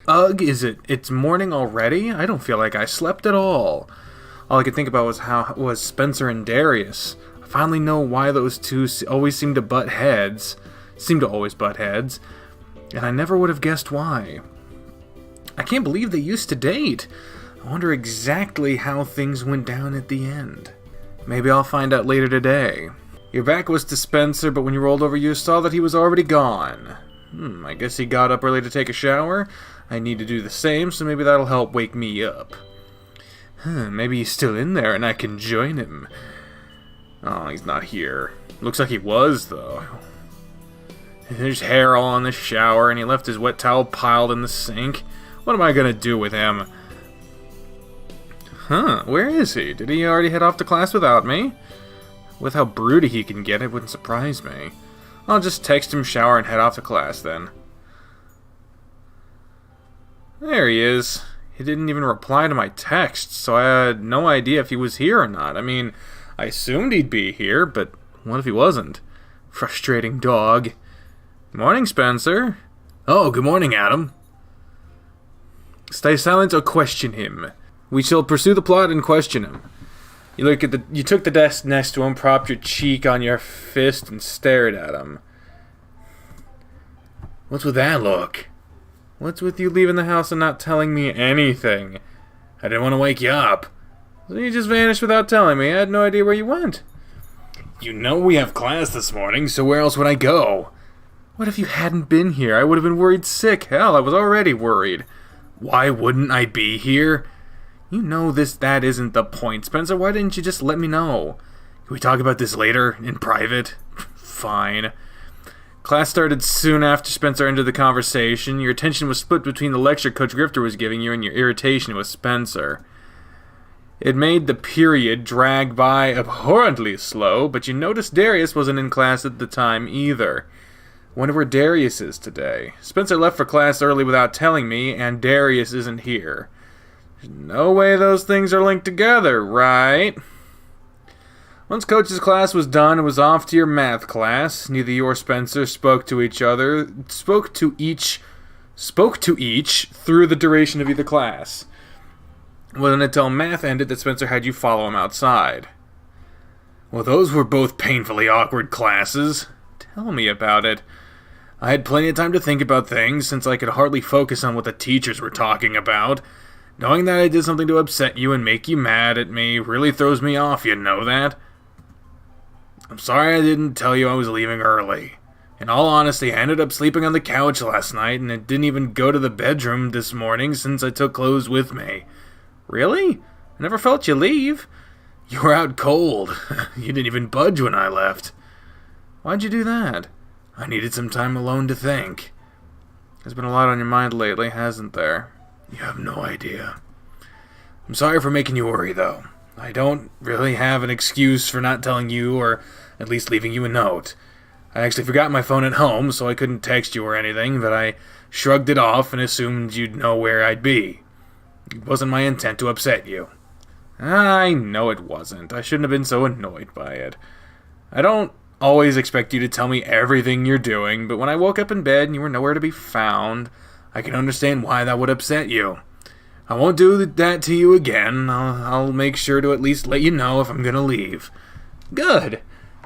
Ugh, it's morning already? I don't feel like I slept at all. All I could think about was Spencer and Darius. I finally know why those two always seem to butt heads. Seem to always butt heads. And I never would have guessed why. I can't believe they used to date. I wonder exactly how things went down at the end. Maybe I'll find out later today. Your back was to Spencer, but when you rolled over you saw that he was already gone. I guess he got up early to take a shower. I need to do the same, so maybe that'll help wake me up. Maybe he's still in there and I can join him. Oh, he's not here. Looks like he was, though. There's hair all on the shower, and he left his wet towel piled in the sink. What am I gonna do with him? Where is he? Did he already head off to class without me? With how broody he can get, it wouldn't surprise me. I'll just text him, shower, and head off to class then. There he is. He didn't even reply to my text, so I had no idea if he was here or not. I mean, I assumed he'd be here, but what if he wasn't? Frustrating dog. Morning, Spencer. Oh, good morning, Adam. Stay silent or question him. We shall pursue the plot and question him. You took the desk next to him, propped your cheek on your fist, and stared at him. What's with that look? What's with you leaving the house and not telling me anything? I didn't want to wake you up. So you just vanished without telling me. I had no idea where you went. You know we have class this morning, so where else would I go? What if you hadn't been here? I would have been worried sick. Hell, I was already worried. Why wouldn't I be here? You know that isn't the point, Spencer. Why didn't you just let me know? Can we talk about this later, in private? Fine. Class started soon after Spencer entered the conversation. Your attention was split between the lecture Coach Grifter was giving you and your irritation with Spencer. It made the period drag by abhorrently slow, but you noticed Darius wasn't in class at the time either. Wonder where Darius is today. Spencer left for class early without telling me, and Darius isn't here. There's no way those things are linked together, right? Once Coach's class was done, it was off to your math class. Neither you or Spencer spoke to each through the duration of either class. It wasn't until math ended that Spencer had you follow him outside. Well, those were both painfully awkward classes. Tell me about it. I had plenty of time to think about things, since I could hardly focus on what the teachers were talking about. Knowing that I did something to upset you and make you mad at me really throws me off, you know that? I'm sorry I didn't tell you I was leaving early. In all honesty, I ended up sleeping on the couch last night, and I didn't even go to the bedroom this morning since I took clothes with me. Really? I never felt you leave. You were out cold. You didn't even budge when I left. Why'd you do that? I needed some time alone to think. There's been a lot on your mind lately, hasn't there? You have no idea. I'm sorry for making you worry, though. I don't really have an excuse for not telling you, or at least leaving you a note. I actually forgot my phone at home, so I couldn't text you or anything, but I shrugged it off and assumed you'd know where I'd be. It wasn't my intent to upset you. I know it wasn't. I shouldn't have been so annoyed by it. I don't always expect you to tell me everything you're doing, but when I woke up in bed and you were nowhere to be found, I can understand why that would upset you. I won't do that to you again. I'll make sure to at least let you know if I'm gonna leave. Good.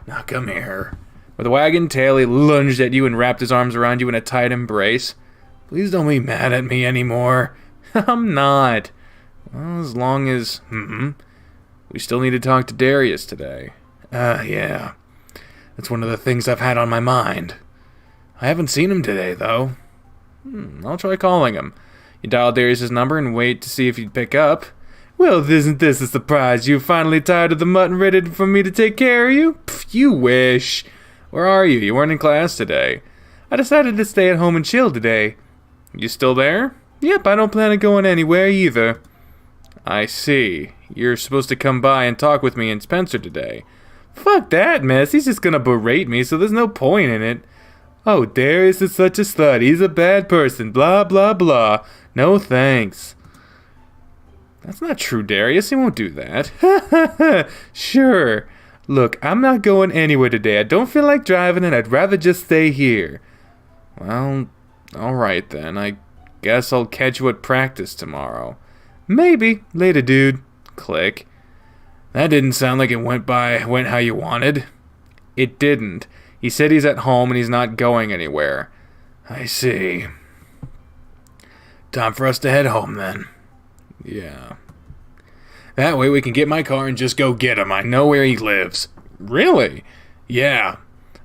Now come here. With a wagging tail, he lunged at you and wrapped his arms around you in a tight embrace. Please don't be mad at me anymore. I'm not. Well, as long as... We still need to talk to Darius today. Yeah. That's one of the things I've had on my mind. I haven't seen him today, though. I'll try calling him. You dial Darius' number and wait to see if he'd pick up. Well, isn't this a surprise? You finally tired of the mutton ready for me to take care of you? Pff, you wish. Where are you? You weren't in class today. I decided to stay at home and chill today. You still there? Yep, I don't plan on going anywhere either. I see. You're supposed to come by and talk with me and Spencer today. Fuck that mess. He's just gonna berate me, so there's no point in it. Oh, Darius is such a slut. He's a bad person. Blah, blah, blah. No thanks. That's not true, Darius. He won't do that. Sure. Look, I'm not going anywhere today. I don't feel like driving and I'd rather just stay here. Well, alright then. I Guess I'll catch you at practice tomorrow. Maybe. Later, dude. Click. That didn't sound like it went how you wanted. It didn't. He said he's at home and he's not going anywhere. I see. Time for us to head home then. Yeah. That way we can get my car and just go get him. I know where he lives. Really? Yeah.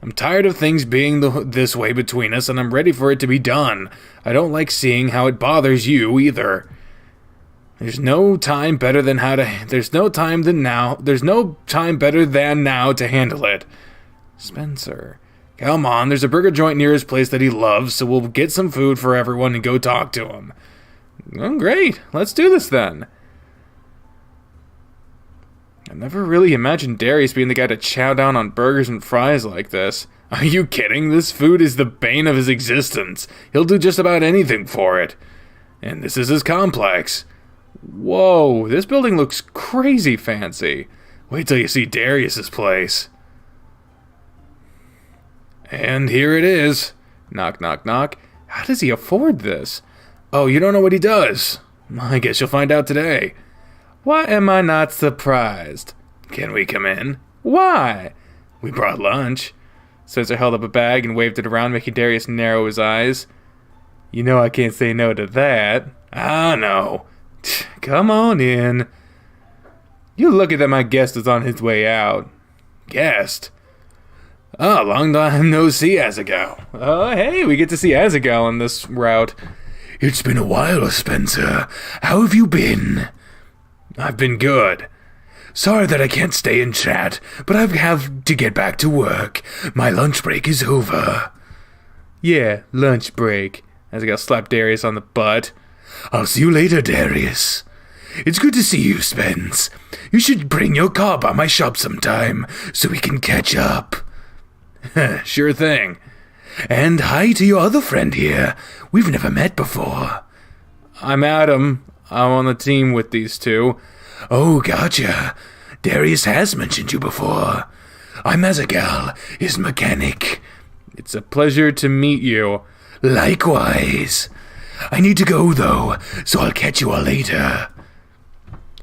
I'm tired of things being this way between us, and I'm ready for it to be done. I don't like seeing how it bothers you either. There's no time better than now to handle it. Spencer. Come on, there's a burger joint near his place that he loves, so we'll get some food for everyone and go talk to him. Oh, great. Let's do this then. I never really imagined Darius being the guy to chow down on burgers and fries like this. Are you kidding? This food is the bane of his existence. He'll do just about anything for it. And this is his complex. Whoa, this building looks crazy fancy. Wait till you see Darius's place. And here it is. Knock, knock, knock. How does he afford this? Oh, you don't know what he does? I guess you'll find out today. Why am I not surprised? Can we come in? Why? We brought lunch. Spencer held up a bag and waved it around, making Darius narrow his eyes. You know I can't say no to that. Ah, no. Come on in. You look at that, my guest is on his way out. Guest? Oh, long time no see, Azaghal. Oh, hey, we get to see Azaghal on this route. It's been a while, Spencer. How have you been? I've been good. Sorry that I can't stay and chat, but I have to get back to work. My lunch break is over. Yeah, lunch break. Azaghal slapped Darius on the butt. I'll see you later, Darius. It's good to see you, Spence. You should bring your car by my shop sometime, so we can catch up. Sure thing. And hi to your other friend here. We've never met before. I'm Adam. I'm on the team with these two. Oh, gotcha. Darius has mentioned you before. I'm Azaghal, his mechanic. It's a pleasure to meet you. Likewise. I need to go, though, so I'll catch you all later.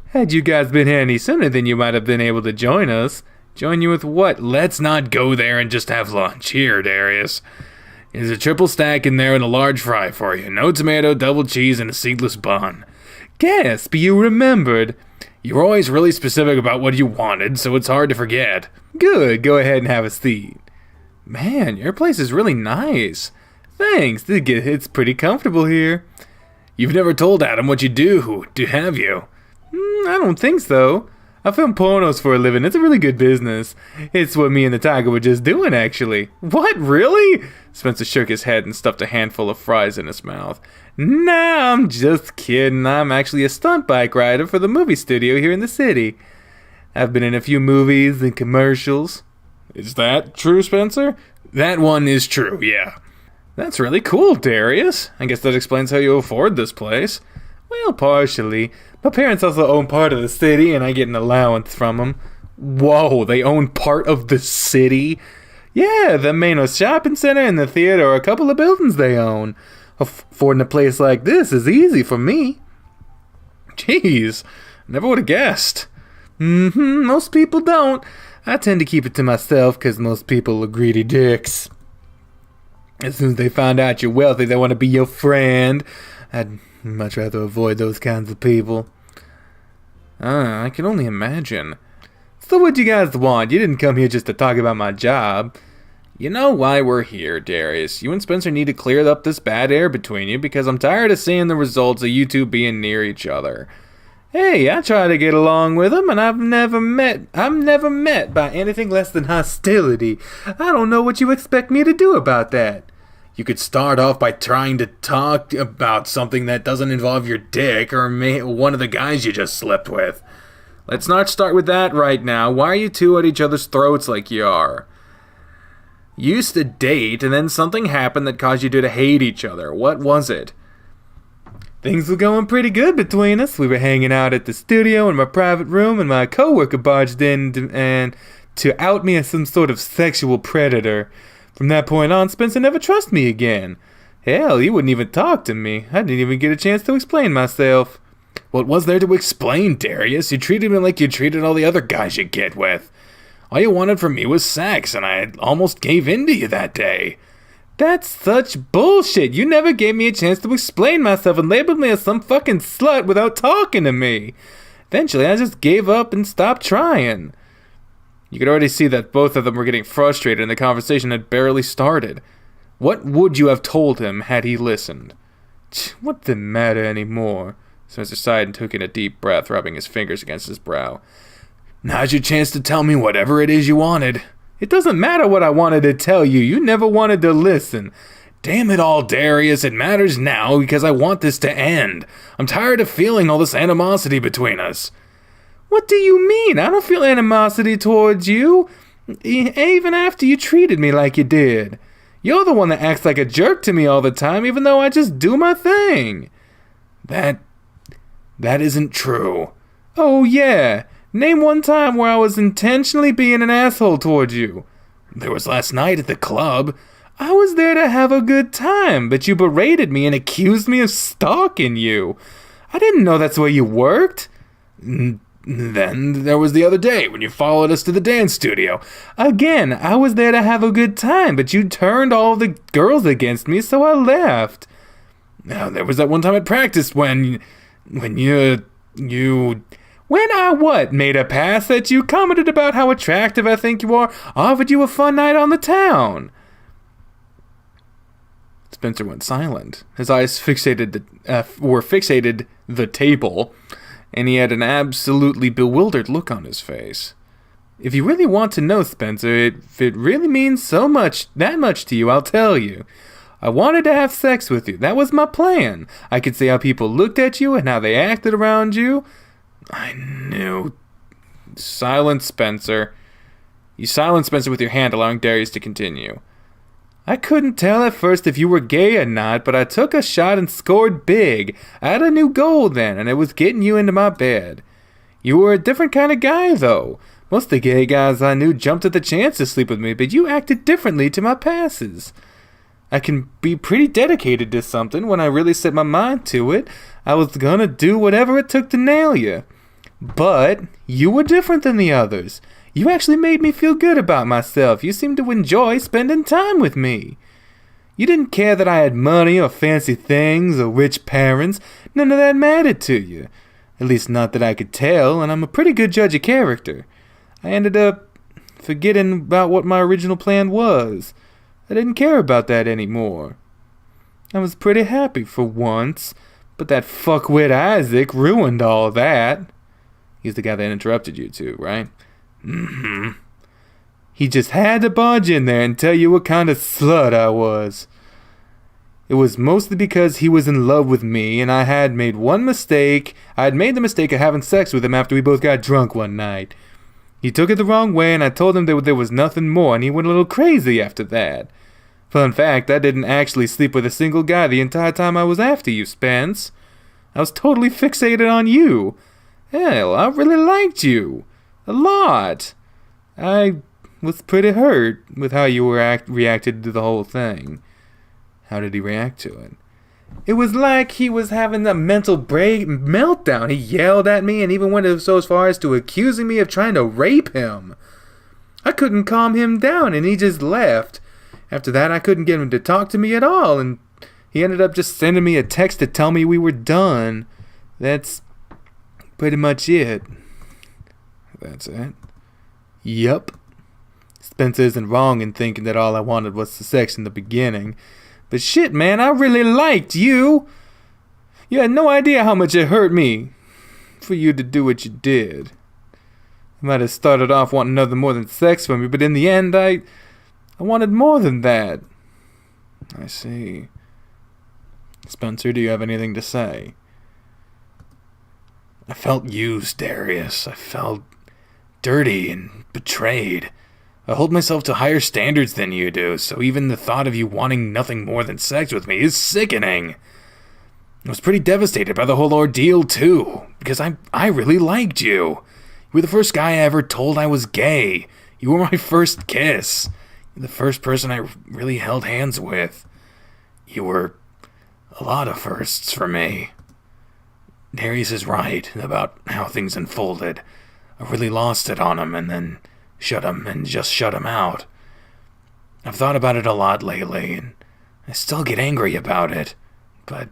Had you guys been here any sooner, then you might have been able to join us. Join you with what? Let's not go there and just have lunch. Here, Darius. There's a triple stack in there and a large fry for you. No tomato, double cheese, and a seedless bun. Gasp, you remembered. You were always really specific about what you wanted, so it's hard to forget. Good, go ahead and have a seat. Man, your place is really nice. Thanks, it's pretty comfortable here. You've never told Adam what you do have you? I don't think so. I film pornos for a living. It's a really good business. It's what me and the tiger were just doing, actually. What, really? Spencer shook his head and stuffed a handful of fries in his mouth. Nah, I'm just kidding. I'm actually a stunt bike rider for the movie studio here in the city. I've been in a few movies and commercials. Is that true, Spencer? That one is true, yeah. That's really cool, Darius. I guess that explains how you afford this place. Well, partially. My parents also own part of the city, and I get an allowance from them. Whoa, they own part of the city? Yeah, the main shopping center and the theater are a couple of buildings they own. Affording a place like this is easy for me. Jeez, never would have guessed. Most people don't. I tend to keep it to myself because most people are greedy dicks. As soon as they find out you're wealthy, they want to be your friend. I'd much rather avoid those kinds of people. I can only imagine. So what do you guys want? You didn't come here just to talk about my job. You know why we're here, Darius. You and Spencer need to clear up this bad air between you because I'm tired of seeing the results of you two being near each other. Hey, I try to get along with them, and I'm never met by anything less than hostility. I don't know what you expect me to do about that. You could start off by trying to talk about something that doesn't involve your dick or one of the guys you just slept with. Let's not start with that right now. Why are you two at each other's throats like you are? You used to date, and then something happened that caused you two to hate each other. What was it? Things were going pretty good between us. We were hanging out at the studio in my private room, and my coworker barged in to out me as some sort of sexual predator. From that point on, Spencer never trusted me again. Hell, you wouldn't even talk to me. I didn't even get a chance to explain myself. What was there to explain, Darius? You treated me like you treated all the other guys you get with. All you wanted from me was sex, and I almost gave in to you that day. That's such bullshit. You never gave me a chance to explain myself and labeled me as some fucking slut without talking to me. Eventually, I just gave up and stopped trying. You could already see that both of them were getting frustrated and the conversation had barely started. What would you have told him had he listened? What the matter anymore? Spencer sighed and took in a deep breath, rubbing his fingers against his brow. Now's your chance to tell me whatever it is you wanted. It doesn't matter what I wanted to tell you. You never wanted to listen. Damn it all, Darius. It matters now because I want this to end. I'm tired of feeling all this animosity between us. What do you mean? I don't feel animosity towards you. Even after you treated me like you did. You're the one that acts like a jerk to me all the time, even though I just do my thing. That isn't true. Oh, yeah. Name one time where I was intentionally being an asshole towards you. There was last night at the club. I was there to have a good time, but you berated me and accused me of stalking you. I didn't know that's the way you worked. Then there was the other day when you followed us to the dance studio. Again, I was there to have a good time, but you turned all the girls against me, so I left. Now, there was that one time at practice when I what? Made a pass at you, commented about how attractive I think you are, offered you a fun night on the town. Spencer went silent. His eyes were fixated the table, and he had an absolutely bewildered look on his face. If you really want to know, Spencer, if it really means that much to you, I'll tell you. I wanted to have sex with you. That was my plan. I could see how people looked at you and how they acted around you. I knew. Silence, Spencer. You silenced Spencer with your hand, allowing Darius to continue. I couldn't tell at first if you were gay or not, but I took a shot and scored big. I had a new goal then, and it was getting you into my bed. You were a different kind of guy, though. Most of the gay guys I knew jumped at the chance to sleep with me, but you acted differently to my passes. I can be pretty dedicated to something when I really set my mind to it. I was gonna do whatever it took to nail you. But you were different than the others. You actually made me feel good about myself. You seemed to enjoy spending time with me. You didn't care that I had money or fancy things or rich parents. None of that mattered to you. At least not that I could tell, and I'm a pretty good judge of character. I ended up forgetting about what my original plan was. I didn't care about that anymore. I was pretty happy for once, but that fuckwit Isaac ruined all that. He's the guy that interrupted you too, right? Mm-hmm. He just had to barge in there and tell you what kind of slut I was. It was mostly because he was in love with me, and I had made one mistake. I had made the mistake of having sex with him after we both got drunk one night. He took it the wrong way, and I told him that there was nothing more, and he went a little crazy after that. Fun fact, I didn't actually sleep with a single guy the entire time I was after you, Spence. I was totally fixated on you. Hell, I really liked you. A lot. I was pretty hurt with how you reacted to the whole thing. How did he react to it? It was like he was having a mental meltdown. He yelled at me and even went so far as to accusing me of trying to rape him. I couldn't calm him down and he just left. After that, I couldn't get him to talk to me at all, and he ended up just sending me a text to tell me we were done. That's pretty much it. That's it? Yup. Spencer isn't wrong in thinking that all I wanted was the sex in the beginning. But shit, man, I really liked you. You had no idea how much it hurt me for you to do what you did. I might have started off wanting nothing more than sex from me, but in the end, I wanted more than that. I see. Spencer, do you have anything to say? I felt used, Darius. I felt dirty and betrayed. I hold myself to higher standards than you do, so even the thought of you wanting nothing more than sex with me is sickening. I was pretty devastated by the whole ordeal, too, because I really liked you. You were the first guy I ever told I was gay. You were my first kiss. You're the first person I really held hands with. You were a lot of firsts for me. Darius is right about how things unfolded. I really lost it on him and then shut him out. I've thought about it a lot lately, and I still get angry about it, but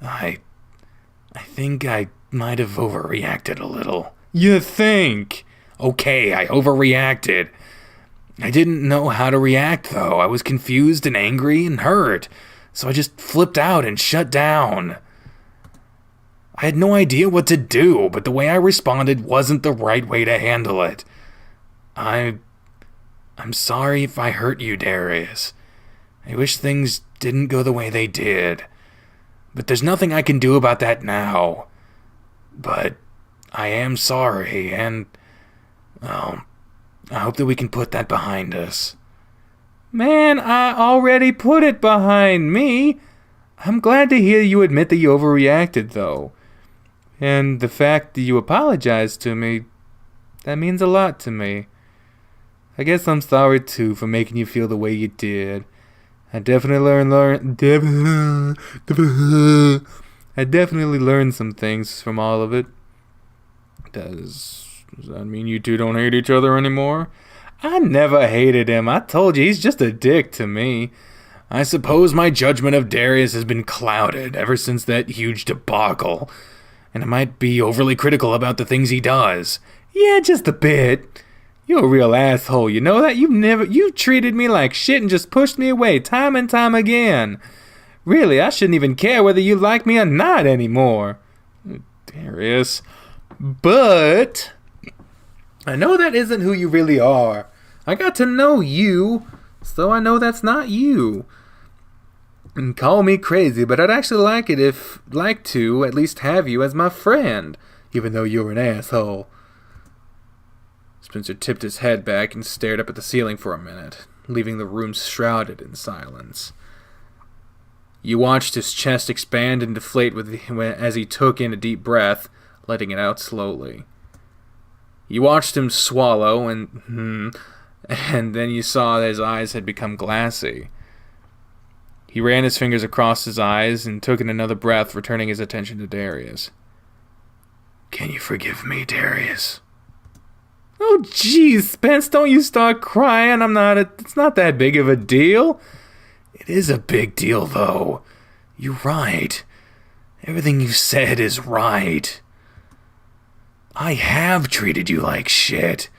I think I might have overreacted a little. You think? Okay, I overreacted. I didn't know how to react, though. I was confused and angry and hurt, so I just flipped out and shut down. I had no idea what to do, but the way I responded wasn't the right way to handle it. I'm sorry if I hurt you, Darius. I wish things didn't go the way they did. But there's nothing I can do about that now. But I am sorry, and, well, I hope that we can put that behind us. Man, I already put it behind me. I'm glad to hear you admit that you overreacted, though. And the fact that you apologized to me, that means a lot to me. I guess I'm sorry, too, for making you feel the way you did. I definitely learned some things from all of it. Does that mean you two don't hate each other anymore? I never hated him. I told you, he's just a dick to me. I suppose my judgment of Darius has been clouded ever since that huge debacle. And I might be overly critical about the things he does. Yeah, just a bit. You're a real asshole, you know that? You treated me like shit and just pushed me away time and time again. Really, I shouldn't even care whether you like me or not anymore. Darius. But I know that isn't who you really are. I got to know you, so I know that's not you. And call me crazy, but I'd actually like to at least have you as my friend, even though you're an asshole. Spencer tipped his head back and stared up at the ceiling for a minute, leaving the room shrouded in silence. You watched his chest expand and deflate as he took in a deep breath, letting it out slowly. You watched him swallow, and then you saw that his eyes had become glassy. He ran his fingers across his eyes and took in another breath, returning his attention to Darius. Can you forgive me, Darius? Oh, jeez, Spence, don't you start crying. It's not that big of a deal. It is a big deal, though. You're right. Everything you said is right. I have treated you like shit.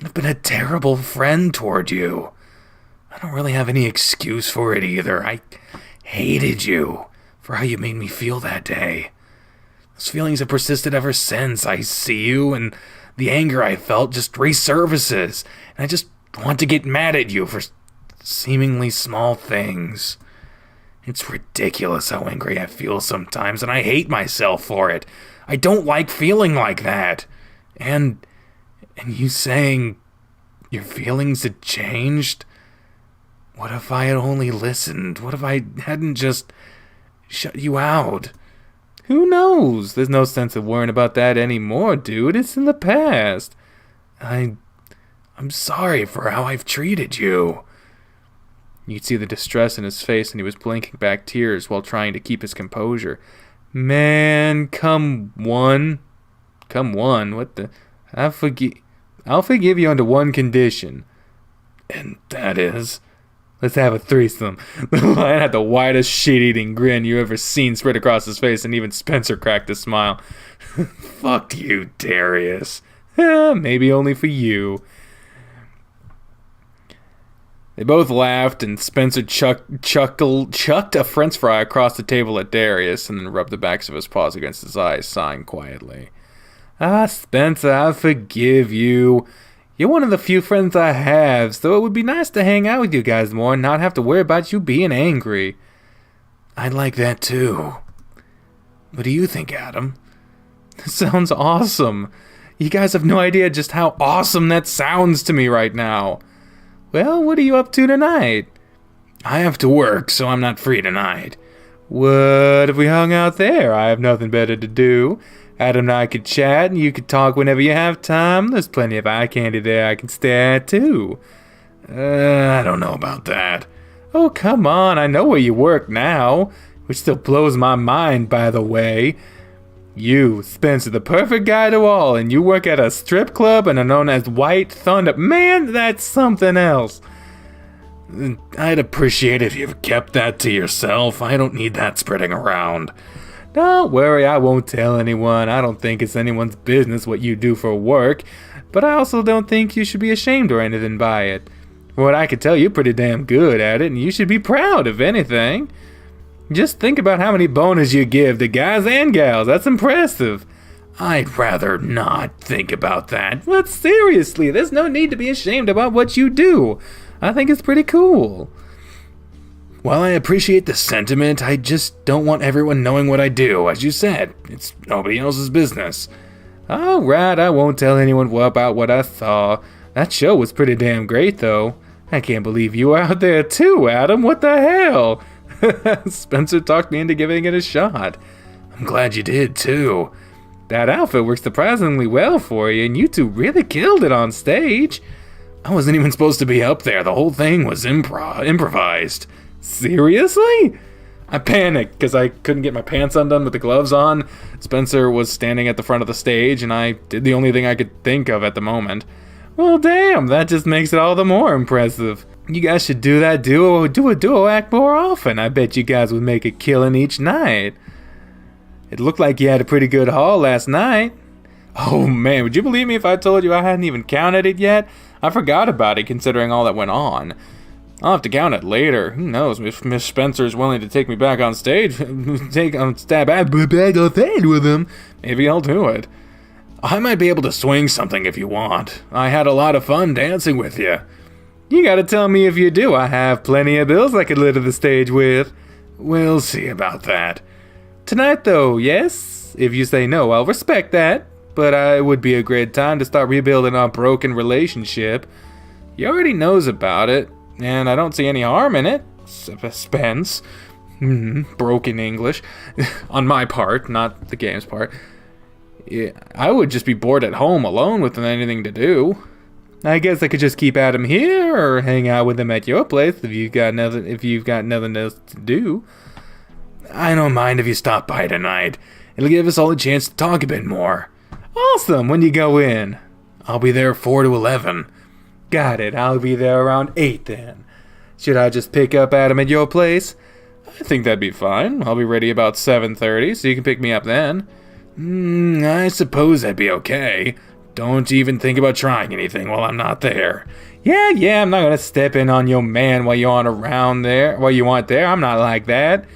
I've been a terrible friend toward you. I don't really have any excuse for it either. I hated you for how you made me feel that day. Those feelings have persisted ever since. I see you, and the anger I felt just resurfaces. And I just want to get mad at you for seemingly small things. It's ridiculous how angry I feel sometimes, and I hate myself for it. I don't like feeling like that. And you saying your feelings had changed? What if I had only listened? What if I hadn't just shut you out? Who knows? There's no sense of worrying about that anymore, dude. It's in the past. I'm sorry for how I've treated you. You could see the distress in his face, and he was blinking back tears while trying to keep his composure. Man, come on. What the? I'll forgive you under one condition. And that is? Let's have a threesome. The lion had the widest shit-eating grin you ever seen spread across his face, and even Spencer cracked a smile. Fuck you, Darius. Maybe only for you. They both laughed, and Spencer chucked a french fry across the table at Darius, and then rubbed the backs of his paws against his eyes, sighing quietly. Spencer, I forgive you. You're one of the few friends I have, so it would be nice to hang out with you guys more and not have to worry about you being angry. I'd like that too. What do you think, Adam? Sounds awesome. You guys have no idea just how awesome that sounds to me right now. Well, what are you up to tonight? I have to work, so I'm not free tonight. What if we hung out there? I have nothing better to do. Adam and I could chat, and you could talk whenever you have time. There's plenty of eye candy there I can stare at, too. I don't know about that. Oh, come on, I know where you work now. Which still blows my mind, by the way. You, Spencer, the perfect guy to all, and you work at a strip club and are known as White Thunder. Man, that's something else. I'd appreciate it if you kept that to yourself. I don't need that spreading around. Don't worry, I won't tell anyone. I don't think it's anyone's business what you do for work, but I also don't think you should be ashamed or anything by it. From what I can tell, you're pretty damn good at it, and you should be proud, if anything. Just think about how many bonus you give to guys and gals. That's impressive. I'd rather not think about that. But seriously, there's no need to be ashamed about what you do. I think it's pretty cool. While I appreciate the sentiment, I just don't want everyone knowing what I do. As you said, it's nobody else's business. Alright, I won't tell anyone about what I saw. That show was pretty damn great, though. I can't believe you were out there too, Adam. What the hell? Spencer talked me into giving it a shot. I'm glad you did, too. That outfit worked surprisingly well for you, and you two really killed it on stage. I wasn't even supposed to be up there. The whole thing was improvised. Seriously? I panicked because I couldn't get my pants undone with the gloves on. Spencer was standing at the front of the stage, and I did the only thing I could think of at the moment. Well, damn, that just makes it all the more impressive. You guys should do a duo act more often. I bet you guys would make a killing each night. It looked like you had a pretty good haul last night. Oh man, would you believe me if I told you I hadn't even counted it yet? I forgot about it considering all that went on. I'll have to count it later. Who knows if Miss Spencer's willing to take me back on stage, stab at back on stage with him. Maybe I'll do it. I might be able to swing something if you want. I had a lot of fun dancing with you. You gotta tell me if you do. I have plenty of bills I could litter the stage with. We'll see about that. Tonight though, yes? If you say no, I'll respect that. But it would be a great time to start rebuilding our broken relationship. He already knows about it, and I don't see any harm in it. Spence. Broken English. On my part, not the game's part. Yeah, I would just be bored at home alone with anything to do. I guess I could just keep Adam here or hang out with him at your place if you've got nothing else to do. I don't mind if you stop by tonight. It'll give us all a chance to talk a bit more. Awesome, when you go in? I'll be there 4 to 11. Got it, I'll be there around 8 then. Should I just pick up Adam at your place? I think that'd be fine. I'll be ready about 7:30, so you can pick me up then. I suppose that'd be okay. Don't even think about trying anything while I'm not there. Yeah, I'm not gonna step in on your man while you aren't there. I'm not like that.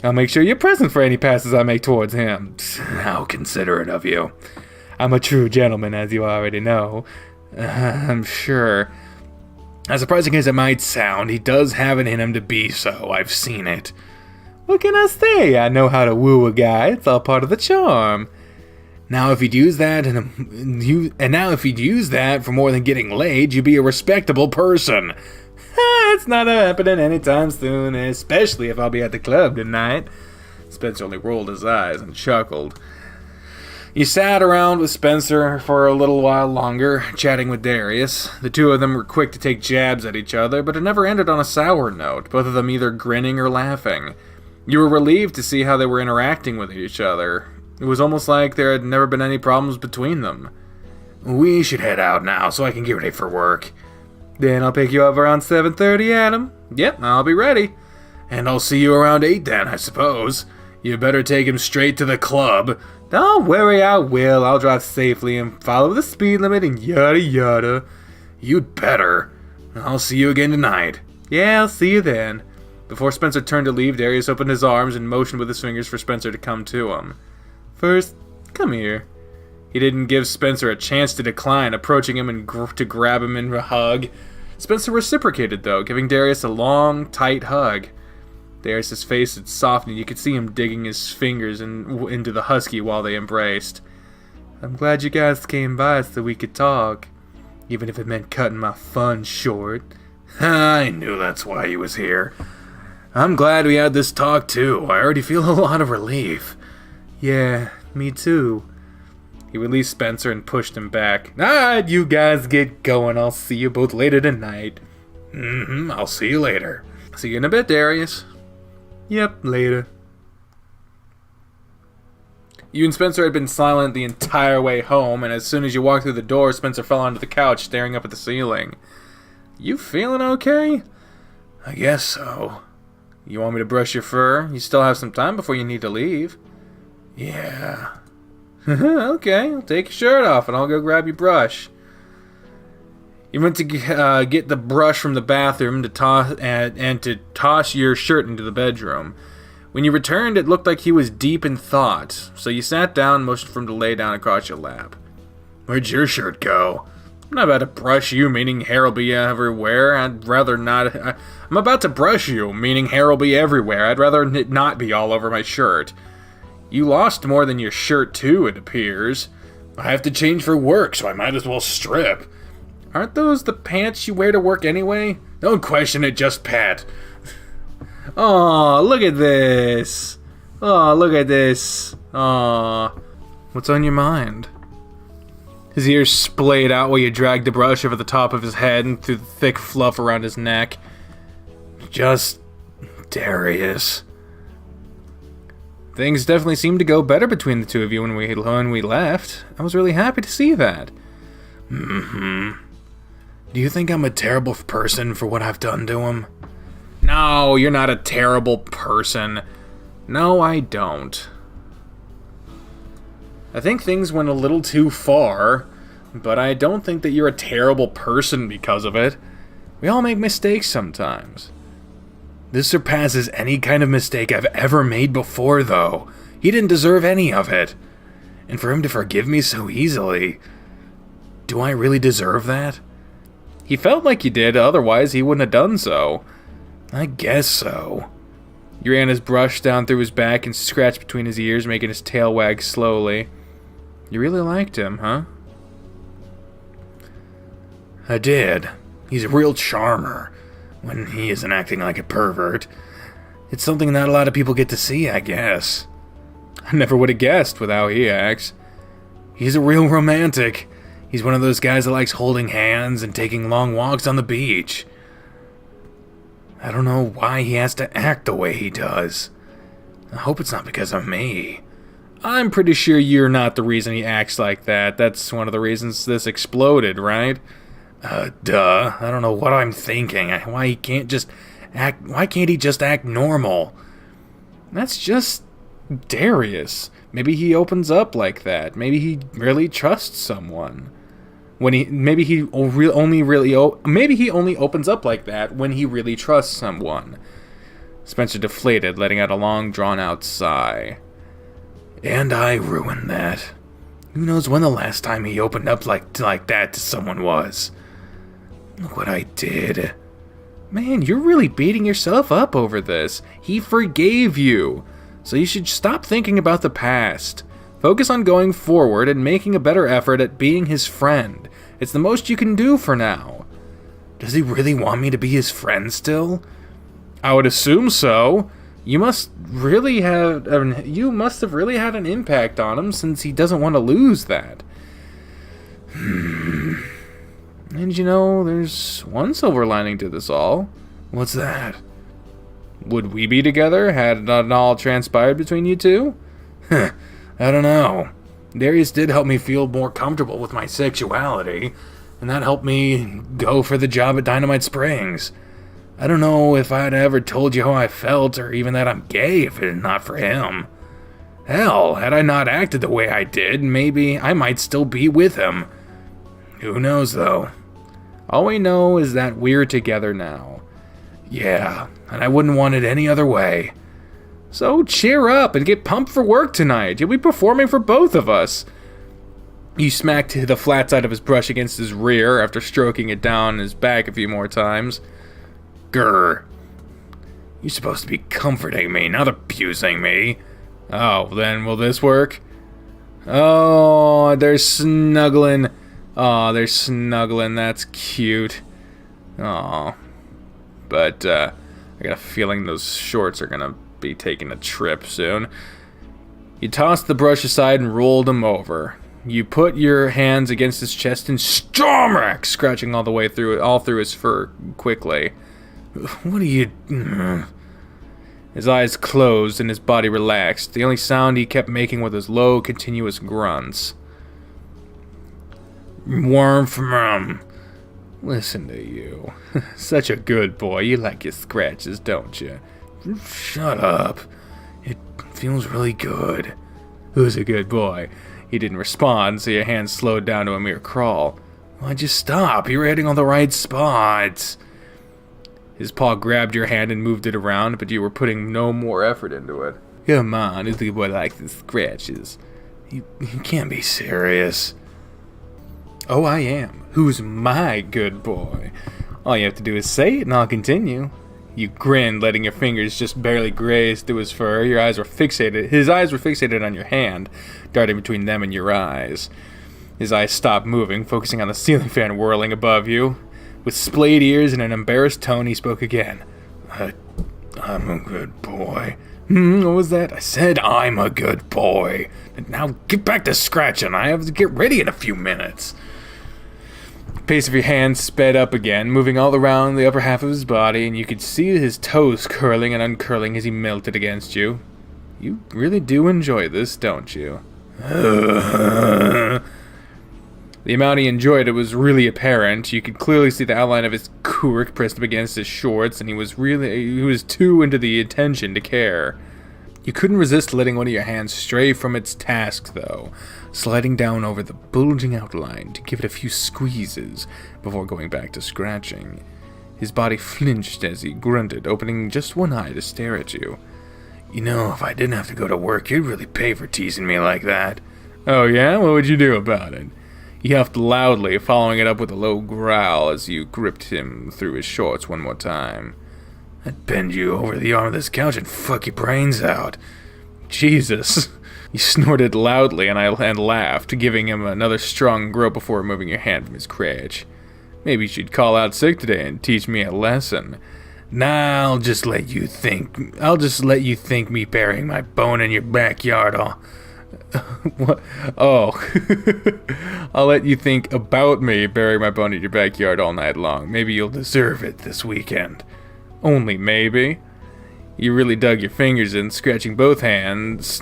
I'll make sure you're present for any passes I make towards him. How considerate of you. I'm a true gentleman, as you already know. I'm sure. As surprising as it might sound, he does have it in him to be so. I've seen it. What can I say? I know how to woo a guy. It's all part of the charm. Now, if you'd use that for more than getting laid, you'd be a respectable person. It's not happening anytime soon, especially if I'll be at the club tonight. Spencer only rolled his eyes and chuckled. He sat around with Spencer for a little while longer, chatting with Darius. The two of them were quick to take jabs at each other, but it never ended on a sour note, both of them either grinning or laughing. You were relieved to see how they were interacting with each other. It was almost like there had never been any problems between them. We should head out now so I can get ready for work. Then I'll pick you up around 7:30, Adam. Yep, I'll be ready. And I'll see you around 8 then, I suppose. You better take him straight to the club. Don't worry, I will. I'll drive safely and follow the speed limit and yada yada. You'd better. I'll see you again tonight. Yeah, I'll see you then. Before Spencer turned to leave, Darius opened his arms and motioned with his fingers for Spencer to come to him. First, come here. He didn't give Spencer a chance to decline, approaching him and to grab him in a hug. Spencer reciprocated, though, giving Darius a long, tight hug. Darius' face had softened. You could see him digging his fingers into the husky while they embraced. I'm glad you guys came by so we could talk, even if it meant cutting my fun short. I knew that's why he was here. I'm glad we had this talk, too. I already feel a lot of relief. Yeah, me too. He released Spencer and pushed him back. Alright, you guys get going. I'll see you both later tonight. I'll see you later. See you in a bit, Darius. Yep, later. You and Spencer had been silent the entire way home, and as soon as you walked through the door, Spencer fell onto the couch, staring up at the ceiling. You feeling okay? I guess so. You want me to brush your fur? You still have some time before you need to leave. Yeah. Okay, take your shirt off and I'll go grab your brush. You went to get the brush from the bathroom to toss your shirt into the bedroom. When you returned, it looked like he was deep in thought, so you sat down and motioned for him to lay down across your lap. Where'd your shirt go? I'm not about to brush you, meaning hair will be everywhere. I'd rather not. I'm about to brush you, meaning hair will be everywhere. I'd rather it not be all over my shirt. You lost more than your shirt, too, it appears. I have to change for work, so I might as well strip. Aren't those the pants you wear to work anyway? Don't question it, just pat. Aw, look at this. Aw, look at this. Aw. What's on your mind? His ears splayed out while you dragged the brush over the top of his head and through the thick fluff around his neck. Just Darius. Things definitely seemed to go better between the two of you when we left. I was really happy to see that. Do you think I'm a terrible person for what I've done to him? No, you're not a terrible person. No, I don't. I think things went a little too far, but I don't think that you're a terrible person because of it. We all make mistakes sometimes. This surpasses any kind of mistake I've ever made before, though. He didn't deserve any of it. And for him to forgive me so easily... Do I really deserve that? He felt like you did, otherwise he wouldn't have done so. I guess so. You ran his brush down through his back and scratched between his ears, making his tail wag slowly. You really liked him, huh? I did. He's a real charmer, when he isn't acting like a pervert. It's something not a lot of people get to see, I guess. I never would have guessed with how he acts. He's a real romantic. He's one of those guys that likes holding hands and taking long walks on the beach. I don't know why he has to act the way he does. I hope it's not because of me. I'm pretty sure you're not the reason he acts like that. That's one of the reasons this exploded, right? Duh. I don't know what I'm thinking. Why can't he just act normal? That's just Darius. Maybe he opens up like that. Maybe he really trusts someone. Maybe he only opens up like that when he really trusts someone. Spencer deflated, letting out a long, drawn-out sigh. And I ruined that. Who knows when the last time he opened up like that to someone was? Look what I did. Man, you're really beating yourself up over this. He forgave you. So you should stop thinking about the past. Focus on going forward and making a better effort at being his friend. It's the most you can do for now. Does he really want me to be his friend still? I would assume so. You must have really had an impact on him since he doesn't want to lose that. And you know, there's one silver lining to this all. What's that? Would we be together had it not all transpired between you two? I don't know. Darius did help me feel more comfortable with my sexuality, and that helped me go for the job at Dynamite Springs. I don't know if I'd ever told you how I felt, or even that I'm gay if it not for him. Hell, had I not acted the way I did, maybe I might still be with him. Who knows, though? All we know is that we're together now. Yeah, and I wouldn't want it any other way. So cheer up and get pumped for work tonight. You'll be performing for both of us. You smacked the flat side of his brush against his rear after stroking it down his back a few more times. Grr. You're supposed to be comforting me, not abusing me. Oh, then will this work? Oh, they're snuggling. Oh, they're snuggling. That's cute. Oh. But, I got a feeling those shorts are gonna be taking a trip soon. You tossed the brush aside and rolled him over. You put your hands against his chest and stomach, scratching all through his fur quickly. What are you... His eyes closed and his body relaxed. The only sound he kept making was his low, continuous grunts. Worm from... Listen to you. Such a good boy. You like your scratches, don't you? Shut up. It feels really good. Who's a good boy? He didn't respond, so your hand slowed down to a mere crawl. Why'd you stop? You were hitting all the right spots. His paw grabbed your hand and moved it around, but you were putting no more effort into it. Come on, who's the good boy likes the scratches? You can't be serious. Oh, I am. Who's my good boy? All you have to do is say it and I'll continue. You grinned, letting your fingers just barely graze through his fur. His eyes were fixated on your hand, darting between them and your eyes. His eyes stopped moving, focusing on the ceiling fan whirling above you. With splayed ears and an embarrassed tone, he spoke again. I'm a good boy. What was that? I said I'm a good boy. Now get back to scratching. I have to get ready in a few minutes. The pace of your hand sped up again, moving all around the upper half of his body, and you could see his toes curling and uncurling as he melted against you. You really do enjoy this, don't you? The amount he enjoyed it was really apparent. You could clearly see the outline of his quirk pressed up against his shorts, and he was too into the attention to care. You couldn't resist letting one of your hands stray from its task, though, sliding down over the bulging outline to give it a few squeezes before going back to scratching. His body flinched as he grunted, opening just one eye to stare at you. You know, if I didn't have to go to work, you'd really pay for teasing me like that. Oh yeah? What would you do about it? He huffed loudly, following it up with a low growl as you gripped him through his shorts one more time. I'd bend you over the arm of this couch and fuck your brains out. Jesus. You snorted loudly and laughed, giving him another strong grope before removing your hand from his crotch. Maybe you should call out sick today and teach me a lesson. Nah, I'll just let you think me burying my bone in your backyard What? Oh. I'll let you think about me burying my bone in your backyard all night long. Maybe you'll deserve it this weekend. Only maybe. You really dug your fingers in, scratching both hands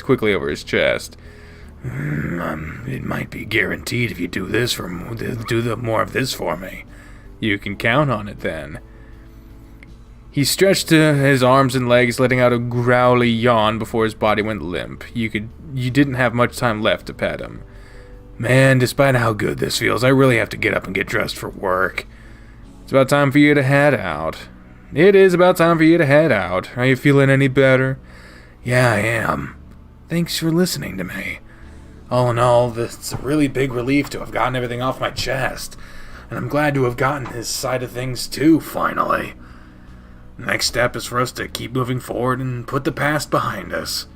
quickly over his chest. It might be guaranteed if you do more of this for me. You can count on it then. He stretched his arms and legs, letting out a growly yawn before his body went limp. You didn't have much time left to pet him. Man, despite how good this feels, I really have to get up and get dressed for work. It's about time for you to head out. It is about time for you to head out. Are you feeling any better? Yeah, I am. Thanks for listening to me. All in all, it's a really big relief to have gotten everything off my chest. And I'm glad to have gotten his side of things too, finally. Next step is for us to keep moving forward and put the past behind us.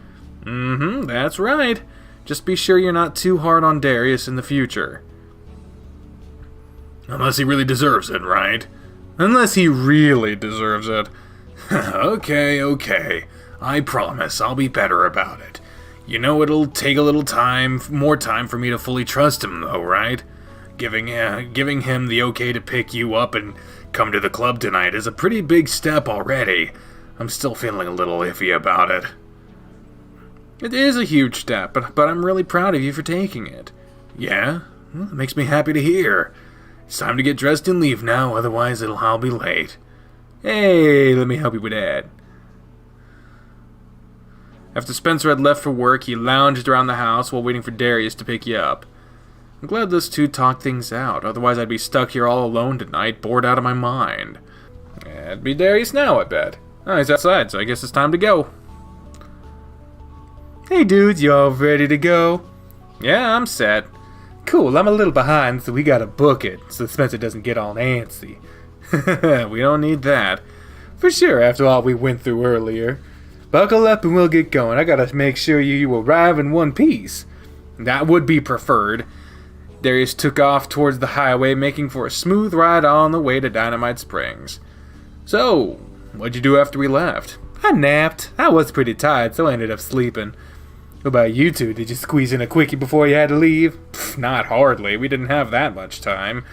That's right. Just be sure you're not too hard on Darius in the future. Unless he really deserves it, right? Unless he really deserves it. Okay. I promise I'll be better about it. You know it'll take a little more time for me to fully trust him though, right? Giving him the okay to pick you up and come to the club tonight is a pretty big step already. I'm still feeling a little iffy about it. It is a huge step, but I'm really proud of you for taking it. Yeah? Well, it makes me happy to hear. It's time to get dressed and leave now, otherwise I'll be late. Hey, let me help you with that. After Spencer had left for work, he lounged around the house while waiting for Darius to pick you up. I'm glad those two talked things out, otherwise I'd be stuck here all alone tonight, bored out of my mind. It'd be Darius now, I bet. Oh, he's outside, so I guess it's time to go. Hey dudes, you all ready to go? Yeah, I'm set. Cool, I'm a little behind, so we gotta book it, so Spencer doesn't get all antsy. We don't need that. For sure, after all we went through earlier. Buckle up and we'll get going. I gotta make sure you arrive in one piece. That would be preferred. Darius took off towards the highway, making for a smooth ride on the way to Dynamite Springs. So, what'd you do after we left? I napped. I was pretty tired, so I ended up sleeping. What about you two? Did you squeeze in a quickie before you had to leave? Not hardly. We didn't have that much time.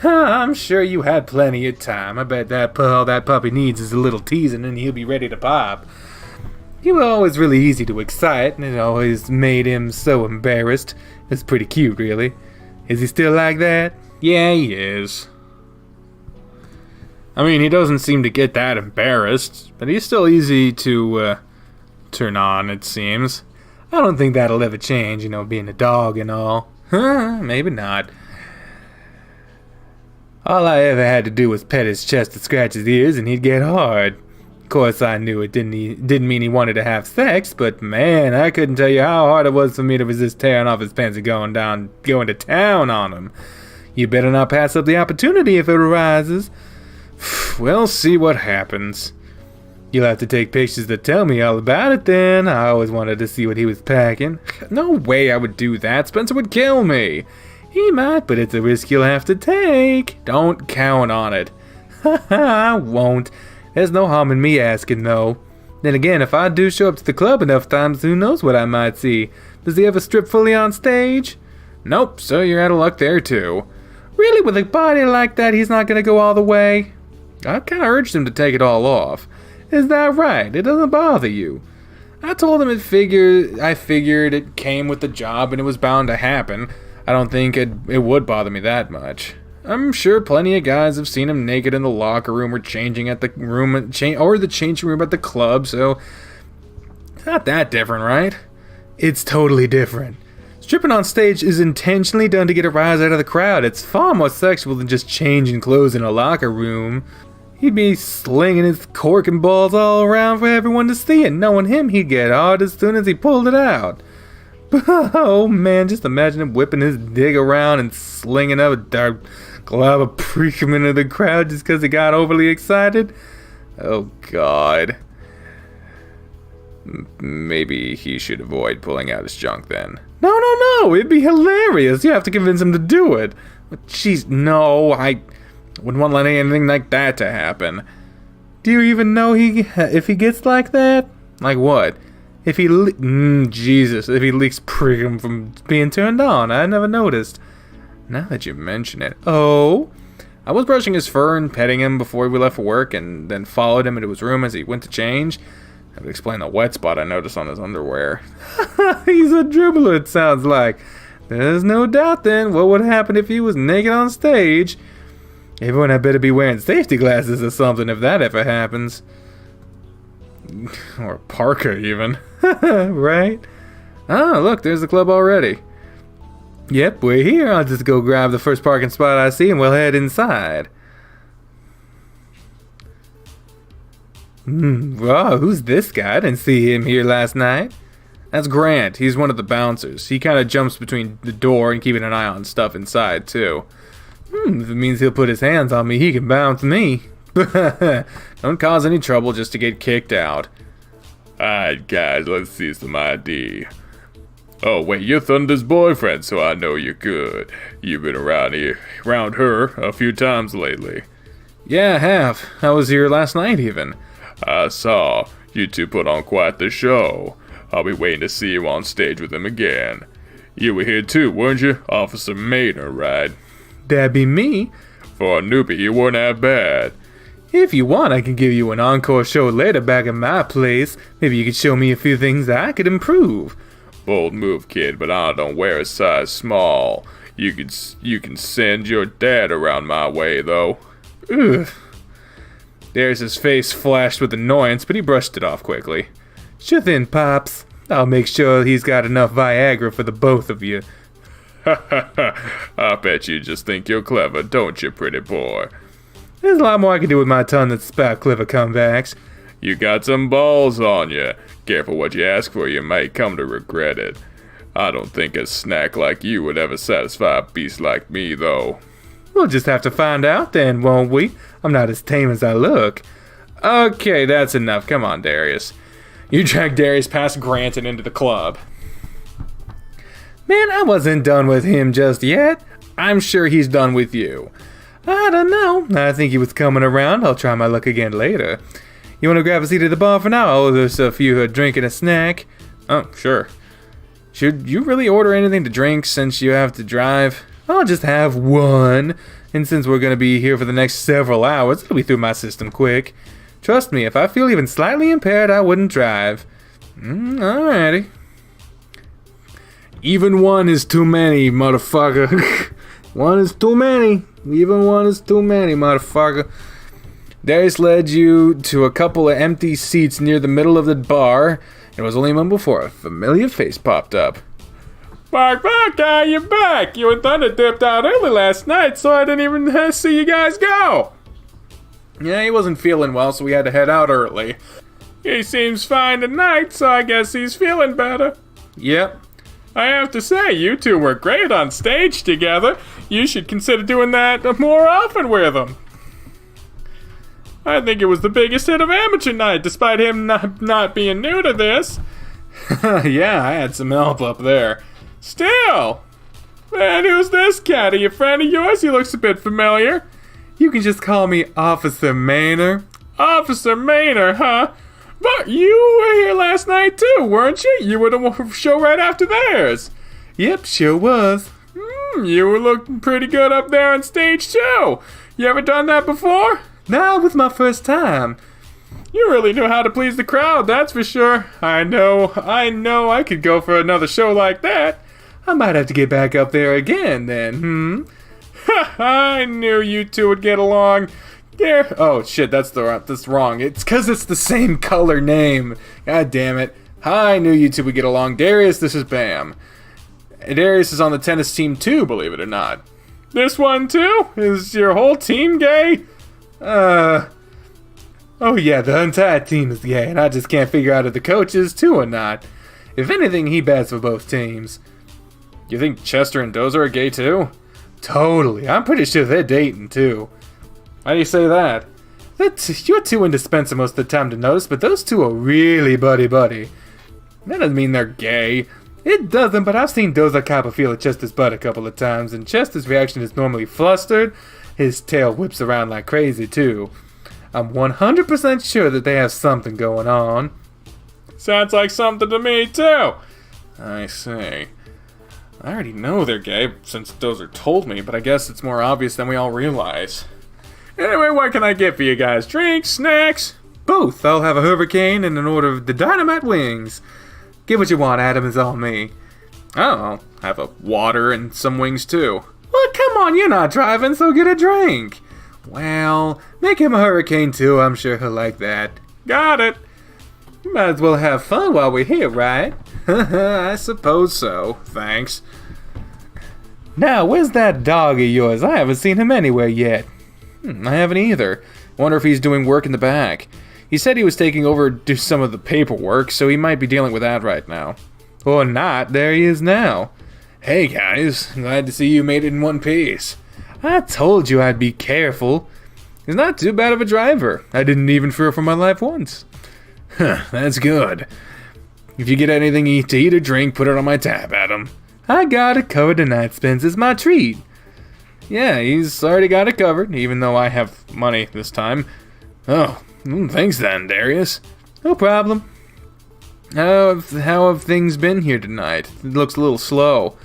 I'm sure you had plenty of time. I bet all that puppy needs is a little teasing and he'll be ready to pop. You were always really easy to excite, and it always made him so embarrassed. It's pretty cute, really. Is he still like that? Yeah, he is. I mean, he doesn't seem to get that embarrassed, but he's still easy to turn on, it seems. I don't think that'll ever change, being a dog and all. Maybe not. All I ever had to do was pet his chest and scratch his ears, and he'd get hard. Of course, I knew it didn't mean he wanted to have sex, but man, I couldn't tell you how hard it was for me to resist tearing off his pants and going to town on him. You better not pass up the opportunity if it arises. We'll see what happens. You'll have to take pictures to tell me all about it then. I always wanted to see what he was packing. No way I would do that. Spencer would kill me. He might, but it's a risk you'll have to take. Don't count on it. I won't. There's no harm in me asking, though. Then again, if I do show up to the club enough times, who knows what I might see. Does he ever strip fully on stage? Nope, so you're out of luck there, too. Really, with a body like that, he's not gonna go all the way? I kinda urged him to take it all off. Is that right? It doesn't bother you? I told him I figured it came with the job and it was bound to happen. I don't think it would bother me that much. I'm sure plenty of guys have seen him naked in the locker room or changing at the the changing room at the club, so it's not that different, right? It's totally different. Stripping on stage is intentionally done to get a rise out of the crowd. It's far more sexual than just changing clothes in a locker room. He'd be slinging his cork and balls all around for everyone to see, and knowing him, he'd get hard as soon as he pulled it out. Oh man, just imagine him whipping his dick around and slinging up a dark glob of precum into the crowd just because he got overly excited. Oh god. Maybe he should avoid pulling out his junk then. No, it'd be hilarious. You have to convince him to do it. Jeez, no, I wouldn't want to let anything like that to happen. Do you even know if he gets like that? Like what? If he if he leaks precum from being turned on, I never noticed. Now that you mention it. Oh, I was brushing his fur and petting him before we left for work, and then followed him into his room as he went to change. I would explain the wet spot I noticed on his underwear. He's a dribbler, it sounds like. There's no doubt then what would happen if he was naked on stage. Everyone had better be wearing safety glasses or something if that ever happens. Or a parka even. Right? Oh, look, there's the club already. Yep, we're here. I'll just go grab the first parking spot I see and we'll head inside. Wow, who's this guy? I didn't see him here last night. That's Grant. He's one of the bouncers. He kind of jumps between the door and keeping an eye on stuff inside, too. If it means he'll put his hands on me, he can bounce me. Don't cause any trouble just to get kicked out. Alright, guys, let's see some ID. Oh, wait, you're Thunder's boyfriend, so I know you're good. You've been around her a few times lately. Yeah, I have. I was here last night, even. I saw. You two put on quite the show. I'll be waiting to see you on stage with him again. You were here too, weren't you? Officer Maynard, right? That'd be me. For a newbie, you weren't that bad. If you want, I can give you an encore show later back at my place. Maybe you could show me a few things I could improve. Bold move, kid, but I don't wear a size small. You can send your dad around my way, though. Ugh. There's his face flashed with annoyance, but he brushed it off quickly. Sure thing, Pops. I'll make sure he's got enough Viagra for the both of you. I bet you just think you're clever, don't you, pretty boy? There's a lot more I can do with my tongue than spout clever comebacks. You got some balls on you. Careful what you ask for, you might come to regret it. I don't think a snack like you would ever satisfy a beast like me, though. We'll just have to find out then, won't we? I'm not as tame as I look. Okay, that's enough. Come on, Darius. You drag Darius past Grant and into the club. Man, I wasn't done with him just yet. I'm sure he's done with you. I don't know. I think he was coming around. I'll try my luck again later. You want to grab a seat at the bar for now? Oh, there's a few drink and a snack. Oh, sure. Should you really order anything to drink since you have to drive? I'll just have one. And since we're gonna be here for the next several hours, it'll be through my system quick. Trust me, if I feel even slightly impaired, I wouldn't drive. Alrighty. Even one is too many, motherfucker. One is too many. Even one is too many, motherfucker. Darius led you to a couple of empty seats near the middle of the bar. It was only a moment before a familiar face popped up. Bark, guy, you're back. You and Thunder dipped out early last night, so I didn't even see you guys go. Yeah, he wasn't feeling well, so we had to head out early. He seems fine tonight, so I guess he's feeling better. Yep. I have to say, you two were great on stage together. You should consider doing that more often with him. I think it was the biggest hit of amateur night, despite him not being new to this. Yeah, I had some help up there. Still! Man, who's this cat? Are you a friend of yours? He looks a bit familiar. You can just call me Officer Maynor. Officer Maynor, huh? But you were here last night too, weren't you? You were the show right after theirs. Yep, sure was. You were looking pretty good up there on stage too. You ever done that before? Nah, it was my first time. You really knew how to please the crowd, that's for sure. I know I could go for another show like that. I might have to get back up there again then, I knew you two would get along. There. Oh shit, that's wrong. It's cause it's the same color name. God damn it. I knew you two would get along. Darius, this is Bam. Darius is on the tennis team too, believe it or not. This one too? Is your whole team gay? Oh yeah, the entire team is gay, and I just can't figure out if the coach is too or not. If anything, he bats for both teams. You think Chester and Dozer are gay too? Totally. I'm pretty sure they're dating too. Why do you say that? You're too indispensible most of the time to notice, but those two are really buddy-buddy. That doesn't mean they're gay. It doesn't, but I've seen Dozer cop a feel at Chester's butt a couple of times, and Chester's reaction is normally flustered. His tail whips around like crazy too. I'm 100% sure that they have something going on. Sounds like something to me too. I see. I already know they're gay since Dozer told me, but I guess it's more obvious than we all realize. Anyway, what can I get for you guys? Drinks? Snacks? Both. I'll have a hurricane and an order of the dynamite wings. Get what you want, Adam, is all me. Oh, I'll have a water and some wings too. Well, come on, you're not driving, so get a drink. Well, make him a hurricane too, I'm sure he'll like that. Got it. You might as well have fun while we're here, right? I suppose so, thanks. Now, where's that dog of yours? I haven't seen him anywhere yet. I haven't either. Wonder if he's doing work in the back. He said he was taking over to do some of the paperwork, so he might be dealing with that right now. Or not, there he is now. Hey guys, glad to see you made it in one piece. I told you I'd be careful. He's not too bad of a driver. I didn't even fear for my life once. That's good. If you get anything to eat or drink, put it on my tab, Adam. I got it covered tonight, Spence. It's my treat. Yeah, he's already got it covered, even though I have money this time. Oh, thanks then, Darius. No problem. How have things been here tonight? It looks a little slow.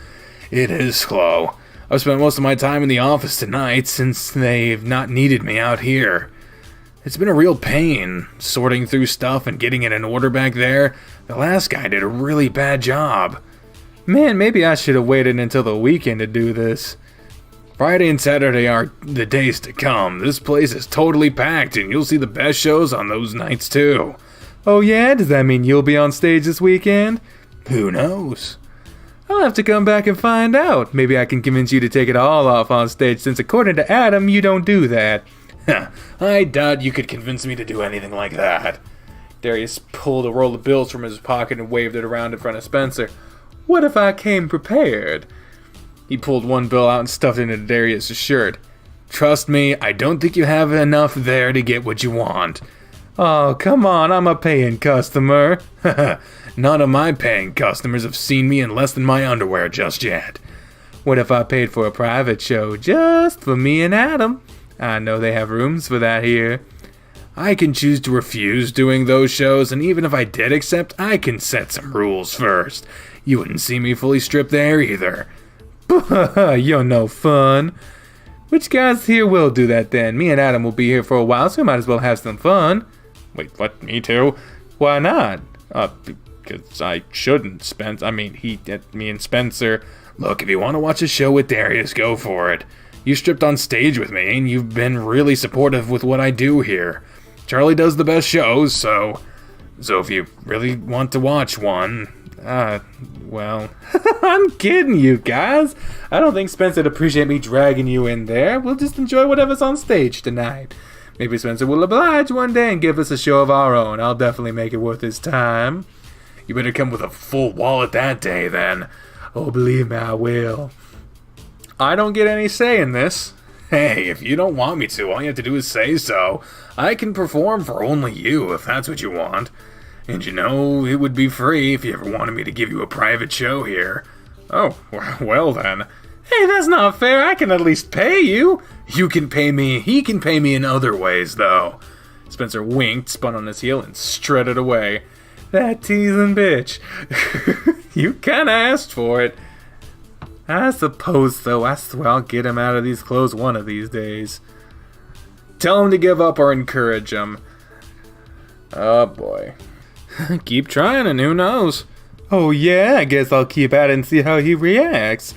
It is slow. I've spent most of my time in the office tonight since they've not needed me out here. It's been a real pain, sorting through stuff and getting it in order back there. The last guy did a really bad job. Man, maybe I should have waited until the weekend to do this. Friday and Saturday are the days to come. This place is totally packed, and you'll see the best shows on those nights too. Oh yeah? Does that mean you'll be on stage this weekend? Who knows? I'll have to come back and find out. Maybe I can convince you to take it all off on stage, since according to Adam, you don't do that. I doubt you could convince me to do anything like that. Darius pulled a roll of bills from his pocket and waved it around in front of Spencer. What if I came prepared? He pulled one bill out and stuffed it into Darius' shirt. Trust me, I don't think you have enough there to get what you want. Oh, come on, I'm a paying customer. None of my paying customers have seen me in less than my underwear just yet. What if I paid for a private show just for me and Adam? I know they have rooms for that here. I can choose to refuse doing those shows, and even if I did accept, I can set some rules first. You wouldn't see me fully stripped there either. You're no fun. Which guys here will do that then? Me and Adam will be here for a while, so we might as well have some fun. Wait, what? Me too? Why not? Because I shouldn't, Spencer. I mean, me and Spencer. Look, if you want to watch a show with Darius, go for it. You stripped on stage with me, and you've been really supportive with what I do here. Charlie does the best shows, so if you really want to watch one, well, I'm kidding you guys. I don't think Spencer'd appreciate me dragging you in there. We'll just enjoy whatever's on stage tonight. Maybe Spencer will oblige one day and give us a show of our own. I'll definitely make it worth his time. You better come with a full wallet that day, then. Oh, believe me, I will. I don't get any say in this. Hey, if you don't want me to, all you have to do is say so. I can perform for only you, if that's what you want. And you know, it would be free if you ever wanted me to give you a private show here. Oh, well then. Hey, that's not fair. I can at least pay you. You can pay me. He can pay me in other ways, though. Spencer winked, spun on his heel, and strutted away. That teasing bitch. You kinda asked for it. I suppose so. I swear I'll get him out of these clothes one of these days. Tell him to give up or encourage him. Oh boy. Keep trying and who knows. Oh yeah, I guess I'll keep at it and see how he reacts.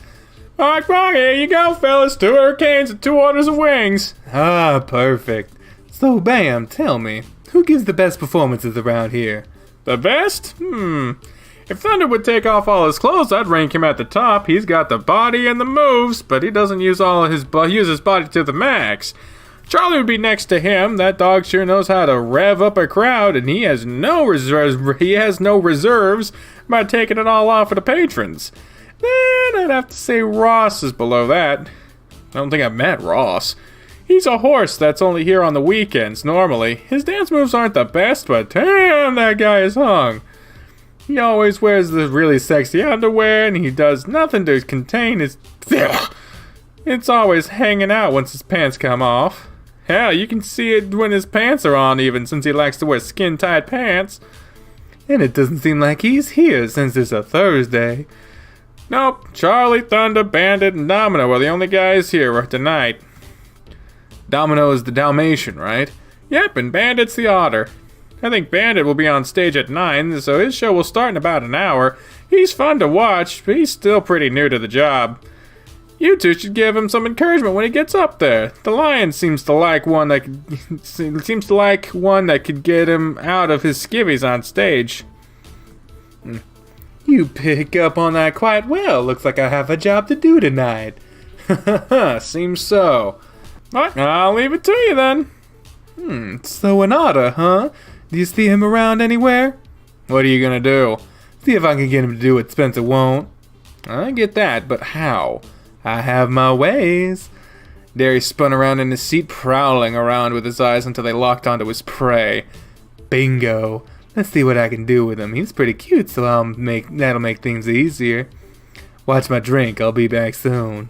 Alright, here you go, fellas. 2 hurricanes and 2 orders of wings. Ah, perfect. So, Bam, tell me, who gives the best performances around here? The best? If Thunder would take off all his clothes, I'd rank him at the top. He's got the body and the moves, but he doesn't use his body to the max. Charlie would be next to him. That dog sure knows how to rev up a crowd, and he has no reserves by taking it all off of the patrons. Then I'd have to say Ross is below that. I don't think I've met Ross. He's a horse that's only here on the weekends, normally. His dance moves aren't the best, but damn, that guy is hung. He always wears the really sexy underwear, and he does nothing to contain his... It's always hanging out once his pants come off. Hell, you can see it when his pants are on even, since he likes to wear skin-tight pants. And it doesn't seem like he's here since it's a Thursday. Nope, Charlie, Thunder, Bandit, and Domino are the only guys here tonight. Domino is the Dalmatian, right? Yep, and Bandit's the otter. I think Bandit will be on stage at 9, so his show will start in about an hour. He's fun to watch, but he's still pretty new to the job. You two should give him some encouragement when he gets up there. The lion seems to like one that could get him out of his skivvies on stage. You pick up on that quite well. Looks like I have a job to do tonight. Seems so. Alright, I'll leave it to you then. So an otter, huh? Do you see him around anywhere? What are you gonna do? See if I can get him to do what Spencer won't. I get that, but how? I have my ways. Darius spun around in his seat, prowling around with his eyes until they locked onto his prey. Bingo. Let's see what I can do with him. He's pretty cute, so that'll make things easier. Watch my drink. I'll be back soon.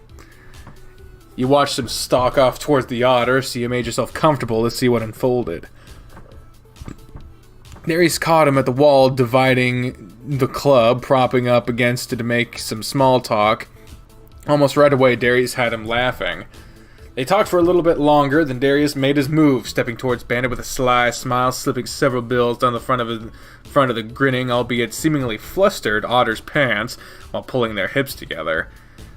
You watched him stalk off towards the otter, so you made yourself comfortable to see what unfolded. Darius caught him at the wall dividing the club, propping up against it to make some small talk. Almost right away, Darius had him laughing. They talked for a little bit longer, then Darius made his move, stepping towards Bandit with a sly smile, slipping several bills down the front of the grinning, albeit seemingly flustered, otter's pants, while pulling their hips together.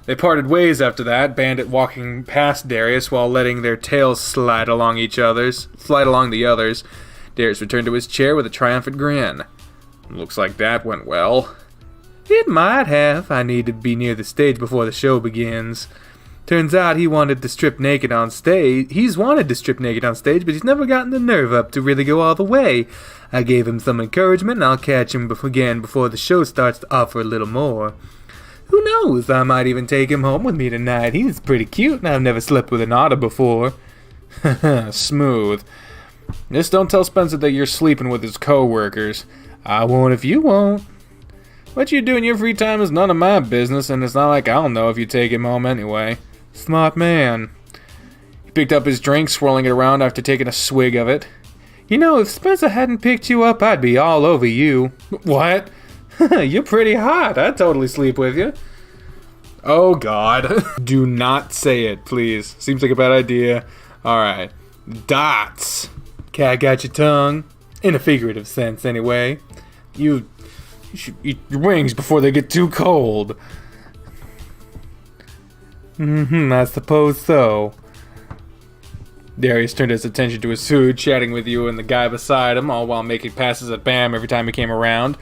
They parted ways after that, Bandit walking past Darius while letting their tails slide along the others. Darius returned to his chair with a triumphant grin. Looks like that went well. It might have. I need to be near the stage before the show begins. Turns out he wanted to strip naked on stage. He's wanted to strip naked on stage, but he's never gotten the nerve up to really go all the way. I gave him some encouragement, and I'll catch him again before the show starts to offer a little more. Who knows? I might even take him home with me tonight. He's pretty cute, and I've never slept with an otter before. Smooth. Just don't tell Spencer that you're sleeping with his co-workers. I won't if you won't. What you do in your free time is none of my business, and it's not like I'll know if you take him home anyway. Smart man. He picked up his drink, swirling it around after taking a swig of it. You know, if Spencer hadn't picked you up, I'd be all over you. What? You're pretty hot. I'd totally sleep with you. Oh, God. Do not say it, please. Seems like a bad idea. Alright. Dots. Cat got your tongue. In a figurative sense, anyway. You should eat your wings before they get too cold. I suppose so. Darius turned his attention to his food, chatting with you and the guy beside him, all while making passes at Bam every time he came around.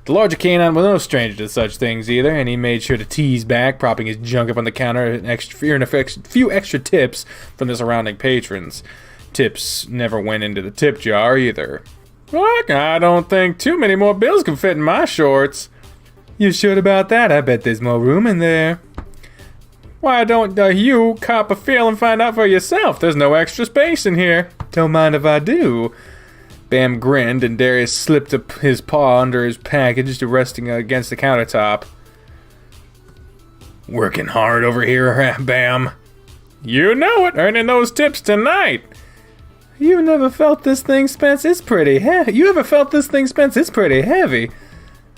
The larger canine was no stranger to such things either, and he made sure to tease back, propping his junk up on the counter and earning a few extra tips from the surrounding patrons. Tips never went into the tip jar either. Look, I don't think too many more bills can fit in my shorts. You sure about that? I bet there's more room in there. Why don't you cop a feel and find out for yourself? There's no extra space in here. Don't mind if I do. Bam grinned, and Darius slipped his paw under his package, resting against the countertop. Working hard over here, Bam. You know it, earning those tips tonight. You never felt this thing, Spence? It's pretty heavy. You ever felt this thing, Spence? It's pretty heavy.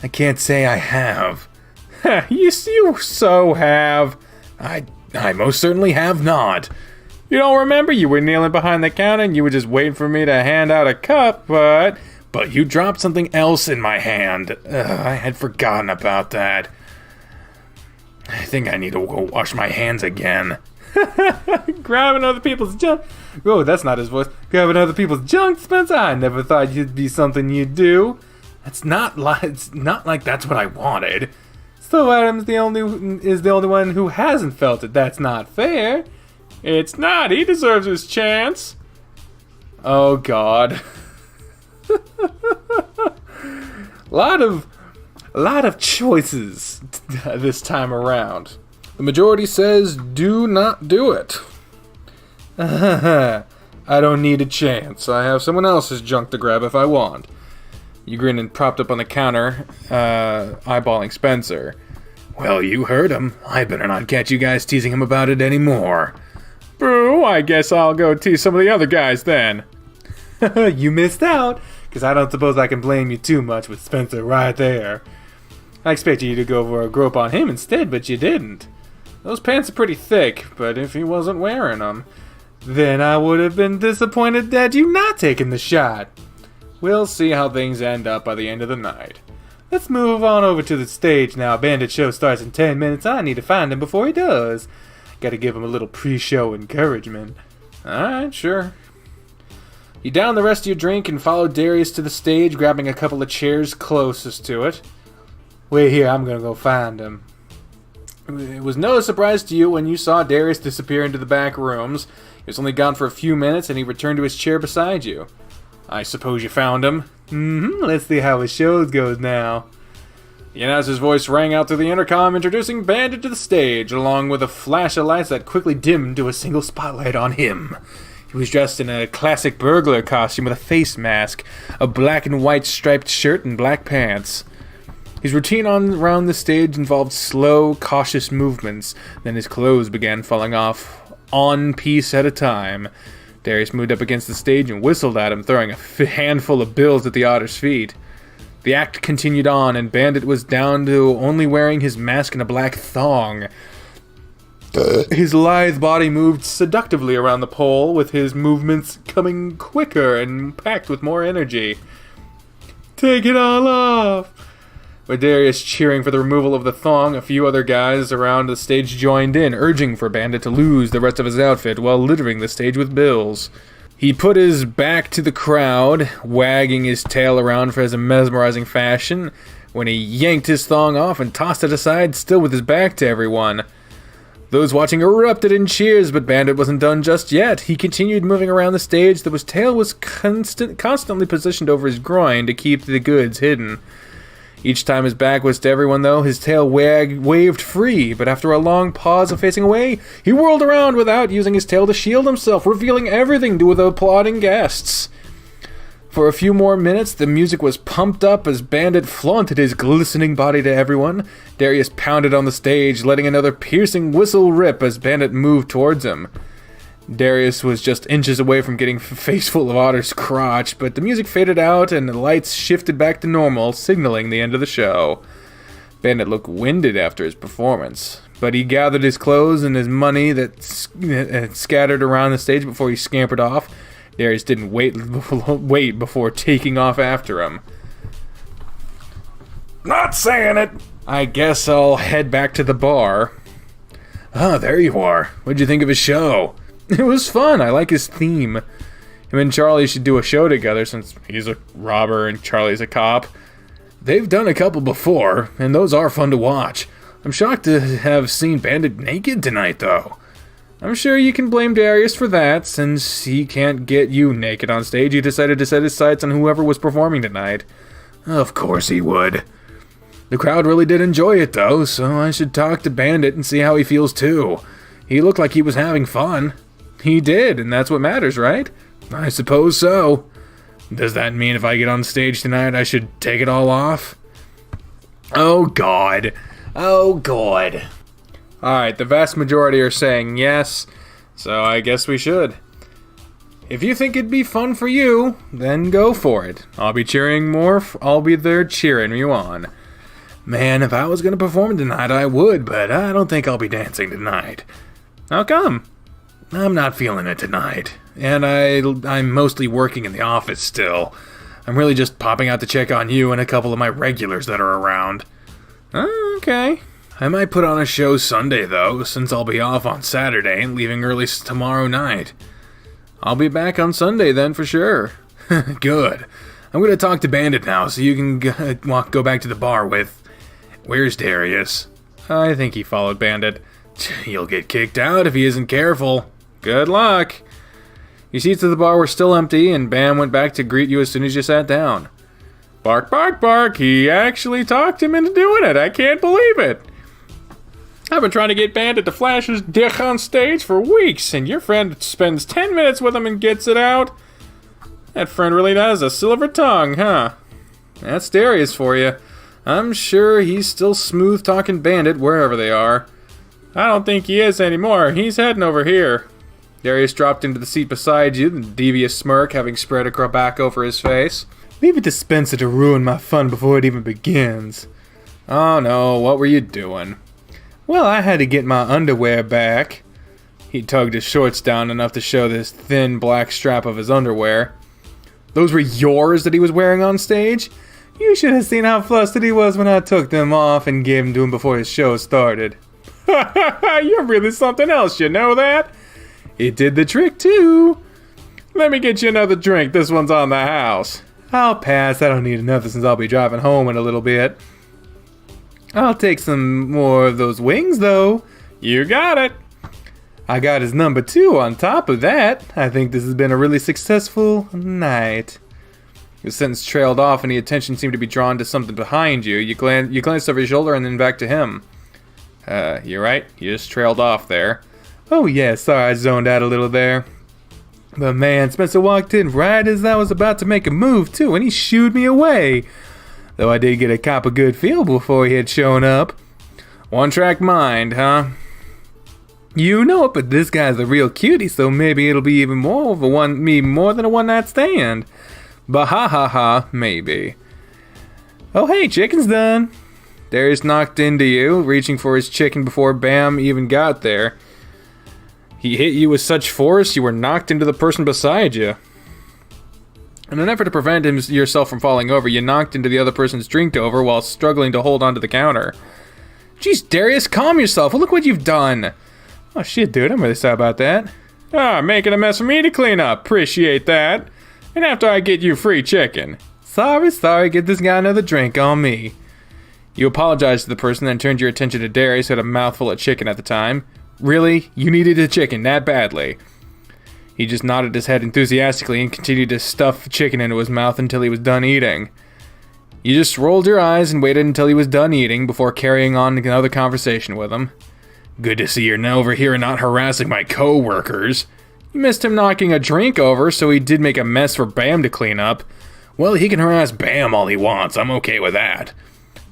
I can't say I have. You so have. I most certainly have not. You don't remember? You were kneeling behind the counter and you were just waiting for me to hand out a cup, but you dropped something else in my hand. I had forgotten about that. I think I need to go wash my hands again. Grabbing other people's junk. Oh, that's not his voice. Grabbing other people's junk, Spencer? I never thought you'd be something you'd do. It's not like that's what I wanted. So Adam's the only one who hasn't felt it. That's not fair. It's not. He deserves his chance. Oh, God. lot of choices this time around. The majority says do not do it. I don't need a chance. I have someone else's junk to grab if I want. You grinned and propped up on the counter, eyeballing Spencer. Well, you heard him. I better not catch you guys teasing him about it anymore. Boo, I guess I'll go tease some of the other guys then. You missed out, because I don't suppose I can blame you too much with Spencer right there. I expected you to go for a grope on him instead, but you didn't. Those pants are pretty thick, but if he wasn't wearing them, then I would have been disappointed that you not taken the shot. We'll see how things end up by the end of the night. Let's move on over to the stage now. Bandit show starts in 10 minutes. I need to find him before he does. Gotta give him a little pre-show encouragement. Alright, sure. You downed the rest of your drink and followed Darius to the stage, grabbing a couple of chairs closest to it. Wait here, I'm gonna go find him. It was no surprise to you when you saw Darius disappear into the back rooms. He was only gone for a few minutes and he returned to his chair beside you. I suppose you found him? Let's see how his show goes now. The announcer's voice rang out through the intercom, introducing Bandit to the stage, along with a flash of lights that quickly dimmed to a single spotlight on him. He was dressed in a classic burglar costume with a face mask, a black and white striped shirt, and black pants. His routine around the stage involved slow, cautious movements, then his clothes began falling off, one piece at a time. Darius moved up against the stage and whistled at him, throwing a handful of bills at the otter's feet. The act continued on, and Bandit was down to only wearing his mask and a black thong. His lithe body moved seductively around the pole, with his movements coming quicker and packed with more energy. Take it all off! With Darius cheering for the removal of the thong, a few other guys around the stage joined in, urging for Bandit to lose the rest of his outfit while littering the stage with bills. He put his back to the crowd, wagging his tail around for his mesmerizing fashion, when he yanked his thong off and tossed it aside, still with his back to everyone. Those watching erupted in cheers, but Bandit wasn't done just yet. He continued moving around the stage, though his tail was constantly positioned over his groin to keep the goods hidden. Each time his back was to everyone, though, his tail waved free, but after a long pause of facing away, he whirled around without using his tail to shield himself, revealing everything to the applauding guests. For a few more minutes, the music was pumped up as Bandit flaunted his glistening body to everyone. Darius pounded on the stage, letting another piercing whistle rip as Bandit moved towards him. Darius was just inches away from getting face full of Otter's crotch, but the music faded out and the lights shifted back to normal, signaling the end of the show. Bandit looked winded after his performance, but he gathered his clothes and his money that scattered around the stage before he scampered off. Darius didn't wait before taking off after him. Not saying it. I guess I'll head back to the bar. Oh, there you are. What'd you think of his show? It was fun. I like his theme. Him and Charlie should do a show together since he's a robber and Charlie's a cop. They've done a couple before, and those are fun to watch. I'm shocked to have seen Bandit naked tonight, though. I'm sure you can blame Darius for that, since he can't get you naked on stage. He decided to set his sights on whoever was performing tonight. Of course he would. The crowd really did enjoy it, though, so I should talk to Bandit and see how he feels, too. He looked like he was having fun. He did, and that's what matters, right? I suppose so. Does that mean if I get on stage tonight, I should take it all off? Oh, God. Oh, God. Alright, the vast majority are saying yes, so I guess we should. If you think it'd be fun for you, then go for it. I'll be cheering more. I'll be there cheering you on. Man, if I was going to perform tonight, I would, but I don't think I'll be dancing tonight. How come? I'm not feeling it tonight, and I'm mostly working in the office still. I'm really just popping out to check on you and a couple of my regulars that are around. Oh, okay. I might put on a show Sunday, though, since I'll be off on Saturday and leaving early tomorrow night. I'll be back on Sunday then for sure. Good. I'm going to talk to Bandit now so you can go back to the bar with... Where's Darius? I think he followed Bandit. He'll get kicked out if he isn't careful. Good luck. Your seats at the bar were still empty, and Bam went back to greet you as soon as you sat down. Bark, bark, bark. He actually talked him into doing it. I can't believe it. I've been trying to get Bandit to flash his dick on stage for weeks, and your friend spends 10 minutes with him and gets it out. That friend really has a silver tongue, huh? That's Darius for you. I'm sure he's still smooth-talking Bandit wherever they are. I don't think he is anymore. He's heading over here. Darius dropped into the seat beside you, the devious smirk having spread back over his face. Leave it to Spencer to ruin my fun before it even begins. Oh no, what were you doing? Well, I had to get my underwear back. He tugged his shorts down enough to show this thin black strap of his underwear. Those were yours that he was wearing on stage? You should have seen how flustered he was when I took them off and gave them to him before his show started. You're really something else, you know that? It did the trick, too. Let me get you another drink. This one's on the house. I'll pass. I don't need another since I'll be driving home in a little bit. I'll take some more of those wings, though. You got it. I got his number, too, on top of that. I think this has been a really successful night. Your sentence trailed off and the attention seemed to be drawn to something behind you. You glanced over your shoulder and then back to him. You're right. You just trailed off there. Oh, yeah, sorry I zoned out a little there. But man, Spencer walked in right as I was about to make a move, too, and he shooed me away. Though I did get a cop a good feel before he had shown up. One-track mind, huh? You know it, but this guy's a real cutie, so maybe it'll be even more than a one-night stand. Bah ha ha ha, maybe. Oh, hey, chicken's done. Darius knocked into you, reaching for his chicken before Bam even got there. He hit you with such force, you were knocked into the person beside you. In an effort to prevent yourself from falling over, you knocked into the other person's drink over while struggling to hold onto the counter. Jeez, Darius, calm yourself. Look what you've done. Oh, shit, dude, I'm really sorry about that. Making a mess for me to clean up. Appreciate that. And after I get you free chicken. Sorry, get this guy another drink on me. You apologized to the person, then turned your attention to Darius, who had a mouthful of chicken at the time. Really? You needed a chicken that badly? He just nodded his head enthusiastically and continued to stuff chicken into his mouth until he was done eating. You just rolled your eyes and waited until he was done eating before carrying on another conversation with him. Good to see you're now over here and not harassing my co-workers. You missed him knocking a drink over, so he did make a mess for Bam to clean up. Well, he can harass Bam all he wants. I'm okay with that.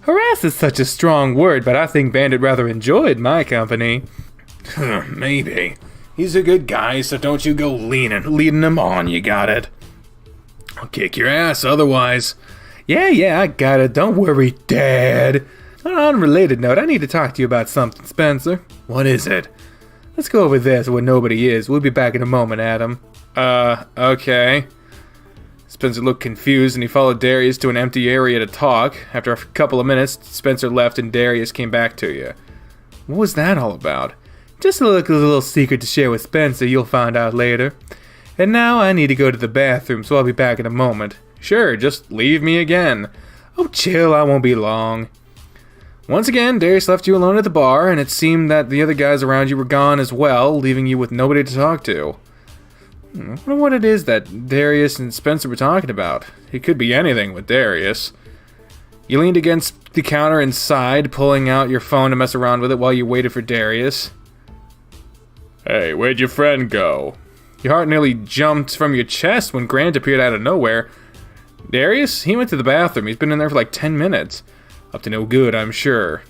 Harass is such a strong word, but I think Bandit rather enjoyed my company. Maybe. He's a good guy, so don't you go leading him on, you got it? I'll kick your ass otherwise. Yeah, I got it. Don't worry, Dad. On an unrelated note, I need to talk to you about something, Spencer. What is it? Let's go over there where nobody is. We'll be back in a moment, Adam. Okay. Spencer looked confused and he followed Darius to an empty area to talk. After a couple of minutes, Spencer left and Darius came back to you. What was that all about? Just a little secret to share with Spencer, you'll find out later. And now I need to go to the bathroom, so I'll be back in a moment. Sure, just leave me again. Oh, chill, I won't be long. Once again, Darius left you alone at the bar, and it seemed that the other guys around you were gone as well, leaving you with nobody to talk to. I wonder what it is that Darius and Spencer were talking about. It could be anything with Darius. You leaned against the counter inside, pulling out your phone to mess around with it while you waited for Darius. Hey, where'd your friend go? Your heart nearly jumped from your chest when Grant appeared out of nowhere. Darius? He went to the bathroom. He's been in there for like 10 minutes. Up to no good, I'm sure.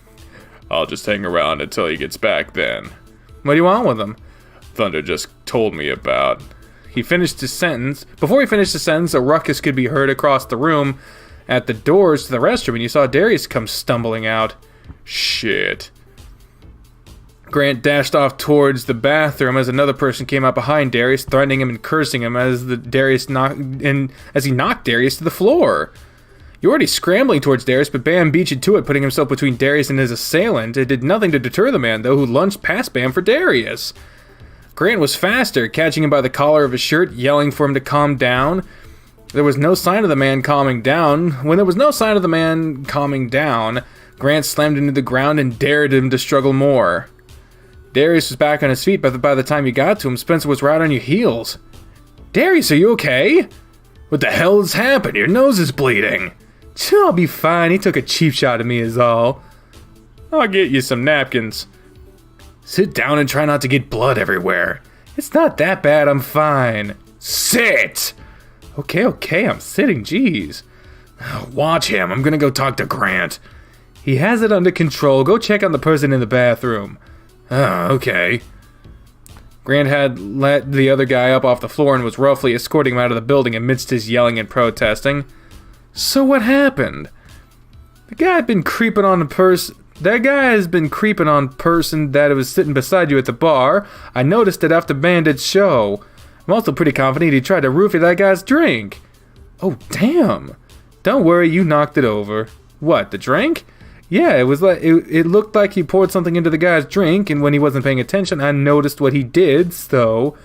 I'll just hang around until he gets back then. What do you want with him? Thunder just told me about. He finished his sentence. Before he finished his sentence, a ruckus could be heard across the room at the doors to the restroom, and you saw Darius come stumbling out. Shit. Grant dashed off towards the bathroom as another person came up behind Darius, threatening him and cursing him as he knocked Darius to the floor. You were already scrambling towards Darius, but Bam beat you to it, putting himself between Darius and his assailant. It did nothing to deter the man, though, who lunged past Bam for Darius. Grant was faster, catching him by the collar of his shirt, yelling for him to calm down. There was no sign of the man calming down. When there was no sign of the man calming down, Grant slammed into the ground and dared him to struggle more. Darius was back on his feet, but by the time you got to him, Spencer was right on your heels. Darius, are you okay? What the hell has happened? Your nose is bleeding. I'll be fine. He took a cheap shot at me is all. I'll get you some napkins. Sit down and try not to get blood everywhere. It's not that bad. I'm fine. Sit! Okay, I'm sitting. Jeez. Watch him. I'm gonna go talk to Grant. He has it under control. Go check on the person in the bathroom. Okay. Grant had let the other guy up off the floor and was roughly escorting him out of the building amidst his yelling and protesting. So what happened? That guy has been creeping on person that was sitting beside you at the bar. I noticed it after Bandit's show. I'm also pretty confident he tried to roofie that guy's drink. Oh, damn. Don't worry, you knocked it over. What, the drink? Yeah, it was like it looked like he poured something into the guy's drink, and when he wasn't paying attention, I noticed what he did, so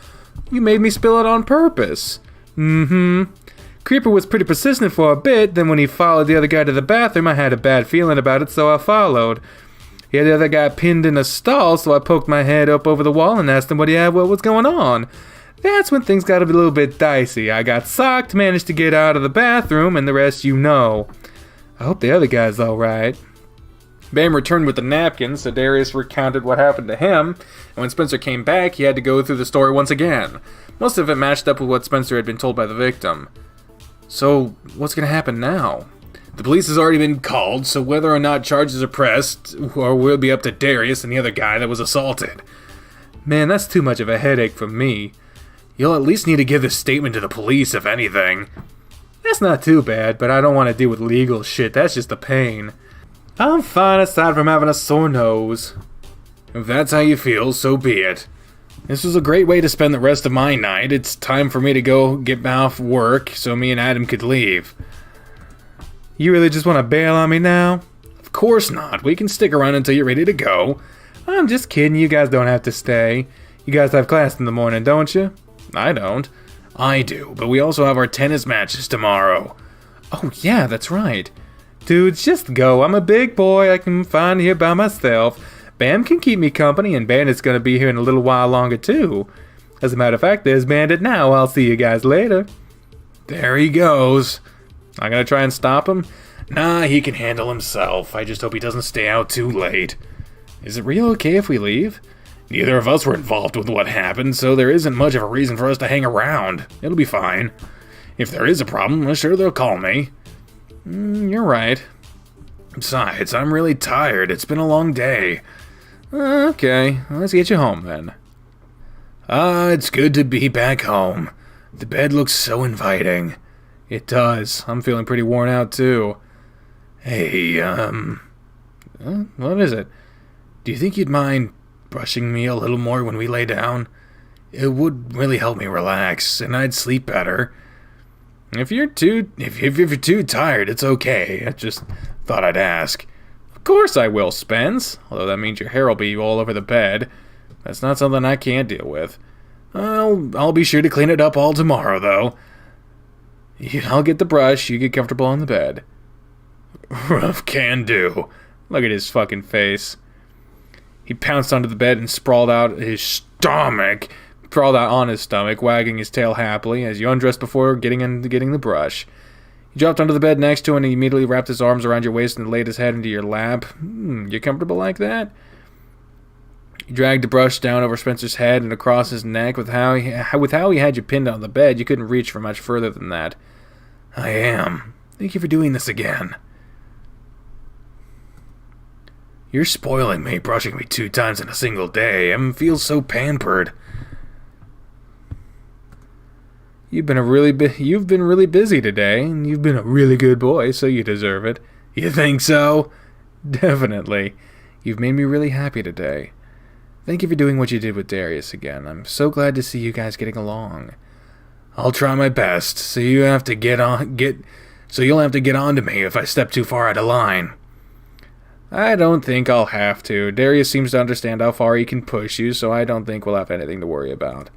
you made me spill it on purpose. Creeper was pretty persistent for a bit, then when he followed the other guy to the bathroom, I had a bad feeling about it, so I followed. He had the other guy pinned in a stall, so I poked my head up over the wall and asked him what was going on. That's when things got a little bit dicey. I got socked, managed to get out of the bathroom, and the rest you know. I hope the other guy's alright. Bam returned with the napkins, so Darius recounted what happened to him, and when Spencer came back, he had to go through the story once again. Most of it matched up with what Spencer had been told by the victim. So, what's going to happen now? The police has already been called, so whether or not charges are pressed, or will be up to Darius and the other guy that was assaulted. Man, that's too much of a headache for me. You'll at least need to give a statement to the police, if anything. That's not too bad, but I don't want to deal with legal shit. That's just a pain. I'm fine aside from having a sore nose. If that's how you feel, so be it. This was a great way to spend the rest of my night. It's time for me to go get off work so me and Adam could leave. You really just want to bail on me now? Of course not. We can stick around until you're ready to go. I'm just kidding. You guys don't have to stay. You guys have class in the morning, don't you? I don't. I do, but we also have our tennis matches tomorrow. Oh yeah, that's right. Dudes, just go. I'm a big boy. I can find here by myself. Bam can keep me company, and Bandit's gonna be here in a little while longer, too. As a matter of fact, there's Bandit now. I'll see you guys later. There he goes. I'm gonna try and stop him? Nah, he can handle himself. I just hope he doesn't stay out too late. Is it real okay if we leave? Neither of us were involved with what happened, so there isn't much of a reason for us to hang around. It'll be fine. If there is a problem, I'm sure they'll call me. You're right. Besides, I'm really tired. It's been a long day. Okay, let's get you home then. It's good to be back home. The bed looks so inviting. It does. I'm feeling pretty worn out too. Hey, What is it? Do you think you'd mind brushing me a little more when we lay down? It would really help me relax, and I'd sleep better. If you're too tired, it's okay. I just thought I'd ask. Of course I will, Spence. Although that means your hair will be all over the bed. That's not something I can't deal with. I'll be sure to clean it up all tomorrow, though. I'll get the brush. You get comfortable on the bed. Rough can do. Look at his fucking face. He pounced onto the bed and sprawled out on his stomach, wagging his tail happily as you undressed before getting the brush. He dropped onto the bed next to him and he immediately wrapped his arms around your waist and laid his head into your lap. You comfortable like that? He dragged the brush down over Spencer's head and across his neck. With how he had you pinned on the bed, you couldn't reach for much further than that. I am. Thank you for doing this again. You're spoiling me, brushing me 2 times in a single day. I feel so pampered. You've been really busy today, and you've been a really good boy, so you deserve it. You think so? Definitely. You've made me really happy today. Thank you for doing what you did with Darius again. I'm so glad to see you guys getting along. I'll try my best, so you'll have to get on to me if I step too far out of line. I don't think I'll have to. Darius seems to understand how far he can push you, so I don't think we'll have anything to worry about.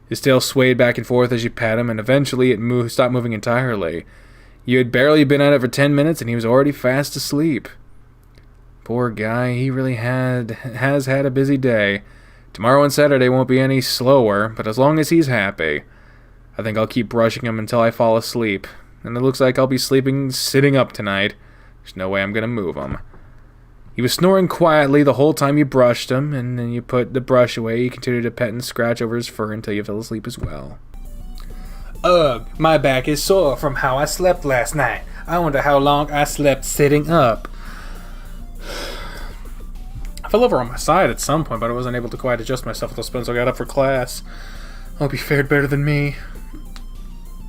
His tail swayed back and forth as you pat him, and eventually it stopped moving entirely. You had barely been at it for 10 minutes, and he was already fast asleep. Poor guy, he really has had a busy day. Tomorrow and Saturday won't be any slower, but as long as he's happy. I think I'll keep brushing him until I fall asleep, and it looks like I'll be sitting up tonight. There's no way I'm going to move him. He was snoring quietly the whole time you brushed him, and then you put the brush away. You continued to pet and scratch over his fur until you fell asleep as well. Ugh, my back is sore from how I slept last night. I wonder how long I slept sitting up. I fell over on my side at some point, but I wasn't able to quite adjust myself until Spencer got up for class. I hope he fared better than me.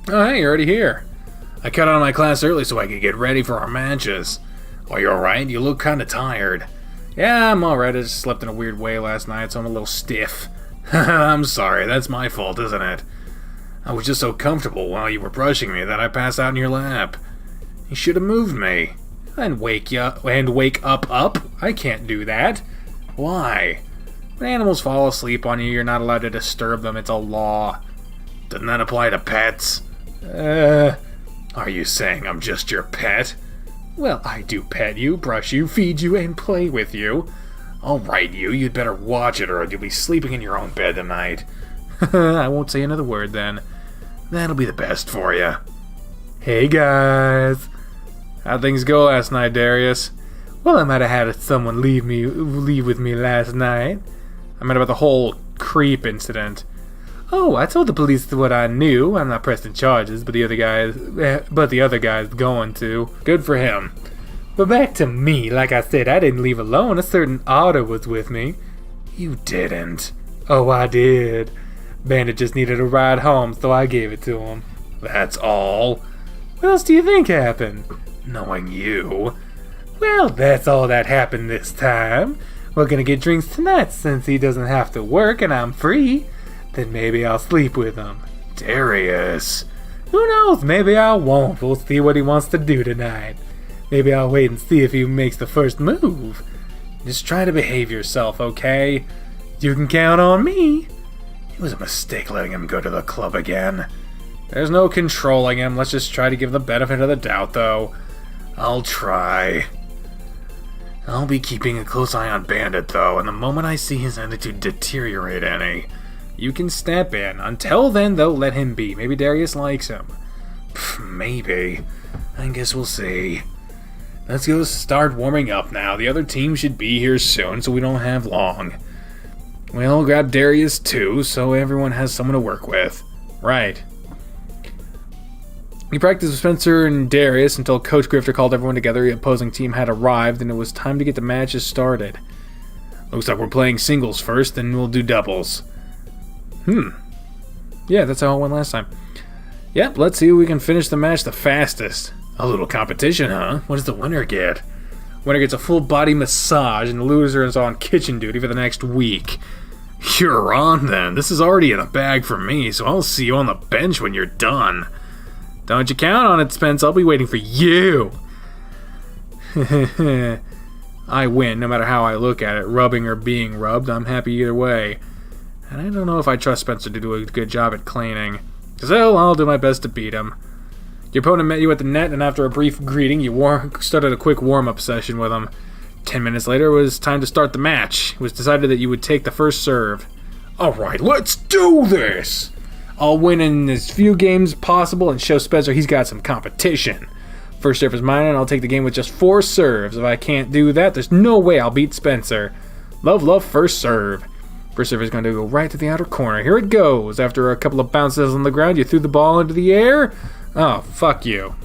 Oh, hey, you're already here. I cut out of my class early so I could get ready for our matches. Are you alright? You look kinda tired. Yeah, I'm alright. I just slept in a weird way last night, so I'm a little stiff. I'm sorry, that's my fault, isn't it? I was just so comfortable while you were brushing me that I passed out in your lap. You should have moved me. And wake up? I can't do that. Why? When animals fall asleep on you, you're not allowed to disturb them. It's a law. Doesn't that apply to pets? Are you saying I'm just your pet? Well, I do pet you, brush you, feed you, and play with you. Alright, you'd better watch it or you'll be sleeping in your own bed tonight. I won't say another word then. That'll be the best for you. Hey guys. How'd things go last night, Darius? Well, I might have had someone leave with me last night. I meant about the whole creep incident. Oh, I told the police what I knew. I'm not pressing charges, but the other guy's going to. Good for him. But back to me. Like I said, I didn't leave alone. A certain otter was with me. You didn't. Oh, I did. Bandit just needed a ride home, so I gave it to him. That's all. What else do you think happened? Knowing you. Well, that's all that happened this time. We're gonna get drinks tonight since he doesn't have to work and I'm free. Then maybe I'll sleep with him. Darius. Who knows? Maybe I won't. We'll see what he wants to do tonight. Maybe I'll wait and see if he makes the first move. Just try to behave yourself, okay? You can count on me. It was a mistake letting him go to the club again. There's no controlling him. Let's just try to give the benefit of the doubt, though. I'll try. I'll be keeping a close eye on Bandit, though, and the moment I see his attitude deteriorate any, you can step in. Until then, though, let him be. Maybe Darius likes him. Maybe. I guess we'll see. Let's go start warming up now. The other team should be here soon, so we don't have long. We'll grab Darius, too, so everyone has someone to work with. Right. You practiced with Spencer and Darius until Coach Grifter called everyone together. The opposing team had arrived, and it was time to get the matches started. Looks like we're playing singles first, then we'll do doubles. Yeah, that's how it went last time. Yep, let's see who we can finish the match the fastest. A little competition, huh? What does the winner get? Winner gets a full body massage, and the loser is on kitchen duty for the next week. You're on then. This is already in the bag for me, so I'll see you on the bench when you're done. Don't you count on it, Spence. I'll be waiting for you. I win, no matter how I look at it, rubbing or being rubbed. I'm happy either way. And I don't know if I trust Spencer to do a good job at cleaning. So I'll do my best to beat him. Your opponent met you at the net, and after a brief greeting, you started a quick warm-up session with him. 10 minutes later, it was time to start the match. It was decided that you would take the first serve. Alright, let's do this! I'll win in as few games possible and show Spencer he's got some competition. First serve is mine, and I'll take the game with just 4 serves. If I can't do that, there's no way I'll beat Spencer. Love, first serve. First serve is going to go right to the outer corner. Here it goes. After a couple of bounces on the ground, you threw the ball into the air. Oh, fuck you.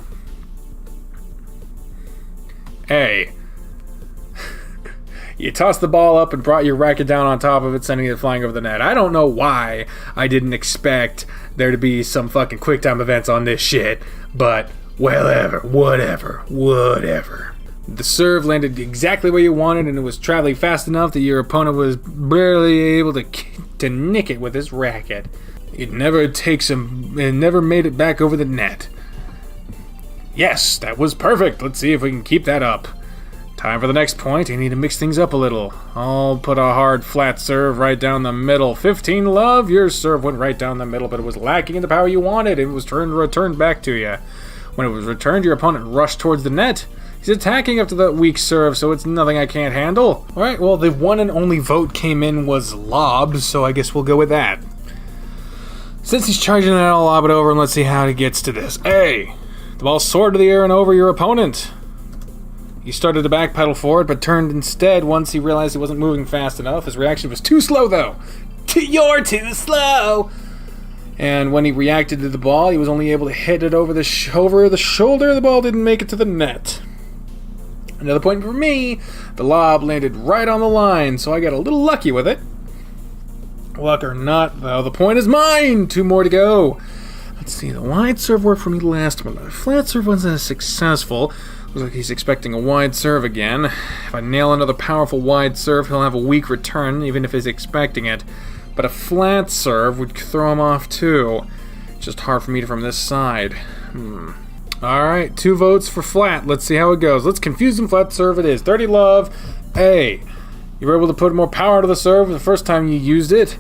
Hey. You tossed the ball up and brought your racket down on top of it, sending it flying over the net. I don't know why I didn't expect there to be some fucking quick time events on this shit, but whatever. The serve landed exactly where you wanted, and it was traveling fast enough that your opponent was barely able to nick it with his racket. It never made it back over the net. Yes, that was perfect. Let's see if we can keep that up. Time for the next point. You need to mix things up a little. I'll put a hard flat serve right down the middle. 15 love. Your serve went right down the middle, but it was lacking in the power you wanted. It was returned back to you. When it was returned, your opponent rushed towards the net. He's attacking up to the weak serve, so it's nothing I can't handle. Alright, well, the one and only vote came in was lobbed, so I guess we'll go with that. Since he's charging that, I'll lob it over and let's see how he gets to this. Hey! The ball soared to the air and over your opponent. He started to backpedal forward, but turned instead once he realized he wasn't moving fast enough. His reaction was too slow, though. You're too slow! And when he reacted to the ball, he was only able to hit it over the shoulder. The ball didn't make it to the net. Another point for me. The lob landed right on the line, so I got a little lucky with it. Luck or not, though, the point is mine! 2 more to go. Let's see, the wide serve worked for me last one. The flat serve wasn't as successful. Looks like he's expecting a wide serve again. If I nail another powerful wide serve, he'll have a weak return, even if he's expecting it. But a flat serve would throw him off too. It's just hard for me from this side. Alright, 2 votes for flat. Let's see how it goes. Let's confuse him. Flat serve it is. 30 love. Hey, you were able to put more power to the serve the first time you used it.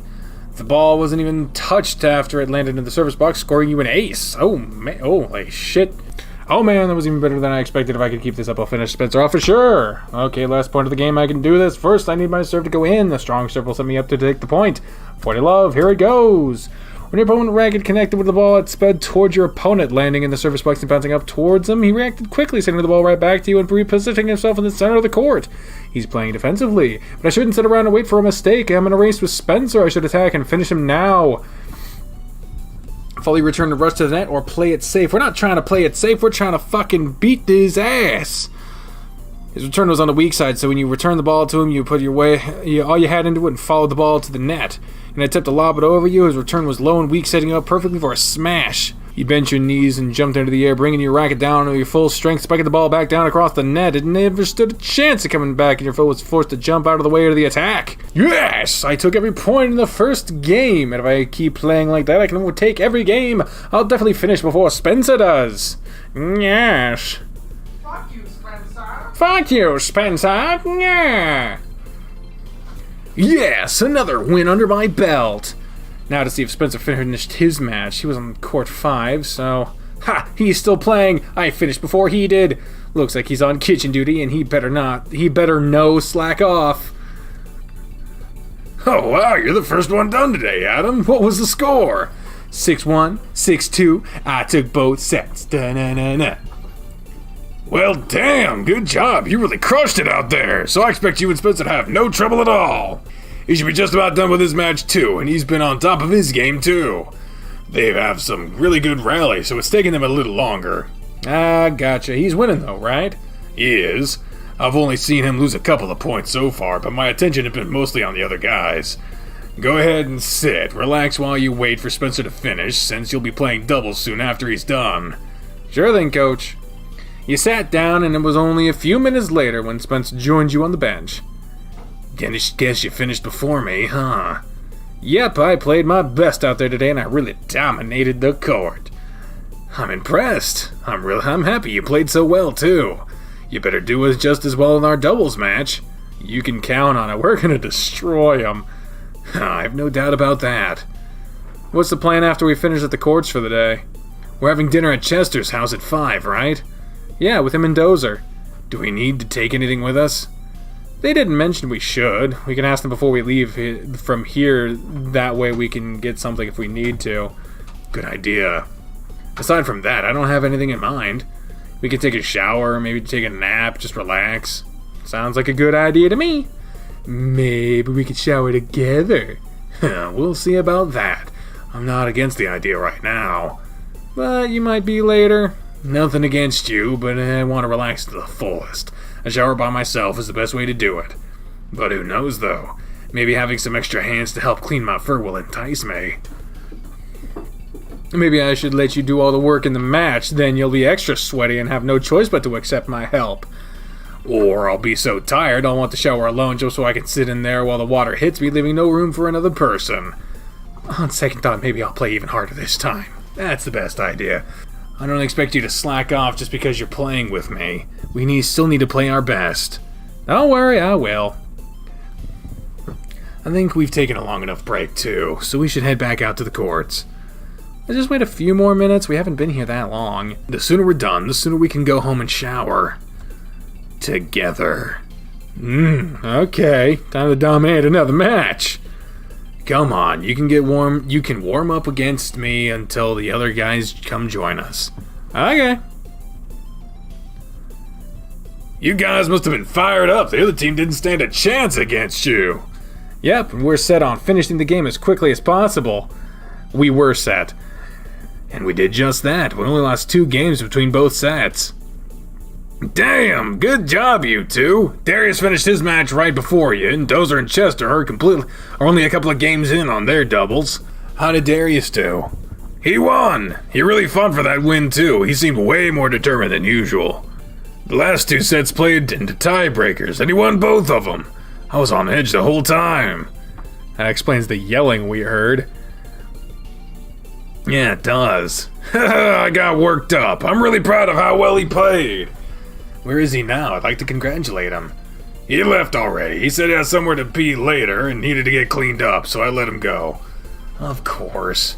The ball wasn't even touched after it landed in the service box, scoring you an ace. Oh, man. Holy shit. Oh man, that was even better than I expected. If I could keep this up, I'll finish Spencer off for sure. Okay, last point of the game. I can do this. First, I need my serve to go in. The strong serve will set me up to take the point. 40 love. Here it goes. When your opponent racket connected with the ball, it sped towards your opponent, landing in the service box and bouncing up towards him. He reacted quickly, sending the ball right back to you and repositioning himself in the center of the court. He's playing defensively, but I shouldn't sit around and wait for a mistake. I'm in a race with Spencer. I should attack and finish him now. Fully return the rush to the net or play it safe. We're not trying to play it safe. We're trying to fucking beat his ass. His return was on the weak side, so when you return the ball to him, you put all you had into it and followed the ball to the net. And attempt to lob it over you. His return was low and weak, setting up perfectly for a smash. You bent your knees and jumped into the air, bringing your racket down with your full strength, spiking the ball back down across the net. It never stood a chance of coming back, and your foe was forced to jump out of the way of the attack. Yes! I took every point in the first game, and if I keep playing like that, I can overtake every game. I'll definitely finish before Spencer does. Yes. Fuck you, Spencer. Fuck you, Spencer. Yeah. Yes, another win under my belt. Now to see if Spencer finished his match. He was on court 5, so... Ha! He's still playing! I finished before he did! Looks like he's on kitchen duty, and he better no slack off. Oh wow, you're the first one done today, Adam. What was the score? 6-1, 6-2. I took both sets. Da-na-na-na. Well, damn, good job. You really crushed it out there. So I expect you and Spencer to have no trouble at all. He should be just about done with his match too, and he's been on top of his game too. They have some really good rallies, so it's taking them a little longer. Ah, gotcha. He's winning though, right? He is. I've only seen him lose a couple of points so far, but my attention has been mostly on the other guys. Go ahead and sit. Relax while you wait for Spencer to finish, since you'll be playing doubles soon after he's done. Sure thing, coach. You sat down, and it was only a few minutes later when Spencer joined you on the bench. Guess you finished before me, huh? Yep, I played my best out there today, and I really dominated the court. I'm impressed. I'm happy you played so well, too. You better do us just as well in our doubles match. You can count on it. We're gonna destroy them. I have no doubt about that. What's the plan after we finish at the courts for the day? We're having dinner at Chester's house at 5, right? Yeah, with him and Dozer. Do we need to take anything with us? They didn't mention we should. We can ask them before we leave from here. That way we can get something if we need to. Good idea. Aside from that, I don't have anything in mind. We could take a shower, maybe take a nap, just relax. Sounds like a good idea to me. Maybe we could shower together. We'll see about that. I'm not against the idea right now. But you might be later. Nothing against you, but I want to relax to the fullest. A shower by myself is the best way to do it. But who knows, though? Maybe having some extra hands to help clean my fur will entice me. Maybe I should let you do all the work in the match, then you'll be extra sweaty and have no choice but to accept my help. Or I'll be so tired I'll want the shower alone just so I can sit in there while the water hits me, leaving no room for another person. On second thought, maybe I'll play even harder this time. That's the best idea. I don't expect you to slack off just because you're playing with me. We still need to play our best. Don't worry, I will. I think we've taken a long enough break, too, so we should head back out to the courts. Let's just wait a few more minutes. We haven't been here that long. The sooner we're done, the sooner we can go home and shower. Together. Okay. Time to dominate another match. Come on, you can get warm. You can warm up against me until the other guys come join us. Okay. You guys must have been fired up. The other team didn't stand a chance against you. Yep, we're set on finishing the game as quickly as possible. We were set. And we did just that. We only lost 2 games between both sets. Damn, good job, you two. Darius finished his match right before you, and Dozer and Chester are only a couple of games in on their doubles. How did Darius do? He won. He really fought for that win, too. He seemed way more determined than usual. The last 2 sets played into tiebreakers, and he won both of them. I was on edge the whole time. That explains the yelling we heard. Yeah, it does. I got worked up. I'm really proud of how well he played. Where is he now? I'd like to congratulate him. He left already. He said he had somewhere to be later and needed to get cleaned up, so I let him go. Of course.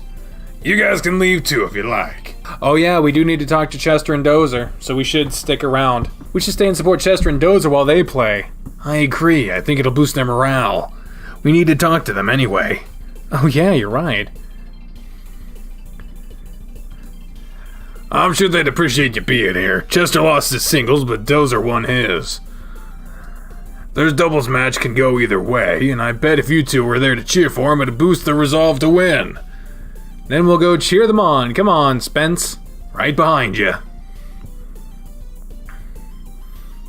You guys can leave too if you like. Oh yeah, we do need to talk to Chester and Dozer, so we should stick around. We should stay and support Chester and Dozer while they play. I agree. I think it'll boost their morale. We need to talk to them anyway. Oh yeah, you're right. I'm sure they'd appreciate you being here. Chester lost his singles, but Dozer won his. Their doubles match can go either way, and I bet if you two were there to cheer for him, it'd boost their resolve to win. Then we'll go cheer them on. Come on, Spence. Right behind you.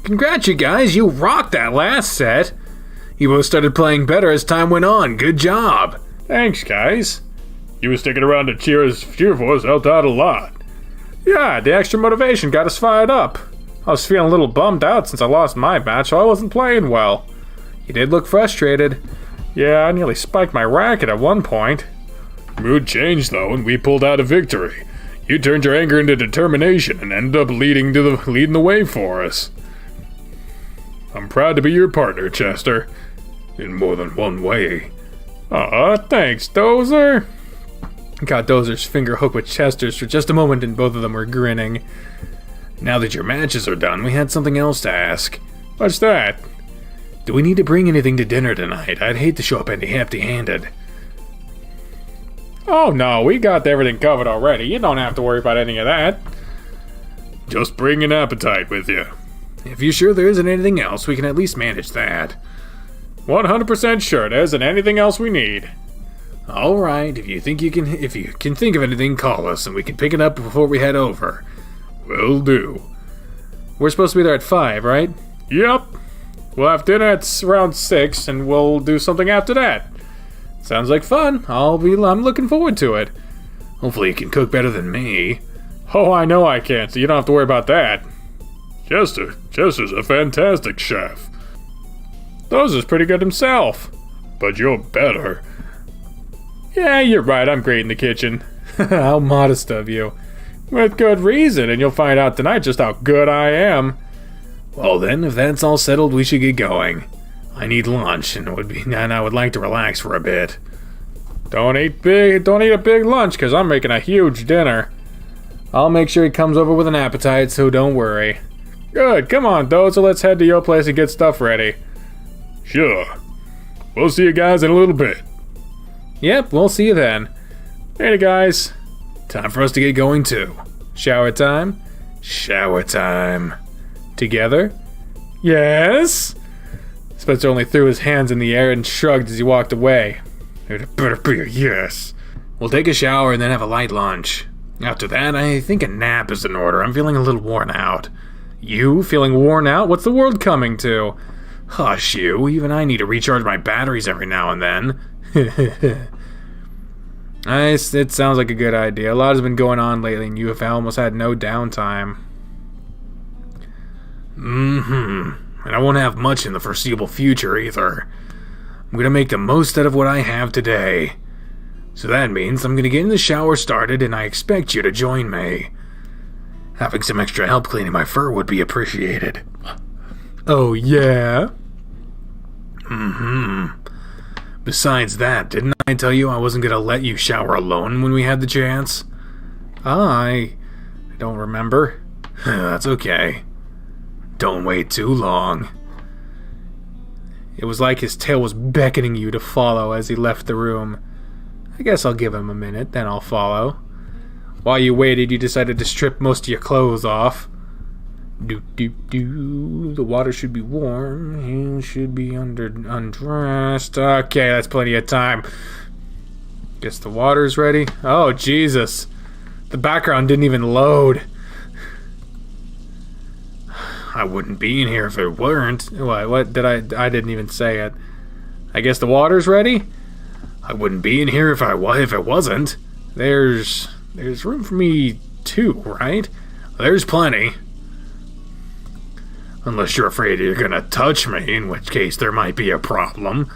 Congrats, you guys. You rocked that last set. You both started playing better as time went on. Good job. Thanks, guys. You sticking around to cheer for us helped out a lot. Yeah, the extra motivation got us fired up. I was feeling a little bummed out since I lost my match, so I wasn't playing well. You did look frustrated. Yeah, I nearly spiked my racket at one point. Mood changed, though, and we pulled out a victory. You turned your anger into determination and ended up leading the way for us. I'm proud to be your partner, Chester. In more than one way. Aw, thanks, Dozer. Got Dozer's finger hooked with Chester's for just a moment and both of them were grinning. Now that your matches are done, we had something else to ask. What's that? Do we need to bring anything to dinner tonight? I'd hate to show up empty-handed. Oh no, we got everything covered already. You don't have to worry about any of that. Just bring an appetite with you. If you're sure there isn't anything else, we can at least manage that. 100% sure there isn't anything else we need. All right, if you can think of anything, call us and we can pick it up before we head over. Will do. We're supposed to be there at 5, right? Yep. We'll have dinner at around 6 and we'll do something after that. Sounds like fun. I'm looking forward to it. Hopefully you can cook better than me. Oh, I know I can, so you don't have to worry about that. Chester's a fantastic chef. Those pretty good himself. But you're better. Yeah, you're right, I'm great in the kitchen. How modest of you. With good reason, and you'll find out tonight just how good I am. Well then, if that's all settled, we should get going. I need lunch, and I would like to relax for a bit. Don't eat a big lunch, cause I'm making a huge dinner. I'll make sure he comes over with an appetite, so don't worry. Good, come on, Doza, let's head to your place and get stuff ready. Sure. We'll see you guys in a little bit. Yep, we'll see you then. Hey guys. Time for us to get going too. Shower time? Shower time. Together? Yes? Spencer only threw his hands in the air and shrugged as he walked away. It better be a yes. We'll take a shower and then have a light lunch. After that, I think a nap is in order. I'm feeling a little worn out. You? Feeling worn out? What's the world coming to? Hush you, even I need to recharge my batteries every now and then. It sounds like a good idea. A lot has been going on lately and you have almost had no downtime. And I won't have much in the foreseeable future either. I'm gonna make the most out of what I have today. So that means I'm gonna get in the shower started and I expect you to join me. Having some extra help cleaning my fur would be appreciated. Oh yeah? Besides that, didn't I tell you I wasn't gonna let you shower alone when we had the chance? I don't remember. That's okay. Don't wait too long. It was like his tail was beckoning you to follow as he left the room. I guess I'll give him a minute, then I'll follow. While you waited, you decided to strip most of your clothes off. The water should be warm. You should be undressed. Okay, that's plenty of time. Guess the water's ready. Oh, Jesus. The background didn't even load. I wouldn't be in here if it weren't. What did I didn't even say it. I guess the water's ready? I wouldn't be in here if it wasn't. There's room for me too, right? There's plenty. Unless you're afraid you're gonna touch me, in which case there might be a problem.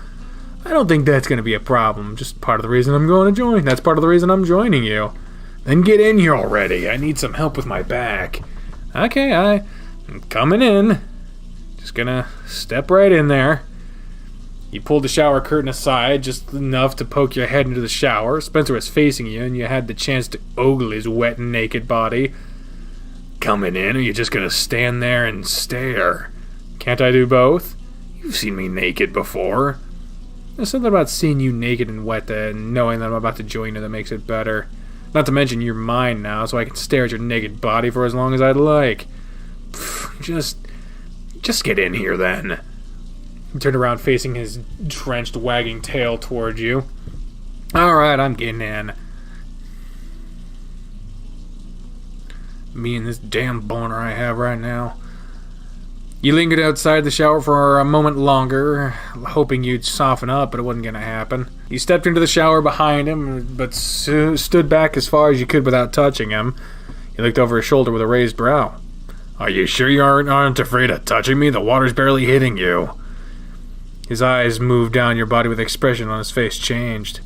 I don't think that's gonna be a problem. Just part of the reason I'm going to join. That's part of the reason I'm joining you. Then get in here already. I need some help with my back. Okay, I'm coming in. Just gonna step right in there. You pulled the shower curtain aside just enough to poke your head into the shower. Spencer was facing you, and you had the chance to ogle his wet and naked body. Coming in, or are you just gonna stand there and stare? Can't I do both? You've seen me naked before. There's something about seeing you naked and wet and knowing that I'm about to join you that makes it better. Not to mention you're mine now, so I can stare at your naked body for as long as I'd like. Just get in here then. He turned around facing his drenched, wagging tail towards you. Alright, I'm getting in. Me and this damn boner I have right now. You lingered outside the shower for a moment longer, hoping you'd soften up, but it wasn't going to happen. You stepped into the shower behind him, but stood back as far as you could without touching him. You looked over his shoulder with a raised brow. Are you sure you aren't afraid of touching me? The water's barely hitting you. His eyes moved down your body with the expression on his face changed.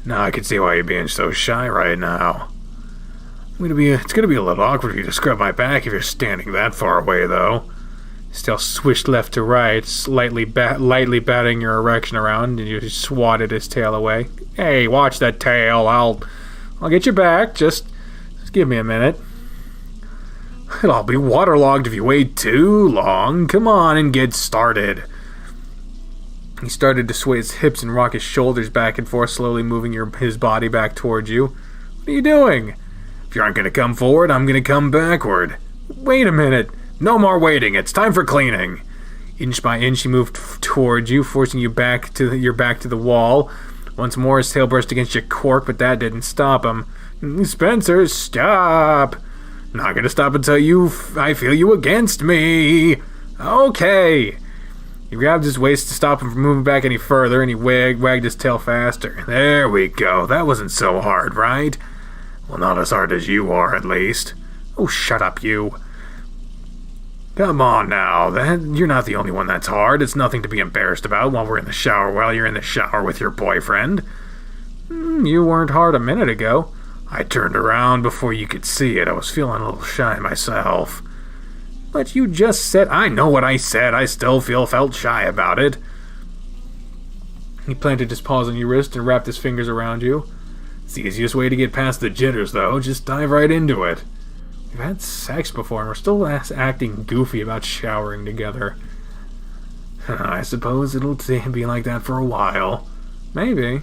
Now I can see why you're being so shy right now. It's gonna be a little awkward for you to scrub my back if you're standing that far away, though. Still swished left to right, lightly batting your erection around, and you swatted his tail away. Hey, watch that tail. I'll get you back. Just give me a minute. It'll be waterlogged if you wait too long. Come on and get started. He started to sway his hips and rock his shoulders back and forth, slowly moving his body back towards you. What are you doing? If you aren't going to come forward, I'm going to come backward. Wait a minute. No more waiting. It's time for cleaning. Inch by inch, he moved towards you, forcing you back to the wall. Once more, his tail brushed against your cork, but that didn't stop him. Spencer, stop. Not going to stop until I feel you against me. Okay. He grabbed his waist to stop him from moving back any further, and he wagged his tail faster. There we go. That wasn't so hard, right? Well, not as hard as you are, at least. Oh, shut up, you. Come on now, you're not the only one that's hard. It's nothing to be embarrassed about while you're in the shower with your boyfriend. You weren't hard a minute ago. I turned around before you could see it. I was feeling a little shy myself. But you just said... I know what I said. I still felt shy about it. He planted his paws on your wrist and wrapped his fingers around you. It's the easiest way to get past the jitters, though. Just dive right into it. We've had sex before, and we're still acting goofy about showering together. I suppose it'll be like that for a while. Maybe.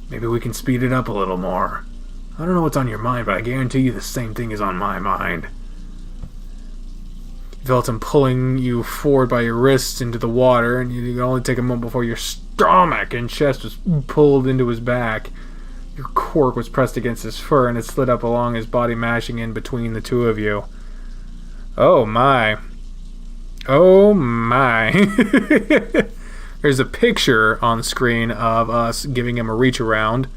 Maybe we can speed it up a little more. I don't know what's on your mind, but I guarantee you the same thing is on my mind. You felt him pulling you forward by your wrists into the water, and you could only take a moment before your stomach and chest was pulled into his back. Your cork was pressed against his fur, and it slid up along his body, mashing in between the two of you. Oh my. Oh my. There's a picture on the screen of us giving him a reach around.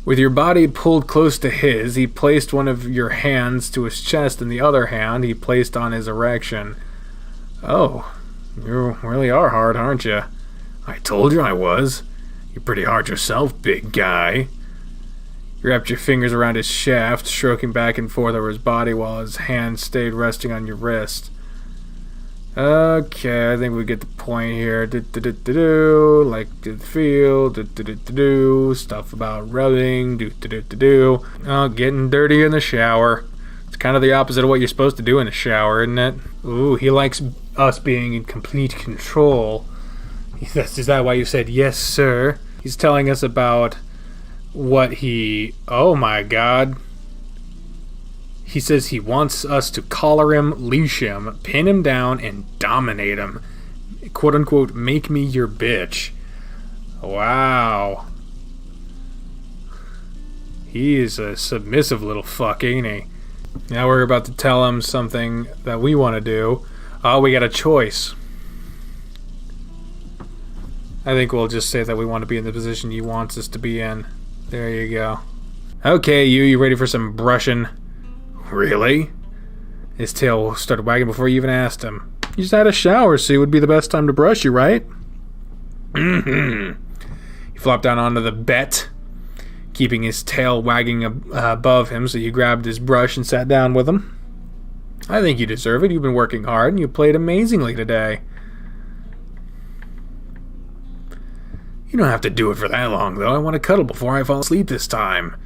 With your body pulled close to his, he placed one of your hands to his chest, and the other hand he placed on his erection. Oh, you really are hard, aren't you? I told you I was. You're pretty hard yourself, big guy. You wrapped your fingers around his shaft, stroking back and forth over his body while his hand stayed resting on your wrist. Okay, I think we get the point here. Like to feel. Stuff about rubbing. Oh, getting dirty in the shower. It's kind of the opposite of what you're supposed to do in the shower, isn't it? Ooh, he likes us being in complete control. Is that why you said yes, sir? He's telling us about what he... Oh my god. He says he wants us to collar him, leash him, pin him down, and dominate him. Quote-unquote, make me your bitch. Wow. He is a submissive little fuck, ain't he? Now we're about to tell him something that we want to do. Oh, we got a choice. I think we'll just say that we want to be in the position he wants us to be in. There you go. Okay, you ready for some brushing? Really? His tail started wagging before you even asked him. You just had a shower, so it would be the best time to brush you, right? Mm-hmm. He flopped down onto the bed, keeping his tail wagging above him, so you grabbed his brush and sat down with him. I think you deserve it. You've been working hard, and you played amazingly today. You don't have to do it for that long, though. I want to cuddle before I fall asleep this time.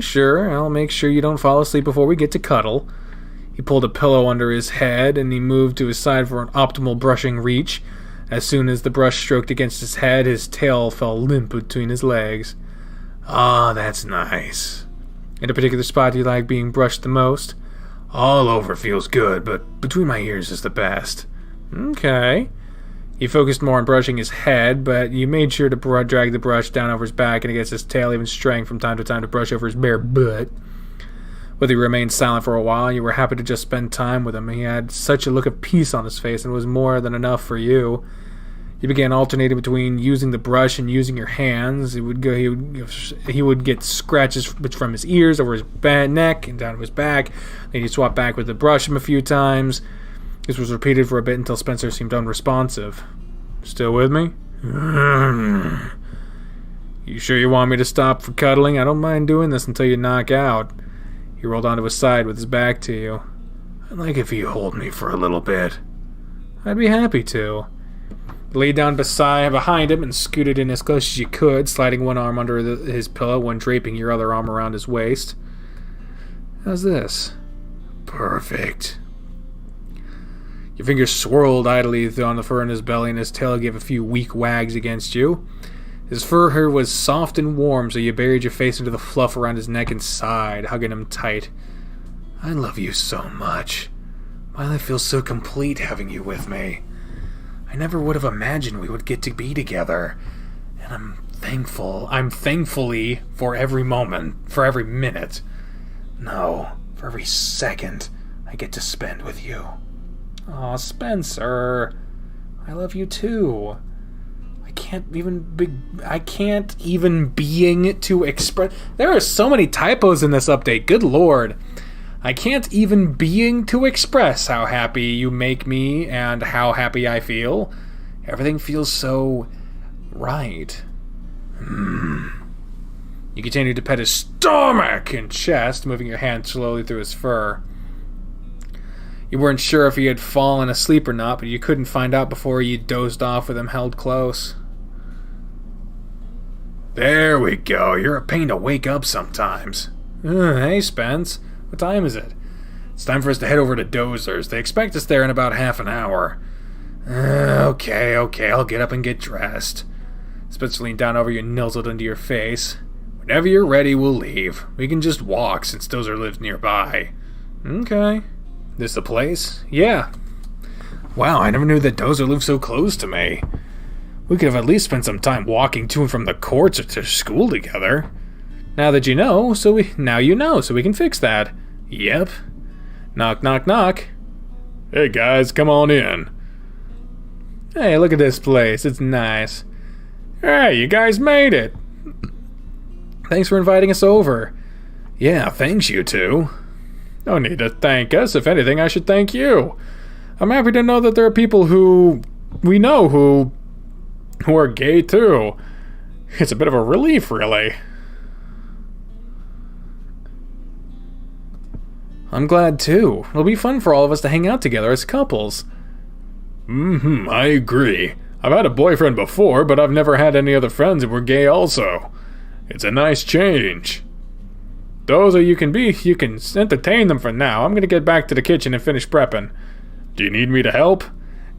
Sure, I'll make sure you don't fall asleep before we get to cuddle. He pulled a pillow under his head, and he moved to his side for an optimal brushing reach. As soon as the brush stroked against his head, his tail fell limp between his legs. Ah, that's nice. In a particular spot do you like being brushed the most? All over feels good, but between my ears is the best. Okay. He focused more on brushing his head, but you made sure to drag the brush down over his back and against his tail, even straying from time to time to brush over his bare butt. Whether he remained silent for a while, you were happy to just spend time with him. He had such a look of peace on his face, and it was more than enough for you. You began alternating between using the brush and using your hands. He would get scratches from his ears over his neck and down to his back. Then he'd swap back with the brush him a few times. This was repeated for a bit until Spencer seemed unresponsive. Still with me? You sure you want me to stop for cuddling? I don't mind doing this until you knock out. He rolled onto his side with his back to you. I'd like if you hold me for a little bit. I'd be happy to. Lay down behind him and scooted in as close as you could, sliding one arm under his pillow when draping your other arm around his waist. How's this? Perfect. Your fingers swirled idly on the fur in his belly, and his tail gave a few weak wags against you. His fur hair was soft and warm, so you buried your face into the fluff around his neck and sighed, hugging him tight. I love you so much. My life feels so complete having you with me. I never would have imagined we would get to be together. And I'm thankfully for every moment, for every minute. No, for every second I get to spend with you. Aw, Spencer. I love you too. I can't even being to express... There are so many typos in this update. Good lord. I can't even begin to express how happy you make me and how happy I feel. Everything feels so right. You continue to pet his stomach and chest, moving your hand slowly through his fur. You weren't sure if he had fallen asleep or not, but you couldn't find out before you dozed off with him held close. There we go. You're a pain to wake up sometimes. Hey, Spence. What time is it? It's time for us to head over to Dozer's. They expect us there in about half an hour. Okay, I'll get up and get dressed. Spencer leaned down over you and nuzzled into your face. Whenever you're ready, we'll leave. We can just walk since Dozer lives nearby. Okay. This the place? Yeah. Wow, I never knew that Dozer lived so close to me. We could have at least spent some time walking to and from the courts or to school together. Now that you know, so we can fix that. Yep. Knock, knock, knock. Hey guys, come on in. Hey, look at this place. It's nice. Hey, you guys made it. Thanks for inviting us over. Yeah, thanks you two. No need to thank us. If anything, I should thank you. I'm happy to know that there are people who are gay too. It's a bit of a relief, really. I'm glad too. It'll be fun for all of us to hang out together as couples. I agree. I've had a boyfriend before, but I've never had any other friends who were gay also. It's a nice change. Those are you can entertain them for now. I'm gonna get back to the kitchen and finish prepping. Do you need me to help?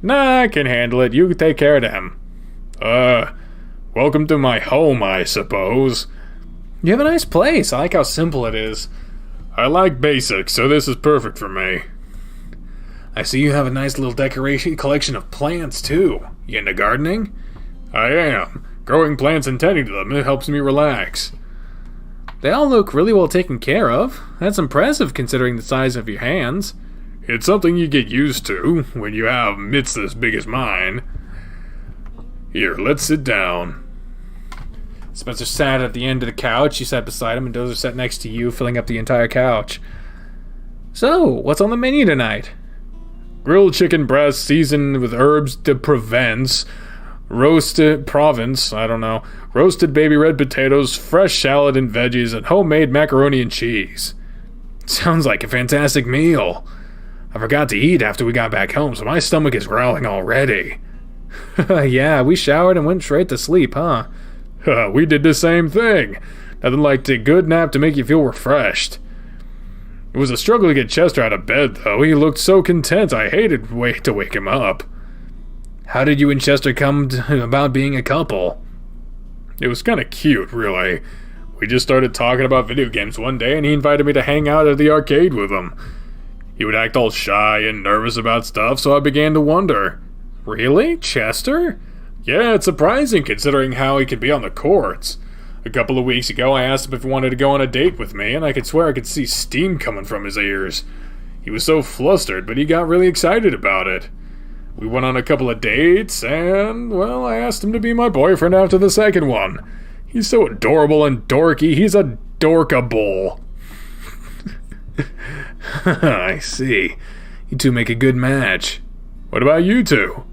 Nah, I can handle it. You can take care of them. Welcome to my home, I suppose. You have a nice place. I like how simple it is. I like basics, so this is perfect for me. I see you have a nice little decoration collection of plants, too. You into gardening? I am. Growing plants and tending to them, it helps me relax. They all look really well taken care of. That's impressive considering the size of your hands. It's something you get used to when you have mitts as big as mine. Here, let's sit down. Spencer sat at the end of the couch. You sat beside him, and Dozer sat next to you, filling up the entire couch. So, what's on the menu tonight? Grilled chicken breast seasoned with herbs de Provence, roasted baby red potatoes, fresh salad and veggies, and homemade macaroni and cheese. Sounds like a fantastic meal. I forgot to eat after we got back home, so my stomach is growling already. Yeah, we showered and went straight to sleep, huh? We did the same thing. Nothing like a good nap to make you feel refreshed. It was a struggle to get Chester out of bed, though. He looked so content, I hated to wake him up. How did you and Chester come about being a couple? It was kind of cute, really. We just started talking about video games one day, and he invited me to hang out at the arcade with him. He would act all shy and nervous about stuff, so I began to wonder. Really? Chester? Yeah, it's surprising considering how he could be on the courts. A couple of weeks ago, I asked him if he wanted to go on a date with me, and I could swear I could see steam coming from his ears. He was so flustered, but he got really excited about it. We went on a couple of dates, and, well, I asked him to be my boyfriend after the second one. He's so adorable and dorky, he's a dorkable. I see. You two make a good match. What about you two?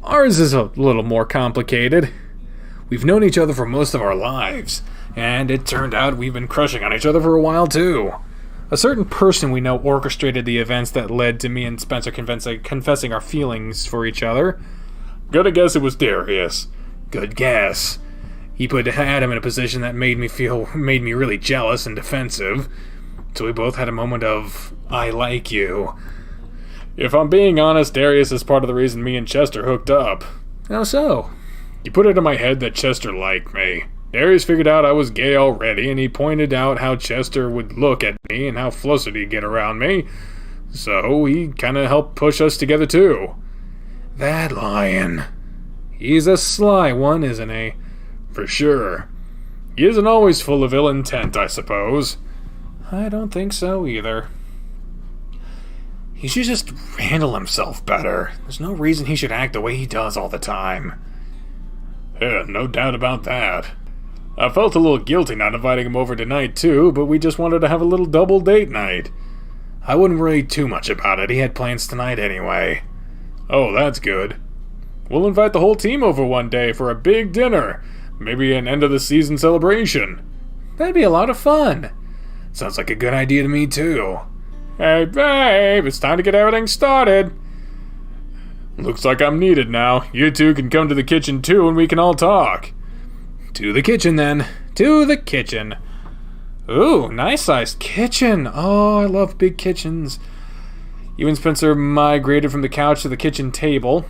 Ours is a little more complicated. We've known each other for most of our lives, and it turned out we've been crushing on each other for a while, too. A certain person we know orchestrated the events that led to me and Spencer confessing our feelings for each other. Gotta guess it was Darius. Good guess. He put Adam in a position that made me really jealous and defensive. So we both had a moment of, I like you. If I'm being honest, Darius is part of the reason me and Chester hooked up. How so? He put it in my head that Chester liked me. Darius figured out I was gay already, and he pointed out how Chester would look at me and how flustered he'd get around me. So he kinda helped push us together too. That lion. He's a sly one, isn't he? For sure. He isn't always full of ill intent, I suppose. I don't think so either. He should just handle himself better. There's no reason he should act the way he does all the time. Yeah, no doubt about that. I felt a little guilty not inviting him over tonight too, but we just wanted to have a little double date night. I wouldn't worry too much about it. He had plans tonight anyway. Oh, that's good. We'll invite the whole team over one day for a big dinner. Maybe an end-of-the-season celebration. That'd be a lot of fun. Sounds like a good idea to me, too. Hey, babe, it's time to get everything started. Looks like I'm needed now. You two can come to the kitchen, too, and we can all talk. To the kitchen, then. To the kitchen. Ooh, nice-sized kitchen. Oh, I love big kitchens. You and Spencer migrated from the couch to the kitchen table.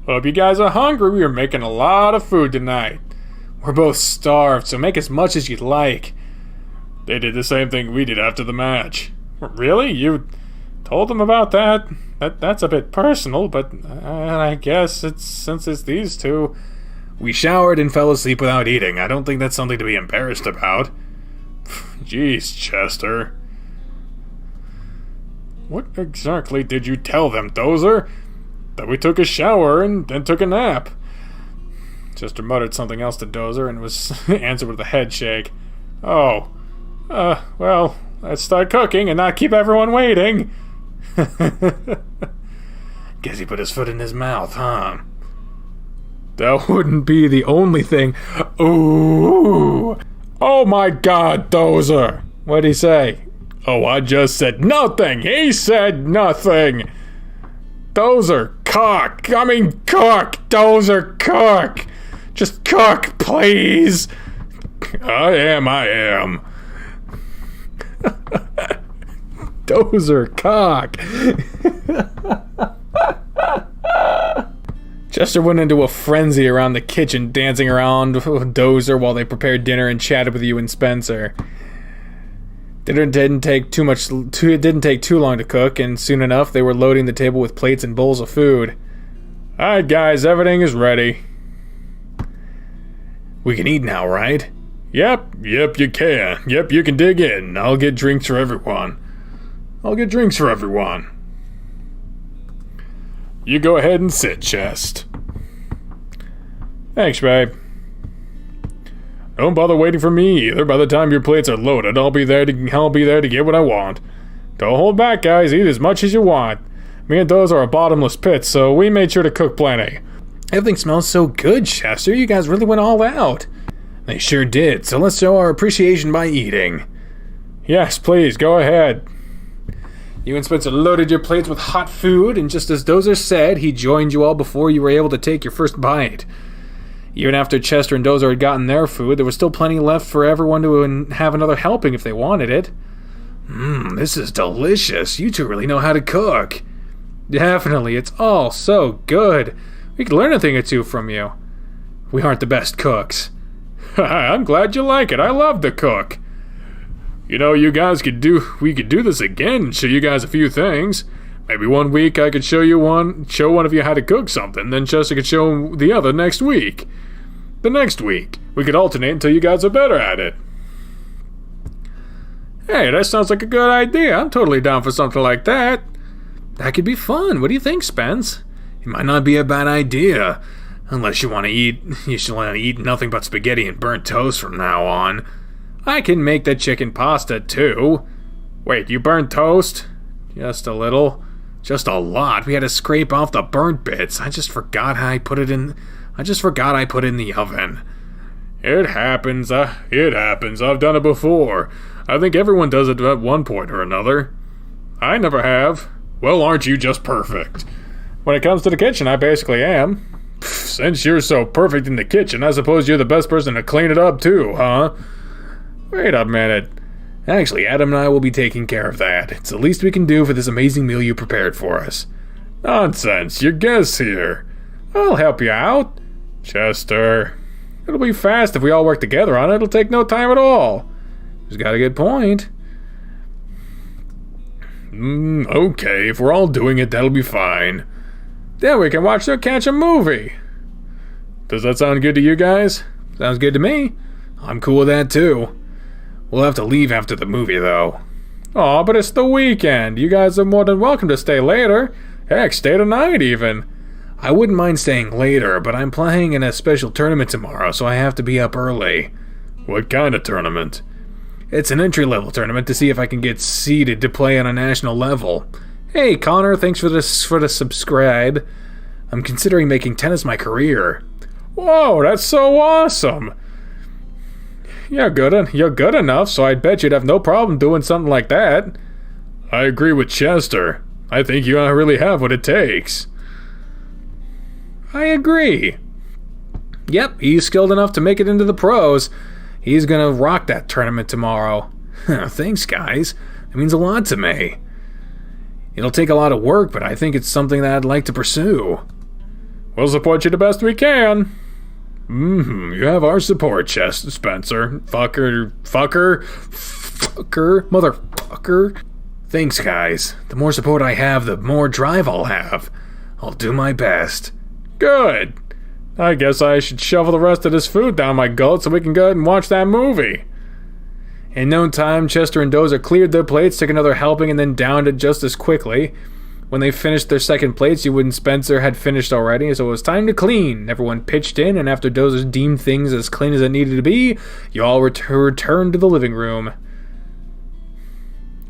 Hope you guys are hungry. We are making a lot of food tonight. We're both starved, so make as much as you'd like. They did the same thing we did after the match. Really? You told them about that? That's a bit personal, but I guess since it's these two. We showered and fell asleep without eating. I don't think that's something to be embarrassed about. Jeez, Chester. What exactly did you tell them, Dozer? That we took a shower and then took a nap. Chester muttered something else to Dozer and was answered with a head shake. Oh, well, let's start cooking and not keep everyone waiting. Guess he put his foot in his mouth, huh? That wouldn't be the only thing. Ooh! Oh my God, Dozer! What'd he say? Oh, I just said nothing! He said nothing! Dozer, cook! Cook! Dozer, cook! Just cook, please! I am. Dozer, cock. Chester went into a frenzy around the kitchen, dancing around Dozer while they prepared dinner and chatted with you and Spencer. Dinner didn't take too long to cook, and soon enough they were loading the table with plates and bowls of food. Alright guys, everything is ready. We can eat now, right? Yep, you can. Yep, you can dig in. I'll get drinks for everyone. You go ahead and sit, Chest. Thanks, babe. Don't bother waiting for me either. By the time your plates are loaded, I'll be there to get what I want. Don't hold back, guys. Eat as much as you want. Me and those are a bottomless pit, so we made sure to cook plenty. Everything smells so good, Chester. You guys really went all out. They sure did, so let's show our appreciation by eating. Yes, please, go ahead. You and Spencer loaded your plates with hot food, and just as Dozer said, he joined you all before you were able to take your first bite. Even after Chester and Dozer had gotten their food, there was still plenty left for everyone to have another helping if they wanted it. This is delicious. You two really know how to cook. Definitely, it's all so good. We could learn a thing or two from you. We aren't the best cooks. I'm glad you like it. I love to cook. You know, we could do this again and show you guys a few things. Maybe one week I could show one of you how to cook something, then Chester could show the other next week. The next week, we could alternate until you guys are better at it. Hey, that sounds like a good idea. I'm totally down for something like that. That could be fun. What do you think, Spence? It might not be a bad idea. Unless you want to eat nothing but spaghetti and burnt toast from now on. I can make the chicken pasta too. Wait, you burnt toast? Just a little. Just a lot. We had to scrape off the burnt bits. I just forgot I put it in the oven. It happens. I've done it before. I think everyone does it at one point or another. I never have. Well, aren't you just perfect? When it comes to the kitchen, I basically am. Since you're so perfect in the kitchen, I suppose you're the best person to clean it up too, huh? Wait a minute. Actually, Adam and I will be taking care of that. It's the least we can do for this amazing meal you prepared for us. Nonsense, your guest's here. I'll help you out. Chester. It'll be fast if we all work together on it. It'll take no time at all. He's got a good point. Okay, if we're all doing it, that'll be fine. Then we can catch a movie. Does that sound good to you guys? Sounds good to me. I'm cool with that too. We'll have to leave after the movie though. Aw, but it's the weekend. You guys are more than welcome to stay later. Heck, stay tonight even. I wouldn't mind staying later, but I'm playing in a special tournament tomorrow, so I have to be up early. What kind of tournament? It's an entry-level tournament to see if I can get seeded to play on a national level. Hey, Connor, thanks for the subscribe. I'm considering making tennis my career. Whoa, that's so awesome. You're good enough, so I'd bet you'd have no problem doing something like that. I agree with Chester. I think you really have what it takes. I agree. Yep, he's skilled enough to make it into the pros. He's gonna rock that tournament tomorrow. Thanks, guys. It means a lot to me. It'll take a lot of work, but I think it's something that I'd like to pursue. We'll support you the best we can. You have our support, Spencer. Motherfucker. Thanks, guys. The more support I have, the more drive I'll have. I'll do my best. Good. I guess I should shovel the rest of this food down my gullet so we can go ahead and watch that movie. In no time, Chester and Dozer cleared their plates, took another helping, and then downed it just as quickly. When they finished their second plates, you and Spencer had finished already, so it was time to clean. Everyone pitched in, and after Dozer deemed things as clean as it needed to be, you all returned to the living room.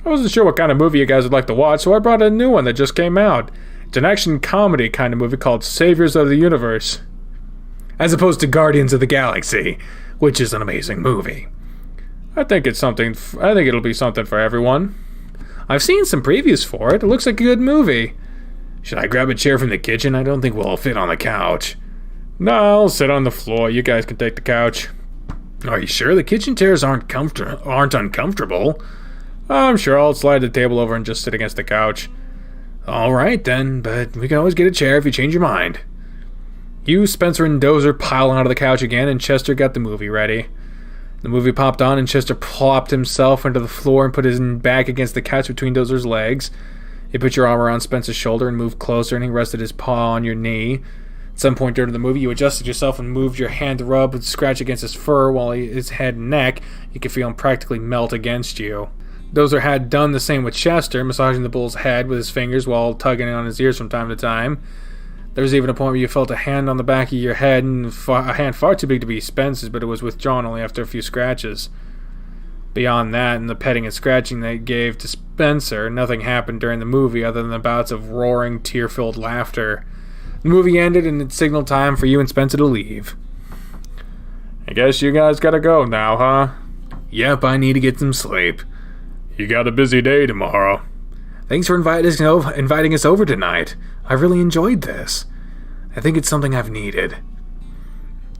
I wasn't sure what kind of movie you guys would like to watch, so I brought a new one that just came out. It's an action comedy kind of movie called Saviors of the Universe. As opposed to Guardians of the Galaxy, which is an amazing movie. I think it'll be something for everyone. I've seen some previews for it. It looks like a good movie. Should I grab a chair from the kitchen? I don't think we'll all fit on the couch. No, I'll sit on the floor. You guys can take the couch. Are you sure the kitchen chairs aren't uncomfortable? I'm sure I'll slide the table over and just sit against the couch. All right then, but we can always get a chair if you change your mind. You, Spencer, and Dozer pile onto the couch again, and Chester got the movie ready. The movie popped on, and Chester plopped himself onto the floor and put his back against the couch between Dozer's legs. You put your arm around Spencer's shoulder and moved closer, and he rested his paw on your knee. At some point during the movie, you adjusted yourself and moved your hand to rub and scratch against his fur, while his head and neck, you could feel him practically melt against you. Dozer had done the same with Chester, massaging the bull's head with his fingers while tugging on his ears from time to time. There was even a point where you felt a hand on the back of your head, and a hand far too big to be Spencer's, but it was withdrawn only after a few scratches. Beyond that, and the petting and scratching they gave to Spencer, nothing happened during the movie other than the bouts of roaring, tear-filled laughter. The movie ended, and it signaled time for you and Spencer to leave. I guess you guys gotta go now, huh? Yep, I need to get some sleep. You got a busy day tomorrow. Thanks for inviting us over tonight. I really enjoyed this. I think it's something I've needed.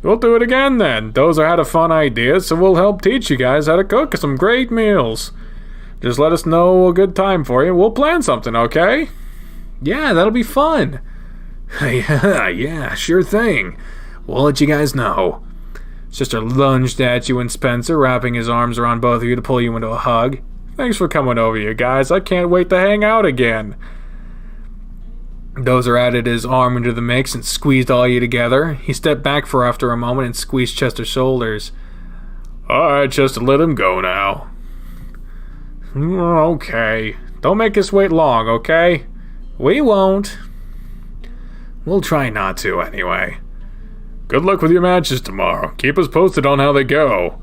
We'll do it again then. Dozer had a fun idea, so we'll help teach you guys how to cook some great meals. Just let us know a good time for you. We'll plan something, okay? Yeah, that'll be fun. Yeah, sure thing. We'll let you guys know. Sister lunged at you and Spencer, wrapping his arms around both of you to pull you into a hug. Thanks for coming over, you guys. I can't wait to hang out again. Dozer added his arm into the mix and squeezed all you together. He stepped back for after a moment and squeezed Chester's shoulders. Alright, Chester, let him go now. Okay. Don't make us wait long, okay? We won't. We'll try not to, anyway. Good luck with your matches tomorrow. Keep us posted on how they go.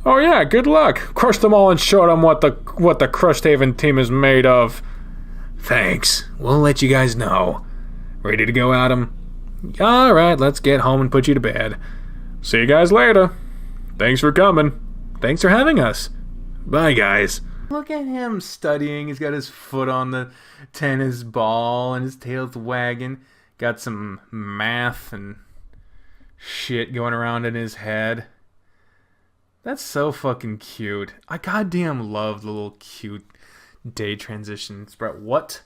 Oh yeah, good luck. Crush them all and show them what the Crushed Haven team is made of. Thanks. We'll let you guys know. Ready to go, Adam? Alright, let's get home and put you to bed. See you guys later. Thanks for coming. Thanks for having us. Bye, guys. Look at him studying. He's got his foot on the tennis ball and his tail's wagging. Got some math and shit going around in his head. That's so fucking cute. I goddamn love the little cute day transitions, Brett. What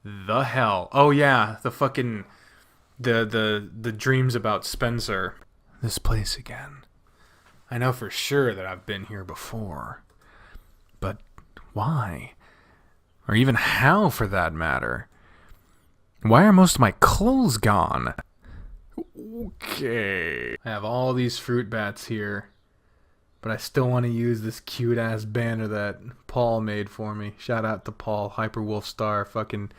the hell? Oh yeah, the fucking the dreams about Spencer. This place again. I know for sure that I've been here before. But why? Or even how, for that matter? Why are most of my clothes gone? Okay. I have all these fruit bats here. But I still want to use this cute-ass banner that Paul made for me. Shout out to Paul, Hyper Wolfstar, fucking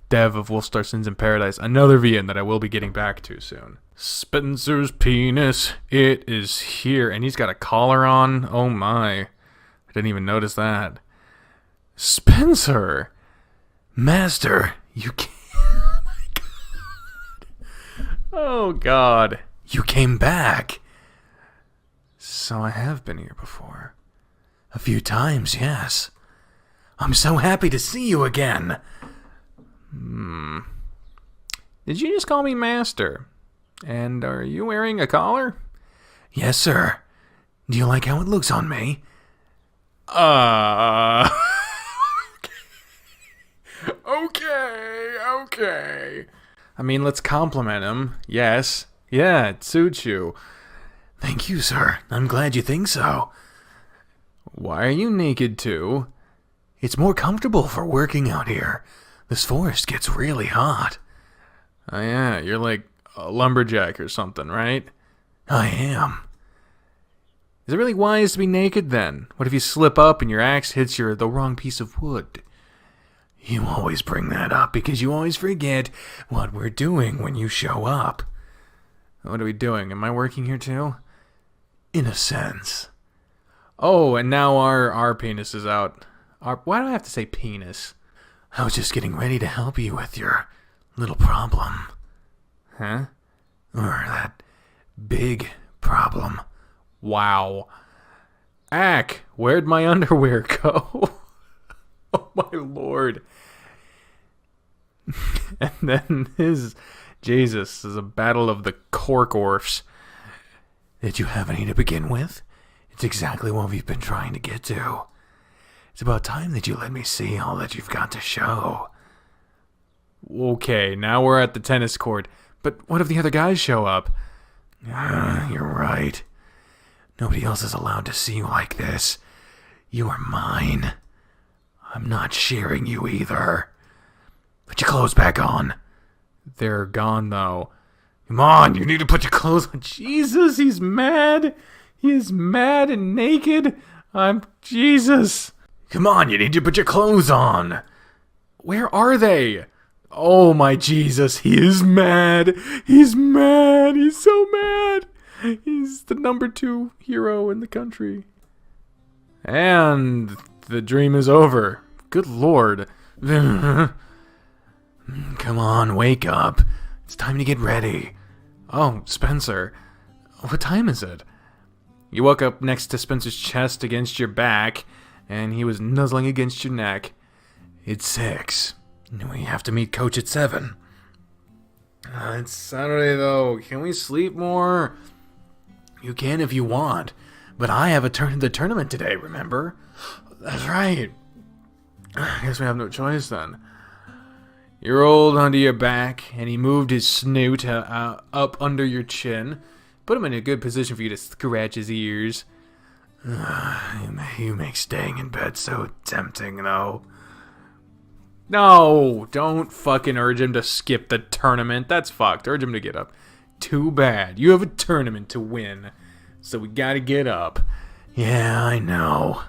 dev of Wolfstar Sins in Paradise. Another Vivian that I will be getting back to soon. Spencer's penis, it is here. And he's got a collar on. Oh my. Didn't even notice that. Spencer! Master, you came... Oh, God. You came back. So I have been here before. A few times, yes. I'm so happy to see you again. Did you just call me Master? And are you wearing a collar? Yes, sir. Do you like how it looks on me? Okay. I mean, let's compliment him. Yes. Yeah, it suits you. Thank you, sir. I'm glad you think so. Why are you naked too? It's more comfortable for working out here. This forest gets really hot. Oh yeah, you're like a lumberjack or something, right? I am. Is it really wise to be naked then? What if you slip up and your axe hits the wrong piece of wood? You always bring that up because you always forget what we're doing when you show up. What are we doing? Am I working here too? In a sense. Oh, and now our penis is out. Why do I have to say penis? I was just getting ready to help you with your little problem. Huh? Or that big problem. Wow. Ack, where'd my underwear go? Oh my lord. And then Jesus is a battle of the cork orfs. Did you have any to begin with? It's exactly what we've been trying to get to. It's about time that you let me see all that you've got to show. Okay, now we're at the tennis court. But what if the other guys show up? You're right. Nobody else is allowed to see you like this. You are mine. I'm not sharing you either. Put your clothes back on. They're gone, though. Come on, you need to put your clothes on. Jesus, he's mad. He is mad and naked. Jesus. Come on, you need to put your clothes on. Where are they? Oh my Jesus, he is mad. He's mad. He's so mad. He's the number 2 hero in the country. And the dream is over. Good lord. Come on, wake up. It's time to get ready. Oh, Spencer. What time is it? You woke up next to Spencer's chest against your back, and he was nuzzling against your neck. It's 6. We have to meet Coach at 7. It's Saturday, though. Can we sleep more? You can if you want, but I have the tournament today, remember? That's right. I guess we have no choice, then. You rolled onto your back, and he moved his snoot up under your chin. Put him in a good position for you to scratch his ears. You make staying in bed so tempting, though. No, don't fucking urge him to skip the tournament. That's fucked. Urge him to get up. Too bad. You have a tournament to win, so we gotta get up. Yeah, I know.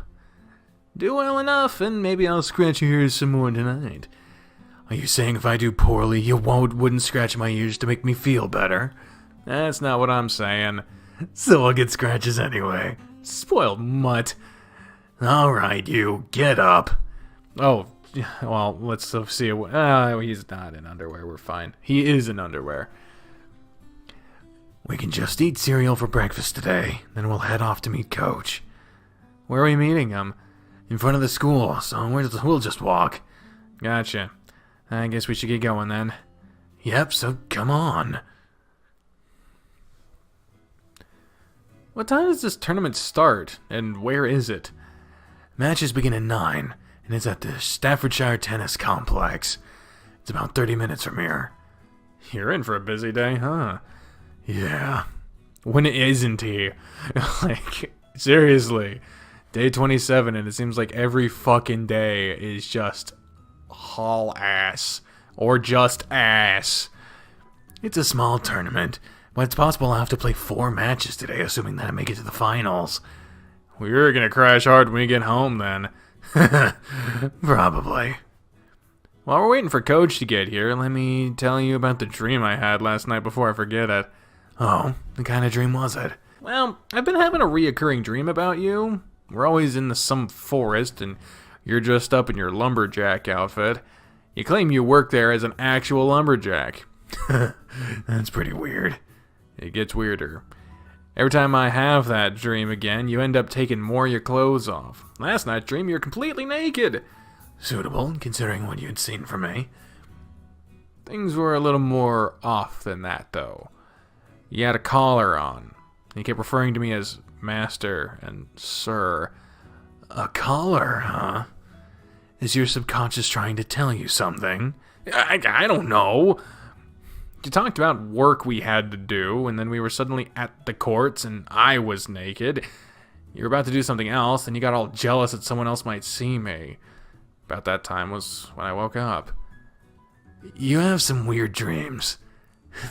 Do well enough, and maybe I'll scratch your ears some more tonight. Are you saying if I do poorly, you wouldn't scratch my ears to make me feel better? That's not what I'm saying. So I'll get scratches anyway. Spoiled mutt. Alright, you, get up. Oh, well, let's see. He's not in underwear. We're fine. He is in underwear. We can just eat cereal for breakfast today, then we'll head off to meet Coach. Where are we meeting him? In front of the school, so we'll just walk. Gotcha. I guess we should get going then. Yep, so come on. What time does this tournament start, and where is it? Matches begin at 9, and it's at the Staffordshire Tennis Complex. It's about 30 minutes from here. You're in for a busy day, huh? Yeah. When isn't he? Like, seriously. Day 27, and it seems like every fucking day is just haul ass. Or just ass. It's a small tournament, but it's possible I'll have to play 4 matches today, assuming that I make it to the finals. We're gonna crash hard when we get home, then. Probably. While we're waiting for Coach to get here, let me tell you about the dream I had last night before I forget it. Oh, what kind of dream was it? Well, I've been having a reoccurring dream about you. We're always in some forest, and you're dressed up in your lumberjack outfit. You claim you work there as an actual lumberjack. That's pretty weird. It gets weirder. Every time I have that dream again, you end up taking more of your clothes off. Last night's dream, you're completely naked. Suitable, considering what you'd seen from me. Things were a little more off than that, though. You had a collar on. You kept referring to me as Master and Sir. A collar, huh? Is your subconscious trying to tell you something? I don't know. You talked about work we had to do, and then we were suddenly at the courts, and I was naked. You were about to do something else, and you got all jealous that someone else might see me. About that time was when I woke up. You have some weird dreams.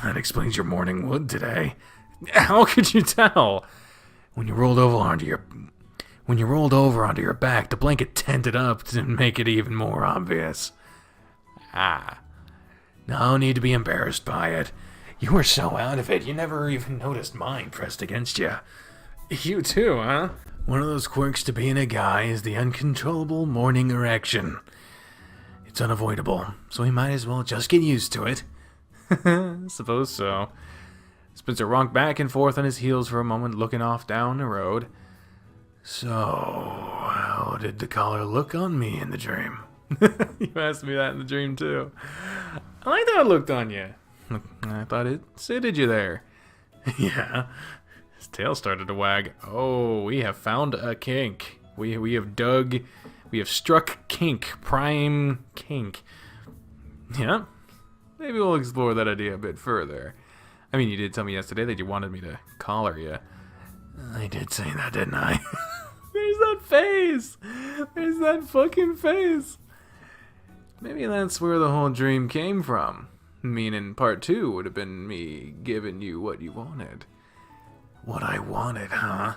That explains your morning wood today. How could you tell? When you rolled over onto your back, the blanket tented up to make it even more obvious. Ah. No need to be embarrassed by it. You were so out of it, you never even noticed mine pressed against you. You too, huh? One of those quirks to being a guy is the uncontrollable morning erection. It's unavoidable, so we might as well just get used to it. Suppose so. Spencer rocked back and forth on his heels for a moment, looking off down the road. So, how did the collar look on me in the dream? You asked me that in the dream, too. I like how it looked on you. I thought it suited you there. Yeah. His tail started to wag. Oh, we have found a kink. We have struck kink. Prime kink. Yeah. Maybe we'll explore that idea a bit further. I mean, you did tell me yesterday that you wanted me to collar you. I did say that, didn't I? There's that face. There's that fucking face. Maybe that's where the whole dream came from. Meaning part 2 would have been me giving you what you wanted. What I wanted, huh?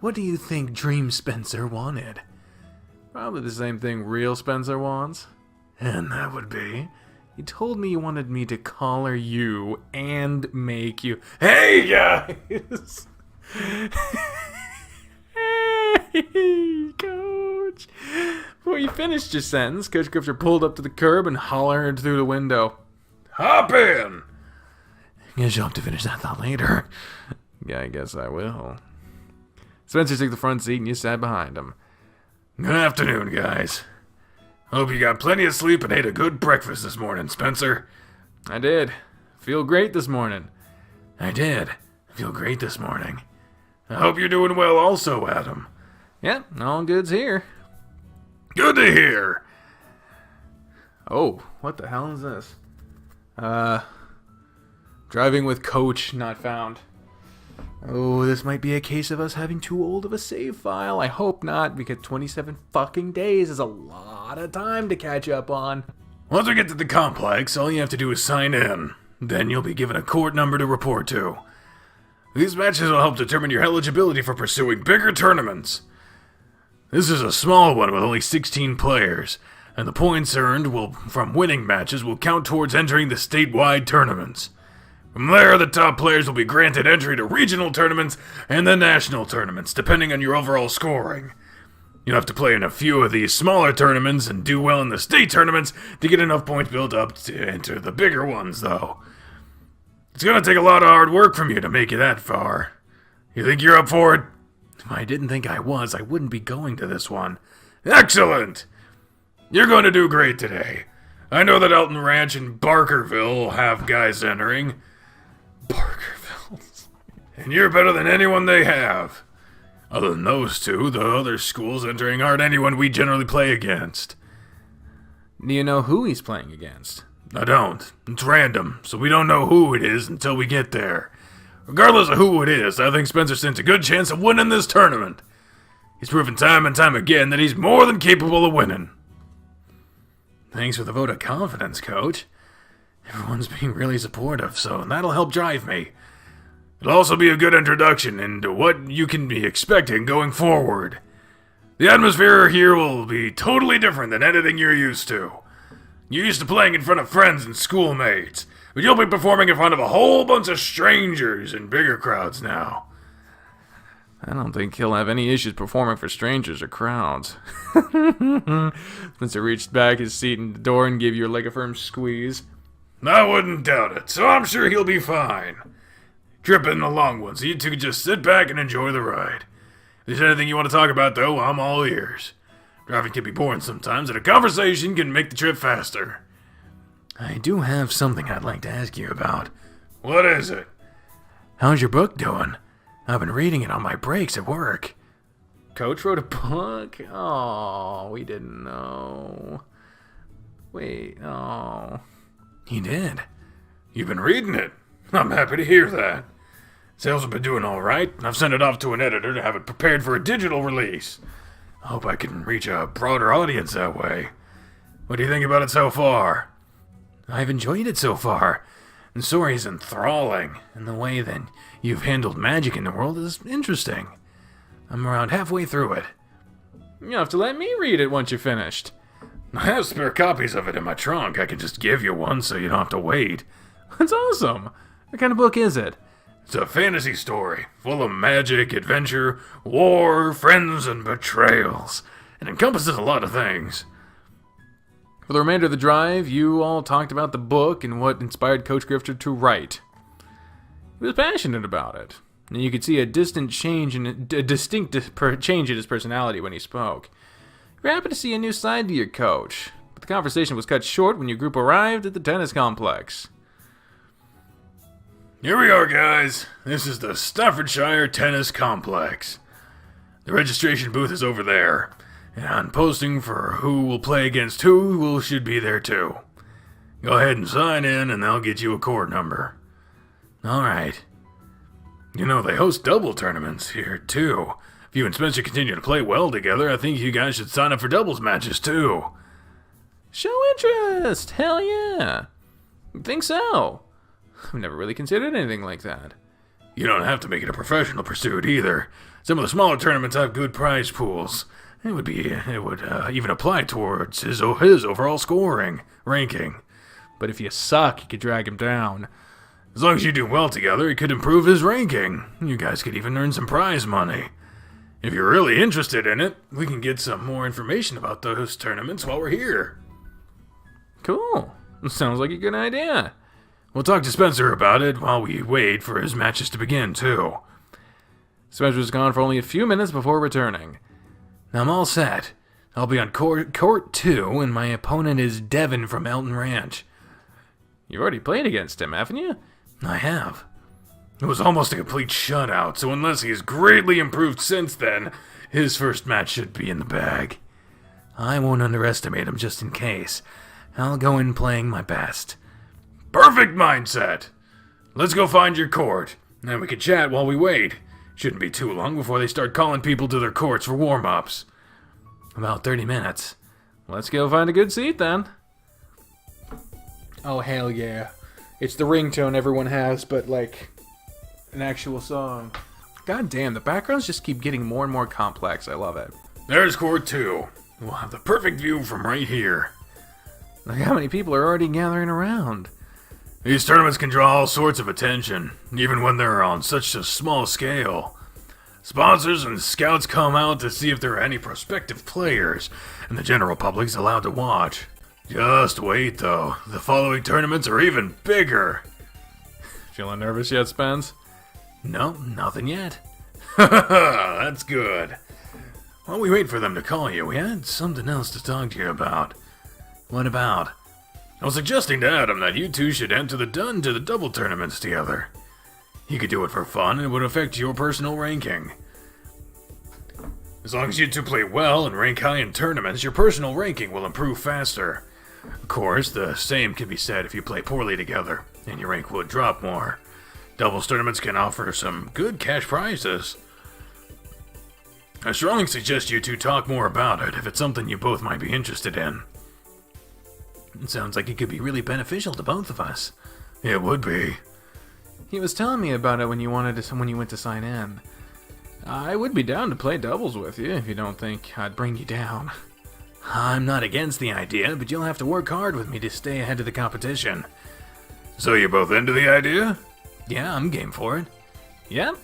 What do you think Dream Spencer wanted? Probably the same thing real Spencer wants. And that would be? You told me you wanted me to collar you and make you... Hey, guys! Hey, Coach! Before you finished your sentence, Coach Grifter pulled up to the curb and hollered through the window. Hop in! Guess you'll have to finish that thought later. Yeah, I guess I will. Spencer took the front seat and you sat behind him. Good afternoon, guys. Hope you got plenty of sleep and ate a good breakfast this morning, Spencer. I did. Feel great this morning. I did. Feel great this morning. I hope you're doing well also, Adam. Yeah, all good's here. Good to hear. Oh, what the hell is this? Driving with Coach not found. Oh, this might be a case of us having too old of a save file. I hope not, because 27 fucking days is a lot of time to catch up on. Once we get to the complex, all you have to do is sign in. Then you'll be given a court number to report to. These matches will help determine your eligibility for pursuing bigger tournaments. This is a small one with only 16 players, and the points earned from winning matches will count towards entering the statewide tournaments. From there, the top players will be granted entry to regional tournaments and the national tournaments, depending on your overall scoring. You'll have to play in a few of these smaller tournaments and do well in the state tournaments to get enough points built up to enter the bigger ones, though. It's gonna take a lot of hard work from you to make it that far. You think you're up for it? If I didn't think I was, I wouldn't be going to this one. Excellent! You're going to do great today. I know that Elton Ranch and Barkerville will have guys entering. Barkerville. And you're better than anyone they have. Other than those two, the other schools entering aren't anyone we generally play against. Do you know who he's playing against? I don't. It's random, so we don't know who it is until we get there. Regardless of who it is, I think Spencer stands a good chance of winning this tournament. He's proven time and time again that he's more than capable of winning. Thanks for the vote of confidence, Coach. Everyone's being really supportive, so that'll help drive me. It'll also be a good introduction into what you can be expecting going forward. The atmosphere here will be totally different than anything you're used to. You're used to playing in front of friends and schoolmates, but you'll be performing in front of a whole bunch of strangers and bigger crowds now. I don't think he'll have any issues performing for strangers or crowds. Spencer reached back his seat in the door and gave your leg a firm squeeze. I wouldn't doubt it, so I'm sure he'll be fine. Trip in the long one, so you two can just sit back and enjoy the ride. If there's anything you want to talk about, though, I'm all ears. Driving can be boring sometimes, and a conversation can make the trip faster. I do have something I'd like to ask you about. What is it? How's your book doing? I've been reading it on my breaks at work. Coach wrote a book? Oh, we didn't know. Wait, oh. He did. You've been reading it. I'm happy to hear that. Sales have been doing all right. I've sent it off to an editor to have it prepared for a digital release. I hope I can reach a broader audience that way. What do you think about it so far? I've enjoyed it so far. The story is enthralling, and the way that you've handled magic in the world is interesting. I'm around halfway through it. You'll have to let me read it once you're finished. I have spare copies of it in my trunk. I can just give you one so you don't have to wait. That's awesome. What kind of book is it? It's a fantasy story, full of magic, adventure, war, friends, and betrayals. It encompasses a lot of things. For the remainder of the drive, you all talked about the book and what inspired Coach Grifter to write. He was passionate about it, and you could see a distinct change in his personality when he spoke. You were happy to see a new side to your coach, but the conversation was cut short when your group arrived at the tennis complex. Here we are, guys. This is the Staffordshire Tennis Complex. The registration booth is over there, and posting for who will play against who should be there too. Go ahead and sign in, and they'll get you a court number. All right. You know, they host double tournaments here too. If you and Spencer continue to play well together, I think you guys should sign up for doubles matches too. Show interest! Hell yeah! Think so? I've never really considered anything like that. You don't have to make it a professional pursuit either. Some of the smaller tournaments have good prize pools. It would even apply towards his overall scoring ranking. But if you suck, you could drag him down. As long as you do well together, it could improve his ranking. You guys could even earn some prize money. If you're really interested in it, we can get some more information about those tournaments while we're here. Cool. Sounds like a good idea. We'll talk to Spencer about it while we wait for his matches to begin, too. Spencer was gone for only a few minutes before returning. I'm all set. I'll be on court 2, and my opponent is Devin from Elton Ranch. You've already played against him, haven't you? I have. It was almost a complete shutout, so unless he has greatly improved since then, his first match should be in the bag. I won't underestimate him just in case. I'll go in playing my best. Perfect mindset! Let's go find your court, and then we can chat while we wait. Shouldn't be too long before they start calling people to their courts for warm-ups. About 30 minutes. Let's go find a good seat then. Oh, hell yeah. It's the ringtone everyone has, but like an actual song. God damn, the backgrounds just keep getting more and more complex. I love it. There's court 2. We'll have the perfect view from right here. Look how many people are already gathering around. These tournaments can draw all sorts of attention, even when they're on such a small scale. Sponsors and scouts come out to see if there are any prospective players, and the general public's allowed to watch. Just wait, though. The following tournaments are even bigger. Feeling nervous yet, Spence? No, nothing yet. That's good. While we wait for them to call you, we had something else to talk to you about. What about? I was suggesting to Adam that you two should enter the double tournaments together. You could do it for fun, and it would affect your personal ranking. As long as you two play well and rank high in tournaments, your personal ranking will improve faster. Of course, the same can be said if you play poorly together, and your rank would drop more. Doubles tournaments can offer some good cash prizes. I strongly suggest you two talk more about it if it's something you both might be interested in. It sounds like it could be really beneficial to both of us. It would be. He was telling me about it when you went to sign in. I would be down to play doubles with you if you don't think I'd bring you down. I'm not against the idea, but you'll have to work hard with me to stay ahead of the competition. So you're both into the idea? Yeah, I'm game for it. Yep.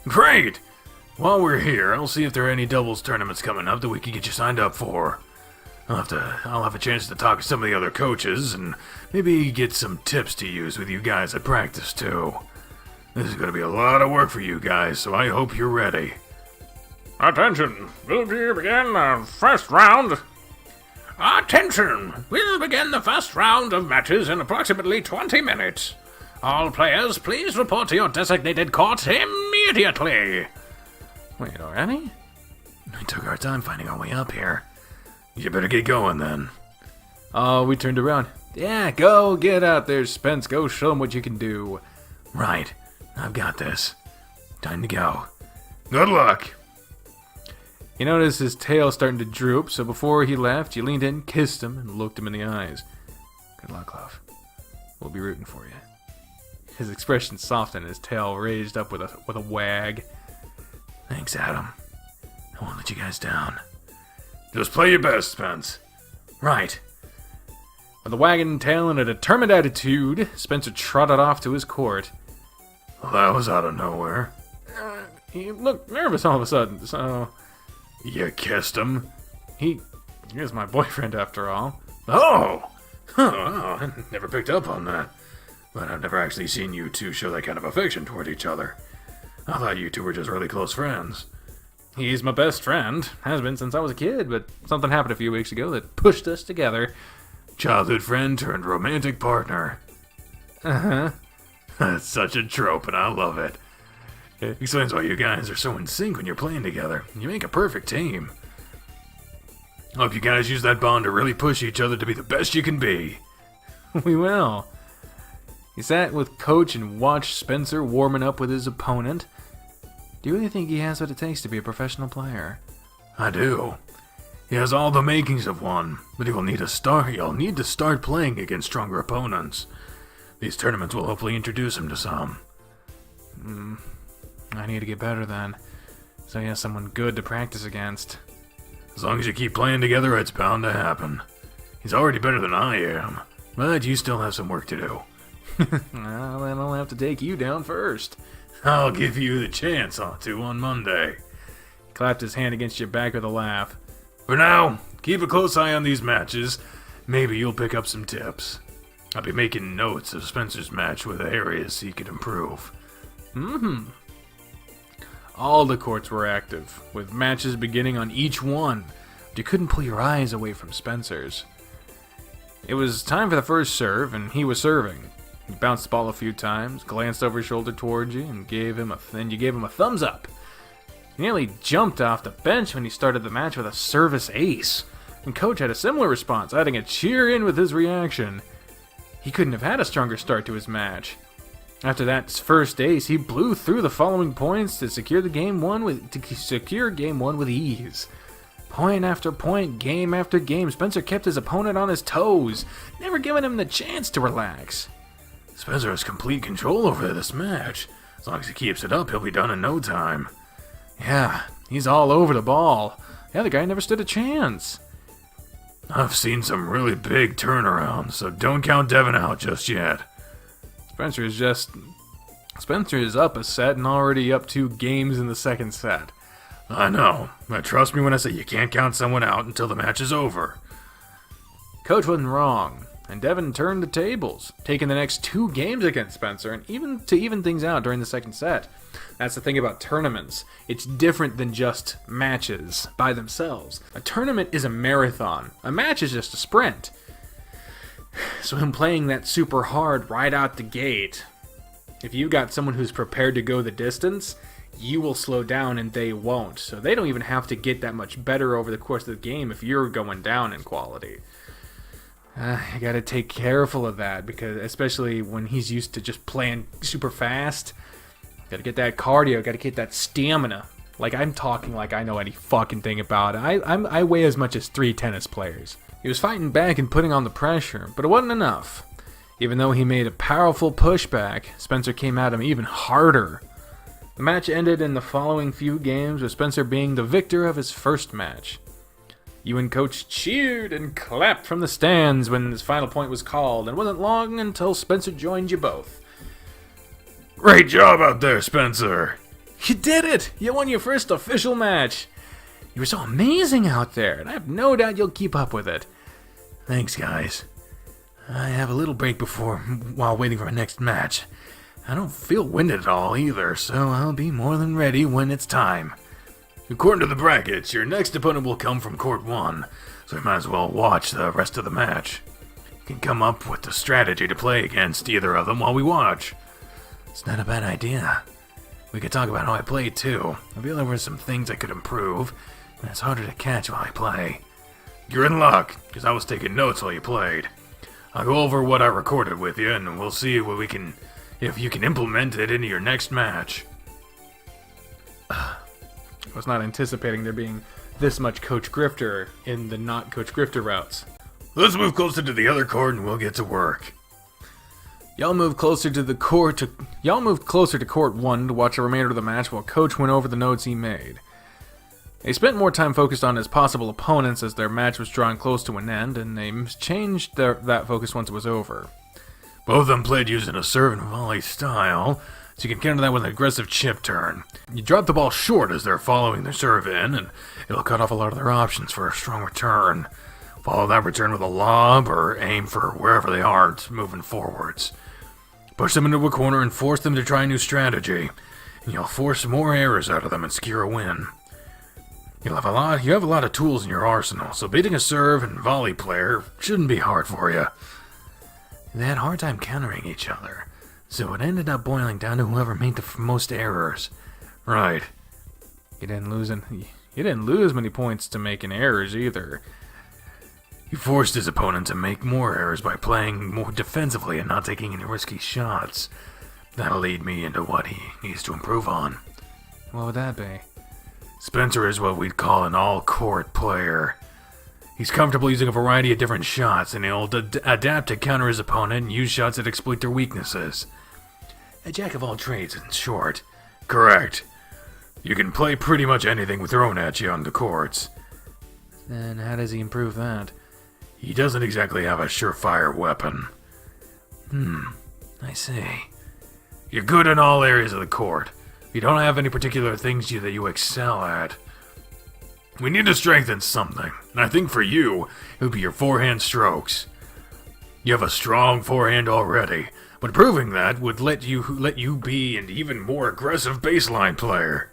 Great! While we're here, I'll see if there are any doubles tournaments coming up that we can get you signed up for. I'll have a chance to talk to some of the other coaches and maybe get some tips to use with you guys at practice too. This is going to be a lot of work for you guys, so I hope you're ready. Attention! Will you begin the first round? Attention! We'll begin the first round of matches in approximately 20 minutes. All players, please report to your designated court immediately. Wait, already? We took our time finding our way up here. You better get going then. Oh, we turned around. Yeah, go get out there, Spence. Go show them what you can do. Right. I've got this. Time to go. Good luck! You noticed his tail starting to droop, so before he left, you leaned in, kissed him, and looked him in the eyes. Good luck, love. We'll be rooting for you. His expression softened, his tail raised up with a wag. Thanks, Adam. I won't let you guys down. Just play your best, Spence. Right. With a wagging tail and a determined attitude, Spencer trotted off to his court. Well, that was out of nowhere. He looked nervous all of a sudden, so... You kissed him? He is my boyfriend, after all. Oh! Huh, I never picked up on that. But I've never actually seen you two show that kind of affection toward each other. I thought you two were just really close friends. He's my best friend. Has been since I was a kid, but something happened a few weeks ago that pushed us together. Childhood friend turned romantic partner. Uh-huh. That's such a trope, and I love it. It explains why you guys are so in sync when you're playing together. You make a perfect team. Hope you guys use that bond to really push each other to be the best you can be. We will. He sat with Coach and watched Spencer warming up with his opponent. Do you really think he has what it takes to be a professional player? I do. He has all the makings of one, but he'll need to start playing against stronger opponents. These tournaments will hopefully introduce him to some. I need to get better then, so he has someone good to practice against. As long as you keep playing together, it's bound to happen. He's already better than I am, but you still have some work to do. Well, then I'll have to take you down first. I'll give you the chance to on Monday. He clapped his hand against your back with a laugh. For now, keep a close eye on these matches. Maybe you'll pick up some tips. I'll be making notes of Spencer's match with areas he could improve. All the courts were active, with matches beginning on each one, but you couldn't pull your eyes away from Spencer's. It was time for the first serve, and he was serving. He bounced the ball a few times, glanced over his shoulder towards you, and you gave him a thumbs up. He nearly jumped off the bench when he started the match with a service ace, and Coach had a similar response, adding a cheer in with his reaction. He couldn't have had a stronger start to his match. After that first ace, he blew through the following points to secure game one with ease. Point after point, game after game, Spencer kept his opponent on his toes, never giving him the chance to relax. Spencer has complete control over this match. As long as he keeps it up, he'll be done in no time. Yeah, he's all over the ball. The other guy never stood a chance. I've seen some really big turnarounds, so don't count Devin out just yet. Spencer is up a set and already up 2 games in the second set. I know, but trust me when I say you can't count someone out until the match is over. Coach wasn't wrong, and Devin turned the tables, taking the next 2 games against Spencer, and even things out during the second set. That's the thing about tournaments. It's different than just matches by themselves. A tournament is a marathon. A match is just a sprint. So him playing that super hard right out the gate, if you got someone who's prepared to go the distance, you will slow down and they won't. So they don't even have to get that much better over the course of the game if you're going down in quality. You gotta take careful of that, because especially when he's used to just playing super fast, gotta get that cardio, gotta get that stamina. Like, I'm talking like I know any fucking thing about it. I weigh as much as 3 tennis players. He was fighting back and putting on the pressure, but it wasn't enough. Even though he made a powerful pushback, Spencer came at him even harder. The match ended in the following few games, with Spencer being the victor of his first match. You and Coach cheered and clapped from the stands when his final point was called, and it wasn't long until Spencer joined you both. Great job out there, Spencer. You did it! You won your first official match! You were so amazing out there, and I have no doubt you'll keep up with it. Thanks, guys. I have a little break while waiting for my next match. I don't feel winded at all either, so I'll be more than ready when it's time. According to the brackets, your next opponent will come from Court 1, so you might as well watch the rest of the match. You can come up with the strategy to play against either of them while we watch. It's not a bad idea. We could talk about how I played too. I feel there were some things I could improve, and it's harder to catch while I play. You're in luck, because I was taking notes while you played. I'll go over what I recorded with you, and we'll see if you can implement it into your next match. I was not anticipating there being this much Coach Grifter in the not Coach Grifter routes. Let's move closer to the other court and we'll get to work. Y'all moved closer to Court 1 to watch the remainder of the match while Coach went over the notes he made. They spent more time focused on his possible opponents as their match was drawing close to an end, and they changed that focus once it was over. Both of them played using a serve and volley style, so you can counter that with an aggressive chip turn. You drop the ball short as they're following their serve in, and it'll cut off a lot of their options for a strong return. Follow that return with a lob, or aim for wherever they are moving forwards. Push them into a corner and force them to try a new strategy, and you'll force more errors out of them and secure a win. You have a lot of tools in your arsenal, so beating a serve and volley player shouldn't be hard for you. They had a hard time countering each other, so it ended up boiling down to whoever made the most errors. Right. You didn't lose many points to making errors either. He forced his opponent to make more errors by playing more defensively and not taking any risky shots. That'll lead me into what he needs to improve on. What would that be? Spencer is what we'd call an all-court player. He's comfortable using a variety of different shots, and he'll adapt to counter his opponent and use shots that exploit their weaknesses. A jack of all trades, in short. Correct. You can play pretty much anything thrown at you on the courts. Then how does he improve that? He doesn't exactly have a surefire weapon. I see. You're good in all areas of the court. You don't have any particular things that you excel at. We need to strengthen something, and I think for you, it would be your forehand strokes. You have a strong forehand already, but improving that would let you be an even more aggressive baseline player.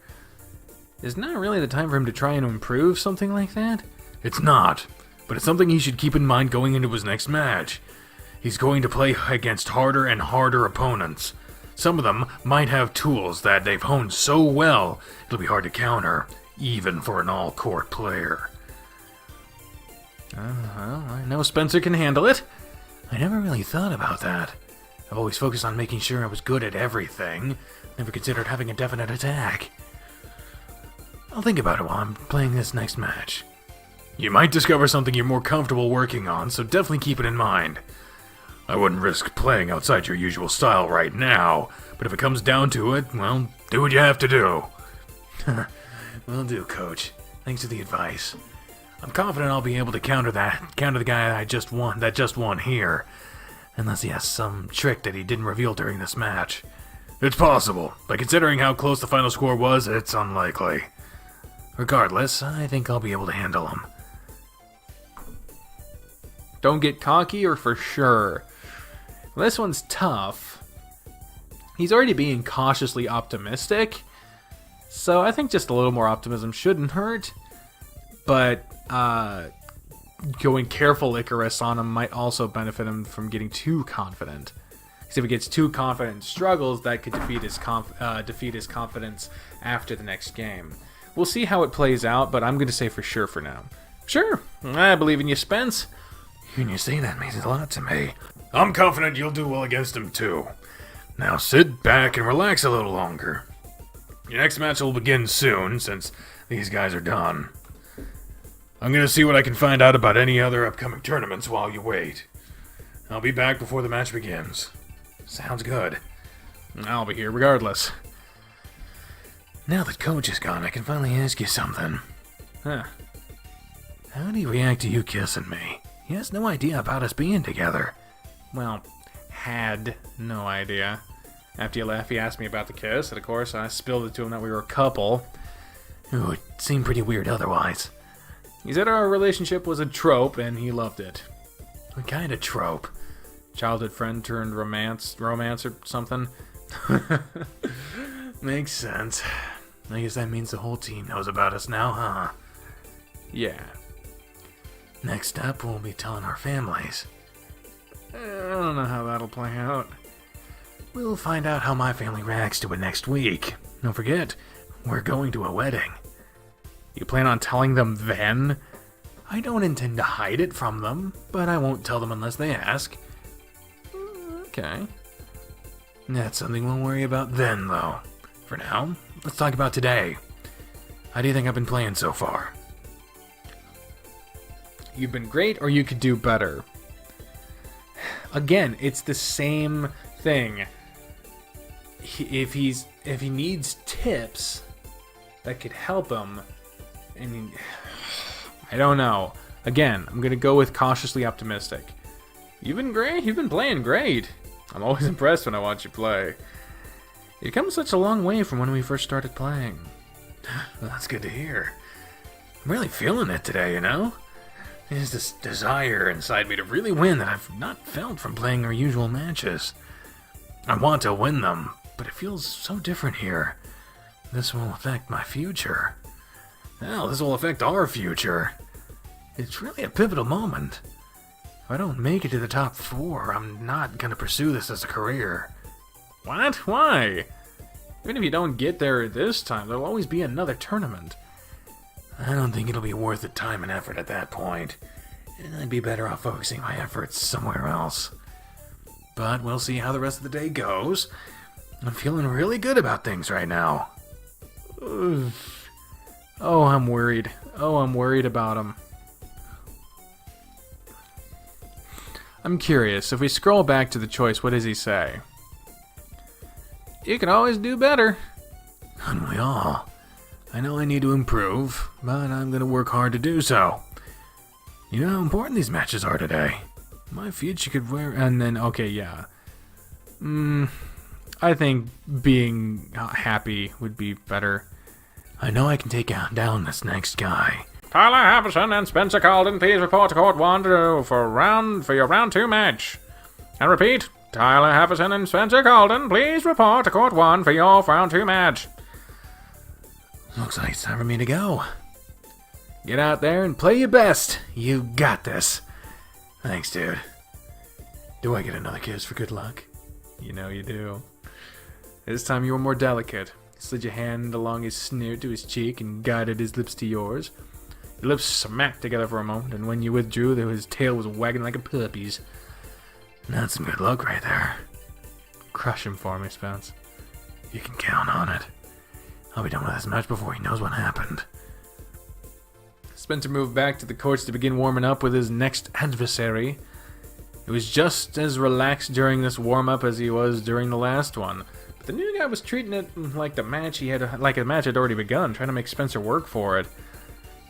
Isn't that really the time for him to try and improve something like that? It's not, but it's something he should keep in mind going into his next match. He's going to play against harder and harder opponents. Some of them might have tools that they've honed so well, it'll be hard to counter, even for an all-court player. Well, I know Spencer can handle it. I never really thought about that. I've always focused on making sure I was good at everything, never considered having a definite attack. I'll think about it while I'm playing this next match. You might discover something you're more comfortable working on, so definitely keep it in mind. I wouldn't risk playing outside your usual style right now, but if it comes down to it, well, do what you have to do. Will do, Coach. Thanks for the advice. I'm confident I'll be able to counter the guy that just won here, unless he has some trick that he didn't reveal during this match. It's possible, but considering how close the final score was, it's unlikely. Regardless, I think I'll be able to handle him. Don't get cocky or for sure. This one's tough. He's already being cautiously optimistic, so I think just a little more optimism shouldn't hurt. But going careful Icarus on him might also benefit him from getting too confident. Because if he gets too confident and struggles, that could defeat his confidence after the next game. We'll see how it plays out, but I'm going to say for sure for now. Sure, I believe in you, Spence. When you say that means a lot to me. I'm confident you'll do well against him too. Now sit back and relax a little longer. Your next match will begin soon, since these guys are done. I'm gonna see what I can find out about any other upcoming tournaments while you wait. I'll be back before the match begins. Sounds good. I'll be here regardless. Now that Coach is gone, I can finally ask you something. Huh. How do you react to you kissing me? He has no idea about us being together. Well, had no idea. After he left, he asked me about the kiss, and of course, I spilled it to him that we were a couple. Ooh, it seemed pretty weird otherwise. He said our relationship was a trope, and he loved it. What kind of trope? Childhood friend turned romance or something. Makes sense. I guess that means the whole team knows about us now, huh? Yeah. Next up, we'll be telling our families. I don't know how that'll play out. We'll find out how my family reacts to it next week. Don't forget, we're going to a wedding. You plan on telling them then? I don't intend to hide it from them, but I won't tell them unless they ask. Okay. That's something we'll worry about then, though. For now, let's talk about today. How do you think I've been playing so far? You've been great, or you could do better. Again, it's the same thing. If he needs tips that could help him, I mean, I don't know. Again, I'm gonna go with cautiously optimistic. You've been great. You've been playing great. I'm always impressed when I watch you play. You've come such a long way from when we first started playing. Well, that's good to hear. I'm really feeling it today, you know? There's this desire inside me to really win that I've not felt from playing our usual matches. I want to win them, but it feels so different here. This will affect my future. Hell, this will affect our future. It's really a pivotal moment. If I don't make it to the top 4, I'm not going to pursue this as a career. What? Why? Even if you don't get there this time, there'll always be another tournament. I don't think it'll be worth the time and effort at that point. And I'd be better off focusing my efforts somewhere else. But we'll see how the rest of the day goes. I'm feeling really good about things right now. Ugh. Oh, I'm worried. Oh, I'm worried about him. I'm curious, if we scroll back to the choice, what does he say? You can always do better. Couldn't we all? I know I need to improve, but I'm going to work hard to do so. You know how important these matches are today. My future could wear... And then, okay, yeah. I think being happy would be better. I know I can take down this next guy. Tyler Havison and Spencer Calden, please report to Court 1 for your round 2 match. And repeat, Tyler Havison and Spencer Calden, please report to Court 1 for your round 2 match. Looks like it's time for me to go. Get out there and play your best. You got this. Thanks, dude. Do I get another kiss for good luck? You know you do. This time you were more delicate. You slid your hand along his snoot to his cheek and guided his lips to yours. Your lips smacked together for a moment, and when you withdrew, his tail was wagging like a puppy's. That's some good luck right there. Crush him for me, Spence. You can count on it. I'll be done with this match before he knows what happened. Spencer moved back to the courts to begin warming up with his next adversary. He was just as relaxed during this warm-up as he was during the last one. But the new guy was treating it like a match had already begun, trying to make Spencer work for it.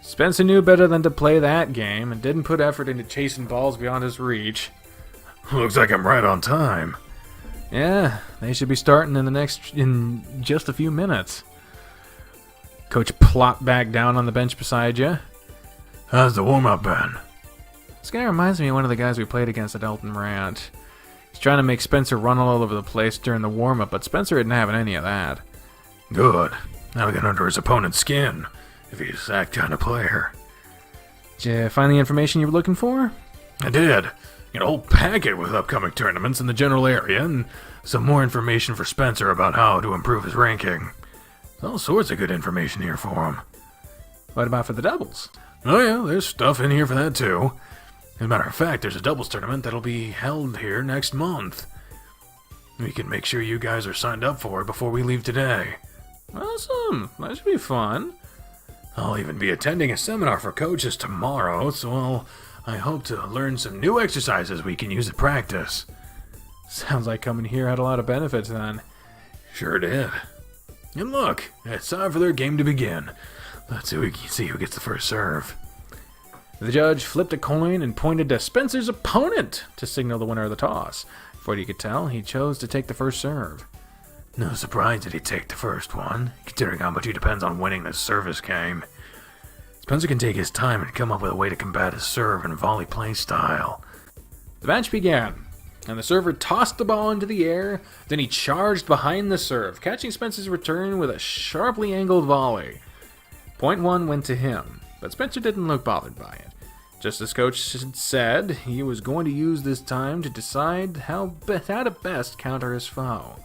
Spencer knew better than to play that game and didn't put effort into chasing balls beyond his reach. Looks like I'm right on time. Yeah, they should be starting in just a few minutes. Coach plopped back down on the bench beside you. How's the warm-up been? This guy reminds me of one of the guys we played against at Elton Ranch. He's trying to make Spencer run all over the place during the warm-up, but Spencer isn't having any of that. Good. Now we get under his opponent's skin, if he's that kind of player. Did you find the information you were looking for? I did. Got a whole packet with upcoming tournaments in the general area, and some more information for Spencer about how to improve his ranking. All sorts of good information here for him. What about for the doubles? Oh yeah, there's stuff in here for that too. As a matter of fact, there's a doubles tournament that'll be held here next month. We can make sure you guys are signed up for it before we leave today. Awesome. That should be fun. I'll even be attending a seminar for coaches tomorrow, so I hope to learn some new exercises we can use at practice. Sounds like coming here had a lot of benefits then. Sure did. And look, it's time for their game to begin. Let's see who gets the first serve. The judge flipped a coin and pointed to Spencer's opponent to signal the winner of the toss. Before you could tell, he chose to take the first serve. No surprise that he'd take the first one, considering how much he depends on winning this service game. Spencer can take his time and come up with a way to combat his serve and volley play style. The match began, and the server tossed the ball into the air, then he charged behind the serve, catching Spencer's return with a sharply angled volley. Point 1 went to him, but Spencer didn't look bothered by it. Just as Coach had said, he was going to use this time to decide how to best counter his foe.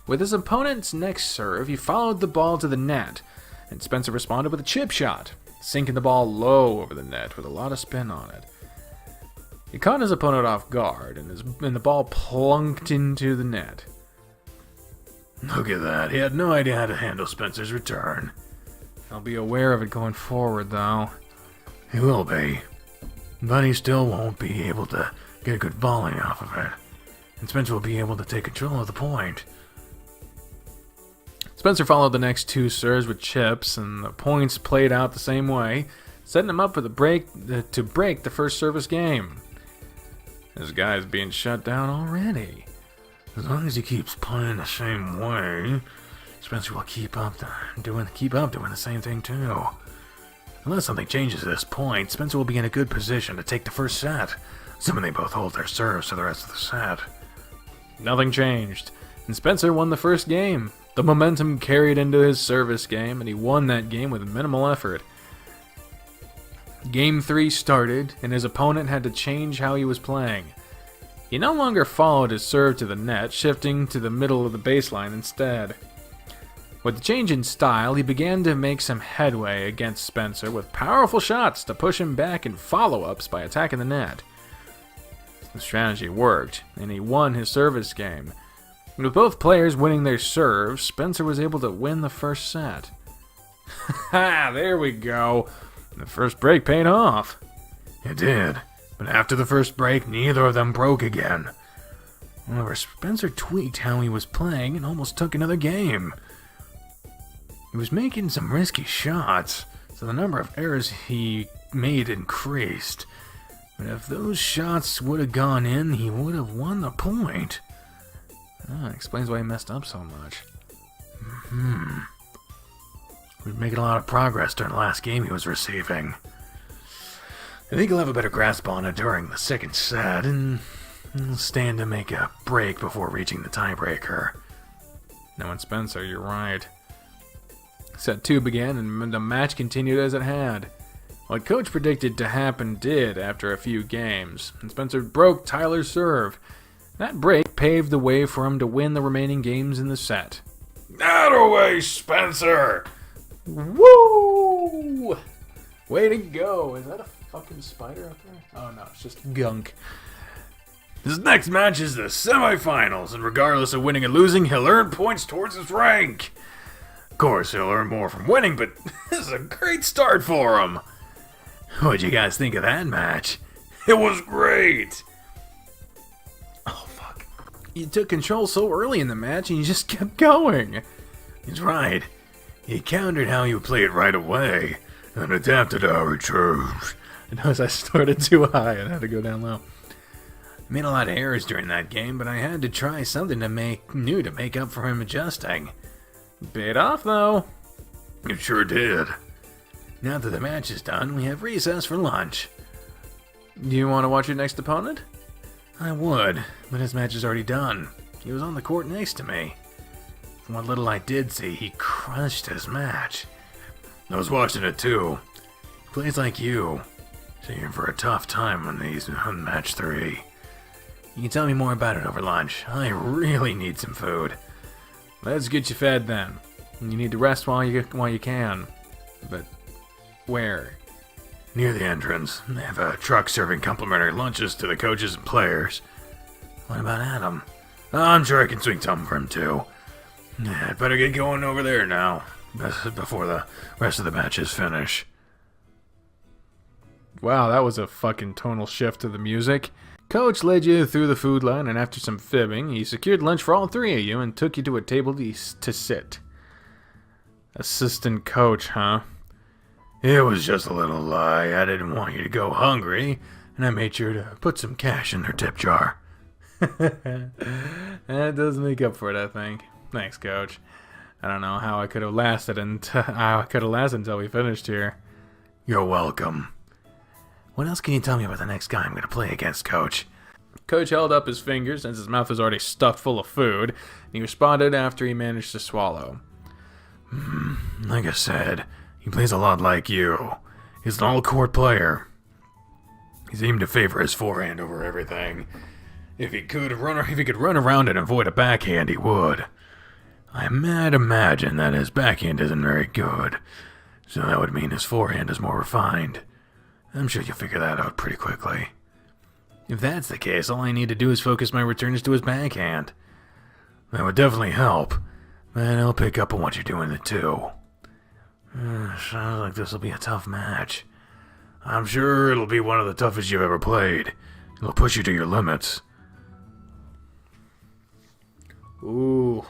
With his opponent's next serve, he followed the ball to the net, and Spencer responded with a chip shot, sinking the ball low over the net with a lot of spin on it. He caught his opponent off guard, and the ball plunked into the net. Look at that, he had no idea how to handle Spencer's return. I'll be aware of it going forward, though. He will be, but he still won't be able to get a good volley off of it, and Spencer will be able to take control of the point. Spencer followed the next 2 serves with chips, and the points played out the same way, setting him up for to break the first service game. This guy's being shut down already. As long as he keeps playing the same way, Spencer will keep up doing the same thing too. Unless something changes at this point, Spencer will be in a good position to take the first set, assuming they both hold their serves for the rest of the set. Nothing changed, and Spencer won the first game. The momentum carried into his service game, and he won that game with minimal effort. Game 3 started, and his opponent had to change how he was playing. He no longer followed his serve to the net, shifting to the middle of the baseline instead. With the change in style, he began to make some headway against Spencer with powerful shots to push him back in follow-ups by attacking the net. The strategy worked, and he won his service game. With both players winning their serves, Spencer was able to win the first set. Ha! There we go. The first break paid off. It did, but after the first break, neither of them broke again. However, Spencer tweaked how he was playing and almost took another game. He was making some risky shots, so the number of errors he made increased. But if those shots would have gone in, he would have won the point. That explains why he messed up so much. We're making a lot of progress during the last game he was receiving. I think he'll have a better grasp on it during the second set, and he'll stand to make a break before reaching the tiebreaker. Now, Spencer, you're right. Set 2 began, and the match continued as it had. What Coach predicted to happen did after a few games, and Spencer broke Tyler's serve. That break paved the way for him to win the remaining games in the set. Out of way, Spencer! Woo! Way to go. Is that a fucking spider up there? Oh no, it's just gunk. His next match is the semifinals, and regardless of winning and losing, he'll earn points towards his rank. Of course, he'll earn more from winning, but this is a great start for him. What'd you guys think of that match? It was great! Oh fuck. You took control so early in the match and you just kept going. He's right. He countered how you play it right away, and adapted our chose. I noticed I started too high and had to go down low. I made a lot of errors during that game, but I had to try something to make up for him adjusting. Paid off, though. It sure did. Now that the match is done, we have recess for lunch. Do you want to watch your next opponent? I would, but his match is already done. He was on the court next to me. From what little I did see, he crushed his match. I was watching it too. He plays like you, so you're in for a tough time on match 3. You can tell me more about it over lunch. I really need some food. Let's get you fed then. You need to rest while you can. But where? Near the entrance. They have a truck serving complimentary lunches to the coaches and players. What about Adam? I'm sure I can swing something for him too. I'd better get going over there now, before the rest of the matches finish. Wow, that was a fucking tonal shift to the music. Coach led you through the food line, and after some fibbing, he secured lunch for all 3 of you and took you to a table to sit. Assistant coach, huh? It was just a little lie. I didn't want you to go hungry, and I made sure to put some cash in their tip jar. That does make up for it, I think. Thanks, Coach. I don't know how I could have lasted until we finished here. You're welcome. What else can you tell me about the next guy I'm going to play against, Coach? Coach held up his fingers since his mouth was already stuffed full of food, and he responded after he managed to swallow. Like I said, he plays a lot like you. He's an all-court player. He seemed to favor his forehand over everything. If he could run around and avoid a backhand, he would. I might imagine that his backhand isn't very good, so that would mean his forehand is more refined. I'm sure you'll figure that out pretty quickly. If that's the case, all I need to do is focus my returns to his backhand. That would definitely help, but I'll pick up on what you're doing it too. Sounds like this will be a tough match. I'm sure it'll be one of the toughest you've ever played. It'll push you to your limits. Ooh.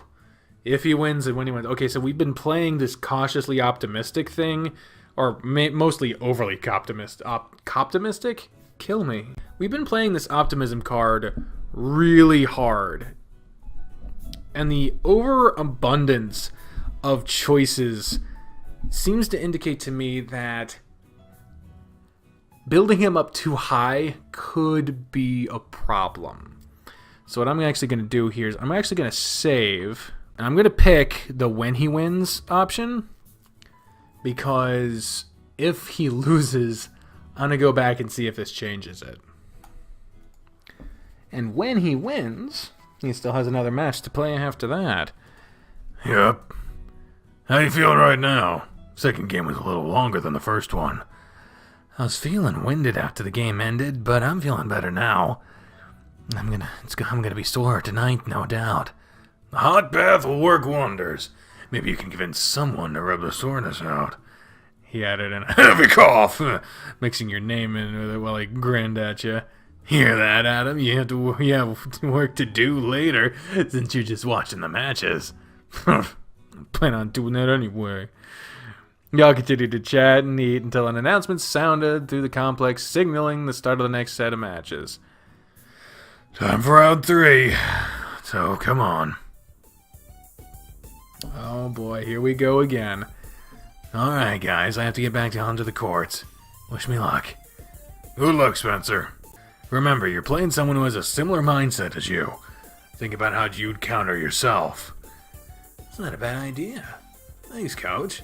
If he wins and when he wins. Okay, so we've been playing this cautiously optimistic thing, or mostly overly optimistic? Kill me. We've been playing this optimism card really hard. And the overabundance of choices seems to indicate to me that building him up too high could be a problem. So what I'm actually going to do here is I'm actually going to save, and I'm going to pick the when he wins option, because if he loses, I'm going to go back and see if this changes it. And when he wins, he still has another match to play after that. Yep. How you feeling right now? Second game was a little longer than the first one. I was feeling winded after the game ended, but I'm feeling better now. I'm gonna be sore tonight, no doubt. The hot bath will work wonders. Maybe you can convince someone to rub the soreness out. He added in a heavy cough, mixing your name in with it while he grinned at you. Hear that, Adam? You have work to do later, since you're just watching the matches. I plan on doing that anyway. Y'all continued to chat and eat until an announcement sounded through the complex, signaling the start of the next set of matches. Time for round 3. So, come on. Oh boy, here we go again. Alright, guys, I have to get back onto the courts. Wish me luck. Good luck, Spencer. Remember, you're playing someone who has a similar mindset as you. Think about how you'd counter yourself. It's not a bad idea. Thanks, Coach.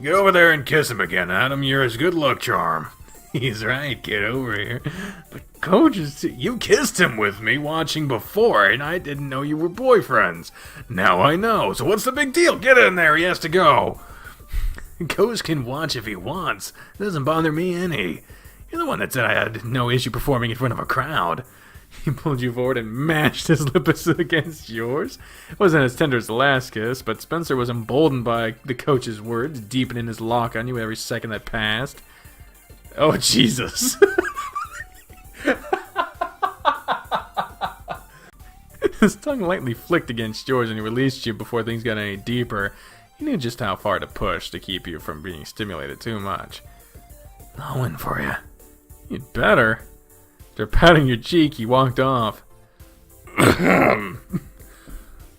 Get over there and kiss him again, Adam. You're his good luck charm. He's right, get over here. But Coach, you kissed him with me watching before, and I didn't know you were boyfriends. Now I know, so what's the big deal? Get in there, he has to go. Coach can watch if he wants. It doesn't bother me any. You're the one that said I had no issue performing in front of a crowd. He pulled you forward and mashed his lips against yours. It wasn't as tender as the last kiss, but Spencer was emboldened by the coach's words, deepening his lock on you every second that passed. Oh, Jesus. His tongue lightly flicked against yours and he released you before things got any deeper. He knew just how far to push to keep you from being stimulated too much. I'll win for you. You'd better. After patting your cheek, he walked off. I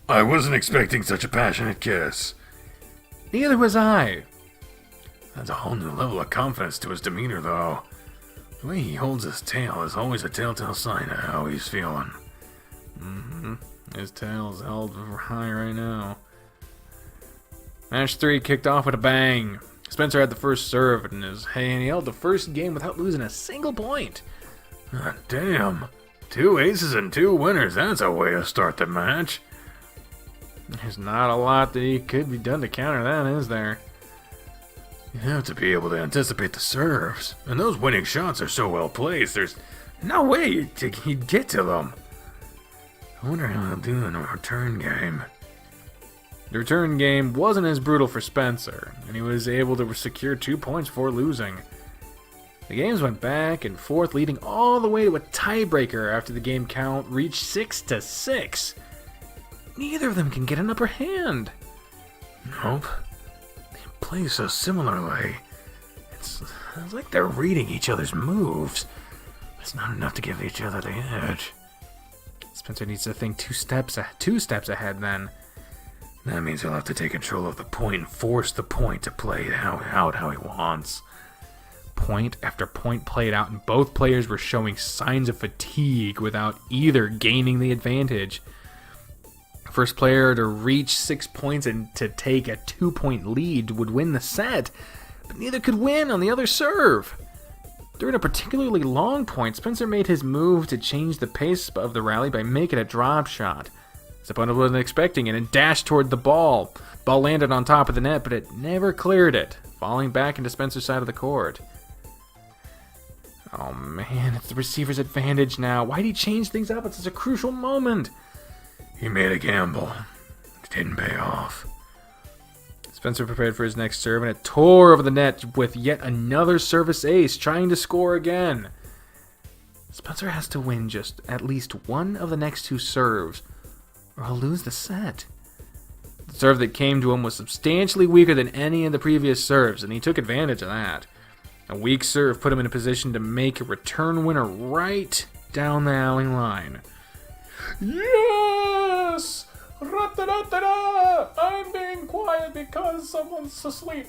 wasn't expecting such a passionate kiss. Neither was I. That's a whole new level of confidence to his demeanor, though. The way he holds his tail is always a telltale sign of how he's feeling. His tail's held high right now. Match 3 kicked off with a bang. Spencer had the first serve in his hand. He held the first game without losing a single point. Ah, damn. 2 aces and 2 winners. That's a way to start the match. There's not a lot that could be done to counter that, is there? You have to be able to anticipate the serves. And those winning shots are so well placed, there's no way he'd get to them. I wonder how he'll do in a return game. The return game wasn't as brutal for Spencer, and he was able to secure 2 points before losing. The games went back and forth, leading all the way to a tiebreaker after the game count reached 6-6. Neither of them can get an upper hand. Nope. They play so similarly. It's like they're reading each other's moves. It's not enough to give each other the edge. Spencer needs to think two steps ahead then. That means he'll have to take control of the point and force the point to play it out how he wants. Point after point played out, and both players were showing signs of fatigue without either gaining the advantage. First player to reach 6 points and to take a 2-point lead would win the set, but neither could win on the other serve. During a particularly long point, Spencer made his move to change the pace of the rally by making a drop shot. His opponent wasn't expecting it and dashed toward the ball. Ball landed on top of the net, but it never cleared it, falling back into Spencer's side of the court. Oh man, it's the receiver's advantage now. Why'd he change things up at such a crucial moment? He made a gamble. It didn't pay off. Spencer prepared for his next serve, and it tore over the net with yet another service ace, trying to score again. Spencer has to win just at least one of the next 2 serves, or he'll lose the set. The serve that came to him was substantially weaker than any of the previous serves, and he took advantage of that. A weak serve put him in a position to make a return winner right down the alley line. Yes! Ra-da-da-da-da! I'm being quiet because someone's asleep.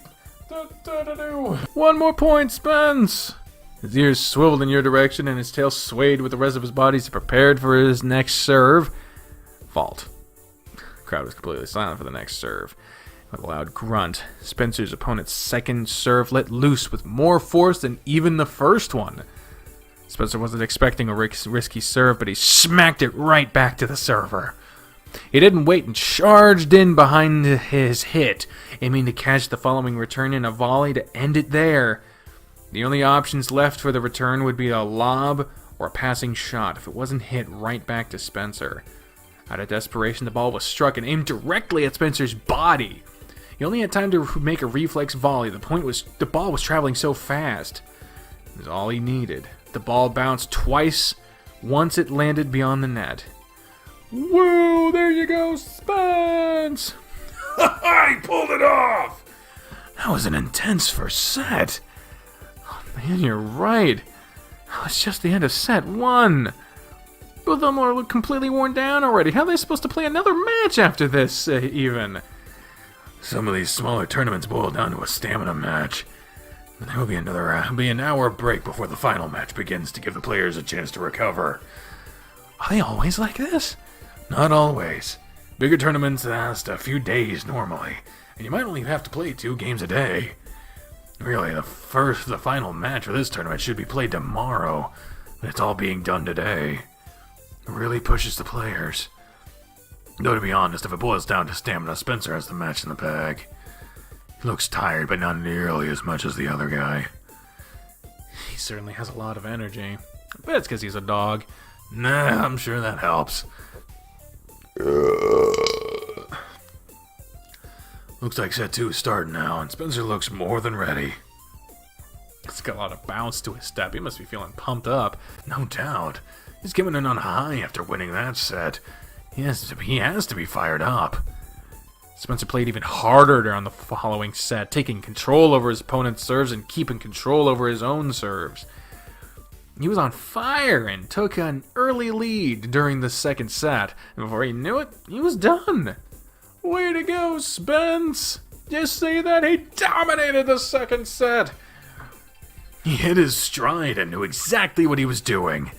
Da-da-da-do. One more point, Spence! His ears swiveled in your direction and his tail swayed with the rest of his body as he prepared for his next serve. Fault. The crowd was completely silent for the next serve. With a loud grunt, Spencer's opponent's second serve let loose with more force than even the first one. Spencer wasn't expecting a risky serve, but he smacked it right back to the server. He didn't wait and charged in behind his hit, aiming to catch the following return in a volley to end it there. The only options left for the return would be a lob or a passing shot if it wasn't hit right back to Spencer. Out of desperation, the ball was struck and aimed directly at Spencer's body. He only had time to make a reflex volley. The ball was traveling so fast. It was all he needed. The ball bounced twice once it landed beyond the net. Woo! There you go, Spence! He pulled it off! That was an intense first set. Man, you're right. It's just the end of set 1. Both of them are completely worn down already. How are they supposed to play another match after this, even? Some of these smaller tournaments boil down to a stamina match. There will be an hour break before the final match begins to give the players a chance to recover. Are they always like this? Not always. Bigger tournaments last a few days normally, and you might only have to play 2 games a day. Really, the final match for this tournament should be played tomorrow, but it's all being done today. It really pushes the players. Though to be honest, if it boils down to stamina, Spencer has the match in the bag. He looks tired, but not nearly as much as the other guy. He certainly has a lot of energy. I bet it's because he's a dog. Nah, I'm sure that helps. Looks like set 2 is starting now, and Spencer looks more than ready. He's got a lot of bounce to his step. He must be feeling pumped up. No doubt. He's coming in on high after winning that set. He has to be fired up. Spencer played even harder during the following set, taking control over his opponent's serves and keeping control over his own serves. He was on fire and took an early lead during the second set, and before he knew it, he was done. Way to go, Spence! Just see that he dominated the second set! He hit his stride and knew exactly what he was doing.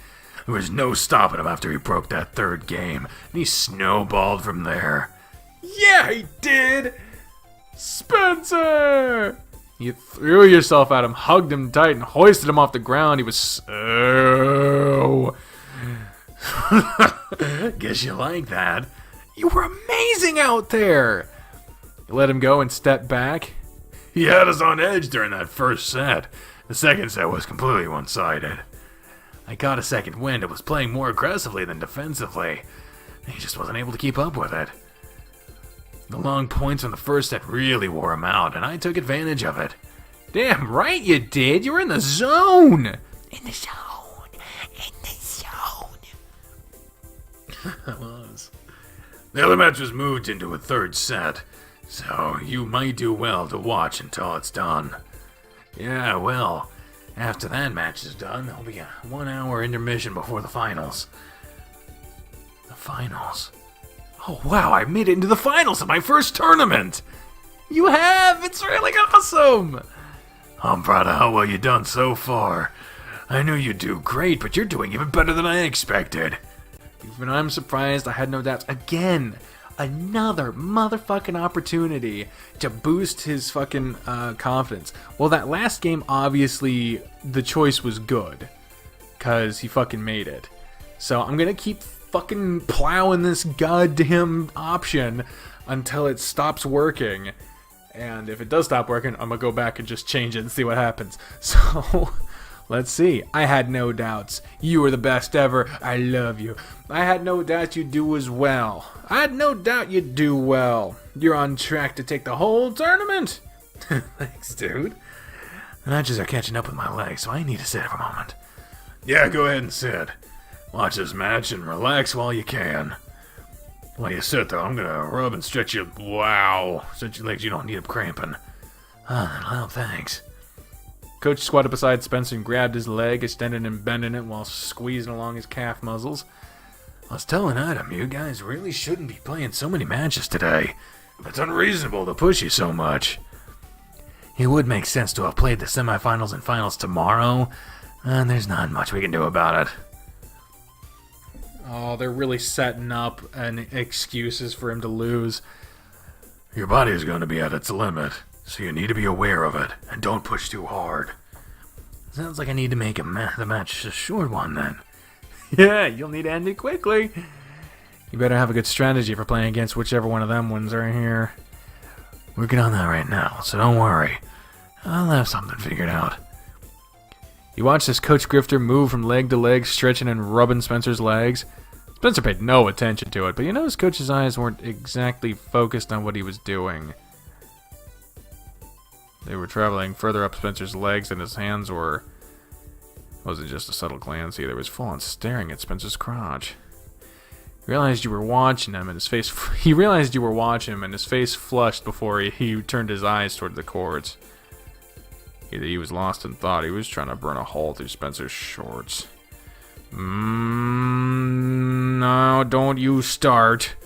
There was no stopping him after he broke that third game, and he snowballed from there. Yeah, he did! Spencer! You threw yourself at him, hugged him tight, and hoisted him off the ground. He was so... Guess you like that. You were amazing out there! You let him go and stepped back. He had us on edge during that first set. The second set was completely one-sided. I caught a second wind and was playing more aggressively than defensively. He just wasn't able to keep up with it. The long points from the first set really wore him out, and I took advantage of it. Damn right you did! You were in the zone! In the zone! In the zone! I was. The other match was moved into a third set, so you might do well to watch until it's done. Yeah, well, after that match is done, there'll be a 1-hour intermission before the finals. The finals? Oh, wow, I made it into the finals of my first tournament! You have! It's really awesome! I'm proud of how well you've done so far. I knew you'd do great, but you're doing even better than I expected. Even I'm surprised. I had no doubts. Again, another motherfucking opportunity to boost his fucking confidence. Well, that last game, obviously, the choice was good. Because he fucking made it. So I'm gonna keep fucking plowing this goddamn option until it stops working. And if it does stop working, I'm gonna go back and just change it and see what happens. So, let's see. I had no doubts. You were the best ever. I love you. I had no doubt you'd do as well. I had no doubt you'd do well. You're on track to take the whole tournament. Thanks, dude. The matches are catching up with my legs, so I need to sit for a moment. Yeah, go ahead and sit. Watch this match and relax while you can. While you sit, though, I'm gonna rub and stretch you. Wow. Stretch your legs, you don't need them cramping. Well, thanks. Coach squatted beside Spencer and grabbed his leg, extending and bending it while squeezing along his calf muscles. I was telling Adam, you guys really shouldn't be playing so many matches today. It's unreasonable to push you so much. It would make sense to have played the semifinals and finals tomorrow, and there's not much we can do about it. Oh, they're really setting up excuses for him to lose. Your body is going to be at its limit, so you need to be aware of it, and don't push too hard. Sounds like I need to make the match a short one, then. Yeah, you'll need to end it quickly. You better have a good strategy for playing against whichever one of them wins right here. Working on that right now, so don't worry. I'll have something figured out. You watch this Coach Grifter move from leg to leg, stretching and rubbing Spencer's legs. Spencer paid no attention to it, but you notice Coach's eyes weren't exactly focused on what he was doing. They were traveling further up Spencer's legs than his hands were. It wasn't just a subtle glance either, it was full on staring at Spencer's crotch. He realized you were watching him, and his face flushed before he turned his eyes toward the cords. Either he was lost in thought, he was trying to burn a hole through Spencer's shorts. No, don't you start.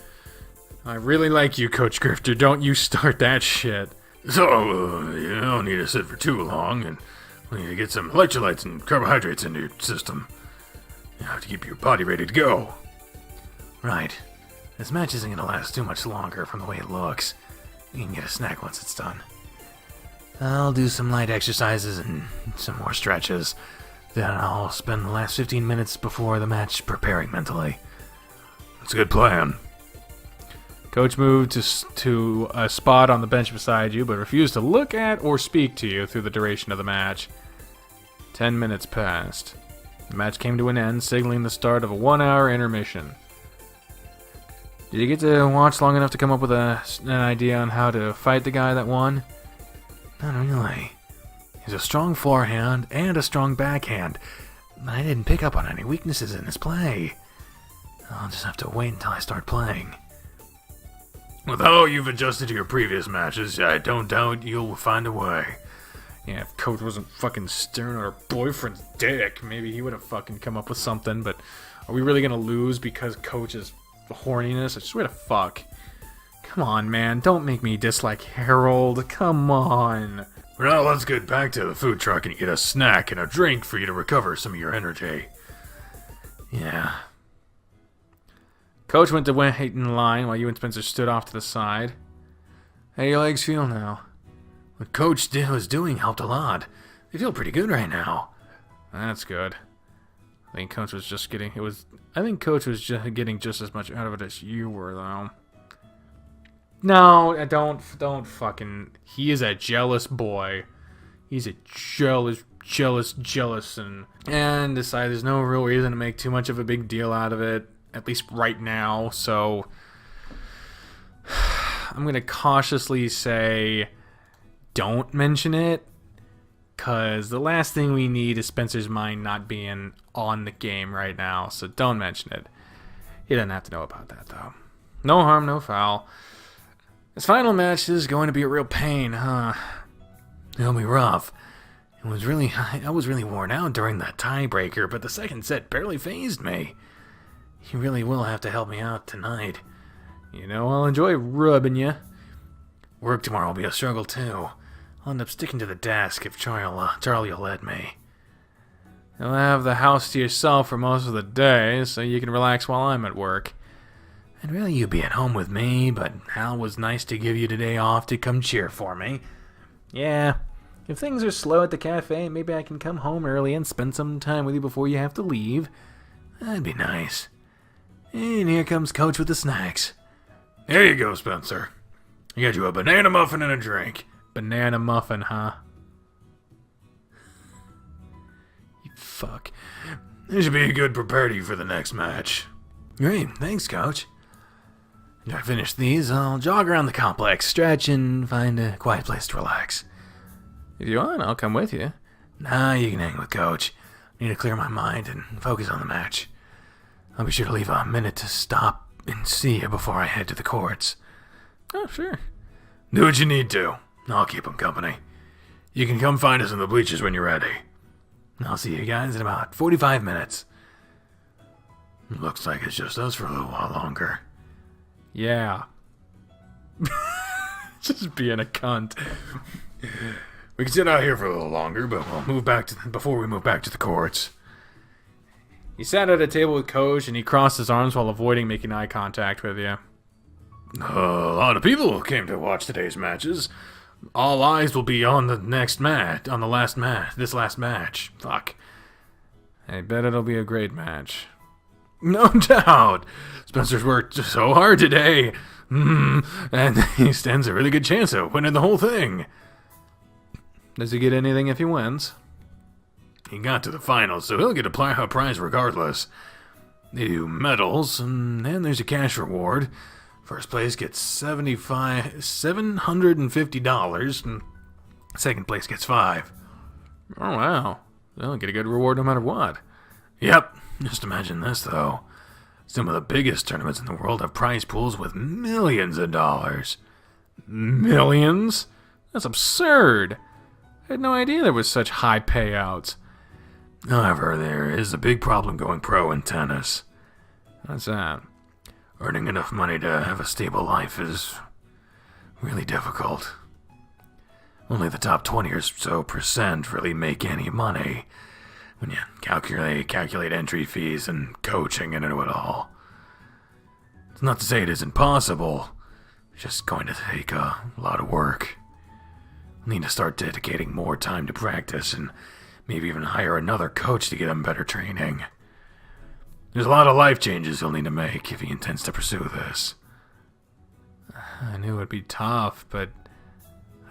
I really like you, Coach Grifter. Don't you start that shit. So, you don't need to sit for too long, and we need to get some electrolytes and carbohydrates into your system. You have to keep your body ready to go. Right. This match isn't going to last too much longer from the way it looks. You can get a snack once it's done. I'll do some light exercises and some more stretches. Then I'll spend the last 15 minutes before the match preparing mentally. That's a good plan. Coach moved to a spot on the bench beside you, but refused to look at or speak to you through the duration of the match. 10 minutes passed. The match came to an end, signaling the start of a 1-hour intermission. Did you get to watch long enough to come up with an idea on how to fight the guy that won? Not really. He's a strong forehand and a strong backhand, but I didn't pick up on any weaknesses in his play. I'll just have to wait until I start playing. With how you've adjusted to your previous matches, I don't doubt you'll find a way. Yeah, if Coach wasn't fucking staring at her boyfriend's dick, maybe he would have fucking come up with something, but are we really gonna lose because Coach's horniness? I swear to fuck. Come on, man, don't make me dislike Harold. Come on. For now, let's get back to the food truck and get a snack and a drink for you to recover some of your energy. Yeah. Coach went to wait in line while you and Spencer stood off to the side. How do your legs feel now? What Coach was doing helped a lot. They feel pretty good right now. That's good. I think Coach was just getting getting just as much out of it as you were, though. No, don't fucking. He is a jealous boy. He's a jealous, and decided there's no real reason to make too much of a big deal out of it, at least right now. So I'm gonna cautiously say, don't mention it, cause the last thing we need is Spencer's mind not being on the game right now. So don't mention it. He doesn't have to know about that, though. No harm, no foul. This final match is going to be a real pain, huh? It'll be rough. I was really worn out during that tiebreaker, but the second set barely fazed me. You really will have to help me out tonight. You know, I'll enjoy rubbing you. Work tomorrow will be a struggle, too. I'll end up sticking to the desk if Charlie will let me. You'll have the house to yourself for most of the day, so you can relax while I'm at work. And really, you'd be at home with me, but Hal was nice to give you today off to come cheer for me. Yeah, if things are slow at the cafe, maybe I can come home early and spend some time with you before you have to leave. That'd be nice. And here comes Coach with the snacks. Here you go, Spencer. I got you a banana muffin and a drink. Banana muffin, huh? You fuck. This should be a good prepare for the next match. Great, thanks, Coach. After I finish these, I'll jog around the complex, stretch, and find a quiet place to relax. If you want, I'll come with you. Nah, you can hang with Coach. I need to clear my mind and focus on the match. I'll be sure to leave a minute to stop and see you before I head to the courts. Oh, sure. Do what you need to. I'll keep him company. You can come find us in the bleachers when you're ready. I'll see you guys in about 45 minutes. Looks like it's just us for a little while longer. Yeah. Just being a cunt. We can sit out here for a little longer, but before we move back to the courts. He sat at a table with Coach, and he crossed his arms while avoiding making eye contact with you. A lot of people came to watch today's matches. All eyes will be on the next match, this last match. Fuck. I bet it'll be a great match. No doubt. Spencer's worked so hard today. And he stands a really good chance of winning the whole thing. Does he get anything if he wins? He got to the finals, so he'll get a prize regardless. They do medals, and then there's a cash reward. First place gets $750, and second place gets $5. Oh, wow. They'll get a good reward no matter what. Yep. Just imagine this, though. Some of the biggest tournaments in the world have prize pools with millions of dollars. Millions? That's absurd. I had no idea there was such high payouts. However, there is a big problem going pro in tennis. What's that? Earning enough money to have a stable life is really difficult. Only the top 20 or so percent really make any money when you calculate entry fees and coaching into it all. It's not to say it isn't possible. It's just going to take a lot of work. I'll need to start dedicating more time to practice and maybe even hire another coach to get him better training. There's a lot of life changes he'll need to make if he intends to pursue this. I knew it would be tough, but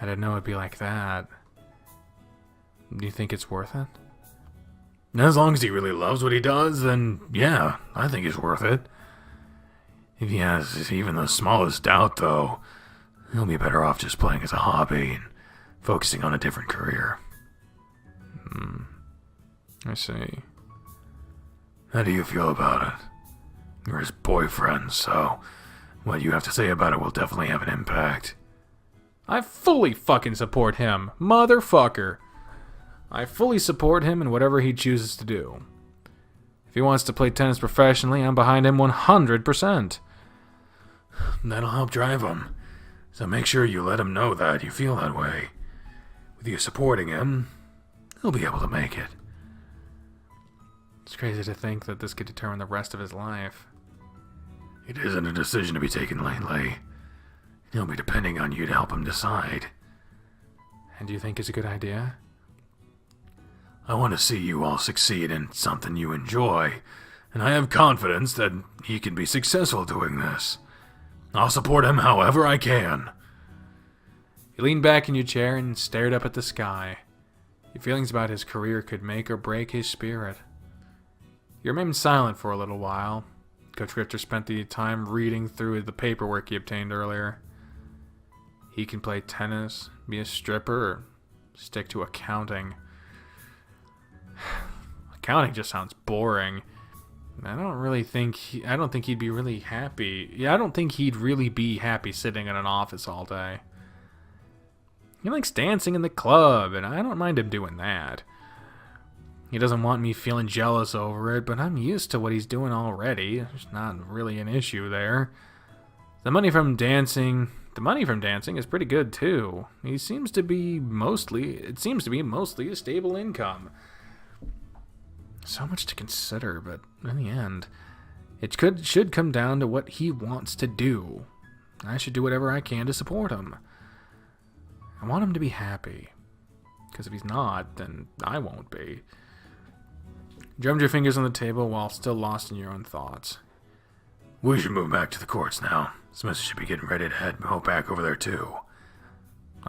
I didn't know it would be like that. Do you think it's worth it? As long as he really loves what he does, then yeah, I think it's worth it. If he has even the smallest doubt, though, he'll be better off just playing as a hobby and focusing on a different career. I see. How do you feel about it? You're his boyfriend, so what you have to say about it will definitely have an impact. I fully fucking support him, motherfucker. I fully support him in whatever he chooses to do. If he wants to play tennis professionally, I'm behind him 100%. That'll help drive him. So make sure you let him know that you feel that way. With you supporting him, he'll be able to make it. It's crazy to think that this could determine the rest of his life. It isn't a decision to be taken lightly. He'll be depending on you to help him decide. And do you think it's a good idea? I want to see you all succeed in something you enjoy, and I have confidence that he can be successful doing this. I'll support him however I can. You leaned back in your chair and stared up at the sky. Your feelings about his career could make or break his spirit. You remained silent for a little while. Coach Richter spent the time reading through the paperwork he obtained earlier. He can play tennis, be a stripper, or stick to accounting. Accounting just sounds boring. I don't think he'd be really happy. Yeah, I don't think he'd really be happy sitting in an office all day. He likes dancing in the club, and I don't mind him doing that. He doesn't want me feeling jealous over it, but I'm used to what he's doing already. There's not really an issue there. The money from dancing is pretty good too. It seems to be mostly a stable income. So much to consider, but in the end, it should come down to what he wants to do. I should do whatever I can to support him. I want him to be happy. Because if he's not, then I won't be. Drummed your fingers on the table while still lost in your own thoughts. We should move back to the courts now. Spencer should be getting ready to head back over there too.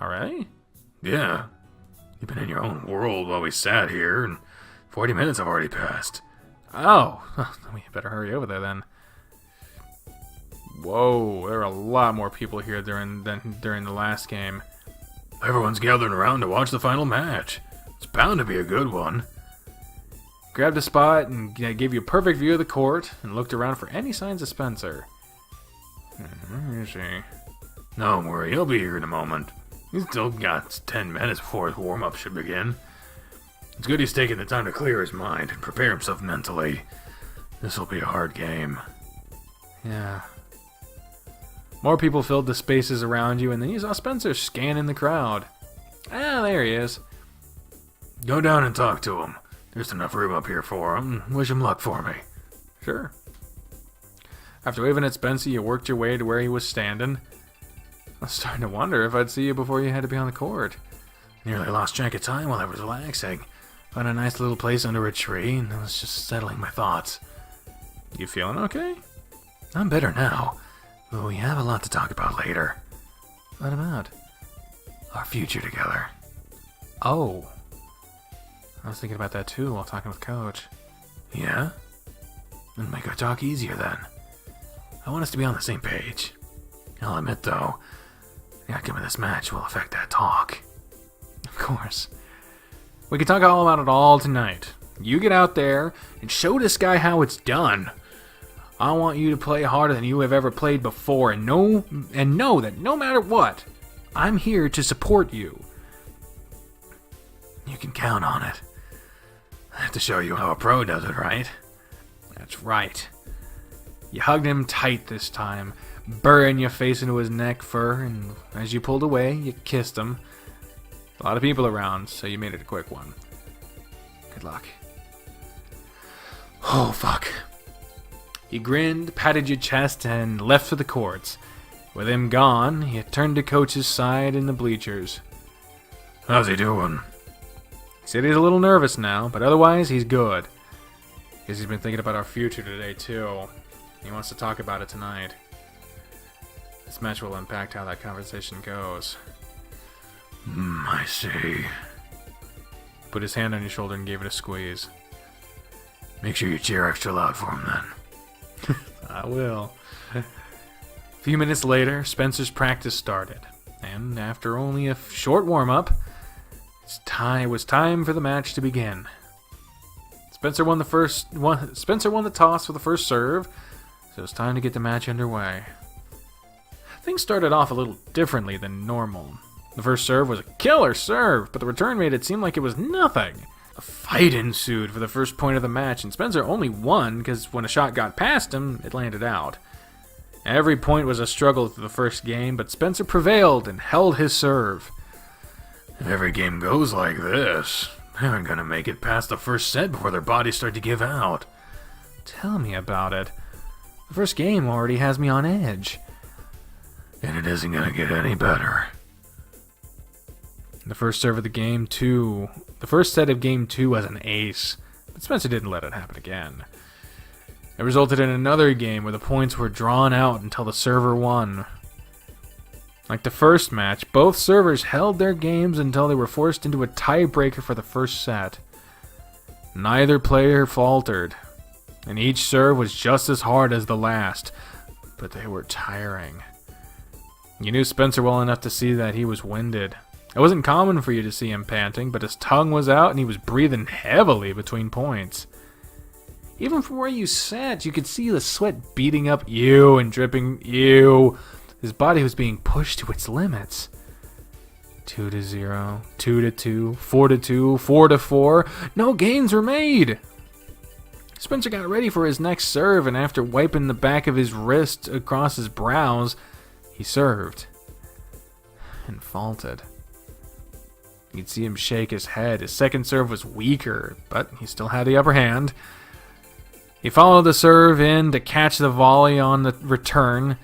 Already? Yeah. You've been in your own world while we sat here, and 40 minutes have already passed. Oh, we better hurry over there then. Whoa, there are a lot more people here than during the last game. Everyone's gathering around to watch the final match. It's bound to be a good one. Grabbed a spot and gave you a perfect view of the court and looked around for any signs of Spencer. Where is he? Don't worry, he'll be here in a moment. He's still got 10 minutes before his warm-up should begin. It's good he's taking the time to clear his mind and prepare himself mentally. This'll be a hard game. Yeah. More people filled the spaces around you, and then you saw Spencer scanning the crowd. Ah, there he is. Go down and talk to him. There's enough room up here for him. Wish him luck for me. Sure. After waving at Spencer, you worked your way to where he was standing. I was starting to wonder if I'd see you before you had to be on the court. Nearly lost track of time while I was relaxing. Found a nice little place under a tree, and I was just settling my thoughts. You feeling okay? I'm better now, but we have a lot to talk about later. What about? Our future together. Oh. I was thinking about that too while talking with Coach. Yeah? It'll make our talk easier then. I want us to be on the same page. I'll admit though, the outcome of this match will affect that talk. Of course. We can talk all about it all tonight. You get out there and show this guy how it's done. I want you to play harder than you have ever played before, and know that no matter what, I'm here to support you. You can count on it. I have to show you how a pro does it, right? That's right. You hugged him tight this time, burying your face into his neck fur, and as you pulled away, you kissed him. A lot of people around, so you made it a quick one. Good luck. Oh, fuck. He grinned, patted your chest, and left for the courts. With him gone, he turned to Coach's side in the bleachers. How's he doing? He said he's a little nervous now, but otherwise he's good. Guess he's been thinking about our future today, too. He wants to talk about it tonight. This match will impact how that conversation goes. I see. Put his hand on your shoulder and gave it a squeeze. Make sure you cheer extra loud for him then. I will. A few minutes later, Spencer's practice started, and after only a short warm-up, it was time for the match to begin. Spencer won the toss for the first serve, so it was time to get the match underway. Things started off a little differently than normal. The first serve was a killer serve, but the return made it seem like it was nothing. A fight ensued for the first point of the match, and Spencer only won because when a shot got past him, it landed out. Every point was a struggle through the first game, but Spencer prevailed and held his serve. If every game goes like this, they aren't gonna make it past the first set before their bodies start to give out. Tell me about it. The first game already has me on edge. And it isn't gonna get any better. The first serve of the first set of game 2 was an ace, but Spencer didn't let it happen again. It resulted in another game where the points were drawn out until the server won. Like the first match, both servers held their games until they were forced into a tiebreaker for the first set. Neither player faltered, and each serve was just as hard as the last, but they were tiring. You knew Spencer well enough to see that he was winded. It wasn't common for you to see him panting, but his tongue was out and he was breathing heavily between points. Even from where you sat, you could see the sweat beating up you and dripping you. His body was being pushed to its limits. 2-0, 2-2, 4-2, 4-4. No gains were made. Spencer got ready for his next serve, and after wiping the back of his wrist across his brows, he served. And faulted. You'd see him shake his head. His second serve was weaker, but he still had the upper hand. He followed the serve in to catch the volley on the return.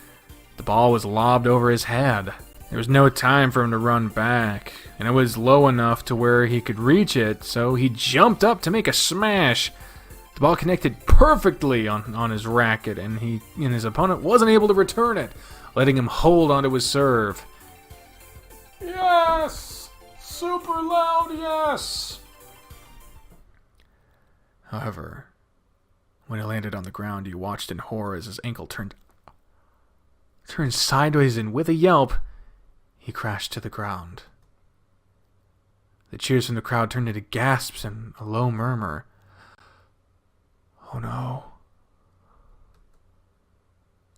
The ball was lobbed over his head. There was no time for him to run back, and it was low enough to where he could reach it, so he jumped up to make a smash. The ball connected perfectly on his racket, and his opponent wasn't able to return it, letting him hold onto his serve. Yes! Super loud yes! However, when he landed on the ground, you watched in horror as his ankle turned sideways, and with a yelp, he crashed to the ground. The cheers from the crowd turned into gasps and a low murmur. Oh no.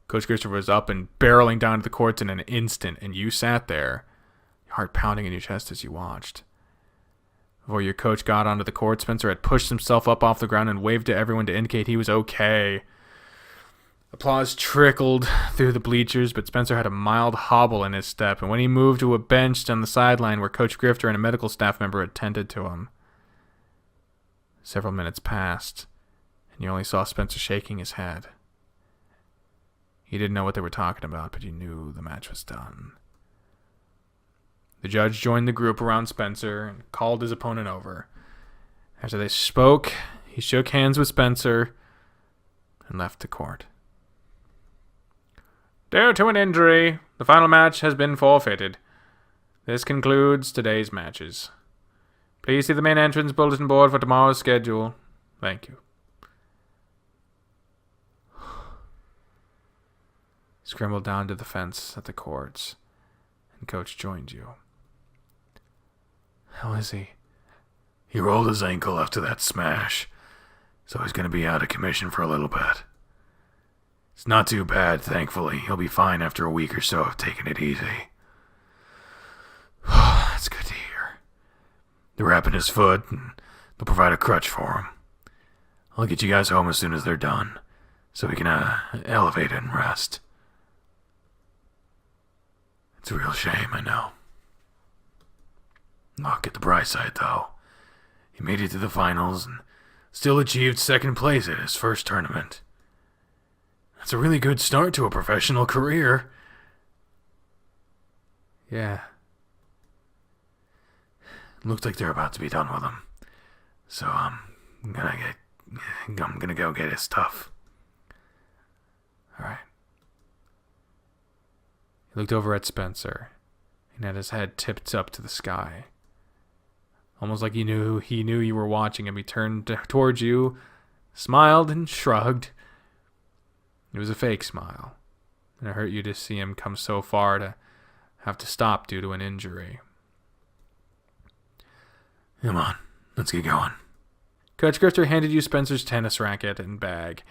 Coach Christopher was up and barreling down to the courts in an instant, and you sat there, your heart pounding in your chest as you watched. Before your coach got onto the court, Spencer had pushed himself up off the ground and waved to everyone to indicate he was okay. Applause trickled through the bleachers, but Spencer had a mild hobble in his step, and when he moved to a bench on the sideline where Coach Grifter and a medical staff member attended to him. Several minutes passed, and you only saw Spencer shaking his head. You didn't know what they were talking about, but you knew the match was done. The judge joined the group around Spencer and called his opponent over. After they spoke, he shook hands with Spencer and left the court. Due to an injury, the final match has been forfeited. This concludes today's matches. Please see the main entrance bulletin board for tomorrow's schedule. Thank you. Scrambled down to the fence at the courts, and Coach joined you. How is he? He rolled his ankle after that smash, so he's going to be out of commission for a little bit. It's not too bad, thankfully. He'll be fine after a week or so of taking it easy. That's good to hear. They're wrapping his foot, and they'll provide a crutch for him. I'll get you guys home as soon as they're done, so we can elevate it and rest. It's a real shame, I know. Look at the bright side, though. He made it to the finals and still achieved second place at his first tournament. That's a really good start to a professional career. Yeah. Looks like they're about to be done with him. So I'm gonna go get his stuff. All right. He looked over at Spencer and had his head tipped up to the sky. Almost like he knew you were watching him. He turned towards you, smiled, and shrugged. It was a fake smile, and it hurt you to see him come so far to have to stop due to an injury. Come on, let's get going. Coach Grifter handed you Spencer's tennis racket and bag,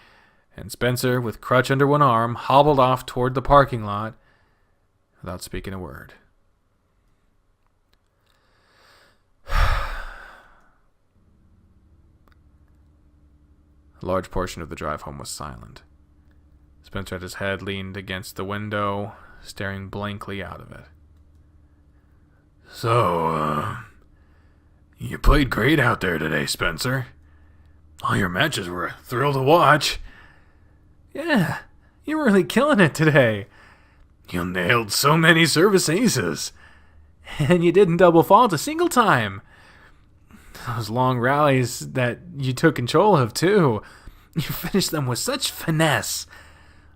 and Spencer, with crutch under one arm, hobbled off toward the parking lot without speaking a word. A large portion of the drive home was silent. Spencer had his head leaned against the window, staring blankly out of it. So, you played great out there today, Spencer. All your matches were a thrill to watch. Yeah, you were really killing it today. You nailed so many service aces. And you didn't double fault a single time. Those long rallies that you took control of, too. You finished them with such finesse.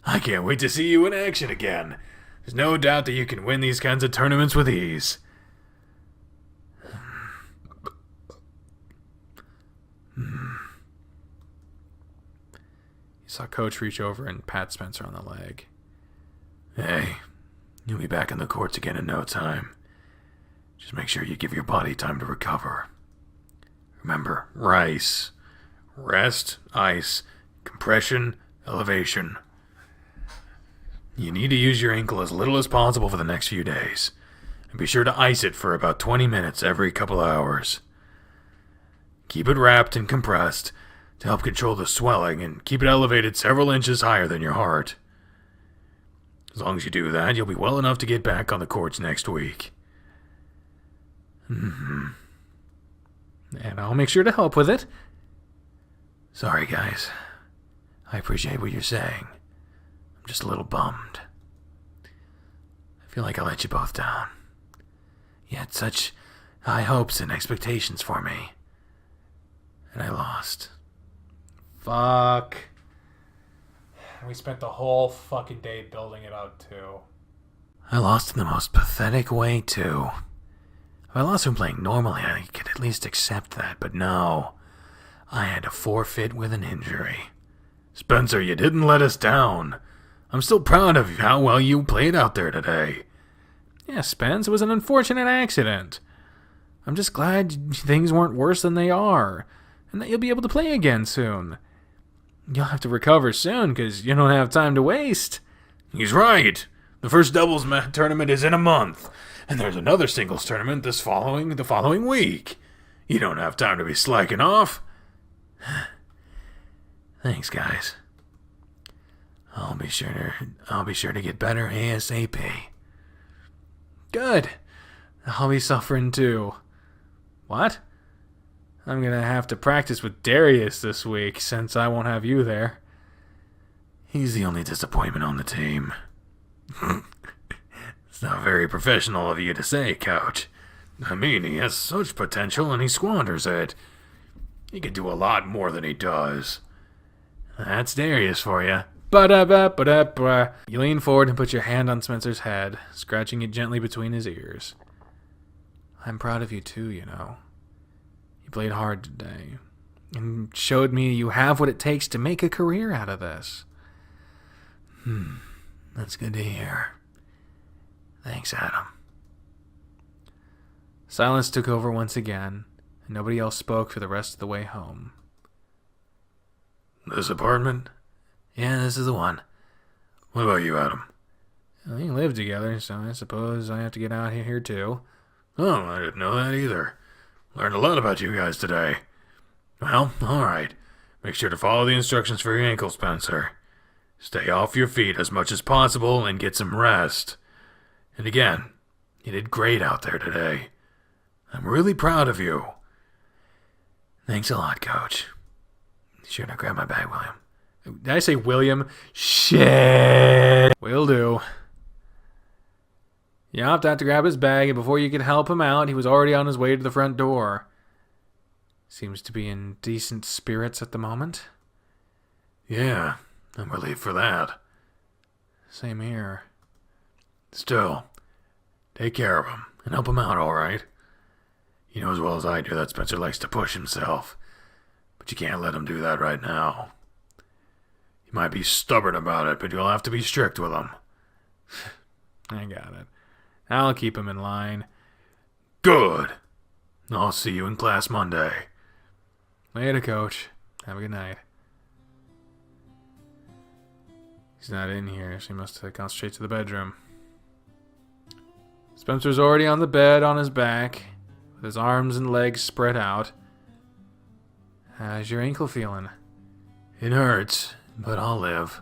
I can't wait to see you in action again. There's no doubt that you can win these kinds of tournaments with ease. You saw Coach reach over and pat Spencer on the leg. Hey, you'll be back in the courts again in no time. Just make sure you give your body time to recover. Remember, RICE. Rest, ice, compression, elevation. You need to use your ankle as little as possible for the next few days. And be sure to ice it for about 20 minutes every couple hours. Keep it wrapped and compressed to help control the swelling and keep it elevated several inches higher than your heart. As long as you do that, you'll be well enough to get back on the courts next week. And I'll make sure to help with it. Sorry, guys. I appreciate what you're saying. I'm just a little bummed. I feel like I let you both down. You had such high hopes and expectations for me. And I lost. Fuck. We spent the whole fucking day building it out, too. I lost in the most pathetic way, too. If I lost from playing normally, I could at least accept that, but no. I had to forfeit with an injury. Spencer, you didn't let us down. I'm still proud of how well you played out there today. Yeah, Spence, it was an unfortunate accident. I'm just glad things weren't worse than they are, and that you'll be able to play again soon. You'll have to recover soon, because you don't have time to waste. He's right. The first doubles tournament is in a month, and there's another singles tournament the following week. You don't have time to be slacking off. Thanks, guys. I'll be sure to get better ASAP. Good. I'll be suffering too. What? I'm gonna have to practice with Darius this week, since I won't have you there. He's the only disappointment on the team. It's not very professional of you to say, Coach. I mean, he has such potential and he squanders it. He could do a lot more than he does. That's Darius for you. Ba-da-ba-ba-da-ba. You lean forward and put your hand on Spencer's head, scratching it gently between his ears. I'm proud of you too, you know. You played hard today, and showed me you have what it takes to make a career out of this. That's good to hear. Thanks, Adam. Silence took over once again, and nobody else spoke for the rest of the way home. This apartment? Yeah, this is the one. What about you, Adam? We live together, so I suppose I have to get out here too. Oh, I didn't know that either. Learned a lot about you guys today. Well, alright. Make sure to follow the instructions for your ankle, Spencer. Stay off your feet as much as possible and get some rest. And again, you did great out there today. I'm really proud of you. Thanks a lot, Coach. Be sure to grab my bag, William. Did I say William? Shit! Will do. You opted out to grab his bag, and before you could help him out, he was already on his way to the front door. Seems to be in decent spirits at the moment. Yeah, I'm relieved for that. Same here. Still, take care of him and help him out, alright? You know as well as I do that Spencer likes to push himself, but you can't let him do that right now. You might be stubborn about it, but you'll have to be strict with him. I got it. I'll keep him in line. Good. I'll see you in class Monday. Later, Coach. Have a good night. He's not in here, so he must have gone straight to the bedroom. Spencer's already on the bed on his back, with his arms and legs spread out. How's your ankle feeling? It hurts, but I'll live.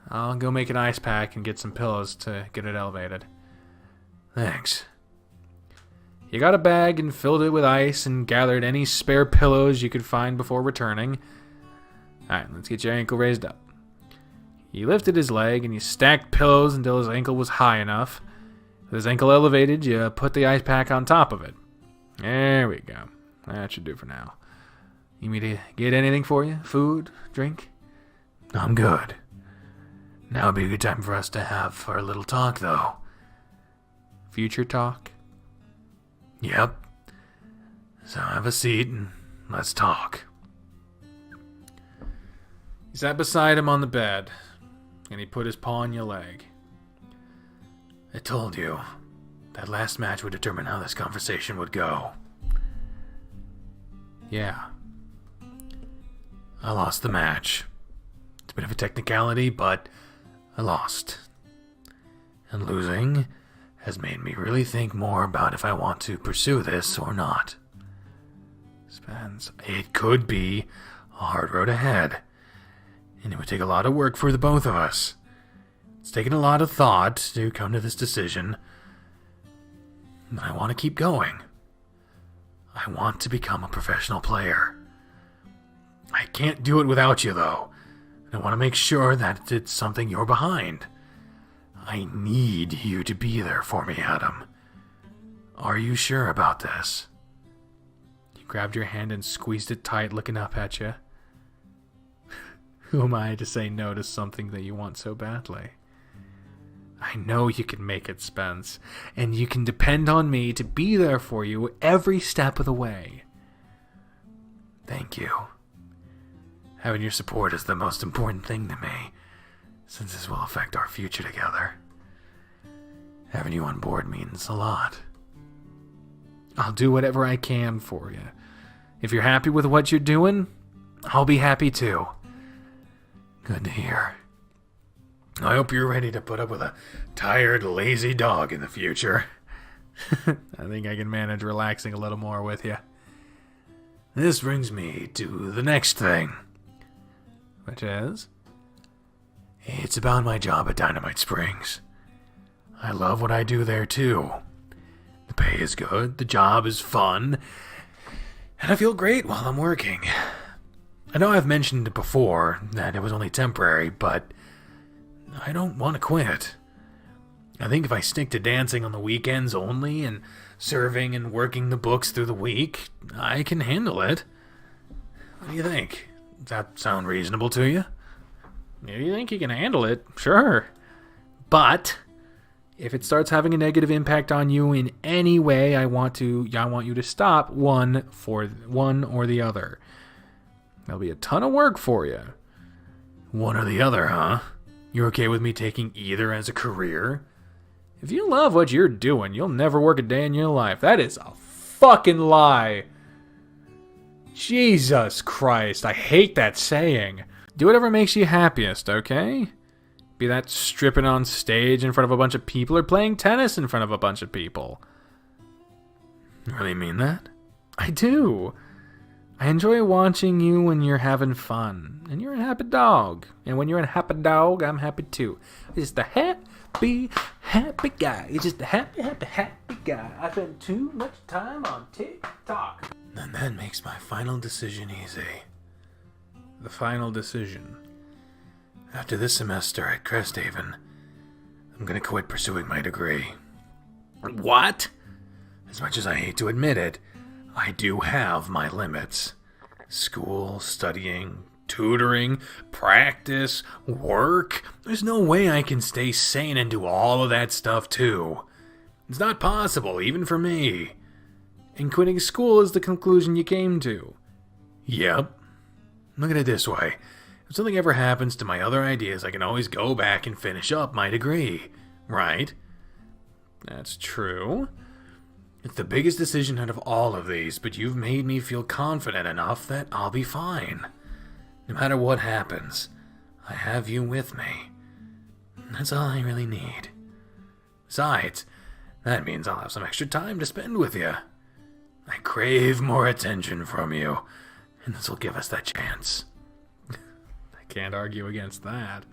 I'll go make an ice pack and get some pillows to get it elevated. Thanks. You got a bag and filled it with ice and gathered any spare pillows you could find before returning. Alright, let's get your ankle raised up. You lifted his leg and you stacked pillows until his ankle was high enough. With his ankle elevated, you put the ice pack on top of it. There we go. That should do for now. You need me to get anything for you? Food? Drink? I'm good. Now would be a good time for us to have our little talk, though. Future talk? Yep. So have a seat and let's talk. You sat beside him on the bed, and he put his paw on your leg. I told you, that last match would determine how this conversation would go. Yeah. I lost the match. It's a bit of a technicality, but I lost. And losing has made me really think more about if I want to pursue this or not. Spence. It could be a hard road ahead. And it would take a lot of work for the both of us. It's taken a lot of thought to come to this decision. But I want to keep going. I want to become a professional player. I can't do it without you, though. I want to make sure that it's something you're behind. I need you to be there for me, Adam. Are you sure about this? He grabbed your hand and squeezed it tight, looking up at you. Who am I to say no to something that you want so badly? I know you can make it, Spence, and you can depend on me to be there for you every step of the way. Thank you. Having your support is the most important thing to me, since this will affect our future together. Having you on board means a lot. I'll do whatever I can for you. If you're happy with what you're doing, I'll be happy too. Good to hear. I hope you're ready to put up with a tired, lazy dog in the future. I think I can manage relaxing a little more with you. This brings me to the next thing. Which is? It's about my job at Dynamite Springs. I love what I do there too. The pay is good, the job is fun, and I feel great while I'm working. I know I've mentioned before that it was only temporary, but I don't want to quit. I think if I stick to dancing on the weekends only and serving and working the books through the week, I can handle it. What do you think? Does that sound reasonable to you? If you think you can handle it, sure. But if it starts having a negative impact on you in any way, I want you to stop one or the other. There'll be a ton of work for you. One or the other, huh? You're okay with me taking either as a career? If you love what you're doing, you'll never work a day in your life. That is a fucking lie. Jesus Christ, I hate that saying. Do whatever makes you happiest, okay? Be that stripping on stage in front of a bunch of people or playing tennis in front of a bunch of people. You really mean that? I do. I enjoy watching you when you're having fun. And you're a happy dog. And when you're a happy dog, I'm happy too. Just a happy guy. You're just a happy guy. I spend too much time on TikTok. And that makes my final decision easy. The final decision. After this semester at Cresthaven, I'm gonna quit pursuing my degree. What? As much as I hate to admit it, I do have my limits. School, studying, tutoring, practice, work. There's no way I can stay sane and do all of that stuff too. It's not possible, even for me. And quitting school is the conclusion you came to. Yep. Look at it this way. If something ever happens to my other ideas, I can always go back and finish up my degree. Right? That's true. It's the biggest decision out of all of these, but you've made me feel confident enough that I'll be fine. No matter what happens, I have you with me. That's all I really need. Besides, that means I'll have some extra time to spend with you. I crave more attention from you, and this will give us that chance. I can't argue against that.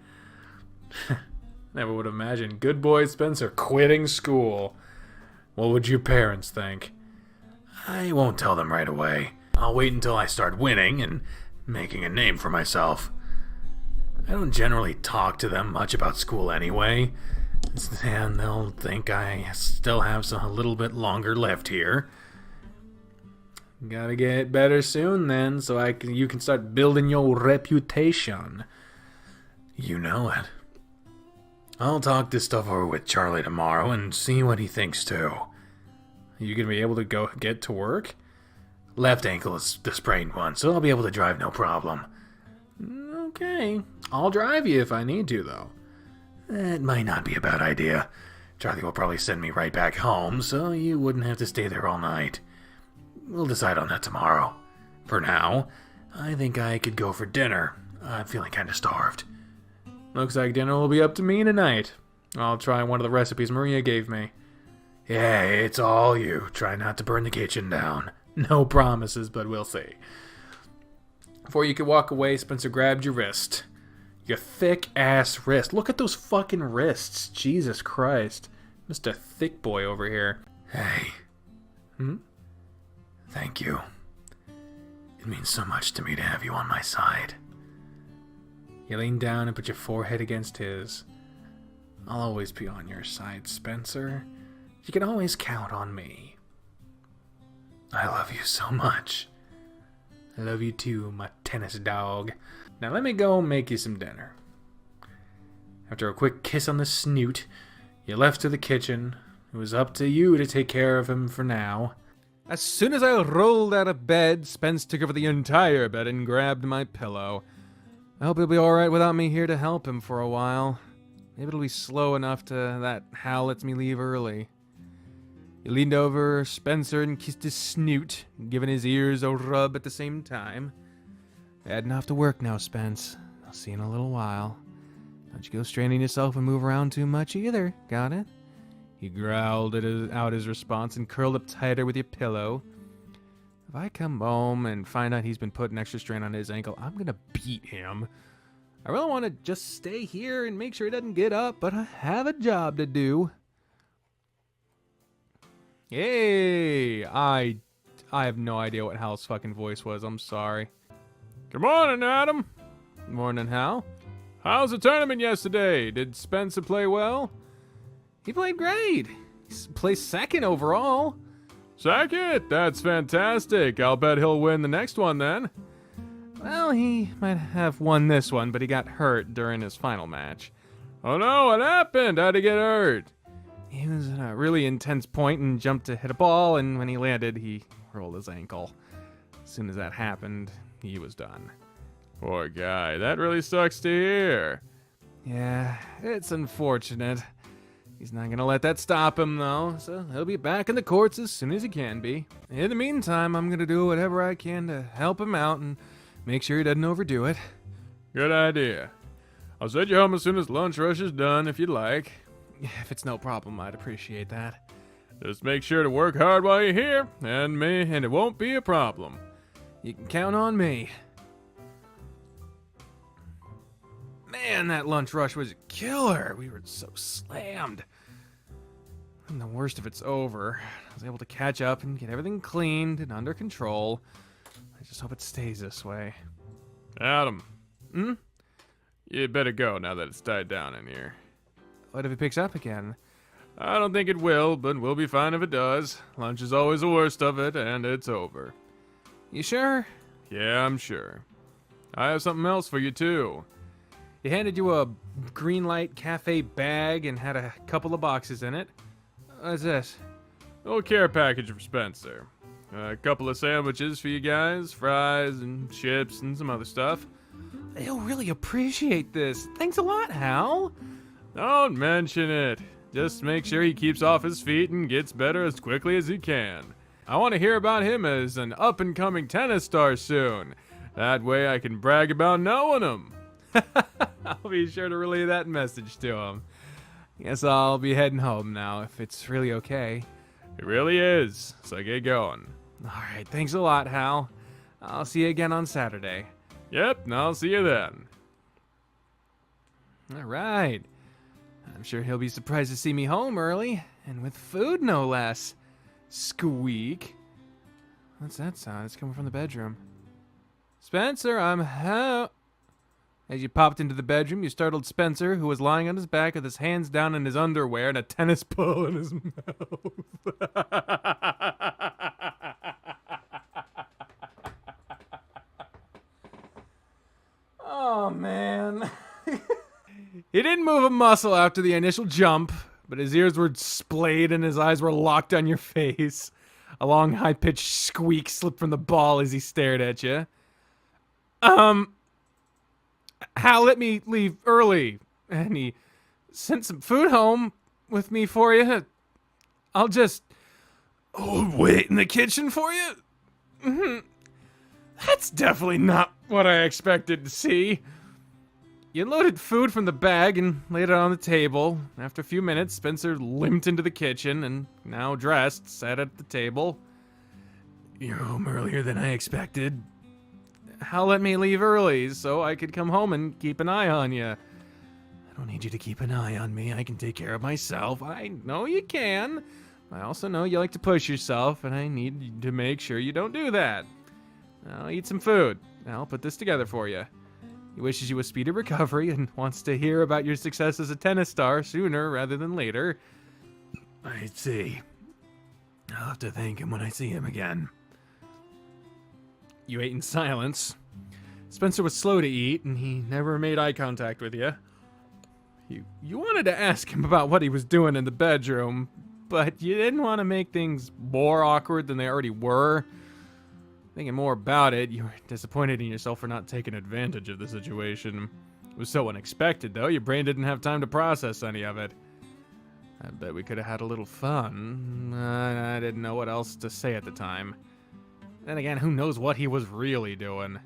Never would have imagined good boy Spencer quitting school. What would your parents think? I won't tell them right away. I'll wait until I start winning and making a name for myself. I don't generally talk to them much about school anyway, and they'll think I still have a little bit longer left here. Gotta get better soon then, so you can start building your reputation. You know it. I'll talk this stuff over with Charlie tomorrow and see what he thinks too. You gonna be able to go get to work? Left ankle is the sprained one, so I'll be able to drive no problem. Okay. I'll drive you if I need to, though. It might not be a bad idea. Charlie will probably send me right back home, so you wouldn't have to stay there all night. We'll decide on that tomorrow. For now, I think I could go for dinner. I'm feeling kind of starved. Looks like dinner will be up to me tonight. I'll try one of the recipes Maria gave me. Yeah, it's all you. Try not to burn the kitchen down. No promises, but we'll see. Before you could walk away, Spencer grabbed your wrist. Your thick-ass wrist. Look at those fucking wrists. Jesus Christ. Mr. Thick Boy over here. Hey. Thank you. It means so much to me to have you on my side. You lean down and put your forehead against his. I'll always be on your side, Spencer. You can always count on me. I love you so much. I love you too, my tennis dog. Now let me go make you some dinner. After a quick kiss on the snoot, you left to the kitchen. It was up to you to take care of him for now. As soon as I rolled out of bed, Spence took over the entire bed and grabbed my pillow. I hope he'll be alright without me here to help him for a while. Maybe it'll be slow enough that Hal lets me leave early. He leaned over Spencer and kissed his snoot, giving his ears a rub at the same time. Heading off to work now, Spence. I'll see you in a little while. Don't you go straining yourself and move around too much either, got it? He growled out his response and curled up tighter with your pillow. If I come home and find out he's been putting extra strain on his ankle, I'm gonna beat him. I really want to just stay here and make sure he doesn't get up, but I have a job to do. Hey, I have no idea what Hal's fucking voice was. I'm sorry. Good morning, Adam. Morning, Hal. How's the tournament yesterday? Did Spencer play well? He played great. He placed second overall. Second? That's fantastic. I'll bet he'll win the next one then. Well, he might have won this one, but he got hurt during his final match. Oh no, what happened? How'd he get hurt? He was at a really intense point and jumped to hit a ball, and when he landed, he rolled his ankle. As soon as that happened, he was done. Poor guy, that really sucks to hear. Yeah, it's unfortunate. He's not gonna let that stop him, though, so he'll be back in the courts as soon as he can be. In the meantime, I'm gonna do whatever I can to help him out and make sure he doesn't overdo it. Good idea. I'll send you home as soon as lunch rush is done, if you'd like. If it's no problem, I'd appreciate that. Just make sure to work hard while you're here, and it won't be a problem. You can count on me. Man, that lunch rush was a killer. We were so slammed. And the worst of it's over. I was able to catch up and get everything cleaned and under control. I just hope it stays this way. Adam. You'd better go now that it's died down in here. What if it picks up again? I don't think it will, but we'll be fine if it does. Lunch is always the worst of it, and it's over. You sure? Yeah, I'm sure. I have something else for you, too. He handed you a green light cafe bag and had a couple of boxes in it. What's this? A little care package for Spencer. A couple of sandwiches for you guys, fries and chips and some other stuff. He'll really appreciate this. Thanks a lot, Hal. Don't mention it. Just make sure he keeps off his feet and gets better as quickly as he can. I want to hear about him as an up-and-coming tennis star soon. That way I can brag about knowing him. I'll be sure to relay that message to him. Guess I'll be heading home now, if it's really okay. It really is, so get going. Alright, thanks a lot, Hal. I'll see you again on Saturday. Yep, and I'll see you then. Alright. I'm sure he'll be surprised to see me home early, and with food no less. Squeak. What's that sound? It's coming from the bedroom. Spencer, I'm home. As you popped into the bedroom, you startled Spencer, who was lying on his back with his hands down in his underwear and a tennis ball in his mouth. Oh, man. He didn't move a muscle after the initial jump, but his ears were splayed and his eyes were locked on your face. A long, high-pitched squeak slipped from the ball as he stared at you. Hal let me leave early, and he sent some food home with me for you. I'll just wait in the kitchen for you. That's definitely not what I expected to see. You loaded food from the bag and laid it on the table. After a few minutes, Spencer limped into the kitchen and, now dressed, sat at the table. You're home earlier than I expected. Hal let me leave early so I could come home and keep an eye on you. I don't need you to keep an eye on me. I can take care of myself. I know you can. I also know you like to push yourself, and I need to make sure you don't do that. Now eat some food. I'll put this together for you. He wishes you a speedy recovery and wants to hear about your success as a tennis star sooner rather than later. I see. I'll have to thank him when I see him again. You ate in silence. Spencer was slow to eat, and he never made eye contact with you. You wanted to ask him about what he was doing in the bedroom, but you didn't want to make things more awkward than they already were. Thinking more about it, you were disappointed in yourself for not taking advantage of the situation. It was so unexpected, though, your brain didn't have time to process any of it. I bet we could have had a little fun. I didn't know what else to say at the time. Then again, who knows what he was really doing?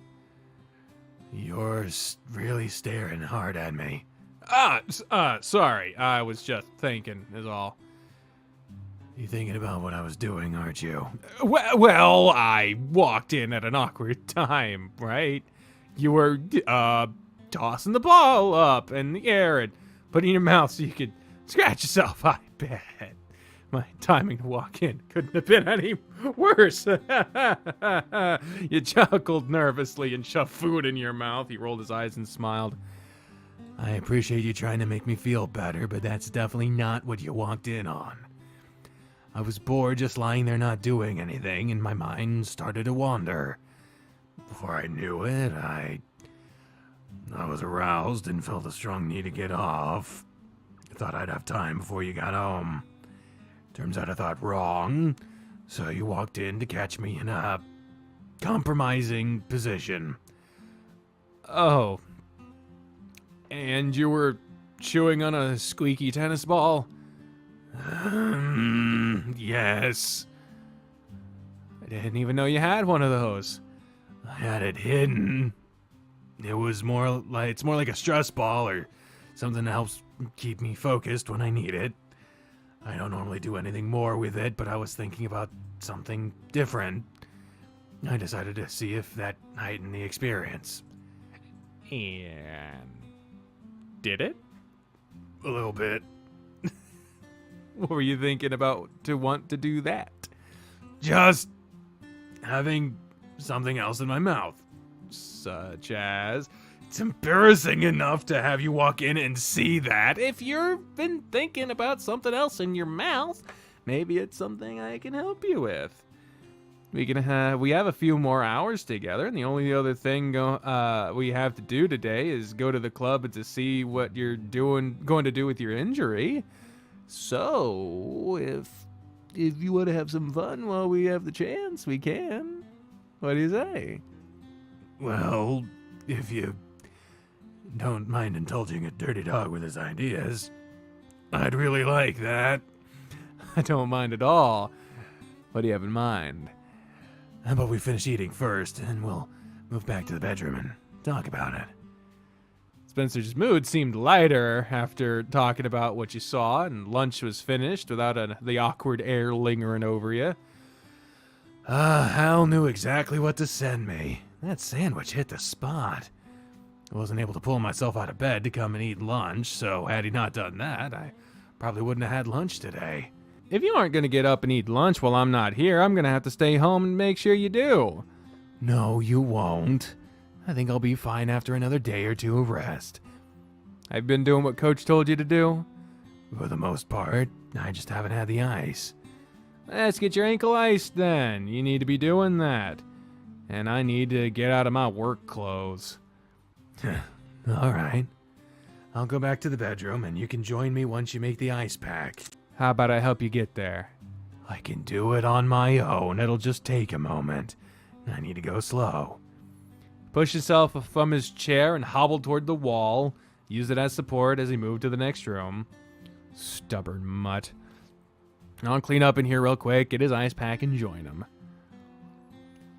You're really staring hard at me. Sorry. I was just thinking, is all. You thinking about what I was doing, aren't you? Well, I walked in at an awkward time, right? You were, tossing the ball up in the air and putting it in your mouth so you could scratch yourself, I bet. My timing to walk in couldn't have been any worse. You chuckled nervously and shoved food in your mouth. He rolled his eyes and smiled. I appreciate you trying to make me feel better, but that's definitely not what you walked in on. I was bored just lying there not doing anything, and my mind started to wander. Before I knew it, I was aroused and felt a strong need to get off. I thought I'd have time before you got home. Turns out I thought wrong, so you walked in to catch me in a compromising position. Oh. And you were chewing on a squeaky tennis ball? Yes. I didn't even know you had one of those. I had it hidden. It's more like a stress ball or something that helps keep me focused when I need it. I don't normally do anything more with it, but I was thinking about something different. I decided to see if that heightened the experience. And did it? A little bit. What were you thinking about to want to do that? Just having something else in my mouth. Such as? It's embarrassing enough to have you walk in and see that. If you've been thinking about something else in your mouth, maybe it's something I can help you with. We have a few more hours together, and the only other thing we have to do today is go to the club to see what you're going to do with your injury. So, if you want to have some fun while we have the chance, we can. What do you say? Well, if you don't mind indulging a dirty dog with his ideas, I'd really like that. I don't mind at all. What do you have in mind? How about we finish eating first, and we'll move back to the bedroom and talk about it. Spencer's mood seemed lighter after talking about what you saw, and lunch was finished without the awkward air lingering over you. Hal knew exactly what to send me. That sandwich hit the spot. I wasn't able to pull myself out of bed to come and eat lunch, so had he not done that, I probably wouldn't have had lunch today. If you aren't going to get up and eat lunch while I'm not here, I'm going to have to stay home and make sure you do. No, you won't. I think I'll be fine after another day or two of rest. I've been doing what Coach told you to do? For the most part, I just haven't had the ice. Let's get your ankle iced then. You need to be doing that. And I need to get out of my work clothes. All right. I'll go back to the bedroom and you can join me once you make the ice pack. How about I help you get there? I can do it on my own. It'll just take a moment. I need to go slow. Pushed himself from his chair and hobbled toward the wall, used it as support as he moved to the next room. Stubborn mutt. I'll clean up in here real quick, get his ice pack, and join him.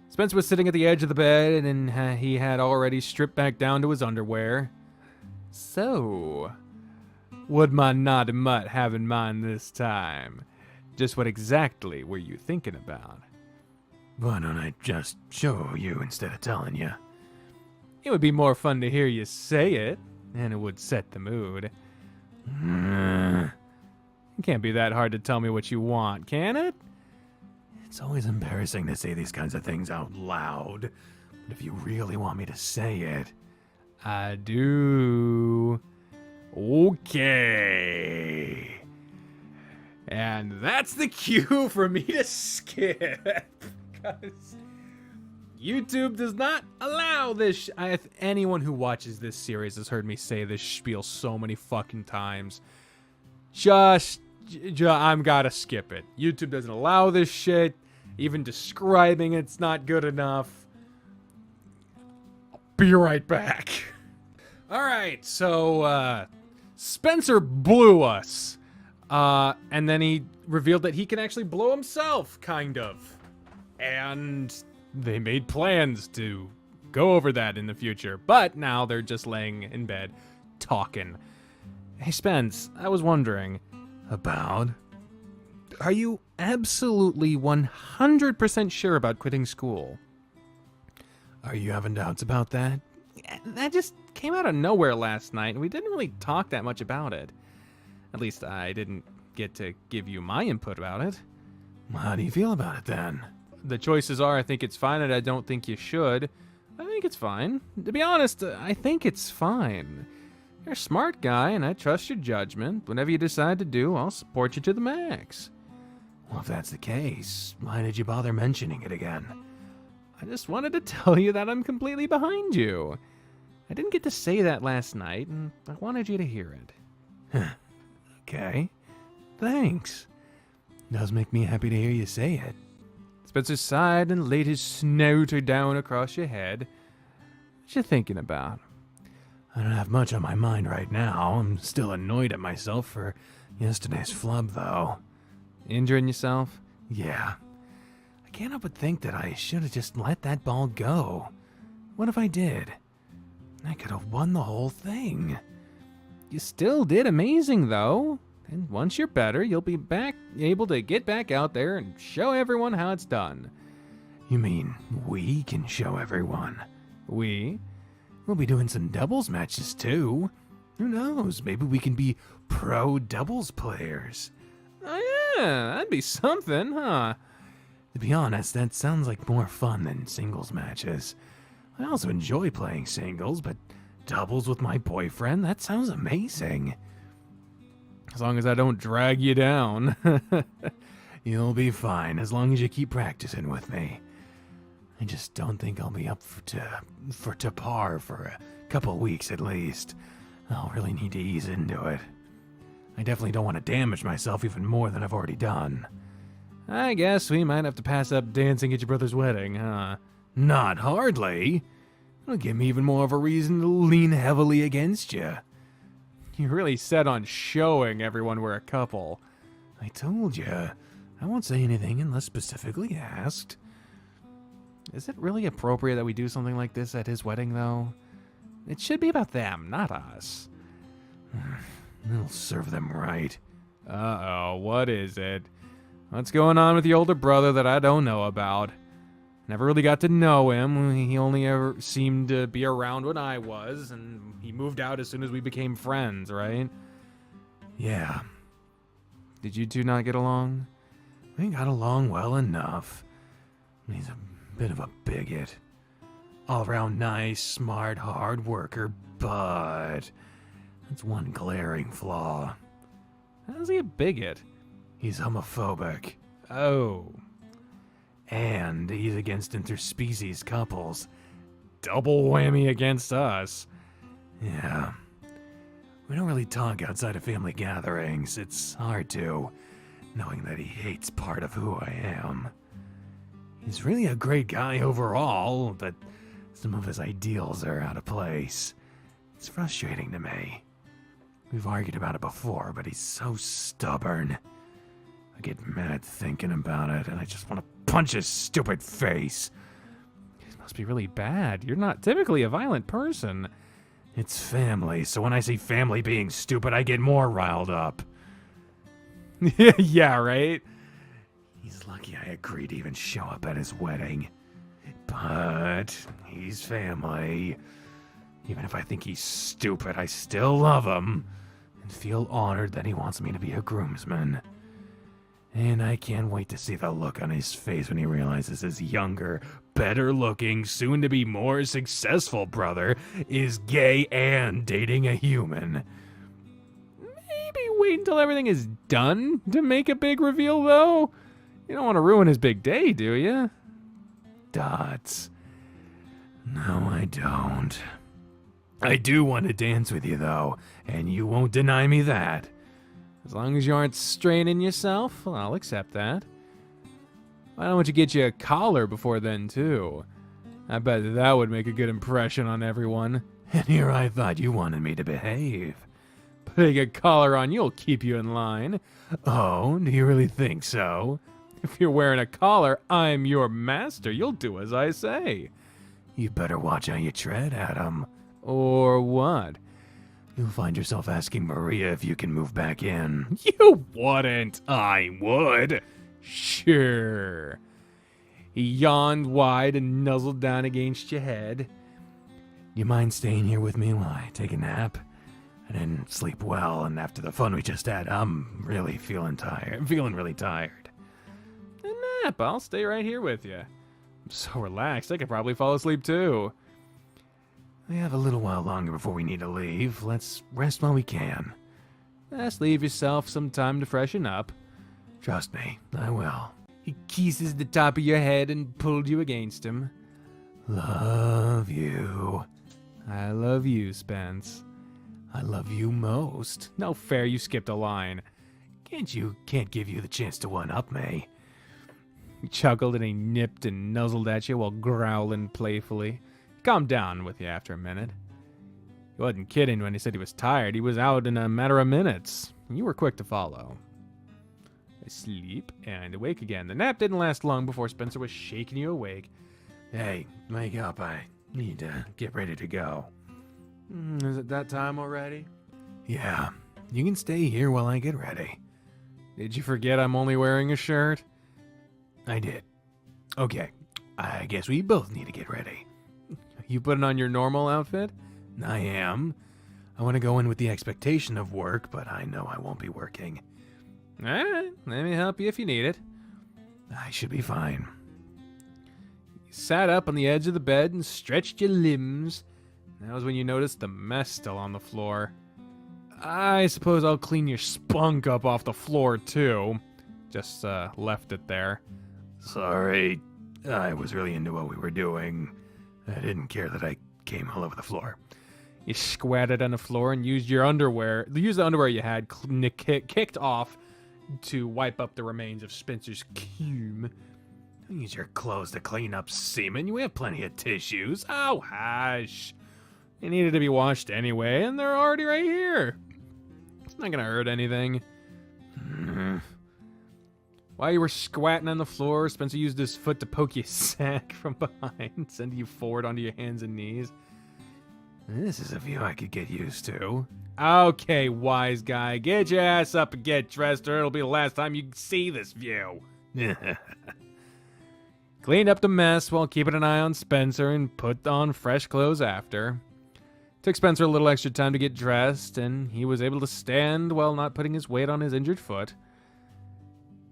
Spencer was sitting at the edge of the bed, and he had already stripped back down to his underwear. So, what'd my naughty mutt have in mind this time? Just what exactly were you thinking about? Why don't I just show you instead of telling you? It would be more fun to hear you say it, and it would set the mood. It can't be that hard to tell me what you want, can it? It's always embarrassing to say these kinds of things out loud. But if you really want me to say it... I do. Okay. And that's the cue for me to skip. Because YouTube does not allow this. Anyone who watches this series has heard me say this spiel so many fucking times. I'm gotta skip it. YouTube doesn't allow this shit. Even describing it's not good enough. I'll be right back. Alright, so, Spencer blew us. And then he revealed that he can actually blow himself, kind of. And they made plans to go over that in the future. But now they're just laying in bed, talking. Hey, Spence, I was wondering... About? Are you absolutely 100% sure about quitting school? Are you having doubts about that? That just came out of nowhere last night, and we didn't really talk that much about it. At least I didn't get to give you my input about it. How do you feel about it then? The choices are I think it's fine and I don't think you should. I think it's fine. To be honest, I think it's fine. You're a smart guy, and I trust your judgment. Whatever you decide to do, I'll support you to the max. Well, if that's the case, why did you bother mentioning it again? I just wanted to tell you that I'm completely behind you. I didn't get to say that last night, and I wanted you to hear it. Okay. Thanks. Does make me happy to hear you say it. Spencer sighed and laid his snout down across your head. What you thinking about? I don't have much on my mind right now. I'm still annoyed at myself for yesterday's flub, though. Injuring yourself? Yeah. I can't help but think that I should have just let that ball go. What if I did? I could have won the whole thing. You still did amazing, though. And once you're better, you'll be able to get back out there and show everyone how it's done. You mean we can show everyone? We? We'll be doing some doubles matches, too. Who knows? Maybe we can be pro doubles players. Oh, yeah, that'd be something, huh? To be honest, that sounds like more fun than singles matches. I also enjoy playing singles, but doubles with my boyfriend, that sounds amazing. As long as I don't drag you down. You'll be fine as long as you keep practicing with me. I just don't think I'll be up to par for a couple weeks at least. I'll really need to ease into it. I definitely don't want to damage myself even more than I've already done. I guess we might have to pass up dancing at your brother's wedding, huh? Not hardly. It'll give me even more of a reason to lean heavily against you. You really set on showing everyone we're a couple. I told you. I won't say anything unless specifically asked. Is it really appropriate that we do something like this at his wedding, though? It should be about them, not us. It'll serve them right. Uh-oh, what is it? What's going on with your older brother that I don't know about? Never really got to know him. He only ever seemed to be around when I was, and he moved out as soon as we became friends, right? Yeah. Did you two not get along? We got along well enough. He's a bit of a bigot. All around nice, smart, hard worker, but that's one glaring flaw. How's he a bigot? He's homophobic. Oh. And he's against interspecies couples. Double whammy against us. Yeah. We don't really talk outside of family gatherings. It's hard to, knowing that he hates part of who I am. He's really a great guy overall, but some of his ideals are out of place. It's frustrating to me. We've argued about it before, but he's so stubborn. I get mad thinking about it, and I just want to punch his stupid face. It must be really bad. You're not typically a violent person. It's family, so when I see family being stupid, I get more riled up. Yeah, right? He's lucky I agreed to even show up at his wedding. But he's family. Even if I think he's stupid, I still love him and feel honored that he wants me to be a groomsman. And I can't wait to see the look on his face when he realizes his younger, better-looking, soon-to-be more successful brother is gay and dating a human. Maybe wait until everything is done to make a big reveal, though. You don't want to ruin his big day, do you? Dots. No, I don't. I do want to dance with you, though, and you won't deny me that. As long as you aren't straining yourself, well, I'll accept that. Why don't you get you a collar before then, too? I bet that would make a good impression on everyone. And here I thought you wanted me to behave. Putting a collar on you'll keep you in line. Oh, do you really think so? If you're wearing a collar, I'm your master. You'll do as I say. You better watch how you tread, Adam. Or what? You'll find yourself asking Maria if you can move back in. You wouldn't. I would. Sure. He yawned wide and nuzzled down against your head. You mind staying here with me while I take a nap? I didn't sleep well, and after the fun we just had, I'm really feeling tired. I'm feeling really tired. A nap? I'll stay right here with you. I'm so relaxed, I could probably fall asleep too. We have a little while longer before we need to leave. Let's rest while we can. Just leave yourself some time to freshen up. Trust me, I will. He kisses the top of your head and pulled you against him. Love you. I love you, Spence. I love you most. No fair, you skipped a line. Can't give you the chance to one-up me. He chuckled and he nipped and nuzzled at you while growling playfully. Calmed down with you after a minute. He wasn't kidding when he said he was tired. He was out in a matter of minutes. You were quick to follow. Asleep and awake again. The nap didn't last long before Spencer was shaking you awake. Hey, wake up. I need to get ready to go. Is it that time already? Yeah. You can stay here while I get ready. Did you forget I'm only wearing a shirt? I did. Okay. I guess we both need to get ready. You putting on your normal outfit? I am. I want to go in with the expectation of work, but I know I won't be working. Alright, let me help you if you need it. I should be fine. You sat up on the edge of the bed and stretched your limbs. That was when you noticed the mess still on the floor. I suppose I'll clean your spunk up off the floor, too. Just left it there. Sorry, I was really into what we were doing. I didn't care that I came all over the floor. You squatted on the floor and used the underwear you had kicked off to wipe up the remains of Spencer's cum. Don't use your clothes to clean up semen. You have plenty of tissues. Oh, hush. They needed to be washed anyway, and they're already right here. It's not gonna hurt anything. While you were squatting on the floor, Spencer used his foot to poke your sack from behind, sending you forward onto your hands and knees. This is a view I could get used to. Okay, wise guy, get your ass up and get dressed, or it'll be the last time you see this view. Cleaned up the mess while keeping an eye on Spencer and put on fresh clothes after. Took Spencer a little extra time to get dressed, and he was able to stand while not putting his weight on his injured foot.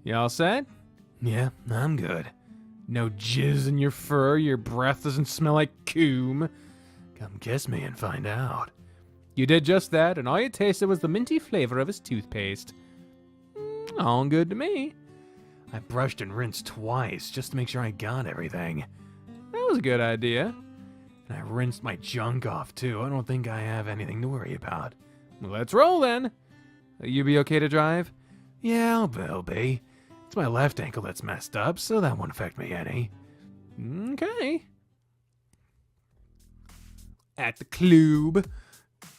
You all set? Yeah, I'm good. No jizz in your fur, your breath doesn't smell like cum. Come kiss me and find out. You did just that, and all you tasted was the minty flavor of his toothpaste. All good to me. I brushed and rinsed twice just to make sure I got everything. That was a good idea. And I rinsed my junk off, too. I don't think I have anything to worry about. Well, let's roll, then. You be okay to drive? Yeah, I'll be. It's my left ankle that's messed up, so that won't affect me any. Okay. At the club.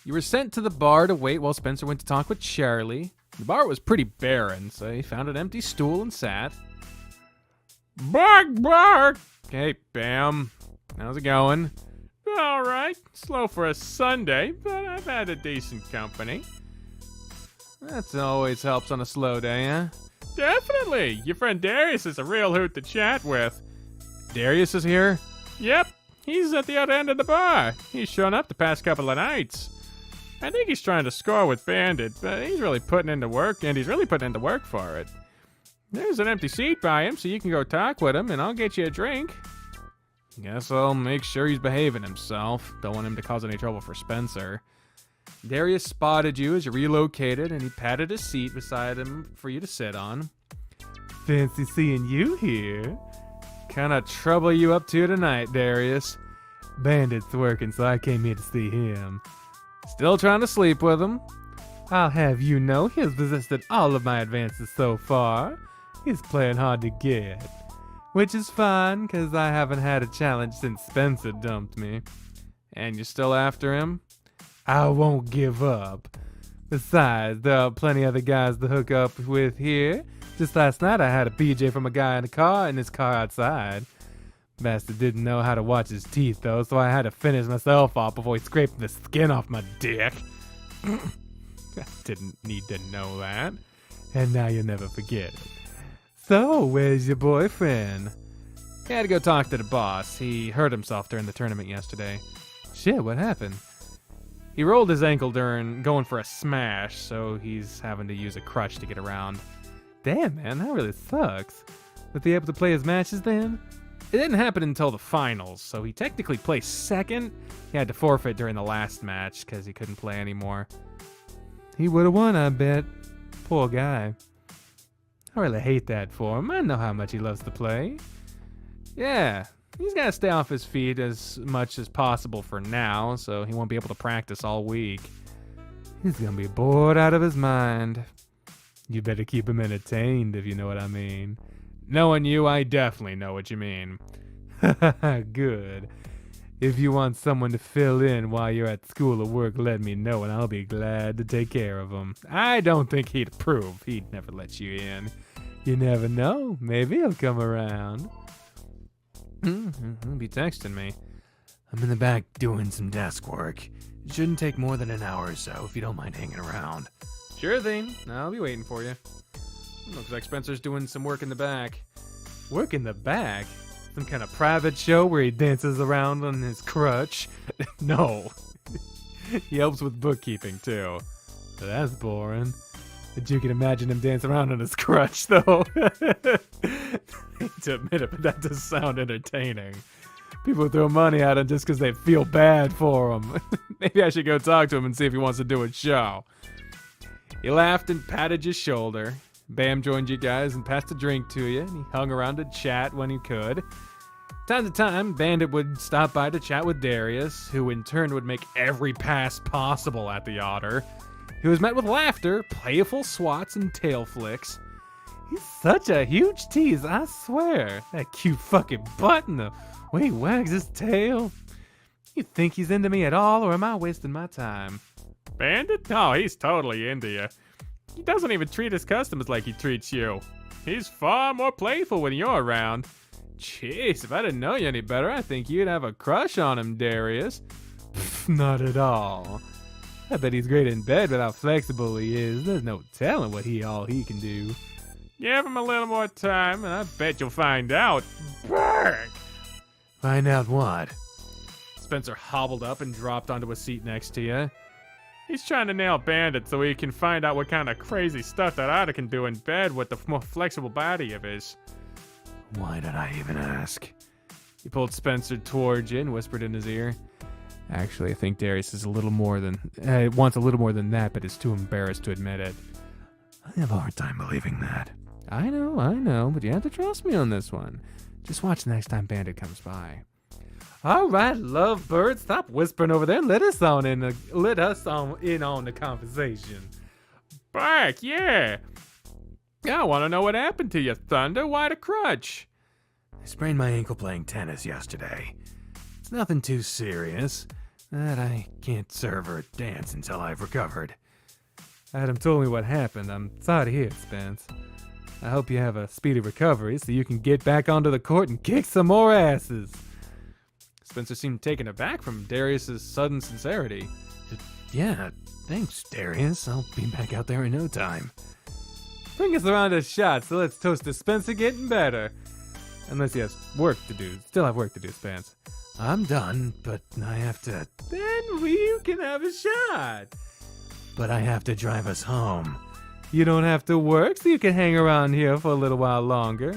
You were sent to the bar to wait while Spencer went to talk with Charlie. The bar was pretty barren, so he found an empty stool and sat. Bark, bark! Okay, Bam. How's it going? Alright. Slow for a Sunday, but I've had a decent company. That always helps on a slow day, huh? Definitely. Your friend Darius is a real hoot to chat with. Darius is here? Yep. He's at the other end of the bar. He's shown up the past couple of nights. I think he's trying to score with Bandit, but he's really putting into work, and he's really putting into work for it. There's an empty seat by him, so you can go talk with him, and I'll get you a drink. Guess I'll make sure he's behaving himself. Don't want him to cause any trouble for Spencer. Darius spotted you as you relocated, and he patted his seat beside him for you to sit on. Fancy seeing you here. Kinda trouble you up to tonight, Darius. Bandit's working, so I came here to see him. Still trying to sleep with him. I'll have you know he has resisted all of my advances so far. He's playing hard to get. Which is fine, because I haven't had a challenge since Spencer dumped me. And you're still after him? I won't give up. Besides, there are plenty other guys to hook up with here. Just last night I had a BJ from a guy in a car in his car outside. Bastard didn't know how to watch his teeth though, so I had to finish myself off before he scraped the skin off my dick. I didn't need to know that. And now you'll never forget it. So, where's your boyfriend? He had to go talk to the boss. He hurt himself during the tournament yesterday. Shit, what happened? He rolled his ankle during going for a smash, so he's having to use a crutch to get around. Damn, man, that really sucks. Was he able to play his matches then? It didn't happen until the finals, so he technically placed second. He had to forfeit during the last match because he couldn't play anymore. He would have won, I bet. Poor guy. I really hate that for him. I know how much he loves to play. Yeah, he's got to stay off his feet as much as possible for now, so he won't be able to practice all week. He's gonna be bored out of his mind. You better keep him entertained, if you know what I mean. Knowing you, I definitely know what you mean. Good. If you want someone to fill in while you're at school or work, let me know and I'll be glad to take care of him. I don't think he'd approve. He'd never let you in. You never know. Maybe he'll come around. He'll be texting me. I'm in the back doing some desk work. It shouldn't take more than an hour or so if you don't mind hanging around. Sure thing. I'll be waiting for you. Looks like Spencer's doing some work in the back. Work in the back? Some kind of private show where he dances around on his crutch? No. He helps with bookkeeping, too. But that's boring. But you can imagine him dance around on his crutch, though. I hate to admit it, but that does sound entertaining. People throw money at him just because they feel bad for him. Maybe I should go talk to him and see if he wants to do a show. He laughed and patted your shoulder. Bam joined you guys and passed a drink to you, and he hung around to chat when he could. Time to time, Bandit would stop by to chat with Darius, who in turn would make every pass possible at the otter. He was met with laughter, playful swats, and tail flicks. He's such a huge tease, I swear. That cute fucking butt and the way he wags his tail. You think he's into me at all, or am I wasting my time? Bandit? No, he's totally into you. He doesn't even treat his customers like he treats you. He's far more playful when you're around. Jeez, if I didn't know you any better, I think you'd have a crush on him, Darius. Pfft, not at all. I bet he's great in bed, but how flexible he is. There's no telling what he can do. Give him a little more time, and I bet you'll find out. Berg! Find out what? Spencer hobbled up and dropped onto a seat next to you. He's trying to nail Bandit so he can find out what kind of crazy stuff that otter can do in bed with the more flexible body of his. Why did I even ask? He pulled Spencer towards you and whispered in his ear. Actually, I think Darius is wants a little more than that, but is too embarrassed to admit it. I have a hard time believing that. I know, but you have to trust me on this one. Just watch the next time Bandit comes by. All right, lovebird, stop whispering over there and let us in on the conversation. Back, yeah. I want to know what happened to you, Thunder. Why the crutch? I sprained my ankle playing tennis yesterday. It's nothing too serious. That I can't serve or dance until I've recovered. Adam told me what happened. I'm sorry to hear it, Spence. I hope you have a speedy recovery so you can get back onto the court and kick some more asses. Spencer seemed taken aback from Darius's sudden sincerity. Yeah, thanks, Darius. I'll be back out there in no time. Bring us around a shot, so let's toast to Spencer getting better. Unless he has work to do. Still have work to do, Spence. I'm done, but I have to... Then we can have a shot. But I have to drive us home. You don't have to work, so you can hang around here for a little while longer.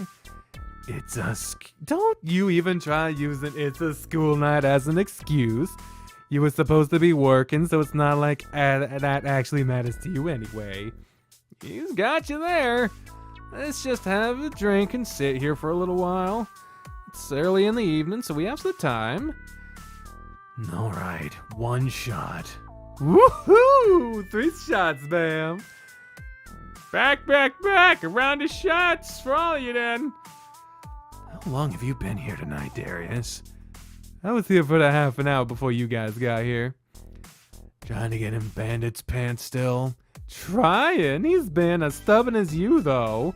Don't you even try using it's a school night as an excuse. You were supposed to be working, so it's not like that actually matters to you anyway. He's got you there. Let's just have a drink and sit here for a little while. It's early in the evening, so we have some time. All right, 1 shot. Woohoo! 3 shots, bam. Back, a round of shots for all of you then. How long have you been here tonight, Darius? I was here for the half an hour before you guys got here. Trying to get in Bandit's pants still? Trying? He's been as stubborn as you, though.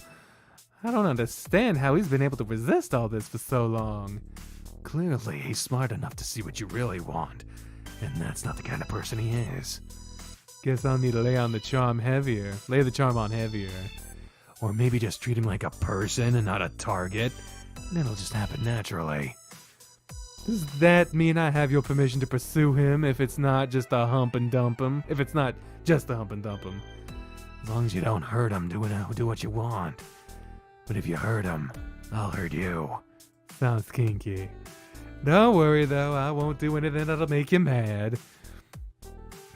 I don't understand how he's been able to resist all this for so long. Clearly, he's smart enough to see what you really want, and that's not the kind of person he is. Guess I'll need to lay the charm on heavier. Or maybe just treat him like a person and not a target, and it'll just happen naturally. Does that mean I have your permission to pursue him if it's not just a hump and dump him? As long as you don't hurt him, do what you want. But if you hurt him, I'll hurt you. Sounds kinky. Don't worry, though. I won't do anything that'll make you mad.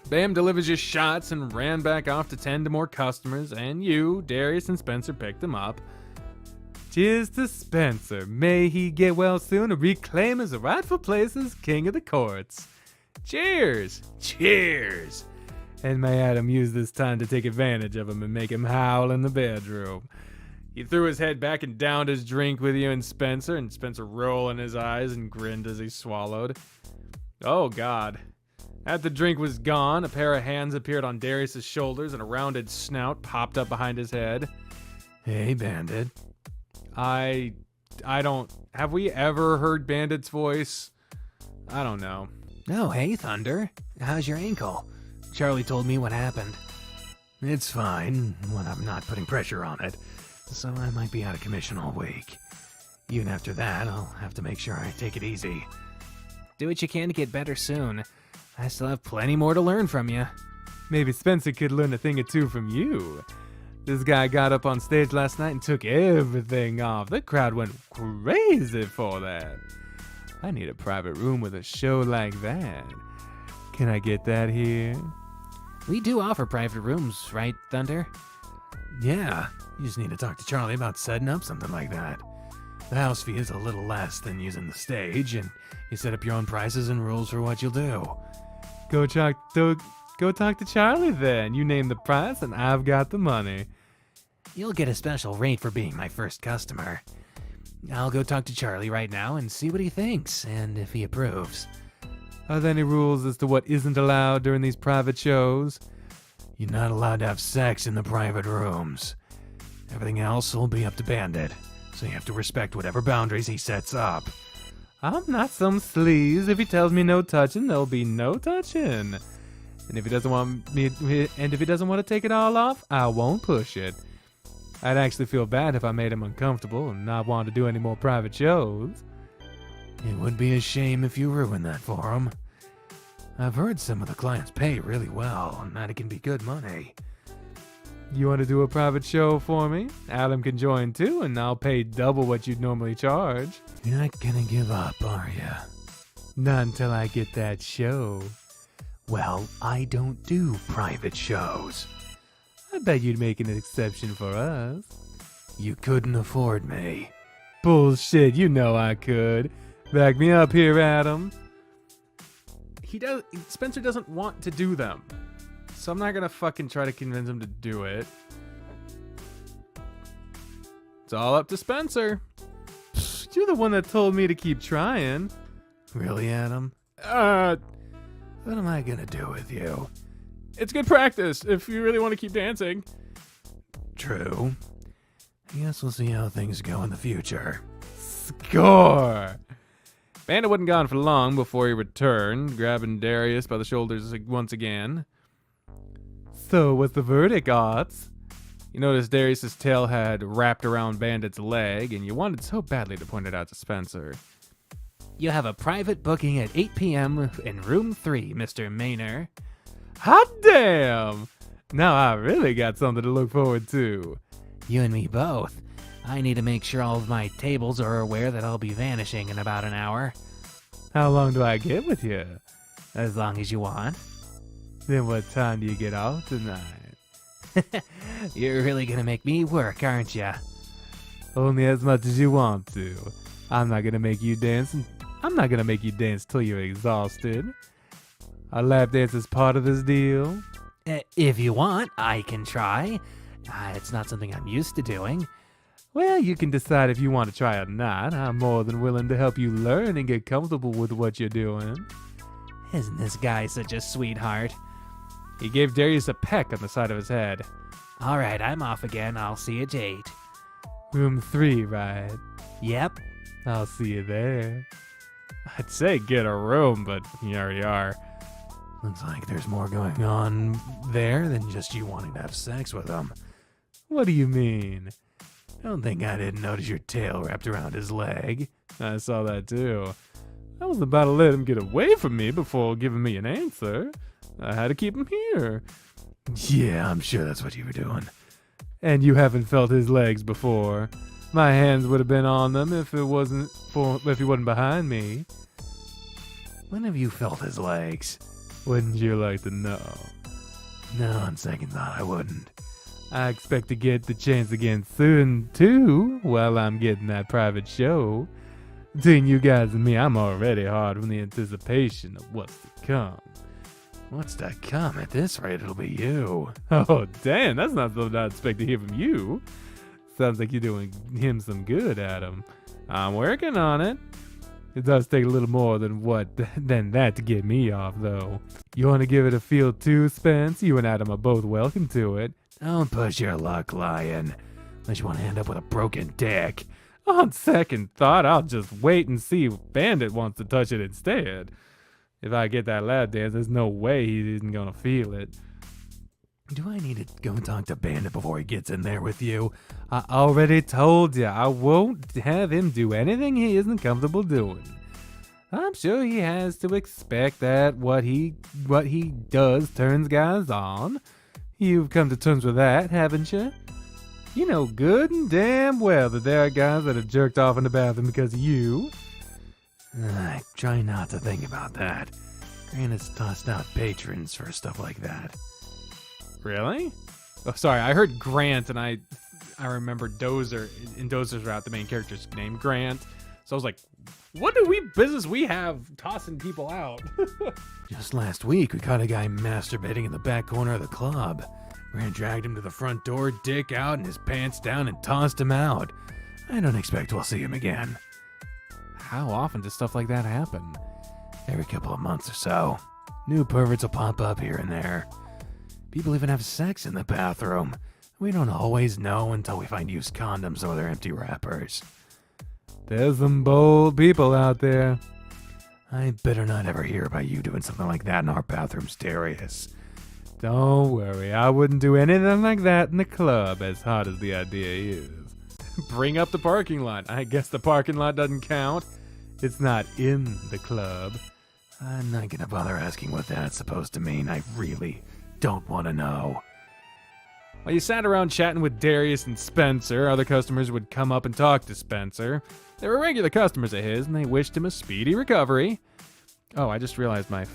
Bam delivers your shots and ran back off to tend to more customers, and you, Darius, and Spencer picked him up. Cheers to Spencer. May he get well soon and reclaim his rightful place as king of the courts. Cheers! Cheers! And may Adam use this time to take advantage of him and make him howl in the bedroom. He threw his head back and downed his drink with you and Spencer rolling his eyes and grinned as he swallowed. Oh, God. After the drink was gone, a pair of hands appeared on Darius's shoulders and a rounded snout popped up behind his head. Hey, Bandit. I don't... Have we ever heard Bandit's voice? I don't know. Oh, hey, Thunder. How's your ankle? Charlie told me what happened. It's fine when I'm not putting pressure on it, so I might be out of commission all week. Even after that, I'll have to make sure I take it easy. Do what you can to get better soon. I still have plenty more to learn from you. Maybe Spencer could learn a thing or two from you. This guy got up on stage last night and took everything off. The crowd went crazy for that. I need a private room with a show like that. Can I get that here? We do offer private rooms, right, Thunder? Yeah, you just need to talk to Charlie about setting up something like that. The house fee is a little less than using the stage, and you set up your own prices and rules for what you'll do. Go talk to Charlie then. You name the price and I've got the money. You'll get a special rate for being my first customer. I'll go talk to Charlie right now and see what he thinks, and if he approves. Are there any rules as to what isn't allowed during these private shows? You're not allowed to have sex in the private rooms. Everything else will be up to Bandit, so you have to respect whatever boundaries he sets up. I'm not some sleaze. If he tells me no touching, there'll be no touching. And if he doesn't want to take it all off, I won't push it. I'd actually feel bad if I made him uncomfortable and not want to do any more private shows. It would be a shame if you ruined that for him. I've heard some of the clients pay really well, and that it can be good money. You want to do a private show for me? Adam can join too, and I'll pay double what you'd normally charge. You're not gonna give up, are ya? Not until I get that show. Well, I don't do private shows. I bet you'd make an exception for us. You couldn't afford me. Bullshit, you know I could. Back me up here, Adam. Spencer doesn't want to do them. So I'm not gonna fucking try to convince him to do it. It's all up to Spencer. You're the one that told me to keep trying. Really, Adam? Uh, What am I gonna do with you? it's good practice if you really want to keep dancing. True. I guess we'll see how things go in the future. Score! Bandit wasn't gone for long before he returned, grabbing Darius by the shoulders once again. So, what's the verdict, Otts? You noticed Darius's tail had wrapped around Bandit's leg, and you wanted so badly to point it out to Spencer. You have a private booking at 8 p.m. in room 3, Mr. Maynor. Hot damn! Now I really got something to look forward to. You and me both. I need to make sure all of my tables are aware that I'll be vanishing in about an hour. How long do I get with you? As long as you want. Then what time do you get off tonight? You're really gonna make me work, aren't ya? Only as much as you want to. I'm not gonna make you dance. I'm not gonna make you dance till you're exhausted. A lap dance is part of this deal. If you want, I can try. It's not something I'm used to doing. Well, you can decide if you want to try or not. I'm more than willing to help you learn and get comfortable with what you're doing. Isn't this guy such a sweetheart? He gave Darius a peck on the side of his head. All right, I'm off again. I'll see you at 8. Room 3, right? Yep. I'll see you there. I'd say get a room, but you already are. Looks like there's more going on there than just you wanting to have sex with him. What do you mean? Don't think I didn't notice your tail wrapped around his leg. I saw that too. I was about to let him get away from me before giving me an answer. I had to keep him here. Yeah, I'm sure that's what you were doing. And you haven't felt his legs before. My hands would have been on them if he wasn't behind me. When have you felt his legs? Wouldn't you like to know? No, on second thought, I wouldn't. I expect to get the chance again soon, too, while I'm getting that private show. Between you guys and me, I'm already hard from the anticipation of what's to come. What's to come? At this rate, it'll be you. Oh, damn, that's not something I expect to hear from you. Sounds like you're doing him some good, Adam. I'm working on it. It does take a little more than that to get me off, though. You want to give it a feel too, Spence? You and Adam are both welcome to it. Don't push your luck, Lion. Unless you want to end up with a broken dick. On second thought, I'll just wait and see if Bandit wants to touch it instead. If I get that lap dance, there's no way he isn't gonna feel it. Do I need to go talk to Bandit before he gets in there with you? I already told you, I won't have him do anything he isn't comfortable doing. I'm sure he has to expect that what he does turns guys on. You've come to terms with that, haven't you? You know good and damn well that there are guys that have jerked off in the bathroom because of you. I try not to think about that. Grant has tossed out patrons for stuff like that. Really? Oh, sorry, I heard Grant and I remember Dozer, and Dozer's route, the main character's name, Grant. So I was like, what business we have tossing people out? Just last week, we caught a guy masturbating in the back corner of the club. Grant dragged him to the front door, dick out and his pants down, and tossed him out. I don't expect we'll see him again. How often does stuff like that happen? Every couple of months or so. New perverts will pop up here and there. People even have sex in the bathroom. We don't always know until we find used condoms or their empty wrappers. There's some bold people out there. I better not ever hear about you doing something like that in our bathrooms, Darius. Don't worry, I wouldn't do anything like that in the club, as hot as the idea is. Bring up the parking lot. I guess the parking lot doesn't count. It's not in the club. I'm not gonna bother asking what that's supposed to mean. I really don't want to know. While you sat around chatting with Darius and Spencer, other customers would come up and talk to Spencer. They were regular customers of his, and they wished him a speedy recovery. Oh, I just realized I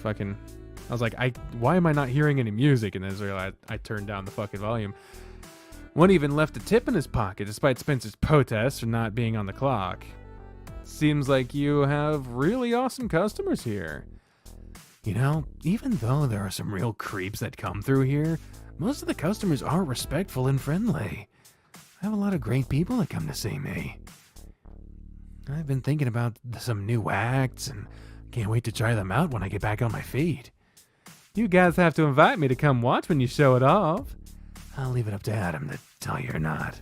was like, why am I not hearing any music? And then I realized I turned down the fucking volume. One even left a tip in his pocket, despite Spencer's protests for not being on the clock. Seems like you have really awesome customers here. You know, even though there are some real creeps that come through here, most of the customers are respectful and friendly. I have a lot of great people that come to see me. I've been thinking about some new acts and can't wait to try them out when I get back on my feet. You guys have to invite me to come watch when you show it off. I'll leave it up to Adam to tell you or not.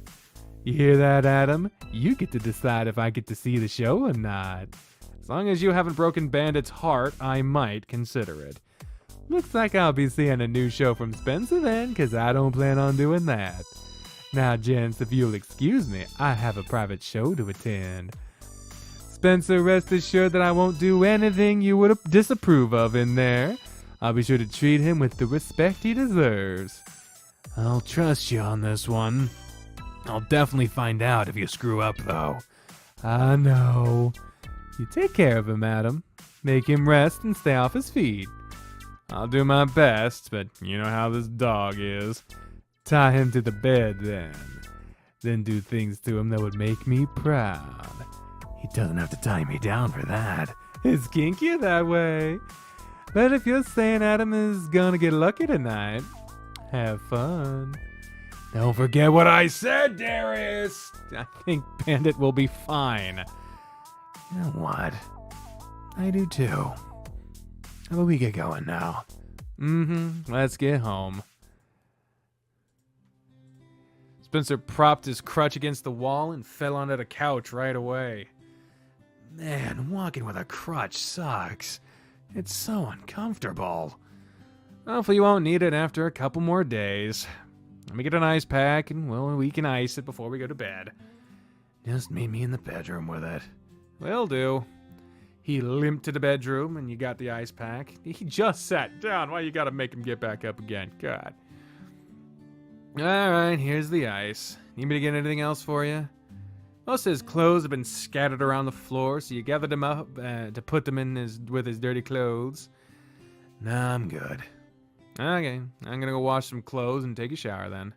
You hear that, Adam? You get to decide if I get to see the show or not. As long as you haven't broken Bandit's heart, I might consider it. Looks like I'll be seeing a new show from Spencer then, because I don't plan on doing that. Now, gents, if you'll excuse me, I have a private show to attend. Spencer, rest assured that I won't do anything you would disapprove of in there. I'll be sure to treat him with the respect he deserves. I'll trust you on this one. I'll definitely find out if you screw up, though. I know. You take care of him, Adam. Make him rest and stay off his feet. I'll do my best, but you know how this dog is. Tie him to the bed then do things to him that would make me proud. He doesn't have to tie me down for that. It's kinky that way. But if you're saying Adam is gonna get lucky tonight, have fun. Don't forget what I said, Darius! I think Bandit will be fine. You know what? I do too. How about we get going now? Let's get home. Spencer propped his crutch against the wall and fell onto the couch right away. Man, walking with a crutch sucks. It's so uncomfortable. Hopefully you won't need it after a couple more days. Let me get an ice pack and, well, we can ice it before we go to bed. Just meet me in the bedroom with it. Will do. He limped to the bedroom and you got the ice pack. He just sat down. Why you gotta make him get back up again? God. Alright, here's the ice. Need me to get anything else for you? Most of his clothes have been scattered around the floor, so you gathered them up to put them in with his dirty clothes. Nah, I'm good. Okay, I'm gonna go wash some clothes and take a shower then.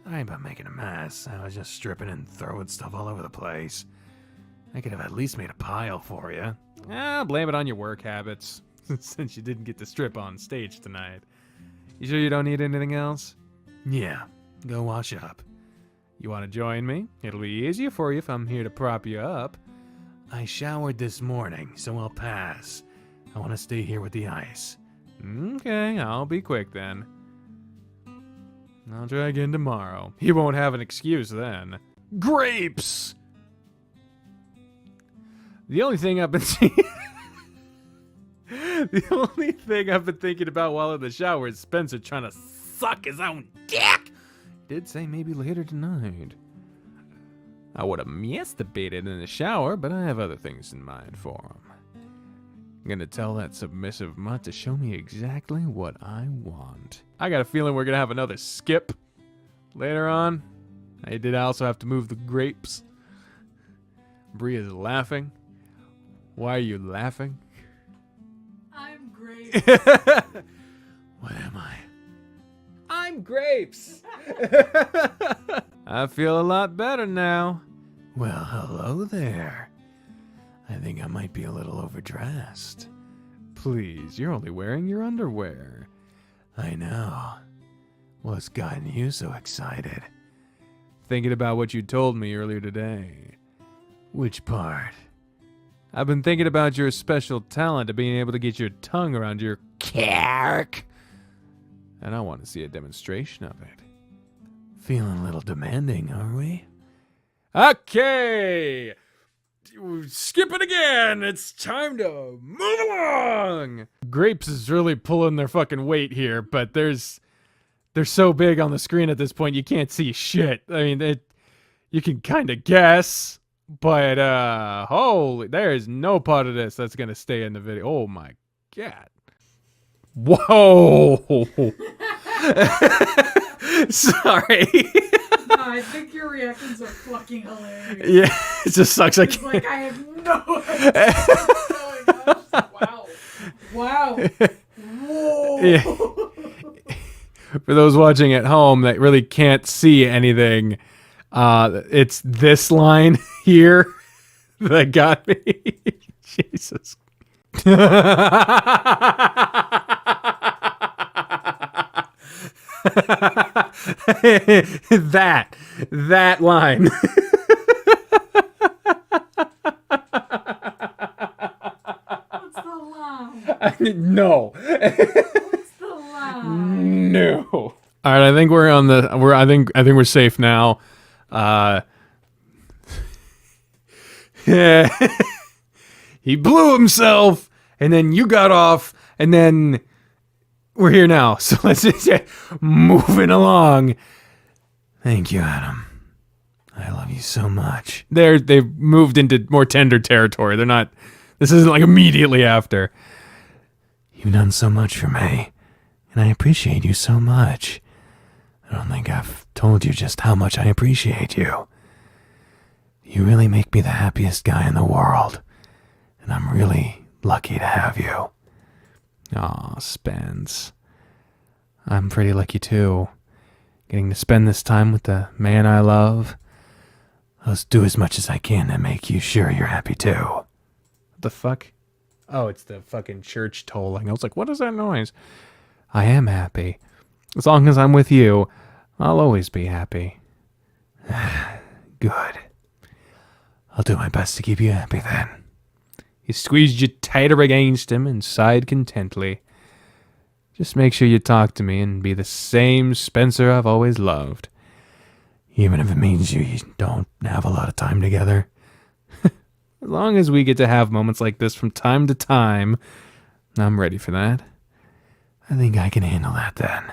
I ain't about making a mess. I was just stripping and throwing stuff all over the place. I could have at least made a pile for you. I'll blame it on your work habits, since you didn't get to strip on stage tonight. You sure you don't need anything else? Yeah, go wash up. You want to join me? It'll be easier for you if I'm here to prop you up. I showered this morning, so I'll pass. I want to stay here with the ice. Okay, I'll be quick then. I'll try again tomorrow. He won't have an excuse then. Grapes! The only thing I've been The only thing I've been thinking about while in the shower is Spencer trying to suck his own dick. Did say maybe later tonight. I would have masturbated in the shower, but I have other things in mind for him. I'm gonna tell that submissive mutt to show me exactly what I want. I got a feeling we're gonna have another skip later on. I did also have to move the grapes. Bria's laughing. Why are you laughing? I'm great. What am I? I'm grapes. I feel a lot better now. Well, hello there. I think I might be a little overdressed. Please, you're only wearing your underwear. I know. What's gotten you so excited? Thinking about what you told me earlier today. Which part? I've been thinking about your special talent of being able to get your tongue around your cock. And I want to see a demonstration of it. Feeling a little demanding, are we? Okay! Skip it again! It's time to move along! Grapes is really pulling their fucking weight here, but they're so big on the screen at this point you can't see shit. I mean, you can kind of guess, but holy, there is no part of this that's gonna stay in the video. Oh my god. Whoa! Sorry. No, I think your reactions are fucking hilarious. Yeah, it just sucks. It's like I have no idea what's going on. Just like, wow. Wow. Whoa. Yeah. For those watching at home that really can't see anything, it's this line here that got me. Jesus. that line. What's the line? No. What's the line? No. All right, I think we're on the. I think we're safe now. Yeah. He blew himself, and then you got off, and then we're here now. So let's just get moving along. Thank you, Adam. I love you so much. They've moved into more tender territory. They're not. This isn't like immediately after. You've done so much for me, and I appreciate you so much. I don't think I've told you just how much I appreciate you. You really make me the happiest guy in the world, and I'm really lucky to have you. Aw, Spence. I'm pretty lucky too. Getting to spend this time with the man I love. I'll do as much as I can to make you sure you're happy too. What the fuck? Oh, it's the fucking church tolling. I was like, what is that noise? I am happy. As long as I'm with you, I'll always be happy. Good. I'll do my best to keep you happy then. He squeezed you tighter against him and sighed contently. Just make sure you talk to me and be the same Spencer I've always loved. Even if it means you don't have a lot of time together. As long as we get to have moments like this from time to time, I'm ready for that. I think I can handle that then.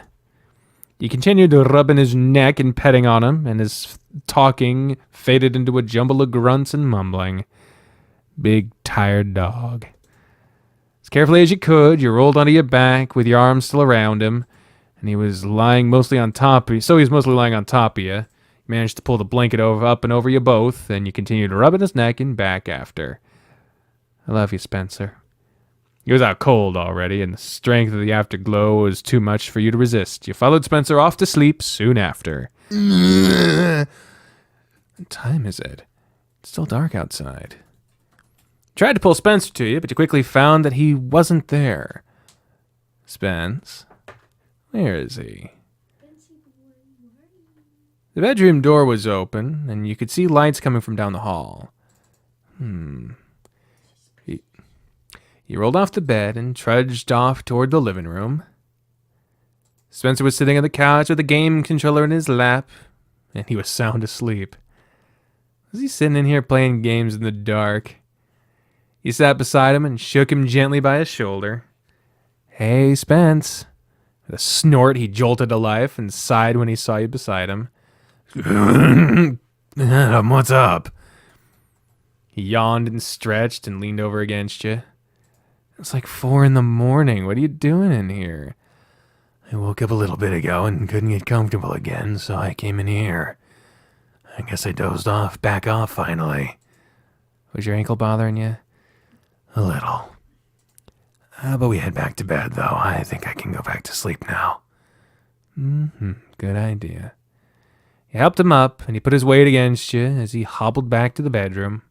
He continued rubbing his neck and petting on him, and his talking faded into a jumble of grunts and mumbling. Big, tired dog. As carefully as you could, you rolled onto your back with your arms still around him, and he was lying mostly on top of you. So he was mostly lying on top of you. You managed to pull the blanket up and over you both, and you continued rubbing his neck and back after. I love you, Spencer. He was out cold already, and the strength of the afterglow was too much for you to resist. You followed Spencer off to sleep soon after. What time is it? It's still dark outside. Tried to pull Spencer to you, but you quickly found that he wasn't there. Spence? Where is he? The bedroom door was open, and you could see lights coming from down the hall. He rolled off the bed and trudged off toward the living room. Spencer was sitting on the couch with a game controller in his lap, and he was sound asleep. Was he sitting in here playing games in the dark? You sat beside him and shook him gently by his shoulder. Hey, Spence. With a snort, he jolted to life and sighed when he saw you beside him. Adam, what's up? He yawned and stretched and leaned over against you. It's like 4 a.m. What are you doing in here? I woke up a little bit ago and couldn't get comfortable again, so I came in here. I guess I dozed back off finally. Was your ankle bothering you? A little. But we head back to bed, though. I think I can go back to sleep now. Good idea. You helped him up, and he put his weight against you as he hobbled back to the bedroom.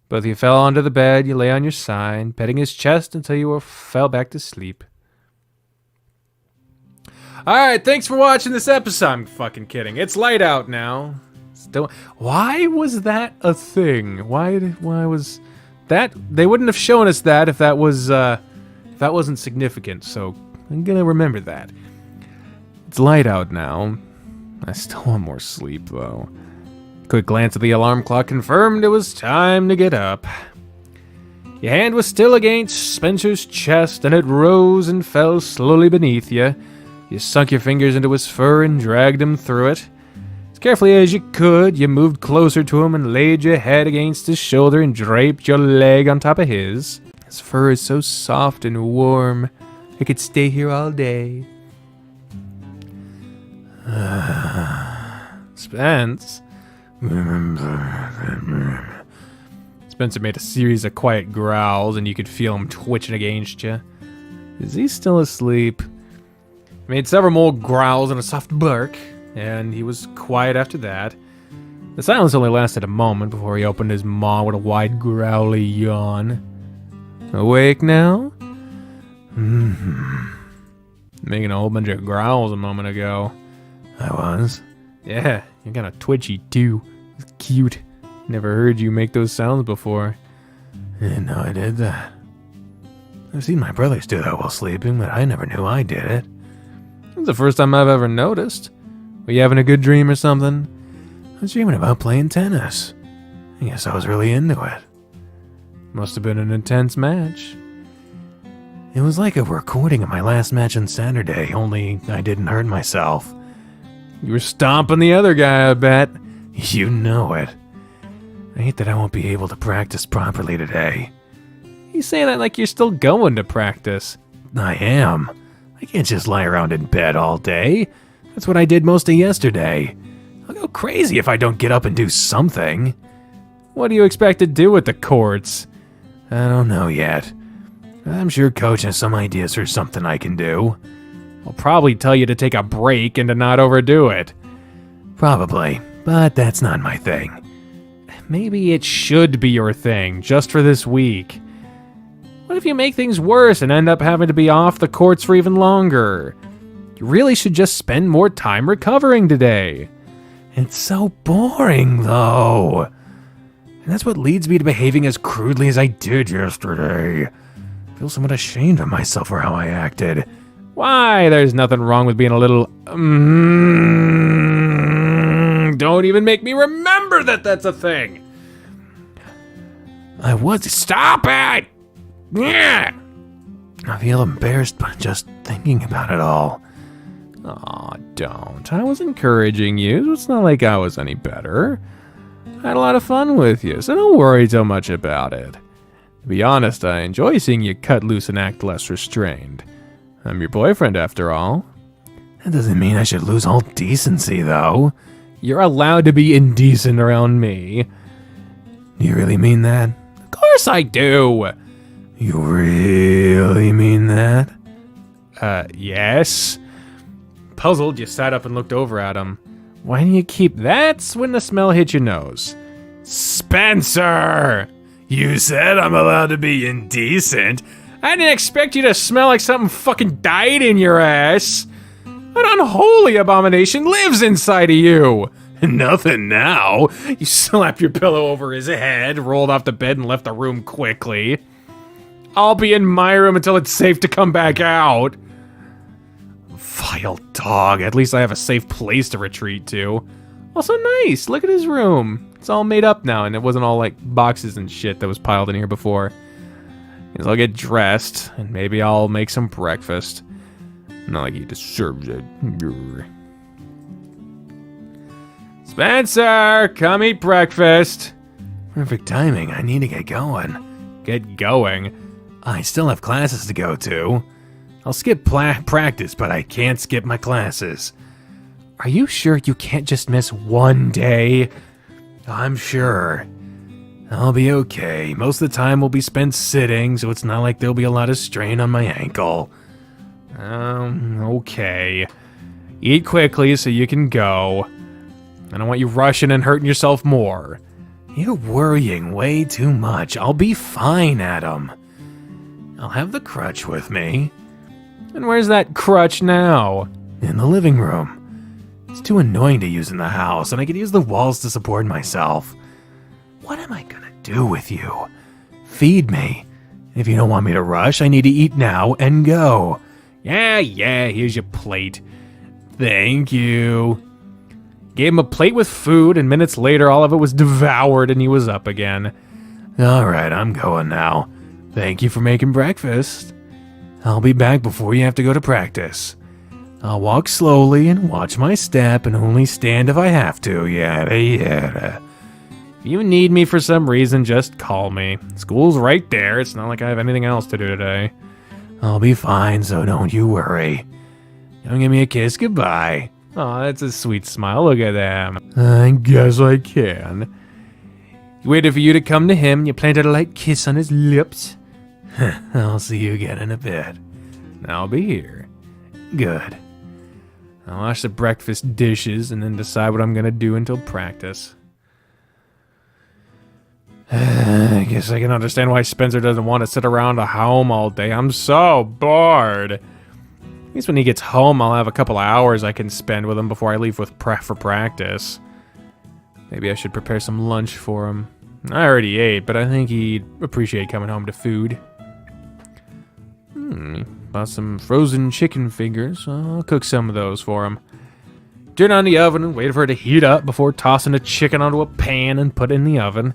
Both of you fell onto the bed. You lay on your side, petting his chest until you fell back to sleep. Alright, thanks for watching this episode. I'm fucking kidding. It's light out now. Why was that a thing? Why was that? They wouldn't have shown us that if that wasn't significant, so I'm gonna remember that. It's light out now. I still want more sleep, though. Quick glance at the alarm clock confirmed it was time to get up. Your hand was still against Spencer's chest, and it rose and fell slowly beneath you. You sunk your fingers into his fur and dragged him through it. As carefully as you could, you moved closer to him and laid your head against his shoulder and draped your leg on top of his. His fur is so soft and warm, I could stay here all day. Spence. Spencer made a series of quiet growls, and you could feel him twitching against you. Is he still asleep? He made several more growls and a soft bark, and he was quiet after that. The silence only lasted a moment before he opened his maw with a wide, growly yawn. Awake now? Making a whole bunch of growls a moment ago. I was. Yeah, you're kind of twitchy, too. It's cute. Never heard you make those sounds before. I didn't know I did that. I've seen my brothers do that while sleeping, but I never knew I did it. It's the first time I've ever noticed. Were you having a good dream or something? I was dreaming about playing tennis. I guess I was really into it. Must have been an intense match. It was like a recording of my last match on Saturday, only I didn't hurt myself. You were stomping the other guy, I bet. You know it. I hate that I won't be able to practice properly today. You say that like you're still going to practice. I am. I can't just lie around in bed all day. That's what I did most of yesterday. I'll go crazy if I don't get up and do something. What do you expect to do with the courts? I don't know yet. I'm sure Coach has some ideas for something I can do. I'll probably tell you to take a break and to not overdo it. Probably, but that's not my thing. Maybe it should be your thing, just for this week. What if you make things worse and end up having to be off the courts for even longer? You really should just spend more time recovering today. It's so boring, though. And that's what leads me to behaving as crudely as I did yesterday. I feel somewhat ashamed of myself for how I acted. Why, there's nothing wrong with being a little... Don't even make me remember that that's a thing. I was... Stop it! Yeah! I feel embarrassed by just thinking about it all. Aw, don't. I was encouraging you. It's not like I was any better. I had a lot of fun with you, so don't worry so much about it. To be honest, I enjoy seeing you cut loose and act less restrained. I'm your boyfriend, after all. That doesn't mean I should lose all decency, though. You're allowed to be indecent around me. Do you really mean that? Of course I do! You really mean that? Yes. Puzzled, you sat up and looked over at him. Why do you keep... That's when the smell hit your nose. Spencer! You said I'm allowed to be indecent. I didn't expect you to smell like something fucking died in your ass. An unholy abomination lives inside of you. Nothing now. You slapped your pillow over his head, rolled off the bed, and left the room quickly. I'll be in my room until it's safe to come back out. Vile dog. At least I have a safe place to retreat to. Also nice. Look at his room. It's all made up now, and it wasn't all like boxes and shit that was piled in here before. So I'll get dressed, and maybe I'll make some breakfast. Not like he deserves it. Spencer, come eat breakfast. Perfect timing. I need to get going. Get going? I still have classes to go to. I'll skip practice, but I can't skip my classes. Are you sure you can't just miss one day? I'm sure. I'll be okay. Most of the time will be spent sitting, so it's not like there'll be a lot of strain on my ankle. Okay. Eat quickly so you can go. I don't want you rushing and hurting yourself more. You're worrying way too much. I'll be fine, Adam. I'll have the crutch with me. And where's that crutch now? In the living room. It's too annoying to use in the house, and I could use the walls to support myself. What am I gonna do with you? Feed me. If you don't want me to rush, I need to eat now and go. Yeah, here's your plate. Thank you. Gave him a plate with food, and minutes later all of it was devoured and he was up again. Alright, I'm going now. Thank you for making breakfast. I'll be back before you have to go to practice. I'll walk slowly and watch my step and only stand if I have to, yada yada. If you need me for some reason, just call me. School's right there. It's not like I have anything else to do today. I'll be fine, so don't you worry. Don't give me a kiss goodbye. Aw, that's a sweet smile. Look at them. I guess I can. He waited for you to come to him, and you planted a light kiss on his lips. I'll see you again in a bit. I'll be here. Good. I'll wash the breakfast dishes and then decide what I'm gonna do until practice. I guess I can understand why Spencer doesn't want to sit around a home all day. I'm so bored. At least when he gets home, I'll have a couple of hours I can spend with him before I leave for practice. Maybe I should prepare some lunch for him. I already ate, but I think he'd appreciate coming home to food. Bought some frozen chicken fingers. I'll cook some of those for him. Turn on the oven and wait for it to heat up before tossing the chicken onto a pan and put it in the oven.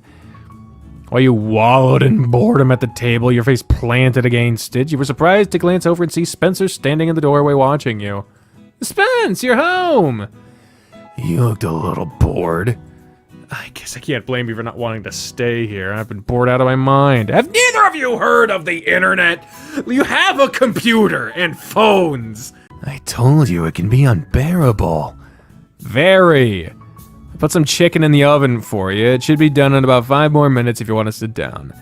While you wallowed in boredom at the table, your face planted against it, you were surprised to glance over and see Spencer standing in the doorway watching you. Spence, you're home! You looked a little bored. I guess I can't blame you for not wanting to stay here. I've been bored out of my mind. Have neither of you heard of the internet? You have a computer and phones. I told you it can be unbearable. Very. I put some chicken in the oven for you. It should be done in about 5 more minutes if you want to sit down.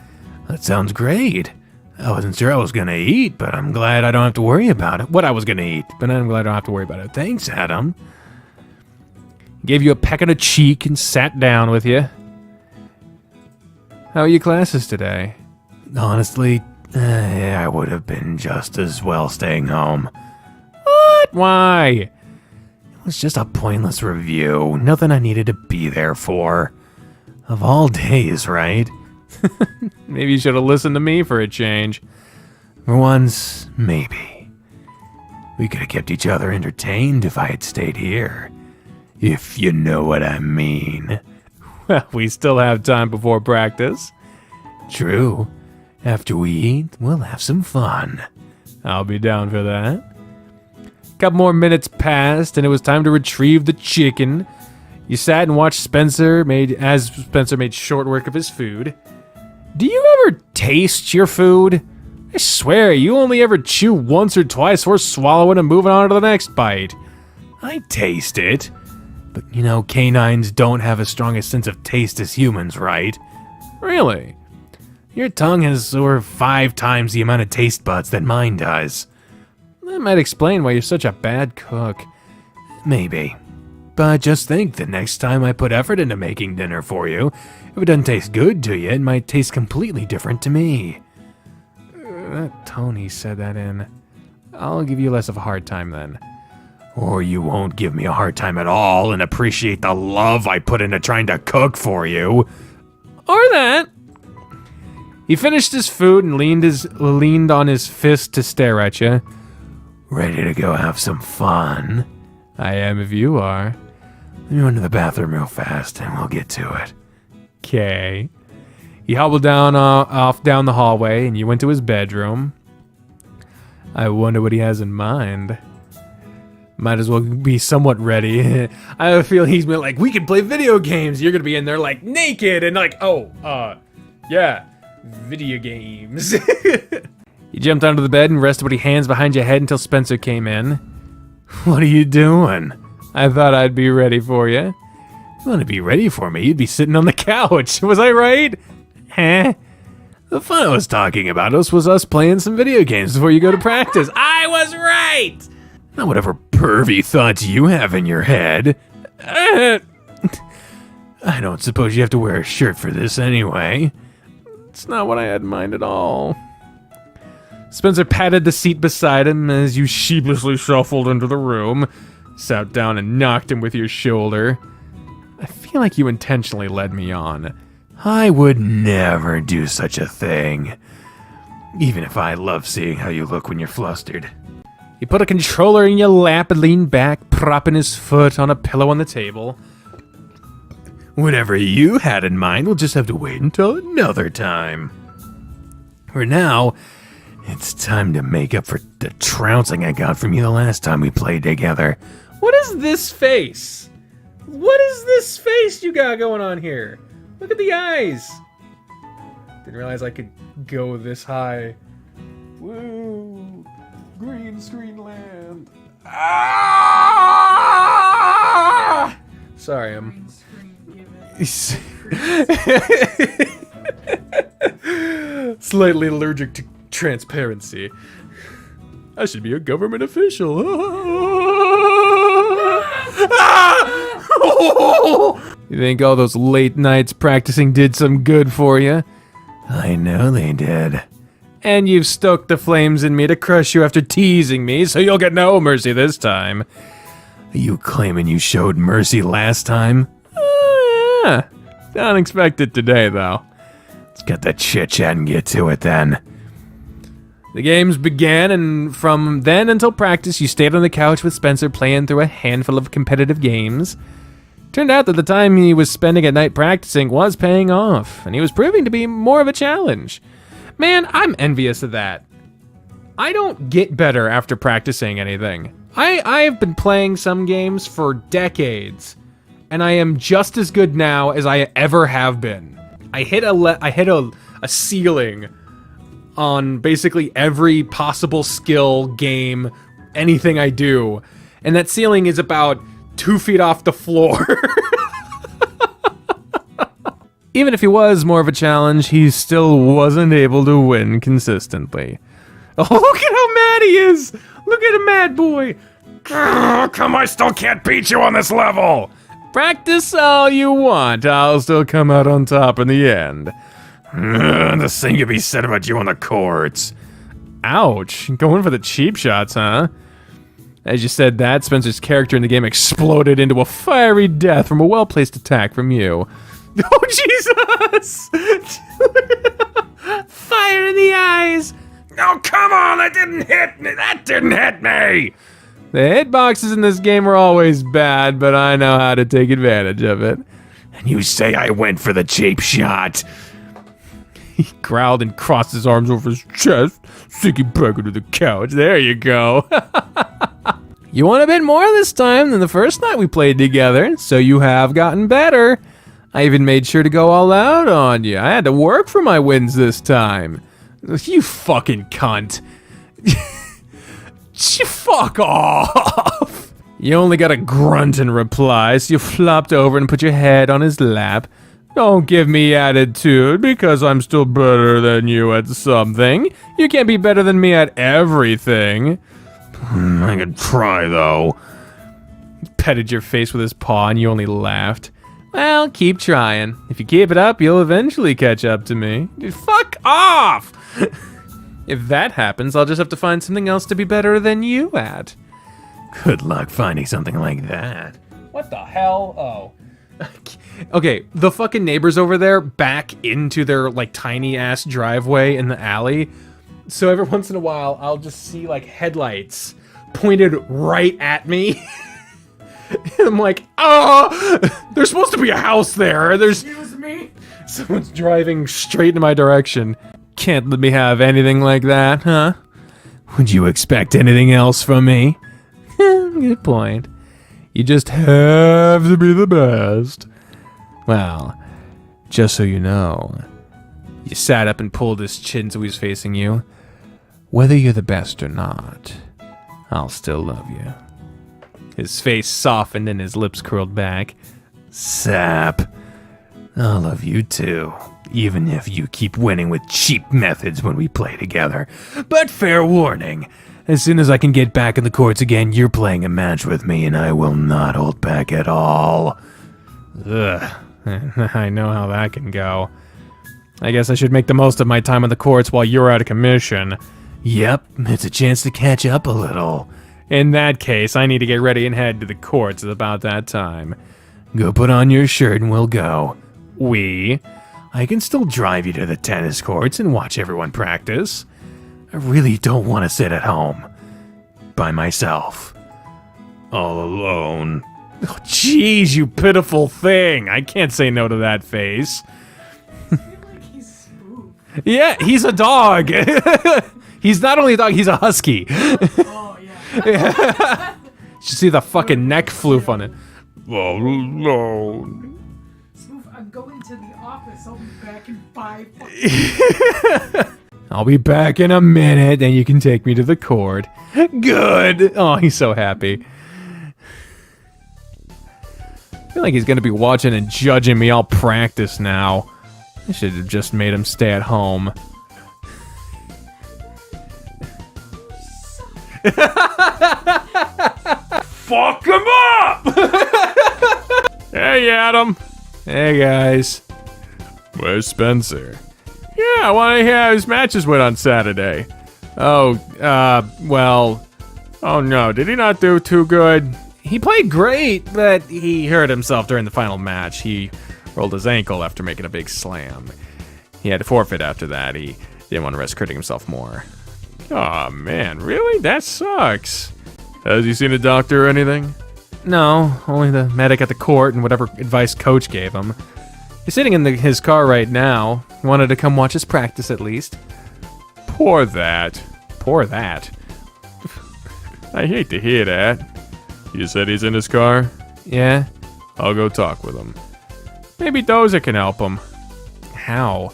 That sounds great. I wasn't sure I was gonna eat, but I'm glad I don't have to worry about it. What I was going to eat, but I'm glad I don't have to worry about it. Thanks, Adam. Gave you a peck on the cheek and sat down with you. How are your classes today? Honestly, I would have been just as well staying home. What? Why? It was just a pointless review. Nothing I needed to be there for. Of all days, right? Maybe you should have listened to me for a change. For once, maybe. We could have kept each other entertained if I had stayed here. If you know what I mean. Well, we still have time before practice. True. After we eat, we'll have some fun. I'll be down for that. A couple more minutes passed, and it was time to retrieve the chicken. You sat and watched Spencer made short work of his food. Do you ever taste your food? I swear, you only ever chew once or twice before swallowing and moving on to the next bite. I taste it. But you know, canines don't have as strong a sense of taste as humans, right? Really? Your tongue has over 5 times the amount of taste buds that mine does. That might explain why you're such a bad cook. Maybe. But just think, the next time I put effort into making dinner for you, if it doesn't taste good to you, it might taste completely different to me. That tone he said that in. I'll give you less of a hard time then. Or you won't give me a hard time at all and appreciate the love I put into trying to cook for you. Or that. He finished his food and leaned on his fist to stare at you. Ready to go have some fun? I am if you are. Let me run to the bathroom real fast and we'll get to it. Okay. He hobbled off down the hallway and you went to his bedroom. I wonder what he has in mind. Might as well be somewhat ready. I feel he's been like, we can play video games. You're gonna be in there like naked and like, yeah, video games. You jumped onto the bed and rested with your hands behind your head until Spencer came in. What are you doing? I thought I'd be ready for you. You want to be ready for me? You'd be sitting on the couch. Was I right? Huh? The fun I was talking about was us playing some video games before you go to practice. I was right! Not whatever pervy thoughts you have in your head. I don't suppose you have to wear a shirt for this anyway. It's not what I had in mind at all. Spencer patted the seat beside him as you sheepishly shuffled into the room, sat down and knocked him with your shoulder. I feel like you intentionally led me on. I would never do such a thing. Even if I love seeing how you look when you're flustered. He put a controller in your lap and leaned back, propping his foot on a pillow on the table. Whatever you had in mind, we'll just have to wait until another time. For now, it's time to make up for the trouncing I got from you the last time we played together. What is this face? What is this face you got going on here? Look at the eyes. Didn't realize I could go this high. Woo! Green screen land. Ah! Sorry, I'm slightly allergic to transparency. I should be a government official. You think all those late nights practicing did some good for you? I know they did. And you've stoked the flames in me to crush you after teasing me, so you'll get no mercy this time. Are you claiming you showed mercy last time? Yeah. Unexpected today, though. Let's cut the chit-chat and get to it then. The games began, and from then until practice, you stayed on the couch with Spencer playing through a handful of competitive games. Turned out that the time he was spending at night practicing was paying off, and he was proving to be more of a challenge. Man, I'm envious of that. I don't get better after practicing anything. I've been playing some games for decades, and I am just as good now as I ever have been. I hit a ceiling on basically every possible skill, game, anything I do, and that ceiling is about 2 feet off the floor. Even if he was more of a challenge, he still wasn't able to win consistently. Oh, look at how mad he is! Look at a mad boy! Come, I still can't beat you on this level! Practice all you want, I'll still come out on top in the end. The same could be said about you on the courts. Ouch, going for the cheap shots, huh? As you said that, Spencer's character in the game exploded into a fiery death from a well-placed attack from you. Oh, Jesus! Fire in the eyes! Oh, come on, that didn't hit me! That didn't hit me! The hitboxes in this game are always bad, but I know how to take advantage of it. And you say I went for the cheap shot? He growled and crossed his arms over his chest, sinking back into the couch. There you go. You want a bit more this time than the first night we played together, so you have gotten better. I even made sure to go all out on you. I had to work for my wins this time. You fucking cunt. Fuck off. You only got a grunt in reply, so you flopped over and put your head on his lap. Don't give me attitude because I'm still better than you at something. You can't be better than me at everything. I could try, though. He petted your face with his paw and you only laughed. Well, keep trying. If you keep it up, you'll eventually catch up to me. Fuck off! If that happens, I'll just have to find something else to be better than you at. Good luck finding something like that. What the hell? Oh. Okay, the fucking neighbors over there back into their, like, tiny-ass driveway in the alley. So every once in a while, I'll just see, like, headlights pointed right at me. I'm like, oh, there's supposed to be a house there. Excuse me? Someone's driving straight in my direction. Can't let me have anything like that, huh? Would you expect anything else from me? Good point. You just have to be the best. Well, just so you know, you sat up and pulled his chin so he's facing you. Whether you're the best or not, I'll still love you. His face softened and his lips curled back. Sap. I'll love you too, even if you keep winning with cheap methods when we play together. But fair warning, as soon as I can get back in the courts again, you're playing a match with me and I will not hold back at all. Ugh, I know how that can go. I guess I should make the most of my time on the courts while you're out of commission. Yep, it's a chance to catch up a little. In that case, I need to get ready and head to the courts at about that time. Go put on your shirt and we'll go. We? I can still drive you to the tennis courts and watch everyone practice. I really don't want to sit at home. By myself. All alone. Oh, jeez, you pitiful thing. I can't say no to that face. I feel like he's smooth. Yeah, he's a dog. He's not only a dog, he's a husky. Oh, yeah. You should see the fucking neck floof on it. Oh, no. Smooth, I'm going to the office. I'll be back in 5 minutes. I'll be back in a minute and you can take me to the court. Good. Oh, he's so happy. I feel like he's gonna be watching and judging me all practice now. I should have just made him stay at home. Fuck him up! Hey, Adam. Hey, guys. Where's Spencer? Yeah, I want to hear how his matches went on Saturday. Oh, well... Oh no, did he not do too good? He played great, but he hurt himself during the final match. He rolled his ankle after making a big slam. He had to forfeit after that. He didn't want to risk hurting himself more. Aw, man, really? That sucks. Has he seen a doctor or anything? No, only the medic at the court and whatever advice coach gave him. He's sitting in his car right now. Wanted to come watch his practice at least. Poor that. Poor that. I hate to hear that. You said he's in his car? Yeah. I'll go talk with him. Maybe Doza can help him. How?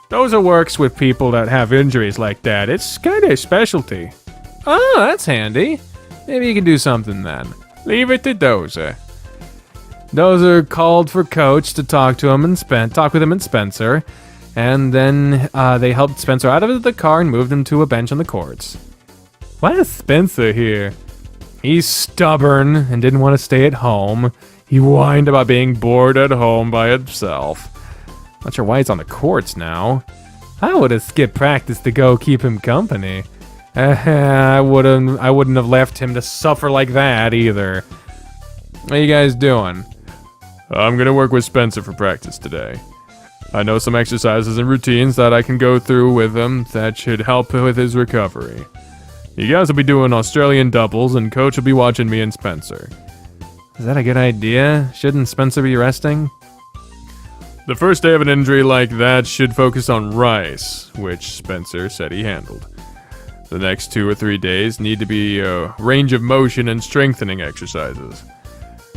Doza works with people that have injuries like that. It's kind of his specialty. Oh, that's handy. Maybe you can do something then. Leave it to Doza. Doza called for Coach to talk with him and Spencer, and then they helped Spencer out of the car and moved him to a bench on the courts. Why is Spencer here? He's stubborn and didn't want to stay at home. He whined about being bored at home by himself. Not sure why he's on the courts now. I would have skipped practice to go keep him company. I wouldn't have left him to suffer like that either. What are you guys doing? I'm gonna work with Spencer for practice today. I know some exercises and routines that I can go through with him that should help with his recovery. You guys will be doing Australian doubles, and Coach will be watching me and Spencer. Is that a good idea? Shouldn't Spencer be resting? The first day of an injury like that should focus on Rice, which Spencer said he handled. The next 2 or 3 days need to be range of motion and strengthening exercises.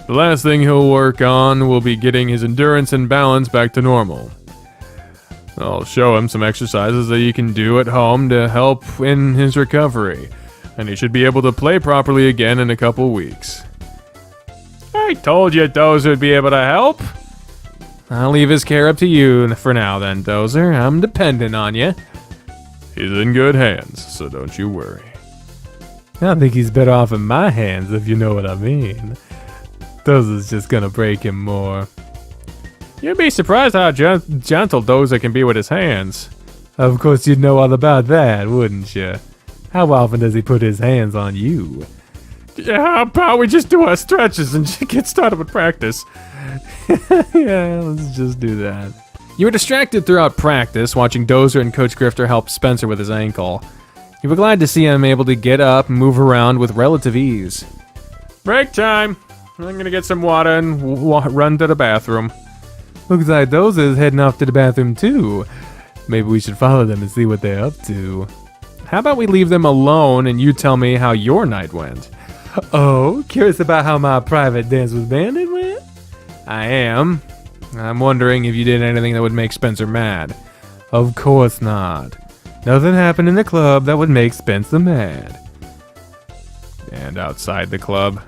The last thing he'll work on will be getting his endurance and balance back to normal. I'll show him some exercises that he can do at home to help in his recovery, and he should be able to play properly again in a couple weeks. I told you Dozer would be able to help. I'll leave his care up to you for now then, Dozer. I'm dependent on you. He's in good hands, so don't you worry. I think he's better off in my hands, if you know what I mean. Dozer's just gonna break him more. You'd be surprised how gentle Dozer can be with his hands. Of course you'd know all about that, wouldn't you? How often does he put his hands on you? Yeah, how about we just do our stretches and get started with practice? Yeah, let's just do that. You were distracted throughout practice, watching Dozer and Coach Grifter help Spencer with his ankle. You were glad to see him able to get up and move around with relative ease. Break time! I'm gonna get some water and run to the bathroom. Looks like Dozer's heading off to the bathroom too. Maybe we should follow them and see what they're up to. How about we leave them alone and you tell me how your night went? Oh, curious about how my private dance with Bandit went? I am. I'm wondering if you did anything that would make Spencer mad. Of course not. Nothing happened in the club that would make Spencer mad. And outside the club?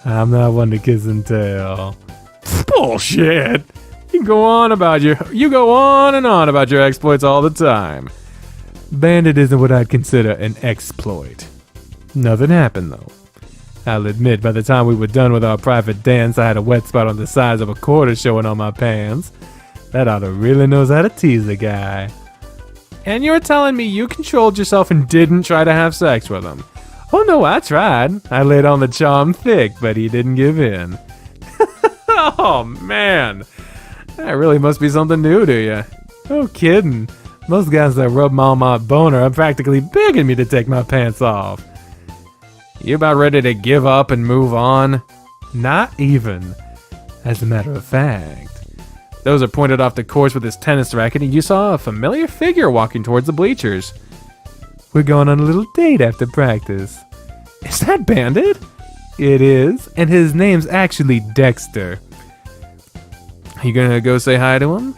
I'm not one to kiss and tell. Bullshit! You go on and on about your exploits all the time. Bandit isn't what I'd consider an exploit. Nothing happened though. I'll admit, by the time we were done with our private dance, I had a wet spot on the size of a quarter showing on my pants. That oughta really knows how to tease a guy. And you're telling me you controlled yourself and didn't try to have sex with him? Oh no, I tried. I laid on the charm thick, but he didn't give in. Oh man, that really must be something new to you. No kidding. Most guys that rub on my boner are practically begging me to take my pants off. You about ready to give up and move on? Not even. As a matter of fact. Those are pointed off the course with his tennis racket and you saw a familiar figure walking towards the bleachers. We're going on a little date after practice. Is that Bandit? It is, and his name's actually Dexter. You gonna go say hi to him?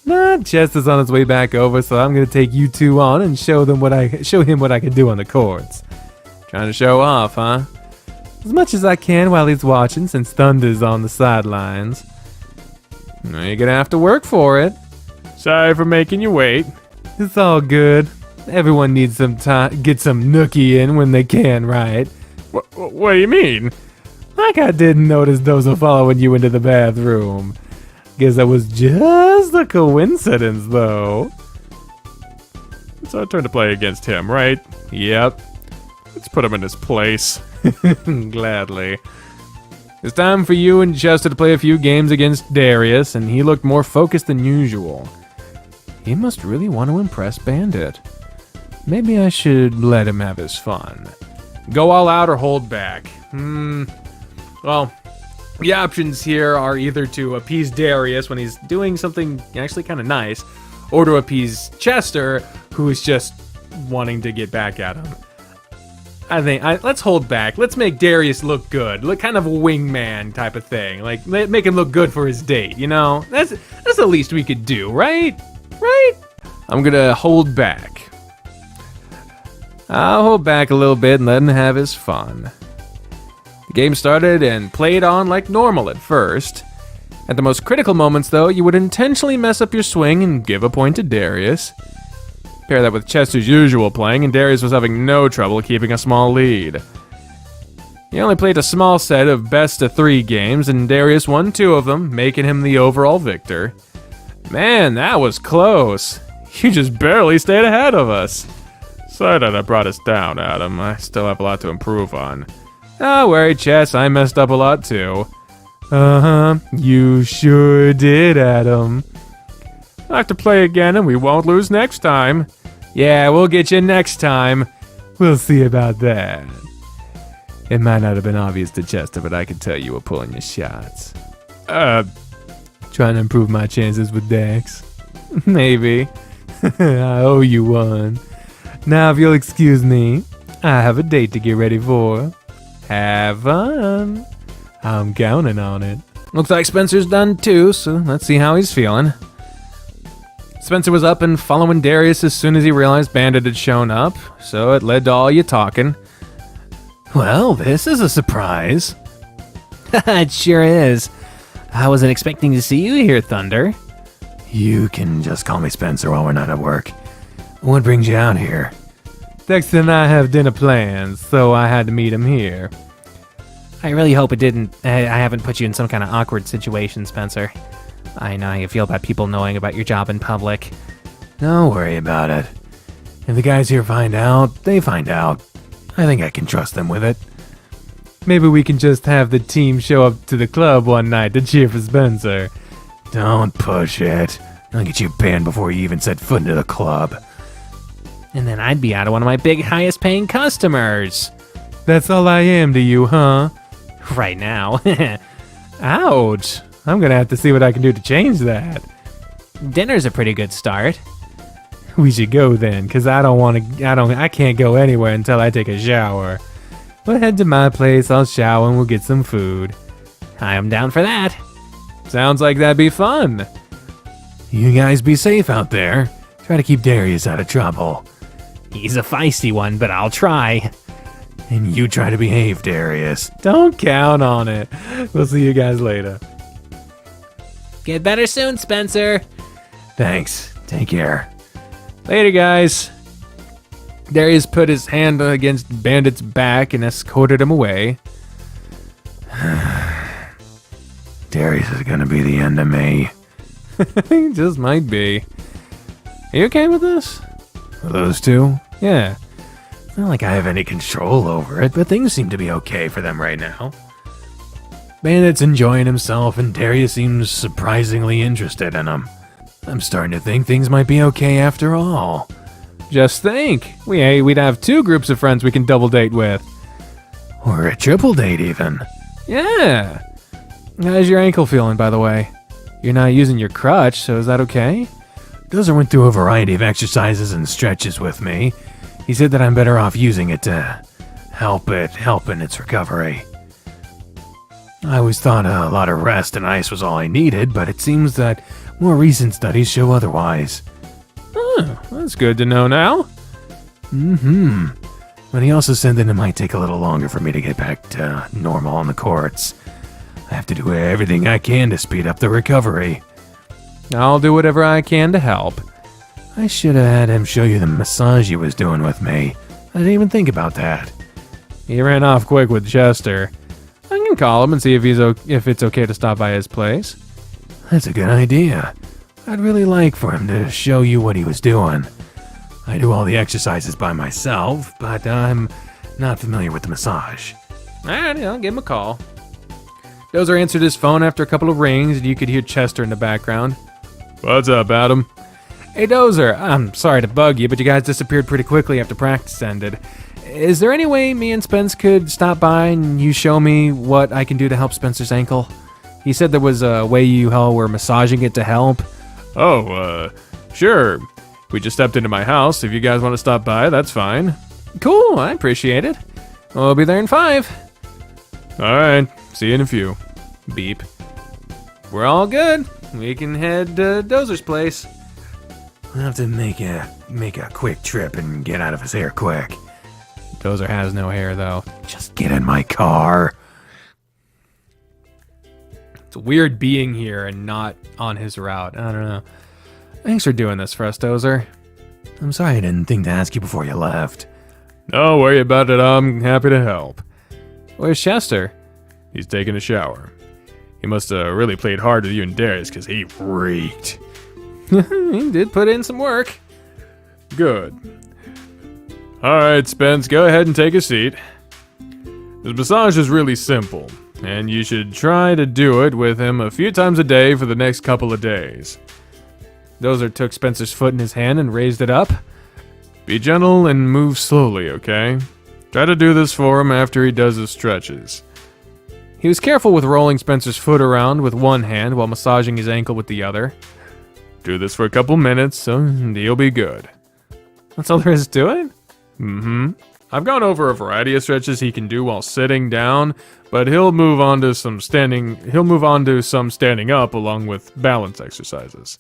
Nah, Chest is on his way back over, so I'm gonna take you two on and show him what I can do on the courts. Trying to show off, huh? As much as I can while he's watching, since Thunder's on the sidelines. You're gonna have to work for it. Sorry for making you wait. It's all good. Everyone needs some time, get some nookie in when they can, right? What do you mean? Like I didn't notice those are following you into the bathroom. Guess that was just a coincidence, though. It's our turn to play against him, right? Yep. Let's put him in his place. Gladly. It's time for you and Chester to play a few games against Darius, and he looked more focused than usual. He must really want to impress Bandit. Maybe I should let him have his fun. Go all out or hold back. Well, the options here are either to appease Darius when he's doing something actually kind of nice, or to appease Chester, who is just wanting to get back at him. let's hold back. Let's make Darius look good. Look kind of a wingman type of thing. Like, make him look good for his date, you know? That's the least we could do, right? Right? I'm gonna hold back. I'll hold back a little bit and let him have his fun. The game started and played on like normal at first. At the most critical moments, though, you would intentionally mess up your swing and give a point to Darius. Pair that with Chester's usual playing, and Darius was having no trouble keeping a small lead. He only played a small set of best-of-3 games, and Darius won 2 of them, making him the overall victor. Man, that was close. You just barely stayed ahead of us. Sorry that I brought us down, Adam. I still have a lot to improve on. Don't worry, Chess, I messed up a lot too. You sure did, Adam. I'll have to play again and we won't lose next time. Yeah, we'll get you next time. We'll see about that. It might not have been obvious to Chester, but I could tell you were pulling your shots. Trying to improve my chances with Dex. Maybe. I owe you one. Now, if you'll excuse me, I have a date to get ready for. Have fun. I'm counting on it. Looks like Spencer's done too, so let's see how he's feeling. Spencer was up and following Darius as soon as he realized Bandit had shown up, so it led to all you talking. Well, this is a surprise. It sure is. I wasn't expecting to see you here, Thunder. You can just call me Spencer while we're not at work. What brings you out here? Dexter and I have dinner plans, so I had to meet him here. I really hope I haven't put you in some kind of awkward situation, Spencer. I know how you feel about people knowing about your job in public. Don't worry about it. If the guys here find out, they find out. I think I can trust them with it. Maybe we can just have the team show up to the club one night to cheer for Spencer. Don't push it. I'll get you banned before you even set foot into the club. And then I'd be out of one of my big highest paying customers. That's all I am to you, huh? Right now. Ouch. I'm gonna have to see what I can do to change that. Dinner's a pretty good start. We should go then, cause I can't go anywhere until I take a shower. We'll head to my place, I'll shower and we'll get some food. I'm down for that. Sounds like that'd be fun. You guys be safe out there. Try to keep Darius out of trouble. He's a feisty one, but I'll try. And you try to behave, Darius. Don't count on it. We'll see you guys later. Get better soon, Spencer. Thanks. Take care. Later, guys. Darius put his hand against Bandit's back and escorted him away. Darius is gonna be the end of me. Just might be. Are you okay with this? Those two? Yeah. It's not like I have any control over it, but things seem to be okay for them right now. Bandit's enjoying himself, and Darius seems surprisingly interested in him. I'm starting to think things might be okay after all. Just think. We'd have 2 groups of friends we can double date with. Or a triple date, even. Yeah. How's your ankle feeling, by the way? You're not using your crutch, so is that okay? Dozer went through a variety of exercises and stretches with me. He said that I'm better off using it to help in its recovery. I always thought a lot of rest and ice was all I needed, but it seems that more recent studies show otherwise. Oh, that's good to know now. But he also said that it might take a little longer for me to get back to normal on the courts. I have to do everything I can to speed up the recovery. I'll do whatever I can to help. I should have had him show you the massage he was doing with me. I didn't even think about that. He ran off quick with Chester. I can call him and see if it's okay to stop by his place. That's a good idea. I'd really like for him to show you what he was doing. I do all the exercises by myself, but I'm not familiar with the massage. Alright, I'll give him a call. Dozer answered his phone after a couple of rings, and you could hear Chester in the background. What's up, Adam? Hey, Dozer, I'm sorry to bug you, but you guys disappeared pretty quickly after practice ended. Is there any way me and Spence could stop by and you show me what I can do to help Spencer's ankle? He said there was a way you all were massaging it to help. Oh, sure. We just stepped into my house. If you guys want to stop by, that's fine. Cool, I appreciate it. We'll be there in 5. Alright, see you in a few. Beep. We're all good. We can head to Dozer's place. I'll have to make a quick trip and get out of his hair quick. Dozer has no hair, though. Just get in my car. It's weird being here and not on his route. I don't know. Thanks for doing this for us, Dozer. I'm sorry I didn't think to ask you before you left. Don't worry about it. I'm happy to help. Where's Chester? He's taking a shower. He must have really played hard with you and Darius, because he freaked. He did put in some work. Good. Alright, Spence, go ahead and take a seat. This massage is really simple, and you should try to do it with him a few times a day for the next couple of days. Dozer took Spencer's foot in his hand and raised it up. Be gentle and move slowly, okay? Try to do this for him after he does his stretches. He was careful with rolling Spencer's foot around with one hand while massaging his ankle with the other. Do this for a couple minutes, and he'll be good. That's all there is to it? Mm-hmm. I've gone over a variety of stretches he can do while sitting down, but he'll move on to some standing up along with balance exercises.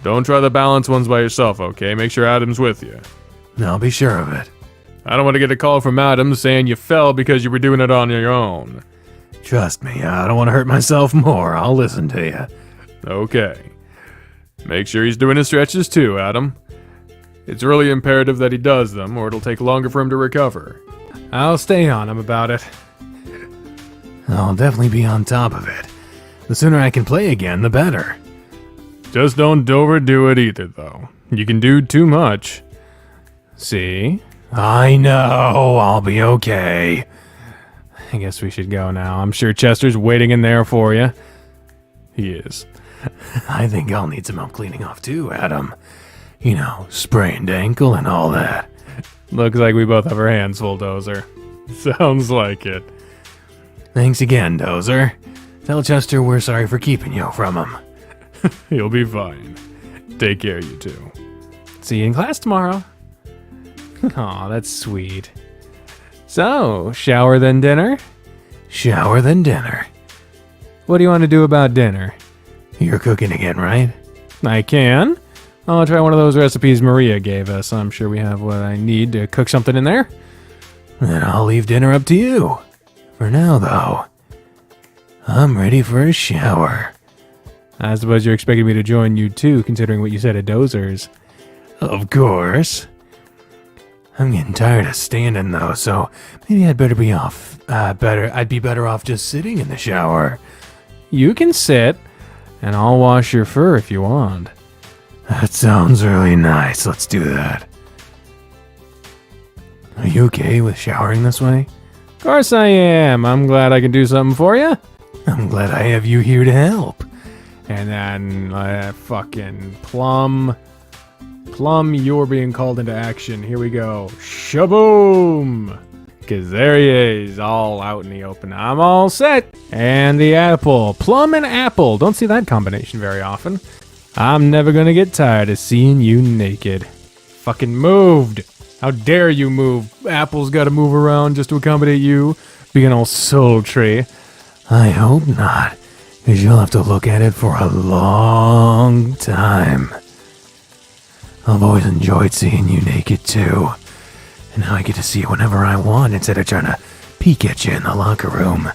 Don't try the balance ones by yourself, okay? Make sure Adam's with you. I'll be sure of it. I don't want to get a call from Adam saying you fell because you were doing it on your own. Trust me, I don't want to hurt myself more. I'll listen to you. Okay. Make sure he's doing his stretches too, Adam. It's really imperative that he does them, or it'll take longer for him to recover. I'll stay on him about it. I'll definitely be on top of it. The sooner I can play again, the better. Just don't overdo it either, though. You can do too much. See? I know, I'll be okay. I guess we should go now. I'm sure Chester's waiting in there for you. He is. I think I'll need some help cleaning off too, Adam. You know, sprained ankle and all that. Looks like we both have our hands full, Dozer. Sounds like it. Thanks again, Dozer. Tell Chester we're sorry for keeping you from him. He'll be fine. Take care, you two. See you in class tomorrow. Aw, that's sweet. So, shower then dinner? Shower then dinner. What do you want to do about dinner? You're cooking again, right? I can. I'll try one of those recipes Maria gave us. I'm sure we have what I need to cook something in there. Then I'll leave dinner up to you. For now, though, I'm ready for a shower. I suppose you're expecting me to join you too, considering what you said at Dozer's. Of course. I'm getting tired of standing, though, so maybe I'd better be off. I'd be better off just sitting in the shower. You can sit, and I'll wash your fur if you want. That sounds really nice. Let's do that. Are you okay with showering this way? Of course I am. I'm glad I can do something for you. I'm glad I have you here to help. And then, fucking Plum, you're being called into action. Here we go. Shaboom! Because there he is, all out in the open. I'm all set. And the apple. Plum and apple. Don't see that combination very often. I'm never gonna get tired of seeing you naked. Fucking moved. How dare you move? Apple's gotta move around just to accommodate you. Being all sultry. I hope not, because you'll have to look at it for a long time. I've always enjoyed seeing you naked too. And now I get to see it whenever I want instead of trying to peek at you in the locker room.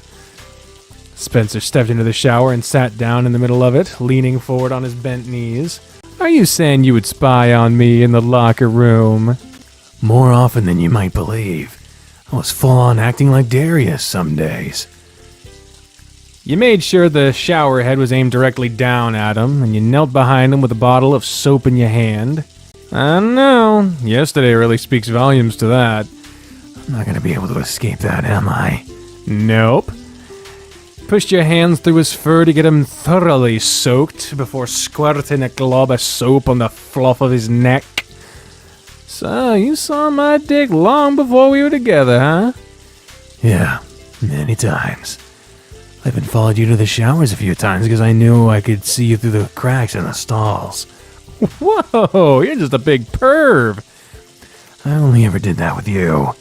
Spencer stepped into the shower and sat down in the middle of it, leaning forward on his bent knees. Are you saying you would spy on me in the locker room? More often than you might believe. I was full on acting like Darius some days. You made sure the shower head was aimed directly down at him, and you knelt behind him with a bottle of soap in your hand. I don't know. Yesterday really speaks volumes to that. I'm not going to be able to escape that, am I? Nope. Pushed your hands through his fur to get him thoroughly soaked before squirting a glob of soap on the fluff of his neck. So, you saw my dick long before we were together, huh? Yeah, many times. I even followed you to the showers a few times because I knew I could see you through the cracks in the stalls. Whoa, you're just a big perv. I only ever did that with you.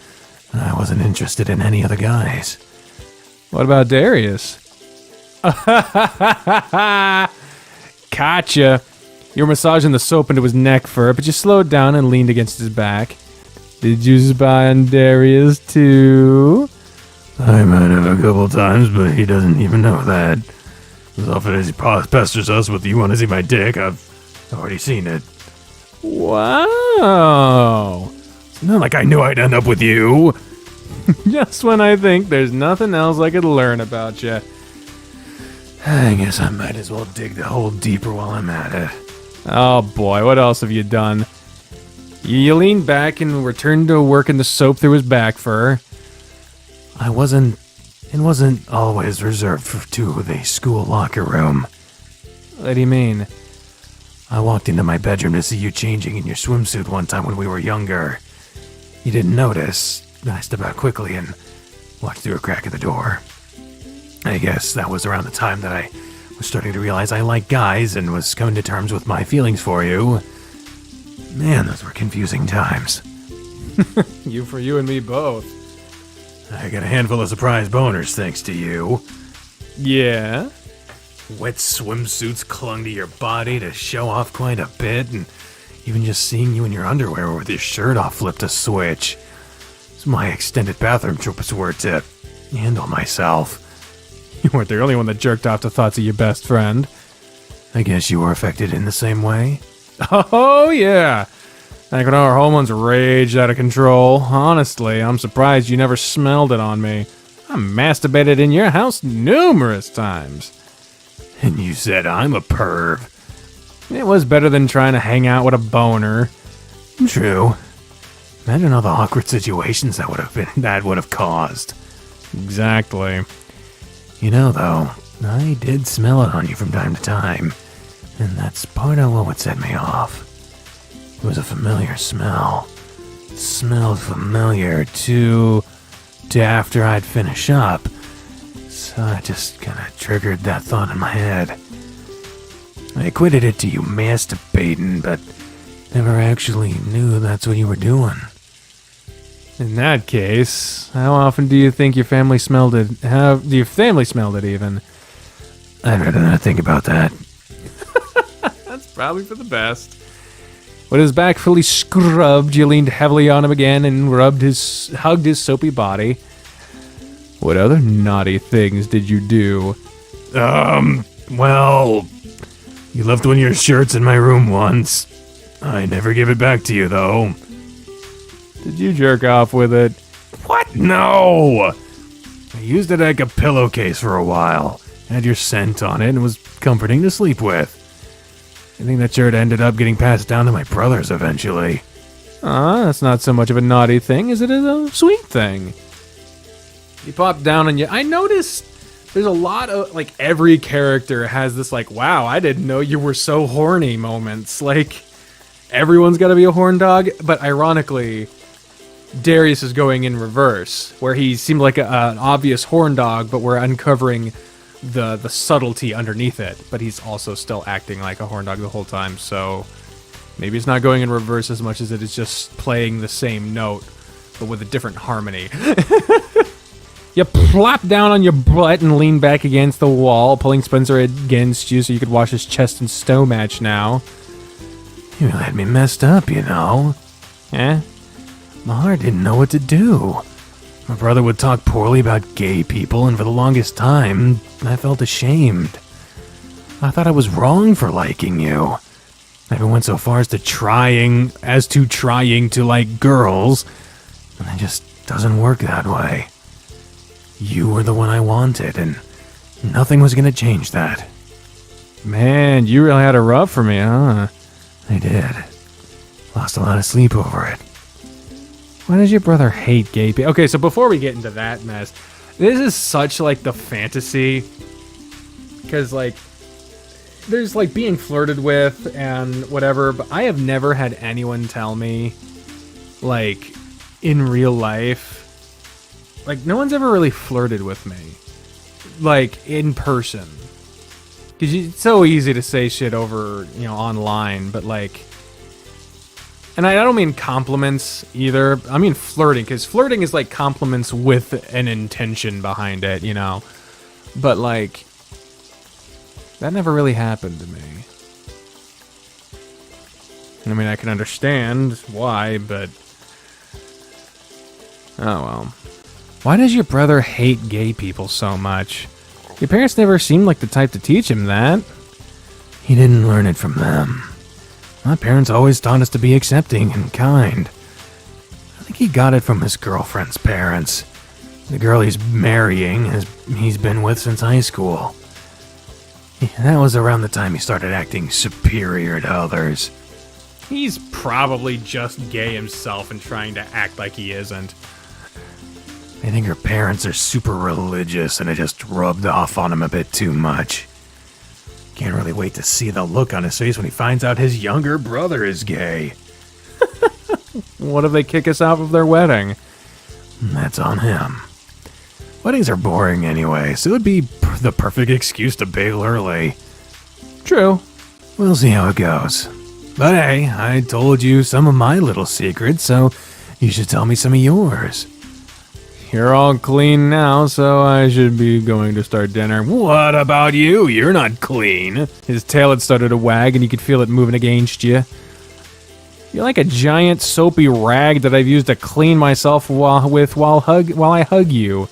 I wasn't interested in any other guys. What about Darius? Gotcha. You were massaging the soap into his neck fur, but you slowed down and leaned against his back. Did you spy on Darius too? I might have a couple times, but he doesn't even know that. As often as he pesters us with, "You want to see my dick?" I've already seen it. Wow. It's not like I knew I'd end up with you. Just when I think there's nothing else I could learn about you. I guess I might as well dig the hole deeper while I'm at it. Oh boy, what else have you done? You leaned back and returned to working the soap through his back fur. It wasn't always reserved to the school locker room. What do you mean? I walked into my bedroom to see you changing in your swimsuit one time when we were younger. You didn't notice. I stepped out quickly and watched through a crack in the door. I guess that was around the time that I was starting to realize I liked guys and was coming to terms with my feelings for you. Man, those were confusing times. You for you and me both. I got a handful of surprise boners thanks to you. Yeah? Wet swimsuits clung to your body to show off quite a bit, and even just seeing you in your underwear with your shirt off flipped a switch. So my extended bathroom trips were to handle myself. You weren't the only one that jerked off to thoughts of your best friend. I guess you were affected in the same way? Oh, yeah. Like when our hormones raged out of control. Honestly, I'm surprised you never smelled it on me. I masturbated in your house numerous times. And you said I'm a perv. It was better than trying to hang out with a boner. True. Imagine all the awkward situations that would have caused. Exactly. You know, though, I did smell it on you from time to time, and that's part of what would set me off. It was a familiar smell. It smelled familiar to after I'd finish up, so I just kind of triggered that thought in my head. I equated it to you masturbating, but never actually knew that's what you were doing. In that case, how often do you think your family smelled it? How do your family smelled it even? I'd rather not think about that. That's probably for the best. With his back fully scrubbed, you leaned heavily on him again and hugged his soapy body. What other naughty things did you do? Well, you left one of your shirts in my room once. I never gave it back to you, though. Did you jerk off with it? What? No! I used it like a pillowcase for a while. Had your scent on it and was comforting to sleep with. I think that shirt ended up getting passed down to my brothers eventually. That's not so much of a naughty thing as it is a sweet thing. You pop down and I noticed there's a lot of, like, every character has this, like, wow, I didn't know you were so horny moments. Like, everyone's got to be a horn dog, but ironically, Darius is going in reverse, where he seemed like an obvious horn dog, but we're uncovering the subtlety underneath it. But he's also still acting like a horn dog the whole time, so maybe it's not going in reverse as much as it is just playing the same note, but with a different harmony. You plop down on your butt and lean back against the wall, pulling Spencer against you so you could watch his chest and snow match now. You had me messed up, you know. Eh? My heart didn't know what to do. My brother would talk poorly about gay people, and for the longest time, I felt ashamed. I thought I was wrong for liking you. I even went so far as to trying to like girls, and it just doesn't work that way. You were the one I wanted, and nothing was gonna change that. Man, you really had it rough for me, huh? I did. Lost a lot of sleep over it. Why does your brother hate gay people? Okay, so before we get into that mess, this is such, like, the fantasy. Because, like, there's, like, being flirted with and whatever, but I have never had anyone tell me, like, in real life, like, no one's ever really flirted with me. Like, in person. Because it's so easy to say shit over, online, but, like, And I don't mean compliments either. I mean flirting, because flirting is like compliments with an intention behind it, you know? But, like, that never really happened to me. I mean, I can understand why, but... Oh, well. Why does your brother hate gay people so much? Your parents never seemed like the type to teach him that. He didn't learn it from them. My parents always taught us to be accepting and kind. I think he got it from his girlfriend's parents. The girl he's marrying he's been with since high school. That was around the time he started acting superior to others. He's probably just gay himself and trying to act like he isn't. I think her parents are super religious and it just rubbed off on him a bit too much. Can't really wait to see the look on his face when he finds out his younger brother is gay. What if they kick us out of their wedding? That's on him. Weddings are boring anyway, so it would be the perfect excuse to bail early. True. We'll see how it goes. But hey, I told you some of my little secrets, so you should tell me some of yours. You're all clean now, so I should be going to start dinner. What about you? You're not clean. His tail had started to wag, and you could feel it moving against you. You're like a giant soapy rag that I've used to clean myself while I hug you.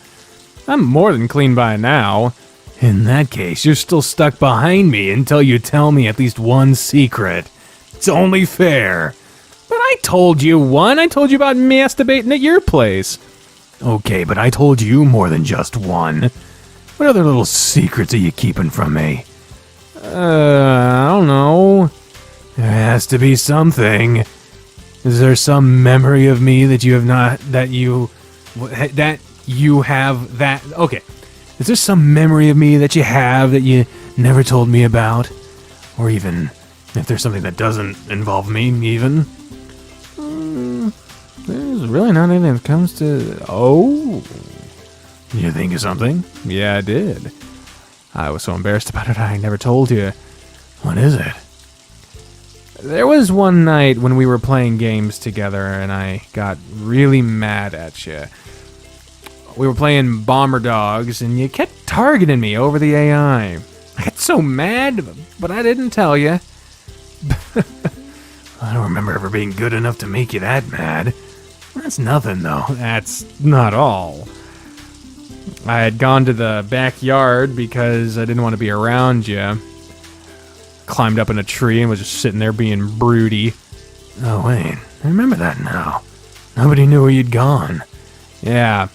I'm more than clean by now. In that case, you're still stuck behind me until you tell me at least one secret. It's only fair. But I told you one. I told you about masturbating at your place. Okay, but I told you more than just one. What other little secrets are you keeping from me? I don't know. There has to be something. Is there some memory of me that you have not, okay. Is there some memory of me that you have that you never told me about? Or even, if there's something that doesn't involve me, even? There's really not anything that comes to... Oh. You think of something? Yeah, I did. I was so embarrassed about it, I never told you. What is it? There was one night when we were playing games together, and I got really mad at you. We were playing Bomber Dogs, and you kept targeting me over the AI. I got so mad, but I didn't tell you. I don't remember ever being good enough to make you that mad. That's nothing, though. That's not all. I had gone to the backyard because I didn't want to be around you. Climbed up in a tree and was just sitting there being broody. Oh, wait. I remember that now. Nobody knew where you'd gone. Yeah,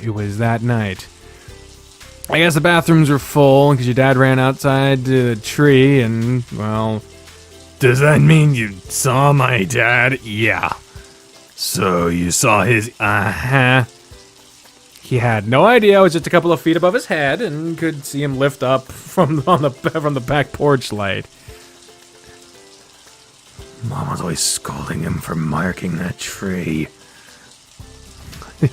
it was that night. I guess the bathrooms were full because your dad ran outside to the tree and, well... Does that mean you saw my dad? Yeah. So you saw his... He had no idea I was just a couple of feet above his head and could see him lift up from the back porch light. Mom was always scolding him for marking that tree.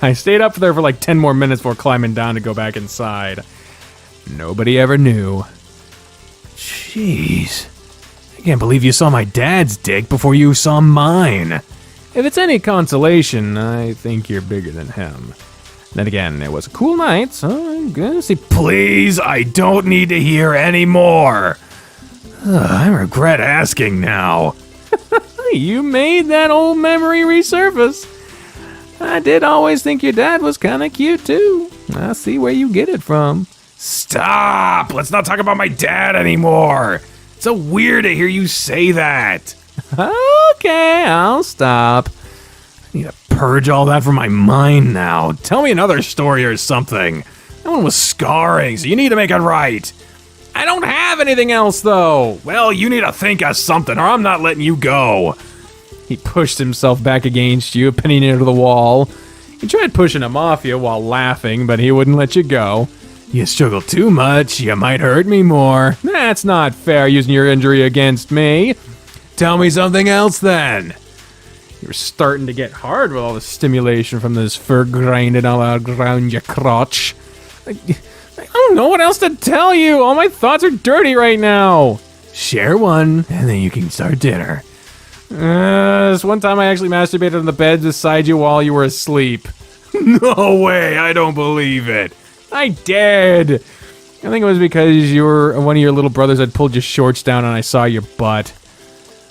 I stayed up there for like 10 more minutes before climbing down to go back inside. Nobody ever knew. Jeez. I can't believe you saw my dad's dick before you saw mine. If it's any consolation, I think you're bigger than him. Then again, it was a cool night, so I'm gonna see. Please, I don't need to hear any more. I regret asking now. You made that old memory resurface. I did always think your dad was kind of cute, too. I see where you get it from. Stop! Let's not talk about my dad anymore. It's so weird to hear you say that. Okay, I'll stop. I need to purge all that from my mind now. Tell me another story or something. That one was scarring, so you need to make it right. I don't have anything else, though. Well, you need to think of something, or I'm not letting you go. He pushed himself back against you, pinning you to the wall. You tried pushing him off you while laughing, but he wouldn't let you go. You struggle too much, you might hurt me more. That's not fair, using your injury against me. Tell me something else, then. You're starting to get hard with all the stimulation from this fur grinding all around your crotch. I don't know what else to tell you. All my thoughts are dirty right now. Share one, and then you can start dinner. This one time I actually masturbated on the bed beside you while you were asleep. No way, I don't believe it. I did. I think it was because one of your little brothers had pulled your shorts down and I saw your butt.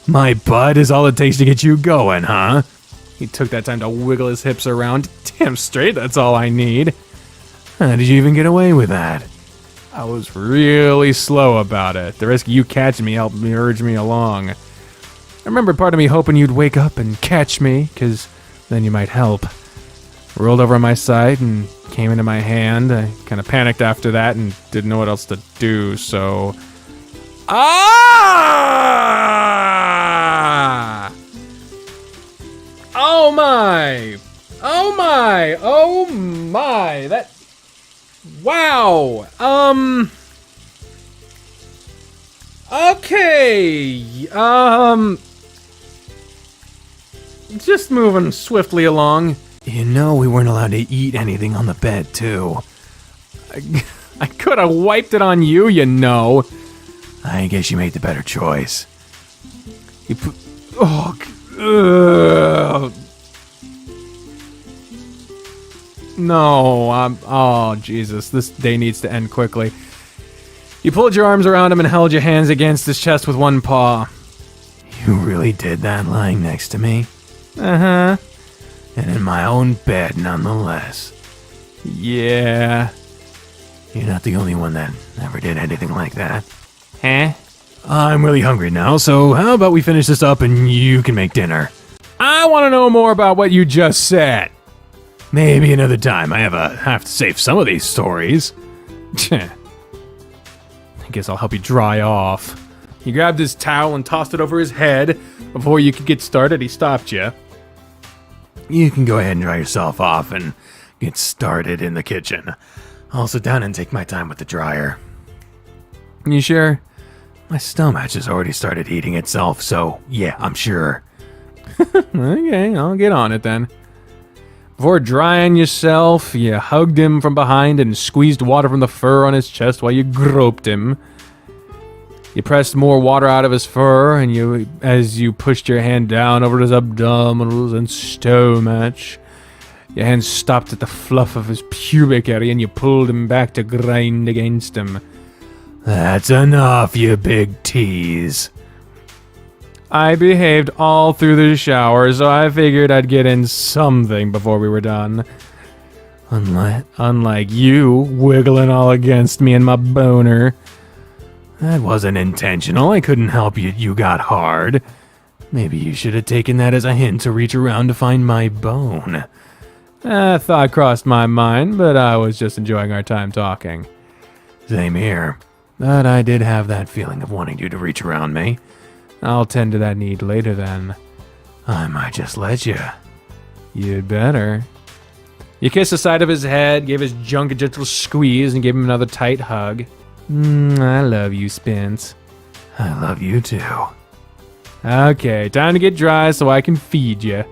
My butt is all it takes to get you going, huh? He took that time to wiggle his hips around. Damn straight, that's all I need. How did you even get away with that? I was really slow about it. The risk of you catching me helped me urge me along. I remember part of me hoping you'd wake up and catch me, because then you might help. Rolled over on my side and came into my hand. I kind of panicked after that and didn't know what else to do, so... Ah! Oh my! Oh my! Oh my! That... Wow! Okay! Just moving swiftly along. You know we weren't allowed to eat anything on the bed, too. I could have wiped it on you, you know. I guess you made the better choice. You put... Oh... No, oh, Jesus. This day needs to end quickly. You pulled your arms around him and held your hands against his chest with one paw. You really did that lying next to me? Uh-huh. And in my own bed, nonetheless. Yeah. You're not the only one that ever did anything like that. Huh? I'm really hungry now, so how about we finish this up and you can make dinner? I want to know more about what you just said. Maybe another time. I have to save some of these stories. I guess I'll help you dry off. He grabbed his towel and tossed it over his head. Before you could get started, he stopped you. You can go ahead and dry yourself off and get started in the kitchen. I'll sit down and take my time with the dryer. You sure? My stomach has already started heating itself, so yeah, I'm sure. Okay, I'll get on it then. Before drying yourself, you hugged him from behind and squeezed water from the fur on his chest while you groped him. You pressed more water out of his fur, and as you pushed your hand down over his abdominals and stomach, your hand stopped at the fluff of his pubic area, and you pulled him back to grind against him. That's enough, you big tease. I behaved all through the shower, so I figured I'd get in something before we were done. Unlike you, wiggling all against me and my boner. That wasn't intentional. I couldn't help you. You got hard. Maybe you should have taken that as a hint to reach around to find my bone. A thought crossed my mind, but I was just enjoying our time talking. Same here. But I did have that feeling of wanting you to reach around me. I'll tend to that need later then. I might just let you. You'd better. You kissed the side of his head, gave his junk a gentle squeeze, and gave him another tight hug. I love you, Spence. I love you too. Okay, time to get dry so I can feed you.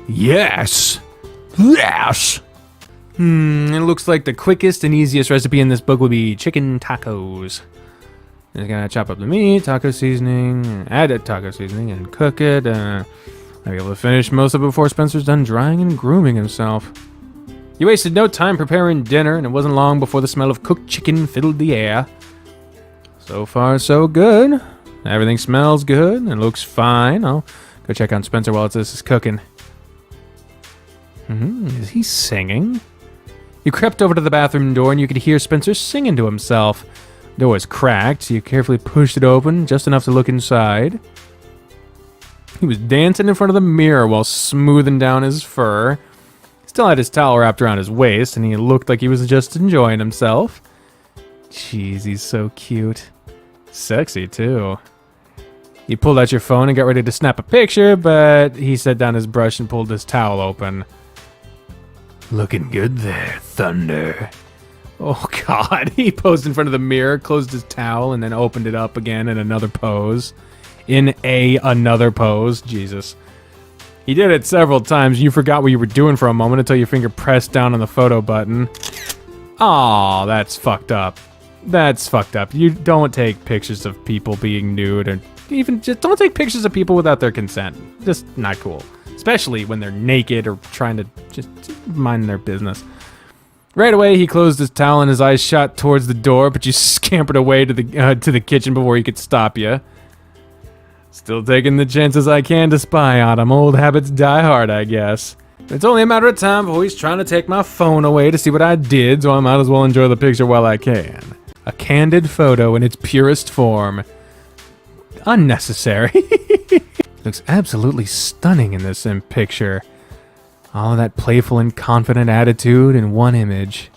Yes! Yes! It looks like the quickest and easiest recipe in this book would be chicken tacos. Just gonna chop up the meat, taco seasoning, add it taco seasoning, and cook it. I'll be able to finish most of it before Spencer's done drying and grooming himself. You wasted no time preparing dinner, and it wasn't long before the smell of cooked chicken filled the air. So far, so good. Everything smells good and looks fine. I'll go check on Spencer while this is cooking. Is he singing? You crept over to the bathroom door, and you could hear Spencer singing to himself. The door was cracked, so you carefully pushed it open, just enough to look inside. He was dancing in front of the mirror while smoothing down his fur. He still had his towel wrapped around his waist, and he looked like he was just enjoying himself. Jeez, he's so cute. Sexy, too. You pulled out your phone and got ready to snap a picture, but he set down his brush and pulled his towel open. Looking good there, Thunder. Oh, God. He posed in front of the mirror, closed his towel, and then opened it up again in another pose. Another pose. Jesus. He did it several times. You forgot what you were doing for a moment until your finger pressed down on the photo button. Aw, that's fucked up. That's fucked up. You don't take pictures of people being nude, or even just don't take pictures of people without their consent. Just not cool. Especially when they're naked or trying to just mind their business. Right away, he closed his towel and his eyes shot towards the door, but you scampered away to the kitchen before he could stop you. Still taking the chances I can to spy on him. Old habits die hard, I guess. It's only a matter of time before he's trying to take my phone away to see what I did, so I might as well enjoy the picture while I can. A candid photo in its purest form. Unnecessary. Looks absolutely stunning in this picture. All of that playful and confident attitude in one image.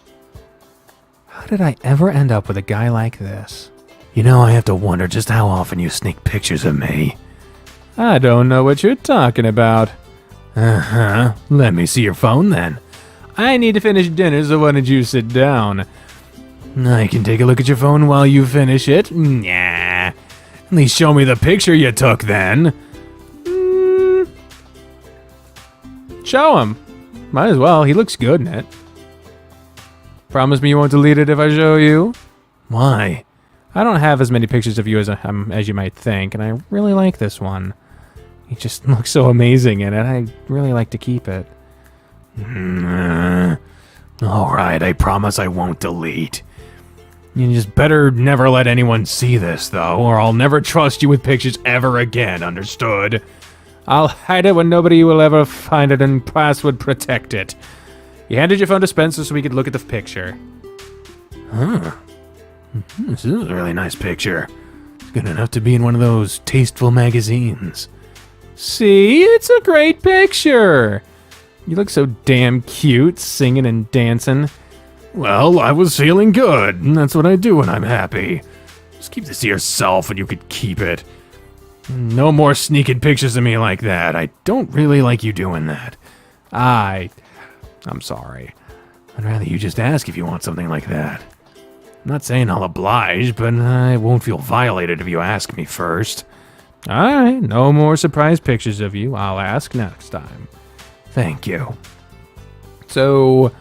How did I ever end up with a guy like this? You know, I have to wonder just how often you sneak pictures of me. I don't know what you're talking about. Uh-huh. Let me see your phone then. I need to finish dinner, so why don't you sit down? I can take a look at your phone while you finish it. Nah. At least show me the picture you took then. Show him. Might as well. He looks good in it. Promise me you won't delete it if I show you? Why? I don't have as many pictures of you as you might think, and I really like this one. You just look so amazing in it. I really like to keep it. Alright, I promise I won't delete. You just better never let anyone see this, though, or I'll never trust you with pictures ever again, understood? I'll hide it when nobody will ever find it and password protect it. You handed your phone to Spencer so we could look at the picture. Huh. This is a really nice picture. It's good enough to be in one of those tasteful magazines. See? It's a great picture. You look so damn cute, singing and dancing. Well, I was feeling good, and that's what I do when I'm happy. Just keep this to yourself and you could keep it. No more sneaking pictures of me like that. I don't really like you doing that. I'm sorry. I'd rather you just ask if you want something like that. I'm not saying I'll oblige, but I won't feel violated if you ask me first. Alright, no more surprise pictures of you. I'll ask next time. Thank you. So,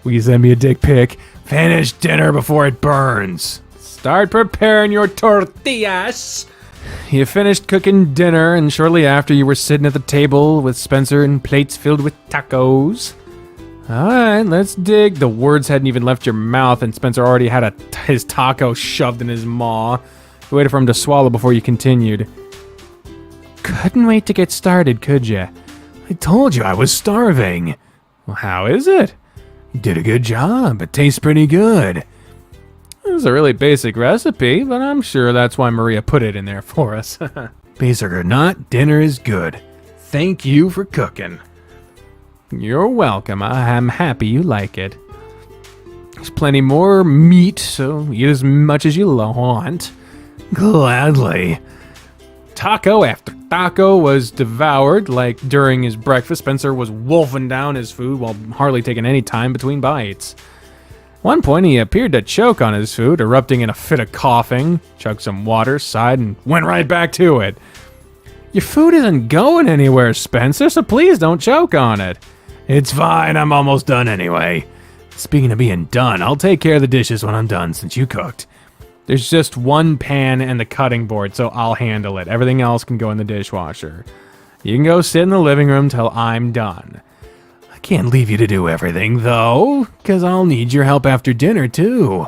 will you send me a dick pic? Finish dinner before it burns. Start preparing your tortillas. You finished cooking dinner, and shortly after you were sitting at the table with Spencer and plates filled with tacos. Alright, let's dig. The words hadn't even left your mouth, and Spencer already had his taco shoved in his maw. You waited for him to swallow before you continued. Couldn't wait to get started, could you? I told you I was starving. Well, how is it? You did a good job. It tastes pretty good. This is a really basic recipe, but I'm sure that's why Maria put it in there for us. Basic or not, dinner is good. Thank you for cooking. You're welcome. I'm happy you like it. There's plenty more meat, so eat as much as you want. Gladly. Taco after taco was devoured. Like during his breakfast, Spencer was wolfing down his food while hardly taking any time between bites. At one point, he appeared to choke on his food, erupting in a fit of coughing, chugged some water, sighed, and went right back to it. Your food isn't going anywhere, Spencer, so please don't choke on it. It's fine, I'm almost done anyway. Speaking of being done, I'll take care of the dishes when I'm done since you cooked. There's just one pan and the cutting board, so I'll handle it. Everything else can go in the dishwasher. You can go sit in the living room till I'm done. I can't leave you to do everything, though, because I'll need your help after dinner, too.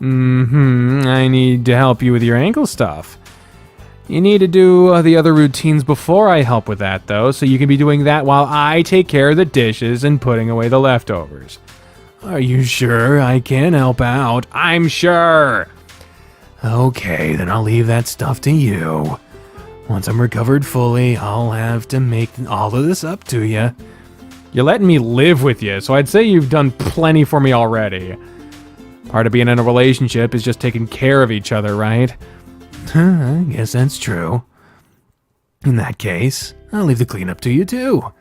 I need to help you with your ankle stuff. You need to do the other routines before I help with that, though, so you can be doing that while I take care of the dishes and putting away the leftovers. Are you sure I can help out? I'm sure! Okay, then I'll leave that stuff to you. Once I'm recovered fully, I'll have to make all of this up to you. You're letting me live with you, so I'd say you've done plenty for me already. Part of being in a relationship is just taking care of each other, right? I guess that's true. In that case, I'll leave the cleanup to you too.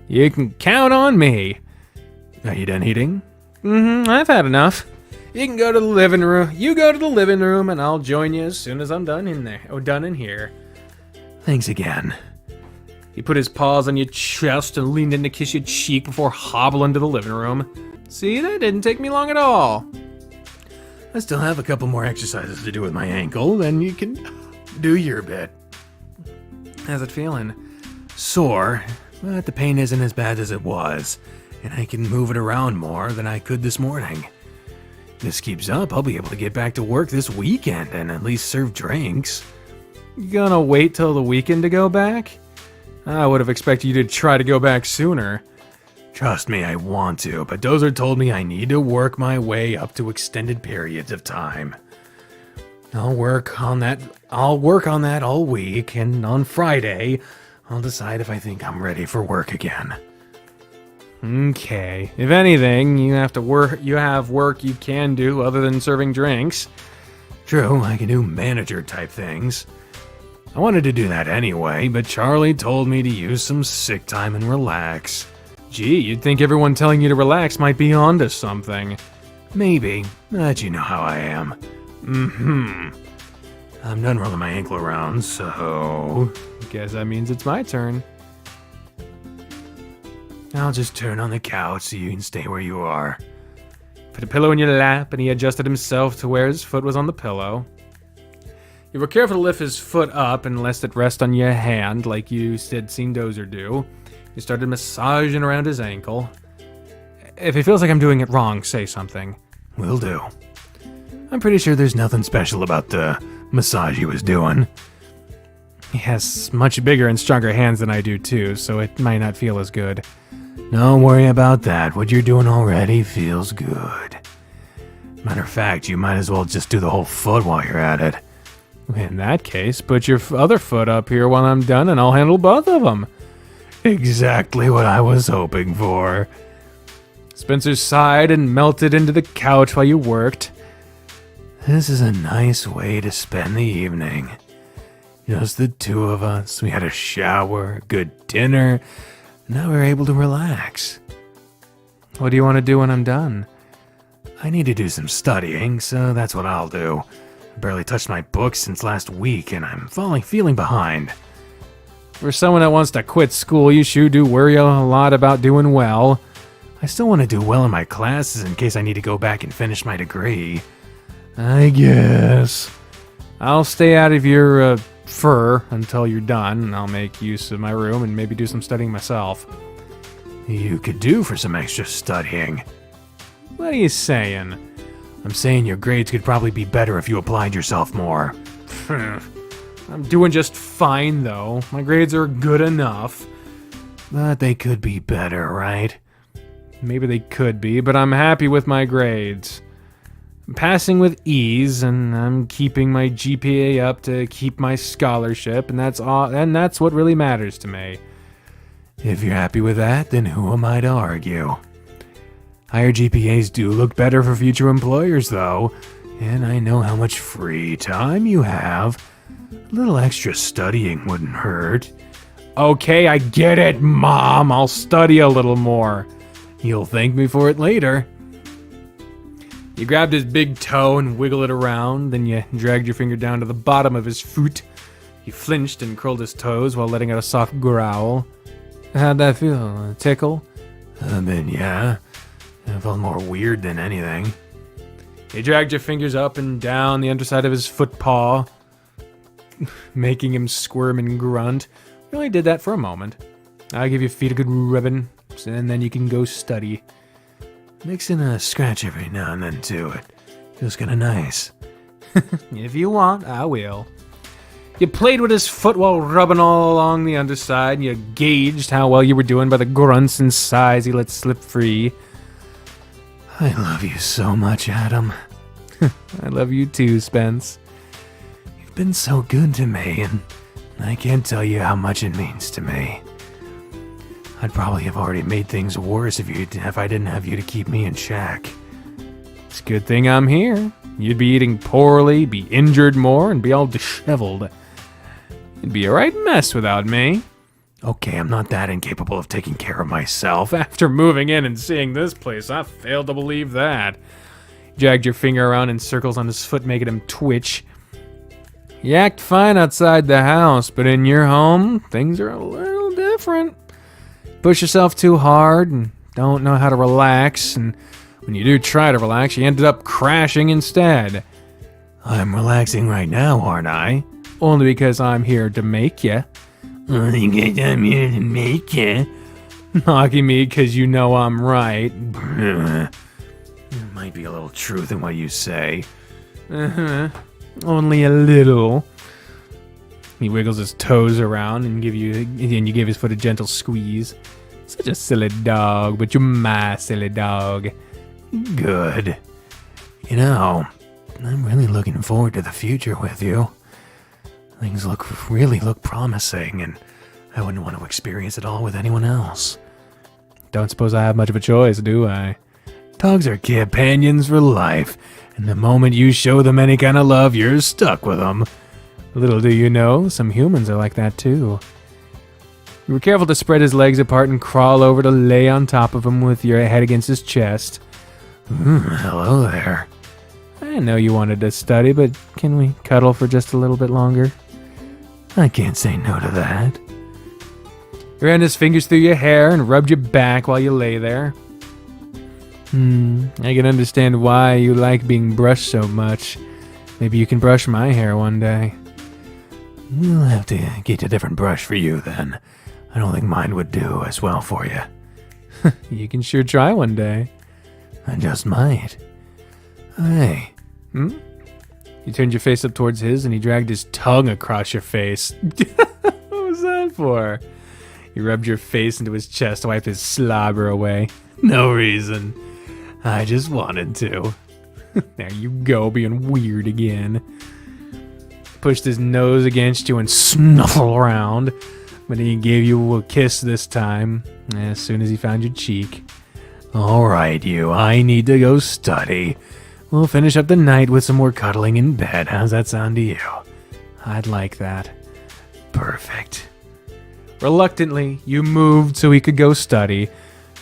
You can count on me. Are you done eating? I've had enough. You can go to the living room. You go to the living room, and I'll join you as soon as I'm done in there. Oh, done in here. Thanks again. He put his paws on your chest and leaned in to kiss your cheek before hobbling to the living room. See, that didn't take me long at all. I still have a couple more exercises to do with my ankle, then you can do your bit. How's it feeling? Sore, but the pain isn't as bad as it was, and I can move it around more than I could this morning. If this keeps up, I'll be able to get back to work this weekend and at least serve drinks. You gonna wait till the weekend to go back? I would have expected you to try to go back sooner. Trust me, I want to, but Dozer told me I need to work my way up to extended periods of time. I'll work on that all week, and on Friday, I'll decide if I think I'm ready for work again. Okay. If anything, you have work you can do other than serving drinks. True, I can do manager type things. I wanted to do that anyway, but Charlie told me to use some sick time and relax. Gee, you'd think everyone telling you to relax might be onto something. Maybe, but you know how I am. I'm done rolling my ankle around, so... Guess that means it's my turn. I'll just turn on the couch so you can stay where you are. Put a pillow in your lap, and he adjusted himself to where his foot was on the pillow. You were careful to lift his foot up and let it rest on your hand, like you had seen Dozer do. You started massaging around his ankle. If it feels like I'm doing it wrong, say something. Will do. I'm pretty sure there's nothing special about the massage he was doing. He has much bigger and stronger hands than I do too, so it might not feel as good. Don't worry about that. What you're doing already feels good. Matter of fact, you might as well just do the whole foot while you're at it. In that case, put your other foot up here while I'm done and I'll handle both of them. Exactly what I was hoping for. Spencer sighed and melted into the couch while you worked. This is a nice way to spend the evening. Just the two of us. We had a shower, a good dinner. Now we're able to relax. What do you want to do when I'm done? I need to do some studying, so that's what I'll do. I barely touched my books since last week, and I'm feeling behind. For someone that wants to quit school, you sure do worry a lot about doing well. I still want to do well in my classes in case I need to go back and finish my degree. I guess. I'll stay out of your fur until you're done, and I'll make use of my room and maybe do some studying myself. You could do for some extra studying. What are you saying? I'm saying your grades could probably be better if you applied yourself more. I'm doing just fine, though. My grades are good enough. But they could be better, right? Maybe they could be, but I'm happy with my grades. I'm passing with ease, and I'm keeping my GPA up to keep my scholarship, and that's what really matters to me. If you're happy with that, then who am I to argue? Higher GPAs do look better for future employers, though, and I know how much free time you have. A little extra studying wouldn't hurt. Okay, I get it, Mom. I'll study a little more. You'll thank me for it later. You grabbed his big toe and wiggled it around, then you dragged your finger down to the bottom of his foot. He flinched and curled his toes while letting out a soft growl. How'd that feel? A tickle? Then yeah. It felt more weird than anything. You dragged your fingers up and down the underside of his foot paw, making him squirm and grunt. You only did that for a moment. I'll give your feet a good rubbing, and then you can go study. Mix in a scratch every now and then, too. It feels kind of nice. If you want, I will. You played with his foot while rubbing all along the underside, and you gauged how well you were doing by the grunts and sighs he let slip free. I love you so much, Adam. I love you too, Spence. You've been so good to me, and I can't tell you how much it means to me. I'd probably have already made things worse if I didn't have you to keep me in check. It's a good thing I'm here. You'd be eating poorly, be injured more, and be all disheveled. It'd be a right mess without me. Okay, I'm not that incapable of taking care of myself. After moving in and seeing this place, I failed to believe that. You dragged your finger around in circles on his foot, making him twitch. You act fine outside the house, but in your home, things are a little different. Push yourself too hard and don't know how to relax, and when you do try to relax, you ended up crashing instead. I'm relaxing right now, aren't I? Only because I'm here to make you. I think I'm here to make it. Mocking me because you know I'm right. There might be a little truth in what you say. Only a little. He wiggles his toes around and you give his foot a gentle squeeze. Such a silly dog, but you're my silly dog. Good. You know, I'm really looking forward to the future with you. Things really look promising, and I wouldn't want to experience it all with anyone else. Don't suppose I have much of a choice, do I? Dogs are companions for life, and the moment you show them any kind of love, you're stuck with them. Little do you know, some humans are like that too. You were careful to spread his legs apart and crawl over to lay on top of him with your head against his chest. Hello there. I know you wanted to study, but can we cuddle for just a little bit longer? I can't say no to that. He ran his fingers through your hair and rubbed your back while you lay there. I can understand why you like being brushed so much. Maybe you can brush my hair one day. We'll have to get a different brush for you then. I don't think mine would do as well for you. You can sure try one day. I just might. Hey. You turned your face up towards his and he dragged his tongue across your face. What was that for? You rubbed your face into his chest to wipe his slobber away. No reason. I just wanted to. There you go, being weird again. Pushed his nose against you and snuffled around, but he gave you a kiss this time, as soon as he found your cheek. All right, you. I need to go study. We'll finish up the night with some more cuddling in bed. How's that sound to you? I'd like that. Perfect. Reluctantly, you moved so he could go study,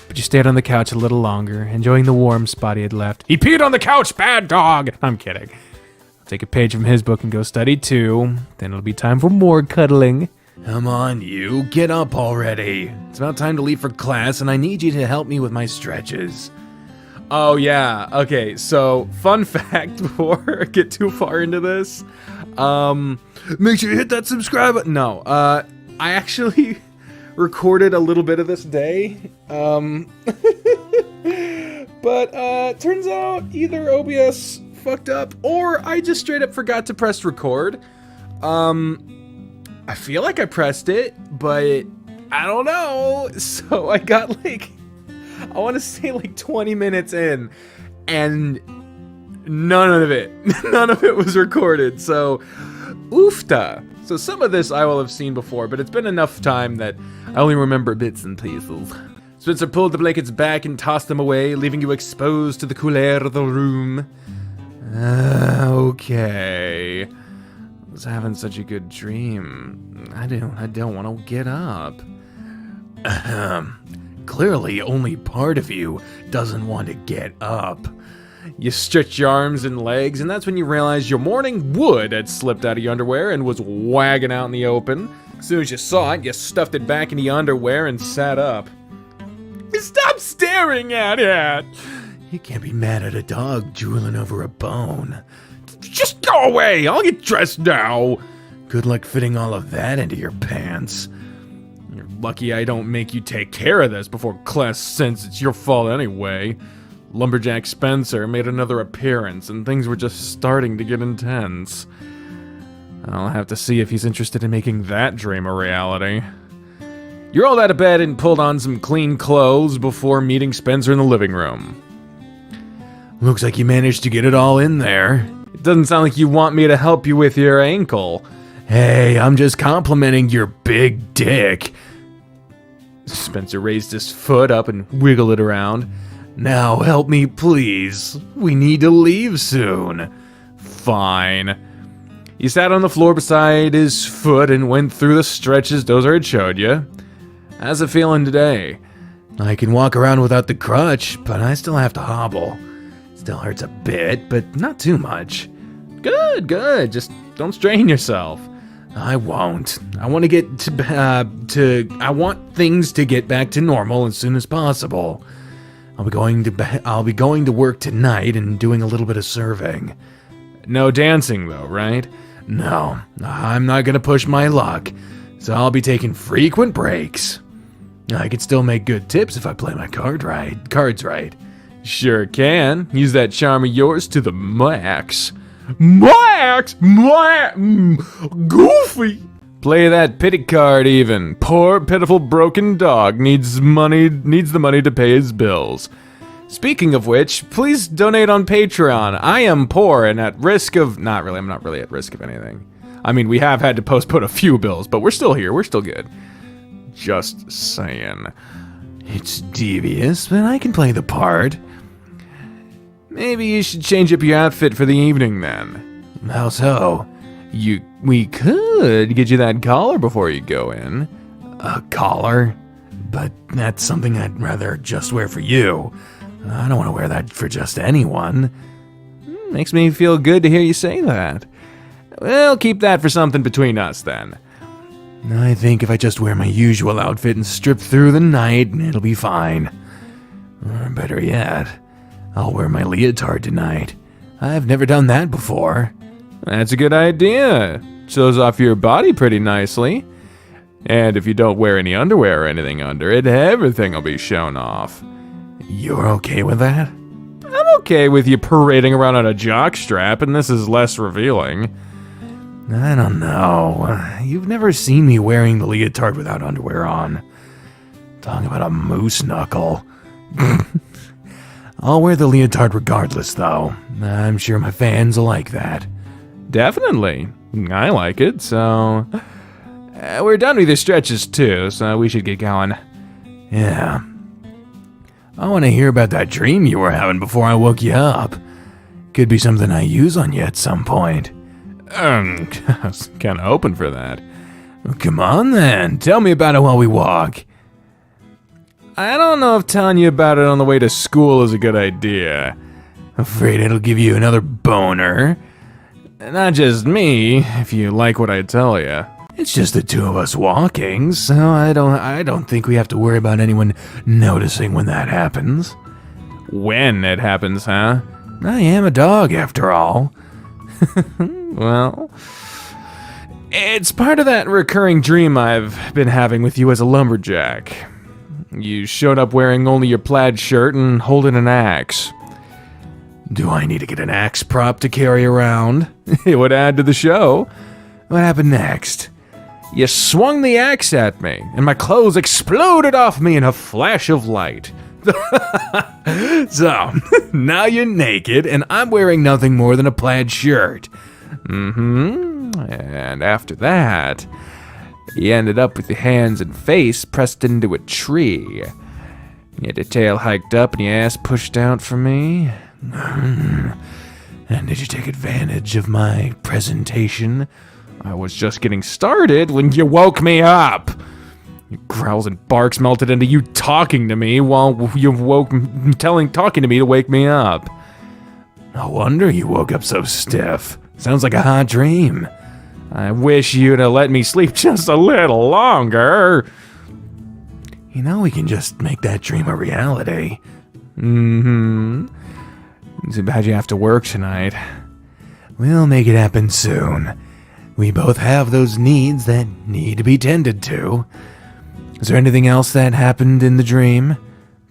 but you stayed on the couch a little longer, enjoying the warm spot he had left. He peed on the couch, bad dog! I'm kidding. I'll take a page from his book and go study too. Then it'll be time for more cuddling. Come on, you. Get up already. It's about time to leave for class, and I need you to help me with my stretches. Oh, yeah. Okay, so, fun fact before I get too far into this. Make sure you hit that subscribe button. No, I actually recorded a little bit of this day. But, turns out either OBS fucked up or I just straight up forgot to press record. I feel like I pressed it, but I don't know. So I got like, I want to say like 20 minutes in, and none of it was recorded. So, oofta. So some of this I will have seen before, but it's been enough time that I only remember bits and pieces. Spencer pulled the blankets back and tossed them away, leaving you exposed to the cool air of the room. Okay. I was having such a good dream. I don't want to get up. Clearly, only part of you doesn't want to get up. You stretch your arms and legs, and that's when you realize your morning wood had slipped out of your underwear and was wagging out in the open. As soon as you saw it, you stuffed it back in the underwear and sat up. Stop staring at it! You can't be mad at a dog drooling over a bone. Just go away! I'll get dressed now! Good luck fitting all of that into your pants. You're lucky I don't make you take care of this before class, since it's your fault anyway. Lumberjack Spencer made another appearance, and things were just starting to get intense. I'll have to see if he's interested in making that dream a reality. You rolled out of bed and pulled on some clean clothes before meeting Spencer in the living room. Looks like you managed to get it all in there. It doesn't sound like you want me to help you with your ankle. Hey, I'm just complimenting your big dick. Spencer raised his foot up and wiggled it around. Now help me, please. We need to leave soon. Fine. He sat on the floor beside his foot and went through the stretches Dozer had showed you. How's it feeling today? I can walk around without the crutch, but I still have to hobble. Still hurts a bit, but not too much. Good. Just don't strain yourself. I won't. I want to get I want things to get back to normal as soon as possible. I'll be going to work tonight and doing a little bit of serving. No dancing though, right? No, I'm not gonna push my luck. so I'll be taking frequent breaks. I can still make good tips if I play my cards right. Sure can. Use that charm of yours to the max. Max? Goofy! Play that pity card even. Poor, pitiful, broken dog needs the money to pay his bills. Speaking of which, please donate on Patreon. I am poor and at risk of... I'm not really at risk of anything. I mean, we have had to postpone a few bills, but we're still here. We're still good. Just saying. It's devious, but I can play the part. Maybe you should change up your outfit for the evening then. How so? We could get you that collar before you go in. A collar? But that's something I'd rather just wear for you. I don't want to wear that for just anyone. Makes me feel good to hear you say that. We'll keep that for something between us then. I think if I just wear my usual outfit and strip through the night, it'll be fine. Or better yet, I'll wear my leotard tonight. I've never done that before. That's a good idea. Shows off your body pretty nicely. And if you don't wear any underwear or anything under it, everything will be shown off. You're okay with that? I'm okay with you parading around on a jockstrap, and this is less revealing. I don't know. You've never seen me wearing the leotard without underwear on. Talking about a moose knuckle. I'll wear the leotard regardless, though. I'm sure my fans will like that. Definitely. I like it, so... we're done with your stretches, too, so we should get going. Yeah. I want to hear about that dream you were having before I woke you up. Could be something I use on you at some point. I was kind of hoping for that. Well, come on, then. Tell me about it while we walk. I don't know if telling you about it on the way to school is a good idea. Afraid it'll give you another boner. Not just me, if you like what I tell you. It's just the two of us walking, so I don't think we have to worry about anyone noticing when that happens. When it happens, huh? I am a dog, after all. Well, it's part of that recurring dream I've been having with you as a lumberjack. You showed up wearing only your plaid shirt and holding an axe. Do I need to get an axe prop to carry around? It would add to the show. What happened next? You swung the axe at me, and my clothes exploded off me in a flash of light. So, now you're naked, and I'm wearing nothing more than a plaid shirt. And after that, you ended up with your hands and face pressed into a tree. You had your tail hiked up and your ass pushed out for me. And did you take advantage of my presentation? I was just getting started when you woke me up. Your growls and barks melted into you talking to me while you talking to me to wake me up. No wonder you woke up so stiff. Sounds like a hot dream. I wish you'd have let me sleep just a little longer. You know, we can just make that dream a reality. Too bad you have to work tonight. We'll make it happen soon. We both have those needs that need to be tended to. Is there anything else that happened in the dream?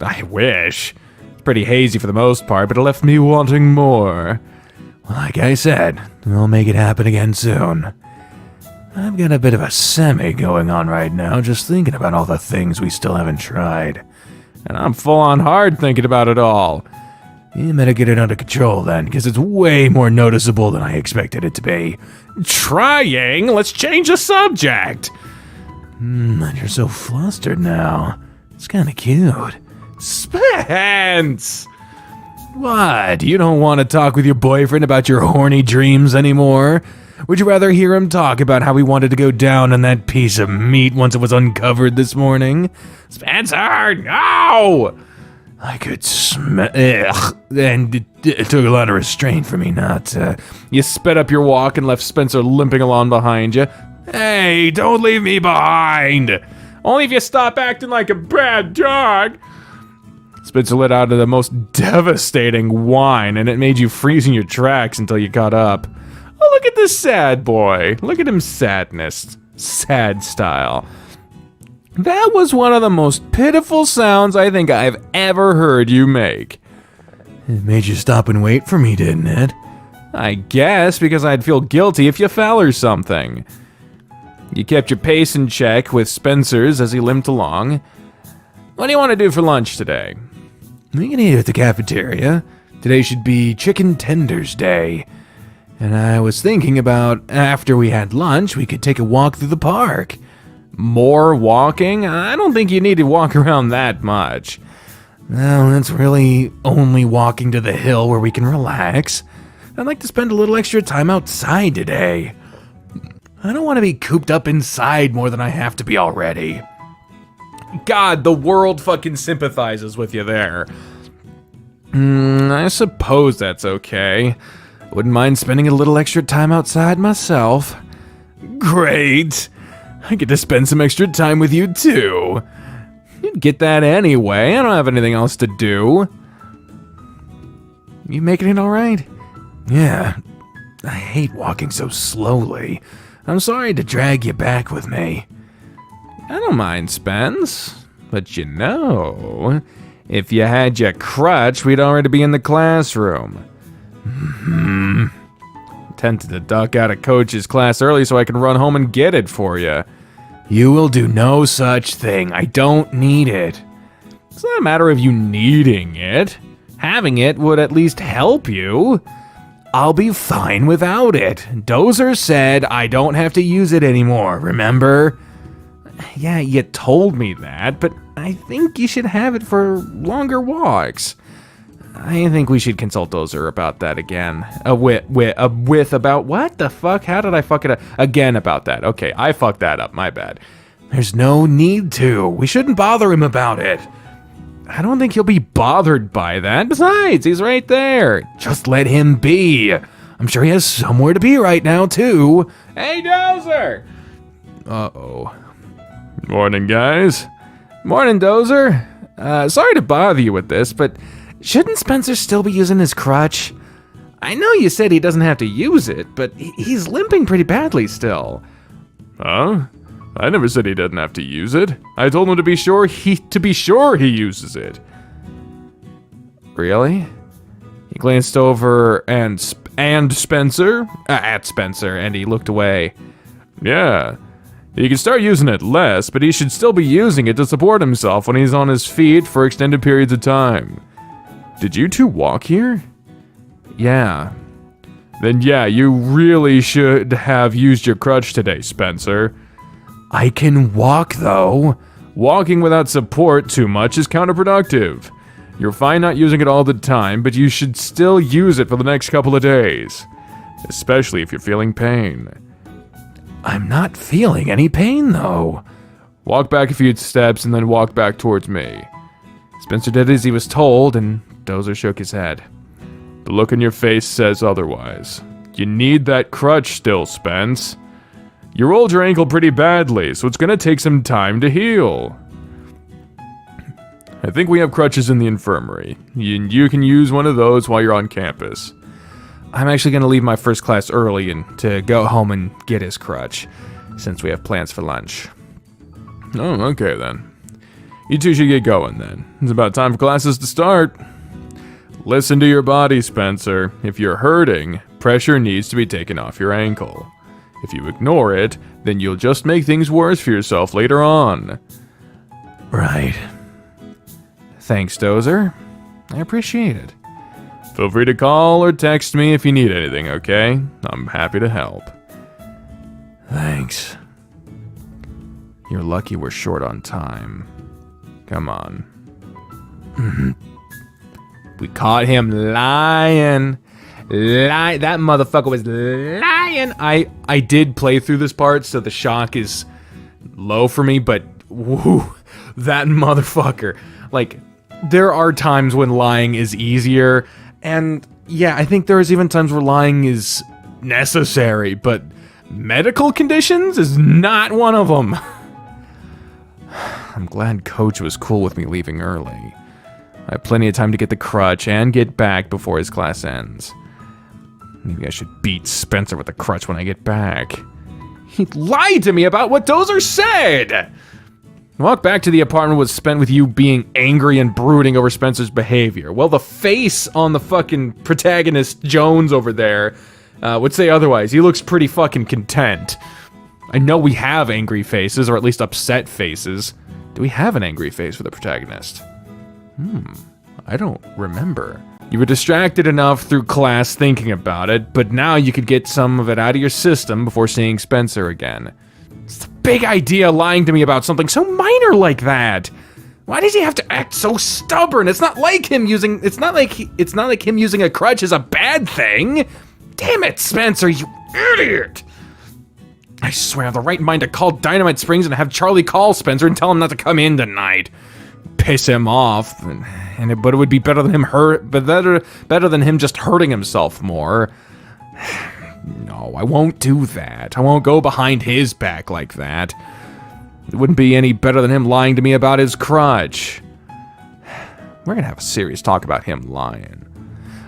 I wish. It's pretty hazy for the most part, but it left me wanting more. Well, like I said, we'll make it happen again soon. I've got a bit of a semi going on right now, just thinking about all the things we still haven't tried. And I'm full on hard thinking about it all. You better get it under control then, because it's way more noticeable than I expected it to be. Trying? Let's change the subject. You're so flustered now. It's kind of cute. Spence! What? You don't want to talk with your boyfriend about your horny dreams anymore? Would you rather hear him talk about how he wanted to go down on that piece of meat once it was uncovered this morning? Spencer, no! I could smell... And it took a lot of restraint for me not to... You sped up your walk and left Spencer limping along behind you. Hey, don't leave me behind! Only if you stop acting like a bad dog. Spencer let out the most devastating whine, and it made you freeze in your tracks until you caught up. Oh, look at this sad boy. Look at him sadness. sad style. That was one of the most pitiful sounds I think I've ever heard you make. It made you stop and wait for me, didn't it? I guess because I'd feel guilty if you fell or something. You kept your pace in check with Spencer's as he limped along. What do you want to do for lunch today? We can eat at the cafeteria. Today should be Chicken Tenders Day. And I was thinking about after we had lunch, we could take a walk through the park. More walking? I don't think you need to walk around that much. No, that's really only walking to the hill where we can relax. I'd like to spend a little extra time outside today. I don't want to be cooped up inside more than I have to be already. God, the world fucking sympathizes with you there. I suppose that's okay. Wouldn't mind spending a little extra time outside myself. Great! I get to spend some extra time with you too. You'd get that anyway. I don't have anything else to do. You making it alright? Yeah. I hate walking so slowly. I'm sorry to drag you back with me. I don't mind, Spence. But you know, if you had your crutch, we'd already be in the classroom. Tempted to duck out of coach's class early so I can run home and get it for you. You will do no such thing. I don't need it. It's not a matter of you needing it. Having it would at least help you. I'll be fine without it. Dozer said I don't have to use it anymore, remember? Yeah, you told me that, but I think you should have it for longer walks. I think we should consult Dozer about that again. With about what the fuck? How did I fuck it up? Again about that. Okay, I fucked that up. My bad. There's no need to. We shouldn't bother him about it. I don't think he'll be bothered by that. Besides, he's right there. Just let him be. I'm sure he has somewhere to be right now, too. Hey, Dozer! Uh-oh. Morning, guys. Morning, Dozer. Sorry to bother you with this, but shouldn't Spencer still be using his crutch? I know you said he doesn't have to use it, but he's limping pretty badly still. Huh? I never said he doesn't have to use it. I told him to be sure he uses it. Really? He glanced over and Spencer, at Spencer, and he looked away. Yeah. He can start using it less, but he should still be using it to support himself when he's on his feet for extended periods of time. Did you two walk here? Yeah. Then yeah, you really should have used your crutch today, Spencer. I can walk, though. Walking without support too much is counterproductive. You're fine not using it all the time, but you should still use it for the next couple of days. Especially if you're feeling pain. I'm not feeling any pain, though. Walk back a few steps and then walk back towards me. Spencer did as he was told, and Dozer shook his head. The look in your face says otherwise. You need that crutch still, Spence. You rolled your ankle pretty badly, so it's gonna take some time to heal. I think we have crutches in the infirmary. You can use one of those while you're on campus. I'm actually going to leave my first class early and to go home and get his crutch, since we have plans for lunch. Oh, okay then. You two should get going then. It's about time for classes to start. Listen to your body, Spencer. If you're hurting, pressure needs to be taken off your ankle. If you ignore it, then you'll just make things worse for yourself later on. Right. Thanks, Dozer. I appreciate it. Feel free to call or text me if you need anything, okay? I'm happy to help. Thanks. You're lucky we're short on time. Come on. We caught him lying. That motherfucker was lying. I did play through this part, so the shock is low for me, but whoo, that motherfucker. Like, there are times when lying is easier, and yeah, I think there's even times where lying is necessary, but medical conditions is not one of them. I'm glad Coach was cool with me leaving early. I have plenty of time to get the crutch and get back before his class ends. Maybe I should beat Spencer with the crutch when I get back. He lied to me about what Dozer said! The walk back to the apartment was spent with you being angry and brooding over Spencer's behavior. Well, the face on the fucking protagonist Jones over there would say otherwise. He looks pretty fucking content. I know we have angry faces, or at least upset faces. Do we have an angry face for the protagonist? I don't remember. You were distracted enough through class thinking about it, but now you could get some of it out of your system before seeing Spencer again. It's a big idea lying to me about something so minor like that. Why does he have to act so stubborn? It's not like him using him using a crutch is a bad thing. Damn it, Spencer, you idiot! I swear I have the right mind to call Dynamite Springs and have Charlie call Spencer and tell him not to come in tonight. Piss him off, but it would be better than him just hurting himself more. No, I won't do that. I won't go behind his back like that. It wouldn't be any better than him lying to me about his crutch. We're gonna have a serious talk about him lying.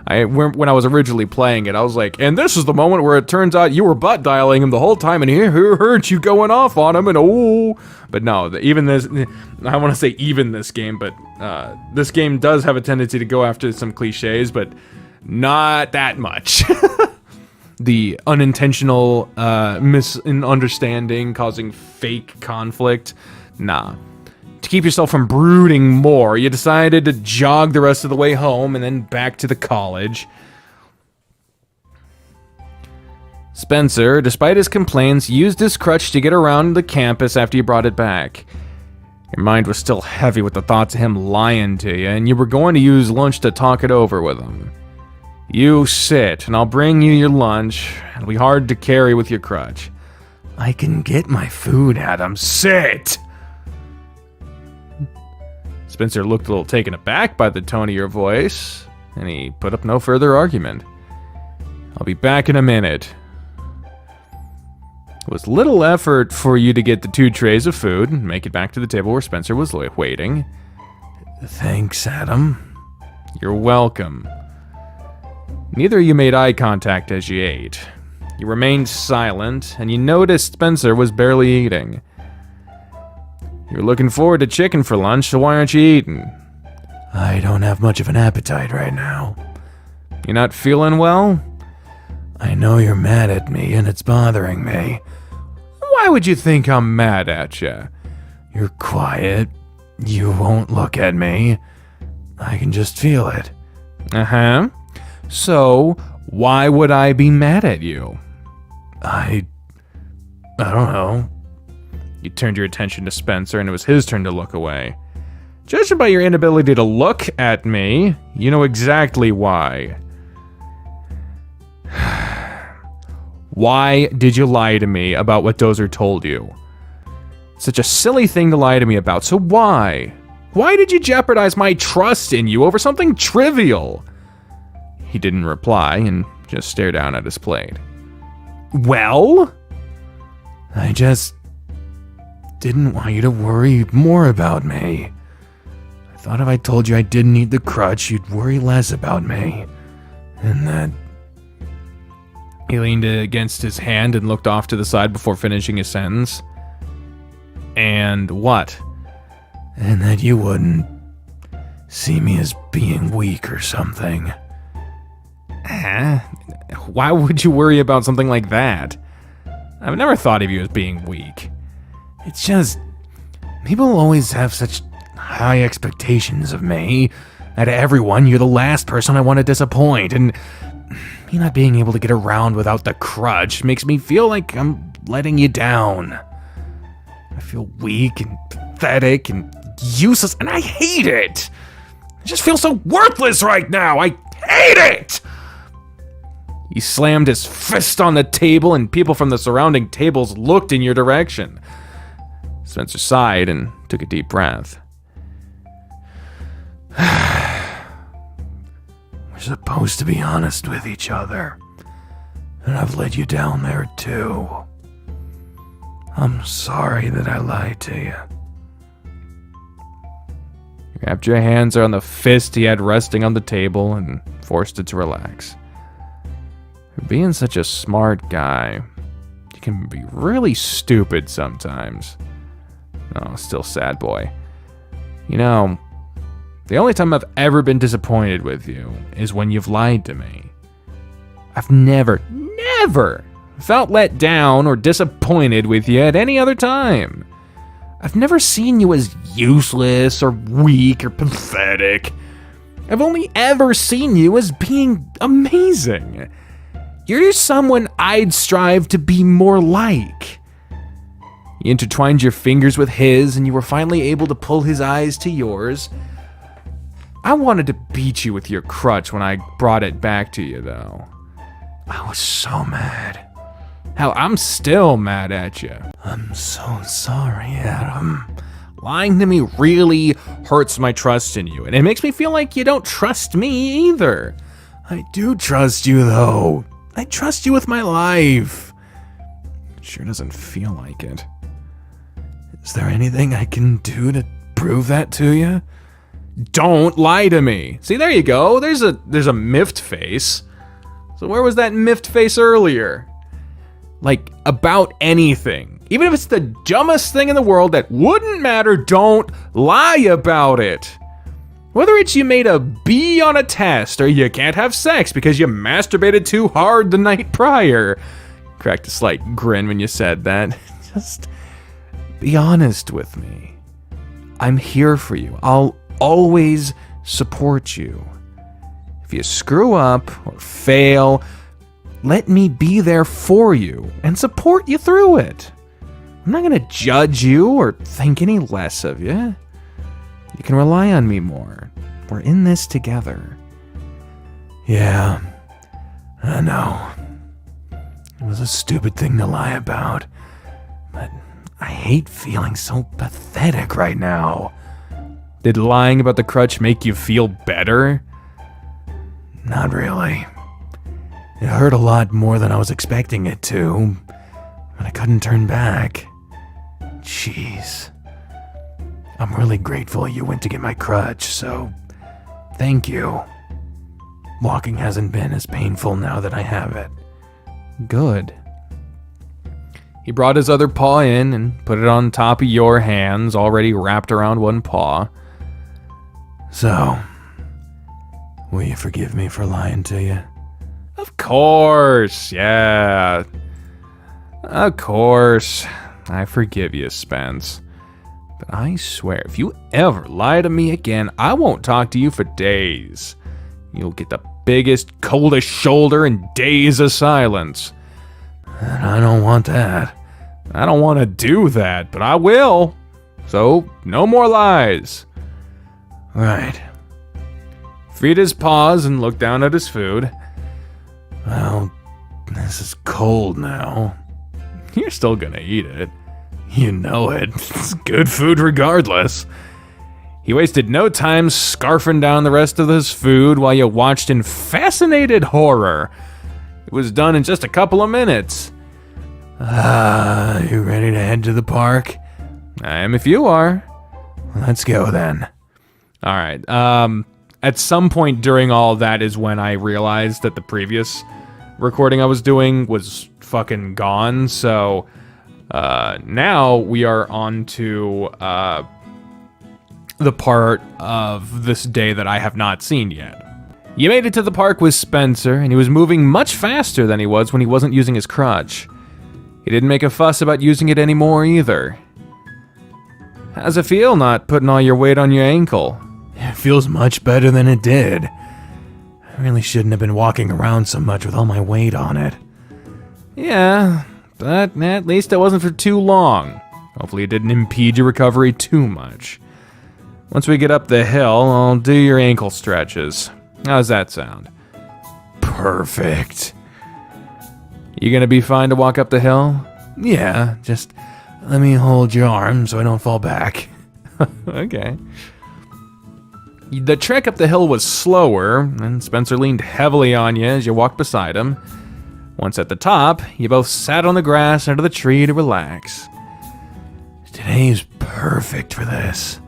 When I was originally playing it, I was like, and this is the moment where it turns out you were butt dialing him the whole time, and he heard you going off on him, and oh. But no, I want to say even this game, but this game does have a tendency to go after some cliches, but not that much. The unintentional misunderstanding causing fake conflict, nah. To keep yourself from brooding more, you decided to jog the rest of the way home and then back to the college. Spencer, despite his complaints, used his crutch to get around the campus after you brought it back. Your mind was still heavy with the thoughts of him lying to you, and you were going to use lunch to talk it over with him. You sit, and I'll bring you your lunch. It'll be hard to carry with your crutch. I can get my food, Adam. Sit! Spencer looked a little taken aback by the tone of your voice, and he put up no further argument. I'll be back in a minute. It was little effort for you to get the 2 trays of food and make it back to the table where Spencer was waiting. Thanks, Adam. You're welcome. Neither of you made eye contact as you ate. You remained silent, and you noticed Spencer was barely eating. You're looking forward to chicken for lunch, so why aren't you eating? I don't have much of an appetite right now. You're not feeling well? I know you're mad at me, and it's bothering me. Why would you think I'm mad at you? You're quiet. You won't look at me. I can just feel it. Uh-huh. So, why would I be mad at you? I don't know. You turned your attention to Spencer, and it was his turn to look away. Judging by your inability to look at me, you know exactly why. Why did you lie to me about what Dozer told you? Such a silly thing to lie to me about, so why? Why did you jeopardize my trust in you over something trivial? He didn't reply and just stared down at his plate. Well? I just didn't want you to worry more about me. I thought if I told you I didn't need the crutch, you'd worry less about me. And that... He leaned against his hand and looked off to the side before finishing his sentence. And what? And that you wouldn't see me as being weak or something. Why would you worry about something like that? I've never thought of you as being weak. It's just... people always have such high expectations of me. Out of everyone, you're the last person I want to disappoint, and me not being able to get around without the crutch makes me feel like I'm letting you down. I feel weak and pathetic and useless, and I hate it! I just feel so worthless right now! I hate it! He slammed his fist on the table, and people from the surrounding tables looked in your direction. Spencer sighed and took a deep breath. We're supposed to be honest with each other, and I've let you down there too. I'm sorry that I lied to you. You wrapped your hands around the fist he had resting on the table and forced it to relax. For being such a smart guy, You can be really stupid sometimes. Oh, still sad boy. You know, the only time I've ever been disappointed with you is when you've lied to me. I've never felt let down or disappointed with you at any other time. I've never seen you as useless or weak or pathetic. I've only ever seen you as being amazing. You're someone I'd strive to be more like. You intertwined your fingers with his, and you were finally able to pull his eyes to yours. I wanted to beat you with your crutch when I brought it back to you, though. I was so mad. Hell, I'm still mad at you. I'm so sorry, Adam. Lying to me really hurts my trust in you, and it makes me feel like you don't trust me either. I do trust you, though. I trust you with my life. It sure doesn't feel like it. Is there anything I can do to prove that to you? Don't lie to me. See, there you go. There's a miffed face. So where was that miffed face earlier? Like, about anything. Even if it's the dumbest thing in the world that wouldn't matter, don't lie about it. Whether it's you made a B on a test, or you can't have sex because you masturbated too hard the night prior. Cracked a slight grin when you said that. Just be honest with me. I'm here for you. I'll always support you. If you screw up or fail, let me be there for you and support you through it. I'm not going to judge you or think any less of you. You can rely on me more. We're in this together. Yeah, I know. It was a stupid thing to lie about, but I hate feeling so pathetic right now. Did lying about the crutch make you feel better? Not really. It hurt a lot more than I was expecting it to, but I couldn't turn back. Jeez. I'm really grateful you went to get my crutch, so thank you. Walking hasn't been as painful now that I have it. Good. He brought his other paw in and put it on top of your hands, already wrapped around one paw. So, will you forgive me for lying to you? Of course, yeah. Of course. I forgive you, Spence. But I swear, if you ever lie to me again, I won't talk to you for days. You'll get the biggest, coldest shoulder and days of silence. And I don't want that. I don't want to do that, but I will. So, no more lies. Right. Freed his paws and looked down at his food. Well, this is cold now. You're still gonna eat it. You know it. It's good food regardless. He wasted no time scarfing down the rest of his food while you watched in fascinated horror. It was done in just a couple of minutes. You ready to head to the park? I am if you are. Let's go then. Alright, at some point during all that is when I realized that the previous recording I was doing was fucking gone, so now we are on to the part of this day that I have not seen yet. You made it to the park with Spencer, and he was moving much faster than he was when he wasn't using his crutch. He didn't make a fuss about using it anymore either. How's it feel not putting all your weight on your ankle? It feels much better than it did. I really shouldn't have been walking around so much with all my weight on it. Yeah, but at least it wasn't for too long. Hopefully it didn't impede your recovery too much. Once we get up the hill, I'll do your ankle stretches. How's that sound? Perfect. You gonna be fine to walk up the hill? Yeah, just let me hold your arm so I don't fall back. Okay. The trek up the hill was slower, and Spencer leaned heavily on you as you walked beside him. Once at the top, you both sat on the grass under the tree to relax. Today's perfect for this.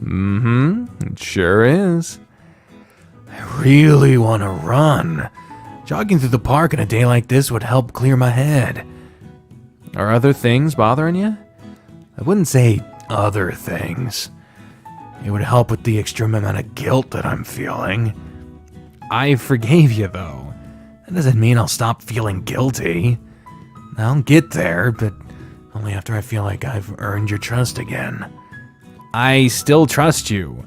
It sure is. I really want to run. Jogging through the park on a day like this would help clear my head. Are other things bothering you? I wouldn't say other things. It would help with the extreme amount of guilt that I'm feeling. I forgave you, though. That doesn't mean I'll stop feeling guilty. I'll get there, but only after I feel like I've earned your trust again. I still trust you.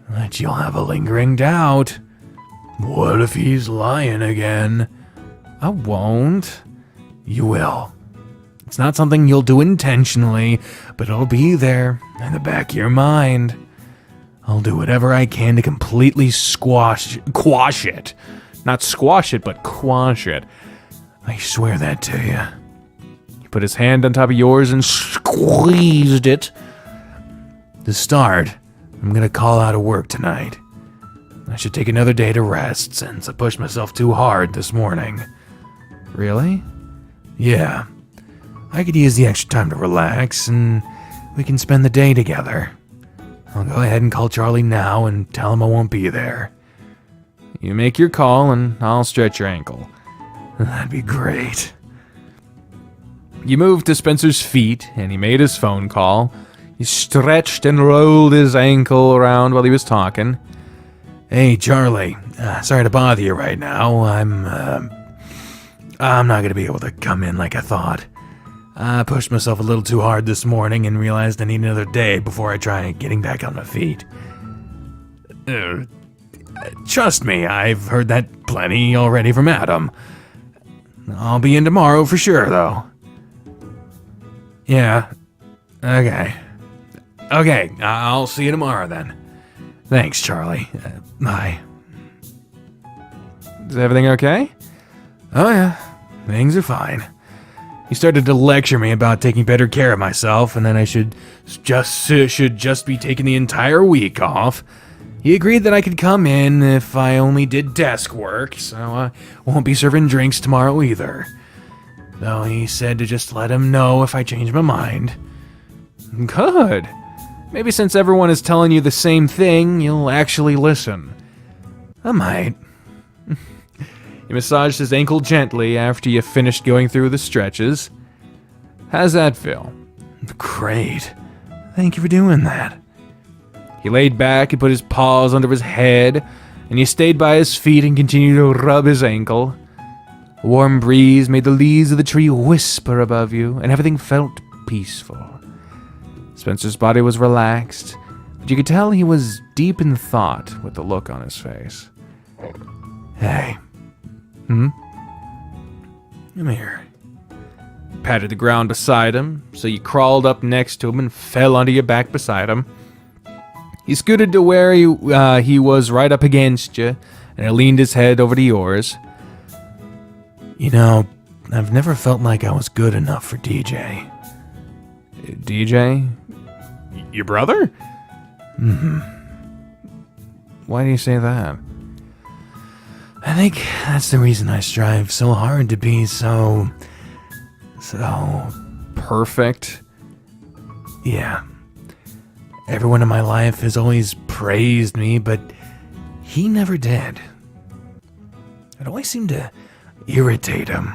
But you'll have a lingering doubt. What if he's lying again? I won't. You will. It's not something you'll do intentionally, but it'll be there in the back of your mind. I'll do whatever I can to completely quash it. Not squash it, but quash it. I swear that to you. He put his hand on top of yours and squeezed it. To start, I'm gonna call out of work tonight. I should take another day to rest since I pushed myself too hard this morning. Really? Yeah. I could use the extra time to relax, and we can spend the day together. I'll go ahead and call Charlie now and tell him I won't be there. You make your call, and I'll stretch your ankle. That'd be great. You moved to Spencer's feet, and he made his phone call. He stretched and rolled his ankle around while he was talking. Hey, Charlie. Sorry to bother you right now. I'm not going to be able to come in like I thought. I pushed myself a little too hard this morning and realized I need another day before I try getting back on my feet. Trust me, I've heard that plenty already from Adam. I'll be in tomorrow for sure, though. Yeah. Okay. Okay, I'll see you tomorrow then. Thanks, Charlie. Bye. Is everything okay? Oh yeah, things are fine. He started to lecture me about taking better care of myself, and then I should just be taking the entire week off. He agreed that I could come in if I only did desk work, so I won't be serving drinks tomorrow either. Though he said to just let him know if I change my mind. Good. Maybe since everyone is telling you the same thing, you'll actually listen. I might. He massaged his ankle gently after you finished going through the stretches. How's that feel? Great. Thank you for doing that. He laid back and put his paws under his head, and you stayed by his feet and continued to rub his ankle. A warm breeze made the leaves of the tree whisper above you, and everything felt peaceful. Spencer's body was relaxed, but you could tell he was deep in thought with the look on his face. Hey. Come here. Patted the ground beside him, so you crawled up next to him and fell onto your back beside him. He scooted to where he was right up against you, and leaned his head over to yours. You know, I've never felt like I was good enough for DJ. DJ? Your brother? Why do you say that? I think that's the reason I strive so hard to be so perfect. Yeah. Everyone in my life has always praised me, but he never did. It always seemed to irritate him.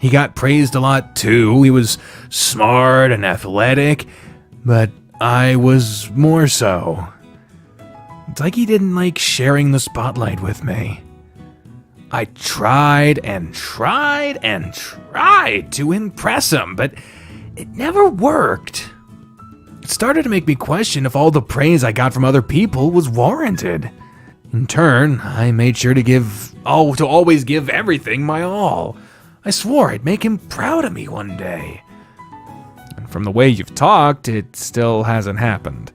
He got praised a lot too. He was smart and athletic, but I was more so. It's like he didn't like sharing the spotlight with me. I tried and tried and tried to impress him, but it never worked. It started to make me question if all the praise I got from other people was warranted. In turn, I made sure to always give everything my all. I swore I'd make him proud of me one day. And from the way you've talked, it still hasn't happened.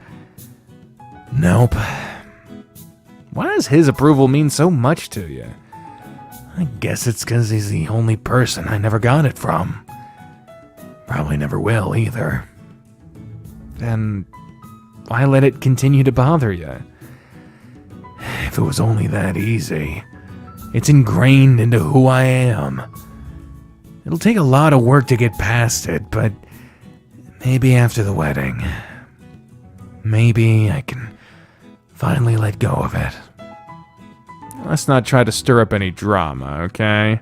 Nope. Why does his approval mean so much to you? I guess it's because he's the only person I never got it from. Probably never will either. Then why let it continue to bother you? If it was only that easy. It's ingrained into who I am. It'll take a lot of work to get past it, but maybe after the wedding. Maybe I can finally let go of it. Let's not try to stir up any drama, okay?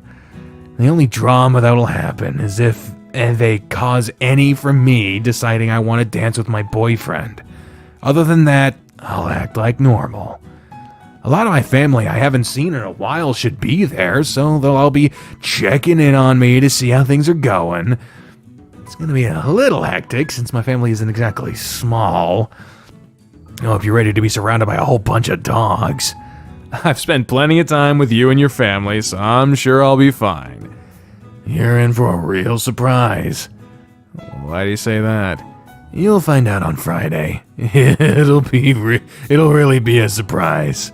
The only drama that'll happen is if they cause any from me deciding I want to dance with my boyfriend. Other than that, I'll act like normal. A lot of my family I haven't seen in a while should be there, so they'll all be checking in on me to see how things are going. It's gonna be a little hectic since my family isn't exactly small. I hope you're ready to be surrounded by a whole bunch of dogs. I've spent plenty of time with you and your family, so I'm sure I'll be fine. You're in for a real surprise. Why do you say that? You'll find out on Friday. It'll really be a surprise.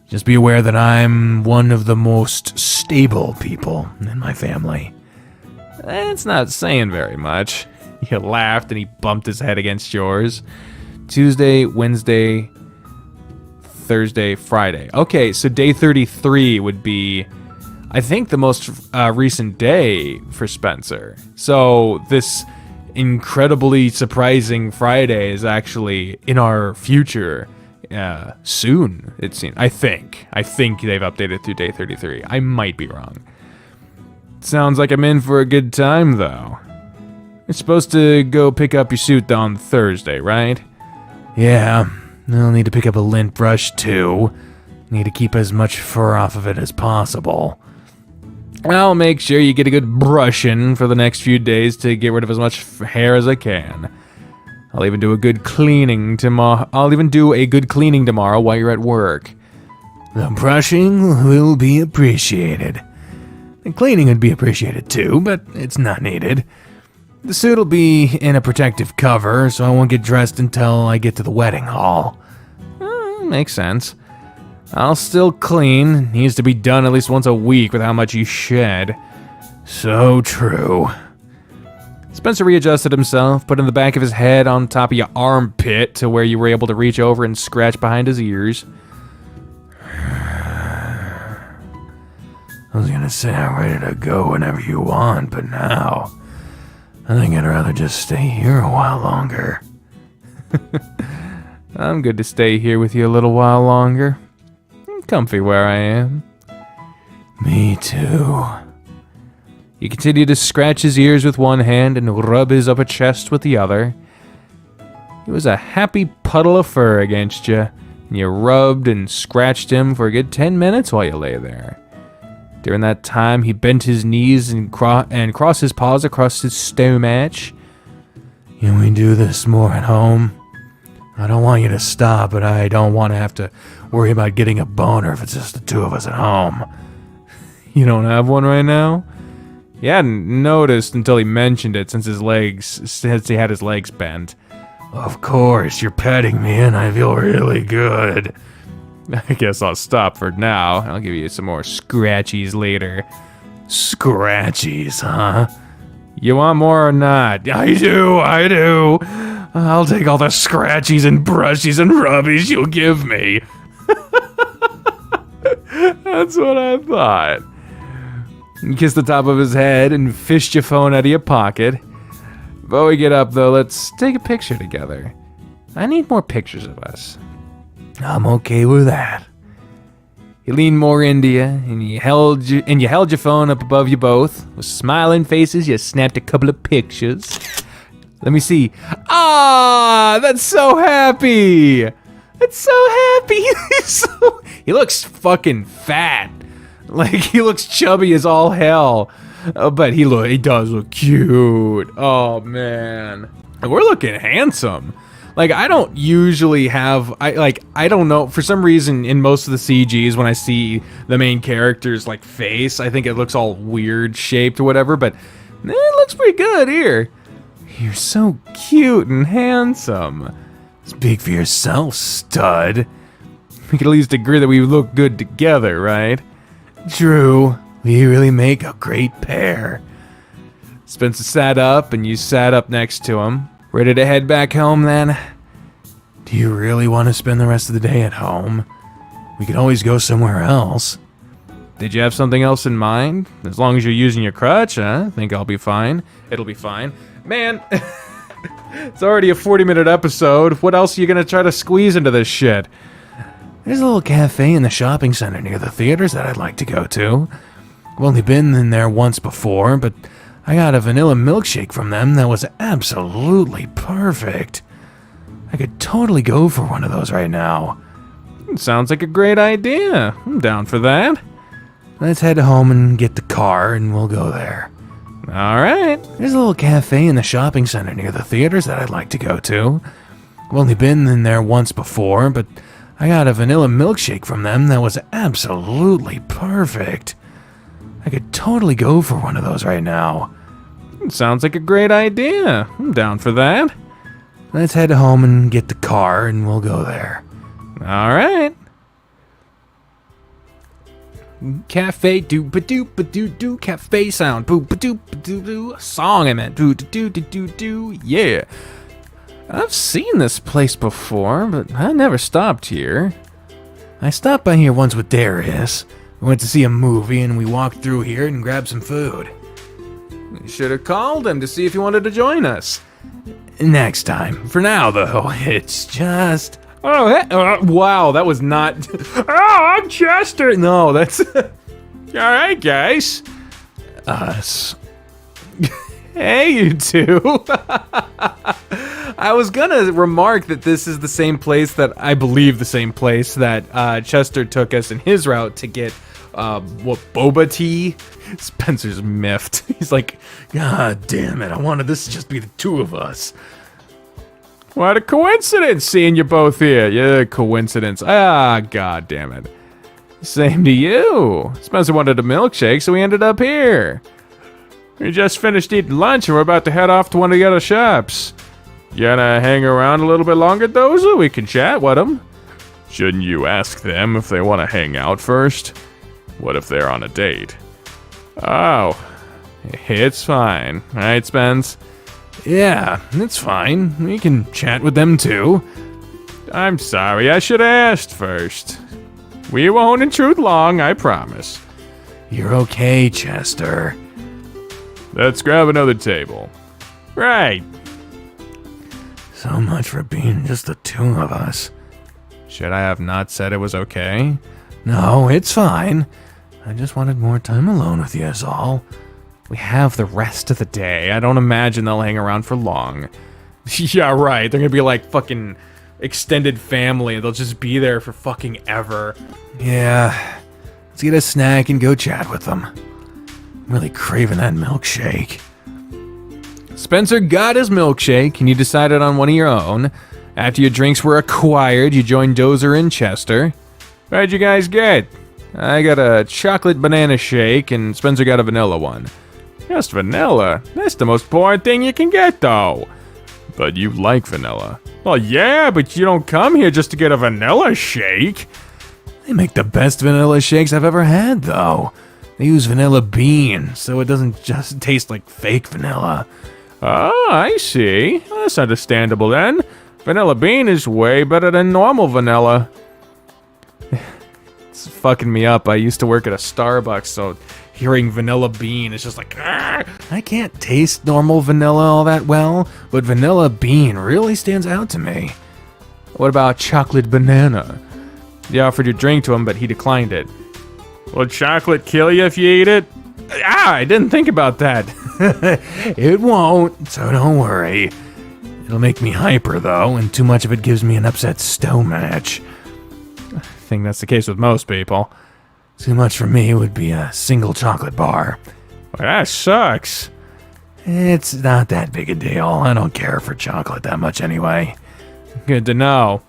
Just be aware that I'm one of the most stable people in my family. That's not saying very much. He laughed and he bumped his head against yours. Tuesday, Wednesday, Thursday, Friday. Okay, so day 33 would be, I think, the most recent day for Spencer. So this incredibly surprising Friday is actually in our future soon, it seems. I think they've updated through day 33. I might be wrong. Sounds like I'm in for a good time, though. You're supposed to go pick up your suit on Thursday, right? Yeah, I'll need to pick up a lint brush, too. Need to keep as much fur off of it as possible. I'll make sure you get a good brushing for the next few days to get rid of as much hair as I can. I'll even do a good cleaning tomorrow. while you're at work. The brushing will be appreciated. The cleaning would be appreciated too, but it's not needed. The suit'll be in a protective cover, so I won't get dressed until I get to the wedding hall. Makes sense. I'll still clean. Needs to be done at least once a week with how much you shed. So true. Spencer readjusted himself, putting the back of his head on top of your armpit to where you were able to reach over and scratch behind his ears. I was gonna say I'm ready to go whenever you want, but now I think I'd rather just stay here a while longer. I'm good to stay here with you a little while longer. I'm comfy where I am. Me too. You continue to scratch his ears with one hand and rub his upper chest with the other. He was a happy puddle of fur against you, and you rubbed and scratched him for a good 10 minutes while you lay there. During that time, he bent his knees and crossed his paws across his stomach. Can we do this more at home? I don't want you to stop, but I don't want to have to worry about getting a boner if it's just the two of us at home. You don't have one right now? He hadn't noticed until he mentioned it since he had his legs bent. Of course, you're petting me and I feel really good. I guess I'll stop for now. I'll give you some more scratchies later. Scratchies, huh? You want more or not? I do. I'll take all the scratchies and brushies and rubbies you'll give me. That's what I thought. You kissed the top of his head and fished your phone out of your pocket. Before we get up, though, let's take a picture together. I need more pictures of us. I'm okay with that. He leaned more into you, and you held your phone up above you both. With smiling faces, you snapped a couple of pictures. Let me see. Ah, that's so happy. That's so happy. He looks fucking fat. Like, he looks chubby as all hell. But he does look cute. Oh, man. We're looking handsome. Like, I don't usually have, I don't know, for some reason in most of the CGs when I see the main character's, like, face, I think it looks all weird shaped or whatever, but it looks pretty good here. You're so cute and handsome. Speak for yourself, stud. We could at least agree that we look good together, right? True. We really make a great pair. Spencer sat up, and you sat up next to him. Ready to head back home, then? Do you really want to spend the rest of the day at home? We could always go somewhere else. Did you have something else in mind? As long as you're using your crutch, I think I'll be fine. It'll be fine. Man, it's already a 40-minute episode. What else are you going to try to squeeze into this shit? There's a little cafe in the shopping center near the theaters that I'd like to go to. I've only been in there once before, but I got a vanilla milkshake from them that was absolutely perfect. I could totally go for one of those right now. Sounds like a great idea. I'm down for that. Let's head home and get the car and we'll go there. Alright. There's a little cafe in the shopping center near the theaters that I'd like to go to. I've only been in there once before, but I got a vanilla milkshake from them that was absolutely perfect. I could totally go for one of those right now. Sounds like a great idea. I'm down for that. Let's head home and get the car and we'll go there. Alright. Cafe doo ba doo ba doo doo cafe sound boo ba doo ba doo doo song I meant doo doo doo doo doo yeah. I've seen this place before, but I never stopped here. I stopped by here once with Darius. We went to see a movie and we walked through here and grabbed some food. Should have called him to see if he wanted to join us. Next time. For now, though, it's just... Wow, that was not... Oh, I'm Chester! No, that's... Alright, guys. us. Hey, you two! I was gonna remark that this is the same place that... I believe the same place that Chester took us in his route to get... boba tea? Spencer's miffed. He's like, God damn it, I wanted this to just be the two of us. What a coincidence seeing you both here. Yeah, coincidence. Ah, god damn it. Same to you. Spencer wanted a milkshake, so we ended up here. We just finished eating lunch and we're about to head off to one of the other shops. You gonna hang around a little bit longer, Doza? We can chat with them. Shouldn't you ask them if they want to hang out first? What if they're on a date? Oh, it's fine. Right, Spence? Yeah, it's fine. We can chat with them too. I'm sorry, I should have asked first. We won't intrude long, I promise. You're okay, Chester. Let's grab another table. Right. So much for being just the two of us. Should I have not said it was okay? No, it's fine. I just wanted more time alone with you is all. we have the rest of the day. I don't imagine they'll hang around for long. Yeah, right. They're gonna be like fucking extended family. They'll just be there for fucking ever. Yeah. Let's get a snack and go chat with them. I'm really craving that milkshake. Spencer got his milkshake, and you decided on one of your own. After your drinks were acquired, you joined Dozer and Chester. What'd you guys get? I got a chocolate banana shake, and Spencer got a vanilla one. Just vanilla? That's the most boring thing you can get, though. But you like vanilla. Well, yeah, but you don't come here just to get a vanilla shake. They make the best vanilla shakes I've ever had, though. They use vanilla bean, so it doesn't just taste like fake vanilla. Oh, I see. That's understandable then. Vanilla bean is way better than normal vanilla. It's fucking me up. I used to work at a Starbucks, so hearing vanilla bean is just like, Argh! I can't taste normal vanilla all that well, but vanilla bean really stands out to me. What about chocolate banana? You offered your drink to him, but he declined it. Will chocolate kill you if you eat it? I didn't think about that. It won't, so don't worry. It'll make me hyper, though, and too much of it gives me an upset stomach. I think that's the case with most people. Too much for me would be a single chocolate bar. Well, that sucks. It's not that big a deal. I don't care for chocolate that much anyway. Good to know.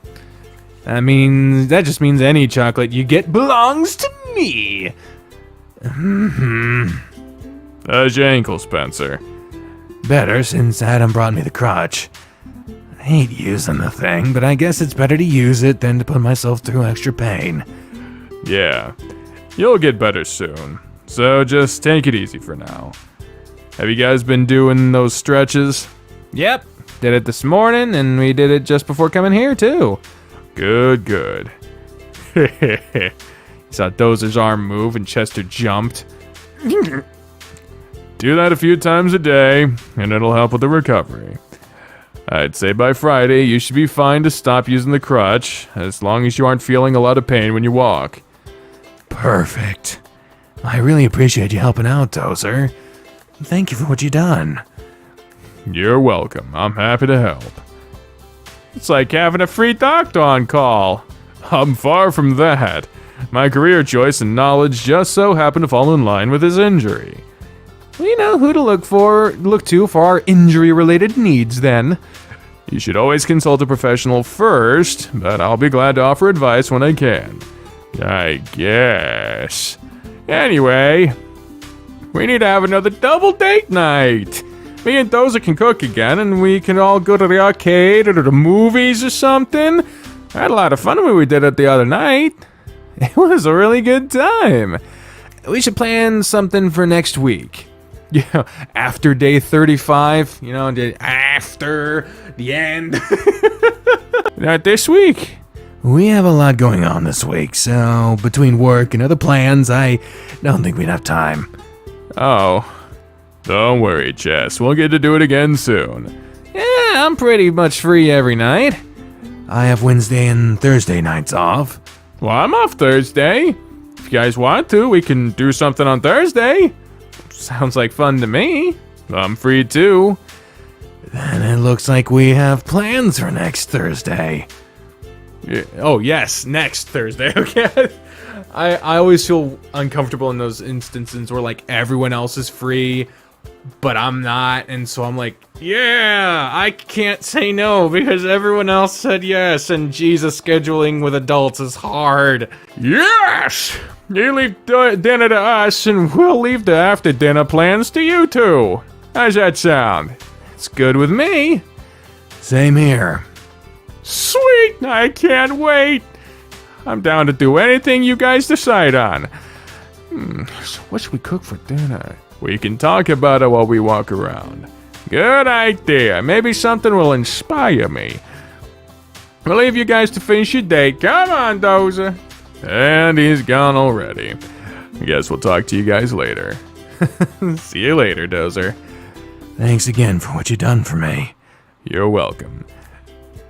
That just means any chocolate you get belongs to me. How's your ankle, Spencer? Better since Adam brought me the crutch. I hate using the thing, but I guess it's better to use it than to put myself through extra pain. Yeah, you'll get better soon. So just take it easy for now. Have you guys been doing those stretches? Yep, did it this morning, and we did it just before coming here, too. Good, good. You saw Dozer's arm move, and Chester jumped. Do that a few times a day, and it'll help with the recovery. I'd say by Friday, you should be fine to stop using the crutch, as long as you aren't feeling a lot of pain when you walk. Perfect. I really appreciate you helping out, Dozer. Thank you for what you done. You're welcome. I'm happy to help. It's like having a free doctor on call. I'm far from that. My career choice and knowledge just so happen to fall in line with his injury. We know who to look to for our injury-related needs, then. You should always consult a professional first, but I'll be glad to offer advice when I can. I guess. Anyway, we need to have another double date night. Me and Dozer can cook again, and we can all go to the arcade or to the movies or something. I had a lot of fun when we did it the other night. It was a really good time. We should plan something for next week. Yeah, after day 35, after the end. Not this week. We have a lot going on this week, so between work and other plans, I don't think we'd have time. Oh, don't worry, Jess. We'll get to do it again soon. Yeah, I'm pretty much free every night. I have Wednesday and Thursday nights off. Well, I'm off Thursday. If you guys want to, we can do something on Thursday. Sounds like fun to me. I'm free too. Then it looks like we have plans for next Thursday. Yeah. Oh, yes, next Thursday, okay? I always feel uncomfortable in those instances where, like, everyone else is free, but I'm not, and so I'm like, yeah, I can't say no because everyone else said yes, and Jesus, scheduling with adults is hard. Yes! You leave dinner to us, and we'll leave the after-dinner plans to you two. How's that sound? It's good with me. Same here. Sweet! I can't wait! I'm down to do anything you guys decide on. So what should we cook for dinner? We can talk about it while we walk around. Good idea. Maybe something will inspire me. We'll leave you guys to finish your date. Come on, Dozer. And he's gone already. I guess we'll talk to you guys later. See you later, Dozer. Thanks again for what you done for me. You're welcome.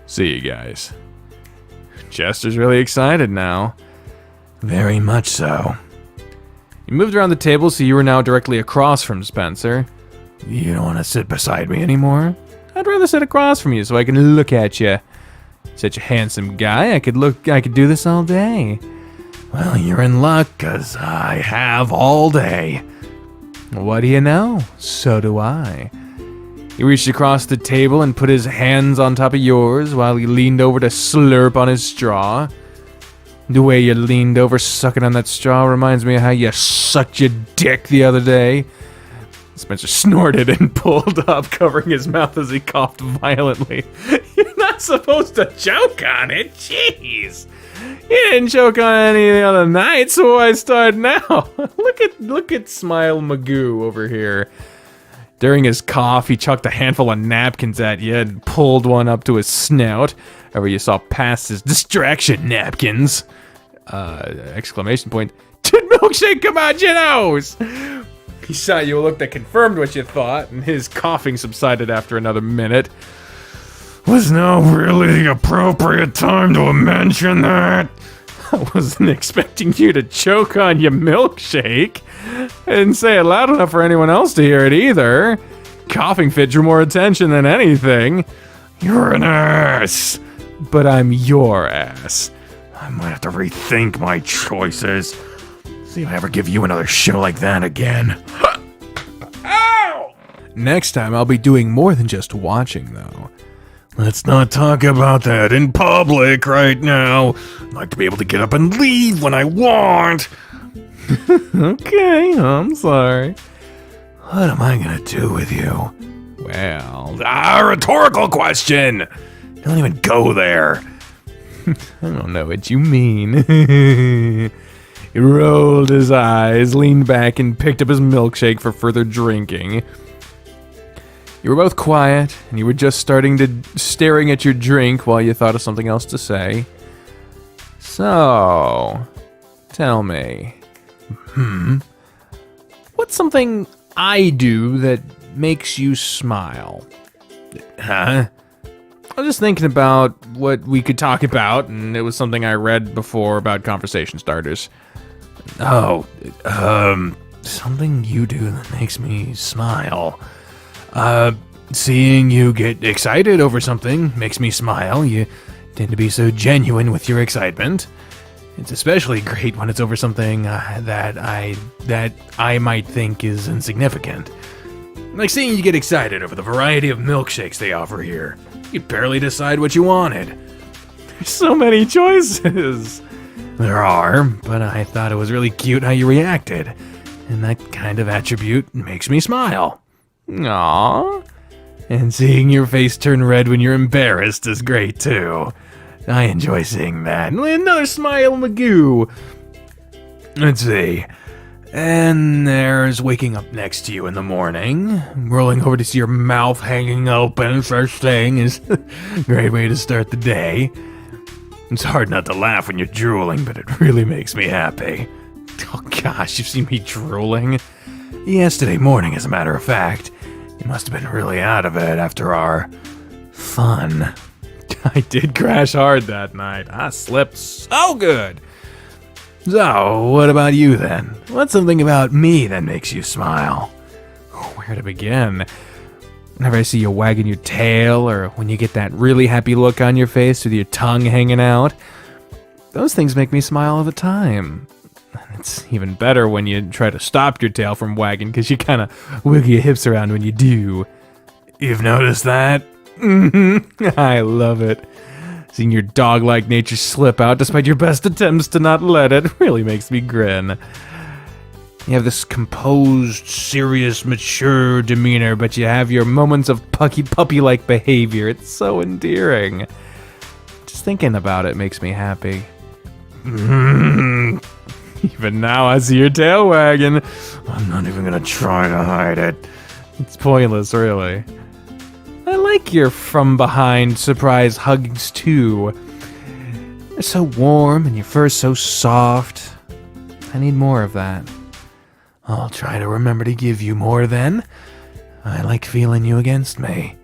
See you guys. Chester's really excited now. Very much so. You moved around the table so you were now directly across from Spencer. You don't want to sit beside me anymore? I'd rather sit across from you so I can look at you. Such a handsome guy, I could do this all day. Well, you're in luck, 'cause I have all day. What do you know? So do I. He reached across the table and put his hands on top of yours while he leaned over to slurp on his straw. The way you leaned over sucking on that straw reminds me of how you sucked your dick the other day. Spencer snorted and pulled up, covering his mouth as he coughed violently. You're not supposed to choke on it, jeez. You didn't choke on any the other night, so why start now? Look at Smile Magoo over here. During his cough, he chucked a handful of napkins at you and pulled one up to his snout. However, you saw past his distraction napkins. Exclamation point. Did milkshake come out your nose? He shot you a look that confirmed what you thought, and his coughing subsided after another minute. Was now really the appropriate time to mention that? I wasn't expecting you to choke on your milkshake. I didn't say it loud enough for anyone else to hear it either. Coughing fit drew more attention than anything. You're an ass. But I'm your ass. I might have to rethink my choices. See if I ever give you another show like that again. Ow! Next time I'll be doing more than just watching, though. Let's not talk about that in public right now. I'd like to be able to get up and leave when I want. Okay, I'm sorry. What am I gonna do with you? Well, rhetorical question! Don't even go there. I don't know what you mean. He rolled his eyes, leaned back, and picked up his milkshake for further drinking. You were both quiet, and you were just staring at your drink while you thought of something else to say. So, tell me. What's something I do that makes you smile? Huh? I was just thinking about what we could talk about, and it was something I read before about conversation starters. Oh, something you do that makes me smile. Seeing you get excited over something makes me smile. You tend to be so genuine with your excitement. It's especially great when it's over something that I might think is insignificant. Like seeing you get excited over the variety of milkshakes they offer here. You could barely decide what you wanted. There's so many choices. There are, but I thought it was really cute how you reacted. And that kind of attribute makes me smile. Aww. And seeing your face turn red when you're embarrassed is great too. I enjoy seeing that. Another smile Magoo. Let's see. And there's waking up next to you in the morning. Rolling over to see your mouth hanging open first thing is a great way to start the day. It's hard not to laugh when you're drooling, but it really makes me happy. Oh gosh, you've seen me drooling? Yesterday morning, as a matter of fact. You must have been really out of it after our fun. I did crash hard that night. I slept so good. So, what about you then? What's something about me that makes you smile? Where to begin? Whenever I see you wagging your tail, or when you get that really happy look on your face with your tongue hanging out, those things make me smile all the time. It's even better when you try to stop your tail from wagging because you kind of wiggle your hips around when you do. You've noticed that? I love it. Seeing your dog-like nature slip out despite your best attempts to not let it really makes me grin. You have this composed, serious, mature demeanor, but you have your moments of puppy-like behavior. It's so endearing. Just thinking about it makes me happy. Even now I see your tail wagging. I'm not even gonna try to hide it. It's pointless, really. I like your from-behind surprise hugs, too. They're so warm and your fur's so soft. I need more of that. I'll try to remember to give you more then. I like feeling you against me.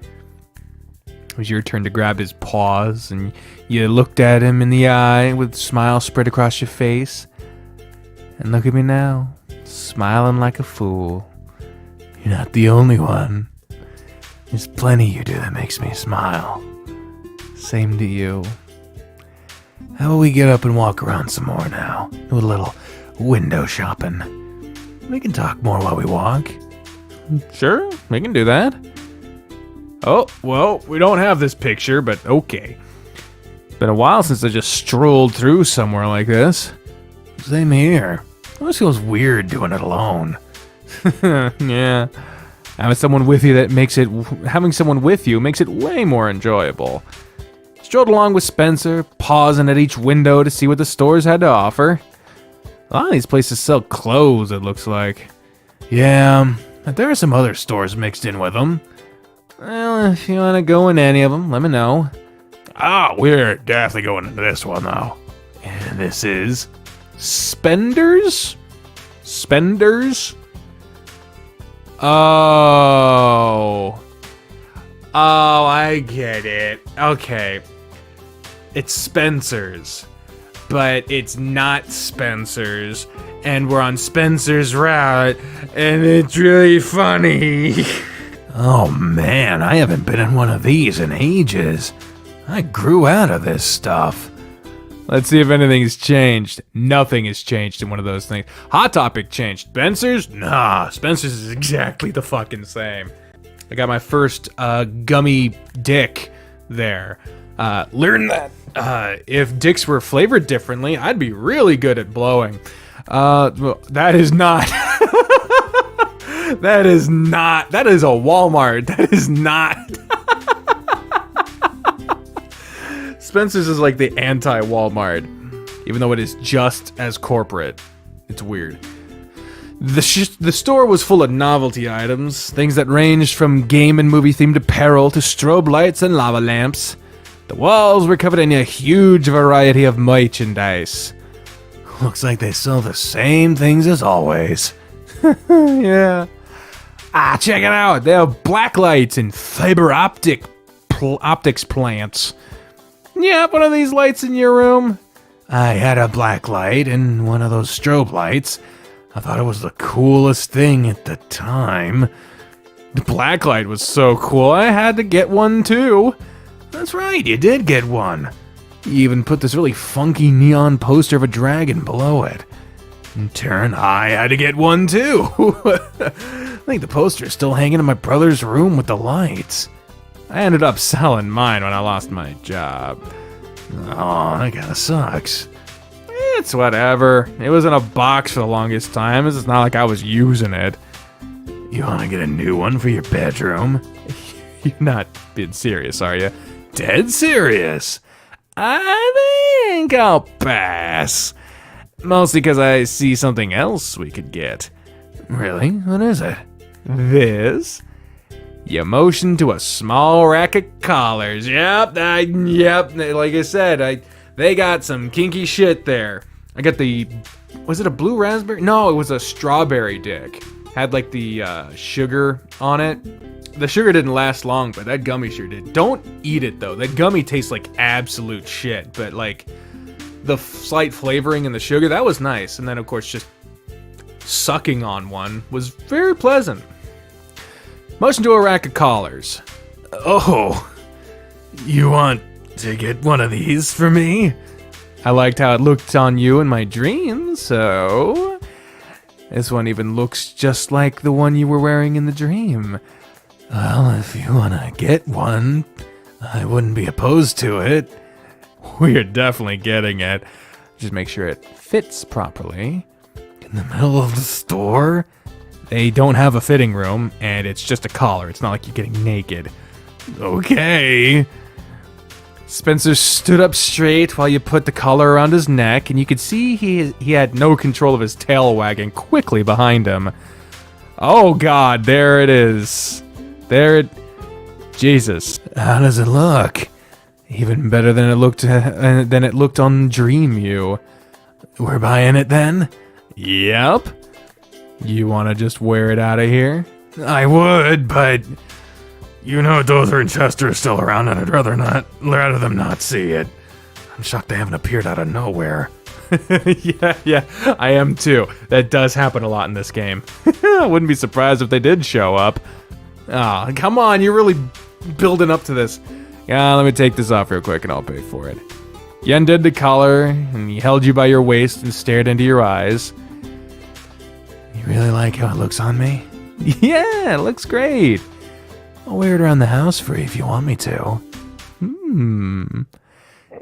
It was your turn to grab his paws, and you looked at him in the eye with a smile spread across your face. And look at me now, smiling like a fool. You're not the only one. There's plenty you do that makes me smile. Same to you. How about we get up and walk around some more now? Do a little window shopping. We can talk more while we walk. Sure, we can do that. Oh, well, we don't have this picture, but okay. Been a while since I just strolled through somewhere like this. Same here. It always feels weird doing it alone. Yeah. Having someone with you makes it way more enjoyable. Strolled along with Spencer, pausing at each window to see what the stores had to offer. A lot of these places sell clothes, it looks like. Yeah, but there are some other stores mixed in with them. Well, if you want to go in any of them, let me know. We're definitely going into this one, though. And this is Spenders? Oh, I get it. Okay. It's Spencer's, but it's not Spencer's, and we're on Spencer's route, and it's really funny. Oh man, I haven't been in one of these in ages. I grew out of this stuff. Let's see if anything's changed. Nothing has changed in one of those things. Hot Topic changed. Spencer's? Nah, Spencer's is exactly the fucking same. I got my first gummy dick there. Learned that if dicks were flavored differently, I'd be really good at blowing. Well, that is not... That is a Walmart. That is not... Spencer's is like the anti-Walmart, even though it is just as corporate. It's weird. The store was full of novelty items, things that ranged from game and movie-themed apparel to strobe lights and lava lamps. The walls were covered in a huge variety of merchandise. Looks like they sell the same things as always. Yeah. Check it out. They have black lights and fiber optics plants. You have one of these lights in your room? I had a black light and one of those strobe lights. I thought it was the coolest thing at the time. The blacklight was so cool, I had to get one too. That's right, you did get one. You even put this really funky neon poster of a dragon below it. In turn, I had to get one too. I think the poster is still hanging in my brother's room with the lights. I ended up selling mine when I lost my job. Oh, that kinda sucks. It's whatever. It was in a box for the longest time. It's not like I was using it. You wanna get a new one for your bedroom? You're not being serious, are you? Dead serious. I think I'll pass. Mostly because I see something else we could get. Really? What is it? This. You motion to a small rack of collars. Yep. Like I said, they got some kinky shit there. I got was it a blue raspberry? No, it was a strawberry dick. Had like the sugar on it. The sugar didn't last long, but that gummy sure did. Don't eat it though. That gummy tastes like absolute shit, but like the slight flavoring in the sugar, that was nice. And then of course just sucking on one was very pleasant. Motion to a rack of collars. Oh, you want to get one of these for me? I liked how it looked on you in my dreams, so this one even looks just like the one you were wearing in the dream. Well, if you want to get one, I wouldn't be opposed to it. We're definitely getting it. Just make sure it fits properly. In the middle of the store? They don't have a fitting room, and it's just a collar. It's not like you're getting naked. Okay. Spencer stood up straight while you put the collar around his neck, and you could see he had no control of his tail wagging quickly behind him. Oh God, there it is. Jesus. How does it look? Even better than it looked on Dream You. We're buying it then? Yep. You want to just wear it out of here? I would, but you know Dother and Chester are still around, and I'd rather them not see it. I'm shocked they haven't appeared out of nowhere. Yeah, I am too. That does happen a lot in this game. I wouldn't be surprised if they did show up. Oh, come on, you're really building up to this. Yeah, let me take this off real quick and I'll pay for it. He undid the collar, and he held you by your waist and stared into your eyes. You really like how it looks on me? Yeah, it looks great. I'll wear it around the house for you if you want me to.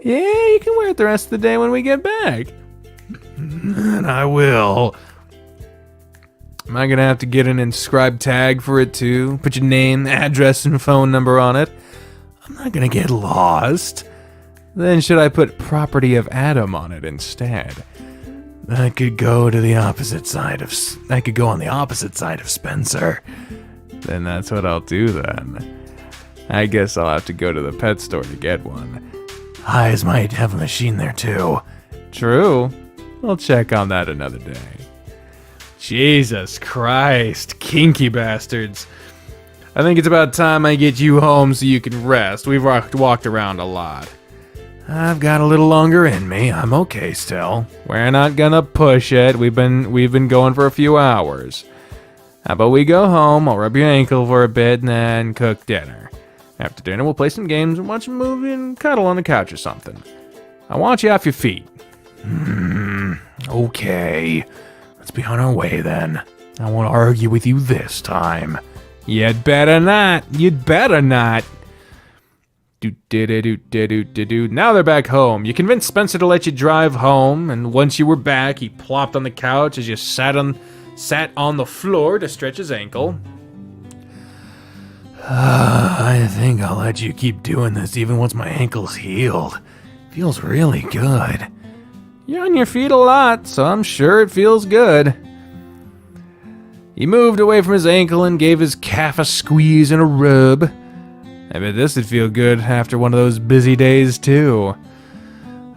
Yeah, you can wear it the rest of the day when we get back. And I will. Am I gonna have to get an inscribed tag for it too? Put your name, address, and phone number on it? I'm not gonna get lost. Then should I put property of Adam on it instead? I could go on the opposite side of Spencer. Then that's what I'll do then. I guess I'll have to go to the pet store to get one. Highs might have a machine there too. True. I'll check on that another day. Jesus Christ, kinky bastards. I think it's about time I get you home so you can rest. We've walked around a lot. I've got a little longer in me. I'm okay still. We're not gonna push it. We've been going for a few hours. How about we go home, I'll rub your ankle for a bit, and then cook dinner. After dinner, we'll play some games and watch a movie and cuddle on the couch or something. I want you off your feet. Okay. Let's be on our way then. I won't argue with you this time. You'd better not. Do. Now they're back home. You convinced Spencer to let you drive home, and once you were back, he plopped on the couch as you sat on the floor to stretch his ankle. I think I'll let you keep doing this even once my ankle's healed. Feels really good. You're on your feet a lot, so I'm sure it feels good. He moved away from his ankle and gave his calf a squeeze and a rub. I bet this would feel good after one of those busy days, too.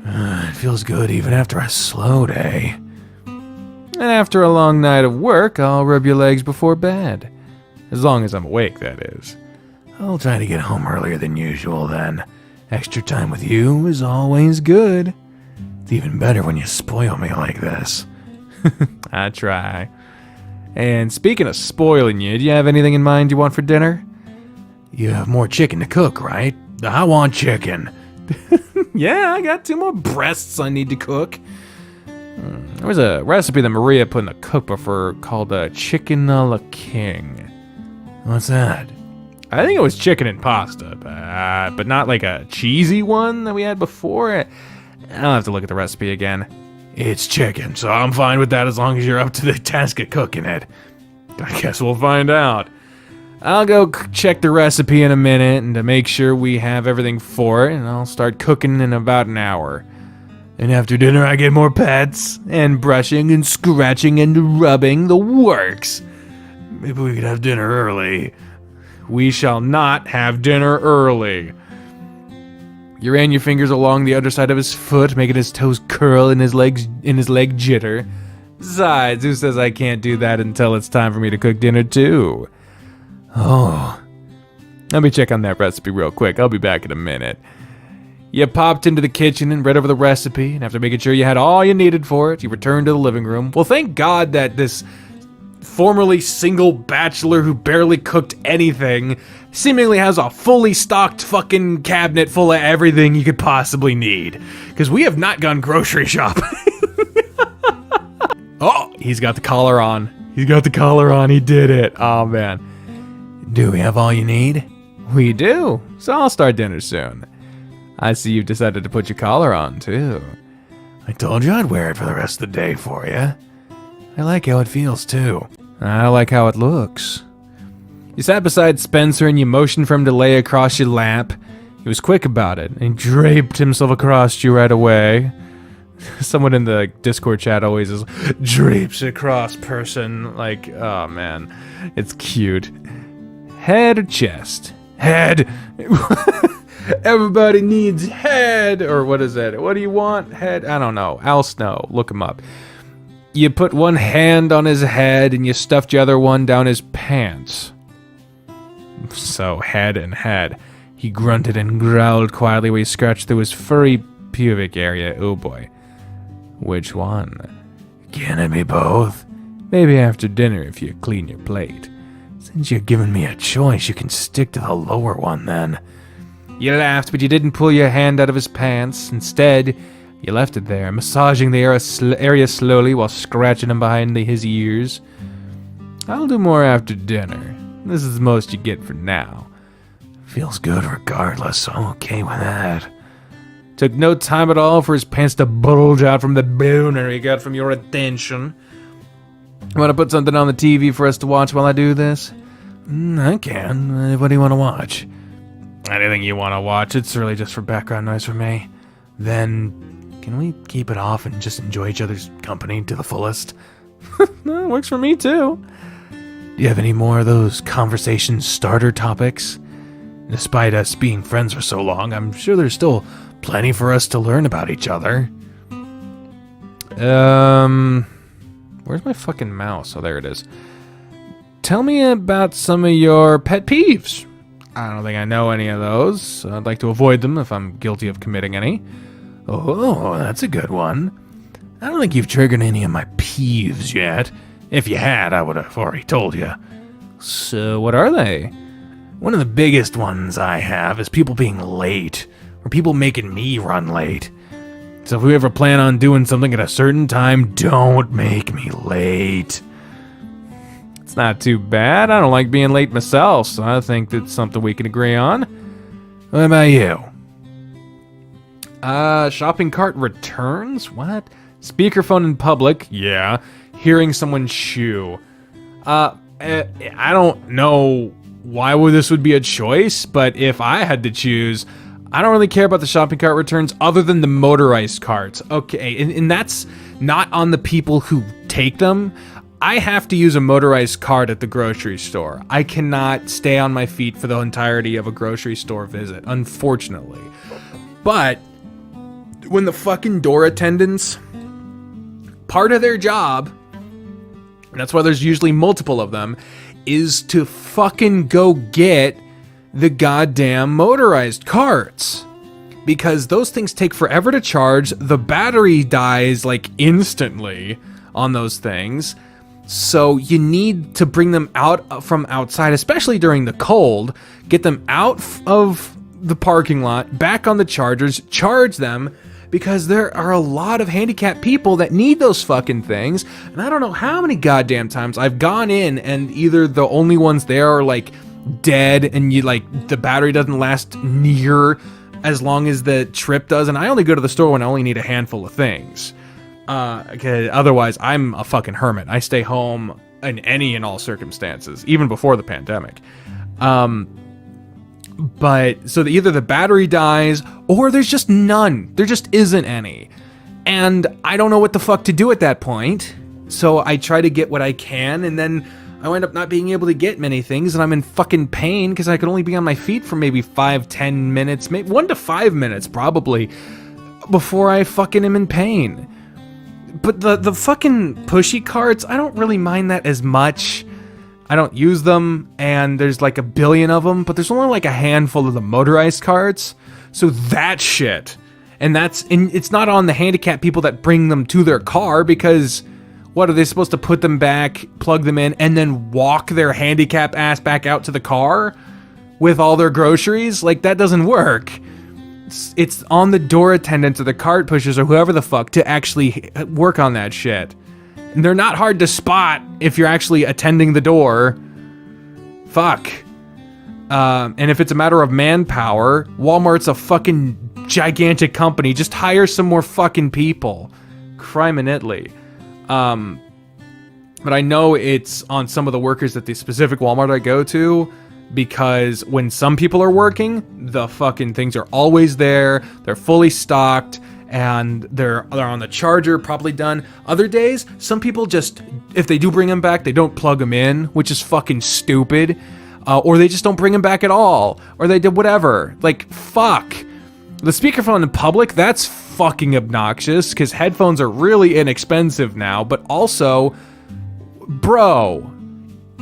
It feels good even after a slow day. And after a long night of work, I'll rub your legs before bed. As long as I'm awake, that is. I'll try to get home earlier than usual then. Extra time with you is always good. It's even better when you spoil me like this. I try. And speaking of spoiling you, do you have anything in mind you want for dinner? You have more chicken to cook, right? I want chicken. Yeah, I got 2 more breasts I need to cook. There was a recipe that Maria put in the cookbook for called chicken a la king. What's that? I think it was chicken and pasta, but not like a cheesy one that we had before. I'll have to look at the recipe again. It's chicken, so I'm fine with that as long as you're up to the task of cooking it. I guess we'll find out. I'll go check the recipe in a minute and to make sure we have everything for it, and I'll start cooking in about an hour. And after dinner, I get more pets, And brushing and scratching and rubbing the works. maybe we could have dinner early. We shall not have dinner early. You ran your fingers along the underside of his foot, making his toes curl and his leg jitter. Besides, who says I can't do that until it's time for me to cook dinner too? Oh, Let me check on that recipe real quick. I'll be back in a minute. You popped into the kitchen and read over the recipe, and after making sure you had all you needed for it, you returned to the living room. Well, thank God that this formerly single bachelor who barely cooked anything seemingly has a fully stocked fucking cabinet full of everything you could possibly need. Because we have not gone grocery shopping. Oh, he's got the collar on. He did it. Oh, man. do we have all you need? We do. So I'll start dinner soon. I see you've decided to put your collar on, too. I told you I'd wear it for the rest of the day for you. I like how it feels, too. I like how it looks. You sat beside Spencer and you motioned for him to lay across your lap. He was quick about it, and he draped himself across you right away. Someone in the Discord chat always is drapes across person. Like, oh man, it's cute. Head or chest? Head! Everybody needs head! Or what is that? What do you want? Head? I don't know. Al Snow. Look him up. You put one hand on his head and you stuffed the other one down his pants. So, head and head. He grunted and growled quietly while he scratched through his furry pubic area. Oh boy. Which one? Can it be both? Maybe after dinner if you clean your plate. Since you're giving me a choice, you can stick to the lower one then. You laughed, but you didn't pull your hand out of his pants. Instead, you left it there, massaging the area slowly while scratching him behind his ears. I'll do more after dinner. This is the most you get for now. Feels good regardless, so I'm okay with that. Took no time at all for his pants to bulge out from the boner he got from your attention. Want to put something on the TV for us to watch while I do this? I can. What do you want to watch? Anything you want to watch. It's really just for background noise for me. Then, can we keep it off and just enjoy each other's company to the fullest? That works for me too. Do you have any more of those conversation starter topics? Despite us being friends for so long, I'm sure there's still plenty for us to learn about each other. Where's my fucking mouse? Oh, there it is. Tell me about some of your pet peeves. I don't think I know any of those. I'd like to avoid them if I'm guilty of committing any. Oh, that's a good one. I don't think you've triggered any of my peeves yet. If you had, I would have already told you. So, what are they? One of the biggest ones I have is people being late, or people making me run late. So if we ever plan on doing something at a certain time, don't make me late. It's not too bad. I don't like being late myself, so I think that's something we can agree on. What about you? Shopping cart returns? What? Speakerphone in public? Yeah. Hearing someone chew. I don't know why this would be a choice, but if I had to choose, I don't really care about the shopping cart returns other than the motorized carts. Okay, and that's not on the people who take them. I have to use a motorized cart at the grocery store. I cannot stay on my feet for the entirety of a grocery store visit, unfortunately. But when the fucking door attendants, part of their job, and that's why there's usually multiple of them, is to fucking go get the goddamn motorized carts. Because those things take forever to charge, the battery dies like instantly on those things. So you need to bring them out from outside, especially during the cold. Get them out of the parking lot, back on the chargers, charge them, because there are a lot of handicapped people that need those fucking things. And I don't know how many goddamn times I've gone in and either the only ones there are like dead and you like the battery doesn't last near as long as the trip does. And I only go to the store when I only need a handful of things. Okay, otherwise, I'm a fucking hermit. I stay home in any and all circumstances, even before the pandemic. But so either the battery dies or there's just none. There just isn't any. And I don't know what the fuck to do at that point. So I try to get what I can, and then I wind up not being able to get many things, and I'm in fucking pain because I can only be on my feet for maybe 5-10 minutes, maybe 1 to 5 minutes probably, before I fucking am in pain. But the fucking pushy carts, I don't really mind that as much. I don't use them, and there's like a billion of them, but there's only like a handful of the motorized carts. So that shit. And it's not on the handicapped people that bring them to their car, because what are they supposed to put them back, plug them in, and then walk their handicap ass back out to the car with all their groceries? Like, that doesn't work. It's on the door attendants or the cart pushers or whoever the fuck to actually work on that shit. And they're not hard to spot if you're actually attending the door. Fuck. And if it's a matter of manpower, Walmart's a fucking gigantic company. Just hire some more fucking people. Crime in Italy. But I know it's on some of the workers at the specific Walmart I go to, because when some people are working, the fucking things are always there. They're fully stocked, and they're on the charger, probably done. Other days, some people just, if they do bring them back, they don't plug them in, which is fucking stupid. Or they just don't bring them back at all. Or they did whatever. Like, fuck. The speakerphone in public, that's fucking obnoxious, because headphones are really inexpensive now, but also, bro,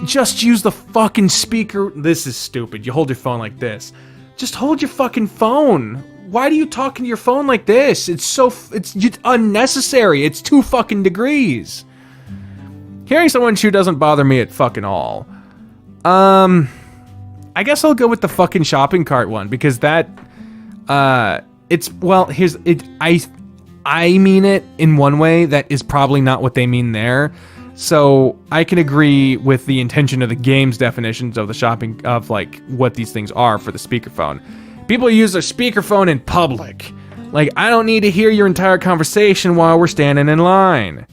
just use the fucking speaker. This is stupid. You hold your phone like this. Just hold your fucking phone. Why do you talk into your phone like this? It's unnecessary. It's 2 fucking degrees. Hearing someone chew doesn't bother me at fucking all. I guess I'll go with the fucking shopping cart one, because that, I mean it in one way that is probably not what they mean there. So I can agree with the intention of the game's definitions of the shopping, of like what these things are for the speakerphone. People use their speakerphone in public. Like, I don't need to hear your entire conversation while we're standing in line.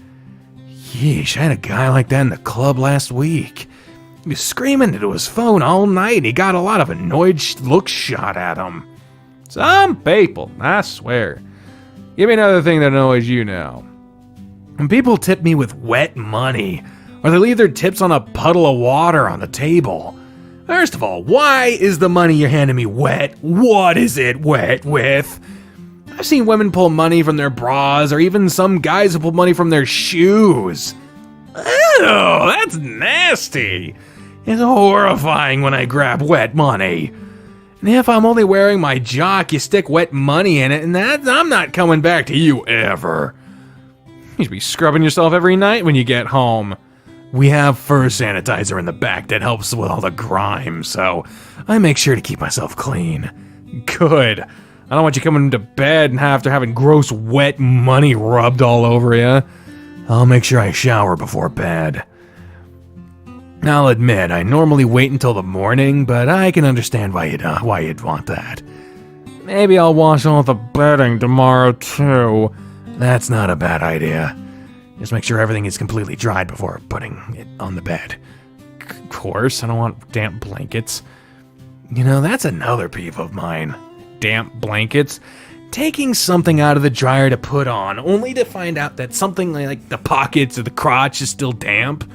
Yeesh, I had a guy like that in the club last week. He was screaming into his phone all night, and he got a lot of annoyed looks shot at him. Some people, I swear. Give me another thing that annoys you now. When people tip me with wet money, or they leave their tips on a puddle of water on the table. First of all, why is the money you're handing me wet? What is it wet with? I've seen women pull money from their bras, or even some guys who pull money from their shoes. Ew, that's nasty. It's horrifying when I grab wet money. And if I'm only wearing my jock, you stick wet money in it, and I'm not coming back to you ever. You should be scrubbing yourself every night when you get home. We have fur sanitizer in the back that helps with all the grime, so I make sure to keep myself clean. Good. I don't want you coming to bed and after having gross wet money rubbed all over you. I'll make sure I shower before bed. I'll admit, I normally wait until the morning, but I can understand why you'd want that. Maybe I'll wash all the bedding tomorrow, too. That's not a bad idea. Just make sure everything is completely dried before putting it on the bed. Of course, I don't want damp blankets. You know, that's another peeve of mine. Damp blankets. Taking something out of the dryer to put on, only to find out that something like the pockets or the crotch is still damp.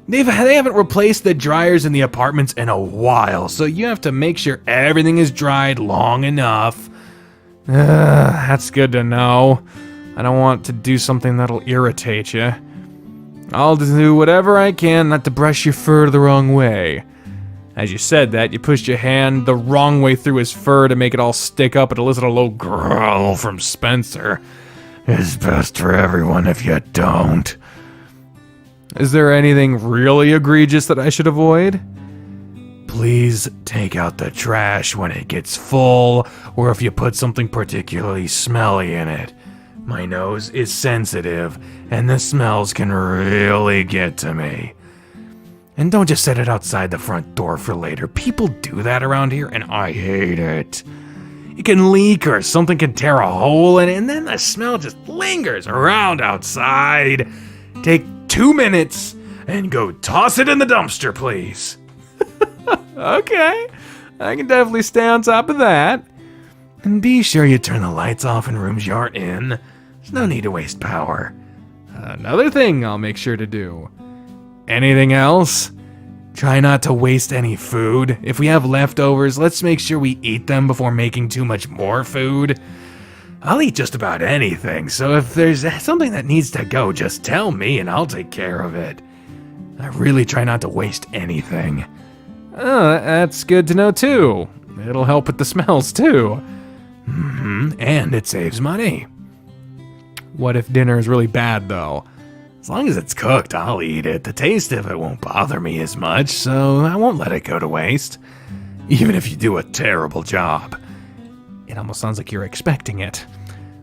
They haven't replaced the dryers in the apartments in a while, so you have to make sure everything is dried long enough. That's good to know. I don't want to do something that'll irritate you. I'll do whatever I can not to brush your fur the wrong way. As you said that, you pushed your hand the wrong way through his fur to make it all stick up and elicit a low growl from Spencer. It's best for everyone if you don't. Is there anything really egregious that I should avoid? Please take out the trash when it gets full, or if you put something particularly smelly in it. My nose is sensitive, and the smells can really get to me. And don't just set it outside the front door for later. People do that around here, and I hate it. It can leak or something can tear a hole in it, and then the smell just lingers around outside. Take 2 minutes and go toss it in the dumpster, please. Okay, I can definitely stay on top of that. And be sure you turn the lights off in rooms you're in. There's no need to waste power. Another thing I'll make sure to do. Anything else? Try not to waste any food. If we have leftovers, let's make sure we eat them before making too much more food. I'll eat just about anything, so if there's something that needs to go, just tell me and I'll take care of it. I really try not to waste anything. Oh, that's good to know too. It'll help with the smells too. And it saves money. What if dinner is really bad though? As long as it's cooked, I'll eat it. The taste of it won't bother me as much, so I won't let it go to waste. Even if you do a terrible job. It almost sounds like you're expecting it.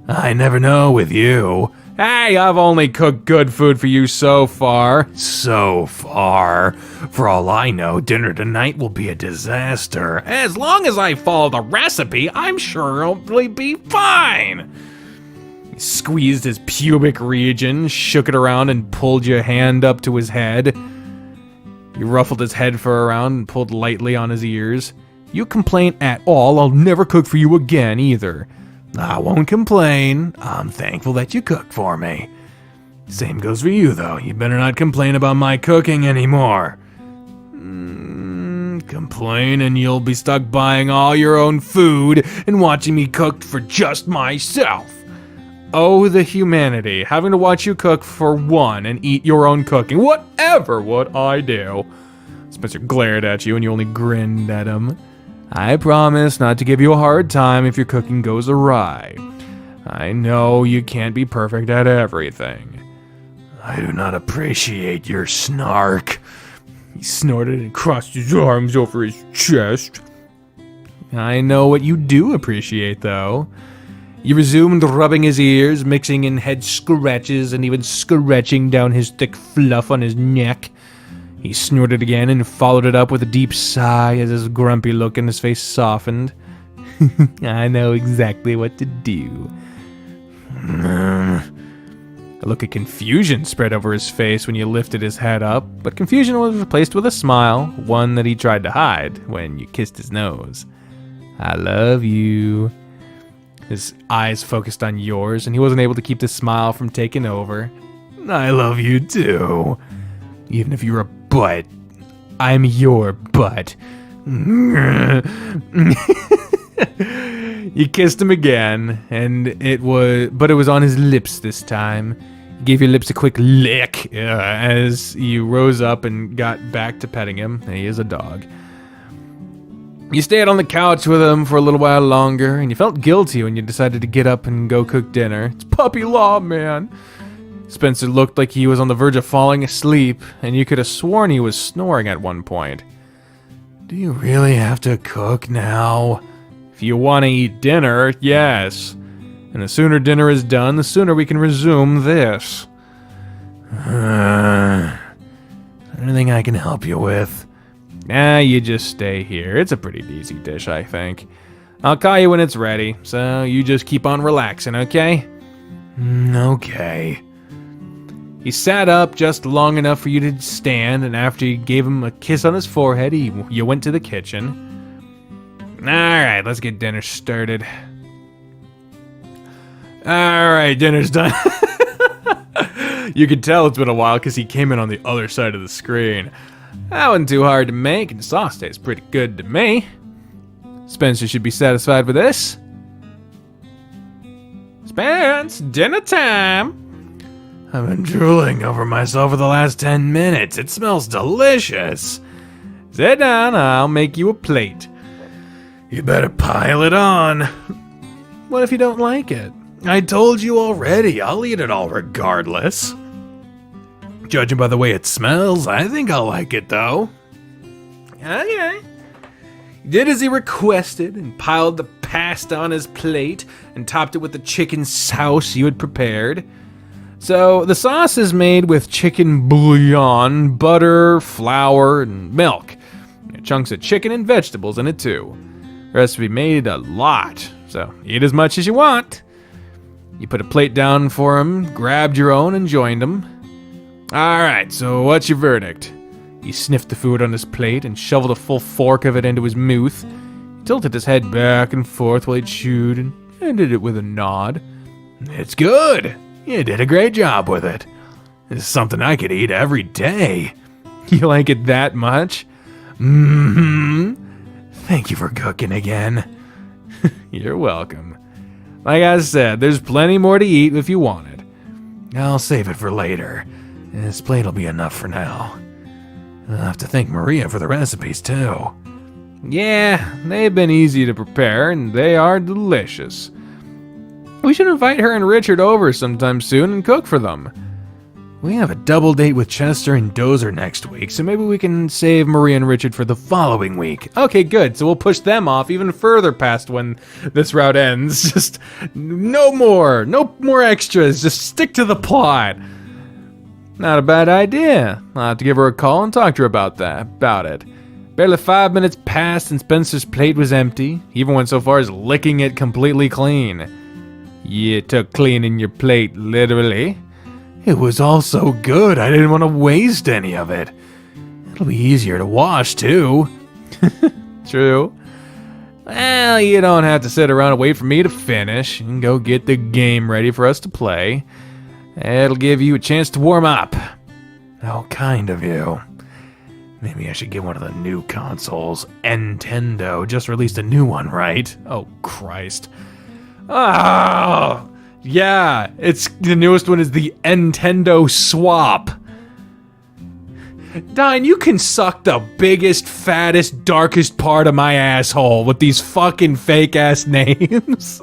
I never know with you. Hey, I've only cooked good food for you so far. So far. For all I know, dinner tonight will be a disaster. As long as I follow the recipe, I'm sure it'll be fine. He squeezed his pubic region, shook it around, and pulled your hand up to his head. You ruffled his head fur around and pulled lightly on his ears. You complain at all, I'll never cook for you again either. I won't complain. I'm thankful that you cooked for me. Same goes for you, though. You better not complain about my cooking anymore. Complain and you'll be stuck buying all your own food and watching me cook for just myself. Oh, the humanity, having to watch you cook for one and eat your own cooking. Whatever would I do? Spencer glared at you and you only grinned at him. I promise not to give you a hard time if your cooking goes awry. I know you can't be perfect at everything. I do not appreciate your snark. He snorted and crossed his arms over his chest. I know what you do appreciate, though. You resumed rubbing his ears, mixing in head scratches, and even scratching down his thick fluff on his neck. He snorted again and followed it up with a deep sigh as his grumpy look in his face softened. I know exactly what to do. A look of confusion spread over his face when you lifted his head up, but confusion was replaced with a smile, one that he tried to hide when you kissed his nose. I love you. His eyes focused on yours, and he wasn't able to keep the smile from taking over. I love you too. Even if you're a butt, I'm your butt. You kissed him again, and it was on his lips this time. You gave your lips a quick lick as you rose up and got back to petting him. He is a dog. You stayed on the couch with him for a little while longer, and you felt guilty when you decided to get up and go cook dinner. It's puppy law, man. Spencer looked like he was on the verge of falling asleep, and you could have sworn he was snoring at one point. Do you really have to cook now? If you want to eat dinner, yes. And the sooner dinner is done, the sooner we can resume this. Anything I can help you with? Nah, you just stay here. It's a pretty easy dish, I think. I'll call you when it's ready, so you just keep on relaxing, okay? Okay. He sat up just long enough for you to stand, and after you gave him a kiss on his forehead, you went to the kitchen. Alright, let's get dinner started. Alright, dinner's done. You can tell it's been a while because he came in on the other side of the screen. That wasn't too hard to make, and the sauce tastes pretty good to me. Spencer should be satisfied with this. Spence, dinner time! I've been drooling over myself for the last 10 minutes. It smells delicious. Sit down, I'll make you a plate. You better pile it on. What if you don't like it? I told you already, I'll eat it all regardless. Judging by the way it smells, I think I'll like it though. Okay. He did as he requested and piled the pasta on his plate and topped it with the chicken sauce you had prepared. So the sauce is made with chicken bouillon, butter, flour, and milk. Chunks of chicken and vegetables in it too. The recipe made a lot, so eat as much as you want. You put a plate down for him, grabbed your own, and joined him. Alright, so what's your verdict? He sniffed the food on his plate and shoveled a full fork of it into his mouth. He tilted his head back and forth while he chewed and ended it with a nod. It's good! You did a great job with it. It's something I could eat every day. You like it that much? Mm-hmm. Thank you for cooking again. You're welcome. Like I said, there's plenty more to eat if you want it. I'll save it for later. This plate'll be enough for now. I'll have to thank Maria for the recipes, too. Yeah, they've been easy to prepare, and they are delicious. We should invite her and Richard over sometime soon and cook for them. We have a double date with Chester and Dozer next week, so maybe we can save Maria and Richard for the following week. Okay, good, so we'll push them off even further past when this route ends. Just no more extras, just stick to the plot. Not a bad idea. I'll have to give her a call and talk to her about it. Barely 5 minutes passed and Spencer's plate was empty. He even went so far as licking it completely clean. You took cleaning your plate literally. It was all so good, I didn't want to waste any of it. It'll be easier to wash, too. True. Well, you don't have to sit around and wait for me to finish. You can go get the game ready for us to play. It'll give you a chance to warm up. How kind of you. Maybe I should get one of the new consoles. Nintendo just released a new one, right? Oh, Christ. Oh, yeah, it's the newest one is the Nintendo Swap. Dine, you can suck the biggest, fattest, darkest part of my asshole with these fucking fake-ass names.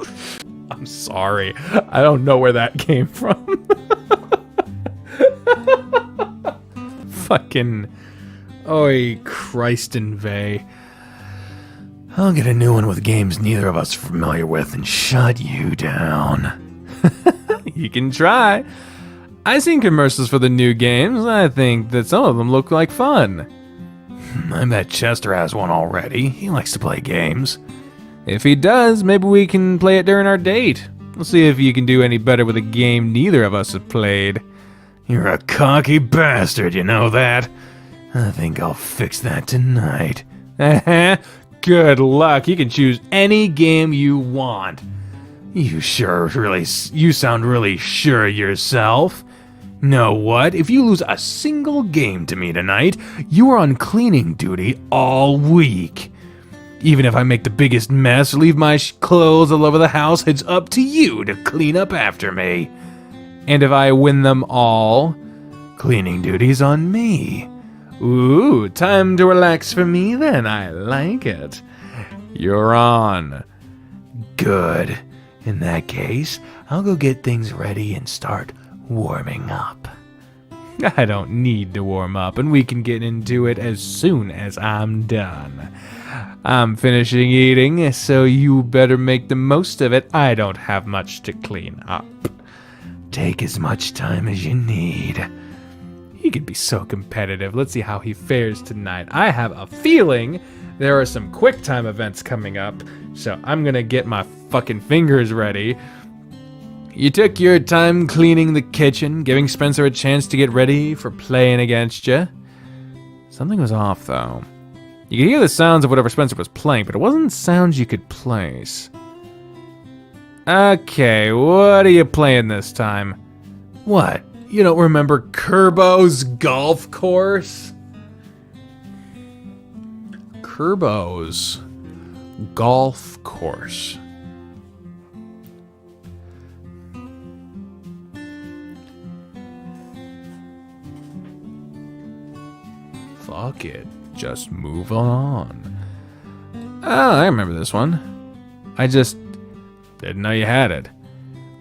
I'm sorry. I don't know where that came from. Fucking... Oi, Christ and vey. I'll get a new one with games neither of us are familiar with and shut you down. You can try. I've seen commercials for the new games. I think that some of them look like fun. I bet Chester has one already. He likes to play games. If he does, maybe we can play it during our date. We'll see if you can do any better with a game neither of us have played. You're a cocky bastard, you know that? I think I'll fix that tonight. Good luck. You can choose any game you want. You sound really sure yourself. Know what? If you lose a single game to me tonight, you are on cleaning duty all week. Even if I make the biggest mess, leave my clothes all over the house, it's up to you to clean up after me. And if I win them all, cleaning duty's on me. Ooh, time to relax for me then. I like it. You're on. Good. In that case, I'll go get things ready and start warming up. I don't need to warm up, and we can get into it as soon as I'm done. I'm finishing eating, so you better make the most of it. I don't have much to clean up. Take as much time as you need. He could be so competitive. Let's see how he fares tonight. I have a feeling there are some quick time events coming up, so I'm gonna get my fucking fingers ready. You took your time cleaning the kitchen, giving Spencer a chance to get ready for playing against you. Something was off, though. You could hear the sounds of whatever Spencer was playing, but it wasn't sounds you could place. Okay, what are you playing this time? What? You don't remember Kerbo's golf course? Kerbo's golf course. Fuck it. Just move on. Oh, I remember this one. I just didn't know you had it.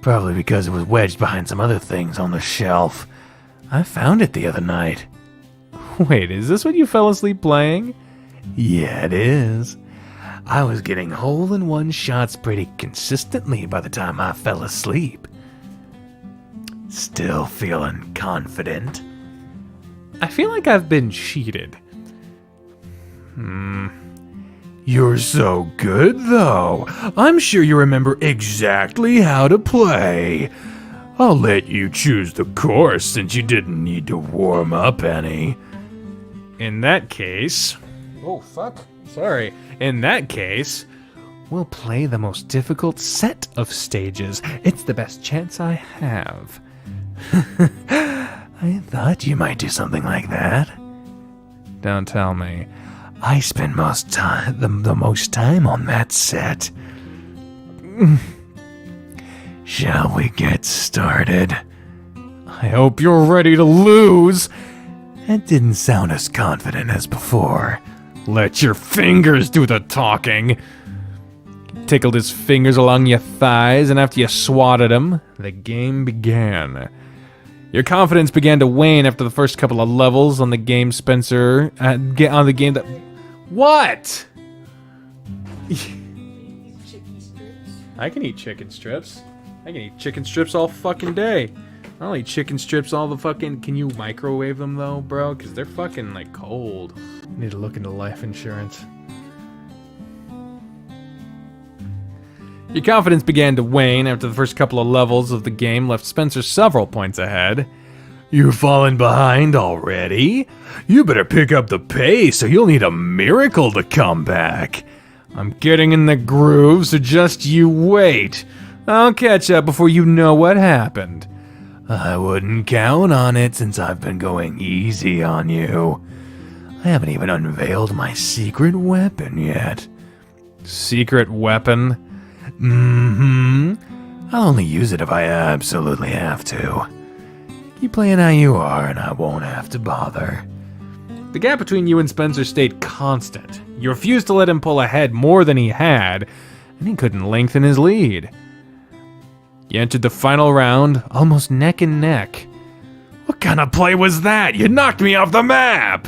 Probably because it was wedged behind some other things on the shelf. I found it the other night. Wait, is this what you fell asleep playing? Yeah, it is. I was getting hole-in-one shots pretty consistently by the time I fell asleep. Still feeling confident? I feel like I've been cheated. You're so good, though. I'm sure you remember exactly how to play. I'll let you choose the course since you didn't need to warm up any. In that case... Oh, fuck. Sorry. In that case, we'll play the most difficult set of stages. It's the best chance I have. I thought you might do something like that. Don't tell me. I spend the most time on that set. Shall we get started? I hope you're ready to lose. That didn't sound as confident as before. Let your fingers do the talking. He tickled his fingers along your thighs, and after you swatted him, the game began. Your confidence began to wane after the first couple of levels on the game, Spencer. On the game that... What? I can eat chicken strips. I can eat chicken strips all fucking day. I don't eat chicken strips all the fucking... Can you microwave them though, bro? Because they're fucking like cold. Need to look into life insurance. Your confidence began to wane after the first couple of levels of the game left Spencer several points ahead. You've fallen behind already? You better pick up the pace or you'll need a miracle to come back. I'm getting in the groove, so just you wait. I'll catch up before you know what happened. I wouldn't count on it since I've been going easy on you. I haven't even unveiled my secret weapon yet. Secret weapon? I'll only use it if I absolutely have to. Keep playing how you are and I won't have to bother. The gap between you and Spencer stayed constant. You refused to let him pull ahead more than he had, and he couldn't lengthen his lead. You entered the final round, almost neck and neck. What kind of play was that? You knocked me off the map!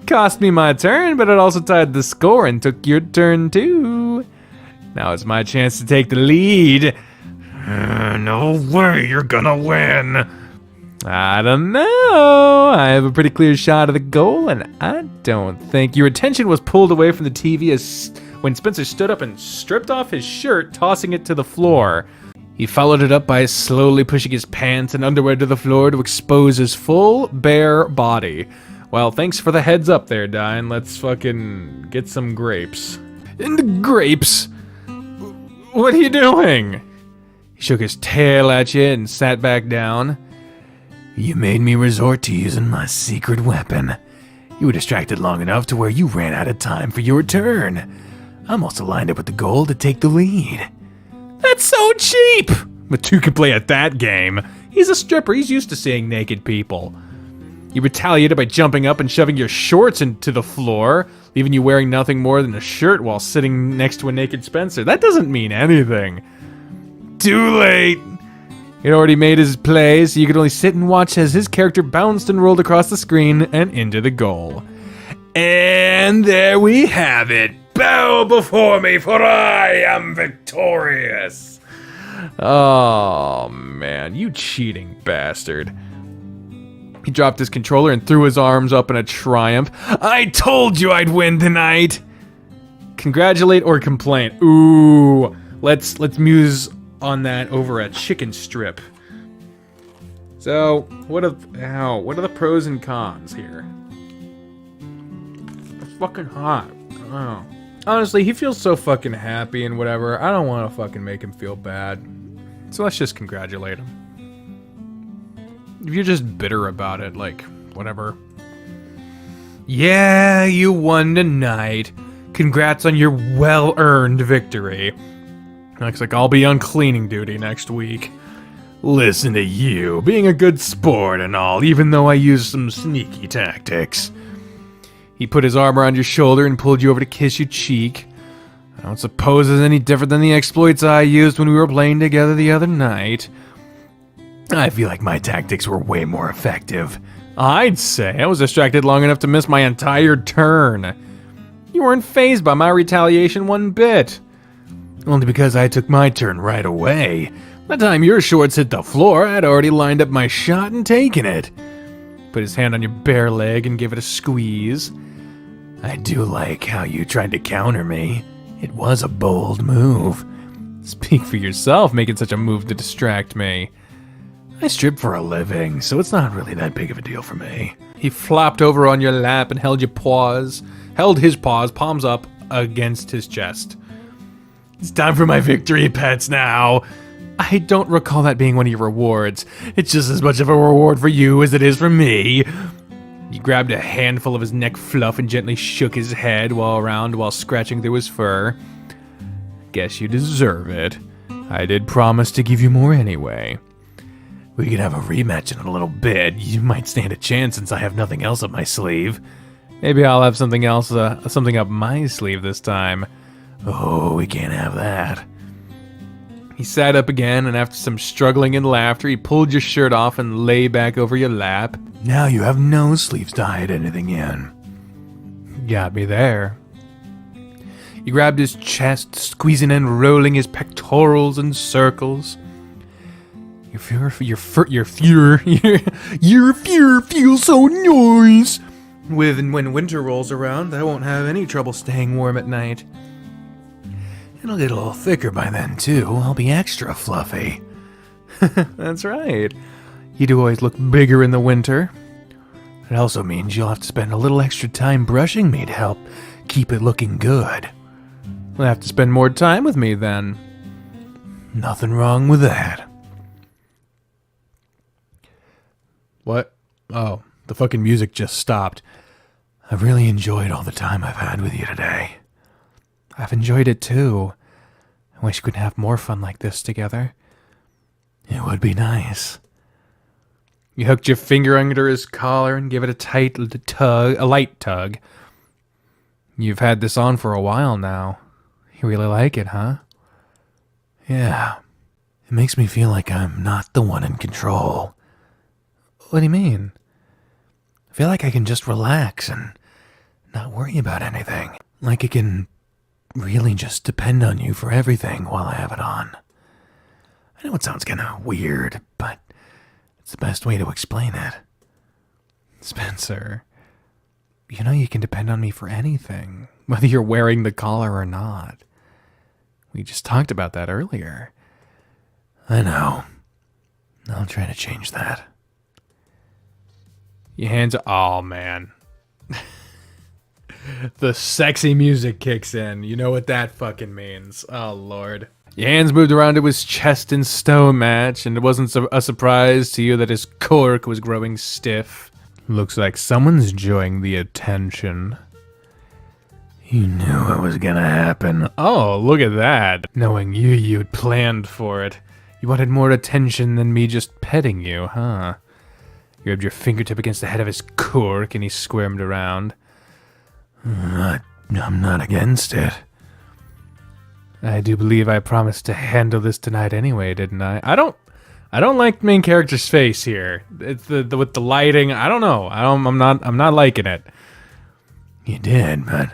Cost me my turn, but it also tied the score and took your turn too. Now it's my chance to take the lead. No way you're gonna win. I don't know. I have a pretty clear shot of the goal, and I don't think your attention was pulled away from the TV when Spencer stood up and stripped off his shirt, tossing it to the floor. He followed it up by slowly pushing his pants and underwear to the floor to expose his full, bare body. Well, thanks for the heads up there, Dine. Let's fucking get some grapes. And grapes? What are you doing? He shook his tail at you and sat back down. You made me resort to using my secret weapon. You were distracted long enough to where you ran out of time for your turn. I'm also lined up with the goal to take the lead. That's so cheap! But two can play at that game. He's a stripper. He's used to seeing naked people. You retaliated by jumping up and shoving your shorts into the floor, leaving you wearing nothing more than a shirt while sitting next to a naked Spencer. That doesn't mean anything. Too late! He'd already made his play, so you could only sit and watch as his character bounced and rolled across the screen and into the goal. And there we have it. Bow before me, for I am victorious. Oh, man, you cheating bastard. He dropped his controller and threw his arms up in a triumph. I told you I'd win tonight. Congratulate or complain? Ooh, let's muse on that over a chicken strip. So, what are the pros and cons here? It's fucking hot. Oh. Honestly, he feels so fucking happy and whatever. I don't want to fucking make him feel bad. So let's just congratulate him. If you're just bitter about it, like, whatever. Yeah, you won tonight. Congrats on your well-earned victory. Looks like I'll be on cleaning duty next week. Listen to you, being a good sport and all, even though I used some sneaky tactics. He put his arm around your shoulder and pulled you over to kiss your cheek. I don't suppose it's any different than the exploits I used when we were playing together the other night. I feel like my tactics were way more effective. I'd say I was distracted long enough to miss my entire turn. You weren't fazed by my retaliation one bit. Only because I took my turn right away. By the time your shorts hit the floor, I'd already lined up my shot and taken it. Put his hand on your bare leg and give it a squeeze. I do like how you tried to counter me. It was a bold move. Speak for yourself, making such a move to distract me. I strip for a living, so it's not really that big of a deal for me. He flopped over on your lap and held his paws, palms up, against his chest. It's time for my victory pets now. I don't recall that being one of your rewards. It's just as much of a reward for you as it is for me. You grabbed a handful of his neck fluff and gently shook his head while scratching through his fur. Guess you deserve it. I did promise to give you more anyway. We could have a rematch in a little bit. You might stand a chance since I have nothing else up my sleeve. Maybe I'll have something up my sleeve this time. Oh, we can't have that. He sat up again, and after some struggling and laughter, he pulled your shirt off and lay back over your lap. Now you have no sleeves to hide anything in. Got me there. You grabbed his chest, squeezing and rolling his pectorals in circles. Your fear feels so nice. When winter rolls around, I won't have any trouble staying warm at night. It'll get a little thicker by then, too. I'll be extra fluffy. That's right. You do always look bigger in the winter. It also means you'll have to spend a little extra time brushing me to help keep it looking good. You'll have to spend more time with me, then. Nothing wrong with that. What? Oh, the fucking music just stopped. I've really enjoyed all the time I've had with you today. I've enjoyed it too. I wish we could have more fun like this together. It would be nice. You hooked your finger under his collar and gave it a light tug. You've had this on for a while now. You really like it, huh? Yeah. It makes me feel like I'm not the one in control. What do you mean? I feel like I can just relax and not worry about anything. Like I can really just depend on you for everything while I have it on. I know it sounds kind of weird, but it's the best way to explain it. Spencer, you know you can depend on me for anything, whether you're wearing the collar or not. We just talked about that earlier. I know. I'll try to change that. Your hands are... Oh, man. The sexy music kicks in. You know what that fucking means. Oh, Lord. Your hands moved around to his chest in stone match, and it wasn't a surprise to you that his cork was growing stiff. Looks like someone's enjoying the attention. You knew it was gonna happen. Oh, look at that. Knowing you'd planned for it. You wanted more attention than me just petting you, huh? You rubbed your fingertip against the head of his cork, and he squirmed around. I'm not against it. I do believe I promised to handle this tonight anyway, didn't I? I don't like the main character's face here. It's the with the lighting. I don't know. I'm not liking it. You did, but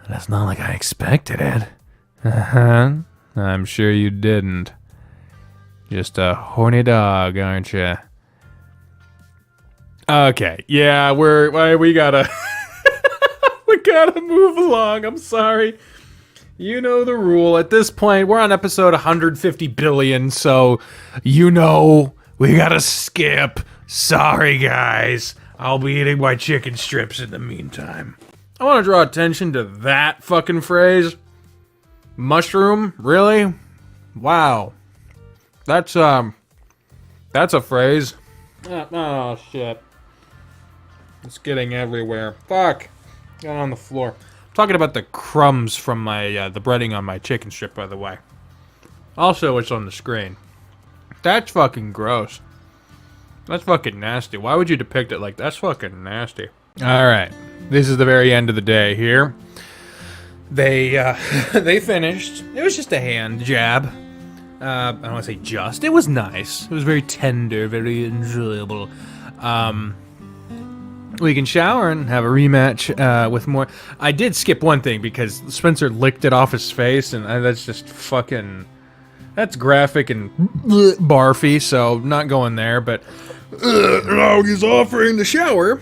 that's not like I expected it. I'm sure you didn't. Just a horny dog, aren't you? Okay, yeah, we gotta we gotta move along. I'm sorry. You know the rule. At this point, we're on episode 150 billion, so you know we gotta skip. Sorry, guys. I'll be eating my chicken strips in the meantime. I want to draw attention to that fucking phrase. Mushroom? Really? Wow. That's a phrase. Oh, shit. It's getting everywhere. Fuck. Got on the floor. I'm talking about the crumbs from my the breading on my chicken strip, by the way. Also, it's on the screen. That's fucking gross. That's fucking nasty. Why would you depict it like that? That's fucking nasty. Alright. This is the very end of the day here. They they finished. It was just a hand jab. I don't want to say just. It was nice. It was very tender, very enjoyable. We can shower and have a rematch with more. I did skip one thing because Spencer licked it off his face, and that's just fucking. That's graphic and barfy, so not going there. But now he's offering the shower.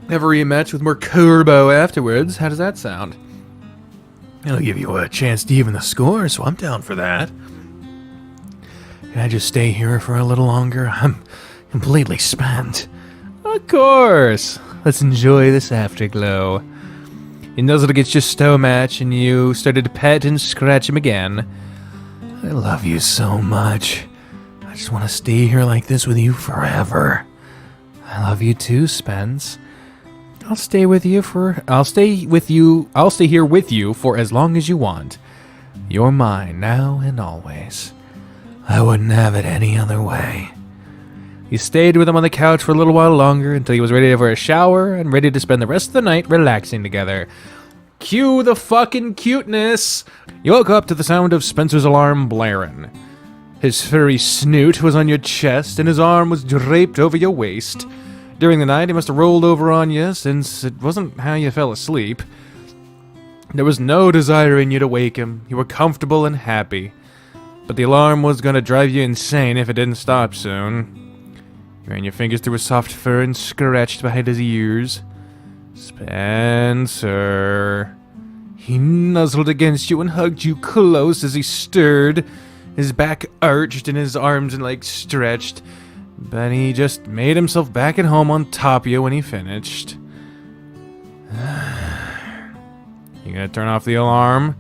Have a rematch with more Curbo afterwards. How does that sound? It'll give you a chance to even the score, so I'm down for that. Can I just stay here for a little longer? I'm completely spent. Of course. Let's enjoy this afterglow. He nuzzled against your stow match, and you started to pet and scratch him again. I love you so much. I just want to stay here like this with you forever. I love you too, Spence. I'll stay here with you for as long as you want. You're mine now and always. I wouldn't have it any other way. You stayed with him on the couch for a little while longer until he was ready for a shower and ready to spend the rest of the night relaxing together. Cue the fucking cuteness! You woke up to the sound of Spencer's alarm blaring. His furry snoot was on your chest and his arm was draped over your waist. During the night, he must have rolled over on you, since it wasn't how you fell asleep. There was no desire in you to wake him. You were comfortable and happy. But the alarm was going to drive you insane if it didn't stop soon. You ran your fingers through his soft fur and scratched behind his ears. Spencer. He nuzzled against you and hugged you close as he stirred, his back arched and his arms and legs stretched. But he just made himself back at home on top of you when he finished. You gonna turn off the alarm?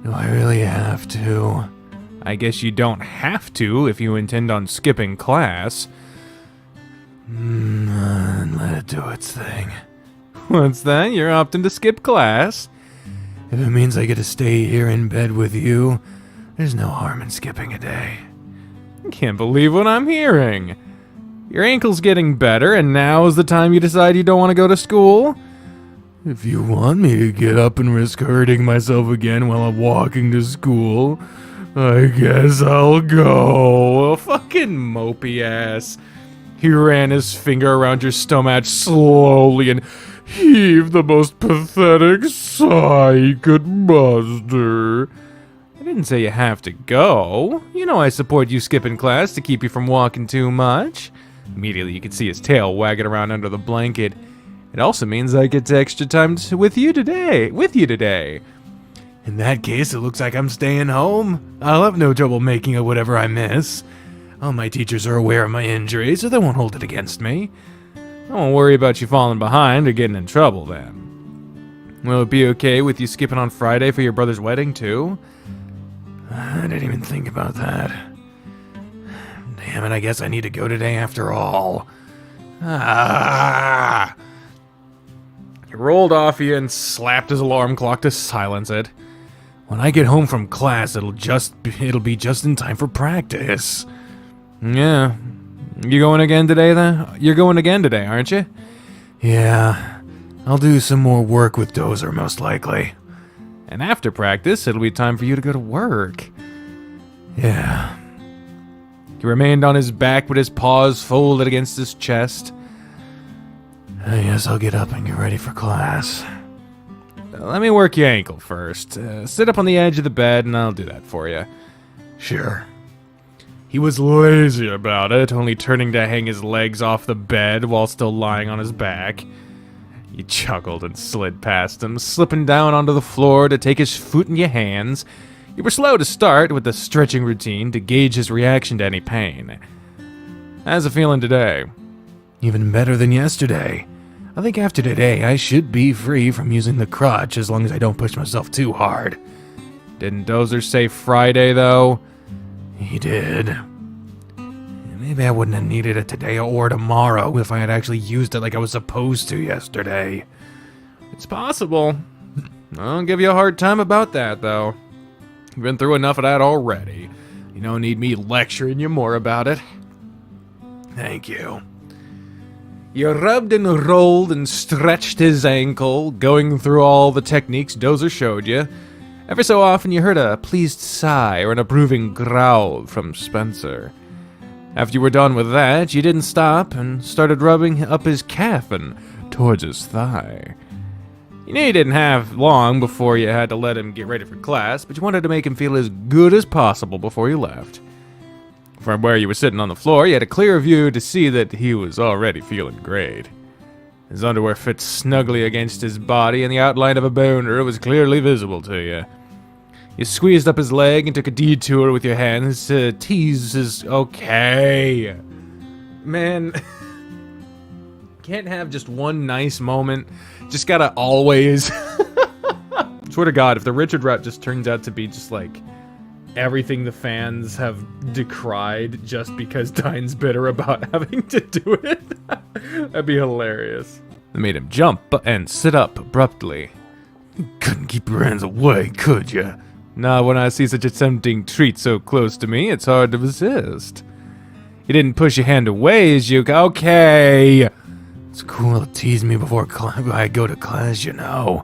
Do I really have to? I guess you don't have to if you intend on skipping class. Let it do its thing. What's that? You're opting to skip class? If it means I get to stay here in bed with you, there's no harm in skipping a day. I can't believe what I'm hearing. Your ankle's getting better, and now is the time you decide you don't want to go to school? If you want me to get up and risk hurting myself again while I'm walking to school, I guess I'll go. Oh, fucking mopey ass. He ran his finger around your stomach slowly and heaved the most pathetic sigh he could muster. I didn't say you have to go. You know I support you skipping class to keep you from walking too much. Immediately you could see his tail wagging around under the blanket. It also means I get extra time with you today. In that case, it looks like I'm staying home. I'll have no trouble making up whatever I miss. All my teachers are aware of my injury, so they won't hold it against me. I won't worry about you falling behind or getting in trouble then. Will it be okay with you skipping on Friday for your brother's wedding too? I didn't even think about that. Damn it, I guess I need to go today after all. He rolled off you and slapped his alarm clock to silence it. When I get home from class, it'll be just in time for practice. Yeah. You going again today then? You're going again today, aren't you? Yeah. I'll do some more work with Dozer, most likely. And after practice, it'll be time for you to go to work. Yeah. He remained on his back with his paws folded against his chest. I guess I'll get up and get ready for class. Let me work your ankle first. Sit up on the edge of the bed and I'll do that for you. Sure. He was lazy about it, only turning to hang his legs off the bed while still lying on his back. You chuckled and slid past him, slipping down onto the floor to take his foot in your hands. You were slow to start with the stretching routine to gauge his reaction to any pain. How's it feeling today? Even better than yesterday. I think after today, I should be free from using the crutch as long as I don't push myself too hard. Didn't Dozer say Friday, though? He did. Maybe I wouldn't have needed it today or tomorrow if I had actually used it like I was supposed to yesterday. It's possible. I'll give you a hard time about that, though. You've been through enough of that already. You don't need me lecturing you more about it. Thank you. You rubbed and rolled and stretched his ankle, going through all the techniques Dozer showed you. Every so often you heard a pleased sigh or an approving growl from Spencer. After you were done with that, you didn't stop and started rubbing up his calf and towards his thigh. You knew you didn't have long before you had to let him get ready for class, but you wanted to make him feel as good as possible before you left. From where you were sitting on the floor, you had a clear view to see that he was already feeling great. His underwear fit snugly against his body, and the outline of a boner was clearly visible to you. You squeezed up his leg and took a detour with your hands to tease his okay. Man, can't have just one nice moment. Just gotta always. Swear to God, if the Richard rep just turns out to be just like everything the fans have decried just because Dine's bitter about having to do it, that'd be hilarious. They made him jump and sit up abruptly. You couldn't keep your hands away, could you? Not when I see such a tempting treat so close to me, it's hard to resist. You didn't push your hand away as you... Okay! It's cool to tease me before I go to class, you know.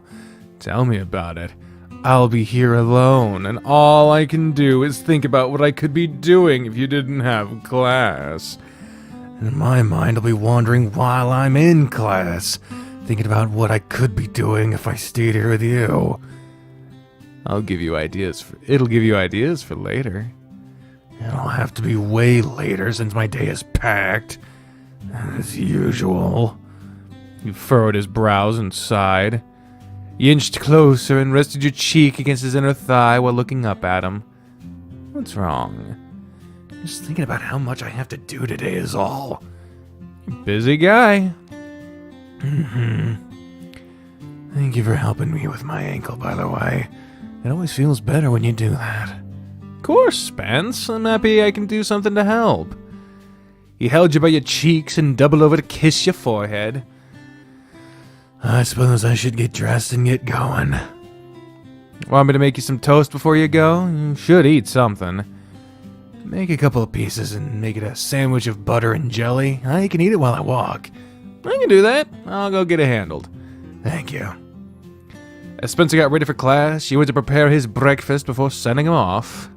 Tell me about it. I'll be here alone, and all I can do is think about what I could be doing if you didn't have class. And in my mind, I'll be wandering while I'm in class, thinking about what I could be doing if I stayed here with you. It'll give you ideas for later. It'll have to be way later since my day is packed. As usual. You furrowed his brows and sighed. You inched closer and rested your cheek against his inner thigh while looking up at him. What's wrong? Just thinking about how much I have to do today is all. You're a busy guy. Thank you for helping me with my ankle, by the way. It always feels better when you do that. Of course, Spence. I'm happy I can do something to help. He held you by your cheeks and doubled over to kiss your forehead. I suppose I should get dressed and get going. Want me to make you some toast before you go? You should eat something. Make a couple of pieces and make it a sandwich of butter and jelly. I can eat it while I walk. I can do that. I'll go get it handled. Thank you. As Spencer got ready for class, you went to prepare his breakfast before sending him off.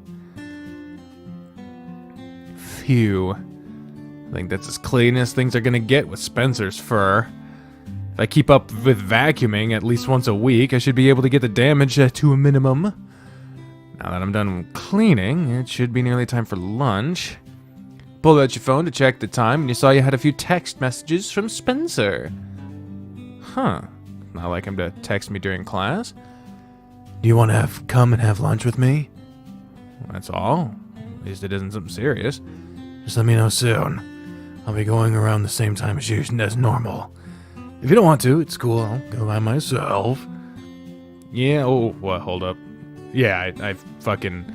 Phew. I think that's as clean as things are gonna get with Spencer's fur. If I keep up with vacuuming at least once a week, I should be able to get the damage to a minimum. Now that I'm done cleaning, it should be nearly time for lunch. Pulled out your phone to check the time, and you saw you had a few text messages from Spencer. Huh. Not like him to text me during class. Do you want to come and have lunch with me? That's all. At least it isn't something serious. Just let me know soon. I'll be going around the same time as normal. If you don't want to, it's cool. I'll go by myself. Yeah, hold up. Yeah, I fucking,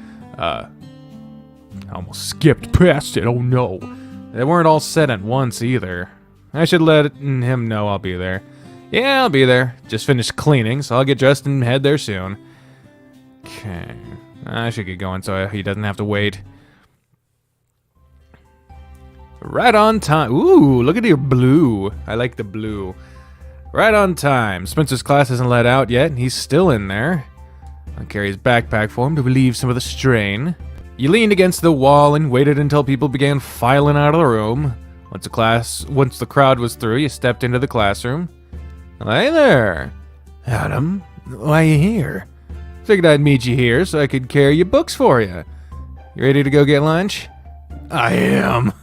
almost skipped past it. Oh no. They weren't all set at once either. I should let him know I'll be there. Yeah, I'll be there. Just finished cleaning, so I'll get dressed and head there soon. Okay. I should get going so he doesn't have to wait. Right on time. Ooh, look at your blue. I like the blue. Right on time. Spencer's class isn't let out yet. He's still in there. I'll carry his backpack for him to relieve some of the strain. You leaned against the wall and waited until people began filing out of the room. Once the crowd was through, you stepped into the classroom. Hey there. Adam, why are you here? Figured I'd meet you here so I could carry your books for you. You ready to go get lunch? I am.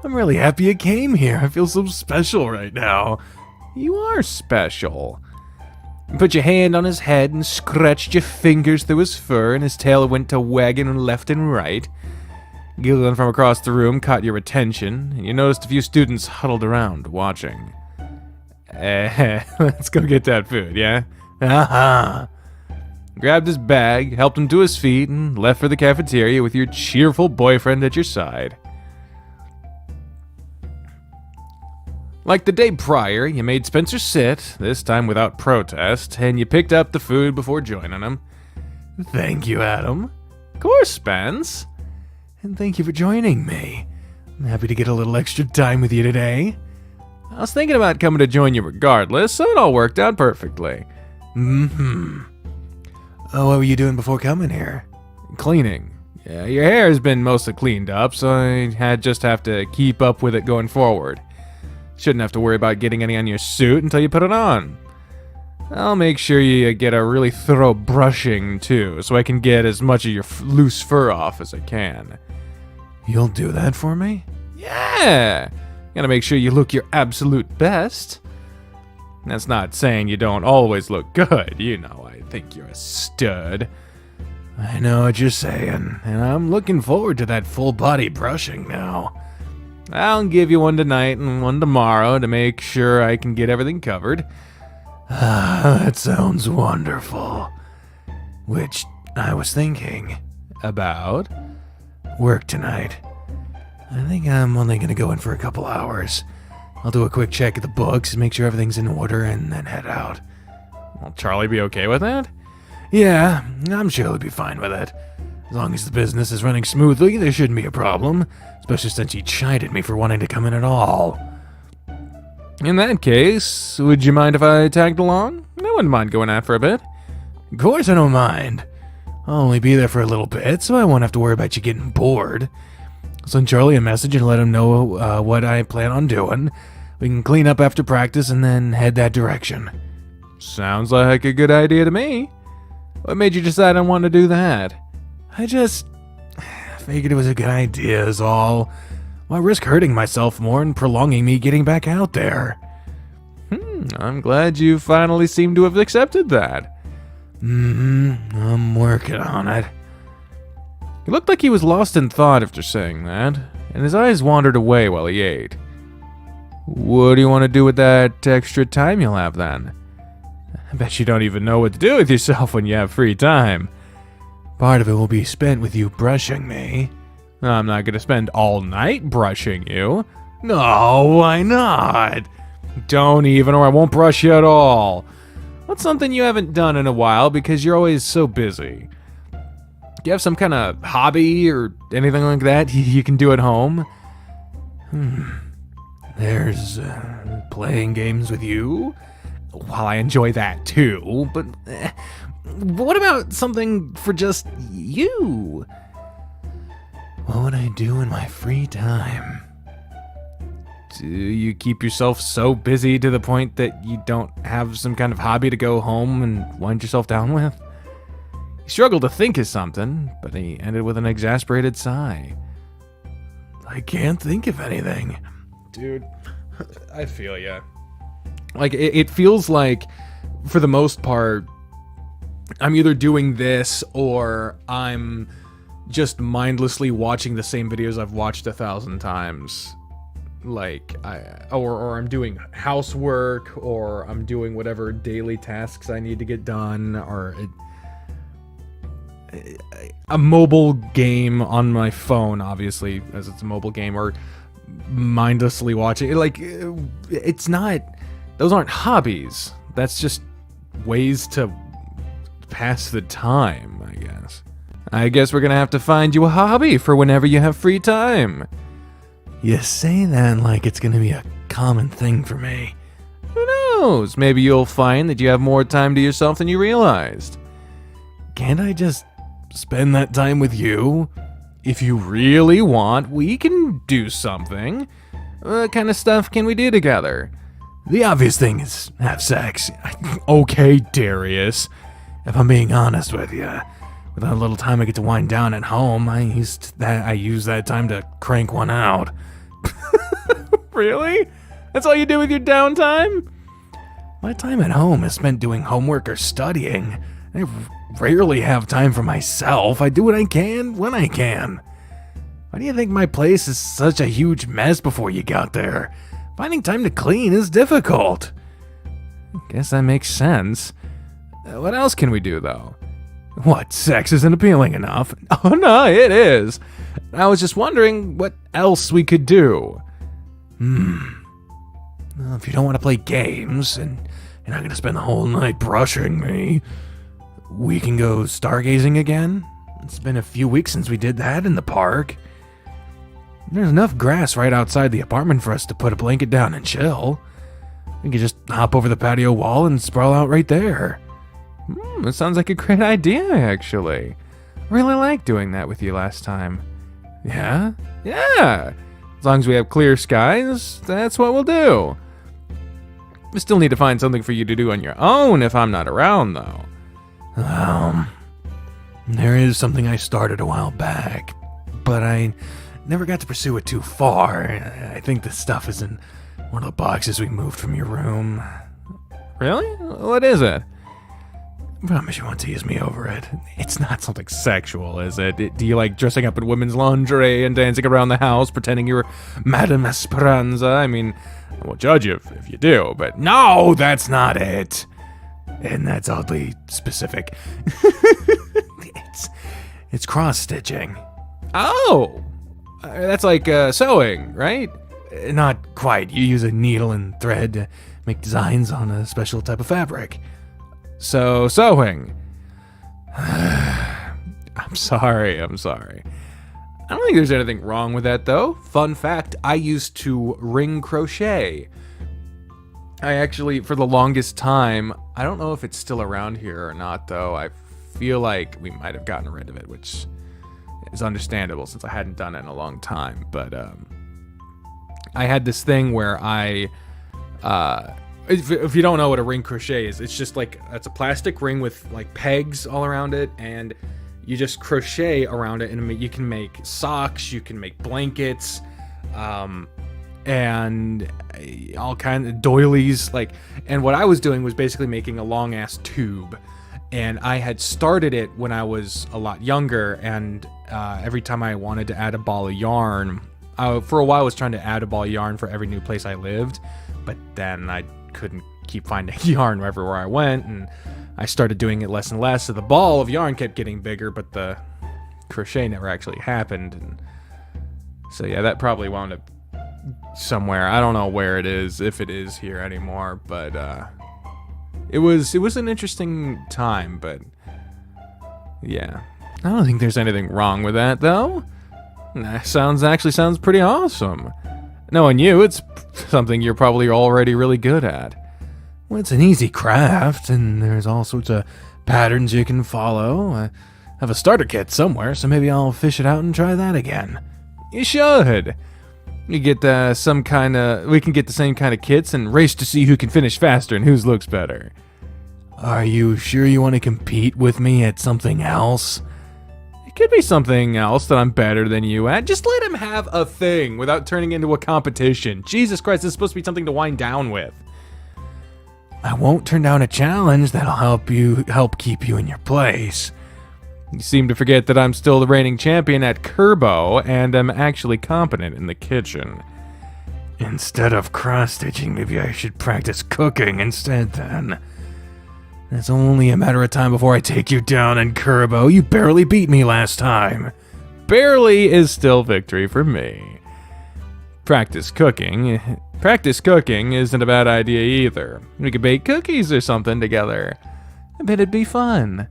I'm really happy you came here. I feel so special right now. You are special. You put your hand on his head and scratched your fingers through his fur, and his tail went to wagging left and right. Giggling from across the room caught your attention, and you noticed a few students huddled around, watching. Let's go get that food, yeah? Uh-huh. Grabbed his bag, helped him to his feet, and left for the cafeteria with your cheerful boyfriend at your side. Like the day prior, you made Spencer sit, this time without protest, and you picked up the food before joining him. Thank you, Adam. Of course, Spence. And thank you for joining me. I'm happy to get a little extra time with you today. I was thinking about coming to join you regardless, so it all worked out perfectly. Mm-hmm. Oh, what were you doing before coming here? Cleaning. Yeah, your hair has been mostly cleaned up, so I just have to keep up with it going forward. Shouldn't have to worry about getting any on your suit until you put it on. I'll make sure you get a really thorough brushing, too, so I can get as much of your loose fur off as I can. You'll do that for me? Yeah! Gotta make sure you look your absolute best. That's not saying you don't always look good. You know, I think you're a stud. I know what you're saying, and I'm looking forward to that full body brushing now. I'll give you one tonight and one tomorrow to make sure I can get everything covered. Ah, that sounds wonderful. Which I was thinking About? work tonight. I think I'm only gonna go in for a couple hours. I'll do a quick check of the books, make sure everything's in order, and then head out. Will Charlie be okay with that? Yeah, I'm sure he'll be fine with it. As long as the business is running smoothly, there shouldn't be a problem. Especially since he chided me for wanting to come in at all. In that case, would you mind if I tagged along? I wouldn't mind going out for a bit. Of course I don't mind. I'll only be there for a little bit, so I won't have to worry about you getting bored. I'll send Charlie a message and let him know what I plan on doing. We can clean up after practice and then head that direction. Sounds like a good idea to me. What made you decide on wanting to do that? I just figured it was a good idea is all. Why risk hurting myself more and prolonging me getting back out there? I'm glad you finally seem to have accepted that. I'm working on it. He looked like he was lost in thought after saying that, and his eyes wandered away while he ate. What do you want to do with that extra time you'll have then? I bet you don't even know what to do with yourself when you have free time. Part of it will be spent with you brushing me. I'm not going to spend all night brushing you. No, why not? Don't even, or I won't brush you at all. What's something you haven't done in a while because you're always so busy? Do you have some kind of hobby or anything like that you can do at home? There's playing games with you. While I enjoy that too, but what about something for just you? What would I do in my free time? Do you keep yourself so busy to the point that you don't have some kind of hobby to go home and wind yourself down with? He struggled to think of something, but he ended with an exasperated sigh. I can't think of anything. Dude, I feel ya. Like, it feels like, for the most part, I'm either doing this or I'm just mindlessly watching the same videos I've watched 1,000 times. Like, or I'm doing housework, or I'm doing whatever daily tasks I need to get done, or a mobile game on my phone, obviously, as it's a mobile game, or mindlessly watching. Like, it's not... Those aren't hobbies. That's just ways to pass the time, I guess. I guess we're gonna have to find you a hobby for whenever you have free time. You say that like it's gonna be a common thing for me. Who knows? Maybe you'll find that you have more time to yourself than you realized. Can't I just spend that time with you? If you really want, we can do something. What kind of stuff can we do together? The obvious thing is have sex. Okay, Darius. If I'm being honest with you, with that little time I get to wind down at home, I use that time to crank one out. Really? That's all you do with your downtime? My time at home is spent doing homework or studying. I rarely have time for myself. I do what I can when I can. Why do you think my place is such a huge mess before you got there? Finding time to clean is difficult. Guess that makes sense. What else can we do, though? What, sex isn't appealing enough? Oh, no, it is. I was just wondering what else we could do. Well, if you don't want to play games, and you're not going to spend the whole night brushing me, we can go stargazing again. It's been a few weeks since we did that in the park. There's enough grass right outside the apartment for us to put a blanket down and chill. We could just hop over the patio wall and sprawl out right there. That sounds like a great idea, actually. Really liked doing that with you last time. Yeah? Yeah! As long as we have clear skies, that's what we'll do. We still need to find something for you to do on your own if I'm not around, though. There is something I started a while back, but I never got to pursue it too far. I think the stuff is in one of the boxes we moved from your room. Really? What is it? I promise you won't tease me over it. It's not something sexual, is it? Do you like dressing up in women's lingerie and dancing around the house pretending you're Madame Esperanza? I mean, I won't judge you if you do, but No, that's not it. And that's oddly specific. It's cross-stitching. oh! That's like sewing, right? Not quite. You use a needle and thread to make designs on a special type of fabric. So, sewing. I'm sorry. I don't think there's anything wrong with that, though. Fun fact, I used to ring crochet. I actually, for the longest time, I don't know if it's still around here or not, though. I feel like we might have gotten rid of it, which is understandable since I hadn't done it in a long time. But I had this thing where if you don't know what a ring crochet is, it's just like, it's a plastic ring with like pegs all around it, and you just crochet around it, and you can make socks, you can make blankets, and all kinds of doilies. And what I was doing was basically making a long ass tube, and I had started it when I was a lot younger, and every time I wanted to add a ball of yarn, for a while I was trying to add a ball of yarn for every new place I lived, but then I couldn't keep finding yarn everywhere I went, and I started doing it less and less, so the ball of yarn kept getting bigger, but the crochet never actually happened. And so yeah, that probably wound up somewhere. I don't know where it is, if it is here anymore, but it was an interesting time. But yeah, I don't think there's anything wrong with that, though. That sounds pretty awesome. Knowing you, it's something you're probably already really good at. Well, it's an easy craft, and there's all sorts of patterns you can follow. I have a starter kit somewhere, so maybe I'll fish it out and try that again. You should. You get we can get the same kind of kits and race to see who can finish faster and whose looks better. Are you sure you want to compete with me at something else? It could be something else that I'm better than you at. Just let him have a thing without turning into a competition. Jesus Christ, this is supposed to be something to wind down with. I won't turn down a challenge that'll help keep you in your place. You seem to forget that I'm still the reigning champion at Kerbo, and am actually competent in the kitchen. Instead of cross-stitching, maybe I should practice cooking instead then. It's only a matter of time before I take you down in Kerbo. You barely beat me last time. Barely is still victory for me. Practice cooking isn't a bad idea either. We could bake cookies or something together. I bet it'd be fun.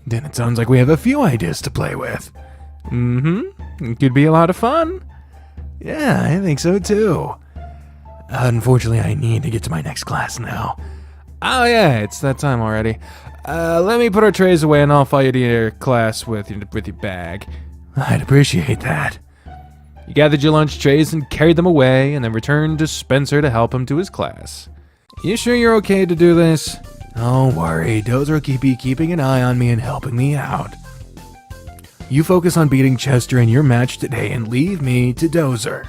Then it sounds like we have a few ideas to play with. It could be a lot of fun. Yeah, I think so too. Unfortunately, I need to get to my next class now. Oh yeah, it's that time already. Let me put our trays away and I'll follow you to your class with your bag. I'd appreciate that. You gathered your lunch trays and carried them away, and then returned to Spencer to help him to his class. You sure you're okay to do this? Don't worry, Dozer will be keeping an eye on me and helping me out. You focus on beating Chester in your match today and leave me to Dozer.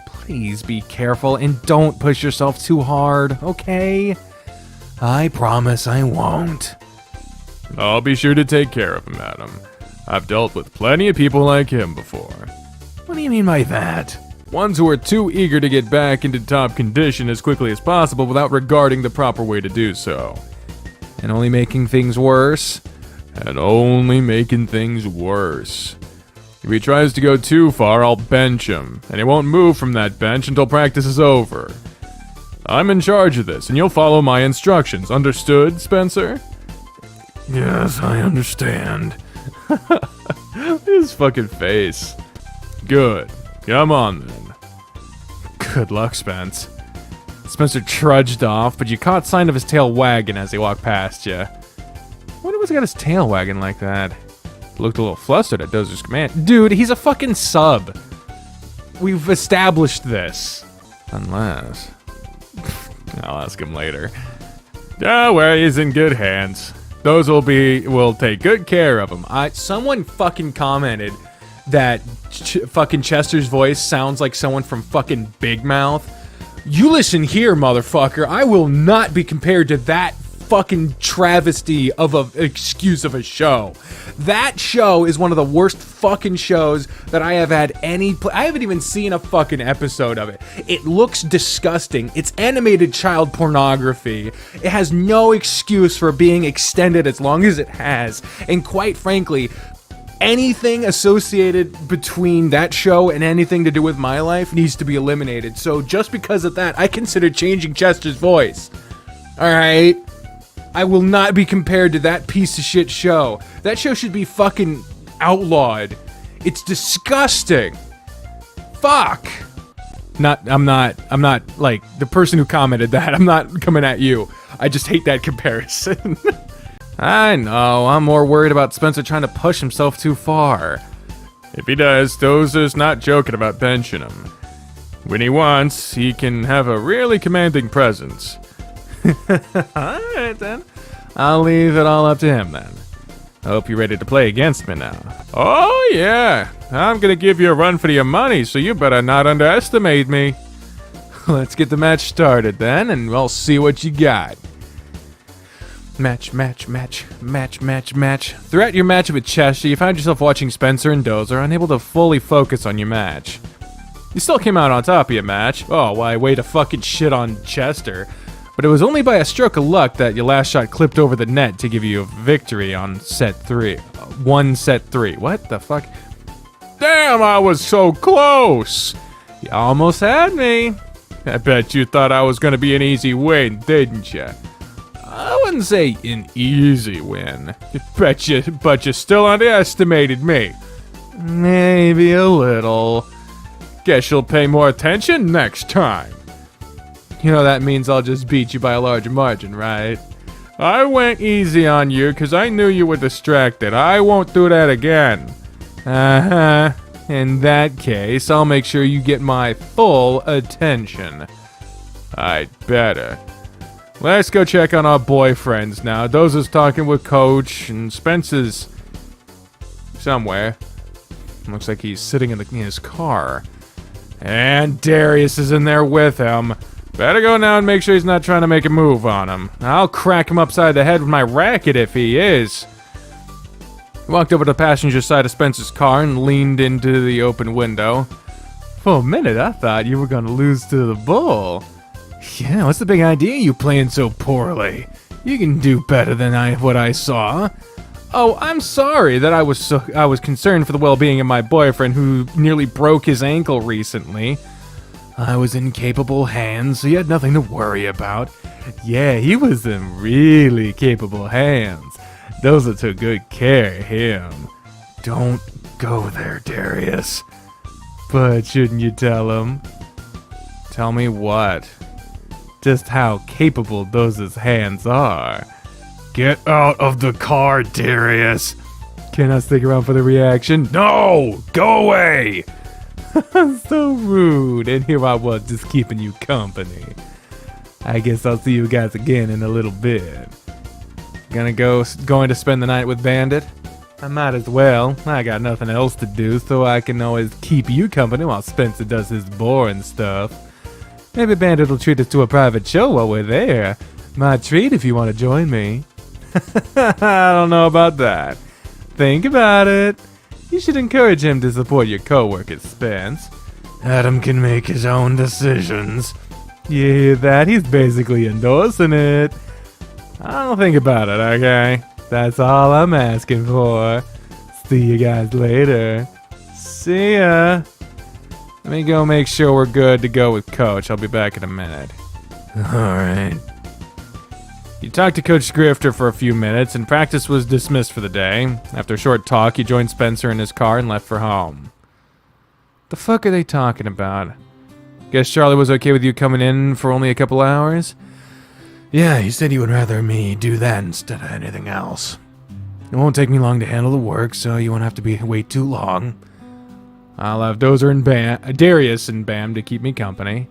Please be careful and don't push yourself too hard, okay? I promise I won't. I'll be sure to take care of him, madam. I've dealt with plenty of people like him before. What do you mean by that? Ones who are too eager to get back into top condition as quickly as possible without regarding the proper way to do so. And only making things worse. If he tries to go too far, I'll bench him, and he won't move from that bench until practice is over. I'm in charge of this, and you'll follow my instructions. Understood, Spencer? Yes, I understand. His fucking face. Good. Come on, then. Good luck, Spence. Spencer trudged off, but you caught sight of his tail wagging as he walked past you. Wonder what's got his tail wagging like that. Looked a little flustered at Dozer's command. Dude, he's a fucking sub. We've established this. Unless... I'll ask him later. Don't worry, he's in good hands. Those will take good care of him. Someone fucking commented that fucking Chester's voice sounds like someone from fucking Big Mouth. You listen here, motherfucker. I will not be compared to that fucking travesty of a excuse of a show. That show is one of the worst fucking shows that I have had I haven't even seen a fucking episode of it. It looks disgusting. It's animated child pornography. It has no excuse for being extended as long as it has. And quite frankly, anything associated between that show and anything to do with my life needs to be eliminated. So just because of that, I consider changing Chester's voice. Alright? I will not be compared to that piece of shit show. That show should be fucking outlawed. It's disgusting. Fuck. I'm not like the person who commented that. I'm not coming at you. I just hate that comparison. I know, I'm more worried about Spencer trying to push himself too far. If he does, Dozer's not joking about benching him. When he wants, he can have a really commanding presence. Alright then. I'll leave it all up to him then. I hope you're ready to play against me now. Oh yeah, I'm gonna give you a run for your money, so you better not underestimate me. Let's get the match started then, and we'll see what you got. Match. Throughout your match with Chester, you found yourself watching Spencer and Dozer, unable to fully focus on your match. You still came out on top of your match. Oh, why, way to fucking shit on Chester. But it was only by a stroke of luck that your last shot clipped over the net to give you a victory on set 3. Set 3. What the fuck? Damn, I was so close! You almost had me. I bet you thought I was gonna be an easy win, didn't you? I wouldn't say an easy win. But you still underestimated me. Maybe a little. Guess you'll pay more attention next time. You know that means I'll just beat you by a larger margin, right? I went easy on you because I knew you were distracted. I won't do that again. Uh-huh. In that case, I'll make sure you get my full attention. I'd better. Let's go check on our boyfriends now. Dozer's talking with Coach, and Spencer's somewhere. Looks like he's sitting in his car. And Darius is in there with him. Better go now and make sure he's not trying to make a move on him. I'll crack him upside the head with my racket if he is. He walked over to the passenger side of Spencer's car and leaned into the open window. For a minute, I thought you were going to lose to the bull. Yeah, what's the big idea you playing so poorly? You can do better than what I saw. Oh, I'm sorry that I was concerned for the well-being of my boyfriend who nearly broke his ankle recently. I was in capable hands, so you had nothing to worry about. Yeah, he was in really capable hands. Those that took good care of him. Don't go there, Darius. But shouldn't you tell him? Tell me what? Just how capable those hands are. Get out of the car, Darius. Can I stick around for the reaction? No! Go away! So rude, and here I was just keeping you company. I guess I'll see you guys again in a little bit. Going to spend the night with Bandit? I might as well. I got nothing else to do, so I can always keep you company while Spencer does his boring stuff. Maybe Bandit will treat us to a private show while we're there. My treat if you want to join me. I don't know about that. Think about it. You should encourage him to support your co-worker, Spence. Adam can make his own decisions. You hear that? He's basically endorsing it. I'll think about it, okay? That's all I'm asking for. See you guys later. See ya. Let me go make sure we're good to go with Coach. I'll be back in a minute. Alright. You talked to Coach Grifter for a few minutes, and practice was dismissed for the day. After a short talk, he joined Spencer in his car and left for home. The fuck are they talking about? Guess Charlie was okay with you coming in for only a couple hours? Yeah, he said he would rather me do that instead of anything else. It won't take me long to handle the work, so you won't have to wait too long. I'll have Dozer and Darius and Bam to keep me company.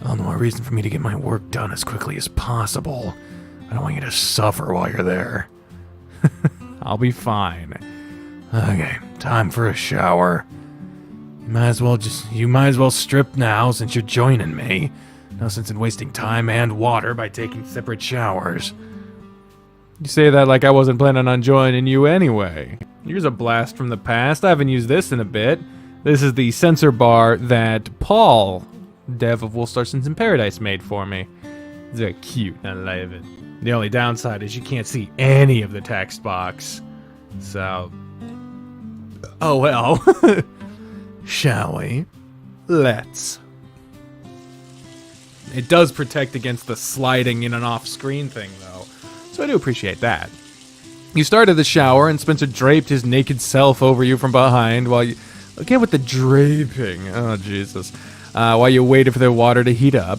All the more reason for me to get my work done as quickly as possible. I don't want you to suffer while you're there. I'll be fine. Okay, time for a shower. You might as well strip now since you're joining me. No sense in wasting time and water by taking separate showers. You say that like I wasn't planning on joining you anyway. Here's a blast from the past. I haven't used this in a bit. This is the sensor bar that Paul, dev of Wolfstar Sins in Paradise, made for me. It's very cute. I love it. The only downside is you can't see any of the text box. So, oh well. Shall we? Let's. It does protect against the sliding in and off screen thing, though. So I do appreciate that. You started the shower, and Spencer draped his naked self over you from behind while you... Again with the draping. Oh, Jesus. While you waited for the water to heat up.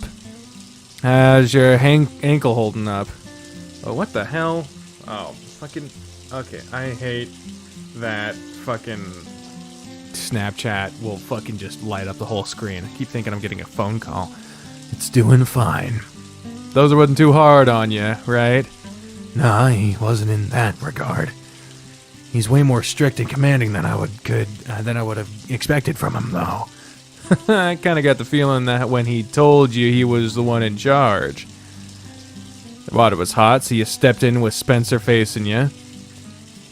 How's your ankle holding up? Oh, what the hell? Oh, fucking... Okay, I hate that fucking... Snapchat will fucking just light up the whole screen. I keep thinking I'm getting a phone call. It's doing fine. Those wasn't too hard on you, right? Nah, he wasn't in that regard. He's way more strict and commanding than I would have expected from him, though. I kind of got the feeling that when he told you he was the one in charge. The water was hot, so you stepped in with Spencer facing you.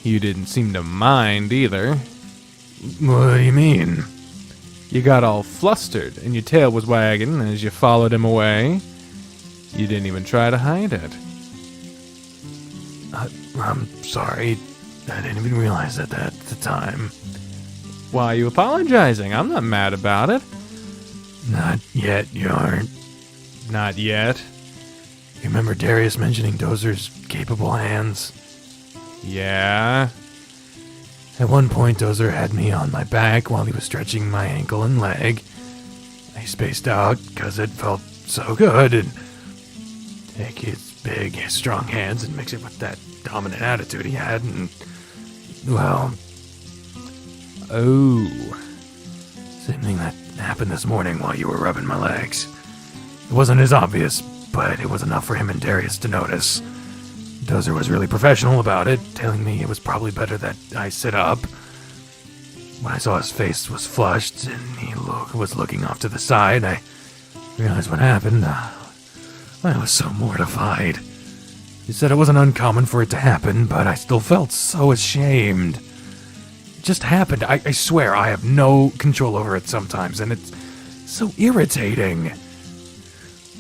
You didn't seem to mind either. What do you mean? You got all flustered, and your tail was wagging as you followed him away. You didn't even try to hide it. I'm sorry. I didn't even realize that at the time. Why are you apologizing? I'm not mad about it. Not yet, you aren't. Not yet. You remember Darius mentioning Dozer's capable hands? Yeah. At one point, Dozer had me on my back while he was stretching my ankle and leg. I spaced out because it felt so good, and take his big, strong hands and mix it with that dominant attitude he had, and, well... Oh. Same thing that happened this morning while you were rubbing my legs. It wasn't as obvious, but it was enough for him and Darius to notice. Dozer was really professional about it, telling me it was probably better that I sit up. When I saw his face was flushed and he was looking off to the side, I realized what happened. I was so mortified. He said it wasn't uncommon for it to happen, but I still felt so ashamed. It just happened. I swear I have no control over it sometimes, and it's so irritating.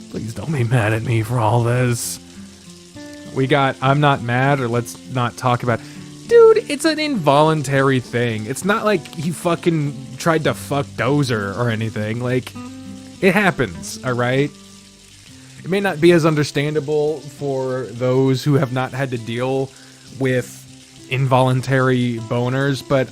Please don't be mad at me for all this. I'm not mad, or let's not talk about... Dude, it's an involuntary thing. It's not like he fucking tried to fuck Dozer or anything. Like, it happens, alright? It may not be as understandable for those who have not had to deal with involuntary boners, but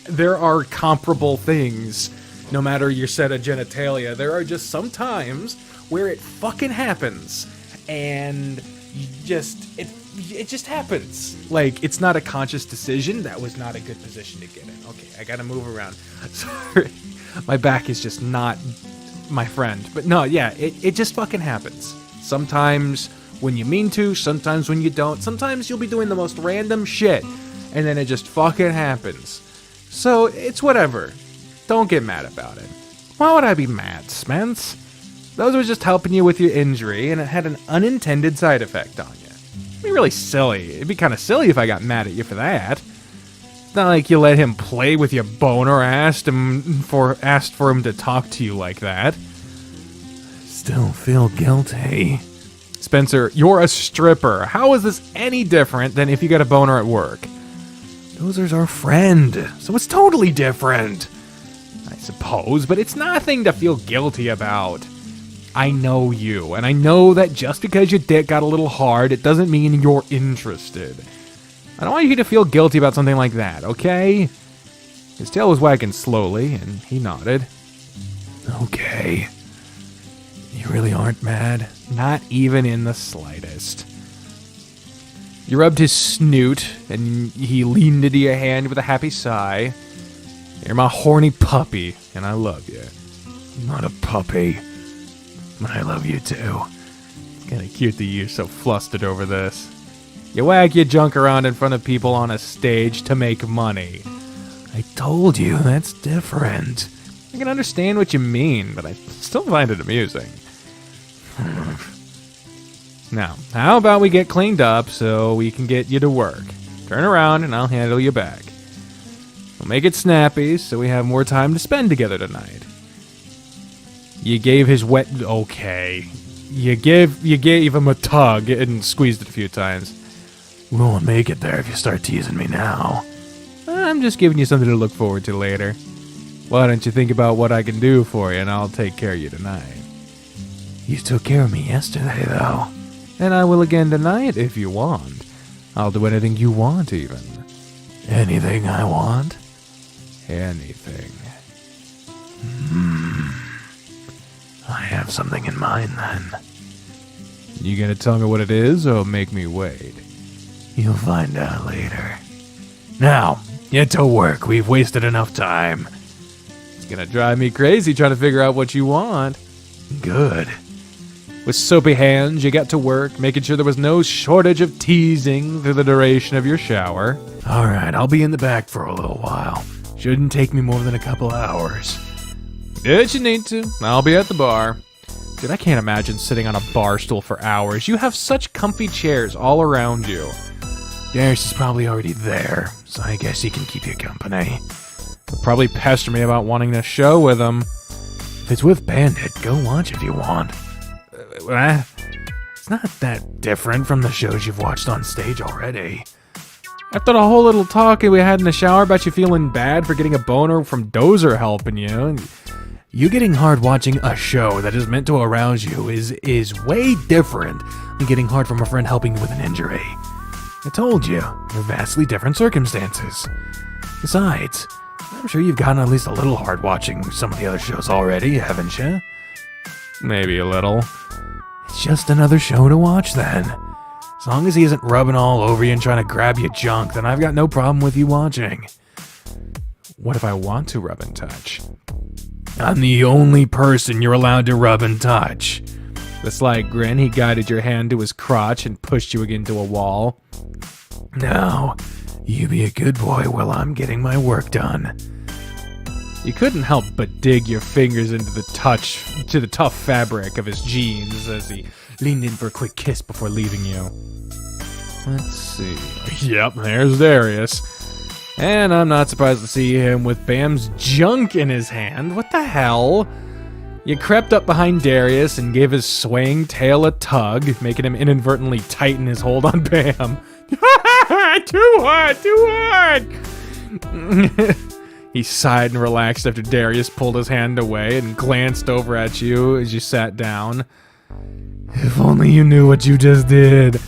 there are comparable things, no matter your set of genitalia. There are just some times where it fucking happens, and... it just happens. Like, it's not a conscious decision. That was not a good position to get in. Okay, I gotta move around. Sorry. My back is just not my friend. But no, yeah, it just fucking happens. Sometimes when you mean to, sometimes when you don't. Sometimes you'll be doing the most random shit, and then it just fucking happens. So, it's whatever. Don't get mad about it. Why would I be mad, Spence? Those were just helping you with your injury, and it had an unintended side effect on you. It'd be really silly. It'd be kind of silly if I got mad at you for that. It's not like you let him play with your boner or asked for him to talk to you like that. Still feel guilty. Spencer, you're a stripper. How is this any different than if you got a boner at work? Dozer's our friend, so it's totally different. I suppose, but it's nothing to feel guilty about. I know you, and I know that just because your dick got a little hard, it doesn't mean you're interested. I don't want you to feel guilty about something like that, okay? His tail was wagging slowly, and he nodded. Okay. You really aren't mad? Not even in the slightest. You rubbed his snoot, and he leaned into your hand with a happy sigh. You're my horny puppy, and I love you. I'm not a puppy. But I love you too. Kinda cute that you're so flustered over this. You wag your junk around in front of people on a stage to make money. I told you, that's different. I can understand what you mean, but I still find it amusing. Now, how about we get cleaned up so we can get you to work? Turn around and I'll handle you back. We'll make it snappy so we have more time to spend together tonight. You gave his wet... Okay. You gave him a tug and squeezed it a few times. We won't make it there if you start teasing me now. I'm just giving you something to look forward to later. Why don't you think about what I can do for you and I'll take care of you tonight. You took care of me yesterday, though. And I will again tonight if you want. I'll do anything you want, even. Anything I want? Anything. I have something in mind, then. You gonna tell me what it is, or make me wait? You'll find out later. Now, get to work. We've wasted enough time. It's gonna drive me crazy trying to figure out what you want. Good. With soapy hands, you got to work, making sure there was no shortage of teasing through the duration of your shower. All right, I'll be in the back for a little while. Shouldn't take me more than a couple hours. If you need to, I'll be at the bar. Dude, I can't imagine sitting on a bar stool for hours. You have such comfy chairs all around you. Darius is probably already there, so I guess he can keep you company. He'll probably pester me about wanting to show with him. If it's with Bandit, go watch if you want. It's not that different from the shows you've watched on stage already. After the whole little talk we had in the shower about you feeling bad for getting a boner from Dozer helping you, you getting hard watching a show that is meant to arouse you is way different than getting hard from a friend helping you with an injury. I told you, they're vastly different circumstances. Besides, I'm sure you've gotten at least a little hard watching some of the other shows already, haven't you? maybe a little. It's just another show to watch then. As long as he isn't rubbing all over you and trying to grab your junk, then I've got no problem with you watching. What if I want to rub and touch? I'm the only person you're allowed to rub and touch. The slight grin, he guided your hand to his crotch and pushed you into a wall. Now, you be a good boy while I'm getting my work done. You couldn't help but dig your fingers into the tough fabric of his jeans as he leaned in for a quick kiss before leaving you. Let's see. Yep, there's Darius. And I'm not surprised to see him with Bam's junk in his hand. What the hell? You crept up behind Darius and gave his swaying tail a tug, making him inadvertently tighten his hold on Bam. Too hard! He sighed and relaxed after Darius pulled his hand away and glanced over at you as you sat down. If only you knew what you just did.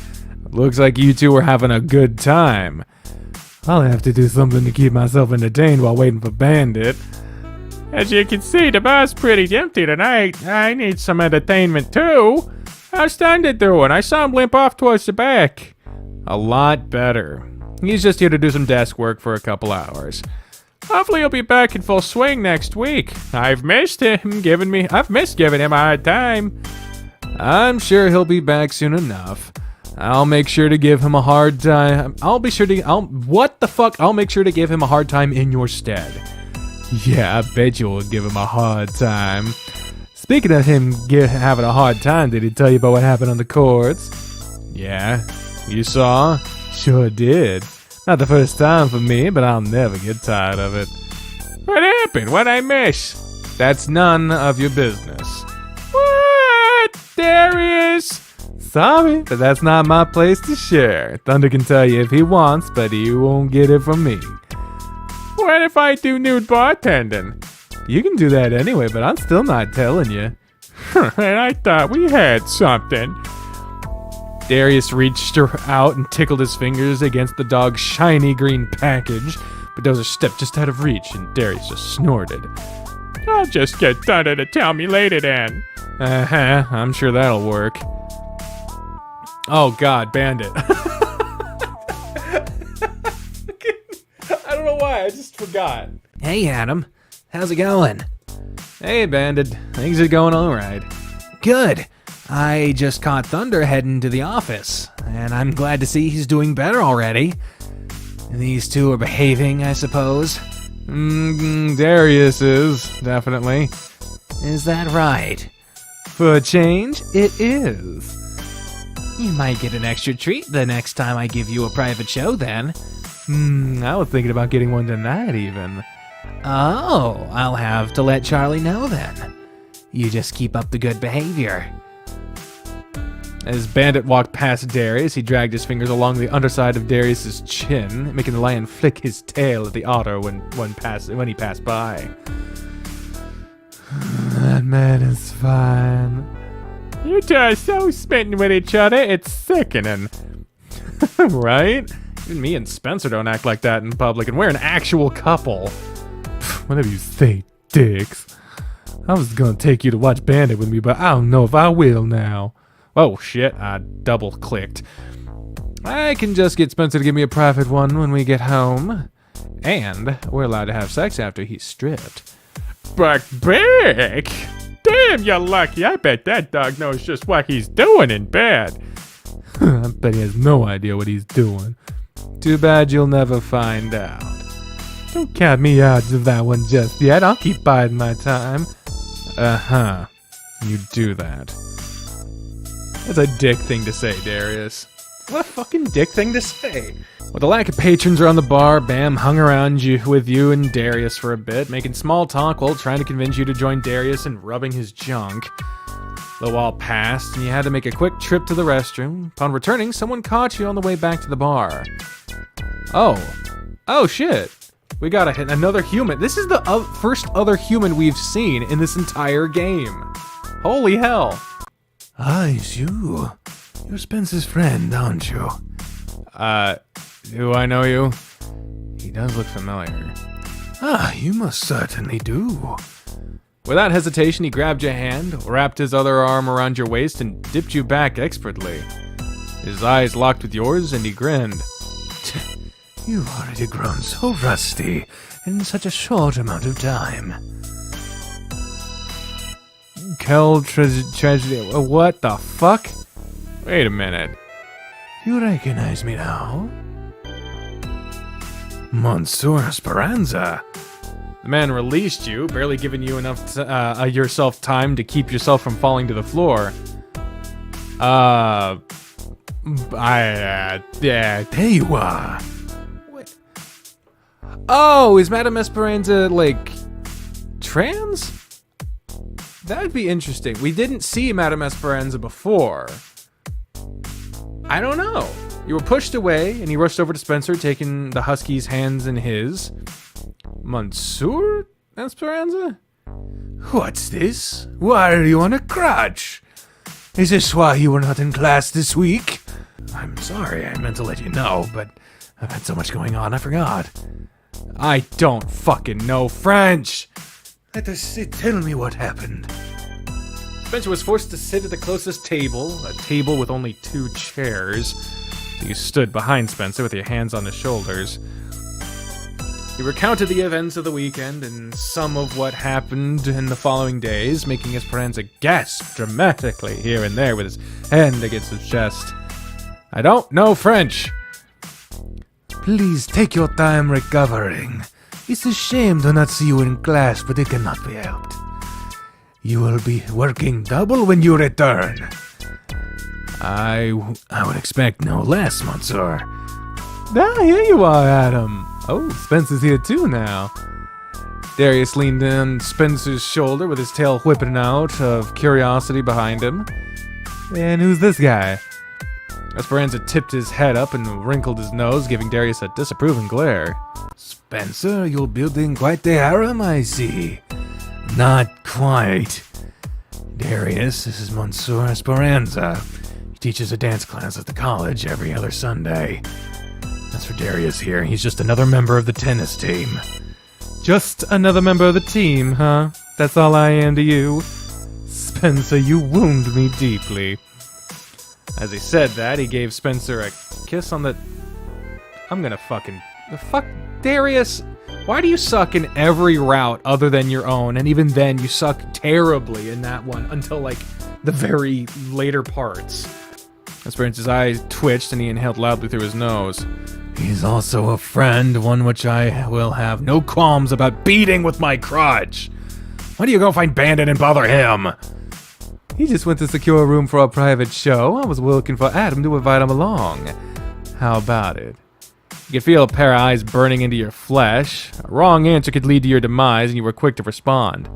Looks like you two were having a good time. I'll have to do something to keep myself entertained while waiting for Bandit. As you can see, the bar's pretty empty tonight. I need some entertainment too. How's Bandit doing? I saw him limp off towards the back. A lot better. He's just here to do some desk work for a couple hours. Hopefully he'll be back in full swing next week. I've missed giving him a hard time. I'm sure he'll be back soon enough. I'll make sure to give him a hard time. I'll make sure to give him a hard time in your stead. Yeah, I bet you will give him a hard time. Speaking of him having a hard time, did he tell you about what happened on the courts? Yeah, you saw? Sure did. Not the first time for me, but I'll never get tired of it. What happened? What'd I miss? That's none of your business. What? Darius? Sorry, but that's not my place to share. Thunder can tell you if he wants, but he won't get it from me. What if I do nude bartending? You can do that anyway, but I'm still not telling you. And I thought we had something. Darius reached out and tickled his fingers against the dog's shiny green package Bulldozer stepped just out of reach, and Darius just snorted. I'll just get Thunder to tell me later then. Uh-huh, I'm sure that'll work. Oh god, Bandit. I don't know why, I just forgot. Hey, Adam. How's it going? Hey, Bandit. Things are going alright. Good. I just caught Thunder heading to the office, and I'm glad to see he's doing better already. These two are behaving, I suppose. Darius is, definitely. Is that right? For a change, it is. You might get an extra treat the next time I give you a private show then. I was thinking about getting one tonight, even. Oh, I'll have to let Charlie know then. You just keep up the good behavior. As Bandit walked past Darius, he dragged his fingers along the underside of Darius's chin, making the lion flick his tail at the otter when he passed by. That man is fine. You two are so smitten with each other, it's sickening. Right? Even me and Spencer don't act like that in public, and we're an actual couple. Whatever you say, dicks. I was gonna take you to watch Bandit with me, but I don't know if I will now. Oh shit, I double clicked. I can just get Spencer to give me a private one when we get home. And we're allowed to have sex after he's stripped. But big! Damn, you're lucky. I bet that dog knows just what he's doing in bed. I bet he has no idea what he's doing. Too bad you'll never find out. Don't count me out of that one just yet. I'll keep biding my time. Uh-huh. You do that. That's a dick thing to say, Darius. What a fucking dick thing to say. With a lack of patrons around the bar, Bam hung around with you and Darius for a bit, making small talk while trying to convince you to join Darius and rubbing his junk. The while passed, and you had to make a quick trip to the restroom. Upon returning, someone caught you on the way back to the bar. Oh shit. We gotta hit another human. This is the first other human we've seen in this entire game. Holy hell. Ah, it's you. You're Spencer's friend, aren't you? Do I know you? He does look familiar. Ah, you must certainly do. Without hesitation, he grabbed your hand, wrapped his other arm around your waist, and dipped you back expertly. His eyes locked with yours, and he grinned. You've already grown so rusty in such a short amount of time. Tragedy. What the fuck? Wait a minute. You recognize me now? Monsieur Esperanza. The man released you, barely giving you enough yourself time to keep yourself from falling to the floor. Yeah, there you are. What? Oh, is Madame Esperanza, like, trans? That would be interesting. We didn't see Madame Esperanza before. I don't know. You were pushed away, and he rushed over to Spencer, taking the husky's hands in his. Monsieur Esperanza? What's this? Why are you on a crutch? Is this why you were not in class this week? I'm sorry, I meant to let you know, but I've had so much going on, I forgot. I don't fucking know French. Let us sit. Tell me what happened. Spencer was forced to sit at the closest table, a table with only 2 chairs. So you stood behind Spencer with your hands on his shoulders. He recounted the events of the weekend and some of what happened in the following days, making Esperanza gasp dramatically here and there with his hand against his chest. I don't know French. Please take your time recovering. It's a shame to not see you in class, but it cannot be helped. You will be working double when you return. I would expect no less, Monsieur. Ah, here you are, Adam. Oh, Spencer's here too now. Darius leaned in Spencer's shoulder with his tail whipping out of curiosity behind him. And who's this guy? Esperanza tipped his head up and wrinkled his nose, giving Darius a disapproving glare. Spencer, you're building quite the harem, I see. Not quite. Darius, this is Monsieur Esperanza. He teaches a dance class at the college every other Sunday. As for Darius here, he's just another member of the tennis team. Just another member of the team, huh? That's all I am to you? Spencer, you wound me deeply. As he said that, he gave Spencer a kiss on the... I'm gonna fucking... The fuck? Darius, why do you suck in every route other than your own? And even then, you suck terribly in that one until, like, the very later parts. Esperance's eyes twitched and he inhaled loudly through his nose. He's also a friend, one which I will have no qualms about beating with my crutch. Why do you go find Bandit and bother him? He just went to secure a room for a private show. I was looking for Adam to invite him along. How about it? You could feel a pair of eyes burning into your flesh. A wrong answer could lead to your demise, and you were quick to respond.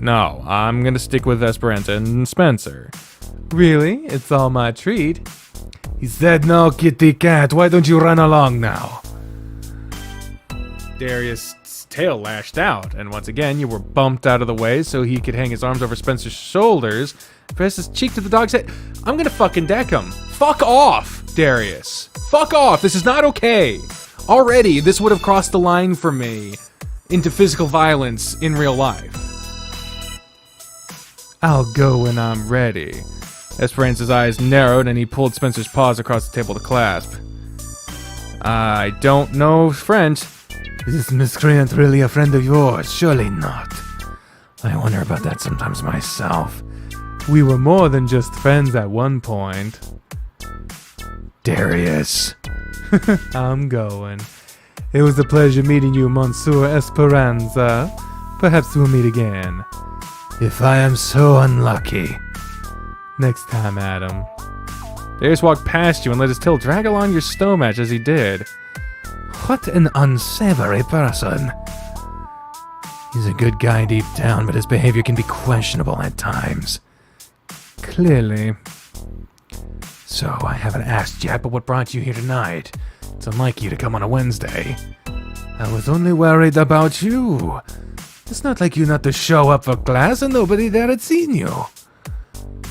No, I'm gonna stick with Esperanza and Spencer. Really? It's all my treat. He said no, kitty cat. Why don't you run along now? Darius' tail lashed out, and once again you were bumped out of the way so he could hang his arms over Spencer's shoulders, press his cheek to the dog's head. I'm gonna fucking deck him. Fuck off, Darius. Fuck off. This is not okay. Already, this would have crossed the line for me into physical violence in real life. I'll go when I'm ready. Esperance's eyes narrowed and he pulled Spencer's paws across the table to clasp. I don't know French. Is this miscreant really a friend of yours? Surely not. I wonder about that sometimes myself. We were more than just friends at one point. Darius. I'm going. It was a pleasure meeting you, Monsieur Esperanza. Perhaps we'll meet again. If I am so unlucky. Next time, Adam. Darius walked past you and let his tail drag along your stomach as he did. What an unsavory person. He's a good guy deep down, but his behavior can be questionable at times. Clearly. So, I haven't asked yet, but what brought you here tonight? It's unlike you to come on a Wednesday. I was only worried about you. It's not like you not to show up for class and nobody there had seen you.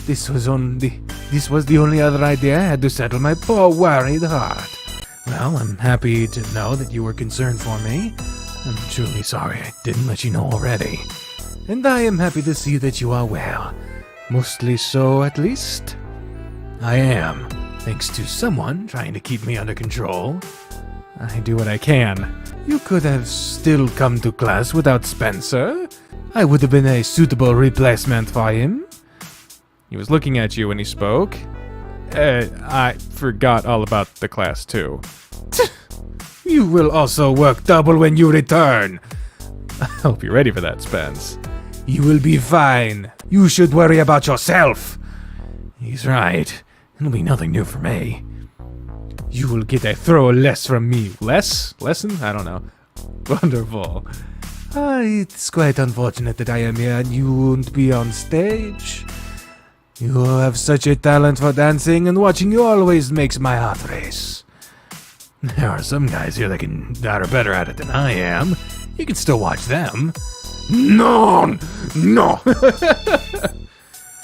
This was the only other idea I had to settle my poor worried heart. Well, I'm happy to know that you were concerned for me. I'm truly sorry I didn't let you know already. And I am happy to see that you are well. Mostly so, at least. I am, thanks to someone trying to keep me under control. I do what I can. You could have still come to class without Spencer. I would have been a suitable replacement for him. He was looking at you when he spoke. I forgot all about the class, too. You will also work double when you return. I hope you're ready for that, Spence. You will be fine. You should worry about yourself. He's right. It'll be nothing new for me. You will get a throw less from me. Less? Lesson? I don't know. Wonderful. It's quite unfortunate that I am here and you won't be on stage. You have such a talent for dancing, and watching you always makes my heart race. There are some guys here that are better at it than I am. You can still watch them. No!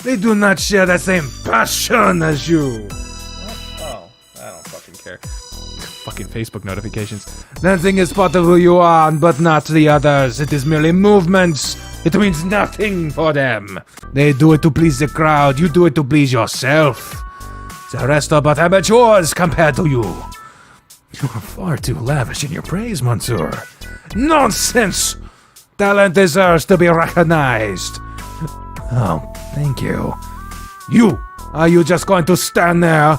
They do not share the same passion as you. Oh, I don't fucking care. Fucking Facebook notifications. Dancing is part of who you are, but not the others. It is merely movements. It means nothing for them. They do it to please the crowd. You do it to please yourself. The rest are but amateurs compared to you. You are far too lavish in your praise, Monsieur. Nonsense! Talent deserves to be recognized. Oh, thank you. Are you just going to stand there?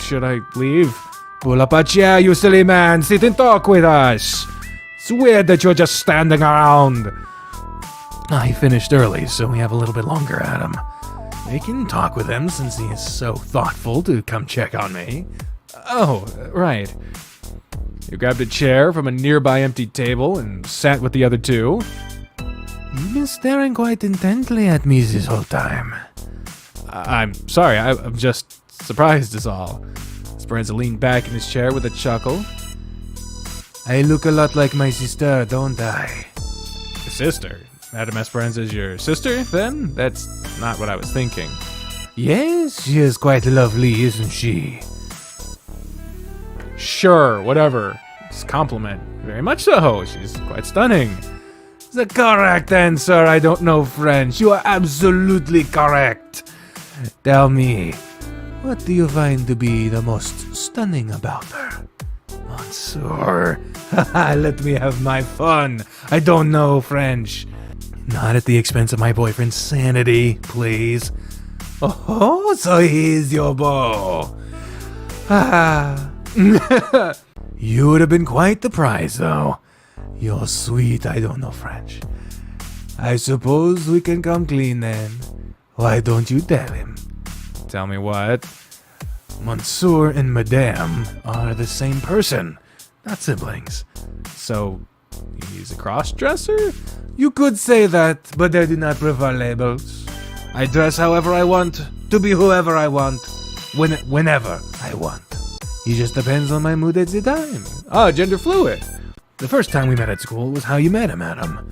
Should I leave? Pull up a chair, you silly man. Sit and talk with us. It's weird that you're just standing around. I finished early, so we have a little bit longer, Adam. We can talk with him since he is so thoughtful to come check on me. Oh, right. You grabbed a chair from a nearby empty table and sat with the other two. You've been staring quite intently at me this whole time. I'm sorry, I'm just surprised is all. Esperanza leaned back in his chair with a chuckle. I look a lot like my sister, don't I? Sister? Madame Esperanza is your sister, then? That's not what I was thinking. Yes, she is quite lovely, isn't she? Sure, whatever. It's a compliment. Very much so. She's quite stunning. The correct answer. I don't know French. You are absolutely correct. Tell me, what do you find to be the most stunning about her? Monsieur, let me have my fun. I don't know French. Not at the expense of my boyfriend's sanity, please. Oh, so he's your beau. You would have been quite the prize, though. You're sweet, I don't know French. I suppose we can come clean then. Why don't you tell him? Tell me what? Monsieur and Madame are the same person, not siblings. So, he's a cross-dresser? You could say that, but I do not prefer labels. I dress however I want, to be whoever I want, whenever I want. It just depends on my mood at the time. Oh, gender fluid. The first time we met at school was how you met him, Adam.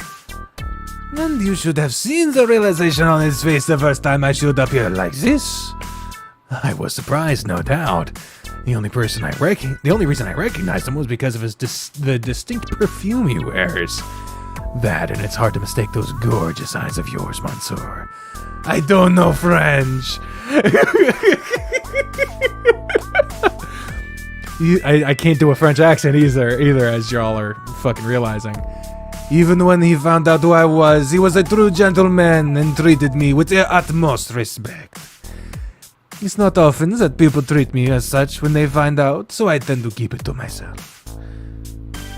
And you should have seen the realization on his face the first time I showed up here like this. I was surprised, no doubt. The only reason I recognized him was because of the distinct perfume he wears. That, and it's hard to mistake those gorgeous eyes of yours, Monsieur. I don't know French. I can't do a French accent either, as y'all are fucking realizing. Even when he found out who I was, he was a true gentleman and treated me with the utmost respect. It's not often that people treat me as such when they find out, so I tend to keep it to myself.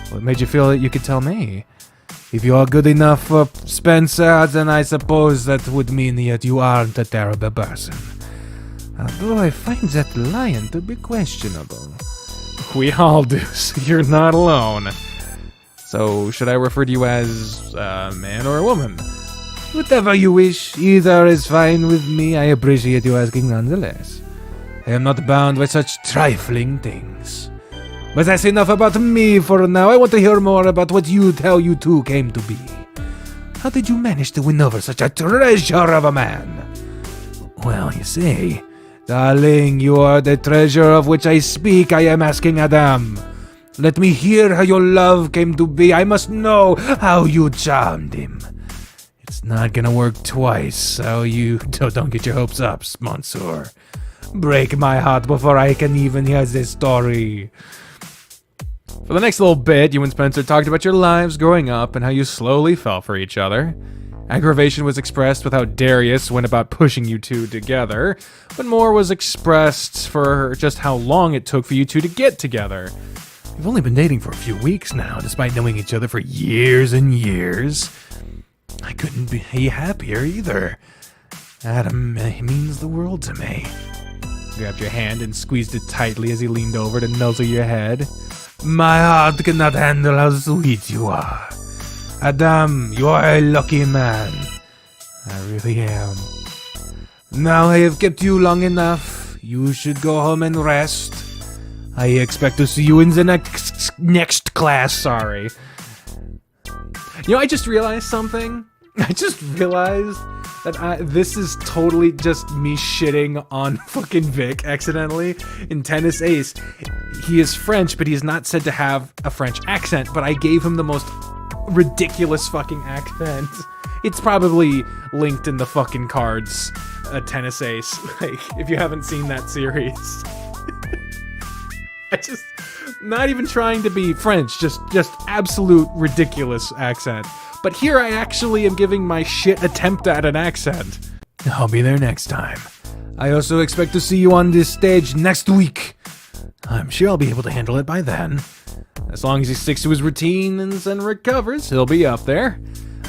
What made you feel that you could tell me? If you are good enough for Spencer, then I suppose that would mean that you aren't a terrible person. Although I find that line to be questionable. We all do, so you're not alone. So, should I refer to you as a man or a woman? Whatever you wish, either is fine with me. I appreciate you asking nonetheless. I am not bound by such trifling things. But that's enough about me for now. I want to hear more about what you two came to be. How did you manage to win over such a treasure of a man? Well, you see, darling, you are the treasure of which I speak. I am asking Adam. Let me hear how your love came to be. I must know how you charmed him. It's not gonna work twice, so you don't get your hopes up, Monsieur. Break my heart before I can even hear this story. For the next little bit, you and Spencer talked about your lives growing up and how you slowly fell for each other. Aggravation was expressed with how Darius went about pushing you two together, but more was expressed for just how long it took for you two to get together. We've only been dating for a few weeks now, despite knowing each other for years and years. I couldn't be happier either. Adam, he means the world to me. He grabbed your hand and squeezed it tightly as he leaned over to nuzzle your head. My heart cannot handle how sweet you are. Adam, you are a lucky man. I really am. Now I have kept you long enough. You should go home and rest. I expect to see you in the next class, sorry. You know, I just realized something. I just realized that this is totally just me shitting on fucking Vic accidentally in Tennis Ace. He is French, but he is not said to have a French accent, but I gave him the most ridiculous fucking accent. It's probably linked in the fucking cards, Tennis Ace, like, if you haven't seen that series. I just, not even trying to be French, just absolute ridiculous accent. But here I actually am giving my shit attempt at an accent. I'll be there next time. I also expect to see you on this stage next week. I'm sure I'll be able to handle it by then. As long as he sticks to his routines and recovers, he'll be up there.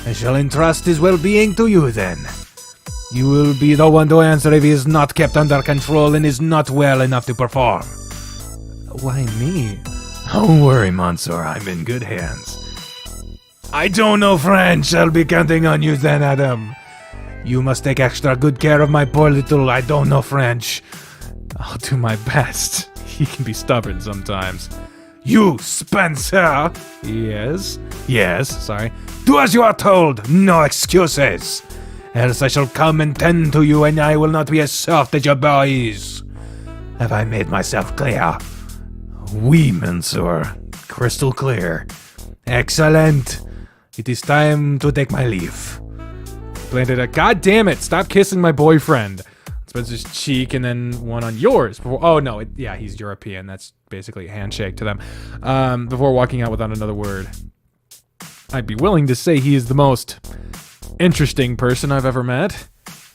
I shall entrust his well-being to you then. You will be the one to answer if he is not kept under control and is not well enough to perform. Why me? Don't worry, Monsieur, I'm in good hands. I don't know French. I'll be counting on you then, Adam. You must take extra good care of my poor little I don't know French. I'll do my best. He can be stubborn sometimes. You, Spencer! Yes? Yes, sorry. Do as you are told, no excuses. Else I shall come and tend to you and I will not be as soft as your boys. Have I made myself clear? Oui, Monsieur. Crystal clear. Excellent. It is time to take my leave. Planted a God damn it! Stop kissing my boyfriend. Spencer's cheek and then one on yours. Oh no, yeah, he's European. That's basically a handshake to them. Before walking out without another word. I'd be willing to say he is the most interesting person I've ever met.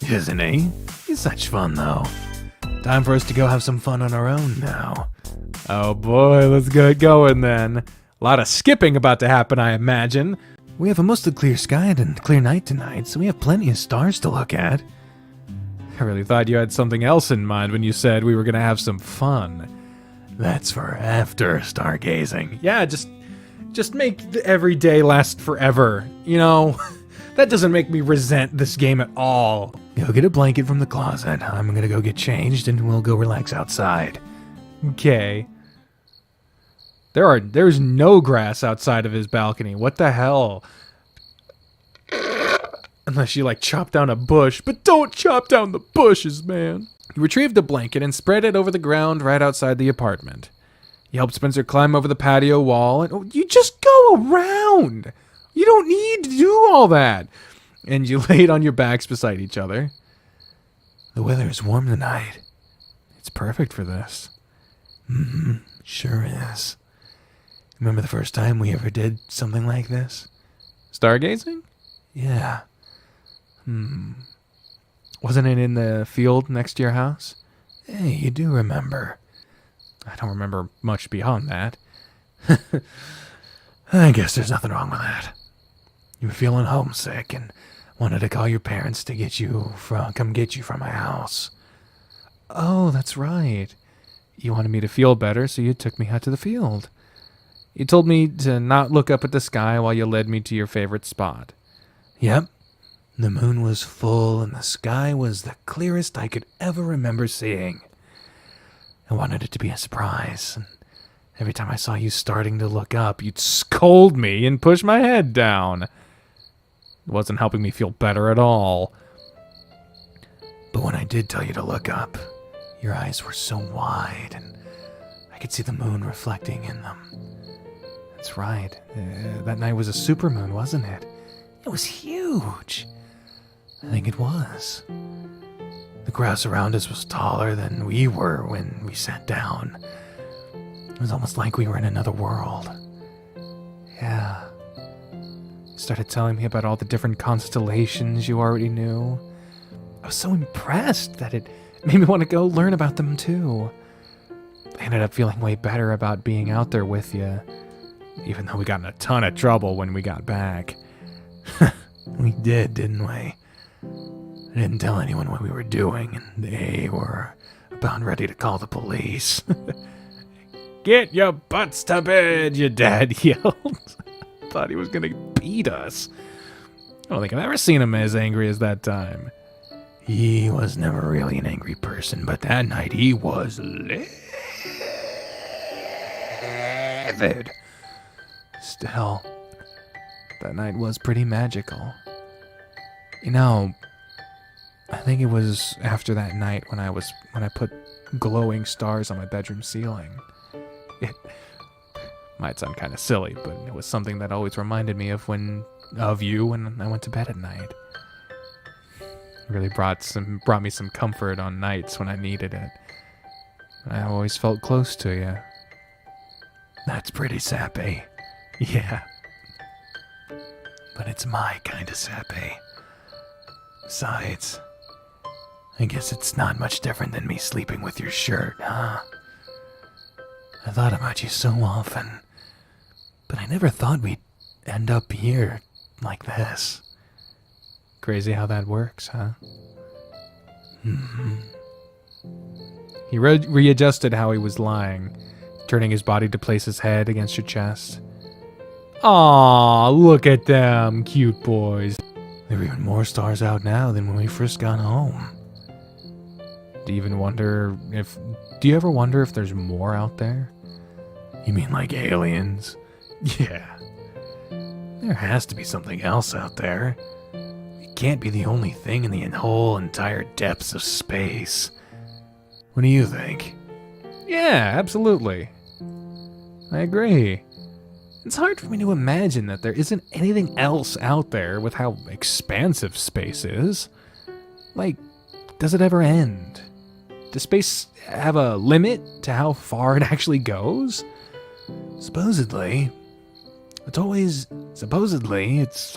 Isn't he? He's such fun, though. Time for us to go have some fun on our own now. Oh boy, let's get going then. A lot of skipping about to happen, I imagine. We have a mostly clear sky and clear night tonight, so we have plenty of stars to look at. I really thought you had something else in mind when you said we were going to have some fun. That's for after stargazing. Yeah, just make every day last forever. You know, that doesn't make me resent this game at all. Go get a blanket from the closet. I'm gonna go get changed and we'll go relax outside. Okay. There's no grass outside of his balcony. What the hell? Unless you like chop down a bush, but don't chop down the bushes, man. You retrieved a blanket and spread it over the ground right outside the apartment. You helped Spencer climb over the patio wall, and you just go around. You don't need to do all that. And you laid on your backs beside each other. The weather is warm tonight. It's perfect for this. Sure is. Remember the first time we ever did something like this? Stargazing? Yeah. Wasn't it in the field next to your house? Hey, you do remember. I don't remember much beyond that. I guess there's nothing wrong with that. You were feeling homesick and wanted to call your parents to come get you from my house. Oh, that's right. You wanted me to feel better, so you took me out to the field. You told me to not look up at the sky while you led me to your favorite spot. Yep. The moon was full and the sky was the clearest I could ever remember seeing. I wanted it to be a surprise, and every time I saw you starting to look up, You'd scold me and push my head down. It wasn't helping me feel better at all. But when I did tell you to look up, your eyes were so wide, and I could see the moon reflecting in them. That's right. That night was a supermoon, wasn't it? It was huge. I think it was. The grass around us was taller than we were when we sat down. It was almost like we were in another world. Yeah. You started telling me about all the different constellations you already knew. I was so impressed that it made me want to go learn about them too. I ended up feeling way better about being out there with you, even though we got in a ton of trouble when we got back. We did, didn't we? I didn't tell anyone what we were doing, and they were about ready to call the police. Get your butts to bed, your dad yelled. Thought he was gonna beat us. I don't think I've ever seen him as angry as that time. He was never really an angry person, but that night he was livid. Still, that night was pretty magical. You know, I think it was after that night when I put glowing stars on my bedroom ceiling. It might sound kind of silly, but it was something that always reminded me of you when I went to bed at night. It really brought me some comfort on nights when I needed it. I always felt close to you. That's pretty sappy. Yeah. But it's my kind of sappy. Besides, I guess it's not much different than me sleeping with your shirt, huh? I thought about you so often, but I never thought we'd end up here like this. Crazy how that works, huh? He readjusted how he was lying, turning his body to place his head against your chest. Aw, look at them, cute boys. There are even more stars out now than when we first got home. Do you ever wonder if there's more out there? You mean like aliens? Yeah. There has to be something else out there. It can't be the only thing in the whole entire depths of space. What do you think? Yeah, absolutely. I agree. It's hard for me to imagine that there isn't anything else out there with how expansive space is. Like, does it ever end? Does space have a limit to how far it actually goes? Supposedly, it's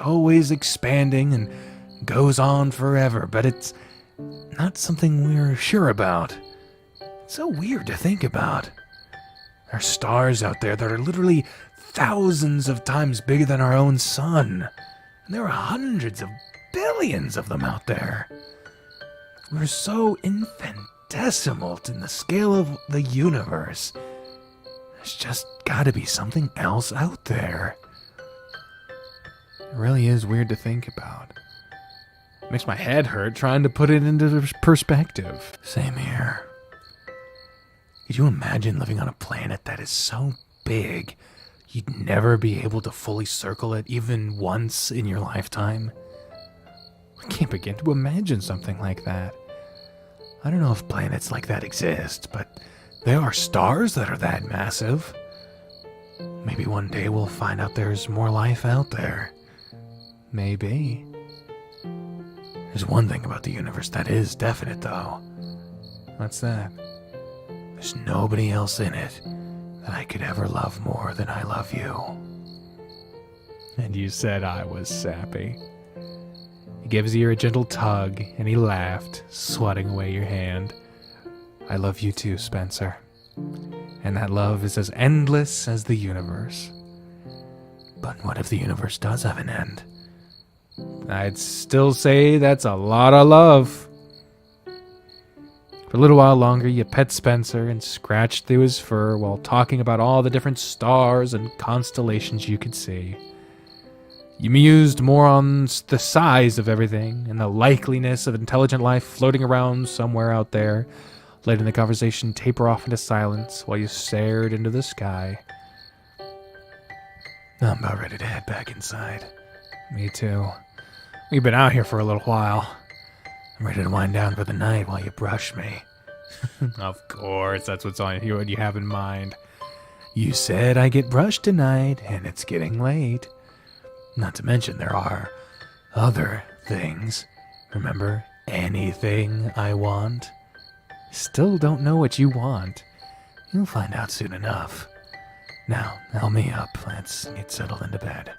always expanding and goes on forever, but it's not something we're sure about. It's so weird to think about. There are stars out there that are literally thousands of times bigger than our own sun. And there are hundreds of billions of them out there. We're so infinitesimal in the scale of the universe. There's just gotta be something else out there. It really is weird to think about. It makes my head hurt trying to put it into perspective. Same here. Could you imagine living on a planet that is so big you'd never be able to fully circle it even once in your lifetime? I can't begin to imagine something like that. I don't know if planets like that exist, but there are stars that are that massive. Maybe one day we'll find out there's more life out there. Maybe. There's one thing about the universe that is definite, though. What's that? There's nobody else in it that I could ever love more than I love you. And you said I was sappy. He gives you a gentle tug, and he laughed, swatting away your hand. I love you too, Spencer. And that love is as endless as the universe. But what if the universe does have an end? I'd still say that's a lot of love. For a little while longer, you pet Spencer and scratched through his fur while talking about all the different stars and constellations you could see. You mused more on the size of everything and the likeliness of intelligent life floating around somewhere out there, letting the conversation taper off into silence while you stared into the sky. I'm about ready to head back inside. Me too. We've been out here for a little while. I'm ready to wind down for the night while you brush me. Of course, that's what you have in mind. You said I get brushed tonight, and it's getting late. Not to mention there are other things. Remember, anything I want? Still don't know what you want. You'll find out soon enough. Now, help me up. Let's get settled into bed.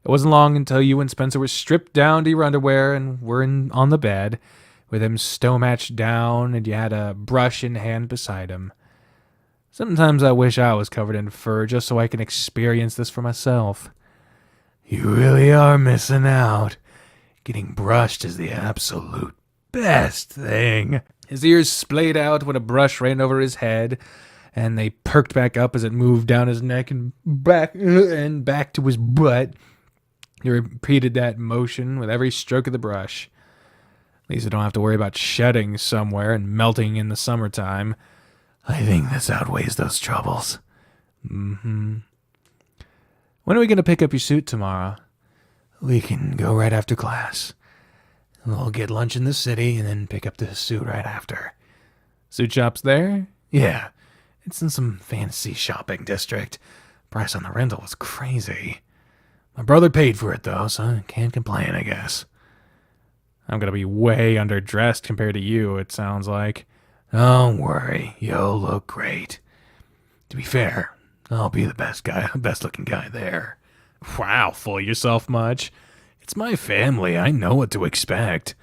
It wasn't long until you and Spencer were stripped down to your underwear and were on the bed, with him stow-matched down, and you had a brush in hand beside him. Sometimes I wish I was covered in fur just so I can experience this for myself. You really are missing out. Getting brushed is the absolute best thing. His ears splayed out when a brush ran over his head, and they perked back up as it moved down his neck and back to his butt. He repeated that motion with every stroke of the brush. At least I don't have to worry about shedding somewhere and melting in the summertime. I think this outweighs those troubles. Mm-hmm. When are we going to pick up your suit tomorrow? We can go right after class. We'll get lunch in the city and then pick up the suit right after. Suit shop's there? Yeah. It's in some fancy shopping district. Price on the rental was crazy. My brother paid for it, though, so I can't complain, I guess. I'm going to be way underdressed compared to you, it sounds like. Don't worry, you'll look great. To be fair, I'll be the best-looking guy there. Wow, fool yourself much? It's my family, I know what to expect.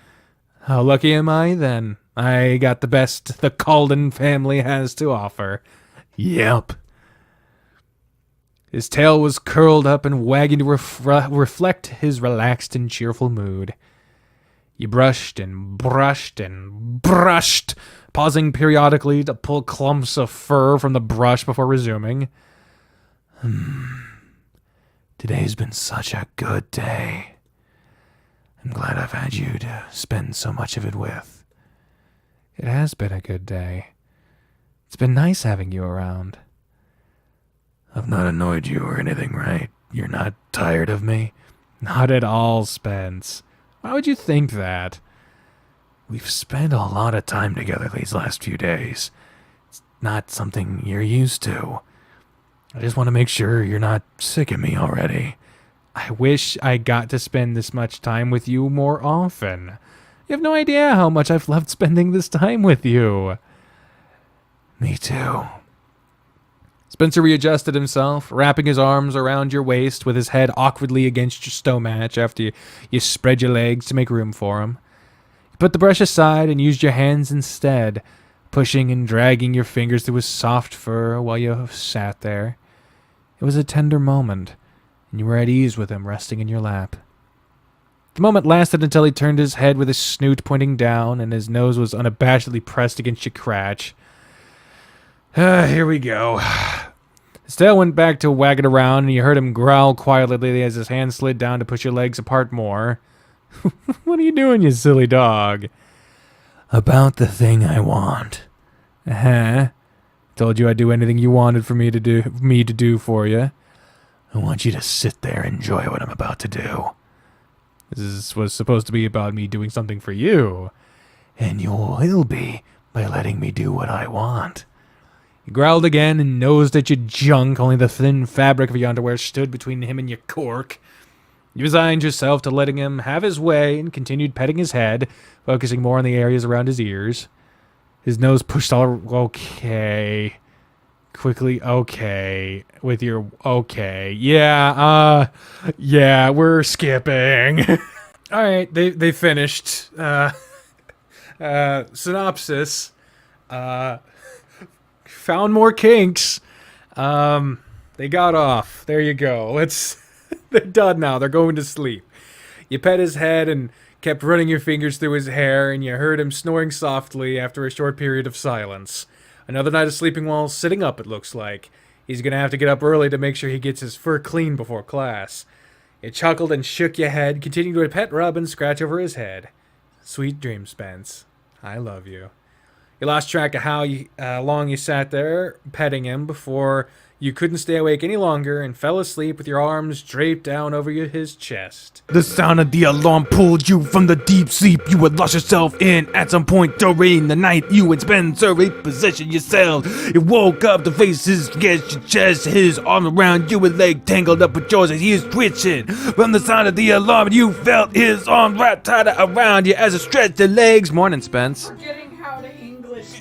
How lucky am I, then? I got the best the Calden family has to offer. Yep. His tail was curled up and wagging to reflect his relaxed and cheerful mood. You brushed and brushed and brushed, pausing periodically to pull clumps of fur from the brush before resuming. Today's been such a good day. I'm glad I've had you to spend so much of it with. It has been a good day. It's been nice having you around. I've not annoyed you or anything, right? You're not tired of me? Not at all, Spence. Why would you think that? We've spent a lot of time together these last few days. It's not something you're used to. I just want to make sure you're not sick of me already. I wish I got to spend this much time with you more often. You have no idea how much I've loved spending this time with you. Me too. Spencer readjusted himself, wrapping his arms around your waist with his head awkwardly against your stow match after you spread your legs to make room for him. You put the brush aside and used your hands instead, pushing and dragging your fingers through his soft fur while you sat there. It was a tender moment, and you were at ease with him resting in your lap. The moment lasted until he turned his head with his snoot pointing down and his nose was unabashedly pressed against your crotch. Here we go. His tail went back to wagging around, and you heard him growl quietly as his hand slid down to push your legs apart more. What are you doing, you silly dog? About the thing I want. Told you I'd do anything you wanted for me to do for you. I want you to sit there and enjoy what I'm about to do. This was supposed to be about me doing something for you. And you will be by letting me do what I want. He growled again and nosed at your junk, only the thin fabric of your underwear stood between him and your cork. You resigned yourself to letting him have his way and continued petting his head, focusing more on the areas around his ears. His nose pushed all... Okay. Quickly, okay. With your... Okay. Yeah, we're skipping. Alright, they finished. Synopsis. Found more kinks. They got off. There you go. They're done now. They're going to sleep. You pet his head and kept running your fingers through his hair, and you heard him snoring softly after a short period of silence. Another night of sleeping while sitting up, it looks like. He's gonna have to get up early to make sure he gets his fur clean before class. You chuckled and shook your head, continuing to pet rub and scratch over his head. Sweet dreams, Spence. I love you. You lost track of how long you sat there petting him before you couldn't stay awake any longer and fell asleep with your arms draped down over his chest. The sound of the alarm pulled you from the deep sleep you had lost yourself in. At some point during the night, you and Spencer repositioned yourself. You woke up to face his against your chest, his arm around you with leg tangled up with yours as he is twitching. From the sound of the alarm, you felt his arms wrapped tighter around you as it stretched the legs. Morning, Spence. Forgetting how to English.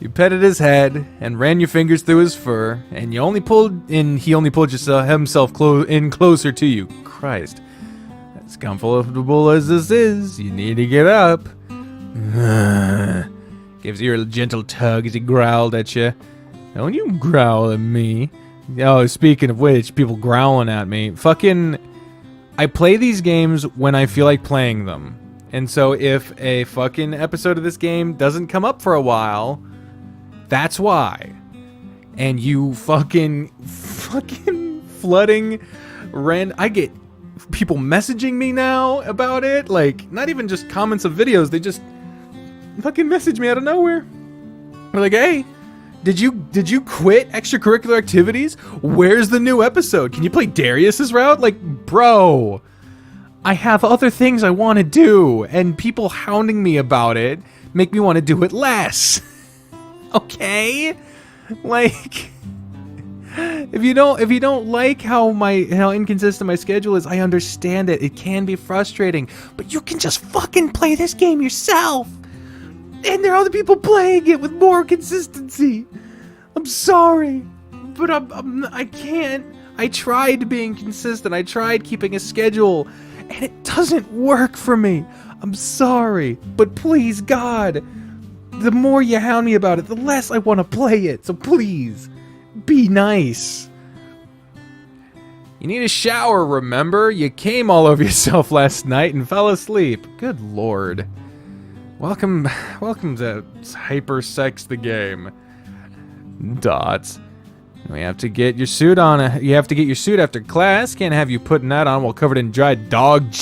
You petted his head and ran your fingers through his fur, and he only pulled himself in closer to you. Christ. As comfortable as this is, you need to get up. Gives you a gentle tug as he growled at you. Don't you growl at me. Oh, speaking of which, people growling at me. I play these games when I feel like playing them. And so if a fucking episode of this game doesn't come up for a while, that's why. And you fucking flooding I get people messaging me now about it. Like, not even just comments of videos, they just fucking message me out of nowhere. They're like, hey, did you quit extracurricular activities? Where's the new episode? Can you play Darius's route? Like, bro, I have other things I want to do, and people hounding me about it make me want to do it less. Okay? Like, if you don't like how inconsistent my schedule is, I understand it. It can be frustrating, but you can just fucking play this game yourself. And there are other people playing it with more consistency. I'm sorry, but I can't. I tried being consistent. I tried keeping a schedule, and it doesn't work for me. I'm sorry, but please, God, the more you hound me about it, the less I want to play it. So please, be nice. You need a shower, remember? You came all over yourself last night and fell asleep. Good Lord. Welcome to Hyper Sex the Game. Dots. We have to get your suit on. You have to get your suit after class. Can't have you putting that on while covered in dried dog.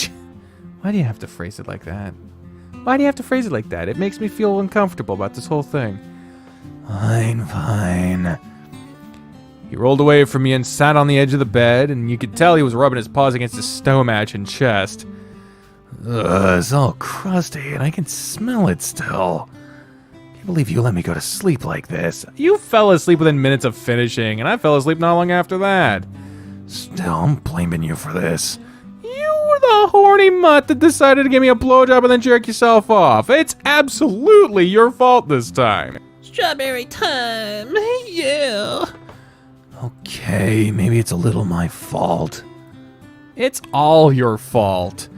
Why do you have to phrase it like that? Why do you have to phrase it like that? It makes me feel uncomfortable about this whole thing. Fine. He rolled away from you and sat on the edge of the bed, and you could tell he was rubbing his paws against his stomach and chest. Ugh, it's all crusty and I can smell it still. Can't believe you let me go to sleep like this. You fell asleep within minutes of finishing, and I fell asleep not long after that. Still, I'm blaming you for this. You were the horny mutt that decided to give me a blowjob and then jerk yourself off. It's absolutely your fault this time. Strawberry time. Yeah. Okay, maybe it's a little my fault. It's all your fault.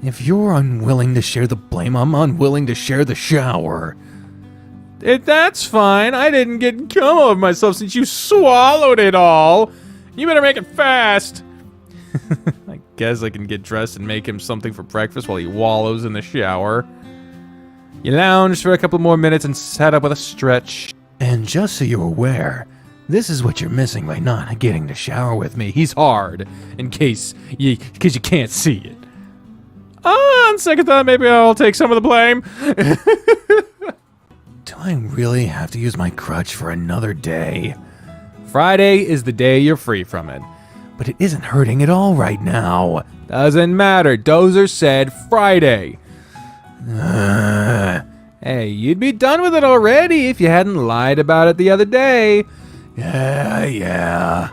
If you're unwilling to share the blame, I'm unwilling to share the shower. That's fine. I didn't get cum of myself since you swallowed it all. You better make it fast. I guess I can get dressed and make him something for breakfast while he wallows in the shower. You lounged for a couple more minutes and sat up with a stretch. And just so you're aware, this is what you're missing by not getting to shower with me. He's hard, in case you can't see it. On second thought, maybe I'll take some of the blame. Do I really have to use my crutch for another day? Friday is the day you're free from it. But it isn't hurting at all right now. Doesn't matter. Dozer said Friday. Hey, you'd be done with it already if you hadn't lied about it the other day. Yeah.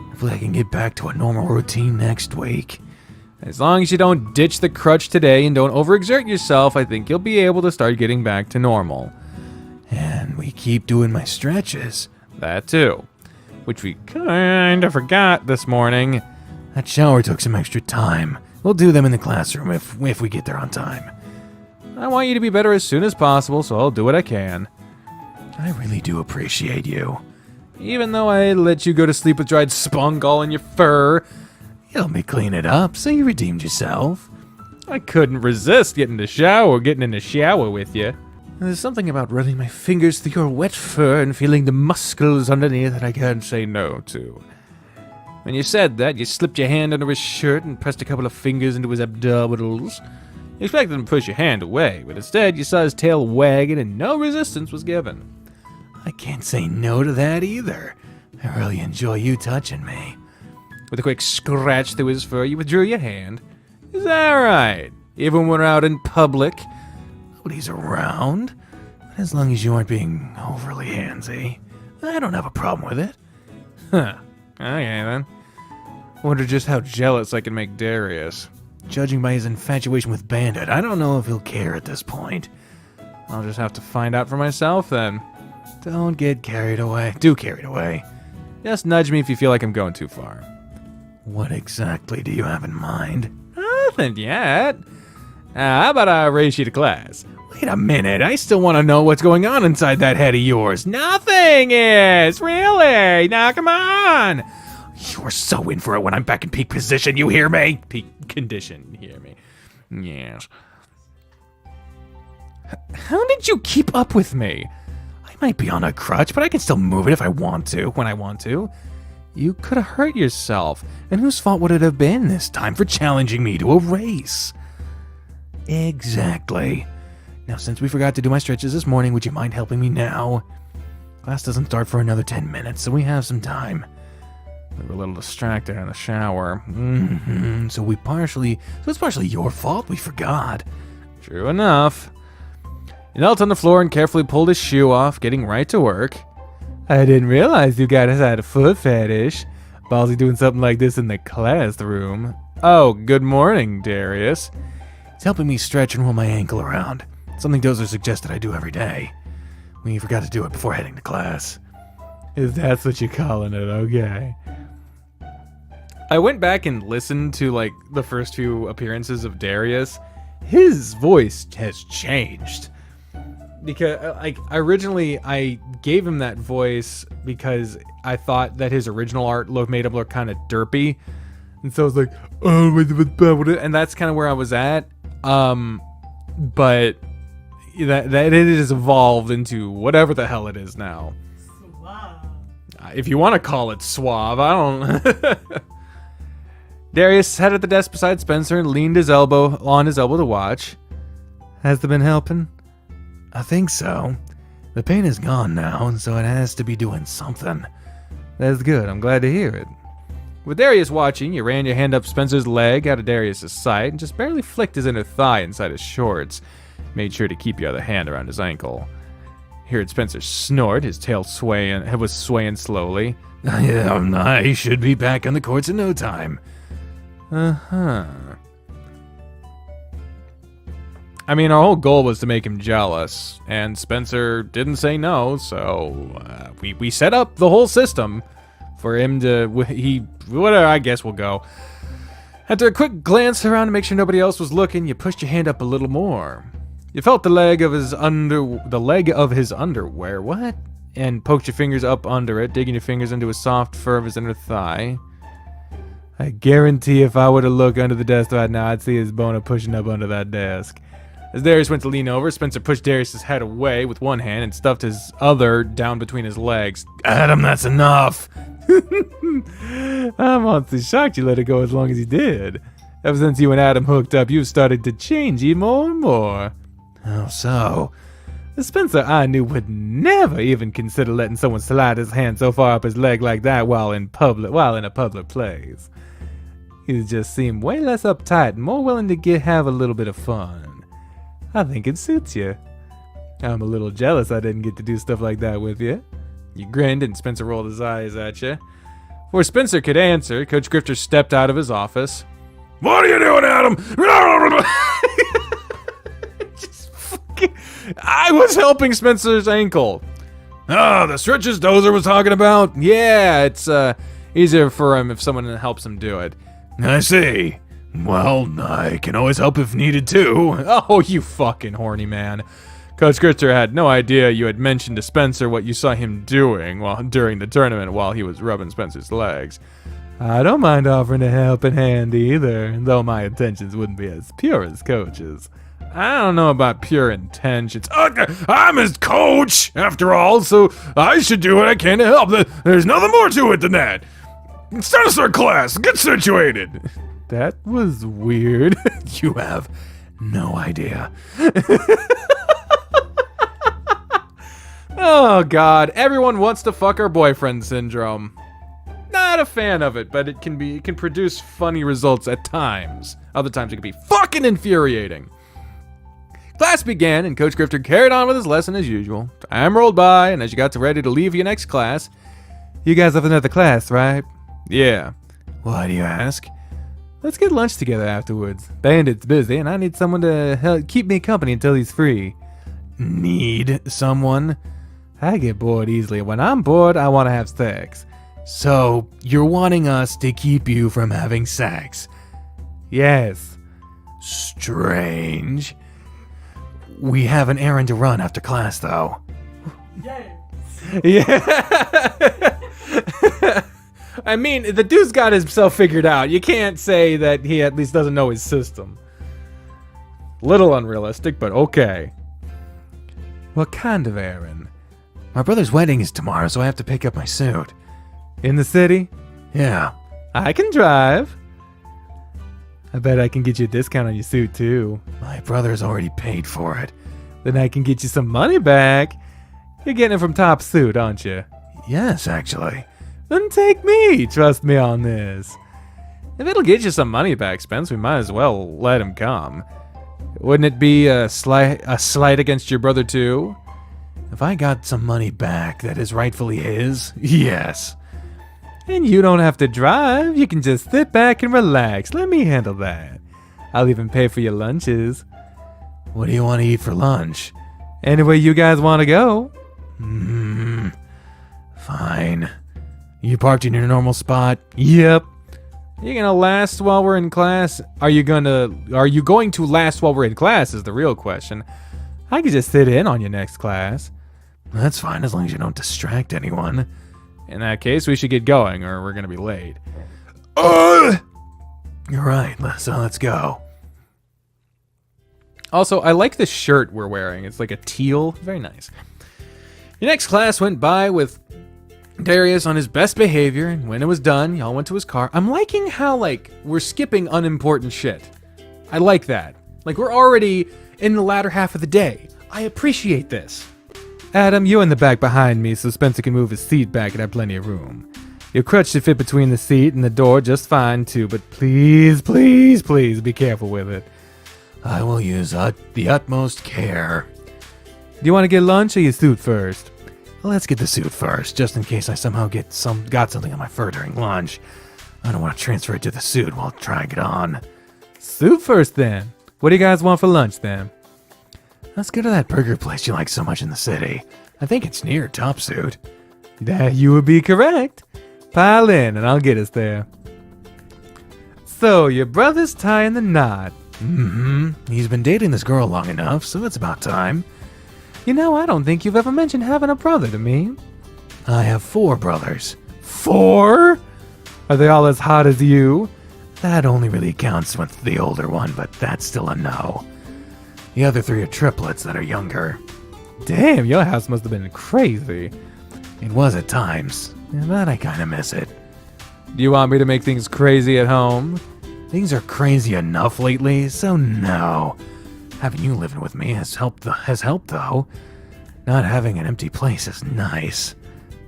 Hopefully I can get back to a normal routine next week. As long as you don't ditch the crutch today and don't overexert yourself, I think you'll be able to start getting back to normal. And we keep doing my stretches. That too. Which we kinda forgot this morning. That shower took some extra time. We'll do them in the classroom if we get there on time. I want you to be better as soon as possible, so I'll do what I can. I really do appreciate you. Even though I let you go to sleep with dried spunk all in your fur. You helped me clean it up, so you redeemed yourself. I couldn't resist getting in the shower with you. There's something about running my fingers through your wet fur and feeling the muscles underneath that I can't say no to. When you said that, you slipped your hand under his shirt and pressed a couple of fingers into his abdominals. You expected him to push your hand away, but instead you saw his tail wagging and no resistance was given. I can't say no to that either. I really enjoy you touching me. With a quick scratch through his fur, you withdrew your hand. Is that right? Even when we're out in public? Nobody's around. But as long as you aren't being overly handsy, I don't have a problem with it. Huh. Okay, then. Wonder just how jealous I can make Darius. Judging by his infatuation with Bandit, I don't know if he'll care at this point. I'll just have to find out for myself, then. Don't get carried away. Too carried away. Just nudge me if you feel like I'm going too far. What exactly do you have in mind? Nothing yet. How about I race you to class? Wait a minute, I still want to know what's going on inside that head of yours. Nothing is! Really? Now, come on! You're so in for it when I'm back in peak position, you hear me? Peak condition, hear me. Yes. How did you keep up with me? I might be on a crutch, but I can still move it if I want to, when I want to. You could have hurt yourself. And whose fault would it have been this time for challenging me to a race? Exactly. Now, since we forgot to do my stretches this morning, would you mind helping me now? Class doesn't start for another 10 minutes, so we have some time. We were a little distracted in the shower. So it's partially your fault we forgot. True enough. He knelt on the floor and carefully pulled his shoe off, getting right to work. I didn't realize you guys had a foot fetish. Ballsy doing something like this in the classroom. Oh, good morning, Darius. It's helping me stretch and roll my ankle around. Something Dozer suggested I do every day. We forgot to do it before heading to class. If that's what you're calling it, okay. I went back and listened to, like, the first few appearances of Darius. His voice has changed. Because, like, originally I gave him that voice because I thought that his original art made him look kind of derpy. And so I was like, oh, and that's kind of where I was at. But that it has evolved into whatever the hell it is now. Suave. If you want to call it suave, I don't. Darius sat at the desk beside Spencer and leaned his elbow on his elbow to watch. Has that been helping? I think so. The pain is gone now, so it has to be doing something. That's good. I'm glad to hear it. With Darius watching, you ran your hand up Spencer's leg out of Darius's sight and just barely flicked his inner thigh inside his shorts. Made sure to keep your other hand around his ankle. Heard Spencer snort, his tail was swaying slowly. I should be back on the courts in no time. Uh-huh. I mean, our whole goal was to make him jealous, and Spencer didn't say no, so we set up the whole system for him to, whatever, I guess we'll go. After a quick glance around to make sure nobody else was looking, you pushed your hand up a little more. You felt the leg of his underwear, what? And poked your fingers up under it, digging your fingers into a soft fur of his inner thigh. I guarantee if I were to look under the desk right now, I'd see his boner pushing up under that desk. As Darius went to lean over, Spencer pushed Darius' head away with one hand and stuffed his other down between his legs. Adam, that's enough. I'm honestly shocked you let it go as long as you did. Ever since you and Adam hooked up, you've started to change you more and more. How so? The Spencer I knew would never even consider letting someone slide his hand so far up his leg like that while in a public place. He just seemed way less uptight and more willing to have a little bit of fun. I think it suits you. I'm a little jealous I didn't get to do stuff like that with you. You grinned and Spencer rolled his eyes at you. Before Spencer could answer, Coach Grifter stepped out of his office. What are you doing, Adam? I was helping Spencer's ankle. Ah, the stretches Dozer was talking about? Yeah, it's easier for him if someone helps him do it. I see. Well, I can always help if needed too. Oh, you fucking horny man. Coach Grifter had no idea you had mentioned to Spencer what you saw him doing during the tournament while he was rubbing Spencer's legs. I don't mind offering a helping hand either, though my intentions wouldn't be as pure as Coach's. I don't know about pure intentions. I'm his coach, after all, so I should do what I can to help. There's nothing more to it than that. It's time to start class. Get situated. That was weird. You have no idea. Oh, God. Everyone wants to fuck our boyfriend syndrome. Not a fan of it, but it can produce funny results at times. Other times it can be fucking infuriating. Class began, and Coach Grifter carried on with his lesson as usual. Time rolled by, and as you got ready to leave your next class... You guys have another class, right? Yeah. Why do you ask? Let's get lunch together afterwards. Bandit's busy, and I need someone to help keep me company until he's free. Need someone? I get bored easily. When I'm bored, I want to have sex. So, you're wanting us to keep you from having sex? Yes. Strange. We have an errand to run after class, though. Yeah. I mean, the dude's got himself figured out. You can't say that he at least doesn't know his system. Little unrealistic, but okay. What kind of errand? My brother's wedding is tomorrow, so I have to pick up my suit. In the city? Yeah. I can drive. I bet I can get you a discount on your suit, too. My brother's already paid for it. Then I can get you some money back. You're getting it from Top Suit, aren't you? Yes, actually. Then take me. Trust me on this. If it'll get you some money back, Spence, we might as well let him come. Wouldn't it be a slight against your brother, too? If I got some money back that is rightfully his, yes. And you don't have to drive. You can just sit back and relax. Let me handle that. I'll even pay for your lunches. What do you want to eat for lunch? Anywhere you guys want to go. Fine. You parked in your normal spot? Yep. You gonna last while we're in class? Are you going to last while we're in class is the real question. I could just sit in on your next class. That's fine as long as you don't distract anyone. In that case, we should get going or we're gonna be late. You're right, so let's go. Also, I like the shirt we're wearing. It's like a teal. Very nice. Your next class went by with Darius on his best behavior, and when it was done, y'all went to his car. I'm liking how, we're skipping unimportant shit. I like that. We're already in the latter half of the day. I appreciate this. Adam, you're in the back behind me, so Spencer can move his seat back and have plenty of room. Your crutch should fit between the seat and the door just fine, too, but please, please, please be careful with it. I will use the utmost care. Do you want to get lunch or your suit first? Let's get the suit first, just in case I somehow got something on my fur during lunch. I don't want to transfer it to the suit while trying it on. Suit first, then. What do you guys want for lunch, then? Let's go to that burger place you like so much in the city. I think it's near Top Suit. That you would be correct. Pile in and I'll get us there. So, your brother's tying the knot. Mm-hmm. He's been dating this girl long enough, so it's about time. You know, I don't think you've ever mentioned having a brother to me. I have 4 brothers. 4? Are they all as hot as you? That only really counts with the older one, but that's still a no. The other 3 are triplets that are younger. Damn, your house must have been crazy. It was at times, but I kinda miss it. Do you want me to make things crazy at home? Things are crazy enough lately, so no. Having you living with me has helped though. Not having an empty place is nice.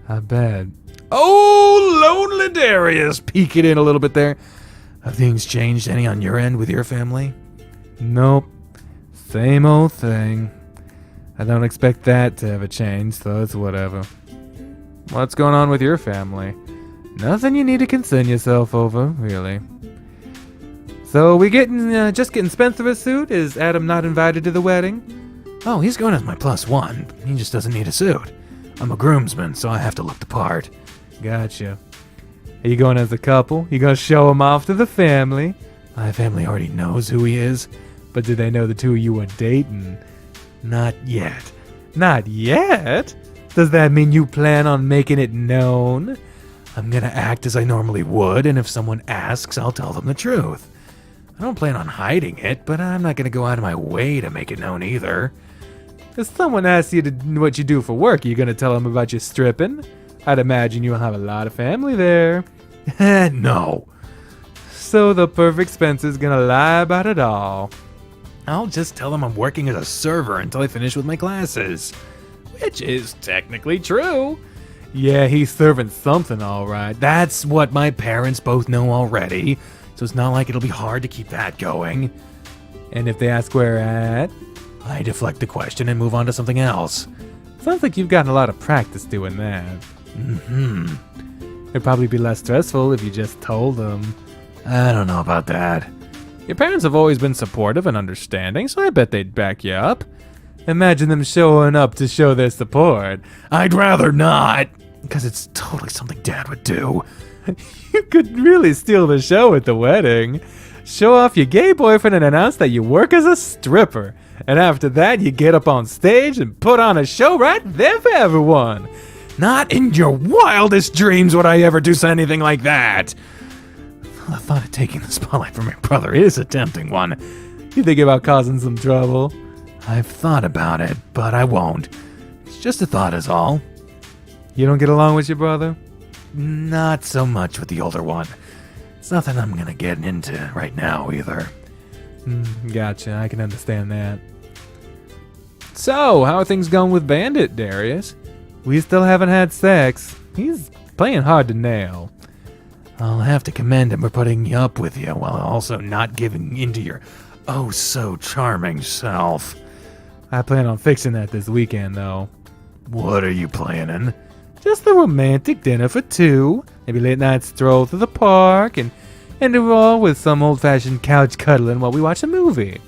I bet. Oh, lonely Darius! Peek it in a little bit there. Have things changed any on your end with your family? Nope. Same old thing. I don't expect that to ever change, so it's whatever. What's going on with your family? Nothing you need to concern yourself over, really. So we just getting Spencer a suit? Is Adam not invited to the wedding? Oh, he's going as my +1. He just doesn't need a suit. I'm a groomsman, so I have to look the part. Gotcha. Are you going as a couple? You gonna show him off to the family? My family already knows who he is. But do they know the two of you are dating? Not yet. Not yet? Does that mean you plan on making it known? I'm gonna act as I normally would, and if someone asks, I'll tell them the truth. I don't plan on hiding it, but I'm not gonna go out of my way to make it known either. If someone asks you what you do for work, are you gonna tell them about your stripping? I'd imagine you'll have a lot of family there. No. So the perfect Spencer's gonna lie about it all. I'll just tell them I'm working as a server until I finish with my classes. Which is technically true. Yeah, he's serving something all right. That's what my parents both know already, so it's not like it'll be hard to keep that going. And if they ask where at? I deflect the question and move on to something else. Sounds like you've gotten a lot of practice doing that. Mm-hmm. It'd probably be less stressful if you just told them. I don't know about that. Your parents have always been supportive and understanding, so I bet they'd back you up. Imagine them showing up to show their support. I'd rather not, because it's totally something Dad would do. You could really steal the show at the wedding. Show off your gay boyfriend and announce that you work as a stripper. And after that, you get up on stage and put on a show right there for everyone. Not in your wildest dreams would I ever do anything like that. The thought of taking the spotlight from your brother is a tempting one. You think about causing some trouble? I've thought about it, but I won't. It's just a thought is all. You don't get along with your brother? Not so much with the older one. It's nothing I'm gonna get into right now either. Gotcha, I can understand that. So, how are things going with Bandit, Darius? We still haven't had sex. He's playing hard to nail. I'll have to commend him for putting up with you while also not giving in to your oh-so-charming self. I plan on fixing that this weekend, though. What are you planning? Just a romantic dinner for 2. Maybe late night stroll to the park and end it all with some old-fashioned couch cuddling while we watch a movie.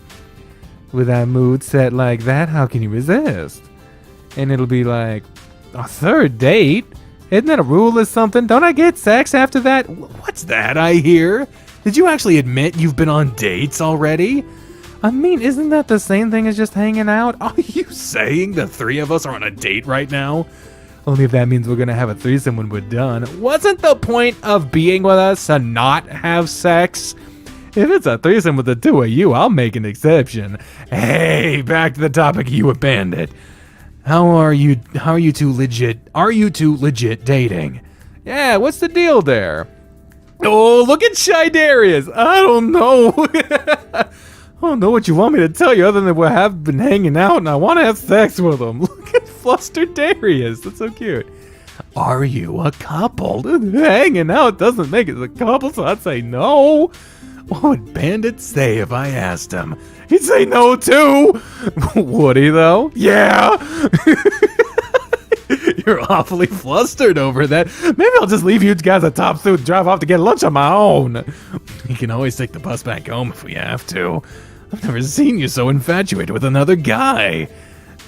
With our mood set like that, how can you resist? And it'll be like a 3rd date. Isn't that a rule or something? Don't I get sex after that? What's that I hear? Did you actually admit you've been on dates already? I mean, isn't that the same thing as just hanging out? Are you saying the 3 of us are on a date right now? Only if that means we're gonna have a threesome when we're done. Wasn't the point of being with us to not have sex? If it's a threesome with the 2 of you, I'll make an exception. Hey, back to the topic you abandoned. How are you two legit dating? Yeah, what's the deal there? Oh, look at Shy Darius. I don't know. I don't know what you want me to tell you other than we have been hanging out and I want to have sex with him. Look at flustered Darius. That's so cute. Are you a couple? Hanging out doesn't make it a couple, so I'd say no. What would Bandit say if I asked him? He'd say no too. Would he though? Yeah. You're awfully flustered over that. Maybe I'll just leave you guys a top suit and drive off to get lunch on my own. You can always take the bus back home if we have to. I've never seen you so infatuated with another guy.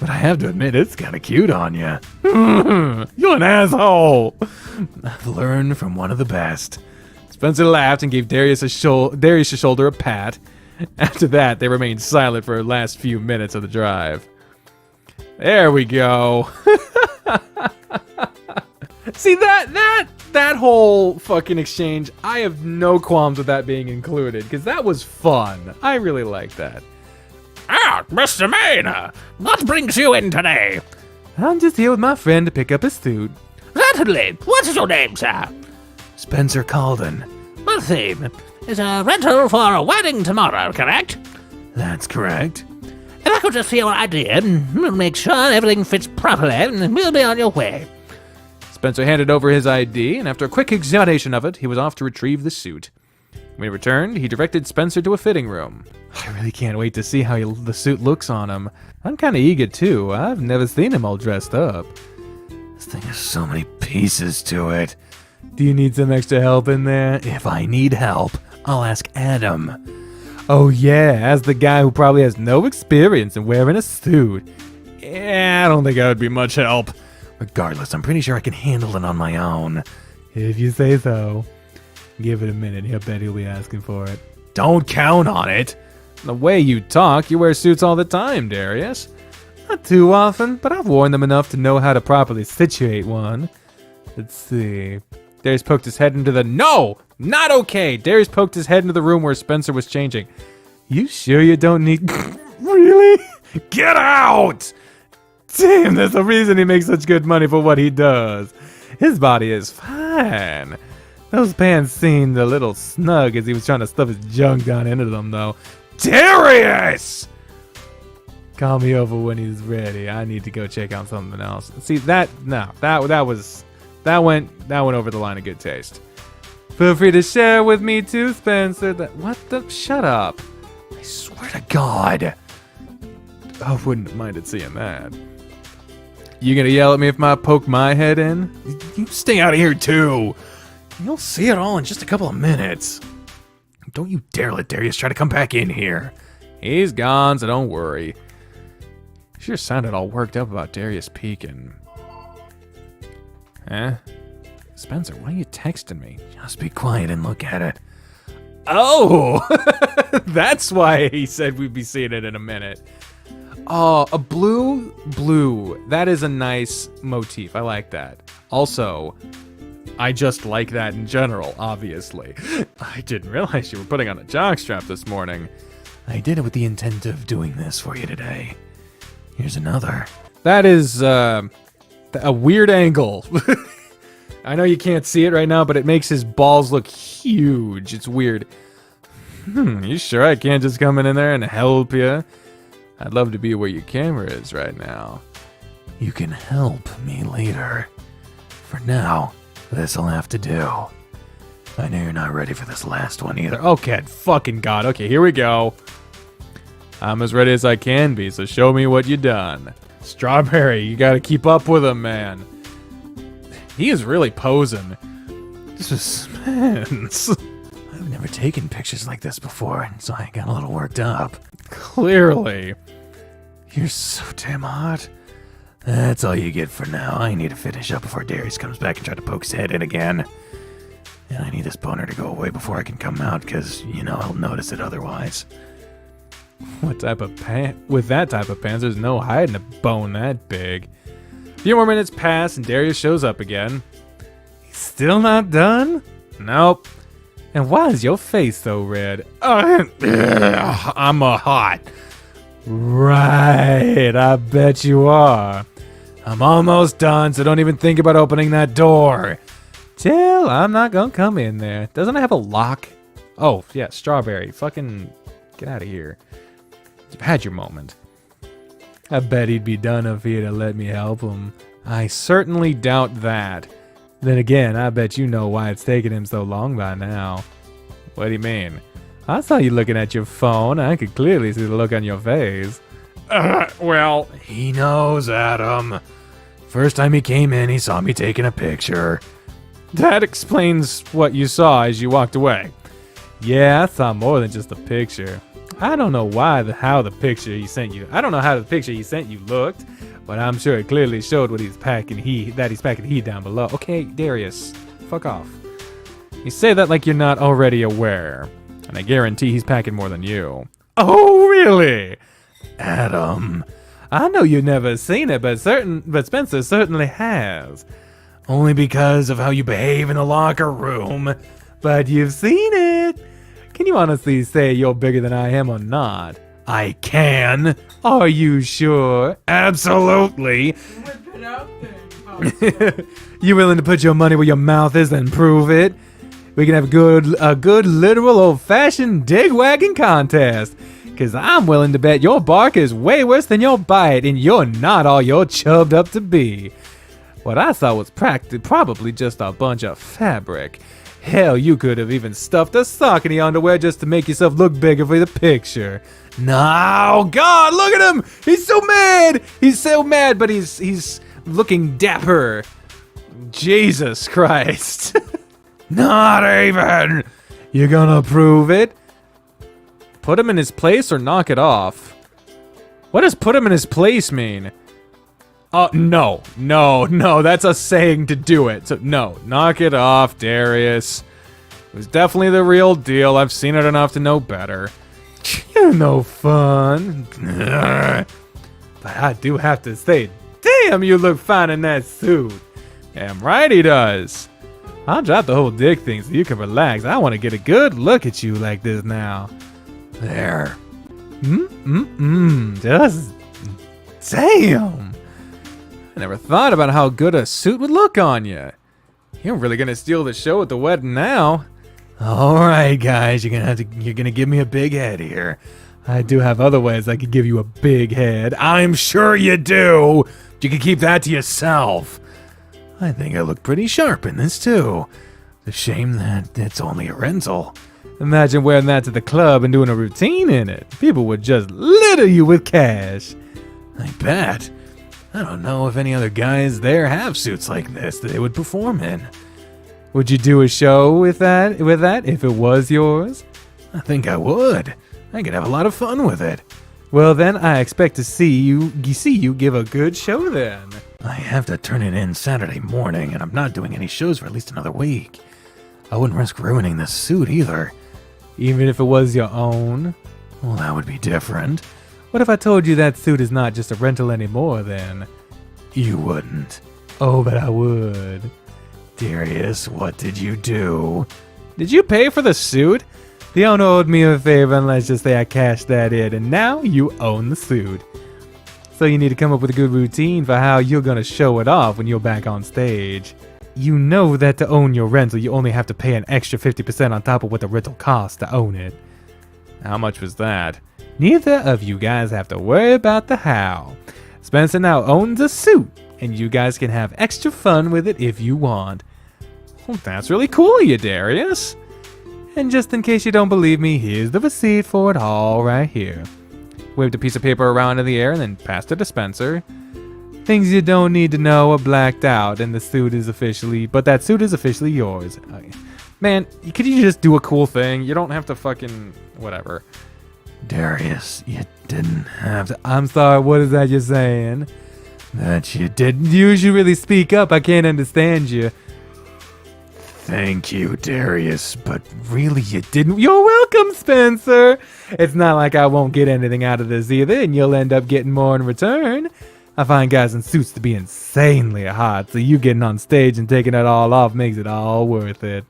But I have to admit, it's kind of cute on you. You're an asshole. I've learned from one of the best. Spencer laughed and gave Darius a shoulder a pat. After that, they remained silent for the last few minutes of the drive. There we go. See, that whole fucking exchange, I have no qualms with that being included, because that was fun. I really like that. Ah, Mr. Maine, what brings you in today? I'm just here with my friend to pick up his suit. Certainly. What is your name, sir? Spencer Calden. My theme is a rental for a wedding tomorrow, correct? That's correct. If I could just see your ID and we'll make sure everything fits properly and we'll be on your way. Spencer handed over his ID, and after a quick examination of it, he was off to retrieve the suit. When he returned, he directed Spencer to a fitting room. I really can't wait to see how the suit looks on him. I'm kind of eager too. I've never seen him all dressed up. This thing has so many pieces to it. Do you need some extra help in there? If I need help, I'll ask Adam. Oh yeah, as the guy who probably has no experience in wearing a suit. Yeah, I don't think I would be much help. Regardless, I'm pretty sure I can handle it on my own. If you say so. Give it a minute, I bet he'll be asking for it. Don't count on it. The way you talk, you wear suits all the time, Darius. Not too often, but I've worn them enough to know how to properly situate one. Let's see. Darius poked his head into the... No! Not okay! Darius poked his head into the room where Spencer was changing. You sure you don't need... Really? Get out! Damn, there's a reason he makes such good money for what he does. His body is fine. Those pants seemed a little snug as he was trying to stuff his junk down into them, though. Darius! Call me over when he's ready. I need to go check out something else. See, that went over the line of good taste. Feel free to share with me too, Spencer. Shut up. I swear to God. I wouldn't have minded seeing that. You gonna yell at me if I poke my head in? You stay out of here too. You'll see it all in just a couple of minutes. Don't you dare let Darius try to come back in here. He's gone, so don't worry. Sure sounded all worked up about Darius peeking. Eh? Spencer, why are you texting me? Just be quiet and look at it. Oh! That's why he said we'd be seeing it in a minute. Oh, a blue. That is a nice motif. I like that. Also, I just like that in general, obviously. I didn't realize you were putting on a jockstrap this morning. I did it with the intent of doing this for you today. Here's another. That is a weird angle. I know you can't see it right now, but it makes his balls look huge. It's weird. You sure I can't just come in there and help you? I'd love to be where your camera is right now. You can help me later. For now, this'll have to do. I know you're not ready for this last one either. Okay, fucking God. Okay, here we go. I'm as ready as I can be, so show me what you done. Strawberry, you gotta keep up with him, man. He is really posing. Suspense. I've never taken pictures like this before, so I got a little worked up. Clearly. You're so damn hot. That's all you get for now. I need to finish up before Darius comes back and try to poke his head in again. And I need this boner to go away before I can come out, because, you know, I'll notice it otherwise. What type of with that type of pants, there's no hiding a bone that big. A few more minutes pass and Darius shows up again. He's still not done? Nope. And why is your face so red? I'm hot. Right, I bet you are. I'm almost done, so don't even think about opening that door. Chill, I'm not gonna come in there. Doesn't it have a lock? Oh, yeah, Strawberry. Fucking get out of here. You've had your moment. I bet he'd be done if he'd have let me help him. I certainly doubt that. Then again, I bet you know why it's taken him so long by now. What do you mean? I saw you looking at your phone. I could clearly see the look on your face. Well, He knows, Adam. First time he came in, he saw me taking a picture. That explains what you saw as you walked away. Yeah, I saw more than just a picture. I don't know how the picture he sent you looked, but I'm sure it clearly showed what he's packing heat down below. Okay, Darius, fuck off. You say that like you're not already aware, and I guarantee he's packing more than you. Oh, really? Adam. I know you've never seen it, but Spencer certainly has. Only because of how you behave in the locker room. But you've seen it. Can you honestly say you're bigger than I am or not? I can. Are you sure? Absolutely. Whip it out then. You willing to put your money where your mouth is and prove it? We can have a good literal old-fashioned dig wagging contest. Cause I'm willing to bet your bark is way worse than your bite, and you're not all you're chubbed up to be. What I saw was probably just a bunch of fabric. Hell, you could have even stuffed a sock in the underwear just to make yourself look bigger for the picture. No, God, look at him! He's so mad! He's so mad, but he's looking dapper. Jesus Christ. Not even. You gonna prove it? Put him in his place or knock it off? What does put him in his place mean? No, that's a saying to do it. So, no, knock it off, Darius. It was definitely the real deal. I've seen it enough to know better. You're no fun. But I do have to say, damn, you look fine in that suit. Damn right he does. I'll drop the whole dick thing so you can relax. I want to get a good look at you like this now. There. Just damn. I never thought about how good a suit would look on you. You're really gonna steal the show at the wedding now. All right, guys, you're gonna give me a big head here. I do have other ways I could give you a big head. I'm sure you do. You can keep that to yourself. I think I look pretty sharp in this too. It's a shame that it's only a rental. Imagine wearing that to the club and doing a routine in it. People would just litter you with cash. I bet. I don't know if any other guys there have suits like this that they would perform in. Would you do a show with that if it was yours? I think I would. I could have a lot of fun with it. Well then, I expect to see you give a good show then. I have to turn it in Saturday morning, and I'm not doing any shows for at least another week. I wouldn't risk ruining this suit either. Even if it was your own? Well, that would be different. What if I told you that suit is not just a rental anymore then? You wouldn't. Oh, but I would. Darius, what did you do? Did you pay for the suit? The owner owed me a favor, and let's just say I cashed that in, and now you own the suit. So you need to come up with a good routine for how you're gonna show it off when you're back on stage. You know that to own your rental, you only have to pay an extra 50% on top of what the rental costs to own it. How much was that? Neither of you guys have to worry about the how. Spencer now owns a suit, and you guys can have extra fun with it if you want. Well, that's really cool of you, Darius. And just in case you don't believe me, here's the receipt for it all right here. Waved a piece of paper around in the air and then passed it to Spencer. Things you don't need to know are blacked out, and that suit is officially yours. Man, could you just do a cool thing? You don't have to fucking whatever. Darius, you didn't have to. I'm sorry, what is that you're saying? That you didn't. You should really speak up, I can't understand you. Thank you, Darius, but really you didn't. You're welcome, Spencer. It's not like I won't get anything out of this either, and you'll end up getting more in return. I find guys in suits to be insanely hot, so you getting on stage and taking it all off makes it all worth it.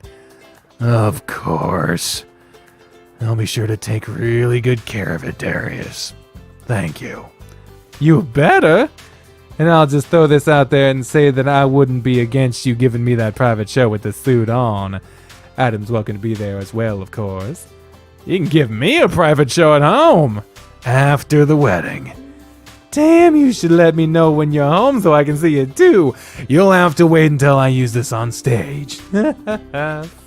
Of course. I'll be sure to take really good care of it, Darius. Thank you. You better. And I'll just throw this out there and say that I wouldn't be against you giving me that private show with the suit on. Adam's welcome to be there as well, of course. You can give me a private show at home. After the wedding. Damn, you should let me know when you're home so I can see it too. You'll have to wait until I use this on stage.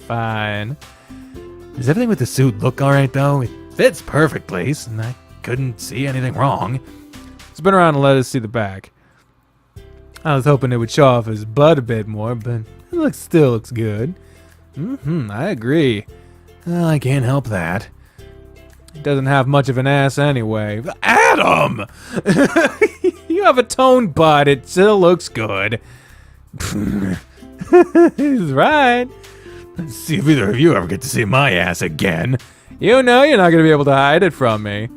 Fine. Does everything with the suit look alright though? It fits perfectly, and I couldn't see anything wrong. Spin around and let us see the back. I was hoping it would show off his butt a bit more, but it still looks good. I agree. Well, I can't help that. He doesn't have much of an ass anyway. Adam! You have a toned butt. It still looks good. He's right. Let's see if either of you ever get to see my ass again. You know you're not going to be able to hide it from me.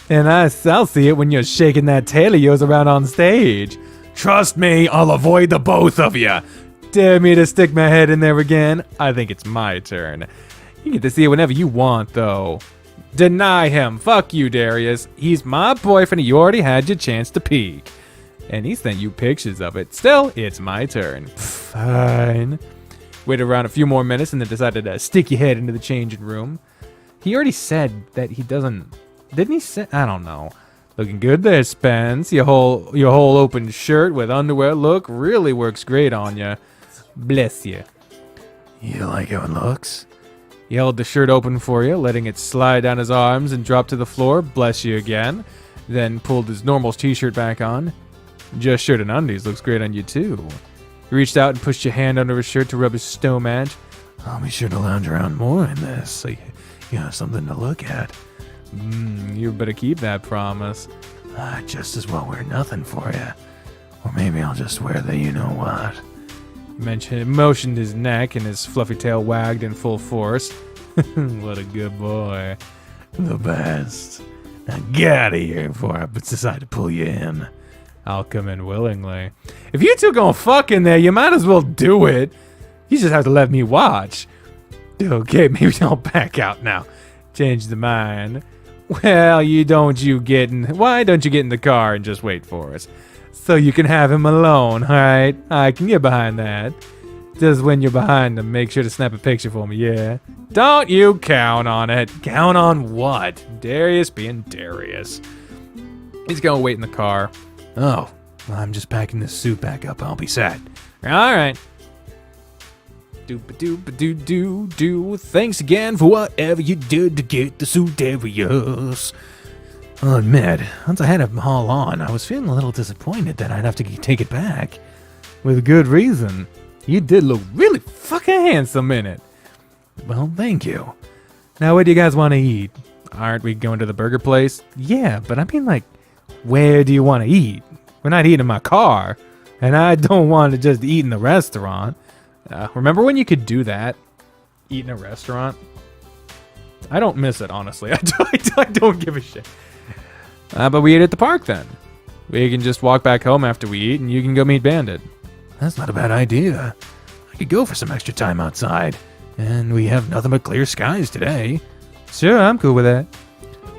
And I'll see it when you're shaking that tail of yours around on stage. Trust me, I'll avoid the both of you. Dare me to stick my head in there again? I think it's my turn. You get to see it whenever you want, though. Deny him. Fuck you, Darius. He's my boyfriend and you already had your chance to peek. And he sent you pictures of it. Still, it's my turn. Fine. Waited around a few more minutes and then decided to stick your head into the changing room. He already said that he doesn't... Didn't he say... I don't know. Looking good there, Spence. Your whole open shirt with underwear look really works great on you. Bless you. You like how it looks? He held the shirt open for you, letting it slide down his arms and drop to the floor. Bless you again. Then pulled his normal t-shirt back on. Just shirt and undies looks great on you too. He reached out and pushed your hand under his shirt to rub his stomach. I'll be sure to lounge around more in this so you have something to look at. You better keep that promise. I'd just as well wear nothing for you. Or maybe I'll just wear the you-know-what. He motioned his neck and his fluffy tail wagged in full force. What a good boy. The best. Now get out of here before I decide to pull you in. I'll come in willingly. If you two gonna fuck in there, you might as well do it. You just have to let me watch. Okay, maybe I'll back out now. Change the mind. Well, why don't you get in the car and just wait for us? So you can have him alone, alright? I can get behind that. Just when you're behind him, make sure to snap a picture for me, yeah? Don't you count on it. Count on what? Darius being Darius. He's gonna wait in the car. Oh, well, I'm just packing this suit back up. I'll be set. Alright. Doop-a-doop-a-doo-doo-doo. Thanks again for whatever you did to get the suit Darius. I'll admit, once I had it all on, I was feeling a little disappointed that I'd have to take it back. With good reason. You did look really fucking handsome in it. Well, thank you. Now, what do you guys want to eat? Aren't we going to the burger place? Yeah, but I mean, like, where do you want to eat? We're not eating in my car. And I don't want to just eat in the restaurant. Remember when you could do that? Eat in a restaurant? I don't miss it, honestly. I don't give a shit. But we eat at the park then. We can just walk back home after we eat and you can go meet Bandit. That's not a bad idea. I could go for some extra time outside. And we have nothing but clear skies today. Sure, I'm cool with that.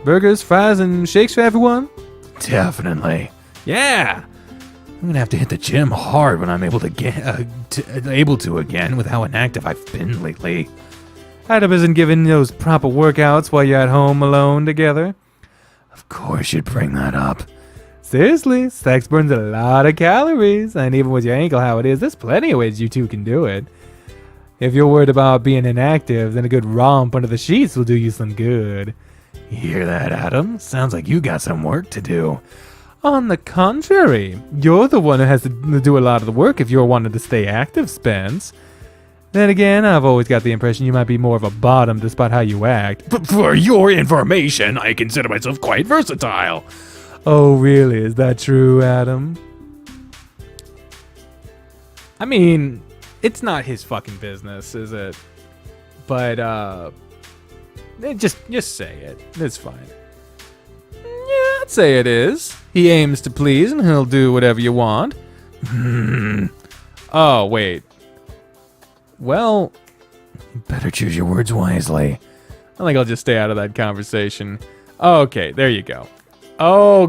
Burgers, fries, and shakes for everyone? Definitely. Yeah! I'm gonna have to hit the gym hard when I'm able to again with how inactive I've been lately. Adam isn't giving those proper workouts while you're at home alone together. Of course you'd bring that up. Seriously, sex burns a lot of calories, and even with your ankle how it is, there's plenty of ways you two can do it. If you're worried about being inactive, then a good romp under the sheets will do you some good. You hear that, Adam? Sounds like you got some work to do. On the contrary, you're the one who has to do a lot of the work if you're wanting to stay active, Spence. Then again, I've always got the impression you might be more of a bottom despite how you act. But for your information, I consider myself quite versatile. Oh, really? Is that true, Adam? I mean, it's not his fucking business, is it? But, just say it. It's fine. Yeah, I'd say it is. He aims to please, and he'll do whatever you want. Oh, wait. Well, you better choose your words wisely. I think I'll just stay out of that conversation. Okay, there you go. Oh,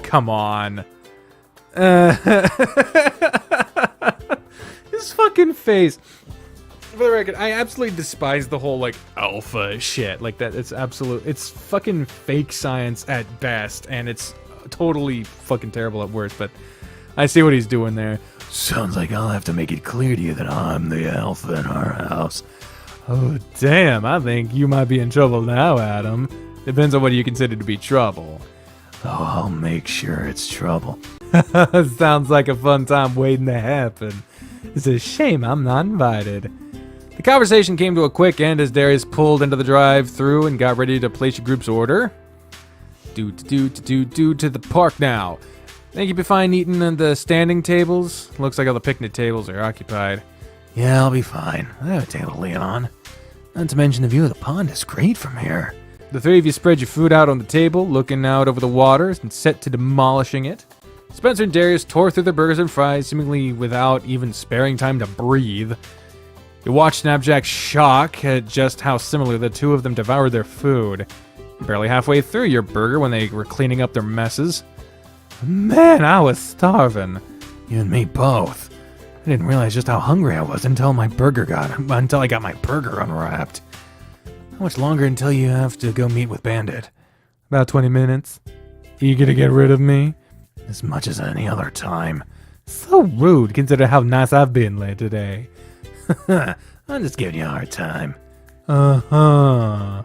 come on. His fucking face. For the record, I absolutely despise the whole, like, alpha shit. Like, that, it's fucking fake science at best, and it's totally fucking terrible at words, but I see what he's doing there. Sounds like I'll have to make it clear to you that I'm the alpha in our house. Oh, damn, I think you might be in trouble now, Adam. Depends on what you consider to be trouble. Oh, I'll make sure it's trouble. Sounds like a fun time waiting to happen. It's a shame I'm not invited. The conversation came to a quick end as Darius pulled into the drive-thru and got ready to place your group's order. To the park now. Think you'll be fine eating at the standing tables? Looks like all the picnic tables are occupied. Yeah, I'll be fine. I have a table to lean on. Not to mention the view of the pond is great from here. The three of you spread your food out on the table, looking out over the water and set to demolishing it. Spencer and Darius tore through their burgers and fries, seemingly without even sparing time to breathe. You watched Snapjack's shock at just how similar the two of them devoured their food. Barely halfway through your burger when they were cleaning up their messes. Man, I was starving. You and me both. I didn't realize just how hungry I was until I got my burger unwrapped. How much longer until you have to go meet with Bandit? About 20 minutes. Eager to get rid of me? As much as any other time. So rude, consider how nice I've been late today. I'm just giving you a hard time. Uh-huh.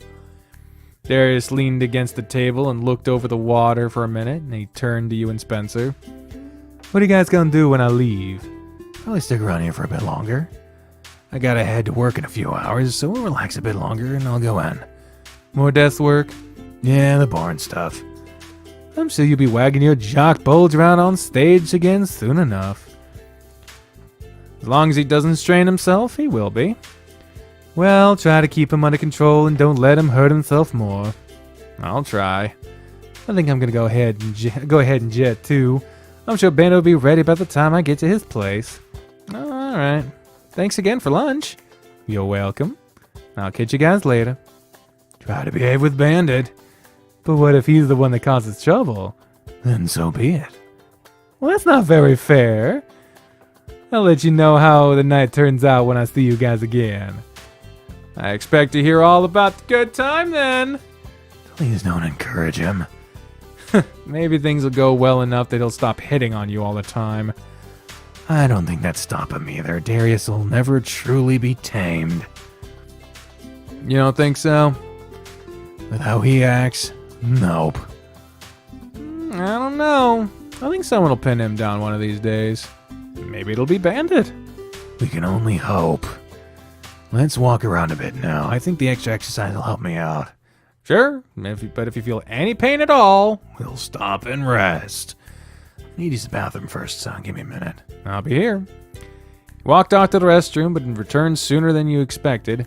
Darius leaned against the table and looked over the water for a minute, and he turned to you and Spencer. What are you guys gonna do when I leave? Probably stick around here for a bit longer. I gotta head to work in a few hours, so we'll relax a bit longer and I'll go in. More desk work? Yeah, the boring stuff. I'm sure you'll be wagging your jock bulge around on stage again soon enough. As long as he doesn't strain himself, he will be. Well, try to keep him under control and don't let him hurt himself more. I'll try. I think I'm gonna go ahead and jet too. I'm sure Bandit will be ready by the time I get to his place. All right. Thanks again for lunch. You're welcome. I'll catch you guys later. Try to behave with Bandit. But what if he's the one that causes trouble? Then so be it. Well, that's not very fair. I'll let you know how the night turns out when I see you guys again. I expect to hear all about the good time then. Please don't encourage him. Maybe things will go well enough that he'll stop hitting on you all the time. I don't think that's stopping him either. Darius will never truly be tamed. You don't think so? With how he acts, nope. I don't know. I think someone will pin him down one of these days. Maybe it'll be Bandit. We can only hope. Let's walk around a bit now. I think the extra exercise will help me out. Sure, but if you feel any pain at all, we'll stop and rest. I need to use the bathroom first, so give me a minute. I'll be here. You walked out to the restroom, but returned sooner than you expected.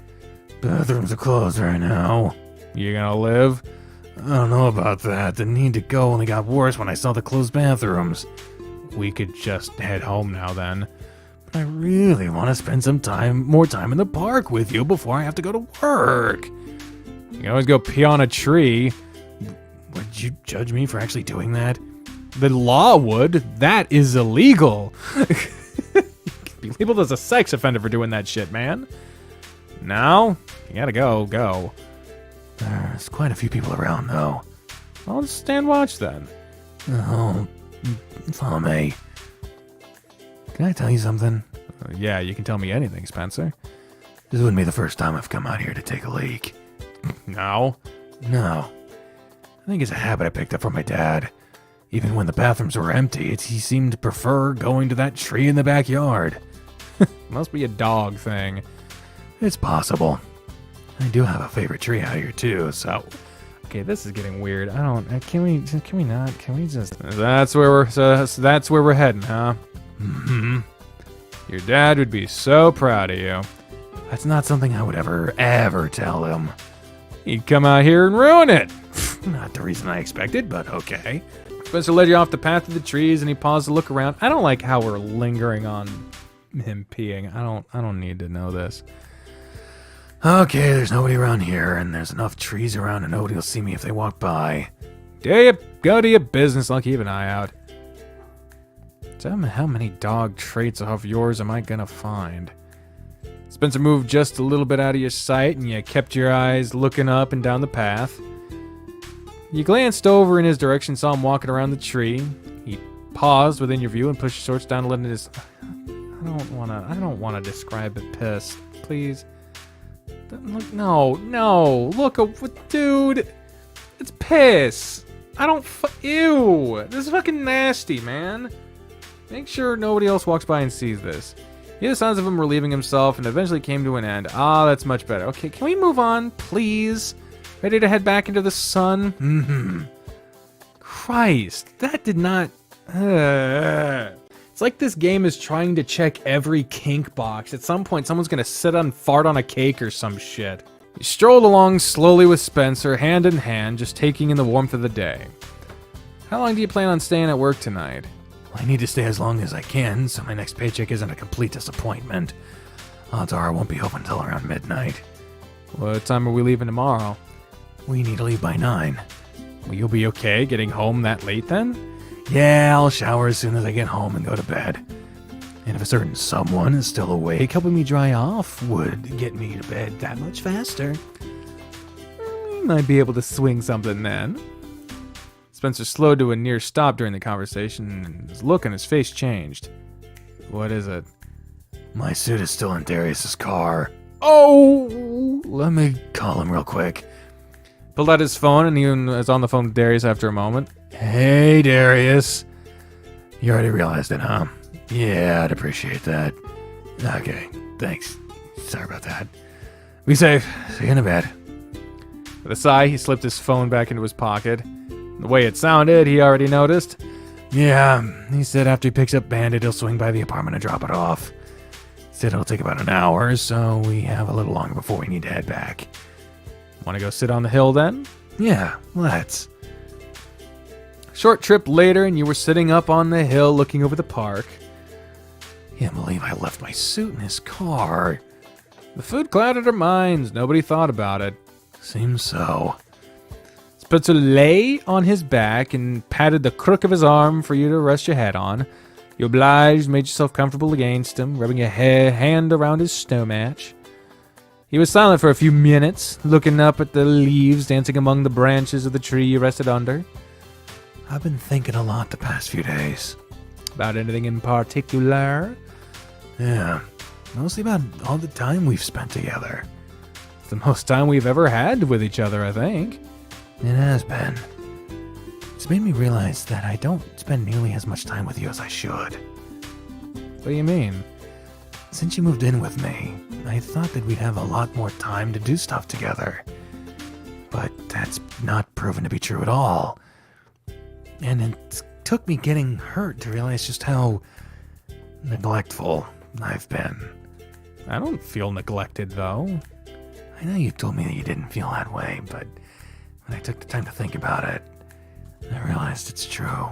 Bathrooms are closed right now. You gonna live? I don't know about that. The need to go only got worse when I saw the closed bathrooms. We could just head home now then. But I really want to spend more time in the park with you before I have to go to work. You can always go pee on a tree. Would you judge me for actually doing that? The law would. That is illegal. Be labeled as a sex offender for doing that shit, man. Now, you gotta go. There's quite a few people around, though. I'll just stand watch then. Oh, follow me. Can I tell you something? Yeah, you can tell me anything, Spencer. This wouldn't be the first time I've come out here to take a leak. No? No. I think it's a habit I picked up from my dad. Even when the bathrooms were empty, he seemed to prefer going to that tree in the backyard. Must be a dog thing. It's possible. I do have a favorite tree out here too, so... Okay, this is getting weird. Can we just... That's where we're heading, huh? Mm-hmm. Your dad would be so proud of you. That's not something I would ever tell him. He'd come out here and ruin it. Not the reason I expected, but okay. Spencer led you off the path of the trees, and he paused to look around. I don't like how we're lingering on him peeing. I don't need to know this. Okay, there's nobody around here, and there's enough trees around and nobody will see me if they walk by. Go to your business. I'll keep an eye out. Tell me, how many dog traits of yours am I gonna find? Spencer moved just a little bit out of your sight, and you kept your eyes looking up and down the path. You glanced over in his direction, saw him walking around the tree. He paused within your view and pushed your shorts down to let his... I don't wanna describe it, piss. Please. Look, no. Look, dude. It's piss. Ew. This is fucking nasty, man. Make sure nobody else walks by and sees this. He had the sounds of him relieving himself and eventually came to an end. Ah, that's much better. Okay, can we move on, please? Ready to head back into the sun? Mm-hmm. Christ, that did not... It's like this game is trying to check every kink box. At some point, someone's gonna sit and fart on a cake or some shit. He strolled along slowly with Spencer, hand in hand, just taking in the warmth of the day. How long do you plan on staying at work tonight? I need to stay as long as I can, so my next paycheck isn't a complete disappointment. Odds are I won't be open until around midnight. What time are we leaving tomorrow? We need to leave by 9. Will you be okay getting home that late then? Yeah, I'll shower as soon as I get home and go to bed. And if a certain someone is still awake, helping me dry off would get me to bed that much faster. We might be able to swing something then. Spencer slowed to a near stop during the conversation, and his look on his face changed. What is it? My suit is still in Darius's car. Oh! Let me call him real quick. Pulled out his phone, and he was on the phone with Darius after a moment. Hey, Darius. You already realized it, huh? Yeah, I'd appreciate that. Okay, thanks. Sorry about that. Be safe. See you in a bit. With a sigh, he slipped his phone back into his pocket. The way it sounded, he already noticed. Yeah, he said after he picks up Bandit, he'll swing by the apartment and drop it off. He said it'll take about an hour, so we have a little longer before we need to head back. Want to go sit on the hill then? Yeah, let's. Short trip later, and you were sitting up on the hill looking over the park. Can't believe I left my suit in his car. The food clouded our minds. Nobody thought about it. Seems so. Spencer lay on his back and patted the crook of his arm for you to rest your head on. You obliged, made yourself comfortable against him, rubbing your hand around his snow match. He was silent for a few minutes, looking up at the leaves dancing among the branches of the tree you rested under. I've been thinking a lot the past few days. About anything in particular? Yeah, mostly about all the time we've spent together. It's the most time we've ever had with each other, I think. It has been. It's made me realize that I don't spend nearly as much time with you as I should. What do you mean? Since you moved in with me, I thought that we'd have a lot more time to do stuff together. But that's not proven to be true at all. And it took me getting hurt to realize just how neglectful I've been. I don't feel neglected, though. I know you told me that you didn't feel that way, but when I took the time to think about it, I realized it's true.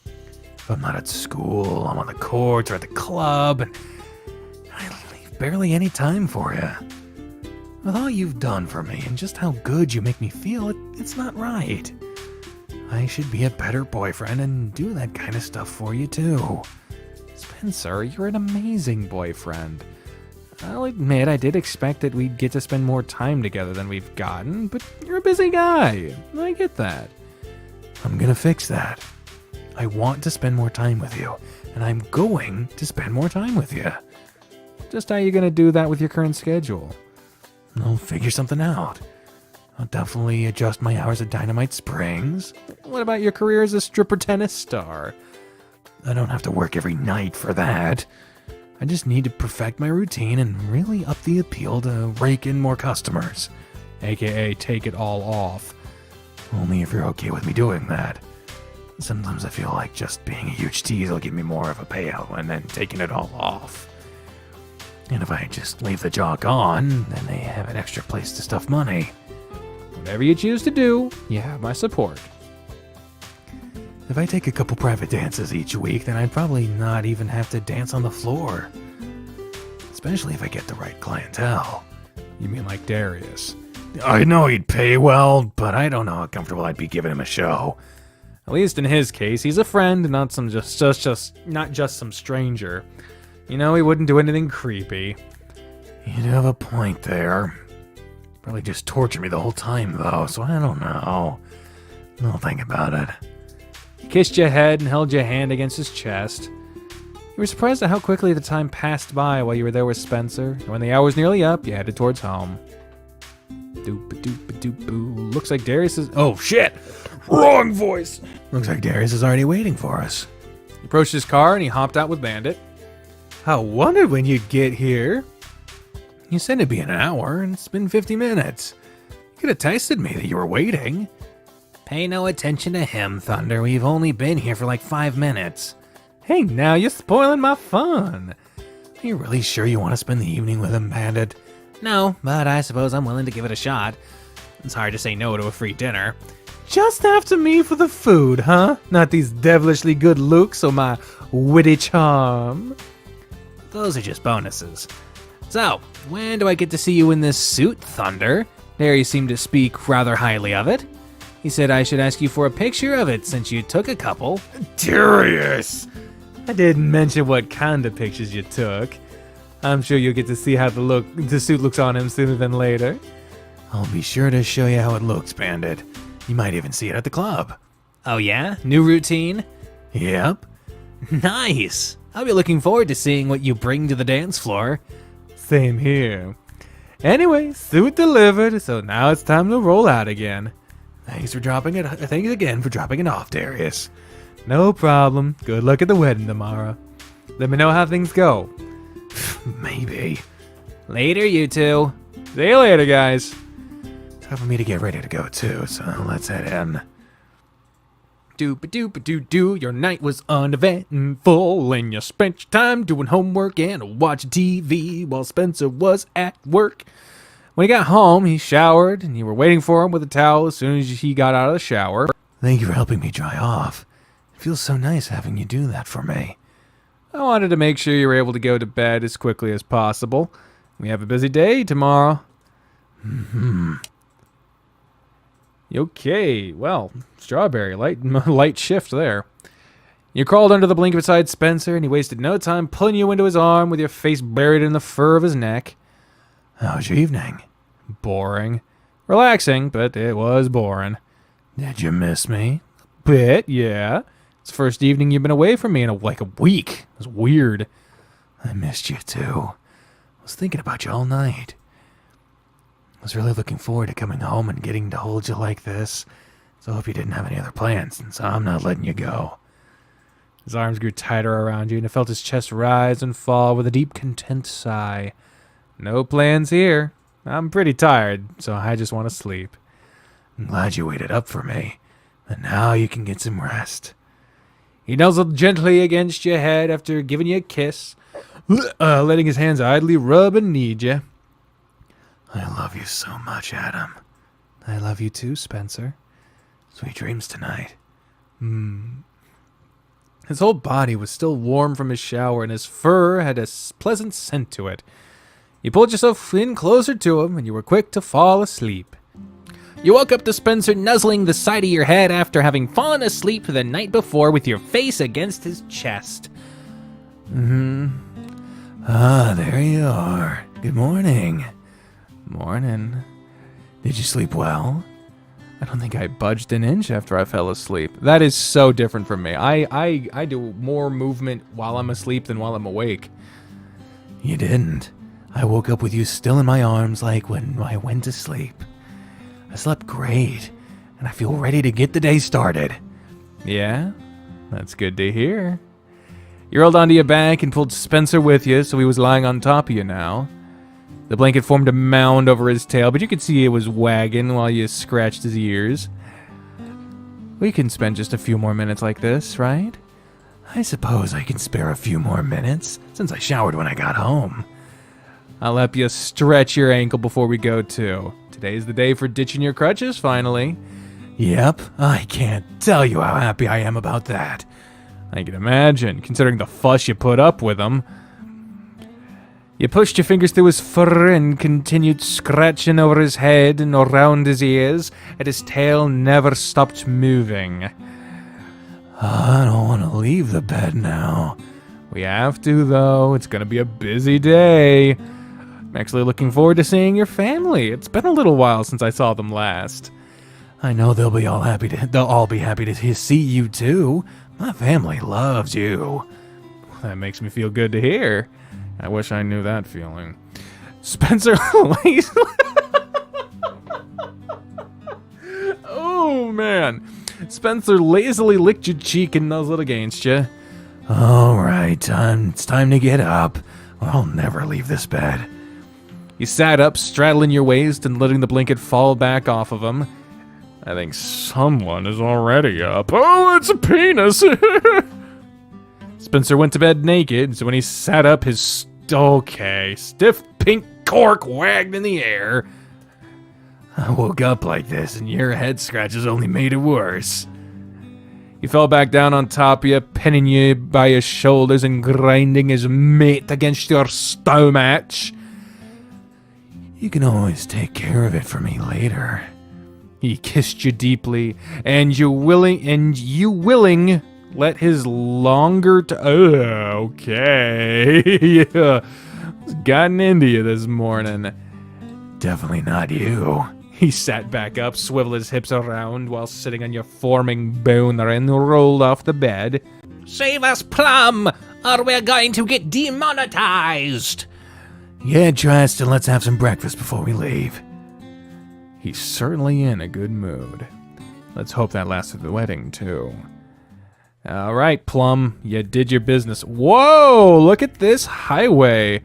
If I'm not at school, I'm on the courts or at the club, and I leave barely any time for you. With all you've done for me and just how good you make me feel, it's not right. I should be a better boyfriend and do that kind of stuff for you too. Spencer, you're an amazing boyfriend. I'll admit I did expect that we'd get to spend more time together than we've gotten, but you're a busy guy. I get that. I'm gonna fix that. I want to spend more time with you, and I'm going to spend more time with you. Just how are you gonna do that with your current schedule? I'll figure something out. I'll definitely adjust my hours at Dynamite Springs. What about your career as a stripper tennis star? I don't have to work every night for that. I just need to perfect my routine and really up the appeal to rake in more customers. AKA take it all off. Only if you're okay with me doing that. Sometimes I feel like just being a huge tease will give me more of a payout and then taking it all off. And if I just leave the jock on, then they have an extra place to stuff money. Whatever you choose to do, you have my support. If I take a couple private dances each week, then I'd probably not even have to dance on the floor. Especially if I get the right clientele. You mean like Darius? I know he'd pay well, but I don't know how comfortable I'd be giving him a show. At least in his case, he's a friend, not some not just some stranger. You know, he wouldn't do anything creepy. You'd have a point there. Probably just torture me the whole time, though, so I don't know. I'll think about it. He kissed your head and held your hand against his chest. You were surprised at how quickly the time passed by while you were there with Spencer, and when the hour was nearly up, you headed towards home. Doop-a-doop-a-doop-boo. Looks like Darius is... Oh, shit! Wrong voice! Looks like Darius is already waiting for us. He approached his car and he hopped out with Bandit. I wondered when you'd get here. You said it'd be an hour, and it's been 50 minutes. You could have texted me that you were waiting. Pay no attention to him, Thunder. We've only been here for like 5 minutes. Hey, now you're spoiling my fun. Are you really sure you want to spend the evening with him, Bandit? No, but I suppose I'm willing to give it a shot. It's hard to say no to a free dinner. Just after me for the food, huh? Not these devilishly good looks or my witty charm. Those are just bonuses. So, when do I get to see you in this suit, Thunder? Darius seemed to speak rather highly of it. He said I should ask you for a picture of it since you took a couple. Darius! I didn't mention what kind of pictures you took. I'm sure you'll get to see how the suit looks on him sooner than later. I'll be sure to show you how it looks, Bandit. You might even see it at the club. Oh yeah? New routine? Yep. Nice! I'll be looking forward to seeing what you bring to the dance floor. Same here. Anyway, suit delivered, so now it's time to roll out again. Thanks again for dropping it off, Darius. No problem. Good luck at the wedding tomorrow. Let me know how things go. Maybe. Later, you two. See you later, guys. Time for me to get ready to go too, so let's head in. Doop-a-doop-a-doo-doo, your night was uneventful, and you spent your time doing homework and watching TV while Spencer was at work. When he got home, he showered, and you were waiting for him with a towel as soon as he got out of the shower. Thank you for helping me dry off. It feels so nice having you do that for me. I wanted to make sure you were able to go to bed as quickly as possible. We have a busy day tomorrow. Okay, well, Strawberry, light shift there. You crawled under the blanket beside Spencer, and he wasted no time pulling you into his arm with your face buried in the fur of his neck. How was your evening? Boring. Relaxing, but it was boring. Did you miss me? Bit, yeah. It's the first evening you've been away from me in like a week. It was weird. I missed you too. I was thinking about you all night. I was really looking forward to coming home and getting to hold you like this. So I hope you didn't have any other plans, since I'm not letting you go. His arms grew tighter around you, and it felt his chest rise and fall with a deep, content sigh. No plans here. I'm pretty tired, so I just want to sleep. I'm glad you waited up for me. And now you can get some rest. He nuzzled gently against your head after giving you a kiss, letting his hands idly rub and knead you. I love you so much, Adam. I love you too, Spencer. Sweet dreams tonight. His whole body was still warm from his shower, and his fur had a pleasant scent to it. You pulled yourself in closer to him, and you were quick to fall asleep. You woke up to Spencer nuzzling the side of your head after having fallen asleep the night before with your face against his chest. Ah, there you are. Good morning. Morning. Did you sleep well? I don't think I budged an inch after I fell asleep. That is so different from me. I do more movement while I'm asleep than while I'm awake. You didn't. I woke up with you still in my arms like when I went to sleep. I slept great, and I feel ready to get the day started. Yeah? That's good to hear. You rolled onto your back and pulled Spencer with you, so he was lying on top of you now. The blanket formed a mound over his tail, but you could see it was wagging while you scratched his ears. We can spend just a few more minutes like this, right? I suppose I can spare a few more minutes, since I showered when I got home. I'll help you stretch your ankle before we go, too. Today's the day for ditching your crutches, finally. Yep, I can't tell you how happy I am about that. I can imagine, considering the fuss you put up with him. You pushed your fingers through his fur and continued scratching over his head and around his ears, and his tail never stopped moving. I don't want to leave the bed now. We have to, though. It's going to be a busy day. I'm actually looking forward to seeing your family. It's been a little while since I saw them last. I know they'll all be happy to see you too. My family loves you. That makes me feel good to hear. I wish I knew that feeling. Spencer lazily... Oh, man. Spencer lazily licked your cheek and nuzzled against you. All right, it's time to get up. I'll never leave this bed. You sat up, straddling your waist and letting the blanket fall back off of him. I think someone is already up. Oh, it's a penis! Spencer went to bed naked, so when he sat up, his stiff pink cork wagged in the air. I woke up like this, and your head scratches only made it worse. He fell back down on top of you, pinning you by your shoulders and grinding his mate against your stomach. You can always take care of it for me later. He kissed you deeply, and you willing let his longer okay. Yeah. Gotten into you this morning. Definitely not you. He sat back up, swiveled his hips around while sitting on your forming boner and rolled off the bed. Save us, Plum, or we're going to get demonetized. Yeah, Trust, and let's have some breakfast before we leave. He's certainly in a good mood. Let's hope that lasts through the wedding, too. All right, Plum, you did your business. Whoa, look at this highway.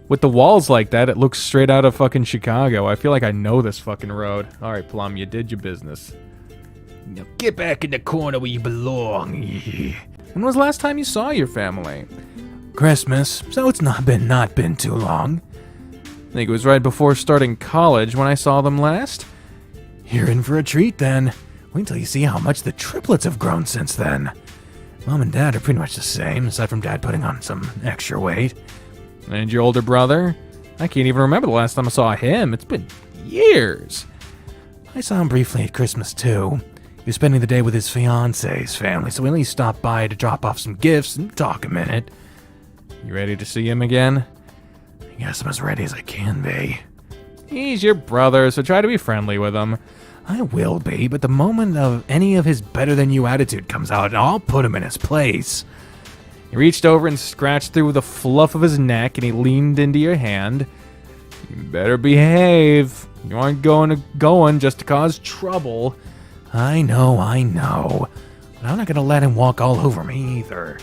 With the walls like that, it looks straight out of fucking Chicago. I feel like I know this fucking road. All right, Plum, you did your business. Now get back in the corner where you belong. When was the last time you saw your family? Christmas, so it's not been too long. I think it was right before starting college when I saw them last. You're in for a treat then. Wait till you see how much the triplets have grown since then. Mom and Dad are pretty much the same, aside from Dad putting on some extra weight. And your older brother? I can't even remember the last time I saw him. It's been years. I saw him briefly at Christmas too. He was spending the day with his fiance's family, so we at least stopped by to drop off some gifts and talk a minute. You ready to see him again? I guess I'm as ready as I can be. He's your brother, so try to be friendly with him. I will be, but the moment of any of his better-than-you attitude comes out, I'll put him in his place. He reached over and scratched through the fluff of his neck, and he leaned into your hand. You better behave. You aren't going just to cause trouble. I know. But I'm not gonna let him walk all over me either.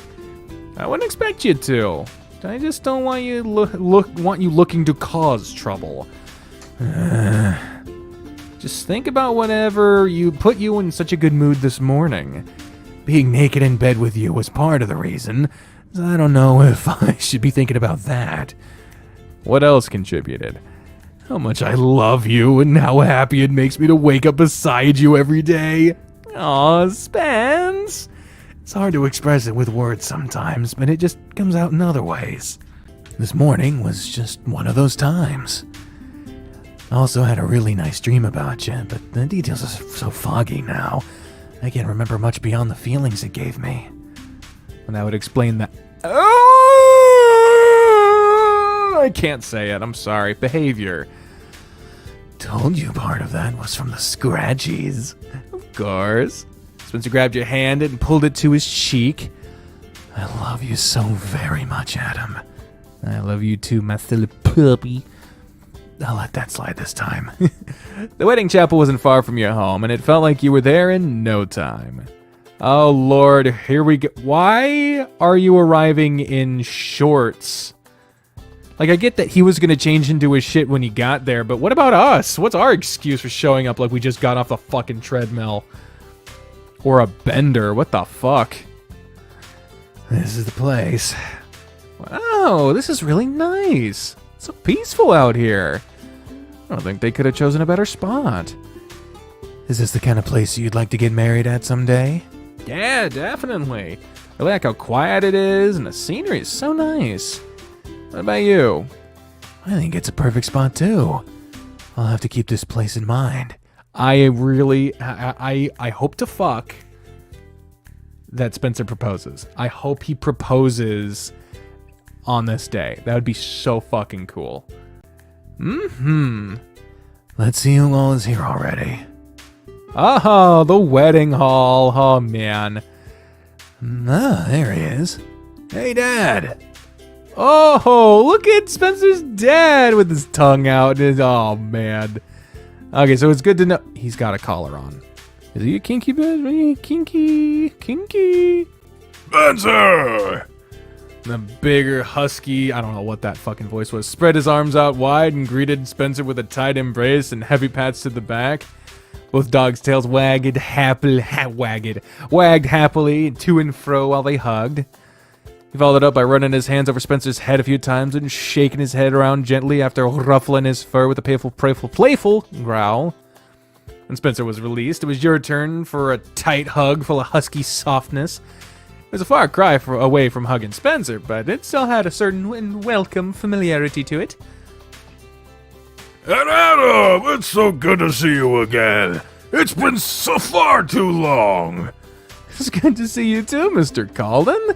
I wouldn't expect you to. I just don't want you looking to cause trouble. Just think about whatever put you in such a good mood this morning. Being naked in bed with you was part of the reason. So I don't know if I should be thinking about that. What else contributed? How much I love you and how happy it makes me to wake up beside you every day. Aw, Spence. It's hard to express it with words sometimes, but it just comes out in other ways. This morning was just one of those times. I also had a really nice dream about you, but the details are so foggy now. I can't remember much beyond the feelings it gave me. And that would explain that. Oh! I can't say it. I'm sorry. Behavior. Told you part of that was from the scratchies. Of course. Spencer grabbed your hand and pulled it to his cheek. I love you so very much, Adam. I love you too, my silly puppy. I'll let that slide this time. The wedding chapel wasn't far from your home, and it felt like you were there in no time. Oh, Lord, here we go. Why are you arriving in shorts? Like, I get that he was going to change into his shit when he got there, but what about us? What's our excuse for showing up like we just got off the fucking treadmill? Or a bender? What the fuck? This is the place. Wow, this is really nice. It's so peaceful out here. I don't think they could have chosen a better spot. Is this the kind of place you'd like to get married at someday? Yeah, definitely. I like how quiet it is, and the scenery is so nice. What about you? I think it's a perfect spot, too. I'll have to keep this place in mind. I hope to fuck that Spencer proposes. I hope he proposes on this day. That would be so fucking cool. Let's see who all is here already. Oh, the wedding hall. Oh, man. Ah, there he is. Hey, Dad. Oh, look at Spencer's dad with his tongue out. Oh, man. Okay, so it's good to know. He's got a collar on. Is he a kinky bitch? Kinky. Spencer! The bigger, husky, I don't know what that fucking voice was, spread his arms out wide and greeted Spencer with a tight embrace and heavy pats to the back. Both dogs' tails wagged happily to and fro while they hugged. He followed up by running his hands over Spencer's head a few times and shaking his head around gently after ruffling his fur with a playful growl. When Spencer was released, it was your turn for a tight hug full of husky softness. It was a far cry away from hugging Spencer, but it still had a certain and welcome familiarity to it. And Adam, it's so good to see you again. It's been so far too long. It's good to see you too, Mr. Calden.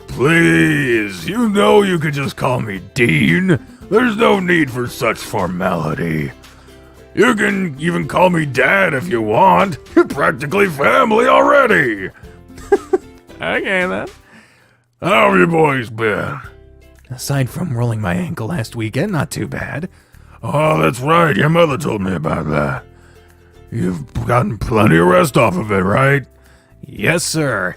Please, you know you could just call me Dean. There's no need for such formality. You can even call me Dad if you want. You're practically family already. Okay, then. How have you boys been? Aside from rolling my ankle last weekend, not too bad. Oh, that's right. Your mother told me about that. You've gotten plenty of rest off of it, right? Yes, sir.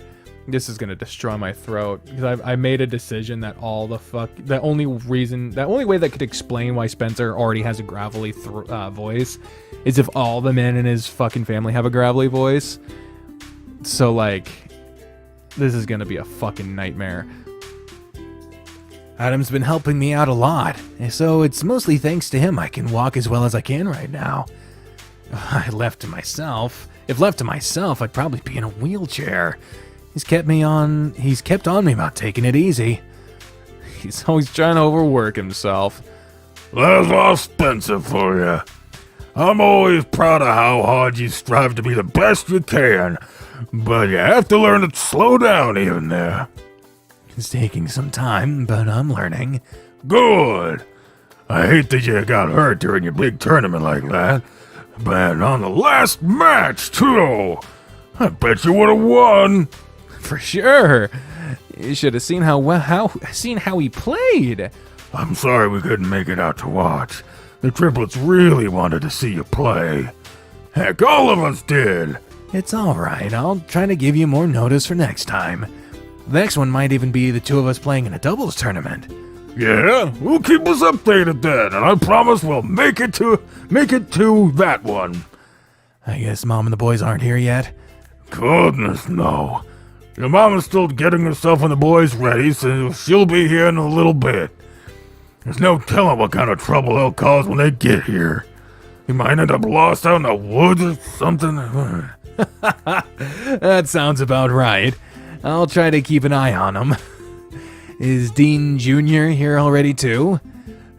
This is gonna destroy my throat because I made a decision that the only way that could explain why Spencer already has a gravelly voice is if all the men in his fucking family have a gravelly voice. So like, this is gonna be a fucking nightmare. Adam's been helping me out a lot, so it's mostly thanks to him I can walk as well as I can right now. If left to myself, I'd probably be in a wheelchair. He's kept on me about taking it easy. He's always trying to overwork himself. That's all Spencer for you. I'm always proud of how hard you strive to be the best you can, but you have to learn to slow down even there. It's taking some time, but I'm learning. Good. I hate that you got hurt during your big tournament like that, but on the last match, too. I bet you would have won. For sure. You should have seen how he played. I'm sorry we couldn't make it out to watch. The triplets really wanted to see you play. Heck, all of us did. It's alright, I'll try to give you more notice for next time. The next one might even be the two of us playing in a doubles tournament. Yeah, we'll keep us updated then, and I promise we'll make it to that one. I guess Mom and the boys aren't here yet? Goodness, no. Your mom is still getting herself and the boys ready, so she'll be here in a little bit. There's no telling what kind of trouble they'll cause when they get here. You might end up lost out in the woods or something. That sounds about right. I'll try to keep an eye on him. Is Dean Jr. here already too?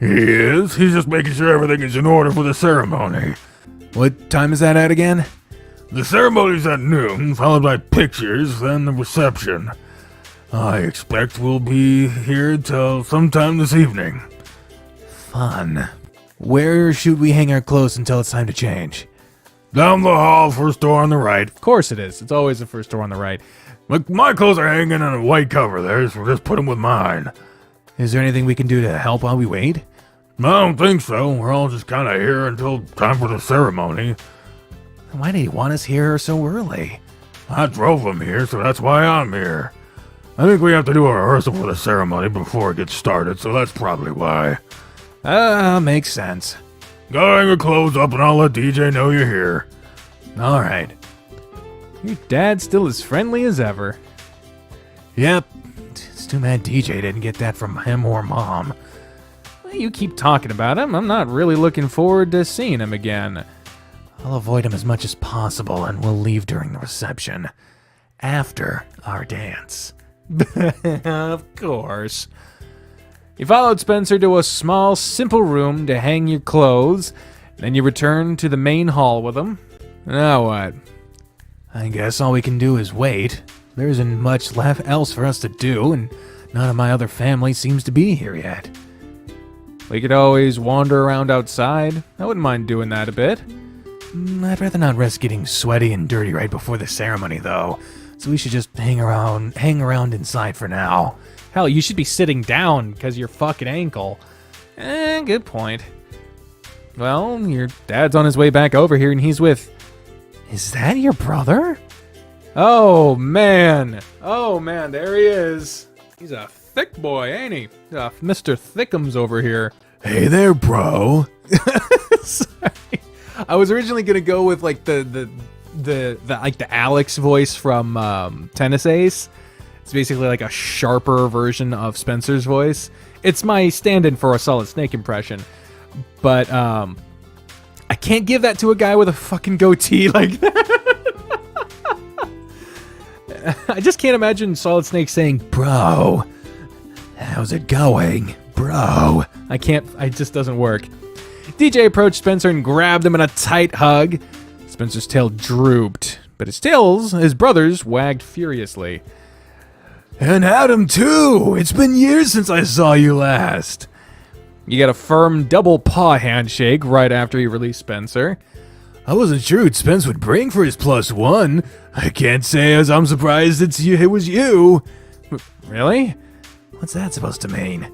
He is. He's just making sure everything is in order for the ceremony. What time is that at again? The ceremony's at noon, followed by pictures, then the reception. I expect we'll be here till sometime this evening. Fun. Where should we hang our clothes until it's time to change? Down the hall, first door on the right. Of course it is. It's always the first door on the right. My clothes are hanging in a white cover there, so just put them with mine. Is there anything we can do to help while we wait? I don't think so. We're all just kind of here until time for the ceremony. Why did he want us here so early? I drove him here, so that's why I'm here. I think we have to do a rehearsal for the ceremony before it gets started, so that's probably why. Makes sense. Go hang your clothes up and I'll let DJ know you're here. Alright. Your dad's still as friendly as ever. Yep. It's too bad DJ didn't get that from him or Mom. Well, you keep talking about him. I'm not really looking forward to seeing him again. I'll avoid him as much as possible and we'll leave during the reception. After our dance. Of course. You followed Spencer to a small, simple room to hang your clothes. Then you returned to the main hall with him. Now what? I guess all we can do is wait. There isn't much else for us to do, and none of my other family seems to be here yet. We could always wander around outside. I wouldn't mind doing that a bit. I'd rather not risk getting sweaty and dirty right before the ceremony, though. So we should just hang around inside for now. Hell, you should be sitting down because your fucking ankle. Good point. Well, your dad's on his way back over here and he's with... Is that your brother? Oh, man. Oh, man, there he is. He's a thick boy, ain't he? Mr. Thickums over here. Hey there, bro. Sorry. I was originally gonna go with like the Alex voice from Tennis Ace. It's basically like a sharper version of Spencer's voice. It's my stand-in for a Solid Snake impression, but I can't give that to a guy with a fucking goatee like that. I just can't imagine Solid Snake saying, Bro, how's it going, bro? I can't. It just doesn't work. DJ approached Spencer and grabbed him in a tight hug. Spencer's tail drooped, but his brothers wagged furiously. And Adam, too! It's been years since I saw you last. You got a firm double paw handshake right after he released Spencer. I wasn't sure who Spence would bring for his +1. I can't say as I'm surprised it was you. Really? What's that supposed to mean?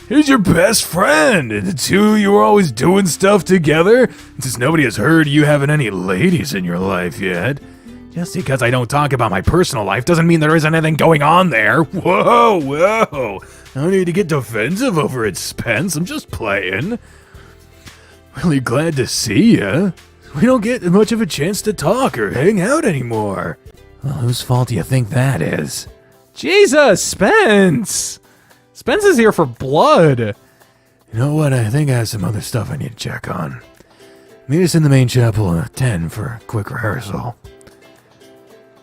He's your best friend, and the two you were always doing stuff together, since nobody has heard you having any ladies in your life yet. Just because I don't talk about my personal life doesn't mean there isn't anything going on there. Whoa. No need to get defensive over it, Spence. I'm just playing. Really glad to see ya. We don't get much of a chance to talk or hang out anymore. Well, whose fault do you think that is? Jesus, Spence! Spence is here for blood. You know what? I think I have some other stuff I need to check on. Meet us in the main chapel at 10 for a quick rehearsal.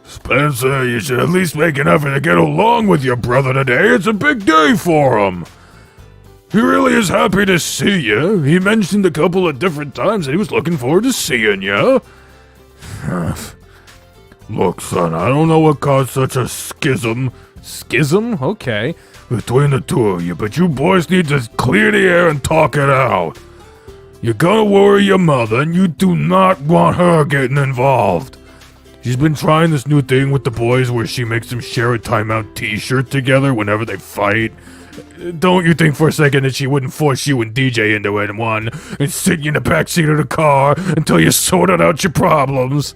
Spencer, you should at least make an effort to get along with your brother today. It's a big day for him. He really is happy to see you. He mentioned a couple of different times that he was looking forward to seeing you. Look, son, I don't know what caused such a schism. Schism? Okay. Between the two of you, but you boys need to clear the air and talk it out. You're gonna worry your mother, and you do not want her getting involved. She's been trying this new thing with the boys where she makes them share a timeout t-shirt together whenever they fight. Don't you think for a second that she wouldn't force you and DJ into it and sit you in the backseat of the car until you sorted out your problems?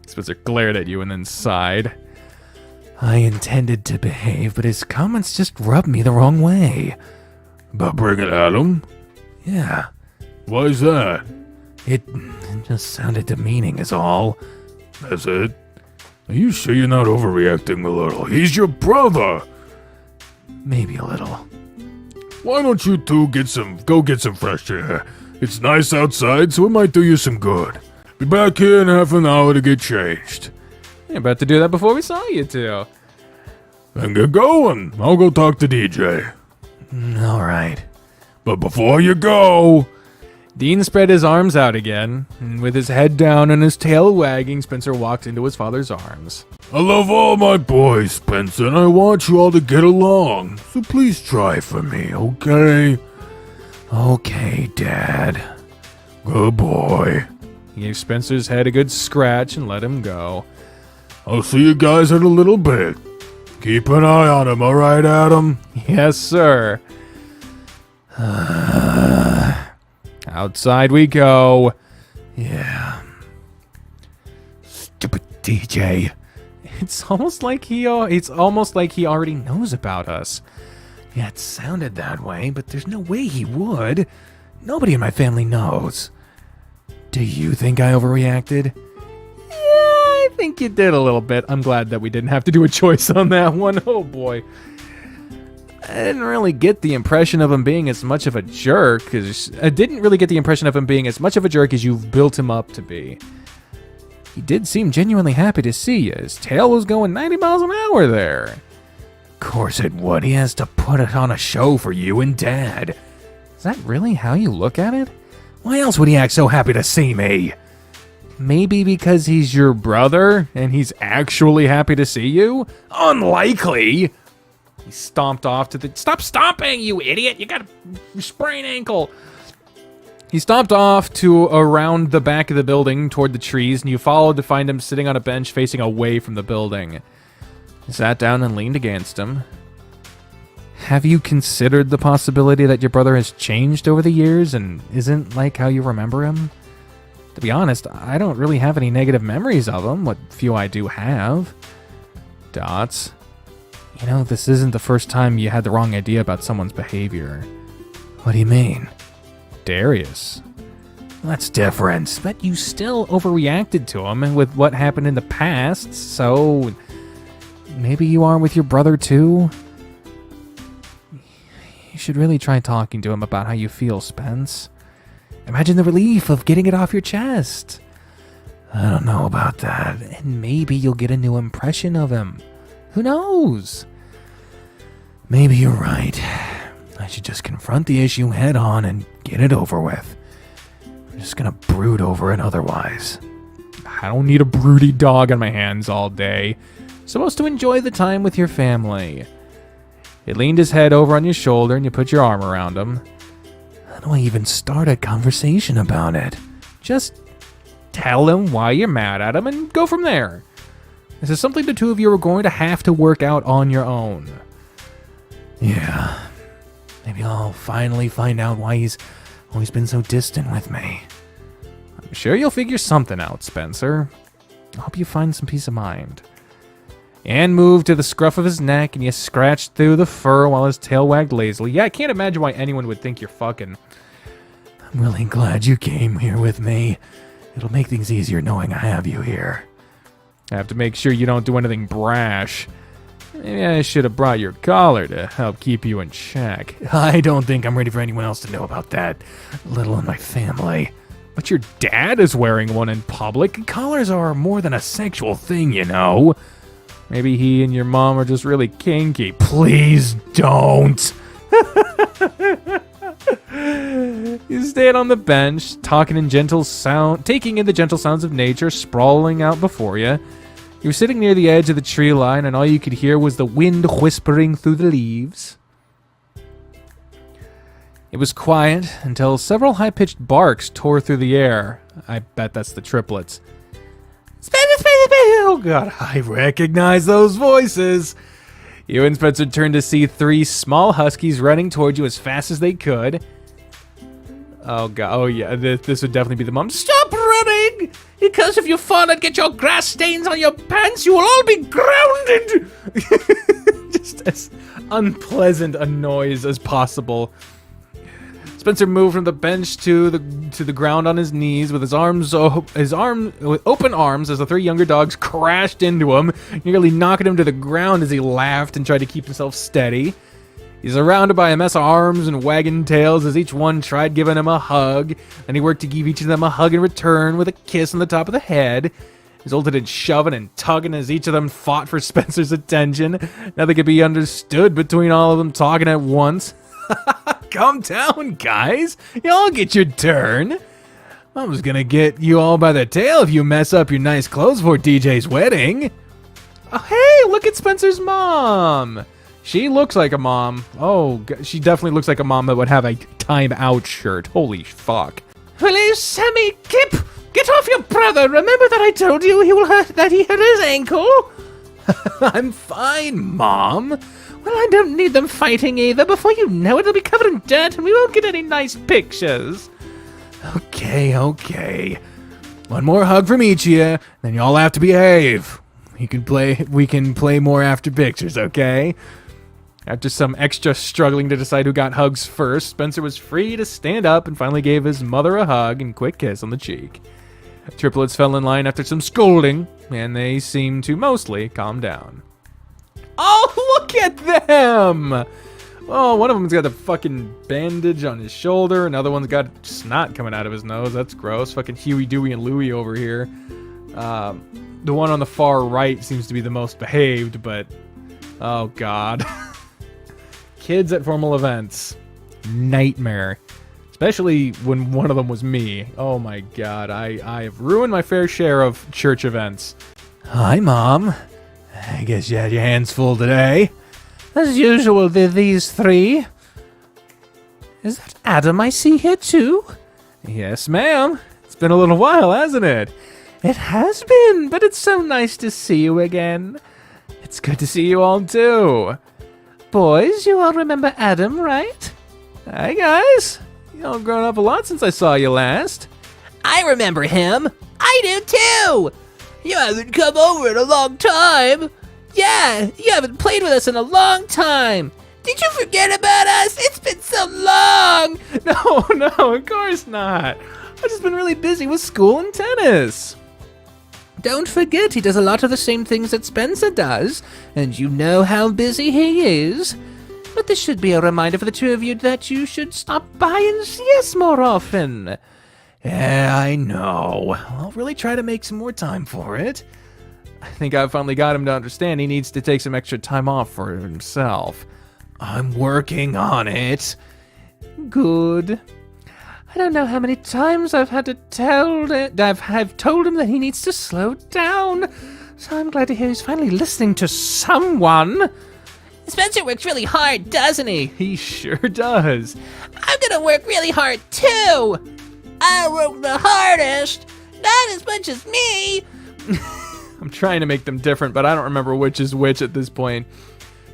Spencer glared at you and then sighed. I intended to behave, but his comments just rubbed me the wrong way. About bringing Adam? Yeah. Why's that? It just sounded demeaning is all. That's it? Are you sure you're not overreacting a little? He's your brother! Maybe a little. Why don't you two go get some fresh air? It's nice outside, so it might do you some good. Be back here in half an hour to get changed. You're about to do that before we saw you two. Then get going. I'll go talk to DJ. Alright. But before you go... Dean spread his arms out again, and with his head down and his tail wagging, Spencer walked into his father's arms. I love all my boys, Spencer, and I want you all to get along. So please try for me, okay? Okay, Dad. Good boy. He gave Spencer's head a good scratch and let him go. I'll see you guys in a little bit. Keep an eye on him, alright, Adam? Yes, sir. Outside we go. Yeah. Stupid DJ. It's almost like he already knows about us. Yeah, it sounded that way, but there's no way he would. Nobody in my family knows. Do you think I overreacted? Yeah, I think you did a little bit. I'm glad that we didn't have to do a choice on that one. Oh boy. I didn't really get the impression of him being as much of a jerk as you've built him up to be. He did seem genuinely happy to see you. His tail was going 90 miles an hour there. Of course it would. He has to put it on a show for you and Dad. Is that really how you look at it? Why else would he act so happy to see me? Maybe because he's your brother and he's actually happy to see you? Unlikely! He stomped off to the... Stop stomping, you idiot! You got a sprained ankle! He stopped off to around the back of the building toward the trees, and you followed to find him sitting on a bench facing away from the building. He sat down and leaned against him. Have you considered the possibility that your brother has changed over the years and isn't like how you remember him? To be honest, I don't really have any negative memories of him, what few I do have. Dots. You know, this isn't the first time you had the wrong idea about someone's behavior. What do you mean? Darius. That's different. But you still overreacted to him with what happened in the past, so maybe you are with your brother too? You should really try talking to him about how you feel, Spence. Imagine the relief of getting it off your chest. I don't know about that. And maybe you'll get a new impression of him. Who knows? Maybe you're right. I should just confront the issue head on and get it over with. I'm just gonna brood over it otherwise. I don't need a broody dog on my hands all day. Supposed to enjoy the time with your family. He leaned his head over on your shoulder and you put your arm around him. How do I even start a conversation about it? Just tell him why you're mad at him and go from there. This is something the two of you are going to have to work out on your own. Yeah. Maybe I'll finally find out why he's always been so distant with me. I'm sure you'll figure something out, Spencer. I hope you find some peace of mind. And moved to the scruff of his neck, and you scratched through the fur while his tail wagged lazily. Yeah, I can't imagine why anyone would think you're fucking. I'm really glad you came here with me. It'll make things easier knowing I have you here. I have to make sure you don't do anything brash. Maybe I should have brought your collar to help keep you in check. I don't think I'm ready for anyone else to know about that, let alone my family. But your dad is wearing one in public. Collars are more than a sexual thing, you know. Maybe he and your mom are just really kinky. Please don't. You stayed on the bench, taking in the gentle sounds of nature sprawling out before you. You were sitting near the edge of the tree line, and all you could hear was the wind whispering through the leaves. It was quiet until several high-pitched barks tore through the air. I bet that's the triplets. Oh God, I recognize those voices. You and Spencer turned to see three small huskies running toward you as fast as they could. Oh God, oh yeah, this would definitely be the mom. Stop running! Because if you fall and get your grass stains on your pants, you will all be grounded! Just as unpleasant a noise as possible. Spencer moved from the bench to the ground on his knees with with open arms as the three younger dogs crashed into him, nearly knocking him to the ground as he laughed and tried to keep himself steady. He's surrounded by a mess of arms and wagging tails as each one tried giving him a hug, and he worked to give each of them a hug in return with a kiss on the top of the head. Resulted in shoving and tugging as each of them fought for Spencer's attention. Nothing could be understood between all of them talking at once. Calm down, guys. Y'all get your turn. I was gonna get you all by the tail if you mess up your nice clothes for DJ's wedding. Oh, hey, look at Spencer's mom. She looks like a mom. Oh, she definitely looks like a mom that would have a time out shirt. Holy fuck. Hello, Sammy Kip. Get off your brother. Remember that I told you he hurt his ankle? I'm fine, Mom. Well, I don't need them fighting either. Before you know it, they'll be covered in dirt and we won't get any nice pictures. Okay. One more hug from each of you, then y'all have to behave. We can play more after pictures, okay? After some extra struggling to decide who got hugs first, Spencer was free to stand up and finally gave his mother a hug and quick kiss on the cheek. Triplets fell in line after some scolding, and they seemed to mostly calm down. Oh, look at them! Oh, one of them's got a fucking bandage on his shoulder. Another one's got snot coming out of his nose. That's gross. Fucking Huey, Dewey, and Louie over here. The one on the far right seems to be the most behaved, but... oh, God. Kids at formal events. Nightmare. Especially when one of them was me. Oh, my God. I have ruined my fair share of church events. Hi, Mom. I guess you had your hands full today. As usual, these three. Is that Adam I see here too? Yes, ma'am. It's been a little while, hasn't it? It has been, but it's so nice to see you again. It's good to see you all, too. Boys, you all remember Adam, right? Hi, guys. You all grown up a lot since I saw you last. I remember him. I do too. You haven't come over in a long time. Yeah, you haven't played with us in a long time. Did you forget about us? It's been so long. No, of course not. I've just been really busy with school and tennis. Don't forget, he does a lot of the same things that Spencer does, and you know how busy he is. But this should be a reminder for the two of you that you should stop by and see us more often. Yeah, I know. I'll really try to make some more time for it. I think I finally got him to understand he needs to take some extra time off for himself. I'm working on it. Good. I don't know how many times I've had to I've told him that he needs to slow down. So I'm glad to hear he's finally listening to someone. Spencer works really hard, doesn't he? He sure does. I'm gonna work really hard too. I work the hardest, not as much as me. I'm trying to make them different, but I don't remember which is which at this point.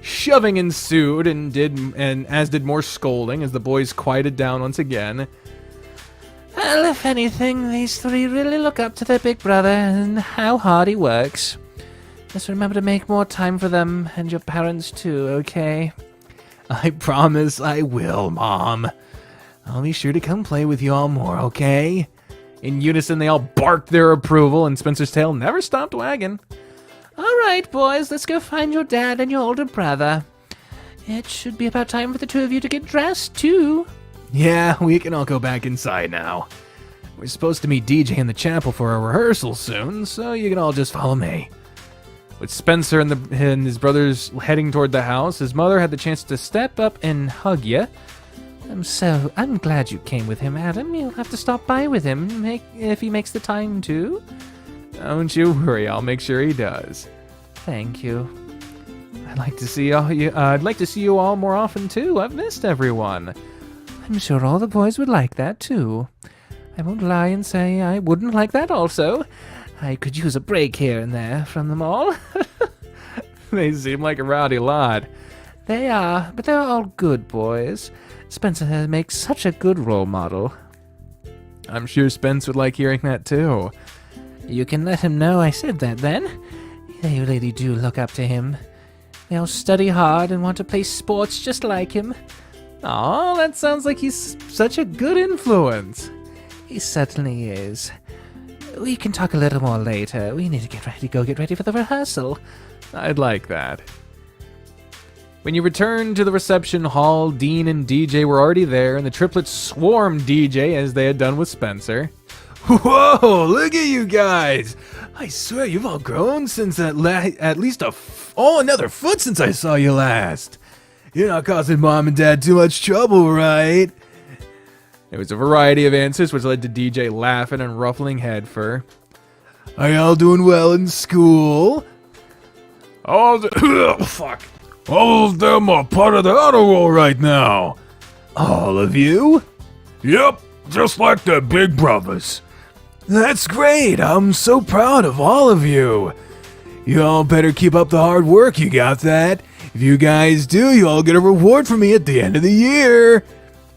Shoving ensued, and as did more scolding as the boys quieted down once again. Well, if anything, these three really look up to their big brother and how hard he works. Just remember to make more time for them and your parents too, okay? I promise I will, Mom. I'll be sure to come play with you all more, okay? In unison, they all barked their approval, and Spencer's tail never stopped wagging. All right, boys, let's go find your dad and your older brother. It should be about time for the two of you to get dressed, too. Yeah, we can all go back inside now. We're supposed to meet DJ in the chapel for a rehearsal soon, so you can all just follow me. With Spencer and his brothers heading toward the house, his mother had the chance to step up and hug you. I'm glad you came with him, Adam. You'll have to stop by with him if he makes the time to. Don't you worry, I'll make sure he does. Thank you. I'd like to see you all more often too. I've missed everyone. I'm sure all the boys would like that too. I won't lie and say I wouldn't like that also. I could use a break here and there from them all. They seem like a rowdy lot. They are, but they're all good boys. Spencer makes such a good role model. I'm sure Spence would like hearing that too. You can let him know I said that then. They really do look up to him. They all study hard and want to play sports just like him. Aw, that sounds like he's such a good influence. He certainly is. We can talk a little more later. We need to get ready for the rehearsal. I'd like that. When you returned to the reception hall, Dean and DJ were already there, and the triplets swarmed DJ as they had done with Spencer. Whoa, look at you guys! I swear you've all grown since at least another foot since I saw you last. You're not causing Mom and Dad too much trouble, right? There was a variety of answers, which led to DJ laughing and ruffling head fur. Are y'all doing well in school? Fuck. All of them are part of the honor roll right now. All of you? Yep, just like their big brothers. That's great. I'm so proud of all of you. You all better keep up the hard work, you got that? If you guys do, you all get a reward from me at the end of the year.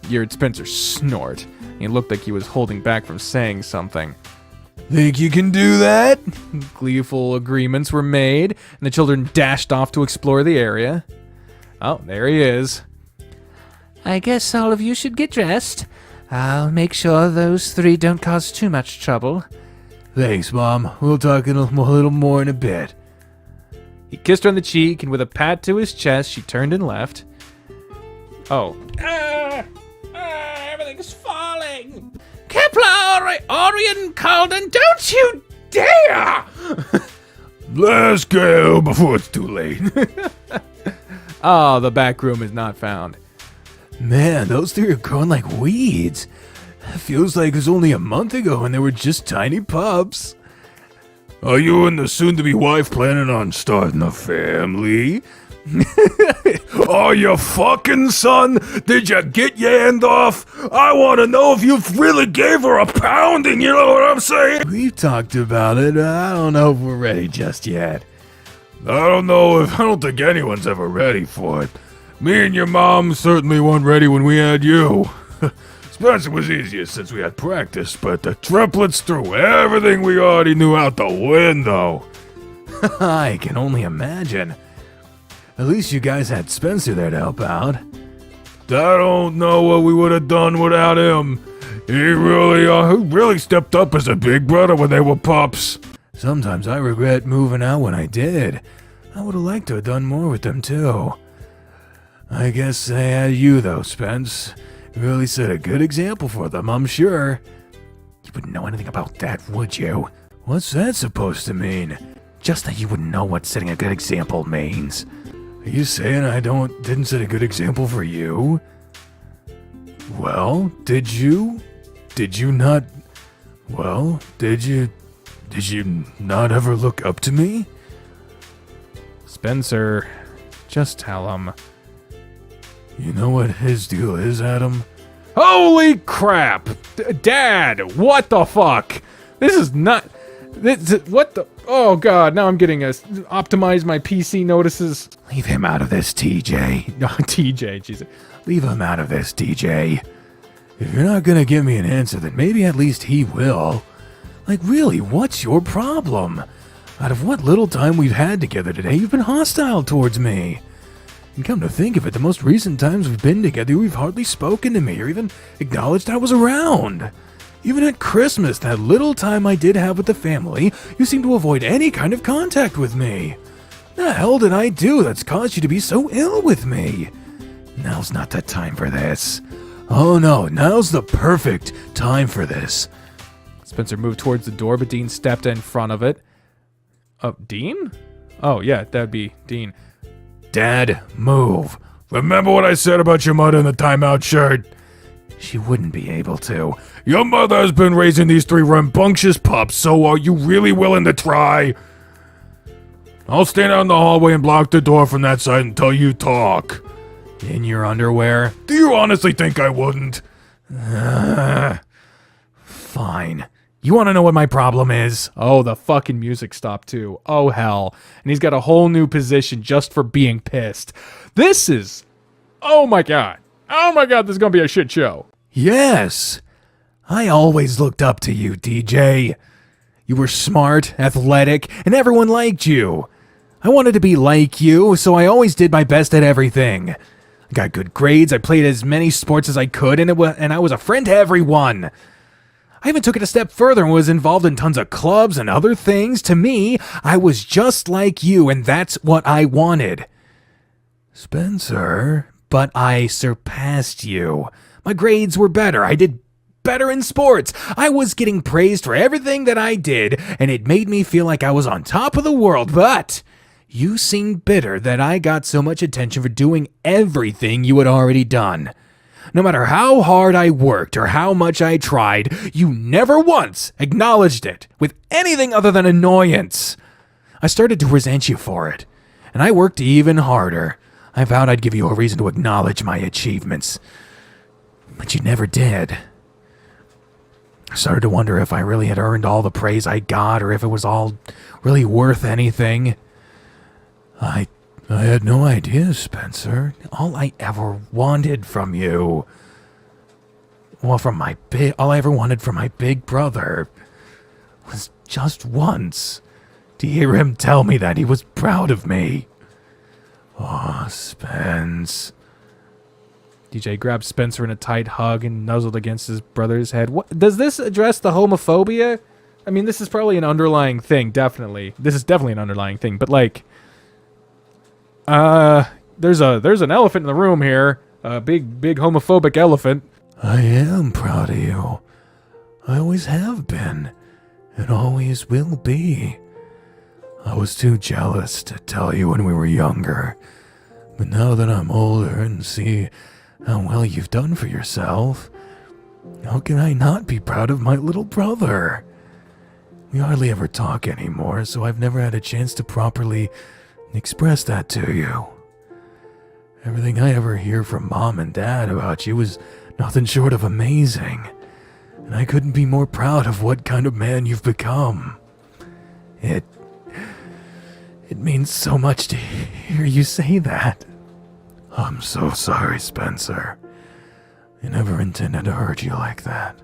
You heard Spencer snort. He looked like he was holding back from saying something. Think you can do that? Gleeful agreements were made, and the children dashed off to explore the area. Oh, there he is. I guess all of you should get dressed. I'll make sure those three don't cause too much trouble. Thanks, Mom. We'll talk a little more in a bit. He kissed her on the cheek, and with a pat to his chest, she turned and left. Oh. Everything's falling. Kepler, Orion, Calden, don't you dare! Let's go before it's too late. Oh, the back room is not found. Man, those three are growing like weeds. It feels like it was only a month ago and they were just tiny pups. Are you and the soon-to-be wife planning on starting a family? Oh, you fucking son! Did you get your hand off? I want to know if you really gave her a pounding, you know what I'm saying? We've talked about it. I don't know if we're ready just yet. I don't think anyone's ever ready for it. Me and your mom certainly weren't ready when we had you. Spencer was easiest since we had practice, but the triplets threw everything we already knew out the window. I can only imagine. At least you guys had Spencer there to help out. I don't know what we would have done without him. He really stepped up as a big brother when they were pups. Sometimes I regret moving out when I did. I would have liked to have done more with them too. I guess they had you though, Spence. You really set a good example for them, I'm sure. You wouldn't know anything about that, would you? What's that supposed to mean? Just that you wouldn't know what setting a good example means. Are you saying I didn't set a good example for you? Well, did you? Did you not? Well, did you not ever look up to me? Spencer, just tell him. You know what his deal is, Adam? Holy crap! Dad, what the fuck? This is not... what the... Oh god, now I'm getting optimize my PC notices. Leave him out of this, TJ. No, TJ, Jesus. Leave him out of this, TJ. If you're not gonna give me an answer, then maybe at least he will. Like, really, what's your problem? Out of what little time we've had together today, you've been hostile towards me. And come to think of it, the most recent times we've been together, you've hardly spoken to me or even acknowledged I was around. Even at Christmas, that little time I did have with the family, you seemed to avoid any kind of contact with me. The hell did I do that's caused you to be so ill with me? Now's not the time for this. Oh no, now's the perfect time for this. Spencer moved towards the door, but Dean stepped in front of it. Dean? Oh, yeah, that'd be Dean. Dad, move. Remember what I said about your mother in the timeout shirt? She wouldn't be able to. Your mother has been raising these 3 rambunctious pups, so are you really willing to try? I'll stand out in the hallway and block the door from that side until you talk. In your underwear? Do you honestly think I wouldn't? Fine. You want to know what my problem is? Oh, the fucking music stopped too. Oh, hell. And he's got a whole new position just for being pissed. This is... Oh my god. Oh my god, this is gonna be a shit show. Yes. I always looked up to you, DJ. You were smart, athletic, and everyone liked you. I wanted to be like you, so I always did my best at everything. I got good grades, I played as many sports as I could, and I was a friend to everyone. I even took it a step further and was involved in tons of clubs and other things. To me, I was just like you, and that's what I wanted. Spencer, but I surpassed you. My grades were better. I did better in sports. I was getting praised for everything that I did, and it made me feel like I was on top of the world, but you seemed bitter that I got so much attention for doing everything you had already done. No matter how hard I worked or how much I tried, you never once acknowledged it with anything other than annoyance. I started to resent you for it, and I worked even harder. I vowed I'd give you a reason to acknowledge my achievements, but you never did. I started to wonder if I really had earned all the praise I got or if it was all really worth anything. I had no idea, Spencer. All I ever wanted from you, all I ever wanted from my big brother was just once to hear him tell me that he was proud of me. Oh, Spence. DJ grabbed Spencer in a tight hug and nuzzled against his brother's head. What, does this address the homophobia? I mean, this is probably an underlying thing, definitely. This is definitely an underlying thing, but like... there's an elephant in the room here. A big homophobic elephant. I am proud of you. I always have been, and always will be. I was too jealous to tell you when we were younger, but now that I'm older and see how well you've done for yourself, how can I not be proud of my little brother? We hardly ever talk anymore, so I've never had a chance to properly express that to you. Everything I ever hear from Mom and Dad about you is nothing short of amazing. And I couldn't be more proud of what kind of man you've become. It means so much to hear you say that. I'm so sorry, Spencer. I never intended to hurt you like that.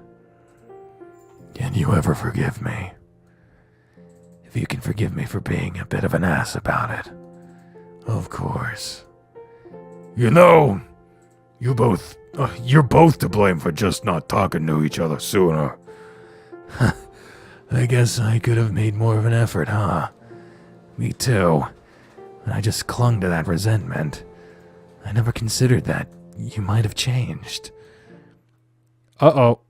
Can you ever forgive me? If you can forgive me for being a bit of an ass about it. Of course. You know, you're both to blame for just not talking to each other sooner. I guess I could have made more of an effort, huh? Me too. I just clung to that resentment. I never considered that you might have changed. Uh-oh.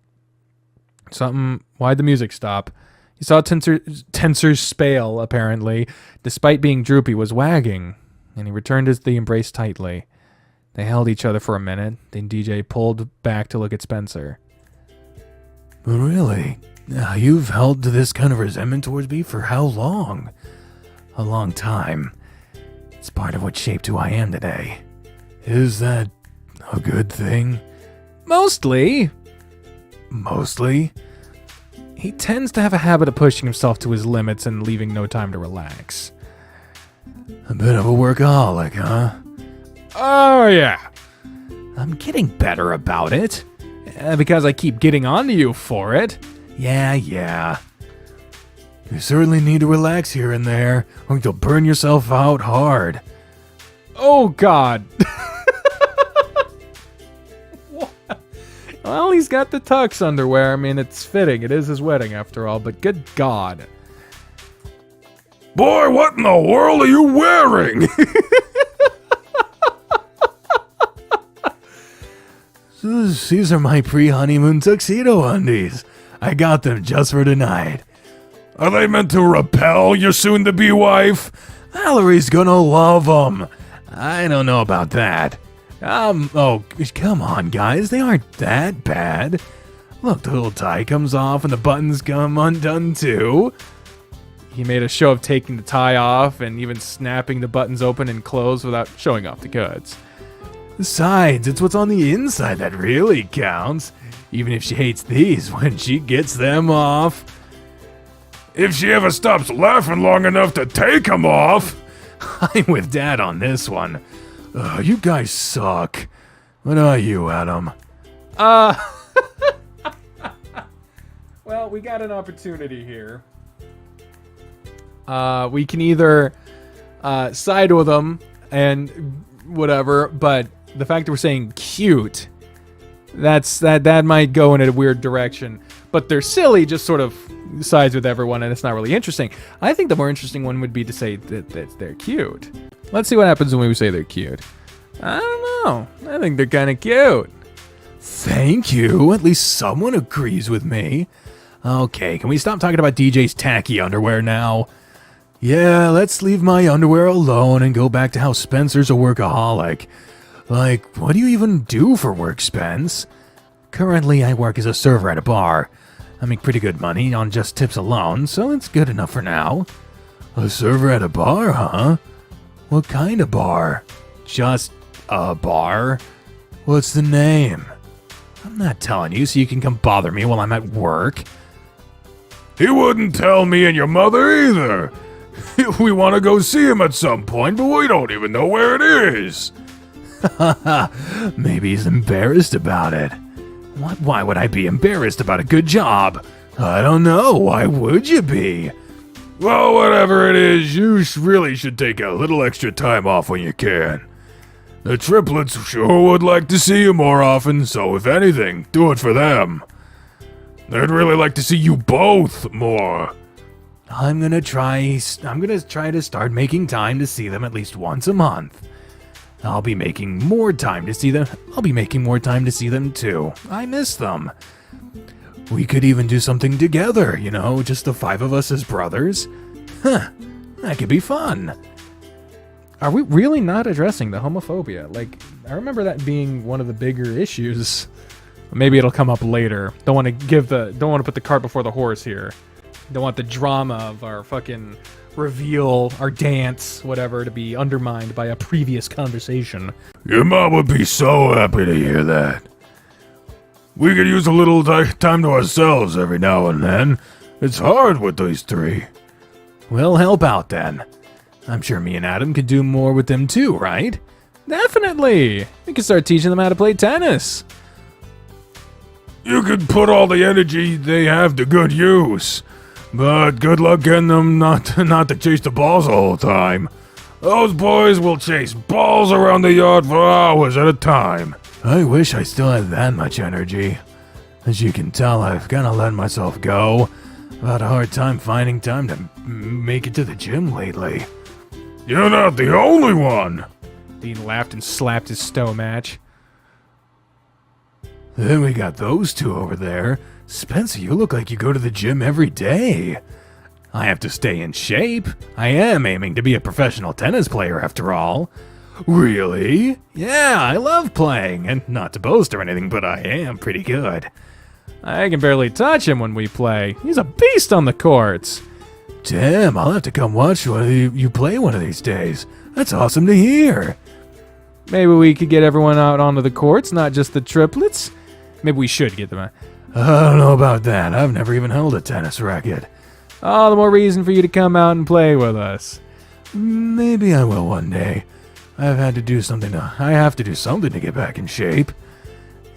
Why'd the music stop? You saw Tensor's spale, apparently, despite being droopy, was wagging, and he returned the embrace tightly. They held each other for a minute, then DJ pulled back to look at Spencer. But really, you've held to this kind of resentment towards me for how long? A long time. It's part of what shaped who I am today. Is that a good thing? Mostly. Mostly? He tends to have a habit of pushing himself to his limits and leaving no time to relax. A bit of a workaholic, huh? Oh, yeah. I'm getting better about it. Because I keep getting onto you for it. Yeah. You certainly need to relax here and there, or you'll burn yourself out hard. Oh, God. Well, he's got the tux underwear. I mean, it's fitting. It is his wedding, after all, but good God. Boy, what in the world are you wearing? These are my pre-honeymoon tuxedo undies. I got them just for tonight. Are they meant to repel your soon-to-be wife? Valerie's gonna love them. I don't know about that. Oh, come on, guys. They aren't that bad. Look, the little tie comes off and the buttons come undone, too. He made a show of taking the tie off and even snapping the buttons open and closed without showing off the goods. Besides, it's what's on the inside that really counts. Even if she hates these when she gets them off. If she ever stops laughing long enough to take them off. I'm with Dad on this one. You guys suck. What are you, Adam? Well, we got an opportunity here. We can either side with them and whatever, but the fact that we're saying cute, that might go in a weird direction. But they're silly, just sort of sides with everyone, and it's not really interesting. I think the more interesting one would be to say that they're cute. Let's see what happens when we say they're cute. I don't know. I think they're kind of cute. Thank you. At least someone agrees with me. Okay, can we stop talking about DJ's tacky underwear now? Yeah, let's leave my underwear alone and go back to how Spencer's a workaholic. Like, what do you even do for work, Spence? Currently, I work as a server at a bar. I make pretty good money on just tips alone, so it's good enough for now. A server at a bar, huh? What kind of bar? Just a bar? What's the name? I'm not telling you so you can come bother me while I'm at work. He wouldn't tell me and your mother either. We want to go see him at some point, but we don't even know where it is. Maybe he's embarrassed about it. Why would I be embarrassed about a good job? I don't know. Why would you be? Well, whatever it is, you really should take a little extra time off when you can. The triplets sure would like to see you more often, so if anything, do it for them. They'd really like to see you both more. I'm gonna try to start making time to see them at least once a month. I'll be making more time to see them. I'll be making more time to see them too. I miss them. We could even do something together, you know, just the 5 of us as brothers. Huh, that could be fun. Are we really not addressing the homophobia? Like, I remember that being one of the bigger issues. Maybe it'll come up later. Don't want to put the cart before the horse here. Don't want the drama of our fucking reveal our dance, whatever, to be undermined by a previous conversation. Your mom would be so happy to hear that. We could use a little time to ourselves every now and then. It's hard with these three. We'll help out then. I'm sure me and Adam could do more with them too, right? Definitely! We can start teaching them how to play tennis. You could put all the energy they have to good use. But good luck getting them not to chase the balls the whole time. Those boys will chase balls around the yard for hours at a time. I wish I still had that much energy. As you can tell, I've kind of let myself go. I've had a hard time finding time to make it to the gym lately. You're not the only one. Dean laughed and slapped his stow match. Then we got those two over there. Spencer, you look like you go to the gym every day. I have to stay in shape. I am aiming to be a professional tennis player after all. Really? Yeah, I love playing, and not to boast or anything, but I am pretty good. I can barely touch him when we play. He's a beast on the courts. Damn, I'll have to come watch you play one of these days. That's awesome to hear. Maybe we could get everyone out onto the courts, not just the triplets. Maybe we should get them out. I don't know about that. I've never even held a tennis racket. All the more reason for you to come out and play with us. Maybe I will one day. I have to do something to get back in shape.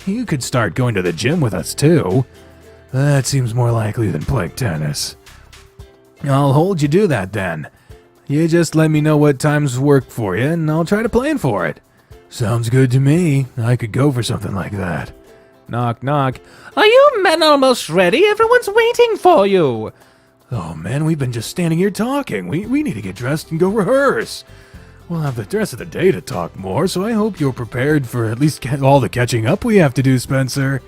You could start going to the gym with us too. That seems more likely than playing tennis. I'll hold you to that then. You just let me know what times work for you, and I'll try to plan for it. Sounds good to me. I could go for something like that. Knock, knock. Are you men almost ready? Everyone's waiting for you. Oh man, we've been just standing here talking. We need to get dressed and go rehearse. We'll have the rest of the day to talk more, so I hope you're prepared for at least all the catching up we have to do, Spencer.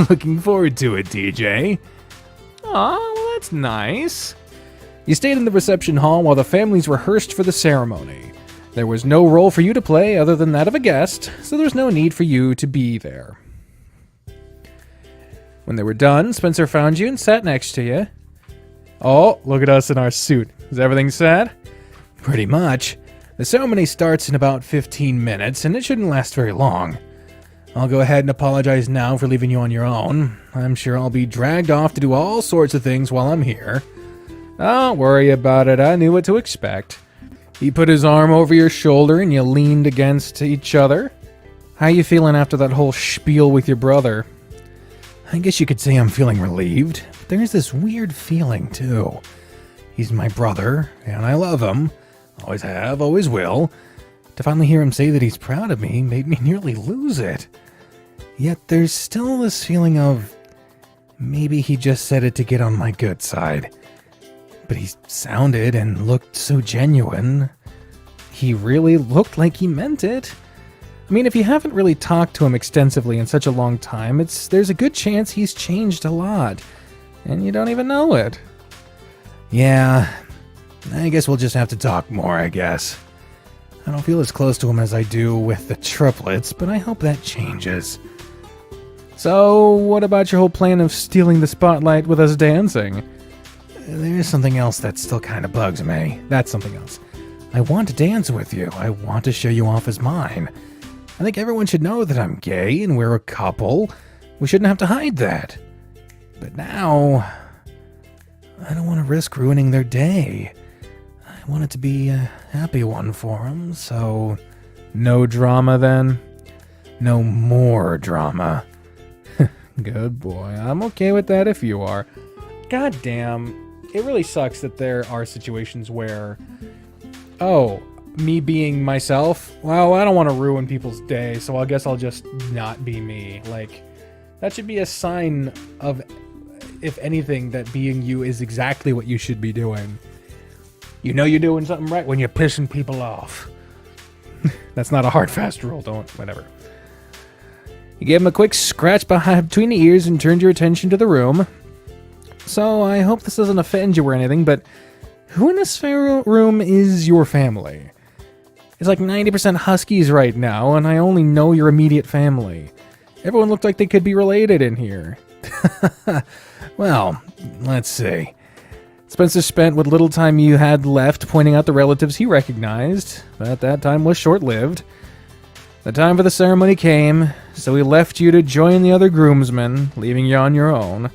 Looking forward to it, DJ. Aw, well, that's nice. You stayed in the reception hall while the families rehearsed for the ceremony. There was no role for you to play other than that of a guest, so there's no need for you to be there. When they were done, Spencer found you and sat next to you. Oh, look at us in our suit. Is everything set? Pretty much. The ceremony starts in about 15 minutes, and it shouldn't last very long. I'll go ahead and apologize now for leaving you on your own. I'm sure I'll be dragged off to do all sorts of things while I'm here. Don't worry about it. I knew what to expect. He put his arm over your shoulder and you leaned against each other. How you feeling after that whole spiel with your brother? I guess you could say I'm feeling relieved. But there's this weird feeling, too. He's my brother, and I love him. Always have, always will. To finally hear him say that he's proud of me made me nearly lose it. Yet there's still this feeling of maybe he just said it to get on my good side. But he sounded and looked so genuine. He really looked like he meant it. I mean, if you haven't really talked to him extensively in such a long time, there's a good chance he's changed a lot. And you don't even know it. Yeah, I guess we'll just have to talk more, I guess. I don't feel as close to him as I do with the triplets, but I hope that changes. So, what about your whole plan of stealing the spotlight with us dancing? There's something else that still kind of bugs me. That's something else. I want to dance with you. I want to show you off as mine. I think everyone should know that I'm gay and we're a couple. We shouldn't have to hide that. But now, I don't want to risk ruining their day. I want it to be a happy one for them, so... No drama then? No more drama. Good boy. I'm okay with that if you are. God damn. It really sucks that there are situations where... Oh, me being myself? Well, I don't want to ruin people's day, so I guess I'll just not be me. Like, that should be a sign of, if anything, that being you is exactly what you should be doing. You know you're doing something right when you're pissing people off. That's not a hard, fast rule, whatever. You gave him a quick scratch between the ears and turned your attention to the room. So, I hope this doesn't offend you or anything, but who in this room is your family? It's like 90% Huskies right now, and I only know your immediate family. Everyone looked like they could be related in here. Well, let's see. Spencer spent what little time you had left pointing out the relatives he recognized, but that time was short-lived. The time for the ceremony came, so he left you to join the other groomsmen, leaving you on your own.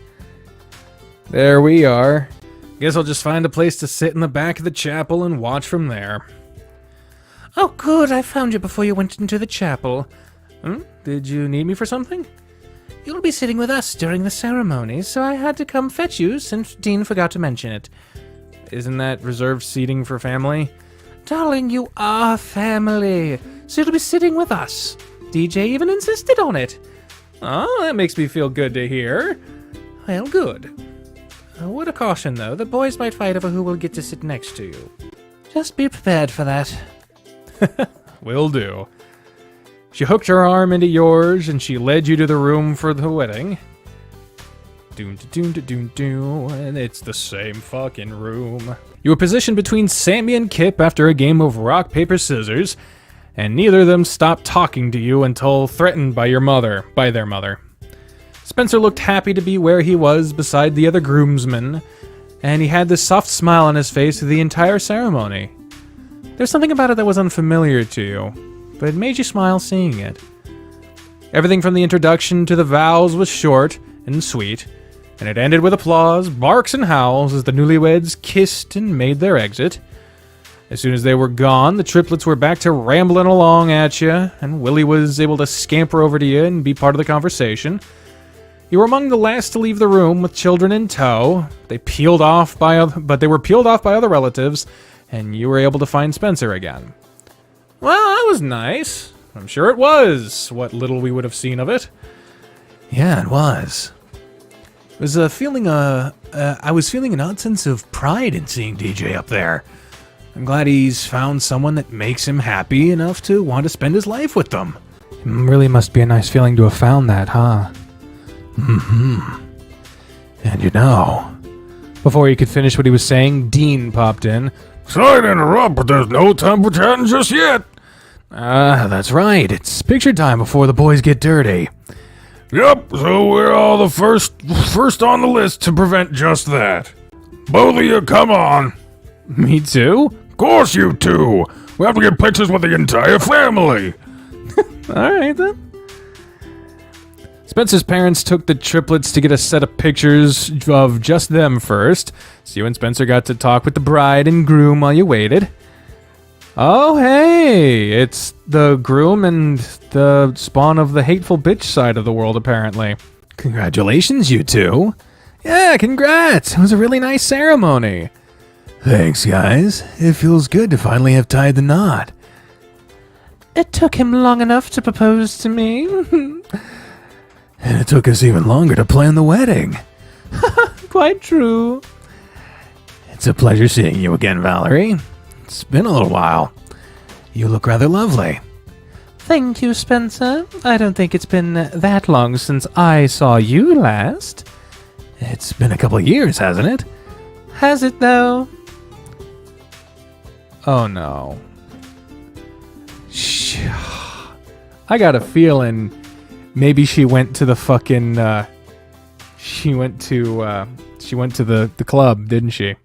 There we are. Guess I'll just find a place to sit in the back of the chapel and watch from there. Oh, good, I found you before you went into the chapel. Did you need me for something? You'll be sitting with us during the ceremony, so I had to come fetch you since Dean forgot to mention it. Isn't that reserved seating for family? Darling, you are family, so you'll be sitting with us. DJ even insisted on it. Oh, that makes me feel good to hear. Well, good. A word of caution, though, the boys might fight over who will get to sit next to you. Just be prepared for that. Will do. She hooked her arm into yours, and she led you to the room for the wedding. And it's the same fucking room. You were positioned between Sammy and Kip after a game of rock, paper, scissors, and neither of them stopped talking to you until threatened by their mother. Spencer looked happy to be where he was beside the other groomsmen, and he had this soft smile on his face through the entire ceremony. There's something about it that was unfamiliar to you, but it made you smile seeing it. Everything from the introduction to the vows was short and sweet, and it ended with applause, barks, and howls as the newlyweds kissed and made their exit. As soon as they were gone, the triplets were back to rambling along at you, and Willie was able to scamper over to you and be part of the conversation. You were among the last to leave the room with children in tow. They were peeled off by other relatives, and you were able to find Spencer again. Well, that was nice. I'm sure it was, what little we would have seen of it. Yeah, it was. It was I was feeling an odd sense of pride in seeing DJ up there. I'm glad he's found someone that makes him happy enough to want to spend his life with them. It really must be a nice feeling to have found that, huh? And you know... Before he could finish what he was saying, Dean popped in. Sorry to interrupt, but there's no time for chatting just yet. That's right. It's picture time before the boys get dirty. Yep, so we're all the first on the list to prevent just that. Both of you, come on. Me too? Of course you two. We have to get pictures with the entire family. Alright then. Spencer's parents took the triplets to get a set of pictures of just them first, so you and Spencer got to talk with the bride and groom while you waited. Oh, hey! It's the groom and the spawn of the hateful bitch side of the world, apparently. Congratulations, you two. Yeah, congrats! It was a really nice ceremony. Thanks, guys. It feels good to finally have tied the knot. It took him long enough to propose to me. And it took us even longer to plan the wedding. Quite true. It's a pleasure seeing you again, Valerie. It's been a little while. You look rather lovely. Thank you, Spencer. I don't think it's been that long since I saw you last. It's been a couple of years, hasn't it? Has it, though? Oh, no. I got a feeling maybe she went to the fucking, she went to the club, didn't she?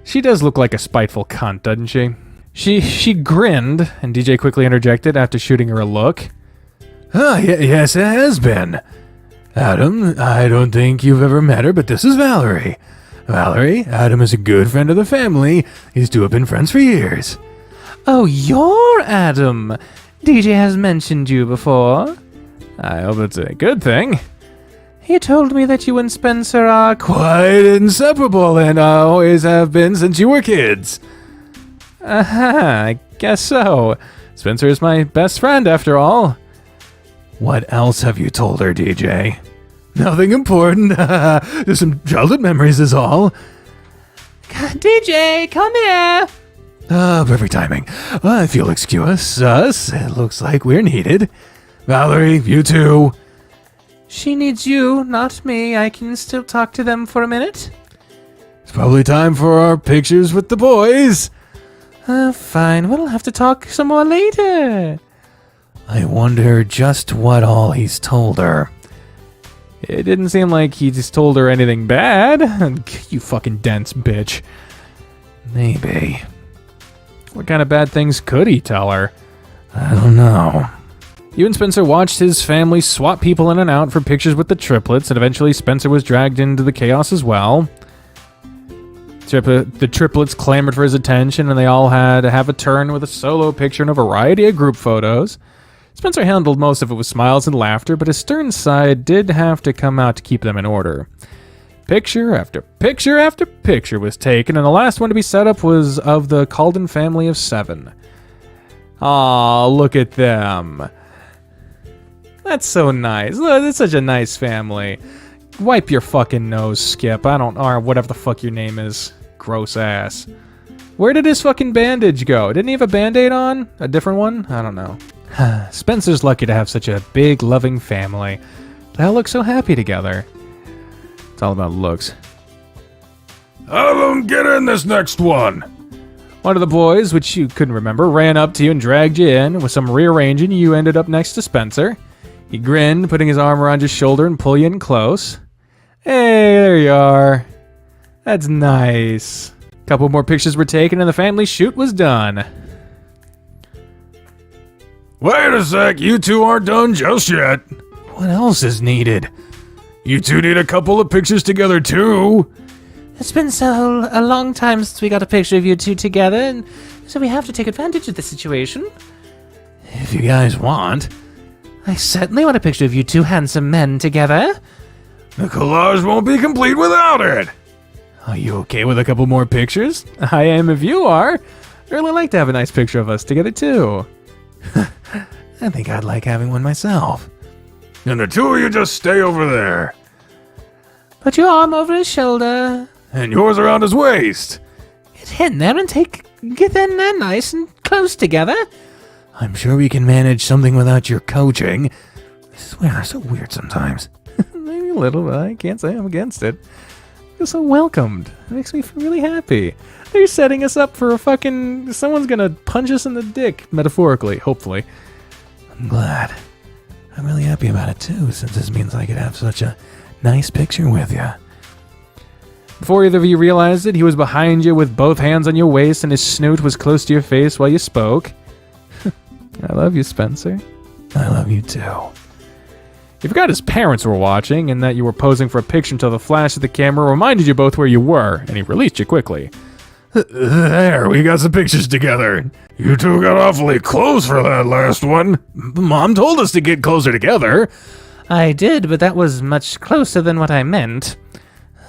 She does look like a spiteful cunt, doesn't she? She grinned, and DJ quickly interjected after shooting her a look. Yes, it has been. Adam, I don't think you've ever met her, but this is Valerie. Valerie, Adam is a good friend of the family. These two have been friends for years. Oh, you're Adam. DJ has mentioned you before. I hope it's a good thing. He told me that you and Spencer are quite inseparable and always have been since you were kids. I guess so. Spencer is my best friend, after all. What else have you told her, DJ? Nothing important. Just some childhood memories is all. DJ, come here. Perfect timing. If you'll excuse us, it looks like we're needed. Valerie, you too. She needs you, not me. I can still talk to them for a minute. It's probably time for our pictures with the boys. Fine. We'll have to talk some more later. I wonder just what all he's told her. It didn't seem like he just told her anything bad. You fucking dense bitch. Maybe. What kind of bad things could he tell her? I don't know. You and Spencer watched his family swap people in and out for pictures with the triplets, and eventually Spencer was dragged into the chaos as well. The triplets clamored for his attention, and they all had to have a turn with a solo picture and a variety of group photos. Spencer handled most of it with smiles and laughter, but his stern side did have to come out to keep them in order. Picture after picture after picture was taken, and the last one to be set up was of the Calden family of 7. Aw, look at them. That's so nice. Look, that's such a nice family. Wipe your fucking nose, Skip. Or whatever the fuck your name is. Gross ass. Where did his fucking bandage go? Didn't he have a band-aid on? A different one? I don't know. Spencer's lucky to have such a big, loving family. They all look so happy together. It's all about looks. Have them get in this next one. One of the boys, which you couldn't remember, ran up to you and dragged you in. With some rearranging, you ended up next to Spencer. He grinned, putting his arm around your shoulder and pull you in close. Hey, there you are. That's nice. A couple more pictures were taken and the family shoot was done. Wait a sec, you two aren't done just yet. What else is needed? You two need a couple of pictures together too. It's been so a long time since we got a picture of you two together, and so we have to take advantage of the situation. If you guys want. I certainly want a picture of you two handsome men together. The collage won't be complete without it. Are you okay with a couple more pictures? I am if you are. I'd really like to have a nice picture of us together too. I think I'd like having one myself. And the two of you just stay over there. Put your arm over his shoulder. And yours around his waist. Get in there and get in there nice and close together. I'm sure we can manage something without your coaching. I swear, they're so weird sometimes. Maybe a little, but I can't say I'm against it. I feel so welcomed. It makes me feel really happy. They're setting us up for a fucking... Someone's gonna punch us in the dick, metaphorically, hopefully. I'm glad. I'm really happy about it too, since this means I could have such a nice picture with you. Before either of you realized it, he was behind you with both hands on your waist and his snoot was close to your face while you spoke. I love you, Spencer. I love you too. You forgot his parents were watching and that you were posing for a picture until the flash of the camera reminded you both where you were, and he released you quickly. There, we got some pictures together. You two got awfully close for that last one. Mom told us to get closer together. I did, but that was much closer than what I meant.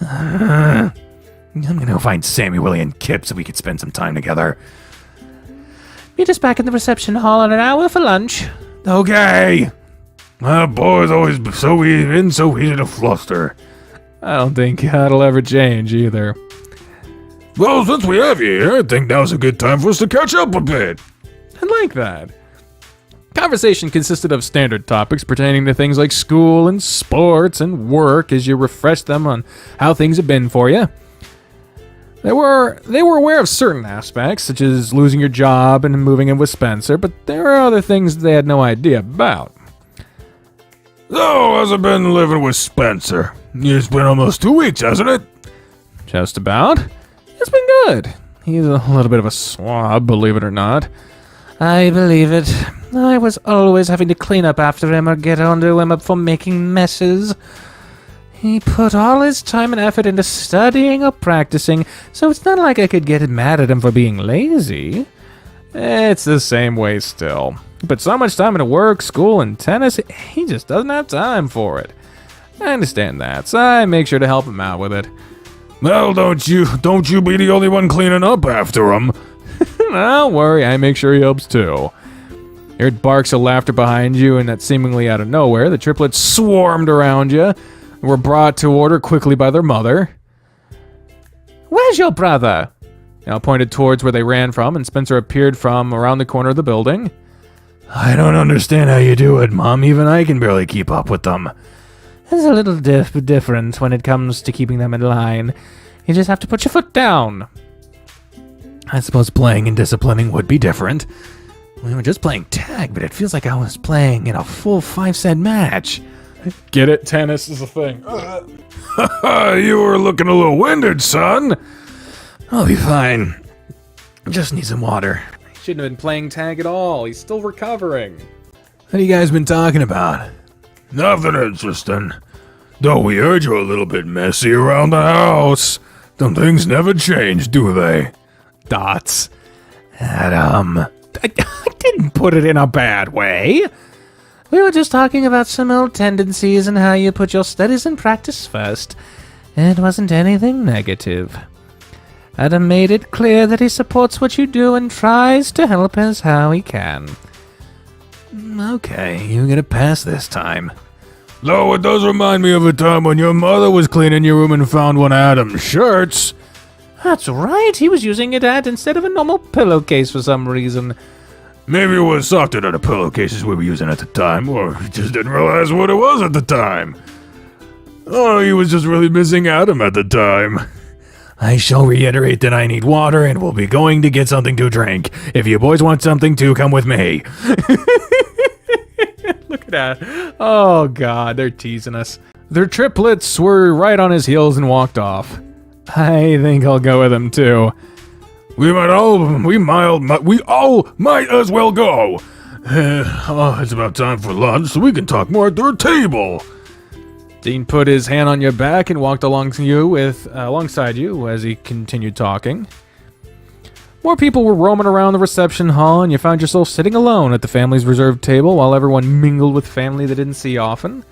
I'm gonna go find Sammy, Willie, and Kip so we could spend some time together. Meet us back in the reception hall in an hour for lunch. Okay. That boy's always so easy to fluster. I don't think that'll ever change either. Well, since we have you here, I think now's a good time for us to catch up a bit. I like that. Conversation consisted of standard topics pertaining to things like school and sports and work as you refreshed them on how things have been for you. They were aware of certain aspects, such as losing your job and moving in with Spencer, but there were other things they had no idea about. So, how's it been living with Spencer? It's been almost 2 weeks, hasn't it? Just about. It's been good. He's a little bit of a swab, believe it or not. I believe it. I was always having to clean up after him or get onto him for making messes. He put all his time and effort into studying or practicing, so it's not like I could get mad at him for being lazy. It's the same way still. But so much time into work, school, and tennis, he just doesn't have time for it. I understand that, so I make sure to help him out with it. Well, don't you be the only one cleaning up after him. Don't worry, I make sure he helps too. You heard barks of laughter behind you, and that seemingly out of nowhere, the triplets swarmed around you, and were brought to order quickly by their mother. Where's your brother? Now pointed towards where they ran from, and Spencer appeared from around the corner of the building. I don't understand how you do it, Mom. Even I can barely keep up with them. It's a little different when it comes to keeping them in line. You just have to put your foot down. I suppose playing and disciplining would be different. We were just playing tag, but it feels like I was playing in a full 5-set match. Get it? Tennis is a thing. You were looking a little winded, son. I'll be fine. Just need some water. Shouldn't have been playing tag at all. He's still recovering. What have you guys been talking about? Nothing interesting. Though we heard you're a little bit messy around the house. Them things never change, do they? Dots. Adam. I didn't put it in a bad way. We were just talking about some old tendencies and how you put your studies and practice first. It wasn't anything negative. Adam made it clear that he supports what you do and tries to help us how he can. Okay, you get a pass this time. Though it does remind me of a time when your mother was cleaning your room and found one of Adam's shirts. That's right, he was using it instead of a normal pillowcase for some reason. Maybe it was softer than the pillowcases we were using at the time, or he just didn't realize what it was at the time. Or he was just really missing Adam at the time. I shall reiterate that I need water and will be going to get something to drink. If you boys want something too, come with me. Look at that. Oh, God, they're teasing us. Their triplets were right on his heels and walked off. I think I'll go with him, too. We all might as well go. It's about time for lunch, so we can talk more at their table. Dean put his hand on your back and walked alongside you as he continued talking. More people were roaming around the reception hall, and you found yourself sitting alone at the family's reserved table while everyone mingled with family they didn't see often.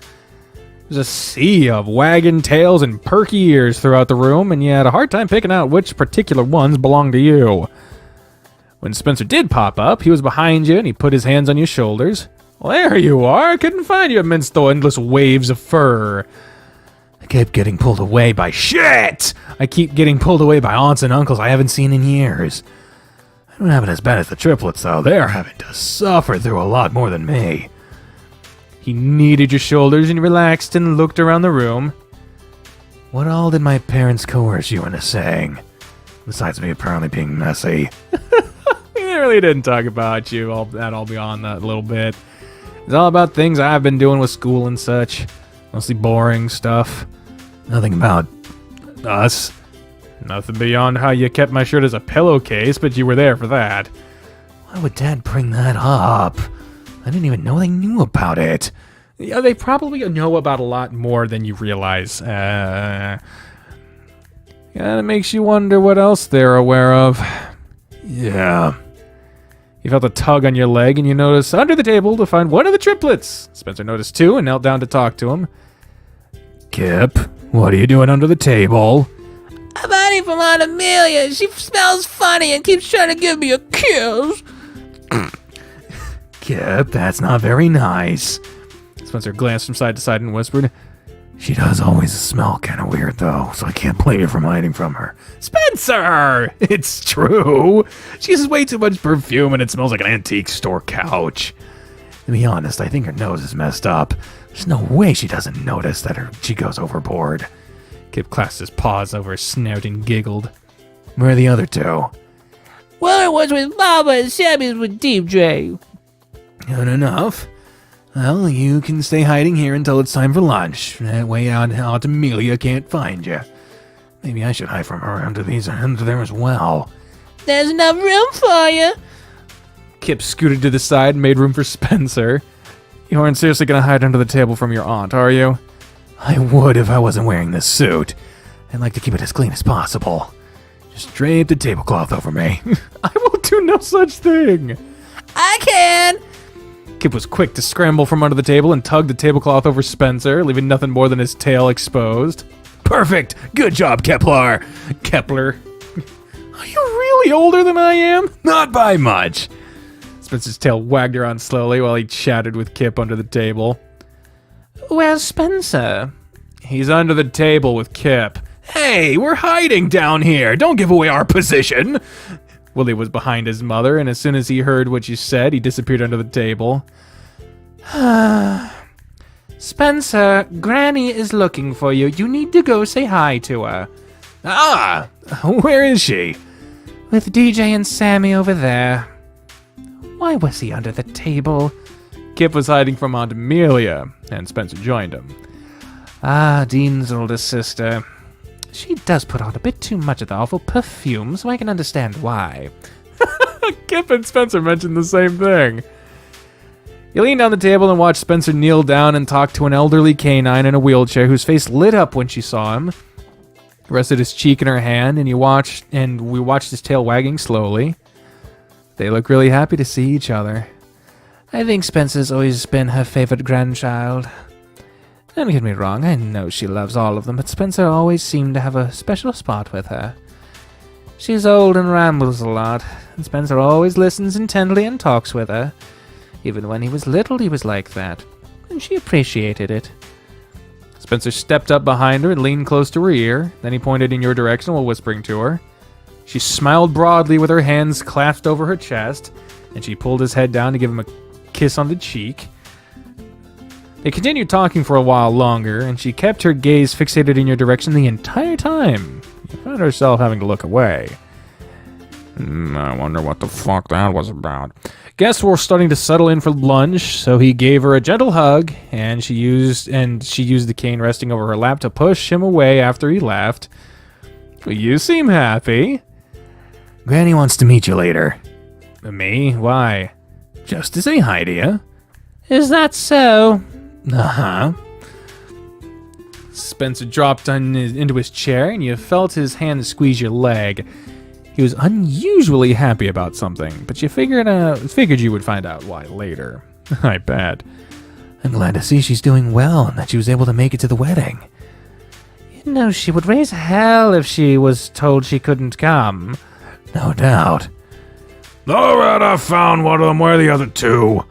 There's a sea of wagging tails and perky ears throughout the room, and you had a hard time picking out which particular ones belonged to you. When Spencer did pop up, he was behind you, and he put his hands on your shoulders. Well, there you are. I couldn't find you amidst the endless waves of fur. I kept getting pulled away by shit! I keep getting pulled away by aunts and uncles I haven't seen in years. I don't have it as bad as the triplets, though. They're having to suffer through a lot more than me. He kneaded your shoulders and relaxed and looked around the room. What all did my parents coerce you into saying? Besides me apparently being messy. We really didn't talk about you all beyond that a little bit. It's all about things I've been doing with school and such. Mostly boring stuff. Nothing about us. Nothing beyond how you kept my shirt as a pillowcase, but you were there for that. Why would Dad bring that up? I didn't even know they knew about it. Yeah, they probably know about a lot more than you realize. Kinda makes you wonder what else they're aware of. Yeah. You felt a tug on your leg, and you noticed under the table to find one of the triplets. Spencer noticed too and knelt down to talk to him. Kip, what are you doing under the table? I'm hiding from Aunt Amelia. She smells funny and keeps trying to give me a kiss. Kip, that's not very nice. Spencer glanced from side to side and whispered, She does always smell kind of weird, though, so I can't blame you for hiding from her. Spencer! It's true. She uses way too much perfume and it smells like an antique store couch. To be honest, I think her nose is messed up. There's no way she doesn't notice that she goes overboard. Kip clasped his paws over his snout and giggled. Where are the other two? Well, it was with Mama and Sammy's with DJ. Good enough. Well, you can stay hiding here until it's time for lunch. That way Aunt Amelia can't find you. Maybe I should hide from her under there as well. There's enough room for you. Kip scooted to the side and made room for Spencer. You aren't seriously going to hide under the table from your aunt, are you? I would if I wasn't wearing this suit. I'd like to keep it as clean as possible. Just drape the tablecloth over me. I will do no such thing. I can. Kip was quick to scramble from under the table and tug the tablecloth over Spencer, leaving nothing more than his tail exposed. Perfect! Good job, Kepler! Kepler. Are you really older than I am? Not by much. Spencer's tail wagged around slowly while he chatted with Kip under the table. Where's Spencer? He's under the table with Kip. Hey, we're hiding down here. Don't give away our position. Willie was behind his mother, and as soon as he heard what you said, he disappeared under the table. Spencer, Granny is looking for you. You need to go say hi to her. Ah, where is she? With DJ and Sammy over there. Why was he under the table? Kip was hiding from Aunt Amelia, and Spencer joined him. Ah, Dean's oldest sister. She does put on a bit too much of the awful perfume, so I can understand why. Kip and Spencer mentioned the same thing. He leaned on the table and watched Spencer kneel down and talk to an elderly canine in a wheelchair whose face lit up when she saw him. He rested his cheek in her hand, and we watched his tail wagging slowly. They look really happy to see each other. I think Spencer's always been her favorite grandchild. Don't get me wrong, I know she loves all of them, but Spencer always seemed to have a special spot with her. She's old and rambles a lot, and Spencer always listens intently and talks with her. Even when he was little, he was like that, and she appreciated it. Spencer stepped up behind her and leaned close to her ear. Then he pointed in your direction while whispering to her. She smiled broadly with her hands clasped over her chest, and she pulled his head down to give him a kiss on the cheek. They continued talking for a while longer, and she kept her gaze fixated in your direction the entire time. You found herself having to look away. I wonder what the fuck that was about. Guests were starting to settle in for lunch, so he gave her a gentle hug, and she used the cane resting over her lap to push him away after he left. You seem happy. Granny wants to meet you later. Me? Why? Just to say hi to you. Is that so? Uh-huh. Spencer dropped into his chair, and you felt his hand squeeze your leg. He was unusually happy about something, but you figured you would find out why later. I bet. I'm glad to see she's doing well and that she was able to make it to the wedding. You know, she would raise hell if she was told she couldn't come. No doubt. Alright, I found one of them. Where are the other two?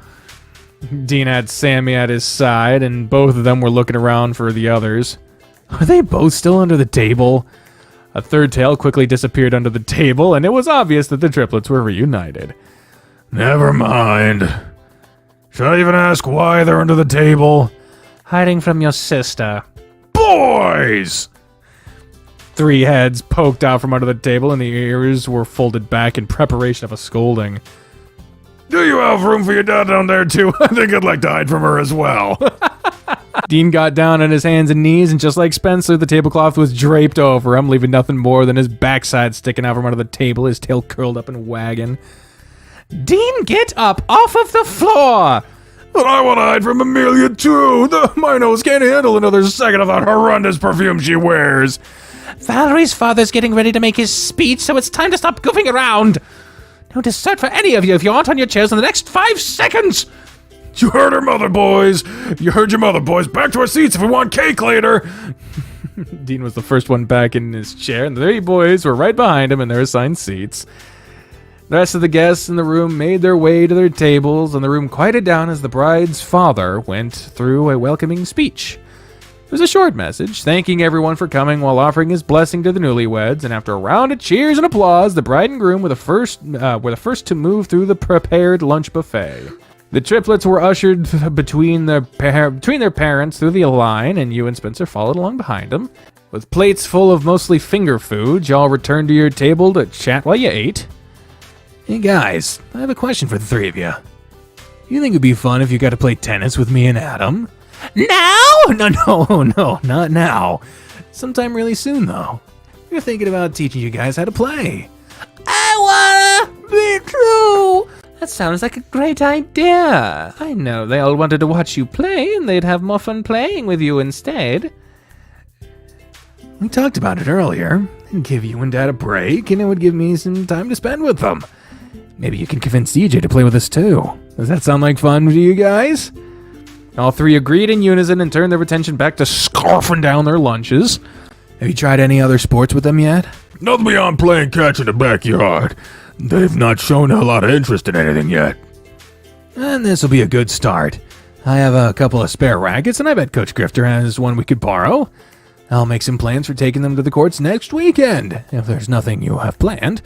Dean had Sammy at his side, and both of them were looking around for the others. Are they both still under the table? A third tail quickly disappeared under the table, and it was obvious that the triplets were reunited. Never mind. Should I even ask why they're under the table? Hiding from your sister. Boys! 3 heads poked out from under the table, and the ears were folded back in preparation of a scolding. Do you have room for your dad down there, too? I think I'd like to hide from her as well. Dean got down on his hands and knees, and just like Spencer, the tablecloth was draped over him, leaving nothing more than his backside sticking out from under the table, his tail curled up and wagging. Dean, get up off of the floor! But I want to hide from Amelia, too. My nose can't handle another second of that horrendous perfume she wears. Valerie's father's getting ready to make his speech, so it's time to stop goofing around. No dessert for any of you if you aren't on your chairs in the next 5 seconds. You heard her, mother boys. You heard your mother boys. Back to our seats if we want cake later. Dean was the first one back in his chair, and the 3 boys were right behind him in their assigned seats. The rest of the guests in the room made their way to their tables, and the room quieted down as the bride's father went through a welcoming speech. It was a short message, thanking everyone for coming while offering his blessing to the newlyweds, and after a round of cheers and applause, the bride and groom were the first to move through the prepared lunch buffet. The triplets were ushered between their parents through the line, and you and Spencer followed along behind them. With plates full of mostly finger food, y'all returned to your table to chat while you ate. Hey guys, I have a question for the 3 of you. You think it'd be fun if you got to play tennis with me and Adam? Now? No, not now. Sometime really soon, though. We're thinking about teaching you guys how to play. I wanna be too. That sounds like a great idea. I know they all wanted to watch you play, and they'd have more fun playing with you instead. We talked about it earlier. It'd give you and Dad a break, and it would give me some time to spend with them. Maybe you can convince DJ to play with us too. Does that sound like fun to you guys? All 3 agreed in unison and turned their attention back to scarfing down their lunches. Have you tried any other sports with them yet? Nothing beyond playing catch in the backyard. They've not shown a lot of interest in anything yet. And this will be a good start. I have a couple of spare rackets, and I bet Coach Grifter has one we could borrow. I'll make some plans for taking them to the courts next weekend, if there's nothing you have planned.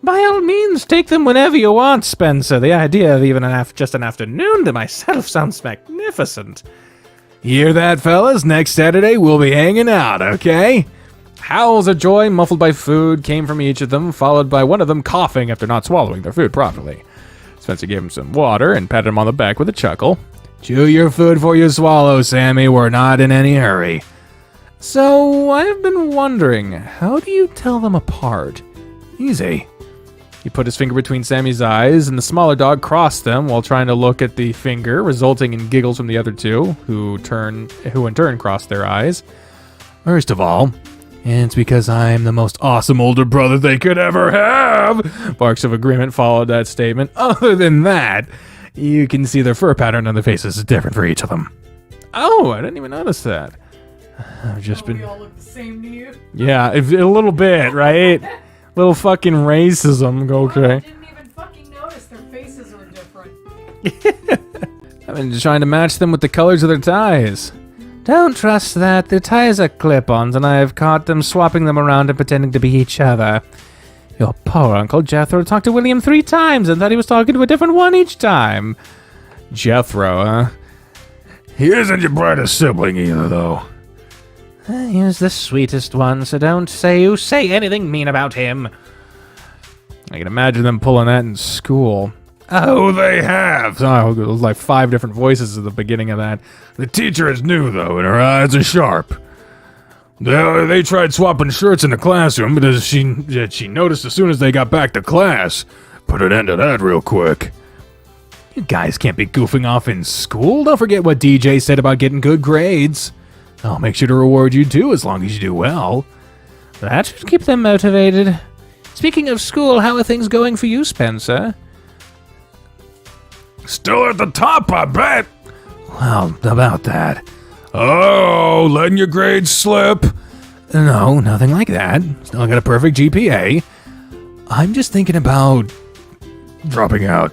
By all means, take them whenever you want, Spencer. The idea of even just an afternoon to myself sounds magnificent. Hear that, fellas? Next Saturday, we'll be hanging out, okay? Howls of joy, muffled by food, came from each of them, followed by one of them coughing after not swallowing their food properly. Spencer gave him some water and patted him on the back with a chuckle. Chew your food before you swallow, Sammy. We're not in any hurry. So, I've been wondering, how do you tell them apart? Easy. He put his finger between Sammy's eyes, and the smaller dog crossed them while trying to look at the finger, resulting in giggles from the other two, who in turn crossed their eyes. First of all, it's because I'm the most awesome older brother they could ever have! Barks of agreement followed that statement. Other than that, you can see their fur pattern on their faces is different for each of them. Oh, I didn't even notice that. I've just been... We all look the same to you. Yeah, a little bit, right? Little fucking racism, okay. I didn't even fucking notice their faces were different. I've been trying to match them with the colors of their ties. Don't trust that. Their ties are clip-ons, and I have caught them swapping them around and pretending to be each other. Your poor Uncle Jethro talked to William 3 times and thought he was talking to a different one each time. Jethro, huh? He isn't your brightest sibling either, though. He is the sweetest one, so don't say anything mean about him. I can imagine them pulling that in school. Oh, they have. Oh, it was like 5 different voices at the beginning of that. The teacher is new, though, and her eyes are sharp. They tried swapping shirts in the classroom, but as she noticed as soon as they got back to class. Put an end to that real quick. You guys can't be goofing off in school. Don't forget what DJ said about getting good grades. I'll make sure to reward you too, as long as you do well. That should keep them motivated. Speaking of school, how are things going for you, Spencer? Still at the top, I bet. Well, about that. Oh, letting your grades slip. No, nothing like that. Still got a perfect GPA. I'm just thinking about dropping out.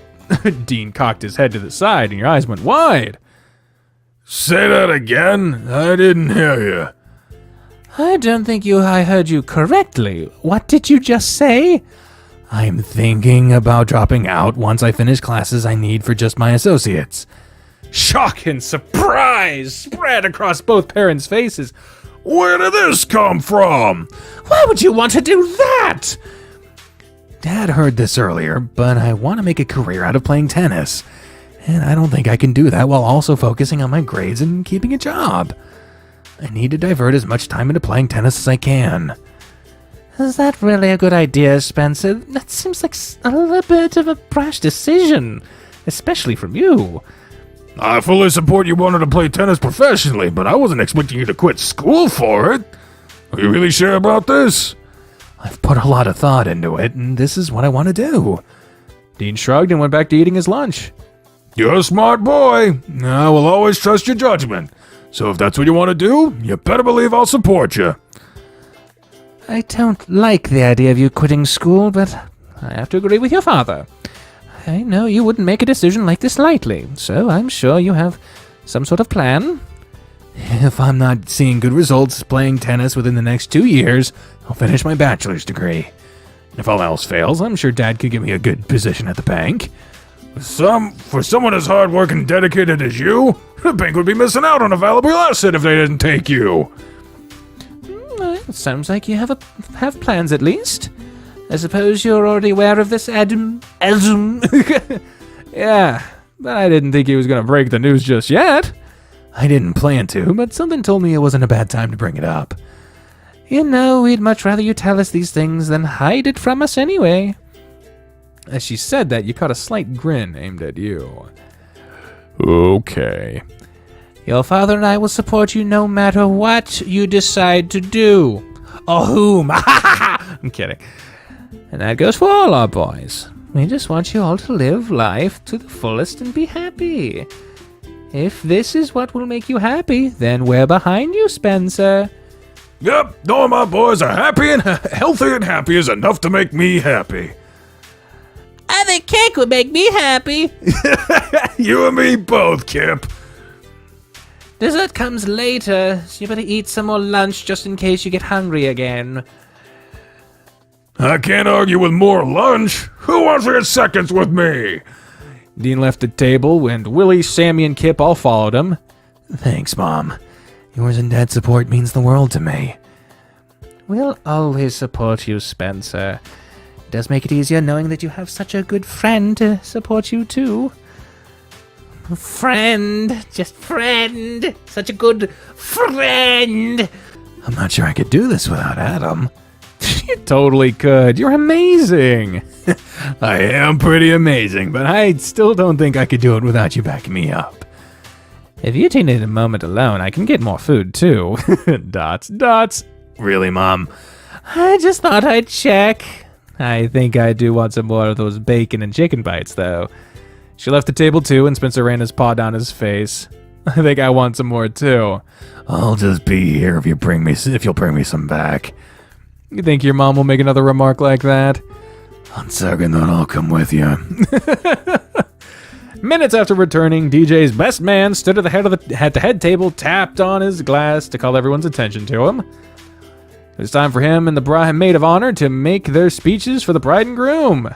Dean cocked his head to the side and your eyes went wide. Say that again? I didn't hear you. I don't think I heard you correctly. What did you just say? I'm thinking about dropping out once I finish classes I need for just my associates. Shock and surprise spread across both parents' faces. Where did this come from? Why would you want to do that? Dad heard this earlier, but I want to make a career out of playing tennis. And I don't think I can do that while also focusing on my grades and keeping a job. I need to divert as much time into playing tennis as I can. Is that really a good idea, Spencer? That seems like a little bit of a brash decision, especially from you. I fully support you wanting to play tennis professionally, but I wasn't expecting you to quit school for it. Are you really sure about this? I've put a lot of thought into it, and this is what I want to do. Dean shrugged and went back to eating his lunch. You're a smart boy. I will always trust your judgment. So if that's what you want to do, you better believe I'll support you. I don't like the idea of you quitting school, but I have to agree with your father. I know you wouldn't make a decision like this lightly, so I'm sure you have some sort of plan. If I'm not seeing good results playing tennis within the next 2 years, I'll finish my bachelor's degree. If all else fails, I'm sure Dad could give me a good position at the bank. For someone as hardworking and dedicated as you, the bank would be missing out on a valuable asset if they didn't take you. It sounds like you have plans at least. I suppose you're already aware of this Adam. Yeah, but I didn't think he was going to break the news just yet. I didn't plan to, but something told me it wasn't a bad time to bring it up. You know, we'd much rather you tell us these things than hide it from us anyway. As she said that, you caught a slight grin aimed at you. Okay. Your father and I will support you no matter what you decide to do. Or whom. I'm kidding. And that goes for all our boys. We just want you all to live life to the fullest and be happy. If this is what will make you happy, then we're behind you, Spencer. Yep, knowing my boys are happy and healthy and happy is enough to make me happy. I think cake would make me happy. You and me both, Kip. Dessert comes later, so you better eat some more lunch just in case you get hungry again. I can't argue with more lunch. Who wants to get seconds with me? Dean left the table, and Willie, Sammy, and Kip all followed him. Thanks, Mom. Yours and Dad's support means the world to me. We'll always support you, Spencer. does make it easier knowing that you have such a good friend to support you too. Friend, just friend, such a good friend. I'm not sure I could do this without Adam. You totally could. You're amazing. I am pretty amazing, but I still don't think I could do it without you backing me up. If you two need a moment alone, I can get more food too. Dots. Really, Mom? I just thought I'd check. I think I do want some more of those bacon and chicken bites though. She left the table too, and Spencer ran his paw down his face. I think I want some more too. I'll just be here if you'll bring me some back. You think your mom will make another remark like that? On second thought, I'll come with you. Minutes after returning, DJ's best man stood at the head table, tapped on his glass to call everyone's attention to him. It was time for him and the maid of honor to make their speeches for the bride and groom.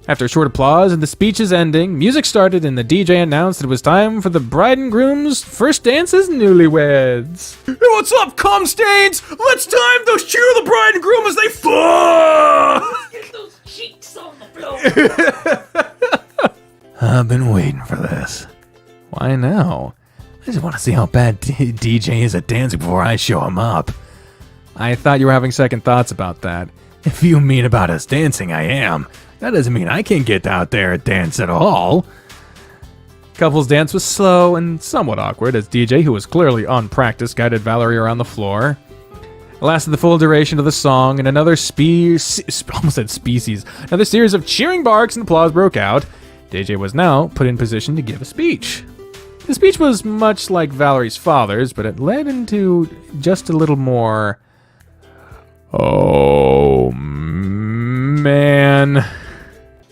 After a short applause and the speeches ending, music started and the DJ announced that it was time for the bride and groom's first dance as newlyweds. Hey, what's up, cum stains? Let's time to cheer the bride and groom as they fuck! Get those cheeks on the floor. I've been waiting for this. Why now? I just want to see how bad DJ is at dancing before I show him up. I thought you were having second thoughts about that. If you mean about us dancing, I am. That doesn't mean I can't get out there and dance at all. Couple's dance was slow and somewhat awkward as DJ, who was clearly unpracticed, guided Valerie around the floor. It lasted the full duration of the song, and another series of cheering barks and applause broke out. DJ was now put in position to give a speech. The speech was much like Valerie's father's, but it led into just a little more... Oh, man...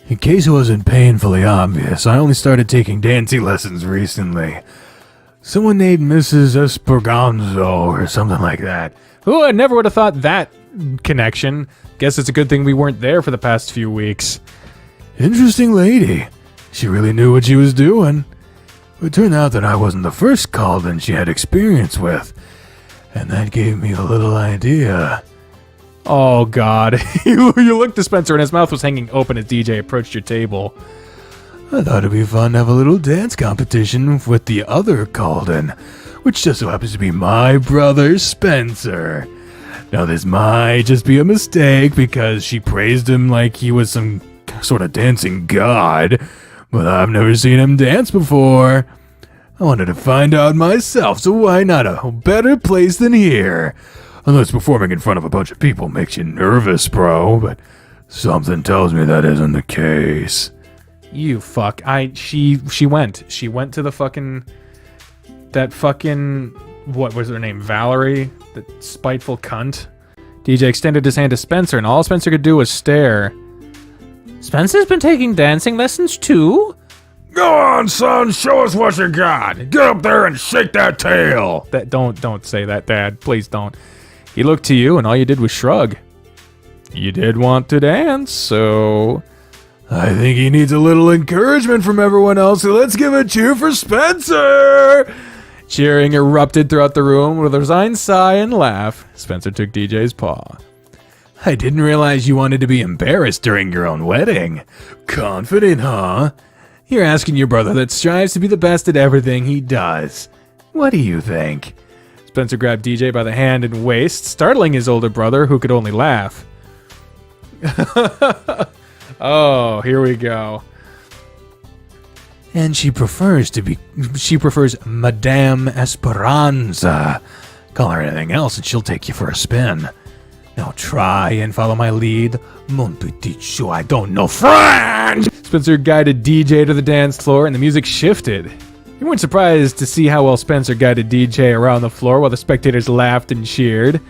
In case it wasn't painfully obvious, I only started taking dancing lessons recently. Someone named Mrs. Esperanzo or something like that. Ooh, I never would have thought that connection. Guess it's a good thing we weren't there for the past few weeks. Interesting lady. She really knew what she was doing. It turned out that I wasn't the first called-in she had experience with, and that gave me a little idea. Oh, God. You looked to Spencer and his mouth was hanging open as DJ approached your table. I thought it'd be fun to have a little dance competition with the other called-in, which just so happens to be my brother, Spencer. Now, this might just be a mistake because she praised him like he was some sort of dancing god, but I've never seen him dance before. I wanted to find out myself, so why not a better place than here? Unless performing in front of a bunch of people makes you nervous, bro, but something tells me that isn't the case. You fuck. She went to the fucking... That fucking... What was her name? Valerie? That spiteful cunt? DJ extended his hand to Spencer, and all Spencer could do was stare. Spencer's been taking dancing lessons too? Go on, son, show us what you got. Get up there and shake that tail. Don't say that, Dad. Please don't. He looked to you, and all you did was shrug. You did want to dance, so... I think he needs a little encouragement from everyone else, so let's give a cheer for Spencer! Cheering erupted throughout the room with a resigned sigh and laugh. Spencer took DJ's paw. I didn't realize you wanted to be embarrassed during your own wedding. Confident, huh? You're asking your brother that strives to be the best at everything he does. What do you think? Spencer grabbed DJ by the hand and waist, startling his older brother, who could only laugh. Oh, here we go. And she prefers Madame Esperanza. Call her anything else and she'll take you for a spin. Now try and follow my lead. Mon petit chou, I don't know French! Spencer guided DJ to the dance floor and the music shifted. You weren't surprised to see how well Spencer guided DJ around the floor while the spectators laughed and cheered.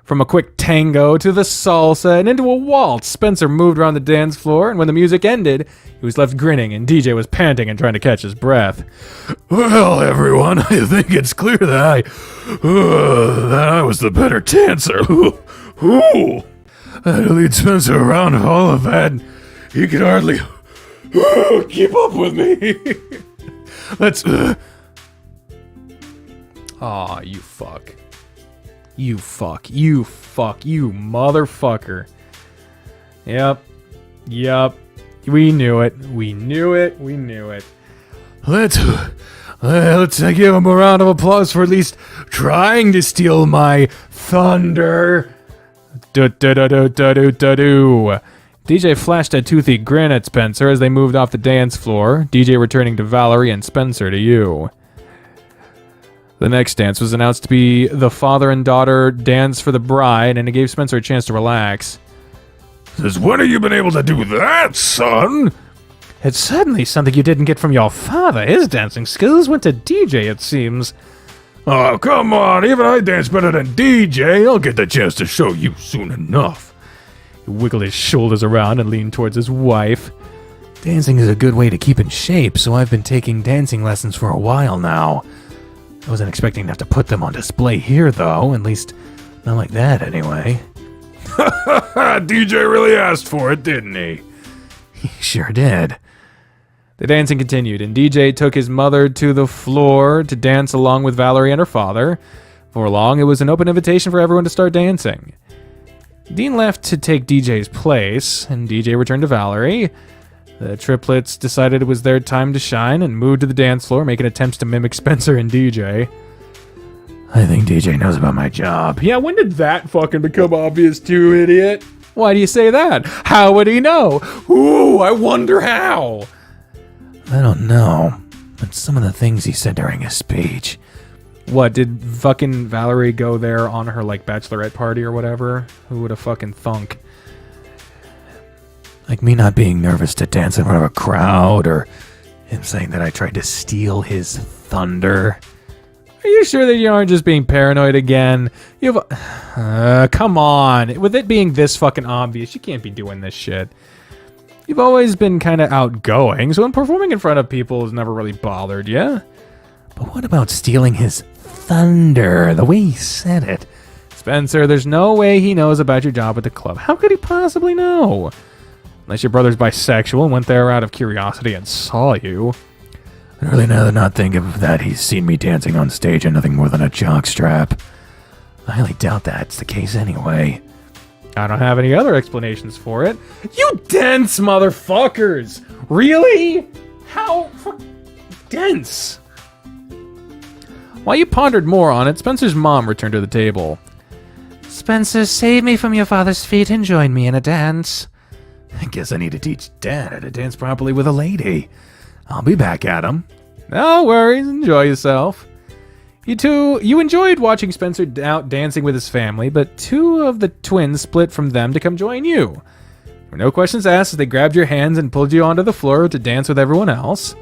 From a quick tango to the salsa and into a waltz, Spencer moved around the dance floor, and when the music ended, he was left grinning and DJ was panting and trying to catch his breath. Well, everyone, I think it's clear that I was the better dancer. I had to lead Spencer around all of that. He could hardly keep up with me. Let's... Aw, you fuck. You motherfucker. Yep. We knew it. We knew it. Let's give him a round of applause for at least trying to steal my thunder. Do-do-do-do-do-do-do. DJ flashed a toothy grin at Spencer as they moved off the dance floor, DJ returning to Valerie and Spencer to you. The next dance was announced to be the father and daughter dance for the bride, and it gave Spencer a chance to relax. Says, when have you been able to do that, son? It's certainly something you didn't get from your father. His dancing skills went to DJ, it seems. Oh, come on. Even I dance better than DJ. I'll get the chance to show you soon enough. He wiggled his shoulders around and leaned towards his wife. Dancing is a good way to keep in shape, so I've been taking dancing lessons for a while now. I wasn't expecting to have to put them on display here, though. At least, not like that, anyway. DJ really asked for it, didn't he? He sure did. The dancing continued, and DJ took his mother to the floor to dance along with Valerie and her father. For long, it was an open invitation for everyone to start dancing. Dean left to take DJ's place, and DJ returned to Valerie. The triplets decided it was their time to shine and moved to the dance floor, making attempts to mimic Spencer and DJ. I think DJ knows about my job. Yeah, when did that fucking become obvious to you, idiot? Why do you say that? How would he know? Ooh, I wonder how. I don't know, but some of the things he said during his speech. What, did fucking Valerie go there on her, like, bachelorette party or whatever? Who would have fucking thunk? Like me not being nervous to dance in front of a crowd, or him saying that I tried to steal his thunder. Are you sure that you aren't just being paranoid again? Come on. With it being this fucking obvious, you can't be doing this shit. You've always been kind of outgoing, so performing in front of people has never really bothered you. But what about stealing his thunder, the way he said it? Spencer, there's no way he knows about your job at the club. How could he possibly know? Unless your brother's bisexual and went there out of curiosity and saw you. I'd really rather not think of that. He's seen me dancing on stage in nothing more than a jockstrap. I highly doubt that's the case anyway. I don't have any other explanations for it. You dense motherfuckers! Really? How dense? While you pondered more on it, Spencer's mom returned to the table. Spencer, save me from your father's feet and join me in a dance. I guess I need to teach Dad how to dance properly with a lady. I'll be back at him. No worries, enjoy yourself. You enjoyed watching Spencer out dancing with his family, but two of the twins split from them to come join you. There were no questions asked as they grabbed your hands and pulled you onto the floor to dance with everyone else.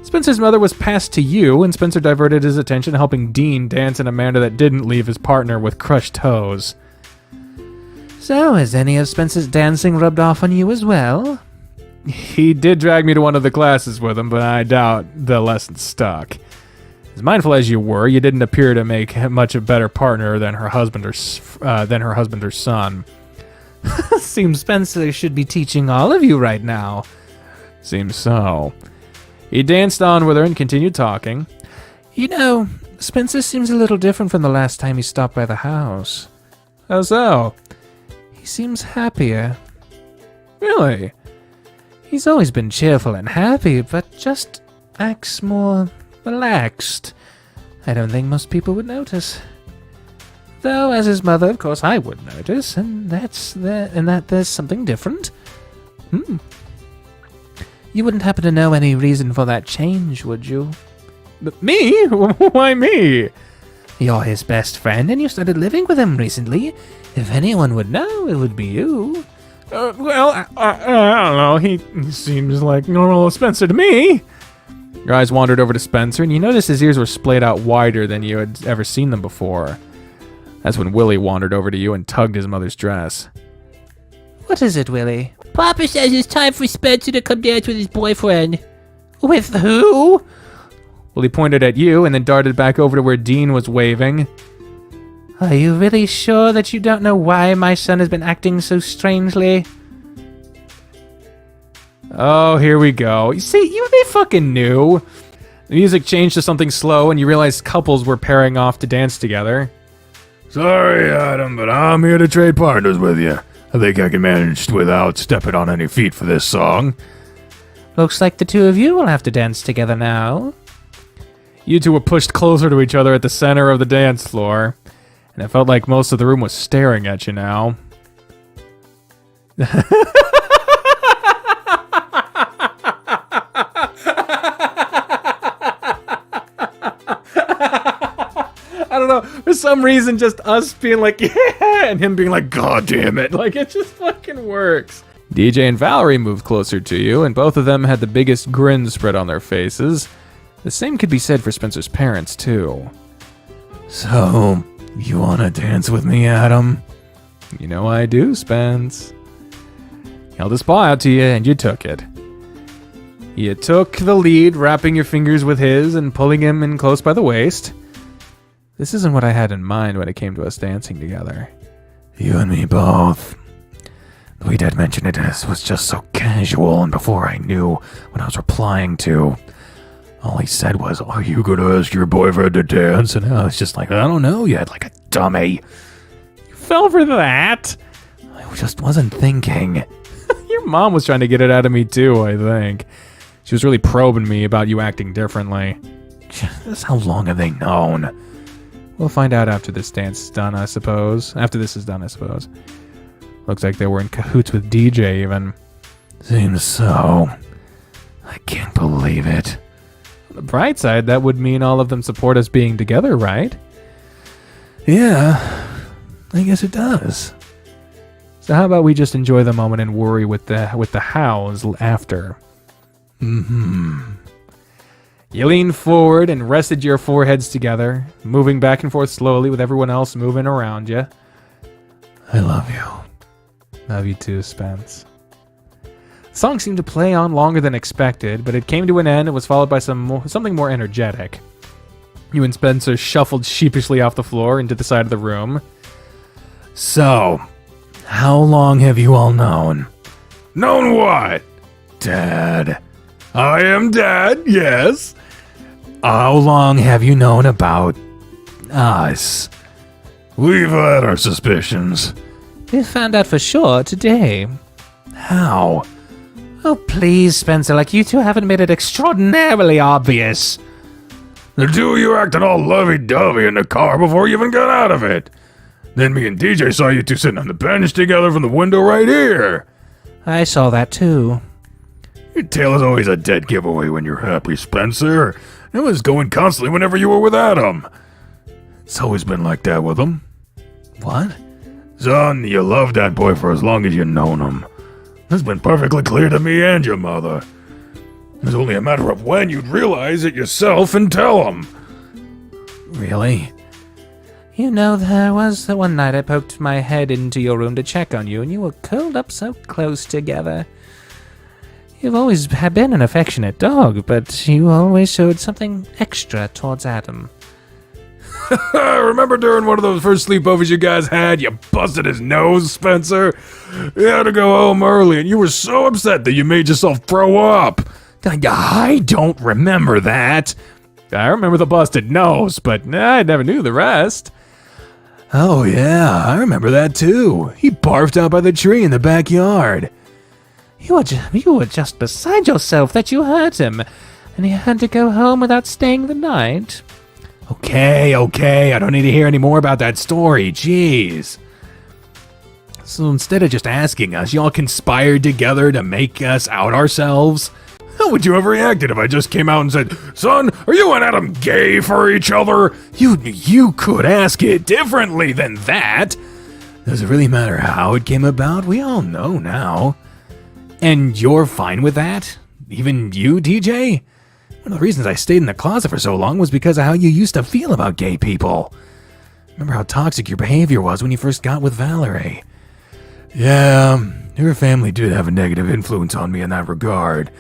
Spencer's mother was passed to you, and Spencer diverted his attention helping Dean dance in a manner that didn't leave his partner with crushed toes. So, has any of Spencer's dancing rubbed off on you as well? He did drag me to one of the classes with him, but I doubt the lesson stuck. As mindful as you were, you didn't appear to make much a better partner than her husband or son. Seems Spencer should be teaching all of you right now. Seems so. He danced on with her and continued talking. You know, Spencer seems a little different from the last time he stopped by the house. How so? He seems happier. Really? He's always been cheerful and happy, but just acts more relaxed. I don't think most people would notice. Though, as his mother, of course, I would notice, and that there's something different. You wouldn't happen to know any reason for that change, would you? But me? Why me? You're his best friend, and you started living with him recently. If anyone would know, it would be you. Well, I don't know. He seems like normal Spencer to me. Your eyes wandered over to Spencer, and you noticed his ears were splayed out wider than you had ever seen them before. That's when Willie wandered over to you and tugged his mother's dress. What is it, Willie? Papa says it's time for Spencer to come dance with his boyfriend. With who? Willie pointed at you and then darted back over to where Dean was waving. Are you really sure that you don't know why my son has been acting so strangely? Oh, here we go. You see, they fucking knew. The music changed to something slow and you realized couples were pairing off to dance together. Sorry, Adam, but I'm here to trade partners with you. I think I can manage without stepping on any feet for this song. Looks like the two of you will have to dance together now. You two were pushed closer to each other at the center of the dance floor, and it felt like most of the room was staring at you now. I don't know, for some reason just us being like, yeah, and him being like, God damn it, like it just fucking works. DJ and Valerie moved closer to you, and both of them had the biggest grin spread on their faces. The same could be said for Spencer's parents, too. So, you wanna dance with me, Adam? You know I do, Spence. He held his paw out to you, and you took it. You took the lead, wrapping your fingers with his and pulling him in close by the waist. This isn't what I had in mind when it came to us dancing together. You and me both. The way Dad mentioned it was just so casual, and before I knew what I was replying to, all he said was, "Are you gonna ask your boyfriend to dance?" And I was just like, I don't know yet, like a dummy. You fell for that? I just wasn't thinking. Your mom was trying to get it out of me too, I think. She was really probing me about you acting differently. Just how long have they known? We'll find out after this dance is done, I suppose. After this is done, I suppose. Looks like they were in cahoots with DJ, even. Seems so. I can't believe it. On the bright side, that would mean all of them support us being together, right? Yeah, I guess it does. So how about we just enjoy the moment and worry with the hows after? Mm-hmm. You leaned forward and rested your foreheads together, moving back and forth slowly with everyone else moving around you. I love you. Love you too, Spence. The song seemed to play on longer than expected, but it came to an end and was followed by something more energetic. You and Spencer shuffled sheepishly off the floor into the side of the room. So, how long have you all known? Known what? Dad. I am Dad, yes. How long have you known about us? We've had our suspicions. We found out for sure today. How? Oh, please, Spencer, like you two haven't made it extraordinarily obvious. The two of you acted all lovey-dovey in the car before you even got out of it. Then me and DJ saw you two sitting on the bench together from the window right here. I saw that too. Your tail is always a dead giveaway when you're happy, Spencer. It was going constantly whenever you were with Adam. It's always been like that with him. What? Son, you loved that boy for as long as you known him. It's been perfectly clear to me and your mother. It's only a matter of when you'd realize it yourself and tell him. Really? You know, there was the one night I poked my head into your room to check on you, and you were curled up so close together. You've always been an affectionate dog, but you always showed something extra towards Adam. Remember during one of those first sleepovers you guys had, you busted his nose, Spencer? You had to go home early, and you were so upset that you made yourself throw up. I don't remember that. I remember the busted nose, but I never knew the rest. Oh yeah, I remember that too. He barfed out by the tree in the backyard. You were just beside yourself that you hurt him, and he had to go home without staying the night. Okay, I don't need to hear any more about that story, jeez. So instead of just asking us, y'all conspired together to make us out ourselves? How would you have reacted if I just came out and said, "Son, are you and Adam gay for each other?" You could ask it differently than that. Does it really matter how it came about? We all know now. And you're fine with that? Even you, DJ? One of the reasons I stayed in the closet for so long was because of how you used to feel about gay people. Remember how toxic your behavior was when you first got with Valerie? Yeah, her family did have a negative influence on me in that regard.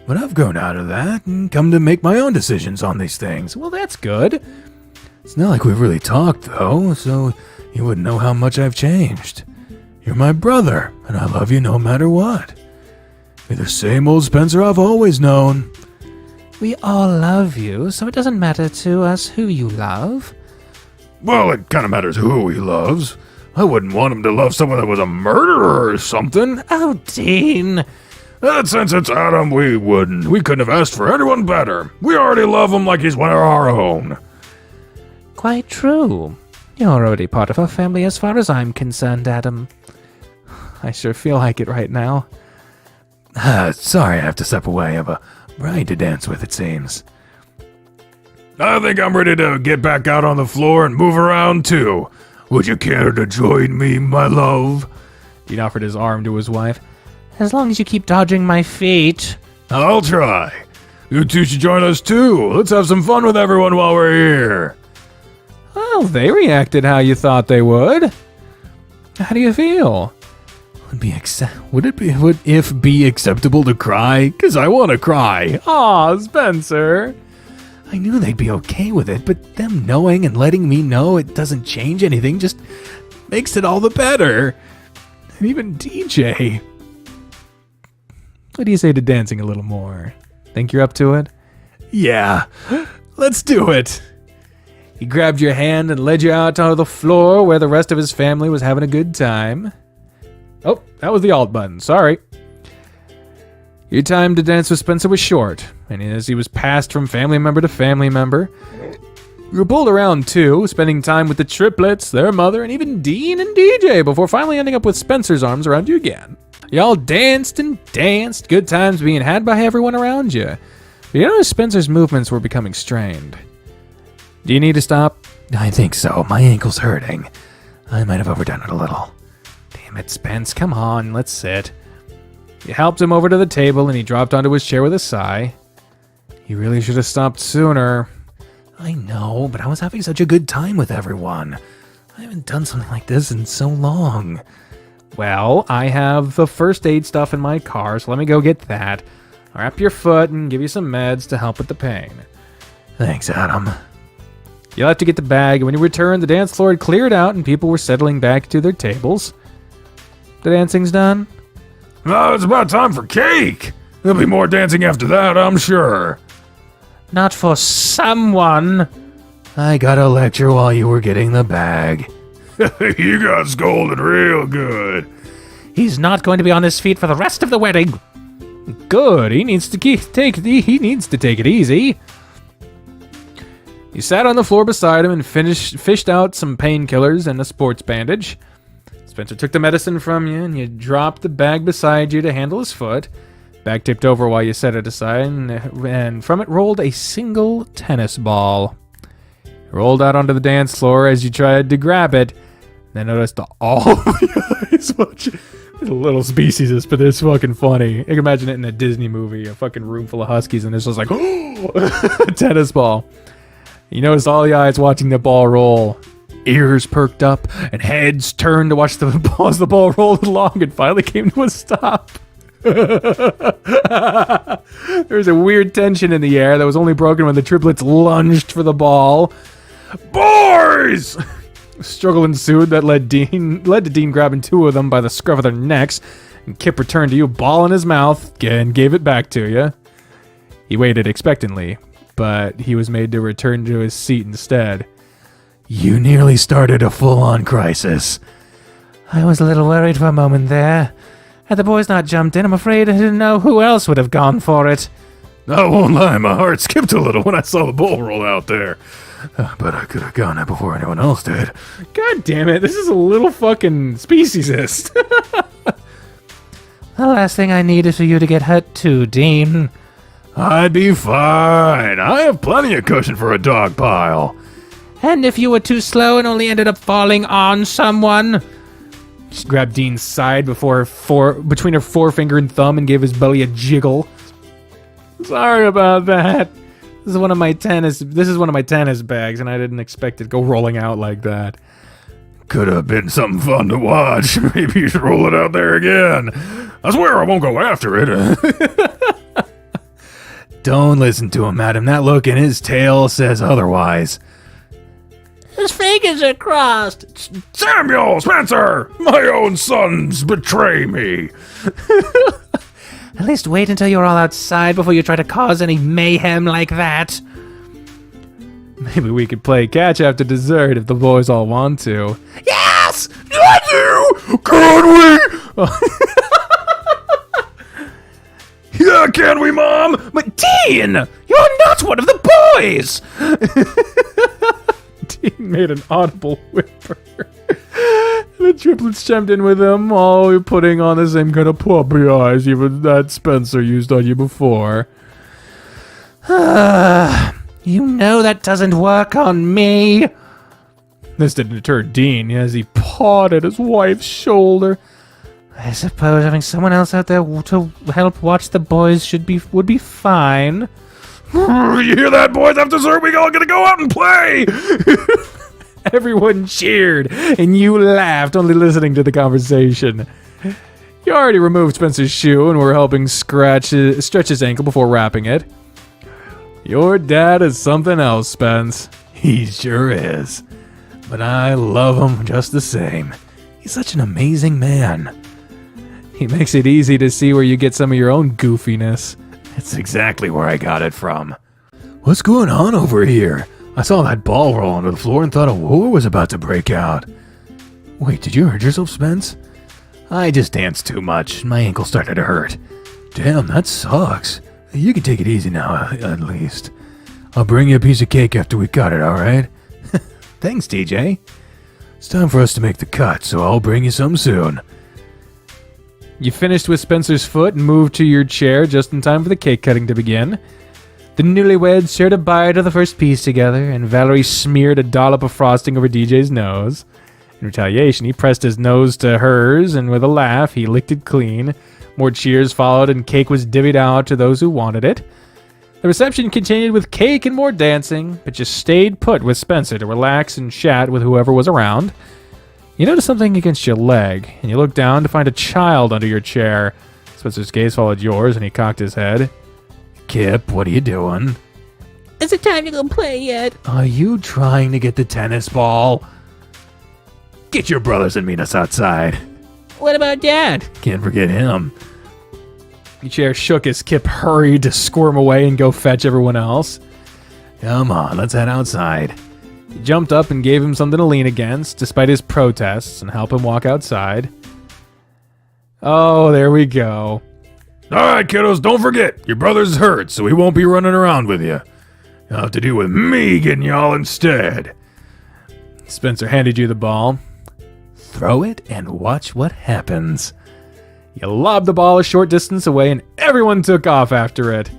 But I've grown out of that and come to make my own decisions on these things. Well, that's good. It's not like we've really talked, though, so you wouldn't know how much I've changed. You're my brother, and I love you no matter what. You're the same old Spencer I've always known. We all love you, so it doesn't matter to us who you love. Well, it kind of matters who he loves. I wouldn't want him to love someone that was a murderer or something. Oh, Dean. Since it's Adam, we wouldn't. We couldn't have asked for anyone better. We already love him like he's one of our own. Quite true. You're already part of our family as far as I'm concerned, Adam. I sure feel like it right now. Sorry I have to step away. I have a bride to dance with, it seems. I think I'm ready to get back out on the floor and move around too. Would you care to join me, my love? Dean offered his arm to his wife. As long as you keep dodging my feet. I'll try. You two should join us too. Let's have some fun with everyone while we're here. Well, they reacted how you thought they would. How do you feel? Would it be acceptable to cry? 'Cause I want to cry. Aw, Spencer. I knew they'd be okay with it, but them knowing and letting me know it doesn't change anything just Makes it all the better. And even DJ. What do you say to dancing a little more? Think you're up to it? Yeah, let's do it. He grabbed your hand and led you out onto the floor where the rest of his family was having a good time. Oh, that was the alt button. Sorry. Your time to dance with Spencer was short, and as he was passed from family member to family member, you were pulled around too, spending time with the triplets, their mother, and even Dean and DJ before finally ending up with Spencer's arms around you again. Y'all danced and danced, good times being had by everyone around you. But you noticed Spencer's movements were becoming strained. Do you need to stop? I think so. My ankle's hurting. I might have overdone it a little. Damn it, Spence. Come on, let's sit. You helped him over to the table and he dropped onto his chair with a sigh. You really should have stopped sooner. I know, but I was having such a good time with everyone. I haven't done something like this in so long. Well, I have the first aid stuff in my car, so let me go get that. I'll wrap your foot and give you some meds to help with the pain. Thanks, Adam. You'll have to get the bag, and when you return, the dance floor had cleared out and people were settling back to their tables. The dancing's done? Oh, it's about time for cake. There'll be more dancing after that, I'm sure. Not for someone. I got a lecture while you were getting the bag. You got scolded real good. He's not going to be on his feet for the rest of the wedding. Good. He needs to take it easy. You sat on the floor beside him and fished out some painkillers and a sports bandage. Spencer took the medicine from you, and you dropped the bag beside you to handle his foot. Bag tipped over while you set it aside, and from it rolled a single tennis ball. It rolled out onto the dance floor as you tried to grab it. Then noticed all the eyes watching. It's a little speciesist, but it's fucking funny. You can imagine it in a Disney movie, a fucking room full of huskies, and it's just like, a tennis ball. You noticed all the eyes watching the ball roll. Ears perked up, and heads turned to watch the ball as the ball rolled along and finally came to a stop. There was a weird tension in the air that was only broken when the triplets lunged for the ball. Boys! A struggle ensued that led to Dean grabbing two of them by the scruff of their necks, and Kip returned to you, ball in his mouth, and gave it back to you. He waited expectantly, but he was made to return to his seat instead. You nearly started a full-on crisis. I was a little worried for a moment there. Had the boys not jumped in, I'm afraid I didn't know who else would have gone for it. I won't lie, my heart skipped a little when I saw the ball roll out there. But I could have gone it before anyone else did. God damn it, this is a little fucking speciesist. The last thing I need is for you to get hurt too, Dean. I'd be fine. I have plenty of cushion for a dog pile. And if you were too slow and only ended up falling on someone... She grabbed Dean's side between her forefinger and thumb and gave his belly a jiggle. Sorry about that. This is one of my tennis bags, and I didn't expect it to go rolling out like that. Could have been something fun to watch. Maybe you should roll it out there again. I swear I won't go after it. Don't listen to him, Adam. That look in his tail says otherwise. His fingers are crossed. Samuel Spencer, my own sons betray me. At least wait until you're all outside before you try to cause any mayhem like that. Maybe we could play catch after dessert if the boys all want to. Yeah, us? I do! Can we? Yeah, can we, Mom? But Dean, you're not one of the boys! Dean made an audible whimper. The triplets chimed in with him, all putting on the same kind of puppy eyes even that Spencer used on you before. You know that doesn't work on me. This didn't deter Dean as he pawed at his wife's shoulder. I suppose having someone else out there to help watch the boys would be fine. You hear that, boys? After dessert, we all gonna go out and play! Everyone cheered, and you laughed, only listening to the conversation. You already removed Spencer's shoe and were helping stretch his ankle before wrapping it. Your dad is something else, Spence. He sure is. But I love him just the same. He's such an amazing man. He makes it easy to see where you get some of your own goofiness. That's exactly where I got it from. What's going on over here? I saw that ball roll onto the floor and thought a war was about to break out. Wait, did you hurt yourself, Spence? I just danced too much. My ankle started to hurt. Damn, that sucks. You can take it easy now, at least. I'll bring you a piece of cake after we cut it, alright? Thanks, TJ. It's time for us to make the cut, so I'll bring you some soon. You finished with Spencer's foot and moved to your chair just in time for the cake cutting to begin. The newlyweds shared a bite of the first piece together, and Valerie smeared a dollop of frosting over DJ's nose. In retaliation, he pressed his nose to hers, and with a laugh, he licked it clean. More cheers followed, and cake was divvied out to those who wanted it. The reception continued with cake and more dancing, but just stayed put with Spencer to relax and chat with whoever was around. You noticed something against your leg, and you looked down to find a child under your chair. Spencer's gaze followed yours, and he cocked his head. Kip, what are you doing? Is it time to go play yet? Are you trying to get the tennis ball? Get your brothers and meet us outside. What about Dad? Can't forget him. Your chair shook as Kip hurried to squirm away and go fetch everyone else. Come on, let's head outside. He jumped up and gave him something to lean against, despite his protests, and helped him walk outside. Oh, there we go. Alright, kiddos, don't forget, your brother's hurt, so he won't be running around with you. You'll have to deal with me getting y'all instead. Spencer handed you the ball. Throw it and watch what happens. You lobbed the ball a short distance away, and everyone took off after it.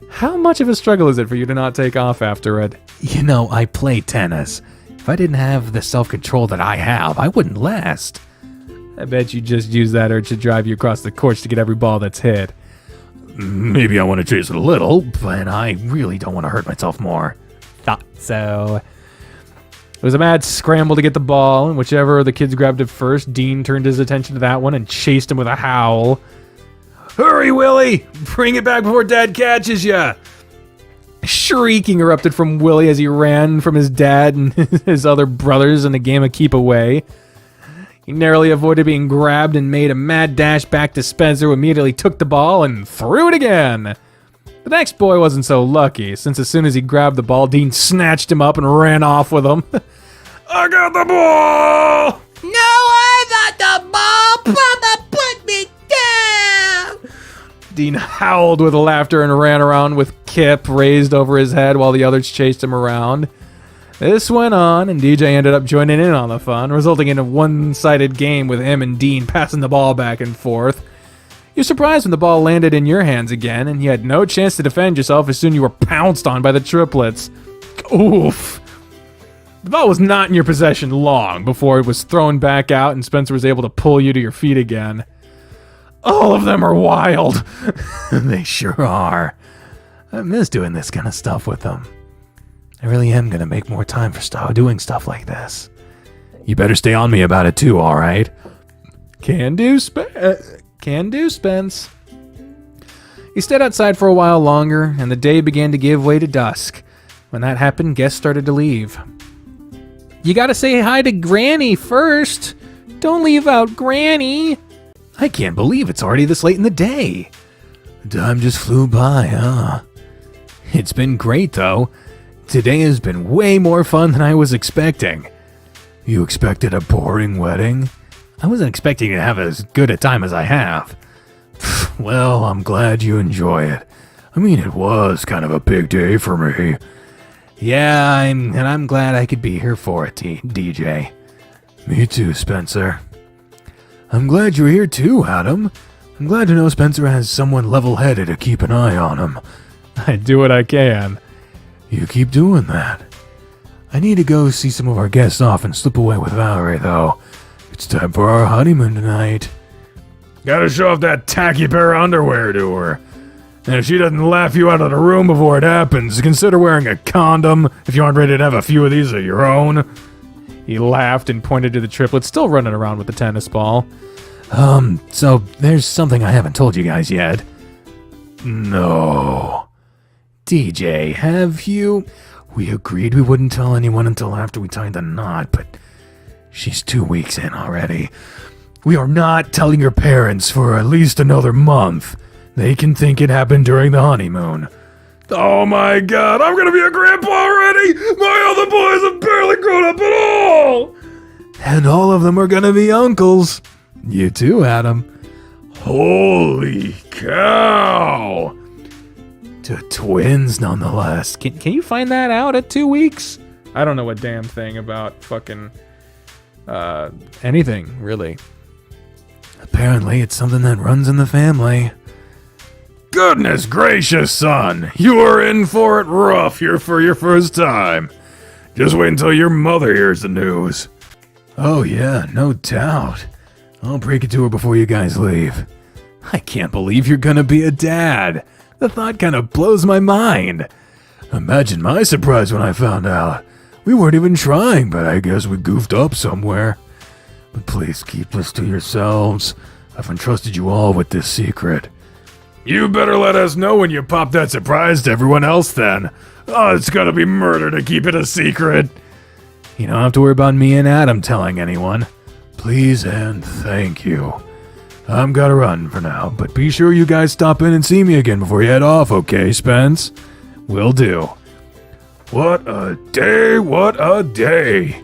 How much of a struggle is it for you to not take off after it? You know, I play tennis. If I didn't have the self-control that I have, I wouldn't last. I bet you just use that urge to drive you across the courts to get every ball that's hit. Maybe I want to chase it a little. But I really don't want to hurt myself more. Thought so. It was a mad scramble to get the ball, and whichever of the kids grabbed it first, Dean turned his attention to that one and chased him with a howl. Hurry, Willie! Bring it back before Dad catches ya! Shrieking erupted from Willie as he ran from his dad and his other brothers in a game of keep away. He narrowly avoided being grabbed and made a mad dash back to Spencer, who immediately took the ball and threw it again. The next boy wasn't so lucky, since as soon as he grabbed the ball, Dean snatched him up and ran off with him. I got the ball! No, I got the ball! Papa, put me down! Dean howled with laughter and ran around with Kip raised over his head while the others chased him around. This went on, and DJ ended up joining in on the fun, resulting in a one-sided game with him and Dean passing the ball back and forth. You're surprised when the ball landed in your hands again, and you had no chance to defend yourself as soon as you were pounced on by the triplets. Oof. The ball was not in your possession long before it was thrown back out and Spencer was able to pull you to your feet again. All of them are wild. They sure are. I miss doing this kind of stuff with them. I really am going to make more time for doing stuff like this. You better stay on me about it too, alright? Can do, Spence. He stayed outside for a while longer, and the day began to give way to dusk. When that happened, guests started to leave. You gotta say hi to Granny first. Don't leave out Granny. I can't believe it's already this late in the day. Time just flew by, huh? It's been great, though. Today has been way more fun than I was expecting. You expected a boring wedding? I wasn't expecting to have as good a time as I have. Well, I'm glad you enjoy it. I mean, it was kind of a big day for me. Yeah, I'm glad I could be here for it, DJ. Me too, Spencer. I'm glad you're here too, Adam. I'm glad to know Spencer has someone level-headed to keep an eye on him. I do what I can. You keep doing that. I need to go see some of our guests off and slip away with Valerie, though. It's time for our honeymoon tonight. Gotta show off that tacky pair of underwear to her. And if she doesn't laugh you out of the room before it happens, consider wearing a condom if you aren't ready to have a few of these of your own. He laughed and pointed to the triplets still running around with the tennis ball. So there's something I haven't told you guys yet. No. DJ, have you? We agreed we wouldn't tell anyone until after we tied the knot, but she's 2 weeks in already. We are not telling your parents for at least another month. They can think it happened during the honeymoon. Oh my god, I'm gonna be a grandpa already! My other boys have barely grown up at all! And all of them are gonna be uncles. You too, Adam. Holy cow! To twins, nonetheless. Can you find that out at 2 weeks? I don't know a damn thing about fucking anything, really. Apparently, it's something that runs in the family. Goodness gracious, son! You are in for it rough here for your first time. Just wait until your mother hears the news. Oh yeah, no doubt. I'll break it to her before you guys leave. I can't believe you're gonna be a dad. The thought kind of blows my mind. Imagine my surprise when I found out. We weren't even trying, but I guess we goofed up somewhere. But please keep this to yourselves. I've entrusted you all with this secret. You better let us know when you pop that surprise to everyone else then. Oh, it's gonna be murder to keep it a secret. You don't have to worry about me and Adam telling anyone. Please and thank you. I'm gotta run for now, but be sure you guys stop in and see me again before you head off, okay, Spence? Will do. What a day, what a day.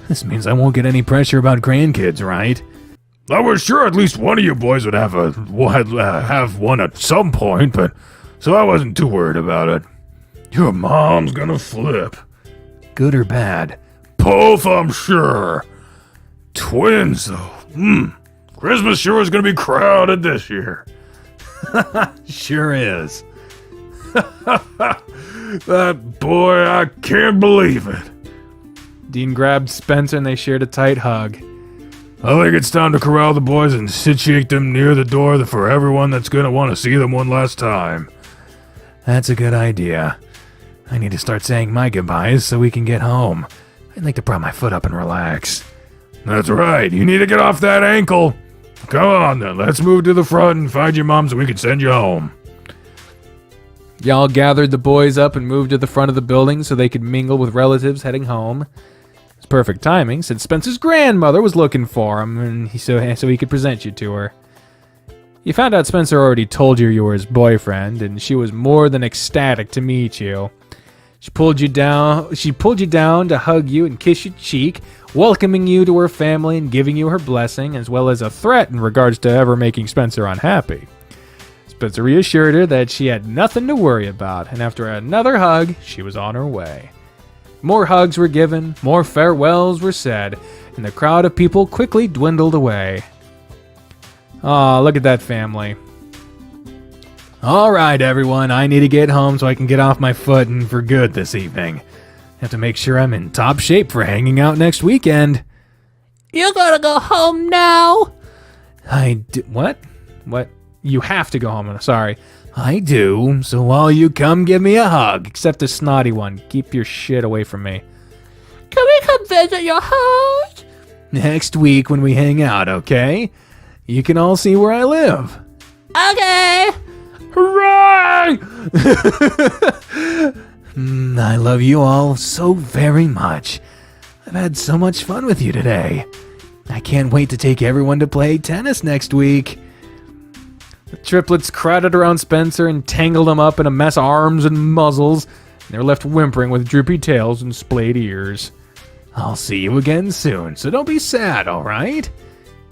This means I won't get any pressure about grandkids, right? I was sure at least one of you boys would have one at some point, but so I wasn't too worried about it. Your mom's gonna flip. Good or bad? Both, I'm sure. Twins, though. Christmas sure is gonna be crowded this year. Sure is. That boy, I can't believe it. Dean grabbed Spencer and they shared a tight hug. I think it's time to corral the boys and situate them near the door for everyone that's gonna want to see them one last time. That's a good idea. I need to start saying my goodbyes so we can get home. I'd like to prop my foot up and relax. That's right, you need to get off that ankle. Come on then, let's move to the front and find your mom so we can send you home. Y'all gathered the boys up and moved to the front of the building so they could mingle with relatives heading home. It's perfect timing since Spencer's grandmother was looking for him, and so he could present you to her. You found out Spencer already told you were his boyfriend, and she was more than ecstatic to meet you. She pulled you down to hug you and kiss your cheek, welcoming you to her family and giving you her blessing, as well as a threat in regards to ever making Spencer unhappy. Spencer reassured her that she had nothing to worry about, and after another hug, she was on her way. More hugs were given, more farewells were said, and the crowd of people quickly dwindled away. Aw, look at that family. Alright, everyone, I need to get home so I can get off my foot and for good this evening. Have to make sure I'm in top shape for hanging out next weekend. You gotta go home now. What? What? You have to go home, I'm sorry. I do, so while you come give me a hug. Except a snotty one. Keep your shit away from me. Can we come visit your house? Next week when we hang out, okay? You can all see where I live. Okay. Hooray! I love you all so very much. I've had so much fun with you today. I can't wait to take everyone to play tennis next week. The triplets crowded around Spencer and tangled him up in a mess of arms and muzzles, and they were left whimpering with droopy tails and splayed ears. I'll see you again soon, so don't be sad, alright?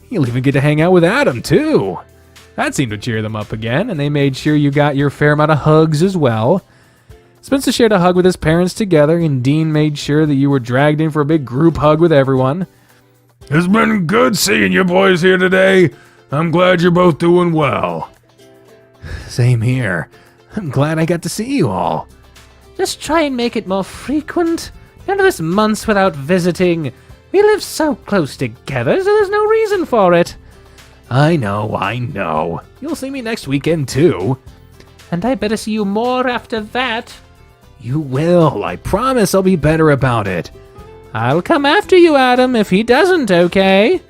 You'll even get to hang out with Adam, too. That seemed to cheer them up again, and they made sure you got your fair amount of hugs as well. Spencer shared a hug with his parents together, and Dean made sure that you were dragged in for a big group hug with everyone. It's been good seeing you boys here today. I'm glad you're both doing well. Same here. I'm glad I got to see you all. Just try and make it more frequent. None of this months without visiting. We live so close together, so there's no reason for it. I know. You'll see me next weekend, too. And I better see you more after that. You will. I promise I'll be better about it. I'll come after you, Adam, if he doesn't, okay?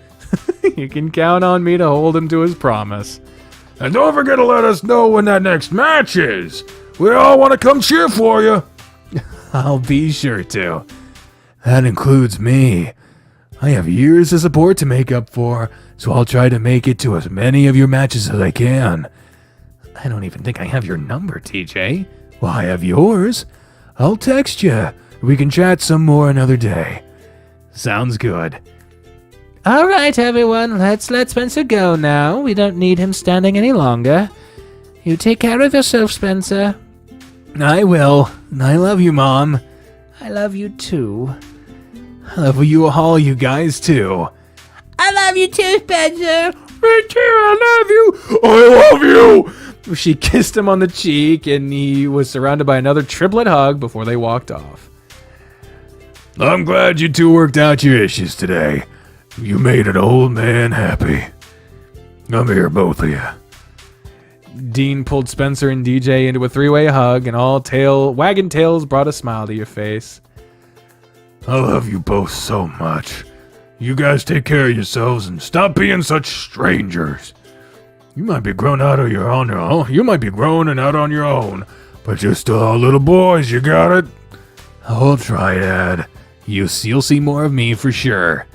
You can count on me to hold him to his promise. And don't forget to let us know when that next match is. We all want to come cheer for you. I'll be sure to. That includes me. I have years of support to make up for, so I'll try to make it to as many of your matches as I can. I don't even think I have your number, TJ. Well, I have yours. I'll text you. We can chat some more another day. Sounds good. All right, everyone, let's let Spencer go now. We don't need him standing any longer. You take care of yourself, Spencer. I will. I love you, Mom. I love you, too. I love you all, you guys, too. I love you too, Spencer. Me too, I love you. I love you. She kissed him on the cheek, and he was surrounded by another triplet hug before they walked off. I'm glad you two worked out your issues today. You made an old man happy. I'm here, both of you. Dean pulled Spencer and DJ into a three-way hug, and all wagging tails brought a smile to your face. I love you both so much. You guys take care of yourselves and stop being such strangers. You might be grown out of your own. You might be grown and out on your own, but you're still all little boys. You got it? I'll try, Dad. You'll see more of me for sure.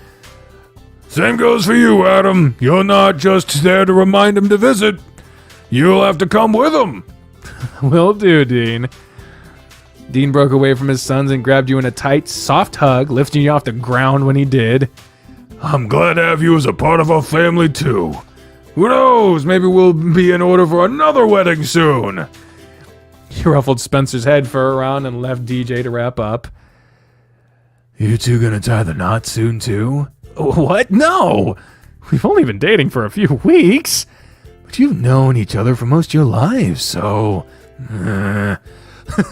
Same goes for you, Adam. You're not just there to remind him to visit. You'll have to come with him. Will do, Dean. Dean broke away from his sons and grabbed you in a tight, soft hug, lifting you off the ground when he did. I'm glad to have you as a part of our family, too. Who knows? Maybe we'll be in order for another wedding soon. He ruffled Spencer's head fur around and left DJ to wrap up. You two gonna tie the knot soon, too? What? No! We've only been dating for a few weeks. But you've known each other for most of your lives, so...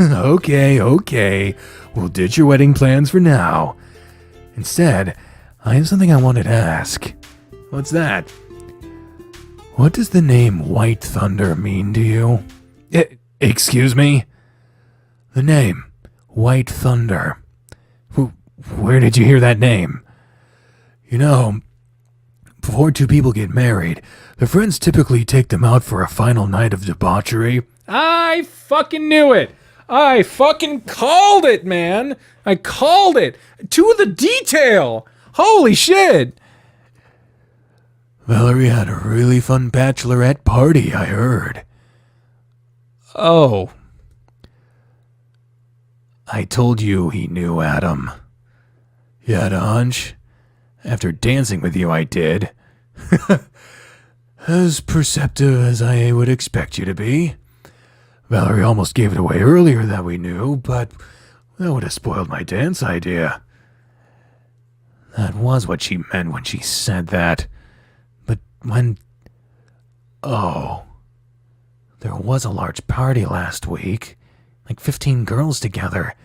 Okay. We'll ditch your wedding plans for now. Instead, I have something I wanted to ask. What's that? What does the name White Thunder mean to you? Excuse me? The name, White Thunder. Where did you hear that name? You know, before two people get married, their friends typically take them out for a final night of debauchery. I fucking knew it! I fucking called it, man! I called it! To the detail! Holy shit! Valerie had a really fun bachelorette party, I heard. Oh. I told you he knew Adam. You had a hunch? After dancing with you, I did. As perceptive as I would expect you to be. Valerie almost gave it away earlier that we knew, but that would have spoiled my dance idea. That was what she meant when she said that. But when... Oh. There was a large party last week. Like 15 girls together.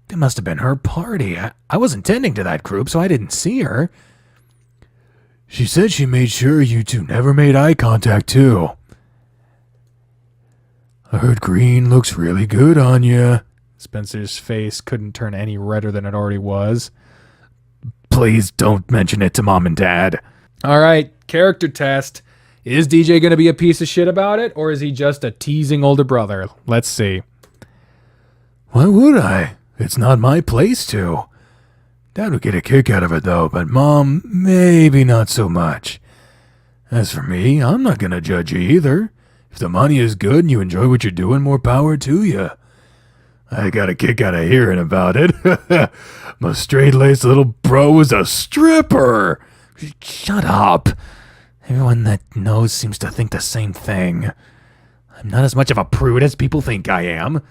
It must have been her party. I wasn't tending to that group, so I didn't see her. She said she made sure you two never made eye contact, too. I heard green looks really good on you. Spencer's face couldn't turn any redder than it already was. Please don't mention it to Mom and Dad. All right, character test. Is DJ going to be a piece of shit about it, or is he just a teasing older brother? Let's see. Why would I? It's not my place to. Dad would get a kick out of it, though, but Mom, maybe not so much. As for me, I'm not going to judge you either. If the money is good and you enjoy what you're doing, more power to you. I got a kick out of hearing about it. My straight-laced little bro is a stripper. Shut up. Everyone that knows seems to think the same thing. I'm not as much of a prude as people think I am.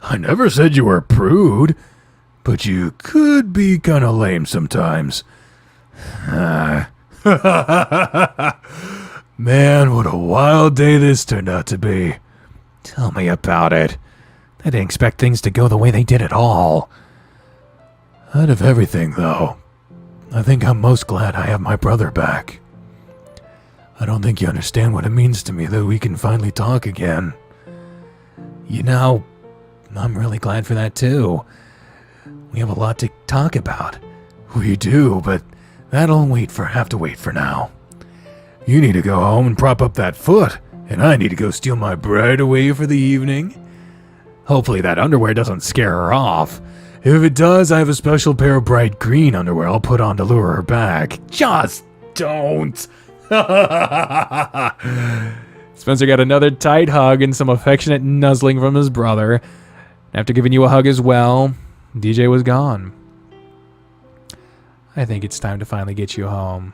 I never said you were a prude, but you could be kind of lame sometimes. Man, what a wild day this turned out to be. Tell me about it. I didn't expect things to go the way they did at all. Out of everything, though, I think I'm most glad I have my brother back. I don't think you understand what it means to me that we can finally talk again. You know, I'm really glad for that too. We have a lot to talk about. We do, but that'll have to wait for now. You need to go home and prop up that foot, and I need to go steal my bride away for the evening. Hopefully that underwear doesn't scare her off. If it does, I have a special pair of bright green underwear I'll put on to lure her back. Just don't! Spencer got another tight hug and some affectionate nuzzling from his brother. After giving you a hug as well, DJ was gone. I think it's time to finally get you home.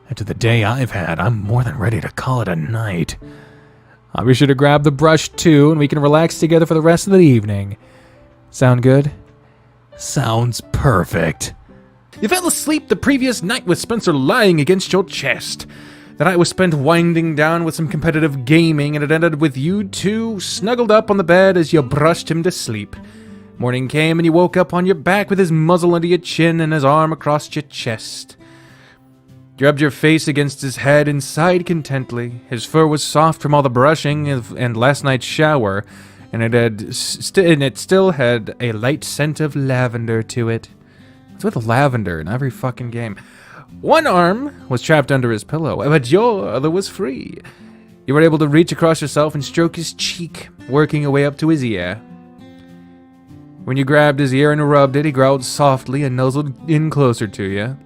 After the day I've had, I'm more than ready to call it a night. I'll be sure to grab the brush too, and we can relax together for the rest of the evening. Sound good? Sounds perfect. You fell asleep the previous night with Spencer lying against your chest. The night was spent winding down with some competitive gaming, and it ended with you two snuggled up on the bed as you brushed him to sleep. Morning came and you woke up on your back with his muzzle under your chin and his arm across your chest. You rubbed your face against his head and sighed contently. His fur was soft from all the brushing and last night's shower, and it still had a light scent of lavender to it. What's with lavender in every fucking game? One arm was trapped under his pillow, but your other was free. You were able to reach across yourself and stroke his cheek, working your way up to his ear. When you grabbed his ear and rubbed it, he growled softly and nuzzled in closer to you.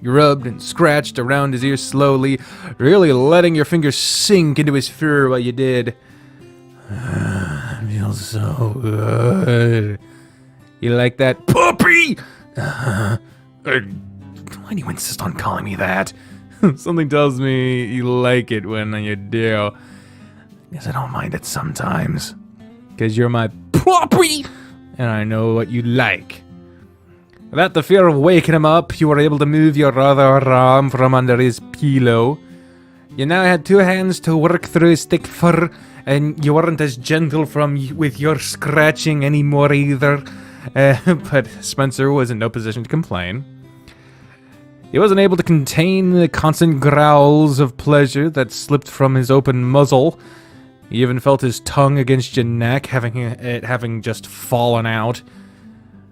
You rubbed and scratched around his ear slowly, really letting your fingers sink into his fur while you did. It feels so good. You like that, puppy? Why do you insist on calling me that? Something tells me you like it when you do. Guess I don't mind it sometimes. 'Cause you're my puppy, and I know what you like. Without the fear of waking him up, you were able to move your other arm from under his pillow. You now had two hands to work through his thick fur, and you weren't as gentle with your scratching anymore either. But Spencer was in no position to complain. He wasn't able to contain the constant growls of pleasure that slipped from his open muzzle. He even felt his tongue against your neck, having just fallen out.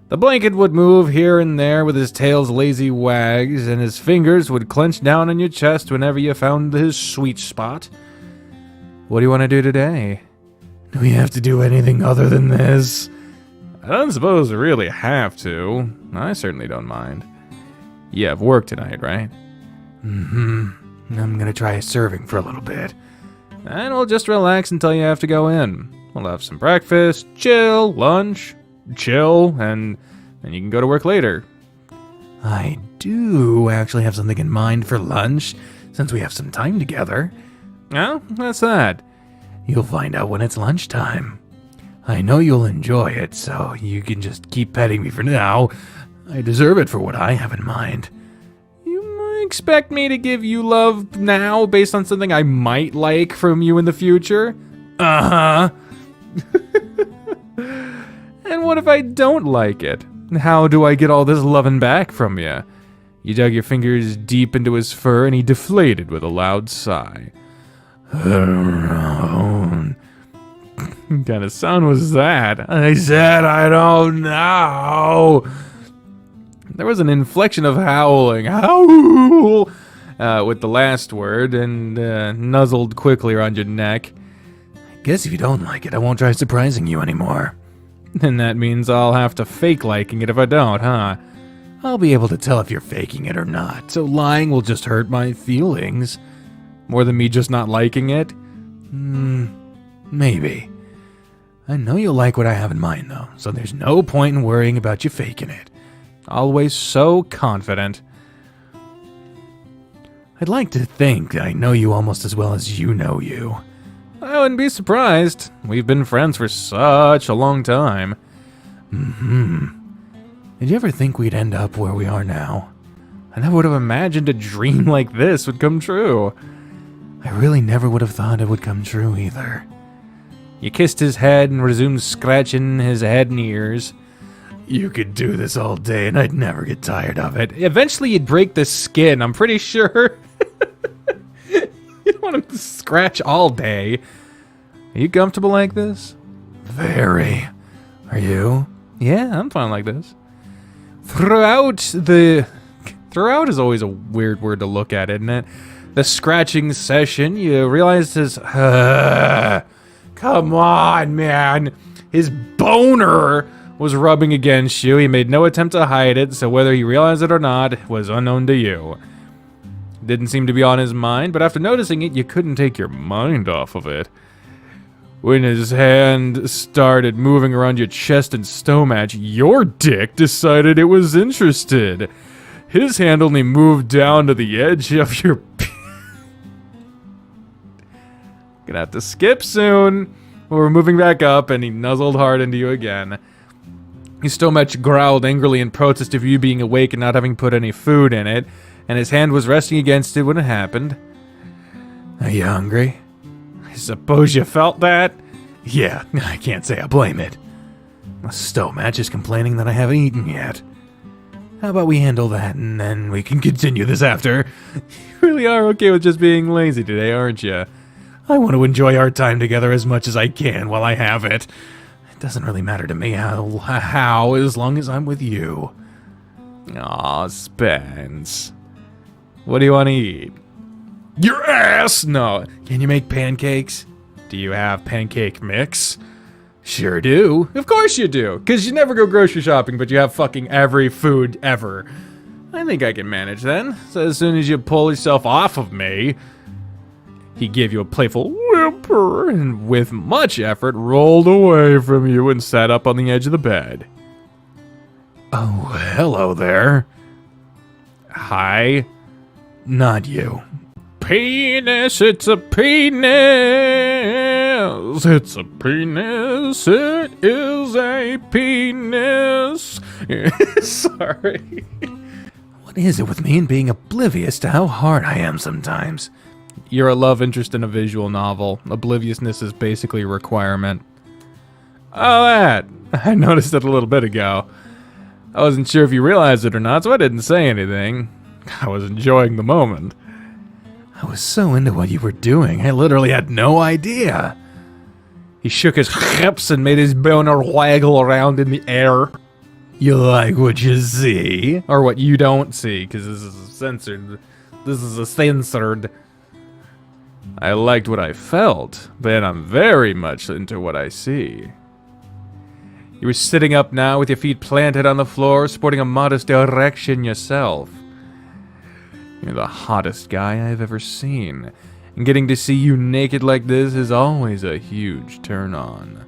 The blanket would move here and there with his tail's lazy wags, and his fingers would clench down on your chest whenever you found his sweet spot. What do you want to do today? Do we have to do anything other than this? I don't suppose we really have to. I certainly don't mind. You have work tonight, right? Mm-hmm. I'm gonna try serving for a little bit. And we'll just relax until you have to go in. We'll have some breakfast, chill, lunch, chill, and then you can go to work later. I do actually have something in mind for lunch, since we have some time together. Oh, what's that? You'll find out when it's lunchtime. I know you'll enjoy it, so you can just keep petting me for now. I deserve it for what I have in mind. You expect me to give you love now based on something I might like from you in the future? Uh-huh. And what if I don't like it? How do I get all this loving back from you? You dug your fingers deep into his fur and he deflated with a loud sigh. What kind of sound was that? I said I don't know. There was an inflection of howling, howl, with the last word, and nuzzled quickly around your neck. Guess if you don't like it, I won't try surprising you anymore. And that means I'll have to fake liking it if I don't, huh? I'll be able to tell if you're faking it or not, so lying will just hurt my feelings. More than me just not liking it? Maybe. I know you'll like what I have in mind, though, so there's no point in worrying about you faking it. Always so confident. I'd like to think I know you almost as well as you know you. I wouldn't be surprised. We've been friends for such a long time. Did you ever think we'd end up where we are now? I never would have imagined a dream like this would come true. I really never would have thought it would come true either. You kissed his head and resumed scratching his head and ears. You could do this all day and I'd never get tired of it. Eventually you'd break the skin, I'm pretty sure. You don't want him to scratch all day. Are you comfortable like this? Very. Are you? Yeah, I'm fine like this. Throughout is always a weird word to look at, isn't it? The scratching session, you realize his... come on, man. His boner was rubbing against you. He made no attempt to hide it, so whether he realized it or not was unknown to you. Didn't seem to be on his mind, but after noticing it, you couldn't take your mind off of it. When his hand started moving around your chest and stomach, your dick decided it was interested. His hand only moved down to the edge of your... Gonna have to skip soon. We're moving back up, and he nuzzled hard into you again. His stomach growled angrily in protest of you being awake and not having put any food in it, and his hand was resting against it when it happened. Are you hungry? I suppose you felt that? Yeah, I can't say I blame it. The stomach is complaining that I haven't eaten yet. How about we handle that and then we can continue this after? You really are okay with just being lazy today, aren't you? I want to enjoy our time together as much as I can while I have it. It doesn't really matter to me how as long as I'm with you. Aw, Spence. What do you want to eat? Your ass! No. Can you make pancakes? Do you have pancake mix? Sure do. Of course you do, because you never go grocery shopping, but you have fucking every food ever. I think I can manage then. So as soon as you pull yourself off of me, he gave you a playful whimper and with much effort rolled away from you and sat up on the edge of the bed. Oh, hello there. Hi. Not you. Penis, it's a penis. It's a penis. It is a penis. Sorry. What is it with me and being oblivious to how hard I am sometimes? You're a love interest in a visual novel. Obliviousness is basically a requirement. Oh, that. I noticed it a little bit ago. I wasn't sure if you realized it or not, so I didn't say anything. I was enjoying the moment. I was so into what you were doing, I literally had no idea. He shook his hips and made his boner waggle around in the air. You like what you see? Or what you don't see, because this is censored. This is a censored. I liked what I felt, but I'm very much into what I see. You were sitting up now with your feet planted on the floor, sporting a modest erection yourself. You're the hottest guy I've ever seen, and getting to see you naked like this is always a huge turn on.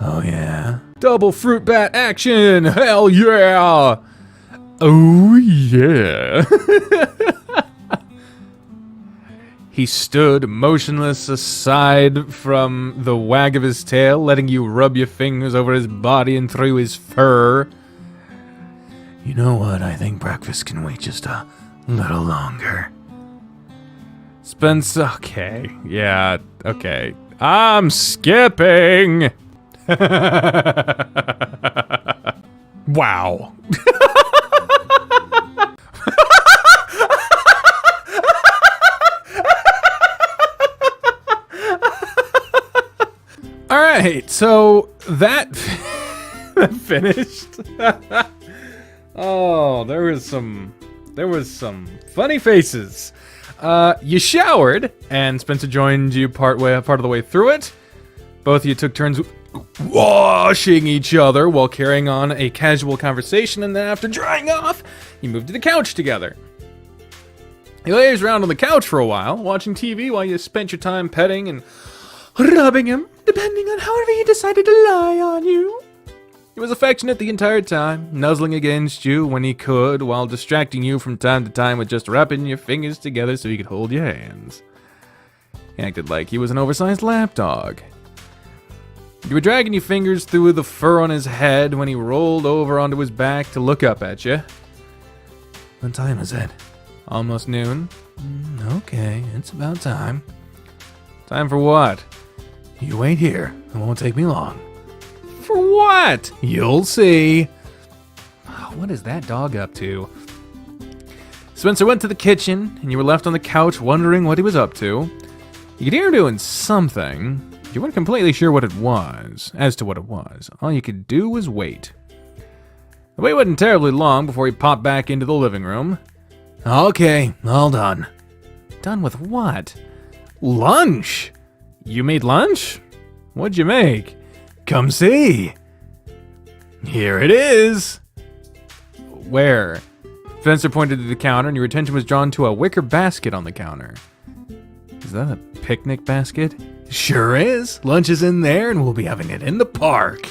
Oh yeah? Double fruit bat action! Hell yeah! Oh yeah! He stood motionless aside from the wag of his tail, letting you rub your fingers over his body and through his fur. You know what? I think breakfast can wait just a little longer. Spence, okay. Yeah, okay. I'm skipping! Wow. Alright, so that finished. Oh, there was some funny faces. You showered, and Spencer joined you part of the way through it. Both of you took turns washing each other while carrying on a casual conversation, and then after drying off, you moved to the couch together. You lazed around on the couch for a while, watching TV while you spent your time petting and rubbing him, depending on however he decided to lie on you. He was affectionate the entire time, nuzzling against you when he could, while distracting you from time to time with just rubbing your fingers together so he could hold your hands. He acted like he was an oversized lapdog. You were dragging your fingers through the fur on his head when he rolled over onto his back to look up at you. What time is it? Almost noon. Okay, it's about time. Time for what? You wait here. It won't take me long. For what? You'll see. What is that dog up to? Spencer went to the kitchen, and you were left on the couch wondering what he was up to. You could hear him doing something. You weren't completely sure what it was. As to what it was, all you could do was wait. The wait wasn't terribly long before he popped back into the living room. Okay, all done. Done with what? Lunch! You made lunch? What'd you make? Come see. Here it is. Where? Spencer pointed to the counter, and your attention was drawn to a wicker basket on the counter. Is that a picnic basket? Sure is. Lunch is in there, and we'll be having it in the park.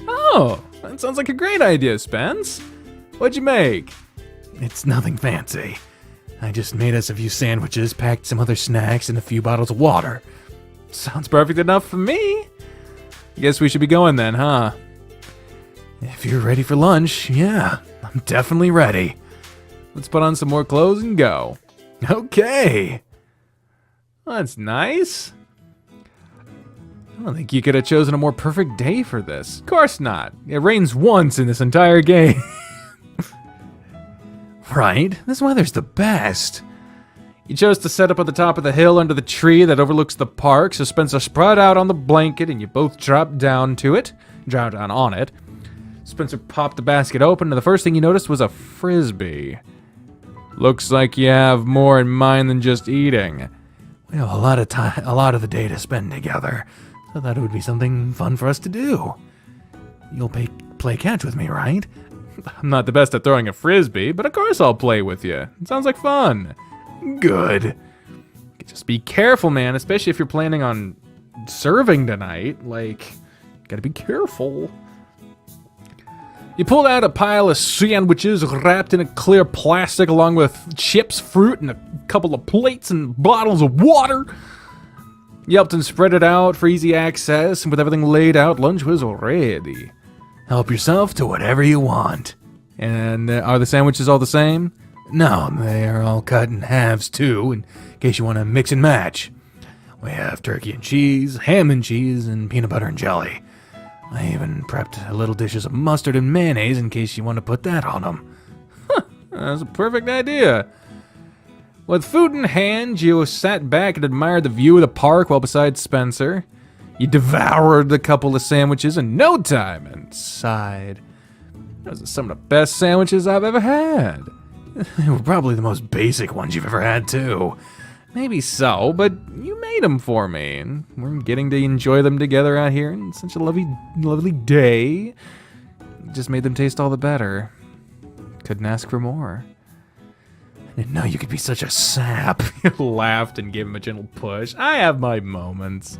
Oh, that sounds like a great idea, Spence. What'd you make? It's nothing fancy. I just made us a few sandwiches, packed some other snacks, and a few bottles of water. Sounds perfect enough for me. Guess we should be going then, huh? If you're ready for lunch, yeah, I'm definitely ready. Let's put on some more clothes and go. Okay. Well, that's nice. I don't think you could have chosen a more perfect day for this. Of course not. It rains once in this entire game. Right? This weather's the best. You chose to set up at the top of the hill under the tree that overlooks the park, so Spencer spread out on the blanket and you both dropped down on it. Spencer popped the basket open and the first thing you noticed was a frisbee. Looks like you have more in mind than just eating. We have a lot of the day to spend together, so I thought it would be something fun for us to do. You'll play catch with me, right? I'm not the best at throwing a frisbee, but of course I'll play with you. It sounds like fun. Good. Just be careful, man, especially if you're planning on serving tonight. Gotta be careful. You pulled out a pile of sandwiches wrapped in a clear plastic along with chips, fruit, and a couple of plates and bottles of water. You helped him spread it out for easy access, and with everything laid out, lunch was ready. Help yourself to whatever you want. And are the sandwiches all the same? No, they are all cut in halves too, in case you want to mix and match. We have turkey and cheese, ham and cheese, and peanut butter and jelly. I even prepped little dishes of mustard and mayonnaise in case you want to put that on them. That's a perfect idea. With food in hand, you sat back and admired the view of the park while beside Spencer. You devoured the couple of sandwiches in no time and sighed. Those are some of the best sandwiches I've ever had. They were probably the most basic ones you've ever had, too. Maybe so, but you made them for me, and we're getting to enjoy them together out here in such a lovely day. It just made them taste all the better. Couldn't ask for more. I didn't know you could be such a sap. He laughed and gave him a gentle push. I have my moments.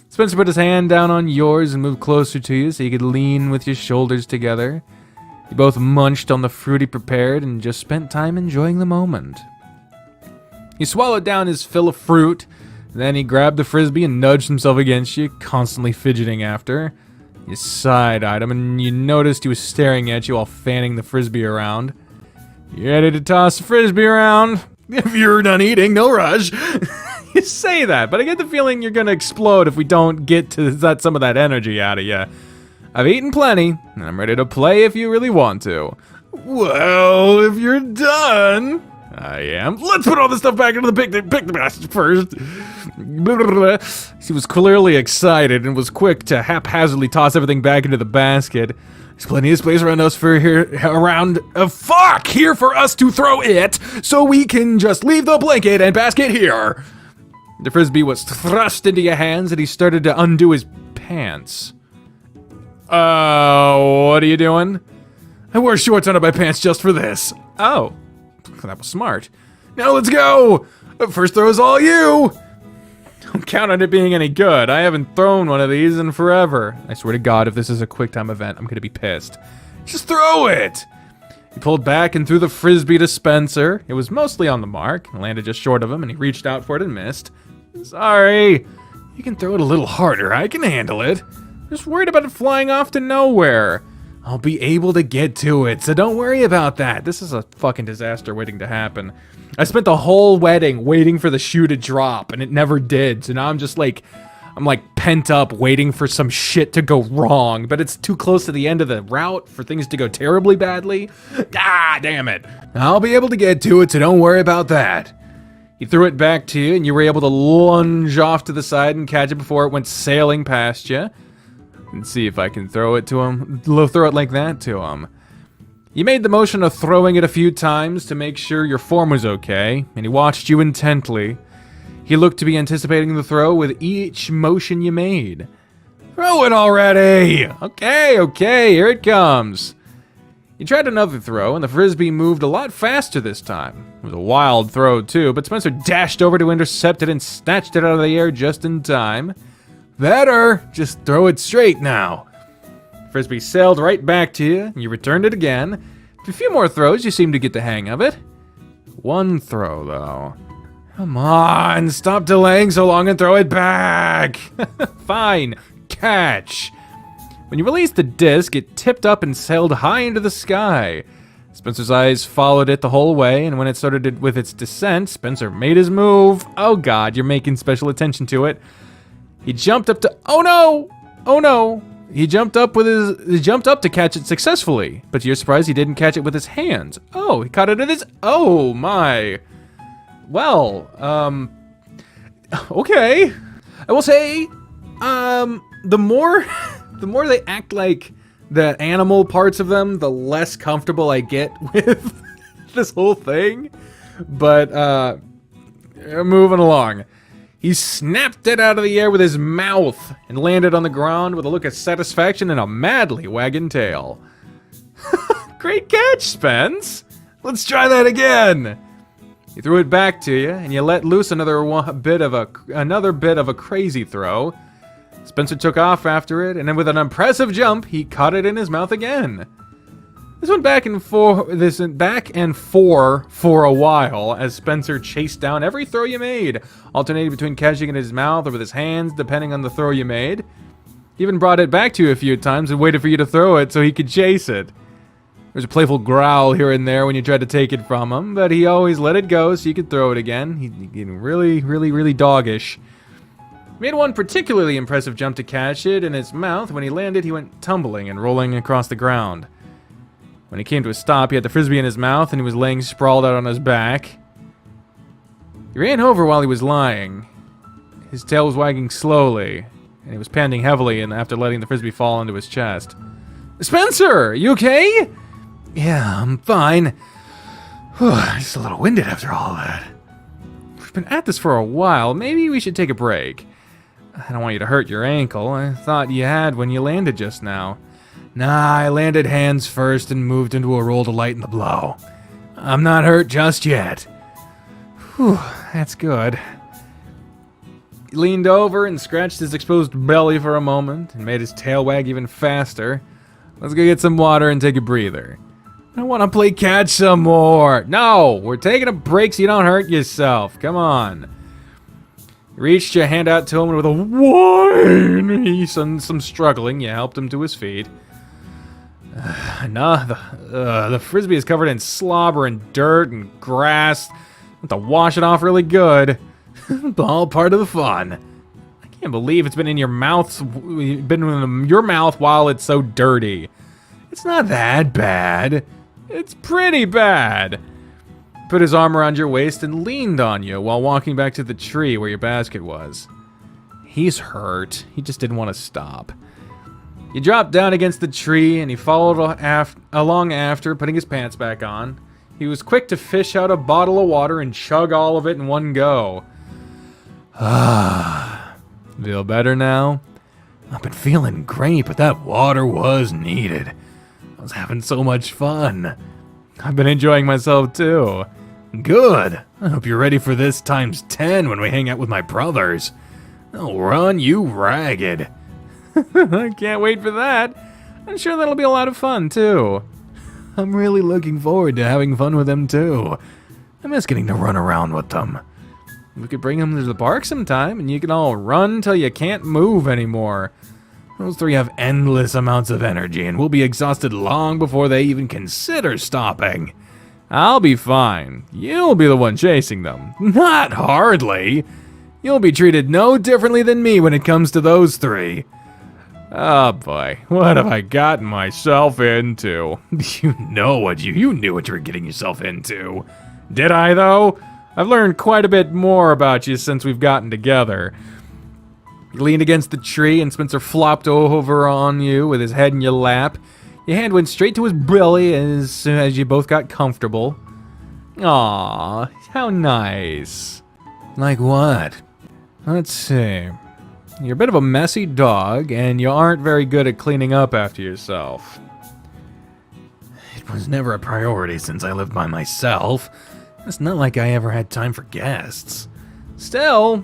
Spencer put his hand down on yours and moved closer to you so you could lean with your shoulders together. You both munched on the fruit he prepared and just spent time enjoying the moment. He swallowed down his fill of fruit, then he grabbed the frisbee and nudged himself against you, constantly fidgeting after. You side-eyed him and you noticed he was staring at you while fanning the frisbee around. You ready to toss the frisbee around? If you're done eating, no rush. You say that, but I get the feeling you're gonna explode if we don't get to some of that energy out of you. I've eaten plenty, and I'm ready to play if you really want to. Well, if you're done... I am. Let's put all this stuff back into the picnic basket first. He was clearly excited and was quick to haphazardly toss everything back into the basket. There's plenty of space around us here for us to throw it, so we can just leave the blanket and basket here. The frisbee was thrust into your hands and he started to undo his pants. What are you doing? I wore shorts under my pants just for this. Oh, that was smart. Now let's go. First throw is all you. Don't count on it being any good. I haven't thrown one of these in forever. I swear to God, if this is a quick time event, I'm gonna be pissed. Just throw it! He pulled back and threw the frisbee to Spencer. It was mostly on the mark, and landed just short of him, and he reached out for it and missed. Sorry. You can throw it a little harder. I can handle it. Just worried about it flying off to nowhere. I'll be able to get to it, so don't worry about that. This is a fucking disaster waiting to happen. I spent the whole wedding waiting for the shoe to drop, and it never did. So now I'm just like, I'm like pent up waiting for some shit to go wrong, but it's too close to the end of the route for things to go terribly badly. Ah, damn it. I'll be able to get to it, so don't worry about that. He threw it back to you, and you were able to lunge off to the side and catch it before it went sailing past you. And see if I can throw it to him. Throw it like that to him. You made the motion of throwing it a few times to make sure your form was okay, and he watched you intently. He looked to be anticipating the throw with each motion you made. Throw it already! Okay, here it comes. You tried another throw, and the frisbee moved a lot faster this time. It was a wild throw, too, but Spencer dashed over to intercept it and snatched it out of the air just in time. Better! Just throw it straight now. Frisbee sailed right back to you, and you returned it again. After a few more throws, you seemed to get the hang of it. One throw, though. Come on, stop delaying so long and throw it back! Fine, catch! When you released the disc, it tipped up and sailed high into the sky. Spencer's eyes followed it the whole way, and when it started with its descent, Spencer made his move. Oh god, you're making special attention to it. He jumped up to, oh no! He jumped up to catch it successfully, but to your surprise, he didn't catch it with his hands. Oh, he caught it in his, oh my. Well, okay. I will say, the more they act like the animal parts of them, the less comfortable I get with this whole thing. But, moving along. He snapped it out of the air with his mouth and landed on the ground with a look of satisfaction and a madly wagging tail. Great catch, Spence! Let's try that again! He threw it back to you, and you let loose another bit of a crazy throw. Spencer took off after it, and then with an impressive jump, he caught it in his mouth again. This went back and forth for a while as Spencer chased down every throw you made, alternating between catching it in his mouth or with his hands, depending on the throw you made. He even brought it back to you a few times and waited for you to throw it so he could chase it. There was a playful growl here and there when you tried to take it from him, but he always let it go so you could throw it again. He's getting really doggish. He made one particularly impressive jump to catch it in his mouth. When he landed, he went tumbling and rolling across the ground. When he came to a stop, he had the frisbee in his mouth and he was laying sprawled out on his back. He ran over while he was lying. His tail was wagging slowly, and he was panting heavily and after letting the frisbee fall into his chest. Spencer, you okay? Yeah, I'm fine. Just a little winded after all that. We've been at this for a while. Maybe we should take a break. I don't want you to hurt your ankle. I thought you had when you landed just now. Nah, I landed hands first and moved into a roll to lighten the blow. I'm not hurt just yet. Whew, that's good. He leaned over and scratched his exposed belly for a moment and made his tail wag even faster. Let's go get some water and take a breather. I want to play catch some more. No, we're taking a break so you don't hurt yourself. Come on. You reached your hand out to him and with a whine, he's some struggling. You helped him to his feet. The frisbee is covered in slobber and dirt and grass. I have to wash it off really good. All part of the fun. I can't believe it's been in your mouth while it's so dirty. It's not that bad. It's pretty bad. Put his arm around your waist and leaned on you while walking back to the tree where your basket was. He's hurt. He just didn't want to stop. He dropped down against the tree, and he followed along after, putting his pants back on. He was quick to fish out a bottle of water and chug all of it in one go. Feel better now? I've been feeling great, but that water was needed. I was having so much fun. I've been enjoying myself, too. Good. I hope you're ready for this times 10 when we hang out with my brothers. I'll run you ragged. I can't wait for that. I'm sure that'll be a lot of fun, too. I'm really looking forward to having fun with them, too. I miss getting to run around with them. We could bring them to the park sometime, and you can all run till you can't move anymore. Those three have endless amounts of energy and will be exhausted long before they even consider stopping. I'll be fine. You'll be the one chasing them. Not hardly. You'll be treated no differently than me when it comes to those three. Oh boy, what have I gotten myself into? You knew what you were getting yourself into. Did I, though? I've learned quite a bit more about you since we've gotten together. You leaned against the tree and Spencer flopped over on you with his head in your lap. Your hand went straight to his belly as soon as you both got comfortable. Aw, how nice. Like what? Let's see. You're a bit of a messy dog, and you aren't very good at cleaning up after yourself. It was never a priority since I lived by myself. It's not like I ever had time for guests. Still,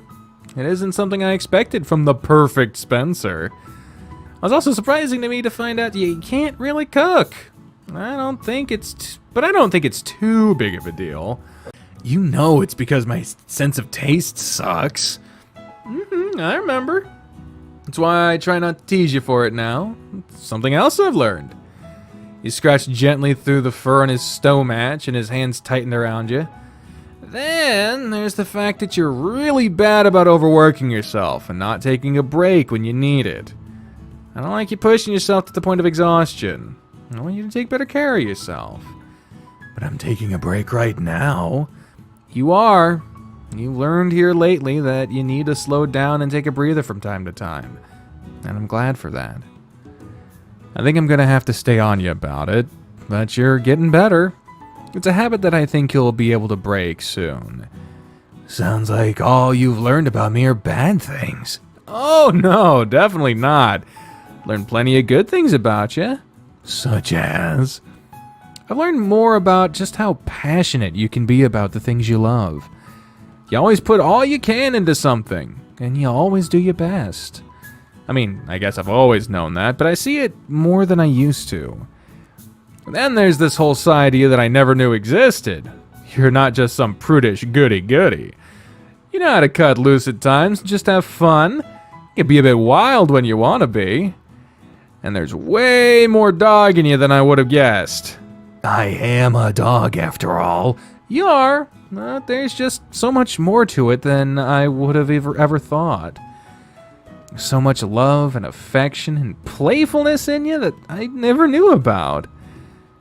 it isn't something I expected from the perfect Spencer. It was also surprising to me to find out you can't really cook. I don't think it's too big of a deal. You know it's because my sense of taste sucks. I remember. That's why I try not to tease you for it now. It's something else I've learned. He scratched gently through the fur on his stomach and his hands tightened around you. Then there's the fact that you're really bad about overworking yourself and not taking a break when you need it. I don't like you pushing yourself to the point of exhaustion. I want you to take better care of yourself. But I'm taking a break right now. You are. You learned here lately that you need to slow down and take a breather from time to time. And I'm glad for that. I think I'm going to have to stay on you about it, but you're getting better. It's a habit that I think you'll be able to break soon. Sounds like all you've learned about me are bad things. Oh no, definitely not. Learned plenty of good things about you. Such as? I've learned more about just how passionate you can be about the things you love. You always put all you can into something, and you always do your best. I mean, I guess I've always known that, but I see it more than I used to. Then there's this whole side of you that I never knew existed. You're not just some prudish goody-goody. You know how to cut loose at times, just have fun. You can be a bit wild when you want to be. And there's way more dog in you than I would have guessed. I am a dog, after all. You are. There's just so much more to it than I would have ever thought. So much love and affection and playfulness in you that I never knew about.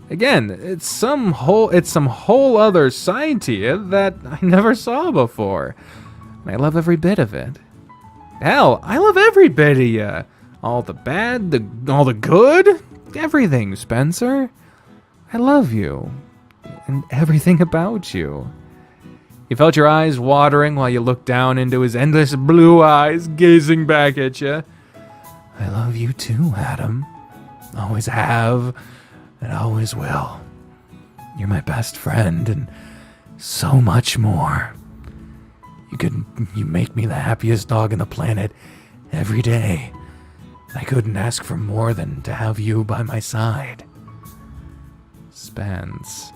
Again, it's some whole other side to you that I never saw before. And I love every bit of it. Hell, I love every bit of you. All the bad, all the good, everything, Spencer. I love you. And everything about you. You felt your eyes watering while you looked down into his endless blue eyes, gazing back at you. I love you too, Adam. Always have, and always will. You're my best friend, and so much more. You make me the happiest dog on the planet every day. I couldn't ask for more than to have you by my side. Spence.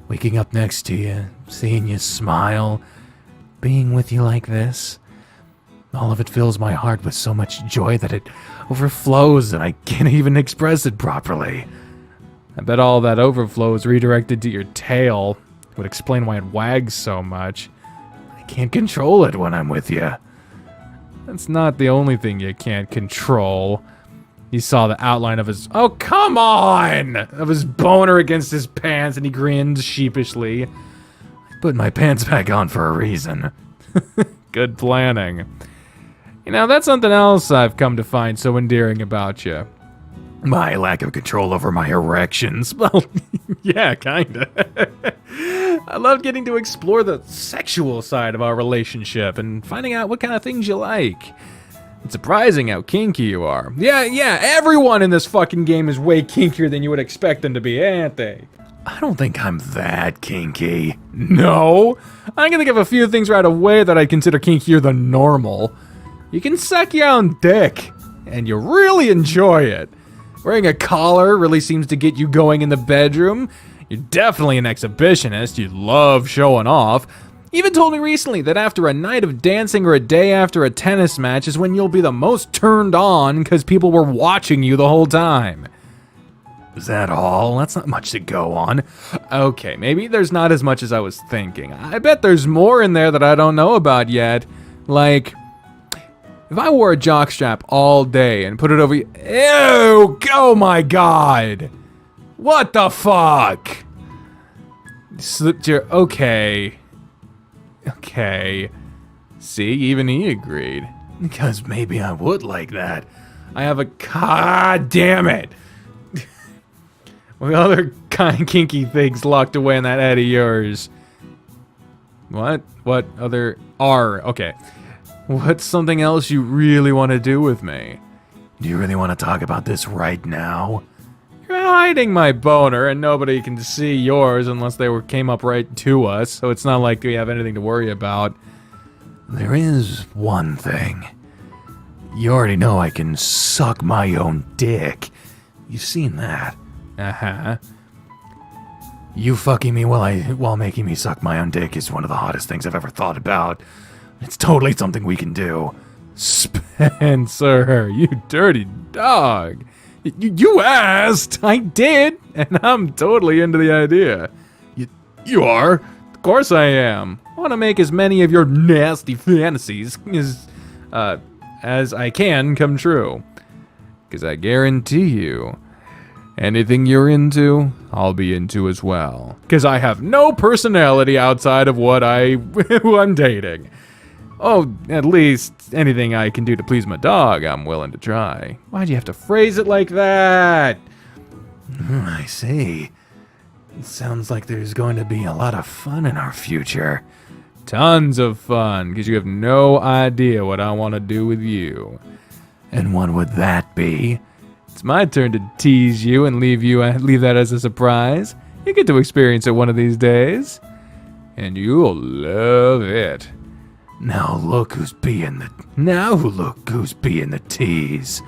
Waking up next to you, seeing you smile, being with you like this. All of it fills my heart with so much joy that it overflows and I can't even express it properly. I bet all that overflow is redirected to your tail. It would explain why it wags so much. I can't control it when I'm with you. That's not the only thing you can't control. He saw the outline of his... Oh, come on! Of his boner against his pants, and he grinned sheepishly. I put my pants back on for a reason. Good planning. You know, that's something else I've come to find so endearing about you. My lack of control over my erections. Well, yeah, kinda. I love getting to explore the sexual side of our relationship and finding out what kind of things you like. It's surprising how kinky you are. Yeah, everyone in this fucking game is way kinkier than you would expect them to be, ain't they? I don't think I'm that kinky. No? I'm gonna give a few things right away that I consider kinkier than normal. You can suck your own dick, and you really enjoy it. Wearing a collar really seems to get you going in the bedroom. You're definitely an exhibitionist. You love showing off. You even told me recently that after a night of dancing or a day after a tennis match is when you'll be the most turned on because people were watching you the whole time. Is that all? That's not much to go on. Okay, maybe there's not as much as I was thinking. I bet there's more in there that I don't know about yet. Like, if I wore a jockstrap all day and put it over you... Ew! Oh my god! What the fuck? Slipped your... Okay. Okay. See, even he agreed. Because maybe I would like that. I have a... God damn it! What other kind of kinky things locked away in that head of yours? What? What other... Okay. What's something else you really want to do with me? Do you really want to talk about this right now? You're hiding my boner, and nobody can see yours unless they came up right to us, so it's not like we have anything to worry about. There is one thing. You already know I can suck my own dick. You've seen that. Uh-huh. You fucking me while making me suck my own dick is one of the hottest things I've ever thought about. It's totally something we can do. Spencer, you dirty dog. You asked. I did, and I'm totally into the idea. You are? Of course I am. I want to make as many of your nasty fantasies as I can come true. Because I guarantee you, anything you're into, I'll be into as well. Because I have no personality outside of who I'm dating. Oh, at least anything I can do to please my dog, I'm willing to try. Why'd you have to phrase it like that? I see. It sounds like there's going to be a lot of fun in our future. Tons of fun, because you have no idea what I want to do with you. And what would that be? It's my turn to tease you and leave that as a surprise. You get to experience it one of these days. And you'll love it. Now look who's being the tease.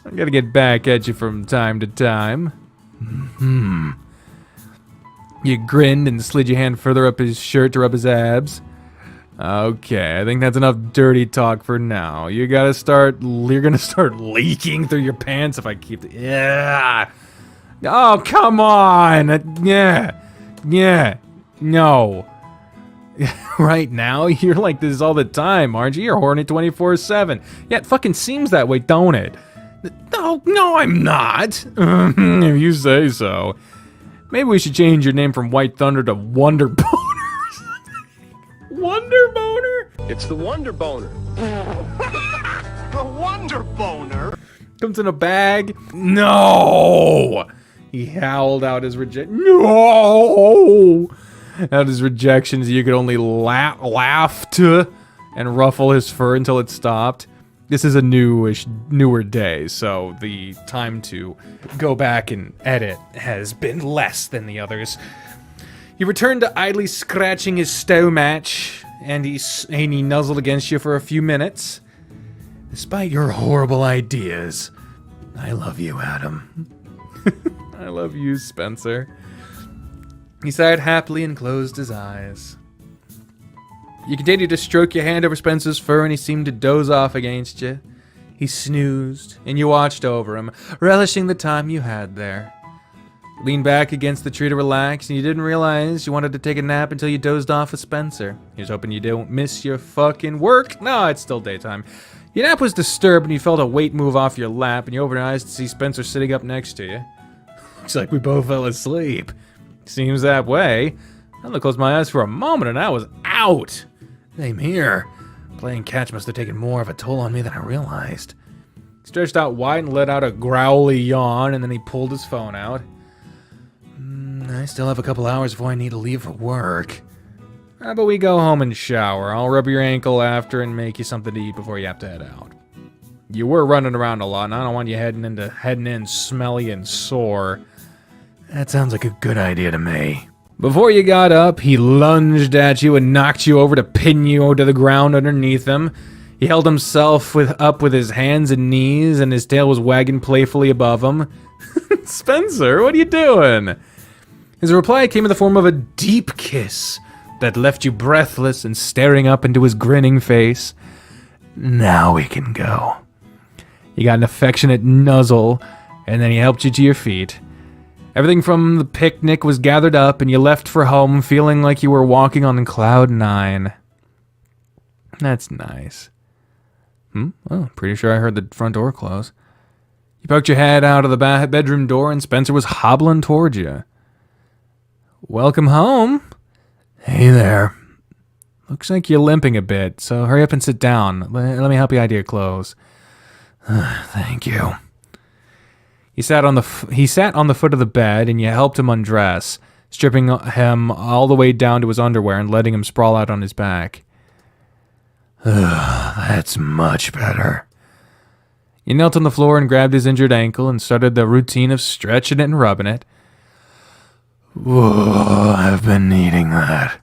I gotta get back at you from time to time. You grinned and slid your hand further up his shirt to rub his abs. Okay, I think that's enough dirty talk for now. You're gonna start leaking through your pants if I keep it. Yeah. Oh, come on. Yeah. No. Right now, you're like this all the time, aren't you? You're horny 24/7. Yeah, it fucking seems that way, don't it? No, I'm not. If you say so. Maybe we should change your name from White Thunder to Wonder Boner. Wonder Boner? It's the Wonder Boner. The Wonder Boner? Comes in a bag. No! He howled out his No! Out his rejections, you could only laugh to and ruffle his fur until it stopped. This is a newer day, so the time to go back and edit has been less than the others. He returned to idly scratching his stomach, and he nuzzled against you for a few minutes. Despite your horrible ideas, I love you, Adam. I love you, Spencer. He sighed happily and closed his eyes. You continued to stroke your hand over Spencer's fur, and he seemed to doze off against you. He snoozed, and you watched over him, relishing the time you had there. Leaned back against the tree to relax, and you didn't realize you wanted to take a nap until you dozed off with Spencer. He was hoping you don't miss your fucking work. No, it's still daytime. Your nap was disturbed, and you felt a weight move off your lap, and you opened your eyes to see Spencer sitting up next to you. Looks like we both fell asleep. Seems that way. I only closed my eyes for a moment, and I was out. Same here. Playing catch must have taken more of a toll on me than I realized. He stretched out wide and let out a growly yawn, and then he pulled his phone out. I still have a couple hours before I need to leave for work. How about we go home and shower? I'll rub your ankle after and make you something to eat before you have to head out. You were running around a lot, and I don't want you heading in smelly and sore. That sounds like a good idea to me. Before you got up, he lunged at you and knocked you over to pin you to the ground underneath him. He held himself up with his hands and knees, and his tail was wagging playfully above him. Spencer, what are you doing? His reply came in the form of a deep kiss that left you breathless and staring up into his grinning face. Now we can go. He got an affectionate nuzzle, and then he helped you to your feet. Everything from the picnic was gathered up, and you left for home feeling like you were walking on cloud 9. That's nice. Oh, pretty sure I heard the front door close. You poked your head out of the bedroom door, and Spencer was hobbling towards you. Welcome home. Hey there. Looks like you're limping a bit, so hurry up and sit down. Let me help you out of your clothes. Thank you. He sat on the foot of the bed, and you helped him undress, stripping him all the way down to his underwear and letting him sprawl out on his back. That's much better. You knelt on the floor and grabbed his injured ankle and started the routine of stretching it and rubbing it. Whoa, I've been needing that.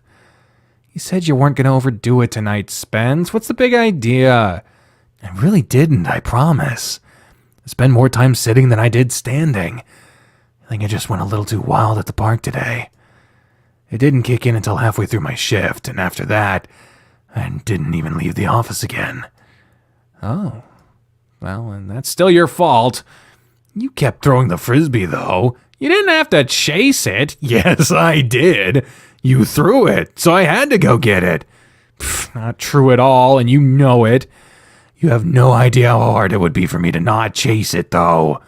You said you weren't going to overdo it tonight, Spence. What's the big idea? I really didn't, I promise. I spent more time sitting than I did standing. I think I just went a little too wild at the park today. It didn't kick in until halfway through my shift, and after that, I didn't even leave the office again. Oh. Well, and that's still your fault. You kept throwing the frisbee, though. You didn't have to chase it. Yes, I did. You threw it, so I had to go get it. Pfft, not true at all, and you know it. You have no idea how hard it would be for me to not chase it, though.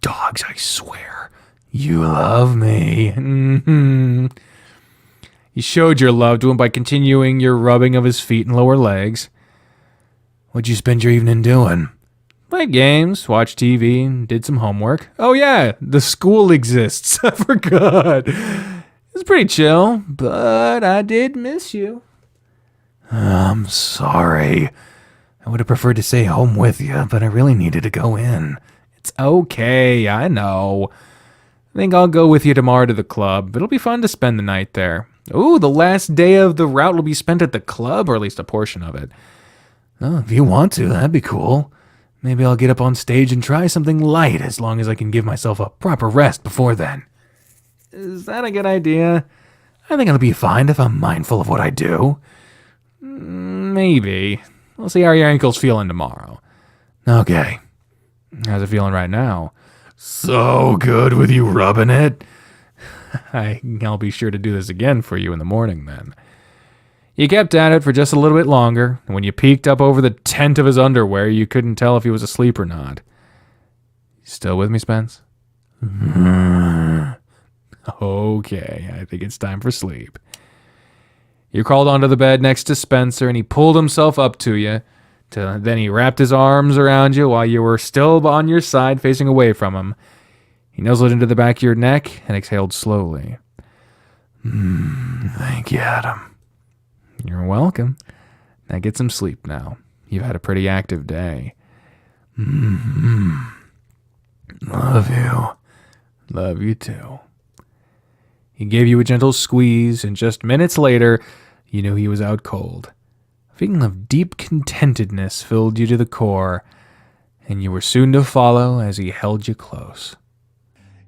Dogs, I swear. You love me. Mm-hmm. You showed your love to him by continuing your rubbing of his feet and lower legs. What'd you spend your evening doing? Played games, watched TV, and did some homework. Oh yeah, the school exists. I forgot. It was pretty chill, but I did miss you. I'm sorry. I would have preferred to stay home with you, but I really needed to go in. It's okay, I know. I think I'll go with you tomorrow to the club. It'll be fun to spend the night there. Ooh, the last day of the route will be spent at the club, or at least a portion of it. Oh, if you want to, that'd be cool. Maybe I'll get up on stage and try something light as long as I can give myself a proper rest before then. Is that a good idea? I think it'll be fine if I'm mindful of what I do. Maybe. We'll see how your ankle's feeling tomorrow. Okay. How's it feeling right now? So good with you rubbing it. I'll be sure to do this again for you in the morning then. You kept at it for just a little bit longer, and when you peeked up over the tent of his underwear, you couldn't tell if he was asleep or not. Still with me, Spence? Okay, I think it's time for sleep. You crawled onto the bed next to Spencer, and he pulled himself up to you. Then he wrapped his arms around you while you were still on your side, facing away from him. He nuzzled into the back of your neck and exhaled slowly. Thank you, Adam. You're welcome. Now get some sleep now. You've had a pretty active day. Love you. Love you too. He gave you a gentle squeeze, and just minutes later, you knew he was out cold. A feeling of deep contentedness filled you to the core, and you were soon to follow as he held you close.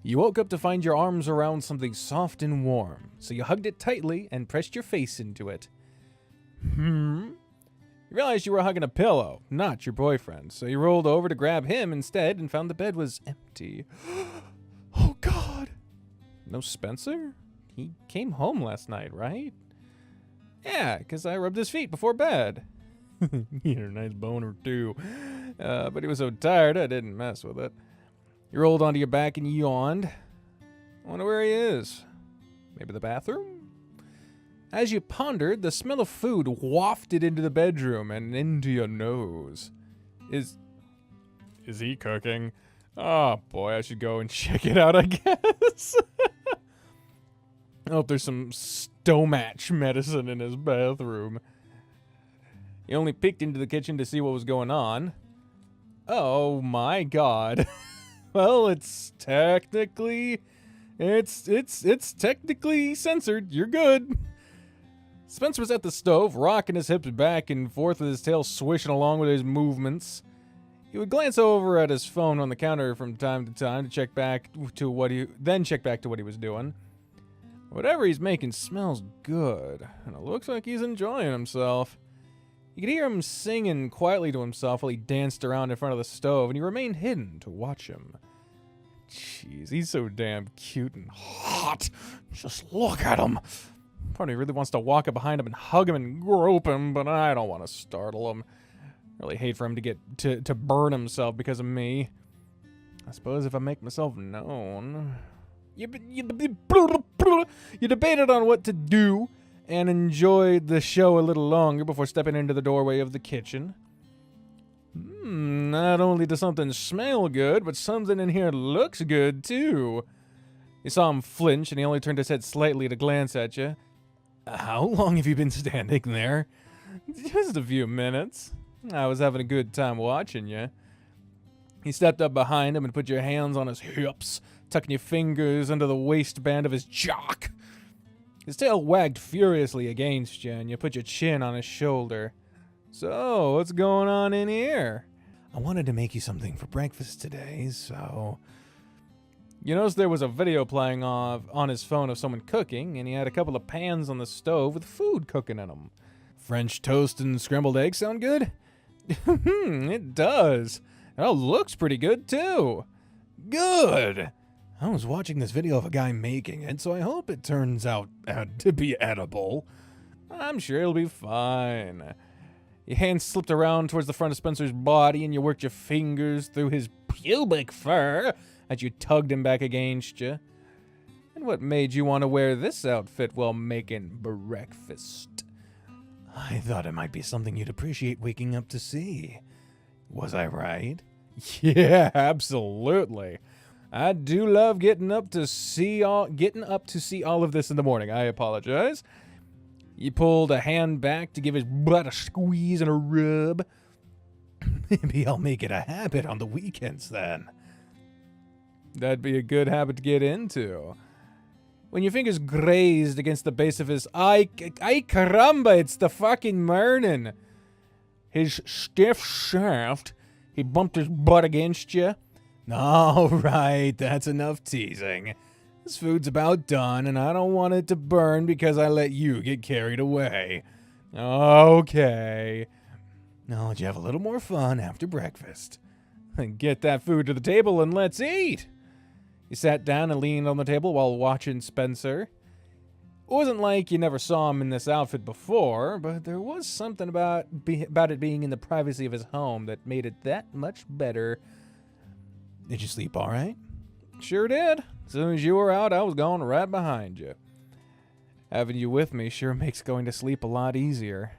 You woke up to find your arms around something soft and warm, so you hugged it tightly and pressed your face into it. You realized you were hugging a pillow, not your boyfriend, so you rolled over to grab him instead and found the bed was empty. Oh, God. No Spencer? He came home last night, right? Yeah, because I rubbed his feet before bed. He had a nice boner, too. But he was so tired, I didn't mess with it. You rolled onto your back and yawned. I wonder where he is. Maybe the bathroom? As you pondered, the smell of food wafted into the bedroom and into your nose. Is he cooking? Oh boy, I should go and check it out, I guess. I hope there's some stomach medicine in his bathroom. He only peeked into the kitchen to see what was going on. Oh my God. Well, it's technically censored. You're good. Spencer was at the stove, rocking his hips back and forth with his tail swishing along with his movements. He would glance over at his phone on the counter from time to time to check back to what he was doing. Whatever he's making smells good, and it looks like he's enjoying himself. You could hear him singing quietly to himself while he danced around in front of the stove, and he remained hidden to watch him. Jeez, he's so damn cute and hot. Just look at him. Part of me really wants to walk up behind him and hug him and grope him, but I don't want to startle him. Really hate for him to get to burn himself because of me. I suppose if I make myself known. You debated on what to do and enjoyed the show a little longer before stepping into the doorway of the kitchen. Not only does something smell good, but something in here looks good too. You saw him flinch and he only turned his head slightly to glance at you. How long have you been standing there? Just a few minutes. I was having a good time watching you. He stepped up behind him and put your hands on his hips, tucking your fingers under the waistband of his jock. His tail wagged furiously against you, and you put your chin on his shoulder. So, what's going on in here? I wanted to make you something for breakfast today, so... You noticed there was a video playing on his phone of someone cooking, and he had a couple of pans on the stove with food cooking in them. French toast and scrambled eggs sound good? It does. It all looks pretty good, too. Good! I was watching this video of a guy making it, so I hope it turns out to be edible. I'm sure it'll be fine. Your hand slipped around towards the front of Spencer's body, and you worked your fingers through his pubic fur as you tugged him back against you. And what made you want to wear this outfit while making breakfast? I thought it might be something you'd appreciate waking up to see. Was I right? Yeah, absolutely. I do love getting up to see all of this in the morning. I apologize. You pulled a hand back to give his butt a squeeze and a rub. Maybe I'll make it a habit on the weekends then. That'd be a good habit to get into. When your fingers grazed against the base of his... Ay caramba, it's the fucking morning. His stiff shaft, he bumped his butt against you. All right, that's enough teasing. This food's about done, and I don't want it to burn because I let you get carried away. Okay. Now let you have a little more fun after breakfast. Get that food to the table and let's eat. You sat down and leaned on the table while watching Spencer. It wasn't like you never saw him in this outfit before, but there was something about it being in the privacy of his home that made it that much better. Did you sleep all right? Sure did. As soon as you were out, I was going right behind you. Having you with me sure makes going to sleep a lot easier.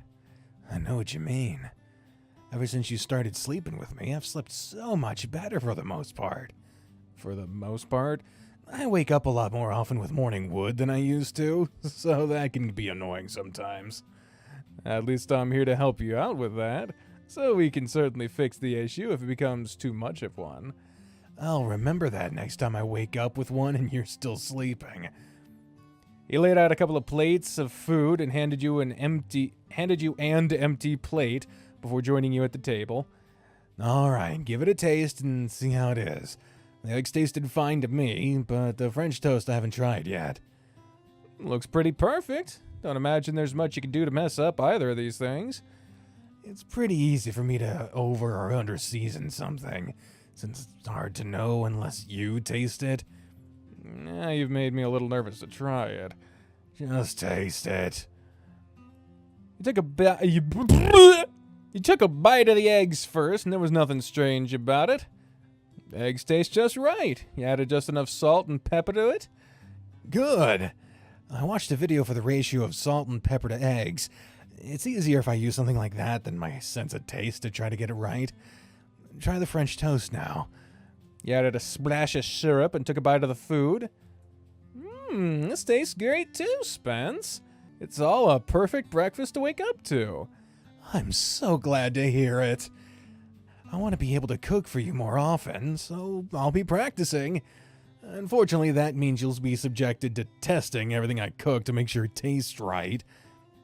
I know what you mean. Ever since you started sleeping with me, I've slept so much better for the most part. For the most part? I wake up a lot more often with morning wood than I used to, so that can be annoying sometimes. At least I'm here to help you out with that, so we can certainly fix the issue if it becomes too much of one. I'll remember that next time I wake up with one and you're still sleeping. He laid out a couple of plates of food and handed you an empty plate before joining you at the table. All right, give it a taste and see how it is. The eggs tasted fine to me, but the French toast I haven't tried yet. Looks pretty perfect. Don't imagine there's much you can do to mess up either of these things. It's pretty easy for me to over or under season something, since it's hard to know unless you taste it. You've made me a little nervous to try it. Just taste it. You took a bite of the eggs first, and there was nothing strange about it. The eggs taste just right. You added just enough salt and pepper to it. Good. I watched a video for the ratio of salt and pepper to eggs. It's easier if I use something like that than my sense of taste to try to get it right. Try the French toast now. You added a splash of syrup and took a bite of the food. This tastes great too, Spence. It's all a perfect breakfast to wake up to. I'm so glad to hear it. I want to be able to cook for you more often, so I'll be practicing. Unfortunately, that means you'll be subjected to testing everything I cook to make sure it tastes right.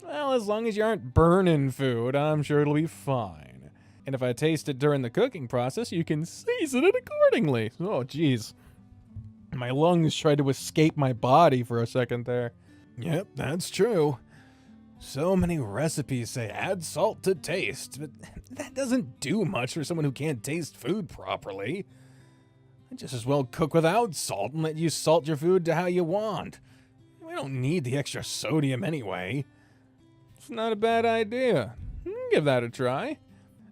Well, as long as you aren't burning food, I'm sure it'll be fine. And if I taste it during the cooking process, you can season it accordingly. Oh, jeez. My lungs tried to escape my body for a second there. Yep, that's true. So many recipes say add salt to taste, but that doesn't do much for someone who can't taste food properly. I'd just as well cook without salt and let you salt your food to how you want. We don't need the extra sodium anyway. It's not a bad idea. Give that a try.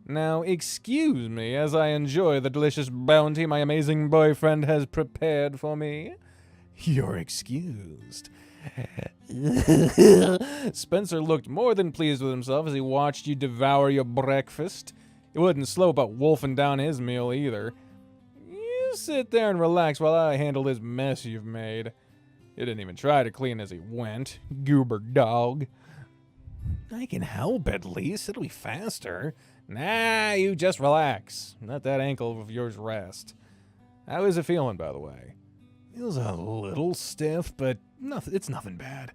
Now, excuse me as I enjoy the delicious bounty my amazing boyfriend has prepared for me. You're excused. Spencer looked more than pleased with himself as he watched you devour your breakfast. He wasn't slow about wolfing down his meal either. You sit there and relax while I handle this mess you've made. He didn't even try to clean as he went. Goober dog. I can help at least. It'll be faster. Nah, you just relax. Let that ankle of yours rest. How is it feeling, by the way? Feels a little stiff, but it's nothing bad.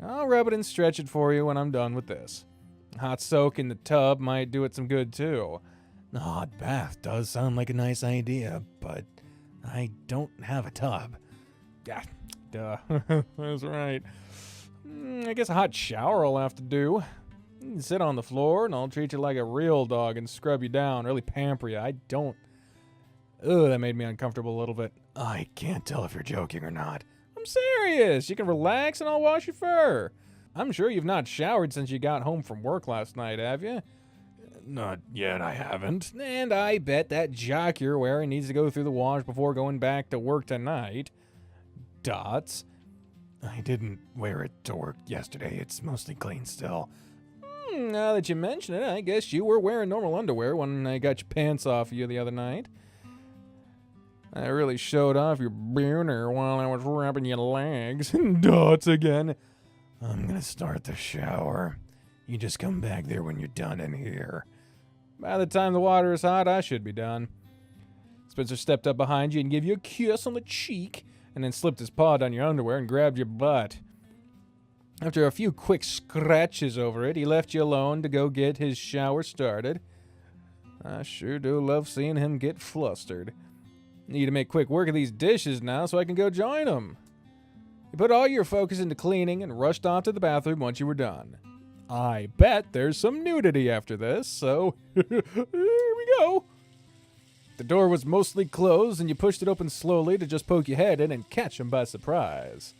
I'll rub it and stretch it for you when I'm done with this. A hot soak in the tub might do it some good, too. A hot bath does sound like a nice idea, but I don't have a tub. Yeah, duh. That's right. I guess a hot shower will have to do. You can sit on the floor, and I'll treat you like a real dog and scrub you down, really pamper you. I don't... Ugh, that made me uncomfortable a little bit. I can't tell if you're joking or not. I'm serious. You can relax, and I'll wash your fur. I'm sure you've not showered since you got home from work last night, have you? Not yet, I haven't. And I bet that jock you're wearing needs to go through the wash before going back to work tonight. Dots. I didn't wear it to work yesterday. It's mostly clean still. Now that you mention it, I guess you were wearing normal underwear when I got your pants off you the other night. I really showed off your boner while I was rubbing your legs. Dots again. I'm gonna start the shower. You just come back there when you're done in here. By the time the water is hot, I should be done. Spencer stepped up behind you and gave you a kiss on the cheek, and then slipped his paw down your underwear and grabbed your butt. After a few quick scratches over it, he left you alone to go get his shower started. I sure do love seeing him get flustered. Need to make quick work of these dishes now so I can go join him. You put all your focus into cleaning and rushed off to the bathroom once you were done. I bet there's some nudity after this, so here we go. The door was mostly closed, and you pushed it open slowly to just poke your head in and catch him by surprise.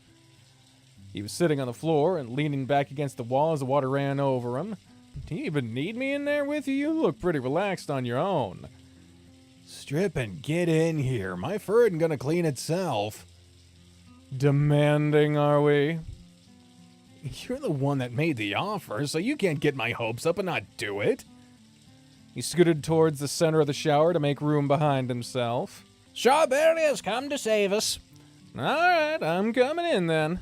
He was sitting on the floor and leaning back against the wall as the water ran over him. Do you even need me in there with you? You look pretty relaxed on your own. Strip and get in here. My fur isn't gonna clean itself. Demanding, are we? You're the one that made the offer, so you can't get my hopes up and not do it. He scooted towards the center of the shower to make room behind himself. Strawberry has come to save us. All right, I'm coming in then.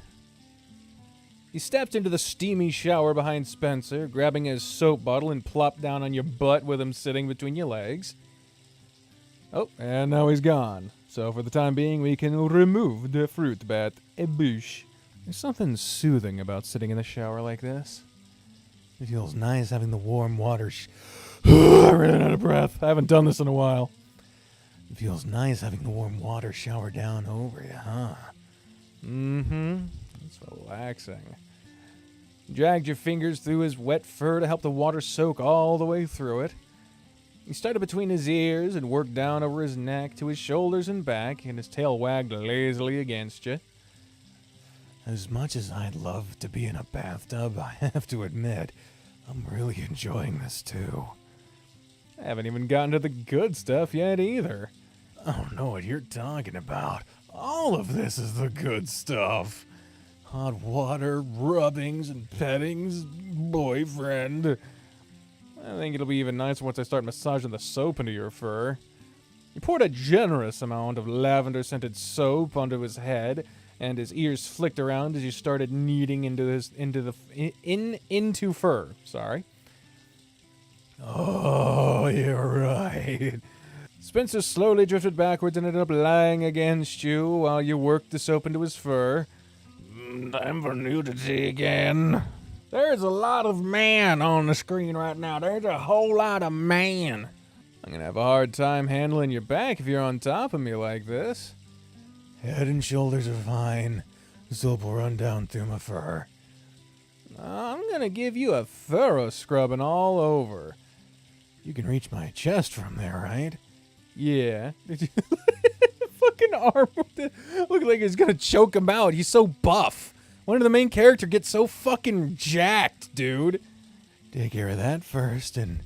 He stepped into the steamy shower behind Spencer, grabbing his soap bottle and plopped down on your butt with him sitting between your legs. Oh, and now he's gone. So for the time being, we can remove the fruit bat. Boosh. There's something soothing about sitting in the shower like this. It feels nice having the warm water I ran out of breath. I haven't done this in a while. It feels nice having the warm water shower down over you, huh? Mm-hmm. It's relaxing. You dragged your fingers through his wet fur to help the water soak all the way through it. You started between his ears and worked down over his neck to his shoulders and back, and his tail wagged lazily against you. As much as I'd love to be in a bathtub, I have to admit, I'm really enjoying this too. I haven't even gotten to the good stuff yet either. I don't know what you're talking about. All of this is the good stuff. Hot water, rubbings, and pettings, boyfriend. I think it'll be even nicer once I start massaging the soap into your fur. You poured a generous amount of lavender-scented soap onto his head, and his ears flicked around as you started kneading into fur. Sorry. Oh, you're right. Spencer slowly drifted backwards and ended up lying against you while you worked the soap into his fur. Time for nudity again. There's a lot of man on the screen right now. There's a whole lot of man. I'm gonna have a hard time handling your back if you're on top of me like this. Head and shoulders are fine. Soap will run down through my fur. I'm gonna give you a thorough scrubbing all over. You can reach my chest from there, right? Yeah. Did you fucking arm look like he's gonna choke him out. He's so buff. When did the main character get so fucking jacked, dude? Take care of that first and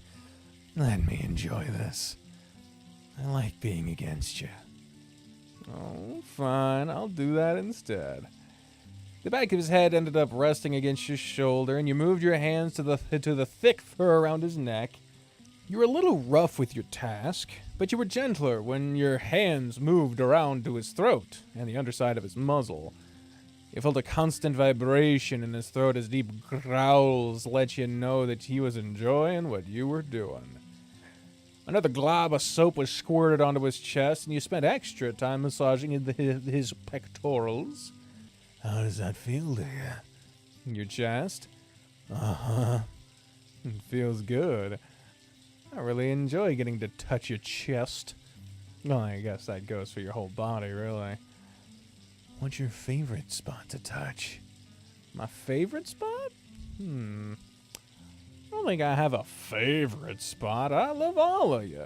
let me enjoy this. I like being against you. Oh, fine. I'll do that instead. The back of his head ended up resting against your shoulder, and you moved your hands to the thick fur around his neck. You were a little rough with your task, but you were gentler when your hands moved around to his throat and the underside of his muzzle. You felt a constant vibration in his throat as deep growls let you know that he was enjoying what you were doing. Another glob of soap was squirted onto his chest, and you spent extra time massaging his pectorals. How does that feel to you? Your chest? Uh-huh. It feels good. I really enjoy getting to touch your chest. Well, I guess that goes for your whole body, really. What's your favorite spot to touch? My favorite spot? I don't think I have a favorite spot. I love all of you.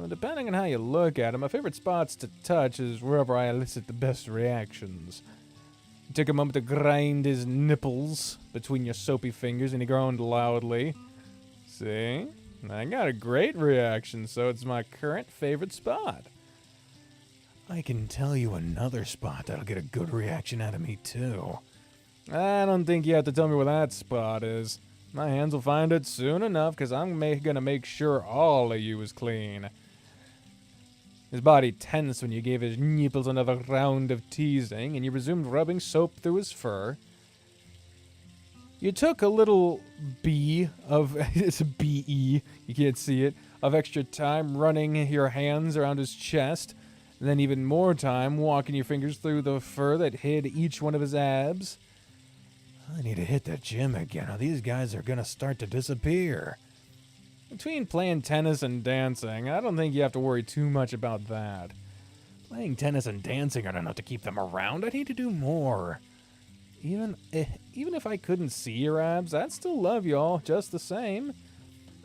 Depending on how you look at it, my favorite spots to touch is wherever I elicit the best reactions. You took a moment to grind his nipples between your soapy fingers, and he groaned loudly. See? I got a great reaction, so it's my current favorite spot. I can tell you another spot that'll get a good reaction out of me, too. I don't think you have to tell me where that spot is. My hands will find it soon enough, because I'm gonna make sure all of you is clean. His body tensed when you gave his nipples another round of teasing, and you resumed rubbing soap through his fur. You took a little it's a B-E, you can't see it, of extra time running your hands around his chest, and then even more time walking your fingers through the fur that hid each one of his abs. I need to hit the gym again, or these guys are gonna start to disappear. Between playing tennis and dancing, I don't think you have to worry too much about that. Playing tennis and dancing aren't enough to keep them around. I need to do more. Even if I couldn't see your abs, I'd still love y'all just the same.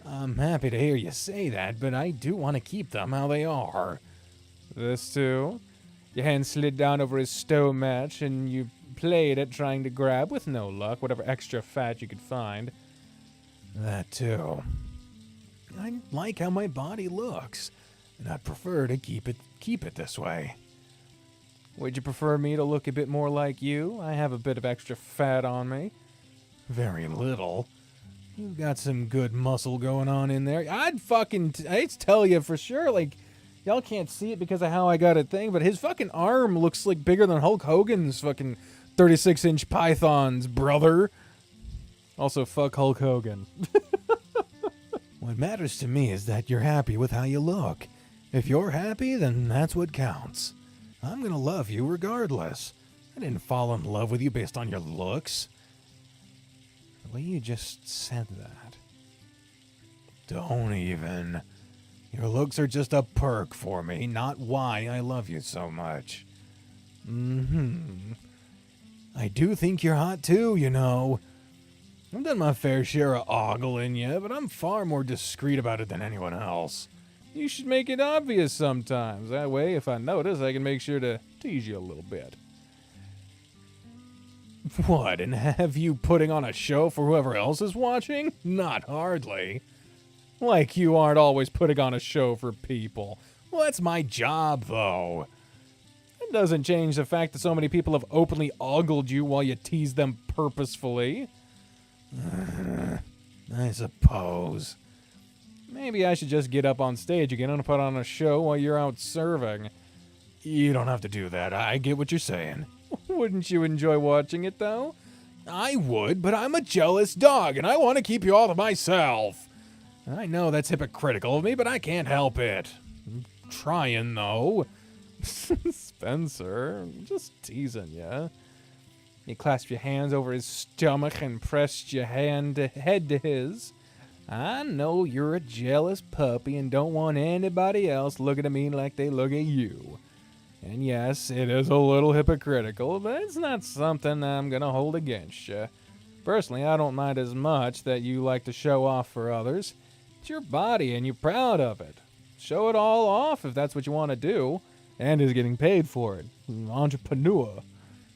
I'm happy to hear you say that, but I do want to keep them how they are. This too? Your hand slid down over his stow match, and you played at trying to grab, with no luck, whatever extra fat you could find. That too. I like how my body looks, and I'd prefer to keep it this way. Would you prefer me to look a bit more like you? I have a bit of extra fat on me. Very little. You've got some good muscle going on in there. I'd tell you for sure, like, y'all can't see it because of how I got a thing, but his fucking arm looks like bigger than Hulk Hogan's fucking 36-inch pythons, brother. Also, fuck Hulk Hogan. What matters to me is that you're happy with how you look. If you're happy, then that's what counts. I'm gonna love you regardless. I didn't fall in love with you based on your looks. The way you just said that. Don't even. Your looks are just a perk for me, not why I love you so much. I do think you're hot too, you know. I've done my fair share of ogling you, but I'm far more discreet about it than anyone else. You should make it obvious sometimes. That way, if I notice, I can make sure to tease you a little bit. What, and have you putting on a show for whoever else is watching? Not hardly. Like you aren't always putting on a show for people. Well, that's my job, though. It doesn't change the fact that so many people have openly ogled you while you tease them purposefully. I suppose. Maybe I should just get up on stage again and put on a show while you're out serving. You don't have to do that. I get what you're saying. Wouldn't you enjoy watching it, though? I would, but I'm a jealous dog, and I want to keep you all to myself. I know that's hypocritical of me, but I can't help it. I'm trying, though. Spencer, I'm just teasing ya. You clasped your hands over his stomach and pressed your head to his. I know you're a jealous puppy and don't want anybody else looking at me like they look at you. And yes, it is a little hypocritical, but it's not something I'm gonna hold against you. Personally, I don't mind as much that you like to show off for others. It's your body and you're proud of it. Show it all off if that's what you want to do, and is getting paid for it. Entrepreneur.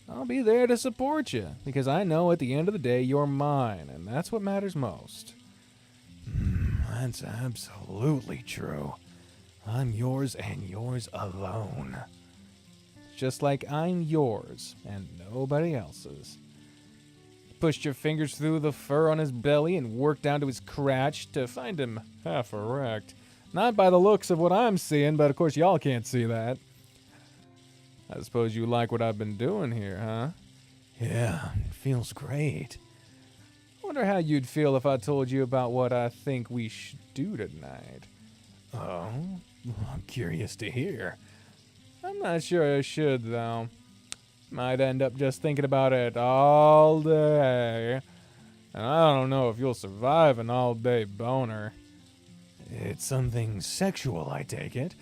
I'll be there to support you, because I know at the end of the day you're mine, and that's what matters most. That's absolutely true. I'm yours and yours alone. Just like I'm yours and nobody else's. Pushed your fingers through the fur on his belly and worked down to his crotch to find him half erect. Not by the looks of what I'm seeing, but of course y'all can't see that. I suppose you like what I've been doing here, huh? Yeah, it feels great. Wonder how you'd feel if I told you about what I think we should do tonight. Oh, I'm curious to hear. I'm not sure I should, though. Might end up just thinking about it all day. And I don't know if you'll survive an all-day boner. It's something sexual, I take it.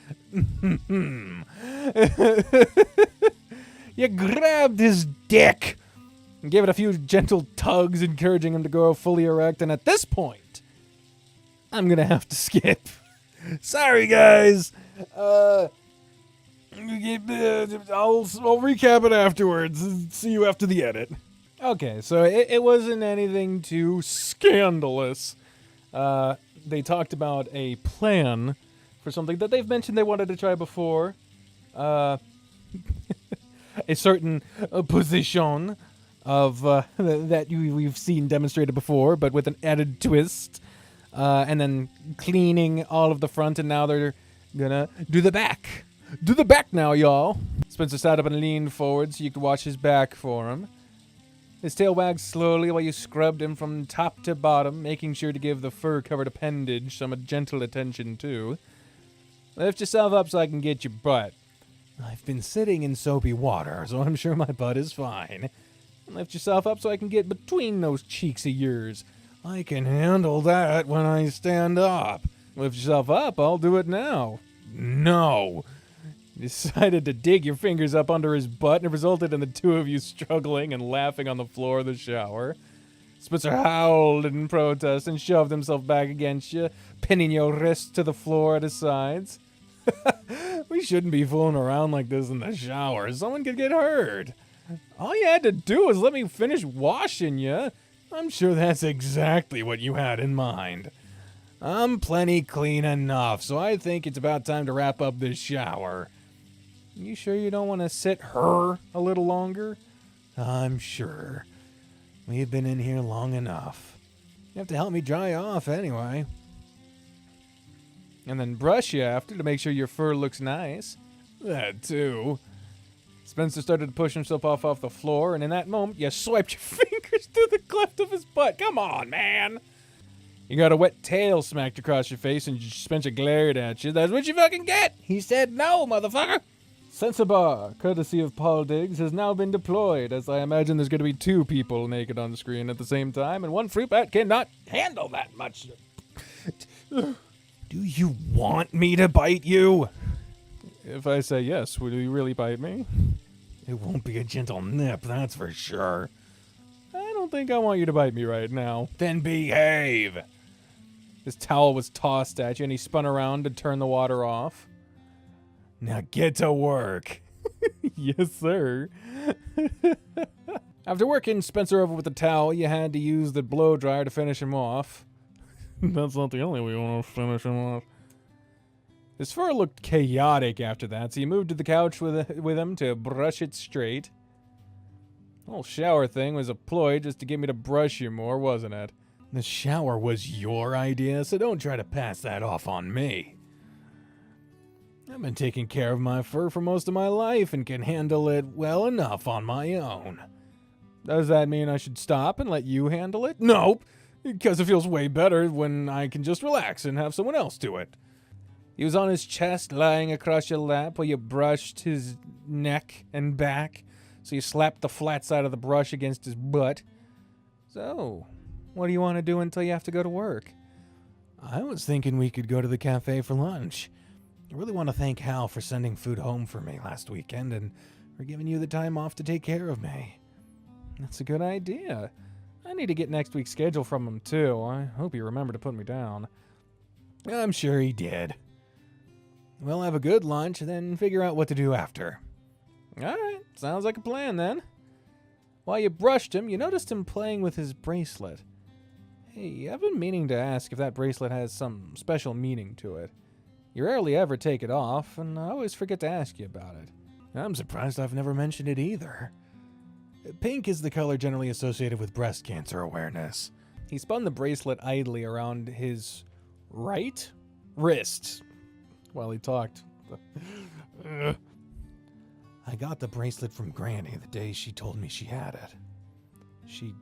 You grabbed his dick and gave it a few gentle tugs, encouraging him to go fully erect, and at this point, I'm gonna have to skip. Sorry, guys. I'll recap it afterwards. See you after the edit. Okay, so it wasn't anything too scandalous. They talked about a plan for something that they've mentioned they wanted to try before. A certain position of that we've seen demonstrated before, but with an added twist. And then cleaning all of the front, and now they're gonna do the back. Do the back now, y'all. Spencer sat up and leaned forward so you could watch his back for him. His tail wagged slowly while you scrubbed him from top to bottom, making sure to give the fur-covered appendage some gentle attention, too. Lift yourself up so I can get your butt. I've been sitting in soapy water, so I'm sure my butt is fine. Lift yourself up so I can get between those cheeks of yours. I can handle that when I stand up. Lift yourself up, I'll do it now. No. Decided to dig your fingers up under his butt, and it resulted in the two of you struggling and laughing on the floor of the shower. Spencer howled in protest and shoved himself back against you, pinning your wrists to the floor at his sides. We shouldn't be fooling around like this in the shower. Someone could get hurt. All you had to do was let me finish washing you. I'm sure that's exactly what you had in mind. I'm plenty clean enough, so I think it's about time to wrap up this shower. You sure you don't want to sit her a little longer? I'm sure. We've been in here long enough. You have to help me dry off anyway. And then brush you after to make sure your fur looks nice. That too. Spencer started to push himself off the floor, and in that moment, you swiped your fingers through the cleft of his butt. Come on, man. You got a wet tail smacked across your face, and Spencer glared at you. That's what you fucking get. He said no, motherfucker. Sensor bar, courtesy of Paul Diggs, has now been deployed, as I imagine there's going to be two people naked on the screen at the same time, and one fruit bat cannot handle that much. Do you want me to bite you? If I say yes, will you really bite me? It won't be a gentle nip, that's for sure. I don't think I want you to bite me right now. Then behave. His towel was tossed at you, and he spun around to turn the water off. Now get to work. Yes, sir. After working Spencer over with the towel, you had to use the blow dryer to finish him off. That's not the only way you want to finish him off. His fur looked chaotic after that, so you moved to the couch with him to brush it straight. The whole shower thing was a ploy just to get me to brush you more, wasn't it? The shower was your idea, so don't try to pass that off on me. I've been taking care of my fur for most of my life and can handle it well enough on my own. Does that mean I should stop and let you handle it? Nope, because it feels way better when I can just relax and have someone else do it. He was on his chest, lying across your lap while you brushed his neck and back, So you slap the flat side of the brush against his butt. So, what do you want to do until you have to go to work? I was thinking we could go to the cafe for lunch. I really want to thank Hal for sending food home for me last weekend and for giving you the time off to take care of me. That's a good idea. I need to get next week's schedule from him, too. I hope he remembered to put me down. I'm sure he did. We'll have a good lunch, then figure out what to do after. Alright, sounds like a plan then. While you brushed him, you noticed him playing with his bracelet. Hey, I've been meaning to ask if that bracelet has some special meaning to it. You rarely ever take it off, and I always forget to ask you about it. I'm surprised I've never mentioned it either. Pink is the color generally associated with breast cancer awareness. He spun the bracelet idly around his right wrist while he talked. I got the bracelet from Granny the day she told me she had it. She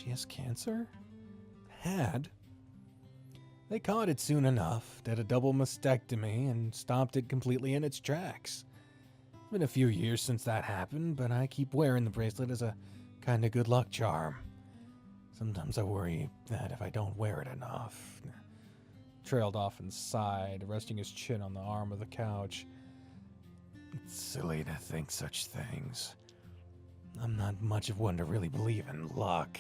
has cancer? Had. They caught it soon enough, did a double mastectomy, and stopped it completely in its tracks. It's been a few years since that happened, but I keep wearing the bracelet as a kind of good luck charm. Sometimes I worry that if I don't wear it enough... Trailed off and sighed, resting his chin on the arm of the couch. It's silly to think such things. I'm not much of one to really believe in luck.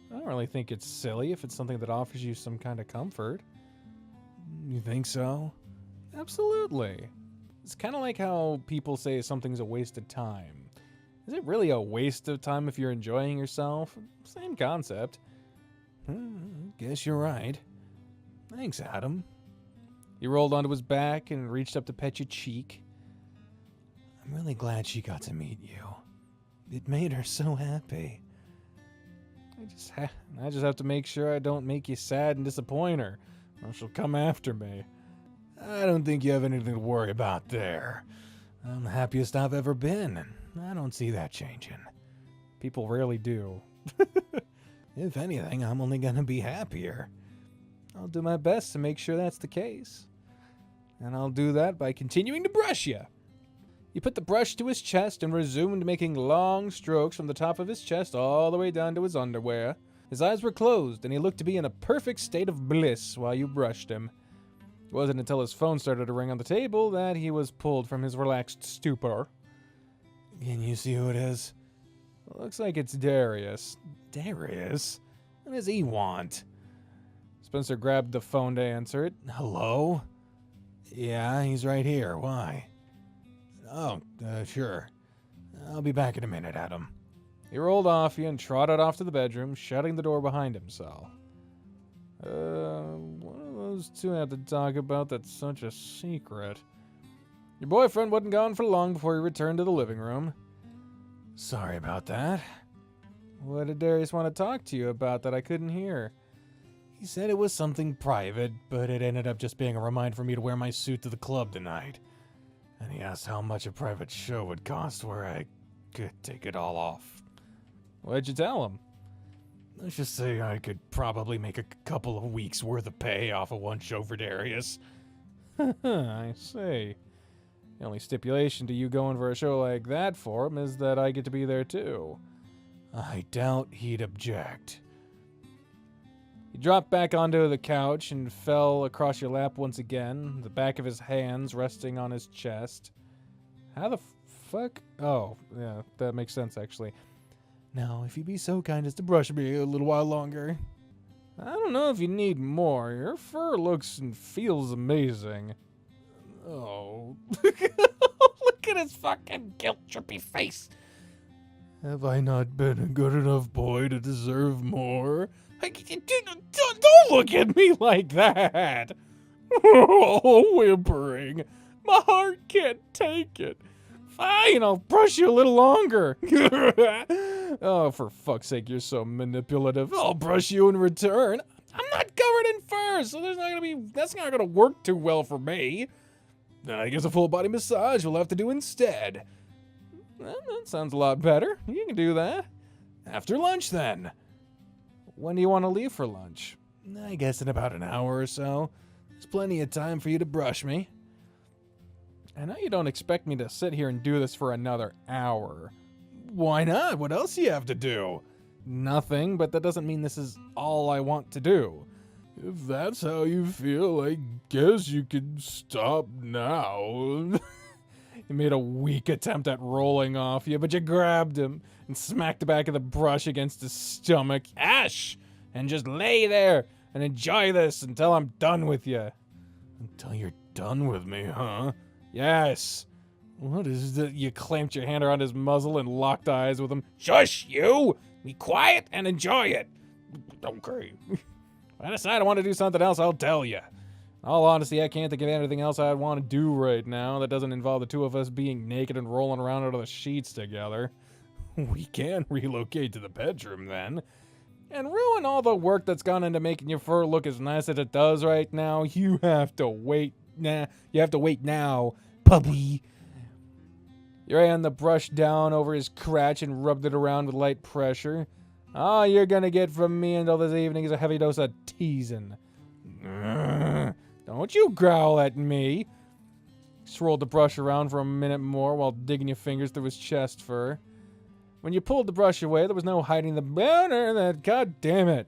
I don't really think it's silly if it's something that offers you some kind of comfort. You think so? Absolutely. It's kind of like how people say something's a waste of time. Is it really a waste of time if you're enjoying yourself? Same concept. Guess you're right. Thanks, Adam. He rolled onto his back and reached up to pet your cheek. I'm really glad she got to meet you. It made her so happy. I just have to make sure I don't make you sad and disappoint her, or she'll come after me. I don't think you have anything to worry about there. I'm the happiest I've ever been, and I don't see that changing. People rarely do. If anything, I'm only gonna be happier. I'll do my best to make sure that's the case. And I'll do that by continuing to brush you. He put the brush to his chest and resumed making long strokes from the top of his chest all the way down to his underwear. His eyes were closed, and he looked to be in a perfect state of bliss while you brushed him. It wasn't until his phone started to ring on the table that he was pulled from his relaxed stupor. Can you see who it is? Looks like it's Darius. Darius? What does he want? Spencer grabbed the phone to answer it. Hello? Yeah, he's right here. Why? Oh, sure. I'll be back in a minute, Adam. He rolled off you and trotted off to the bedroom, shutting the door behind himself. What do those two have to talk about that's such a secret? Your boyfriend wasn't gone for long before he returned to the living room. Sorry about that. What did Darius want to talk to you about that I couldn't hear? He said it was something private, but it ended up just being a reminder for me to wear my suit to the club tonight. And he asked how much a private show would cost where I could take it all off. What'd you tell him? Let's just say I could probably make a couple of weeks worth of pay off of one show for Darius. I see. The only stipulation to you going for a show like that for him is that I get to be there too. I doubt he'd object. He dropped back onto the couch and fell across your lap once again, the back of his hands resting on his chest. How the fuck? Oh, yeah, that makes sense actually. Now, if you'd be so kind as to brush me a little while longer. I don't know if you need more. Your fur looks and feels amazing. Oh. Look at his fucking guilt-trippy face. Have I not been a good enough boy to deserve more? Don't look at me like that. Oh, whimpering. My heart can't take it. Fine, I'll brush you a little longer. Oh, for fuck's sake, you're so manipulative. I'll brush you in return. I'm not covered in fur, so that's not gonna work too well for me. I guess a full body massage we'll have to do instead. Well, that sounds a lot better. You can do that. After lunch, then. When do you want to leave for lunch? I guess in about an hour or so. There's plenty of time for you to brush me. I know you don't expect me to sit here and do this for another hour. Why not? What else do you have to do? Nothing, but that doesn't mean this is all I want to do. If that's how you feel, I guess you can stop now. He made a weak attempt at rolling off you, but you grabbed him and smacked the back of the brush against his stomach. Ash! And just lay there and enjoy this until I'm done with you. Until you're done with me, huh? Yes. What is it? You clamped your hand around his muzzle and locked eyes with him. Shush, you! Be quiet and enjoy it. Okay. If I decide I want to do something else, I'll tell you. In all honesty, I can't think of anything else I'd want to do right now that doesn't involve the two of us being naked and rolling around under the sheets together. We can relocate to the bedroom then. And ruin all the work that's gone into making your fur look as nice as it does right now. You have to wait. You have to wait now, puppy. You ran the brush down over his crotch and rubbed it around with light pressure. All you're gonna get from me until this evening is a heavy dose of teasing. Don't you growl at me. Swirled the brush around for a minute more while digging your fingers through his chest fur. When you pulled the brush away, there was no hiding the boner that, god damn it,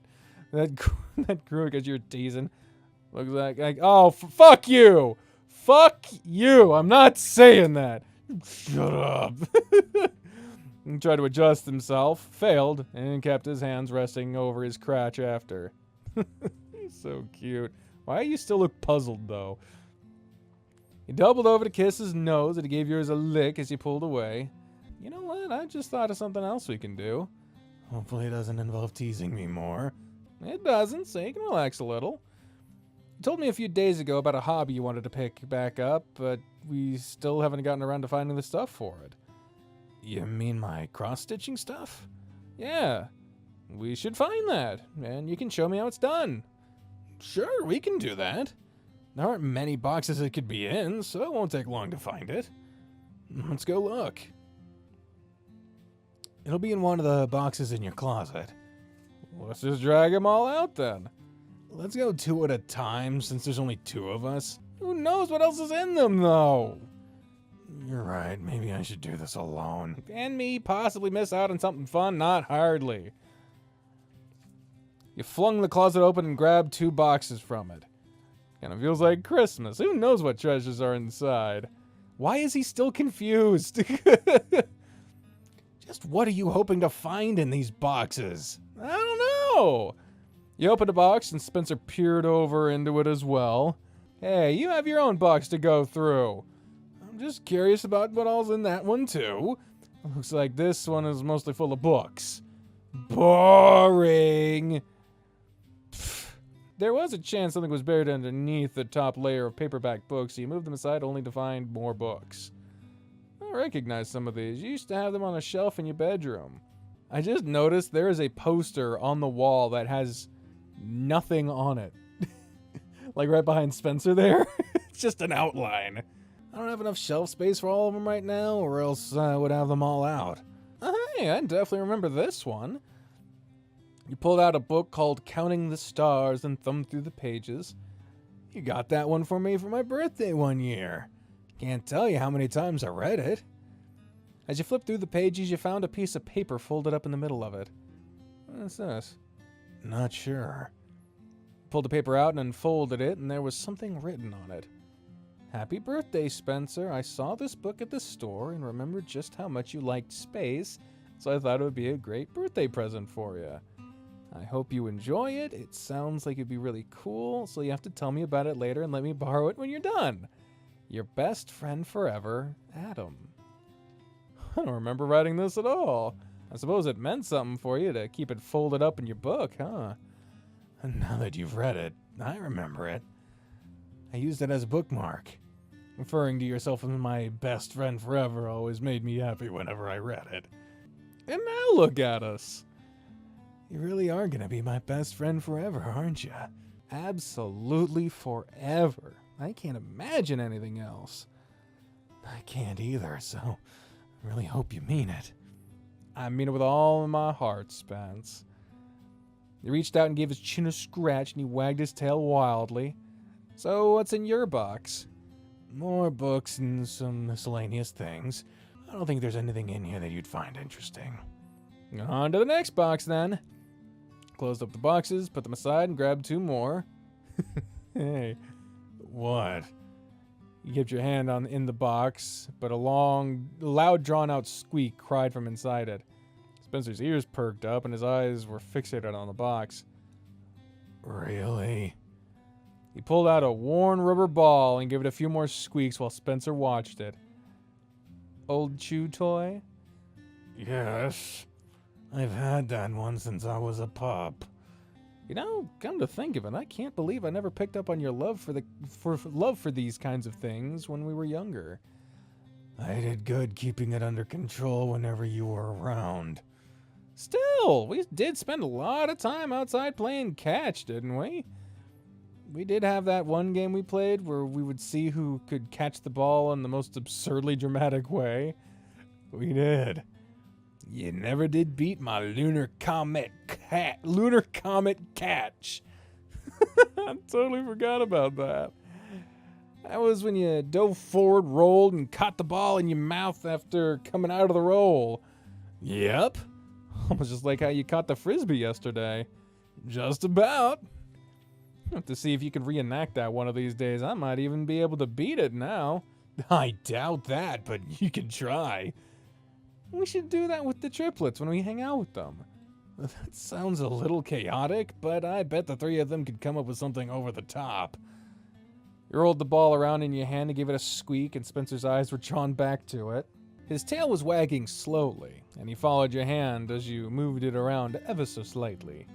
that grew because you were teasing. Looks like oh, fuck you! Fuck you! I'm not saying that! Shut up! He tried to adjust himself, failed, and kept his hands resting over his crotch after. He's so cute. Why do you still look puzzled, though? He doubled over to kiss his nose, and he gave yours a lick as he pulled away. You know what? I just thought of something else we can do. Hopefully it doesn't involve teasing me more. It doesn't, so you can relax a little. You told me a few days ago about a hobby you wanted to pick back up, but we still haven't gotten around to finding the stuff for it. You mean my cross-stitching stuff? Yeah. We should find that, and you can show me how it's done. Sure, we can do that. There aren't many boxes it could be in, so it won't take long to find it. Let's go look. It'll be in one of the boxes in your closet. Let's just drag them all out then. Let's go 2 at a time, since there's only 2 of us. Who knows what else is in them, though? You're right, maybe I should do this alone. And me possibly miss out on something fun? Not hardly. You flung the closet open and grabbed 2 boxes from it. Kind of feels like Christmas. Who knows what treasures are inside? Why is he still confused? Just what are you hoping to find in these boxes? I don't know. You opened a box and Spencer peered over into it as well. Hey, you have your own box to go through. I'm just curious about what all's in that one too. Looks like this one is mostly full of books. Boring. There was a chance something was buried underneath the top layer of paperback books, so you moved them aside only to find more books. I recognize some of these. You used to have them on a shelf in your bedroom. I just noticed there is a poster on the wall that has nothing on it. Like right behind Spencer there. It's just an outline. I don't have enough shelf space for all of them right now, or else I would have them all out. Hey, I definitely remember this one. You pulled out a book called Counting the Stars and thumbed through the pages. You got that one for me for my birthday one year. Can't tell you how many times I read it. As you flipped through the pages, you found a piece of paper folded up in the middle of it. What's this? Not sure. Pulled the paper out and unfolded it, and there was something written on it. Happy birthday, Spencer. I saw this book at the store and remembered just how much you liked space, so I thought it would be a great birthday present for you. I hope you enjoy it. It sounds like it'd be really cool, so you have to tell me about it later and let me borrow it when you're done. Your best friend forever, Adam. I don't remember writing this at all. I suppose it meant something for you to keep it folded up in your book, huh? And now that you've read it, I remember it. I used it as a bookmark. Referring to yourself as my best friend forever always made me happy whenever I read it. And now look at us. You really are gonna be my best friend forever, aren't you? Absolutely forever. I can't imagine anything else. I can't either, so I really hope you mean it. I mean it with all of my heart, Spence. He reached out and gave his chin a scratch, and he wagged his tail wildly. So, what's in your box? More books and some miscellaneous things. I don't think there's anything in here that you'd find interesting. On to the next box, then. Closed up the boxes, put them aside, and grabbed 2 more. Hey, what? You kept your hand in the box, but a loud, drawn-out squeak cried from inside it. Spencer's ears perked up, and his eyes were fixated on the box. Really? He pulled out a worn rubber ball and gave it a few more squeaks while Spencer watched it. Old chew toy? Yes. I've had that one since I was a pup. You know, come to think of it, I can't believe I never picked up on your love for these kinds of things when we were younger. I did good keeping it under control whenever you were around. Still, we did spend a lot of time outside playing catch, didn't we? We did have that one game we played where we would see who could catch the ball in the most absurdly dramatic way. We did. You never did beat my lunar comet catch. I totally forgot about that. That was when you dove forward, rolled, and caught the ball in your mouth after coming out of the roll. Yep. Almost just like how you caught the frisbee yesterday. Just about. Have to see if you can reenact that one of these days. I might even be able to beat it now. I doubt that, but you can try. We should do that with the triplets when we hang out with them. That sounds a little chaotic, but I bet the 3 of them could come up with something over the top. You rolled the ball around in your hand and gave it a squeak, and Spencer's eyes were drawn back to it. His tail was wagging slowly, and he followed your hand as you moved it around ever so slightly.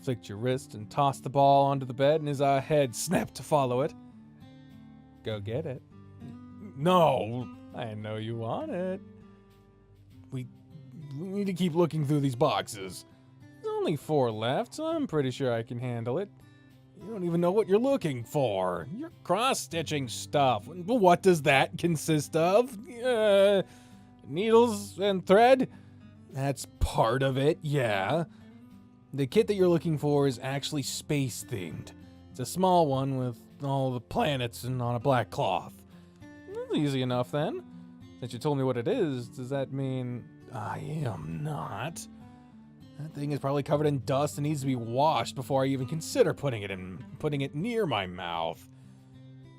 Flicked your wrist and tossed the ball onto the bed, and his head snapped to follow it. Go get it. No, I know you want it. We need to keep looking through these boxes. There's only 4 left, so I'm pretty sure I can handle it. You don't even know what you're looking for. You're cross-stitching stuff. What does that consist of? Needles and thread? That's part of it, yeah. The kit that you're looking for is actually space-themed. It's a small one with all the planets and on a black cloth. That's easy enough, then. Since you told me what it is, does that mean I am not? That thing is probably covered in dust and needs to be washed before I even consider putting it near my mouth.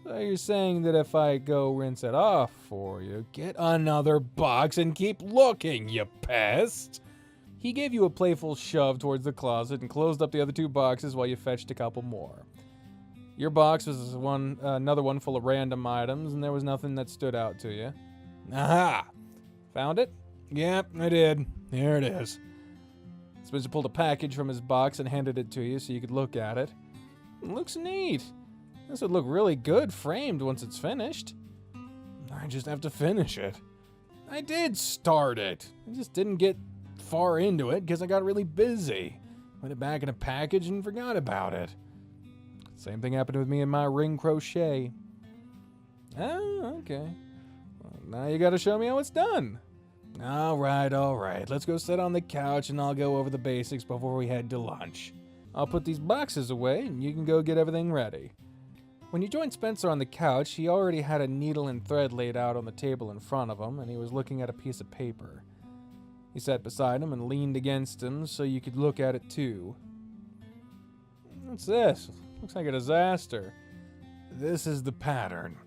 So you're saying that if I go rinse it off for you, get another box and keep looking, you pest? He gave you a playful shove towards the closet and closed up the other 2 boxes while you fetched a couple more. Your box was another one full of random items, and there was nothing that stood out to you. Aha! Found it? Yep, I did. Here it is. Spencer pulled a package from his box and handed it to you so you could look at it. It looks neat. This would look really good framed once it's finished. I just have to finish it. I did start it. I just didn't get far into it because I got really busy. Put it back in a package and forgot about it. Same thing happened with me in my ring crochet. Oh, okay. Well, now you gotta show me how it's done. Alright. Let's go sit on the couch and I'll go over the basics before we head to lunch. I'll put these boxes away and you can go get everything ready. When you joined Spencer on the couch, he already had a needle and thread laid out on the table in front of him, and he was looking at a piece of paper. He sat beside him and leaned against him so you could look at it too. What's this? Looks like a disaster. This is the pattern.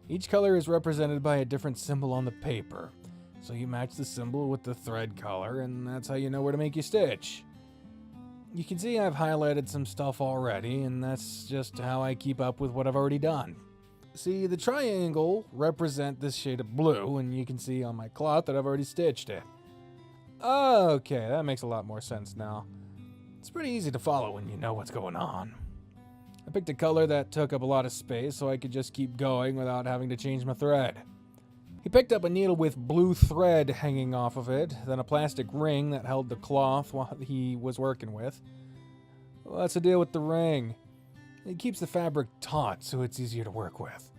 Each color is represented by a different symbol on the paper. So you match the symbol with the thread color, and that's how you know where to make your stitch. You can see I've highlighted some stuff already, and that's just how I keep up with what I've already done. See, the triangle represent this shade of blue, and you can see on my cloth that I've already stitched it. Okay, that makes a lot more sense now. It's pretty easy to follow when you know what's going on. I picked a color that took up a lot of space so I could just keep going without having to change my thread. He picked up a needle with blue thread hanging off of it, then a plastic ring that held the cloth while he was working with. What's the deal with the ring? It keeps the fabric taut so it's easier to work with.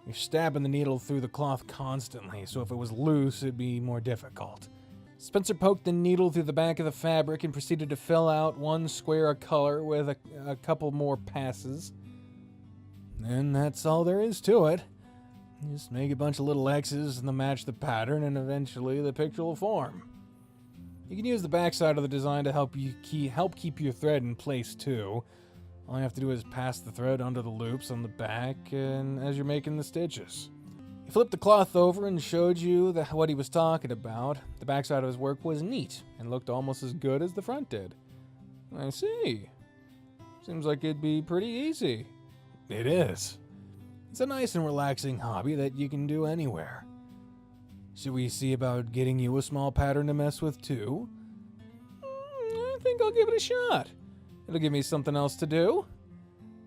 You're stabbing the needle through the cloth constantly, so if it was loose, it'd be more difficult. Spencer poked the needle through the back of the fabric and proceeded to fill out one square of color with a couple more passes. And that's all there is to it. Just make a bunch of little X's and then match the pattern, and eventually the picture will form. You can use the backside of the design to help keep your thread in place too. All you have to do is pass the thread under the loops on the back and as you're making the stitches. He flipped the cloth over and showed you what he was talking about. The backside of his work was neat and looked almost as good as the front did. I see. Seems like it'd be pretty easy. It is. It's a nice and relaxing hobby that you can do anywhere. Should we see about getting you a small pattern to mess with too? I think I'll give it a shot. It'll give me something else to do.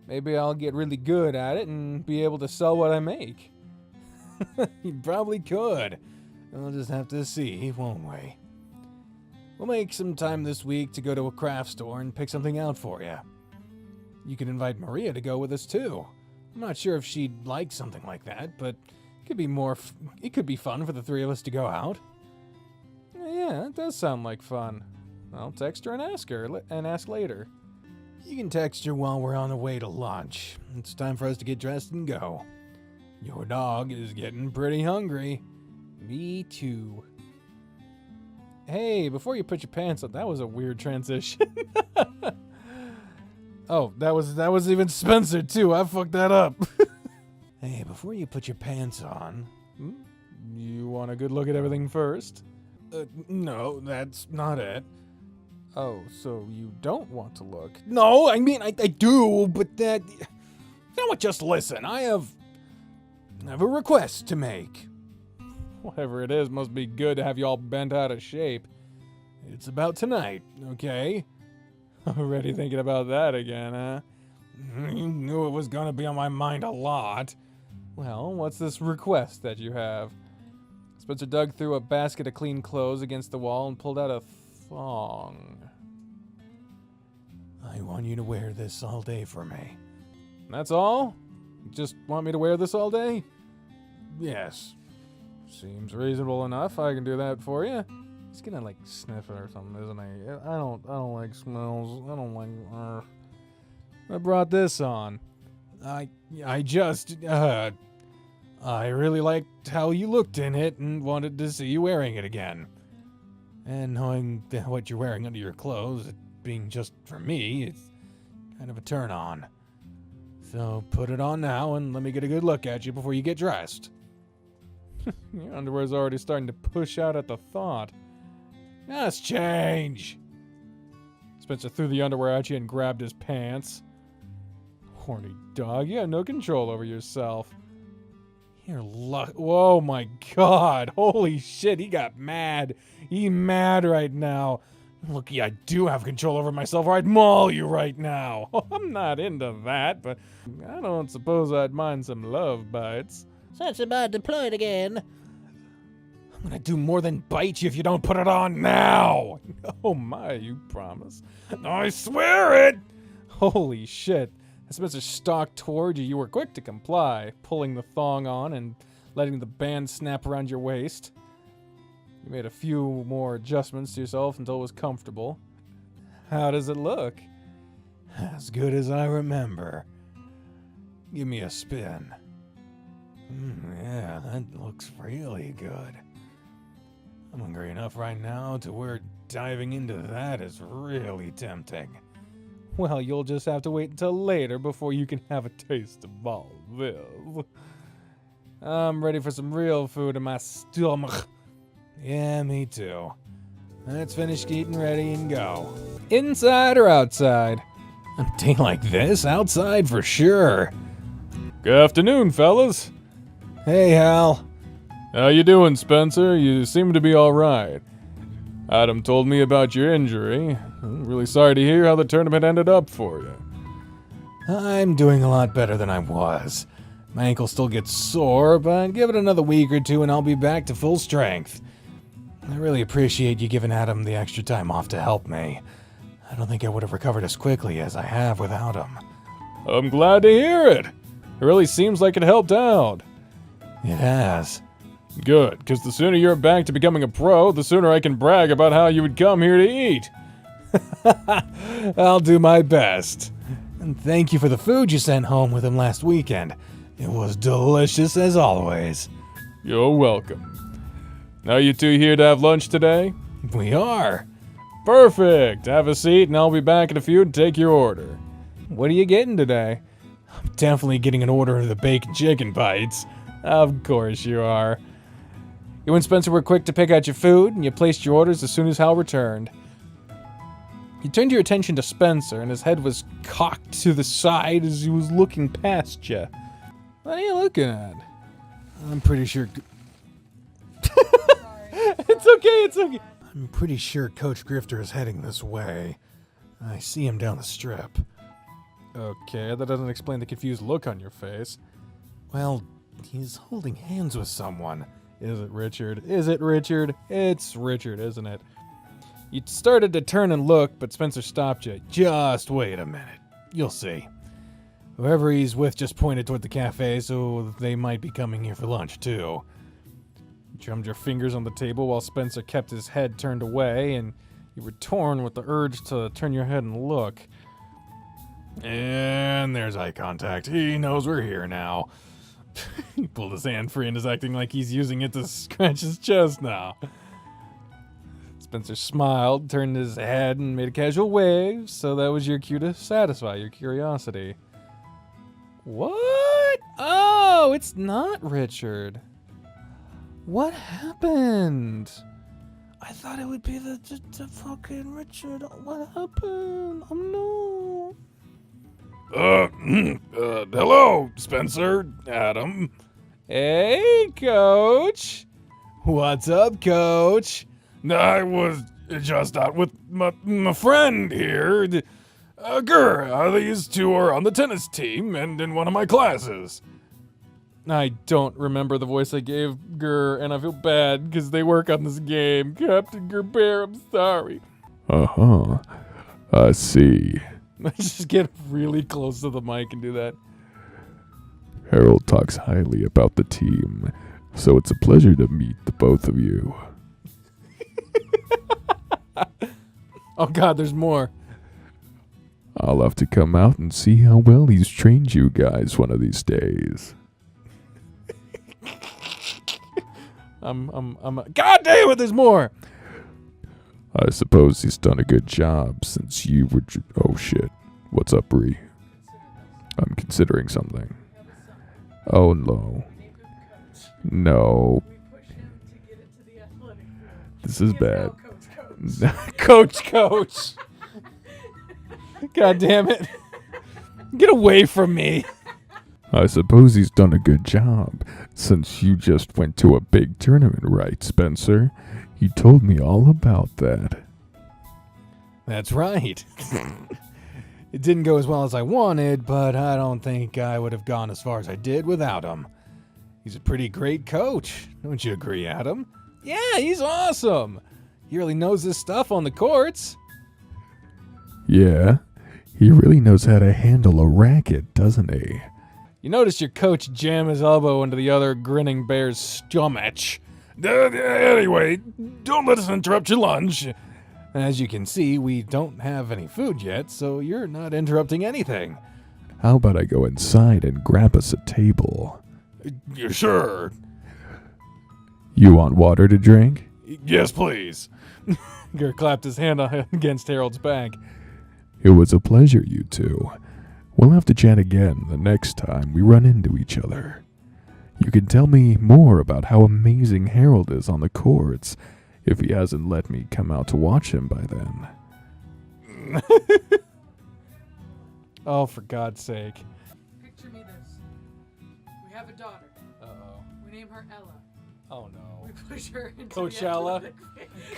Maybe I'll get really good at it and be able to sell what I make. You probably could. We'll just have to see, won't we? We'll make some time this week to go to a craft store and pick something out for you. You can invite Maria to go with us too. I'm not sure if she'd like something like that, but it could be fun for the three of us to go out. Yeah, it does sound like fun. I'll text her and ask later. You can text her while we're on the way to lunch. It's time for us to get dressed and go. Your dog is getting pretty hungry. Me too. Hey, before you put your pants on, that was a weird transition. Oh, that was even Spencer too. I fucked that up. Hey, before you put your pants on, you want a good look at everything first? No, that's not it. Oh, so you don't want to look? No, I mean I do, but that. You know what? Just listen. I have a request to make. Whatever it is, must be good to have you all bent out of shape. It's about tonight, okay? Already thinking about that again, huh? You knew it was gonna be on my mind a lot. Well, what's this request that you have? Spencer dug through a basket of clean clothes against the wall and pulled out a thong. I want you to wear this all day for me. That's all? You just want me to wear this all day? Yes. Seems reasonable enough. I can do that for you. He's gonna like sniff it or something, isn't he? I don't like smells. I don't like. I brought this on. I really liked how you looked in it and wanted to see you wearing it again. And knowing what you're wearing under your clothes, it being just for me, it's kind of a turn on. So put it on now and let me get a good look at you before you get dressed. Your underwear's already starting to push out at the thought. Just change. Spencer threw the underwear at you and grabbed his pants. Horny dog, you have no control over yourself. You're whoa, my God. Holy shit, he got mad. He's mad right now. Looky, I do have control over myself or I'd maul you right now. I'm not into that, but I don't suppose I'd mind some love bites. Such about deployed again. I'm gonna do more than bite you if you don't put it on now. Oh my, you promise? I swear it! Holy shit. As Spencer stalked toward you, you were quick to comply, pulling the thong on and letting the band snap around your waist. You made a few more adjustments to yourself until it was comfortable. How does it look? As good as I remember. Give me a spin. Yeah, that looks really good. I'm hungry enough right now to where diving into that is really tempting. Well, you'll just have to wait until later before you can have a taste of all this. I'm ready for some real food in my stomach. Yeah, me too. Let's finish getting ready and go. Inside or outside? On a day like this, outside for sure. Good afternoon, fellas. Hey, Hal. How you doing, Spencer? You seem to be all right. Adam told me about your injury. I'm really sorry to hear how the tournament ended up for you. I'm doing a lot better than I was. My ankle still gets sore, but give it another week or two and I'll be back to full strength. I really appreciate you giving Adam the extra time off to help me. I don't think I would have recovered as quickly as I have without him. I'm glad to hear it. It really seems like it helped out. It has. Good, because the sooner you're back to becoming a pro, the sooner I can brag about how you would come here to eat. I'll do my best. And thank you for the food you sent home with him last weekend. It was delicious as always. You're welcome. Now you two here to have lunch today? We are. Perfect. Have a seat and I'll be back in a few to take your order. What are you getting today? I'm definitely getting an order of the bacon chicken bites. Of course you are. You and Spencer were quick to pick out your food, and you placed your orders as soon as Hal returned. You turned your attention to Spencer, and his head was cocked to the side as he was looking past you. What are you looking at? I'm pretty sure... It's okay. I'm pretty sure Coach Grifter is heading this way. I see him down the strip. Okay, that doesn't explain the confused look on your face. Well, he's holding hands with someone. Is it Richard? It's Richard, isn't it? You started to turn and look, but Spencer stopped you. Just wait a minute. You'll see. Whoever he's with just pointed toward the cafe, so they might be coming here for lunch, too. You drummed your fingers on the table while Spencer kept his head turned away, and you were torn with the urge to turn your head and look. And there's eye contact. He knows we're here now. He pulled his hand free and is acting like he's using it to scratch his chest now. Spencer smiled, turned his head, and made a casual wave, so that was your cue to satisfy your curiosity. What? Oh, it's not Richard. What happened? I thought it would be the fucking Richard. What happened? Oh no. Hello, Spencer, Adam. Hey, Coach. What's up, Coach? I was just out with my friend here. These two are on the tennis team and in one of my classes. I don't remember the voice I gave Gur, and I feel bad because they work on this game. Captain Gerbear, I'm sorry. Uh-huh. I see. Let's just get really close to the mic and do that. Harold talks highly about the team, so it's a pleasure to meet the both of you. Oh God, there's more. I'll have to come out and see how well he's trained you guys one of these days. God damn it, there's more! I suppose he's done a good job since you were... Oh shit. What's up, Bree? I'm considering something. Oh no. No. This is bad. Coach! God damn it. Get away from me. I suppose he's done a good job, since you just went to a big tournament, right, Spencer? You told me all about that. That's right. It didn't go as well as I wanted, but I don't think I would have gone as far as I did without him. He's a pretty great coach. Don't you agree, Adam? Yeah, he's awesome. He really knows his stuff on the courts. Yeah, he really knows how to handle a racket, doesn't he? You notice your coach jam his elbow into the other grinning bear's stomach. Anyway, don't let us interrupt your lunch. As you can see, we don't have any food yet, so you're not interrupting anything. How about I go inside and grab us a table? You sure? You want water to drink? Yes, please. Gur clapped his hand against Harold's back. It was a pleasure, you two. We'll have to chat again the next time we run into each other. You can tell me more about how amazing Harold is on the courts, if he hasn't let me come out to watch him by then. Oh, for God's sake. Picture me this. We have a daughter. Uh-oh. We name her Ella. Oh, no. We push her into Coachella? the athletic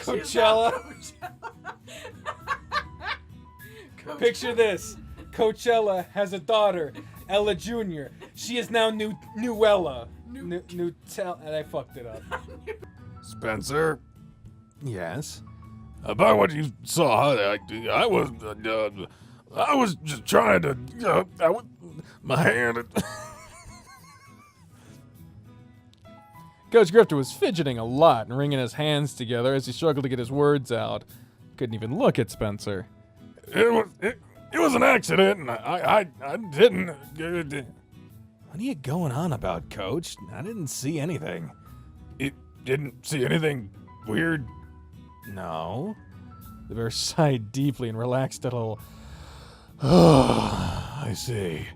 field. Coachella? She's not Coachella. Picture this. Coachella has a daughter, Ella Jr. She is now Newella. Nutella. And I fucked it up. Spencer, Yes? about what you saw, I was just trying to, my hand. Coach Grifter was fidgeting a lot and wringing his hands together as he struggled to get his words out. Couldn't even look at Spencer. It was an accident, and I didn't. What are you going on about, Coach? I didn't see anything. It didn't see anything weird. No. The bear sighed deeply and relaxed a little. Oh, I see.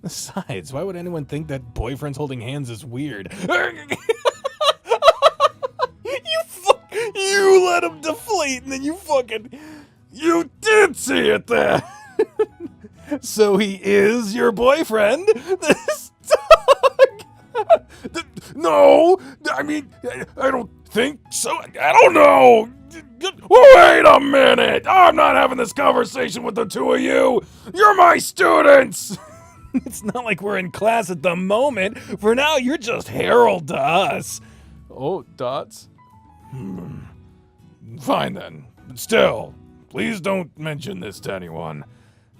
Besides, why would anyone think that boyfriends holding hands is weird? You let him deflate and then you did see it there. So he is your boyfriend? This dog? No, I mean, I don't think so. I don't know. Wait a minute. I'm not having this conversation with the two of you. You're my students. It's not like we're in class at the moment. For now, you're just Harold to us. Oh, Dots? Fine then. But still, please don't mention this to anyone.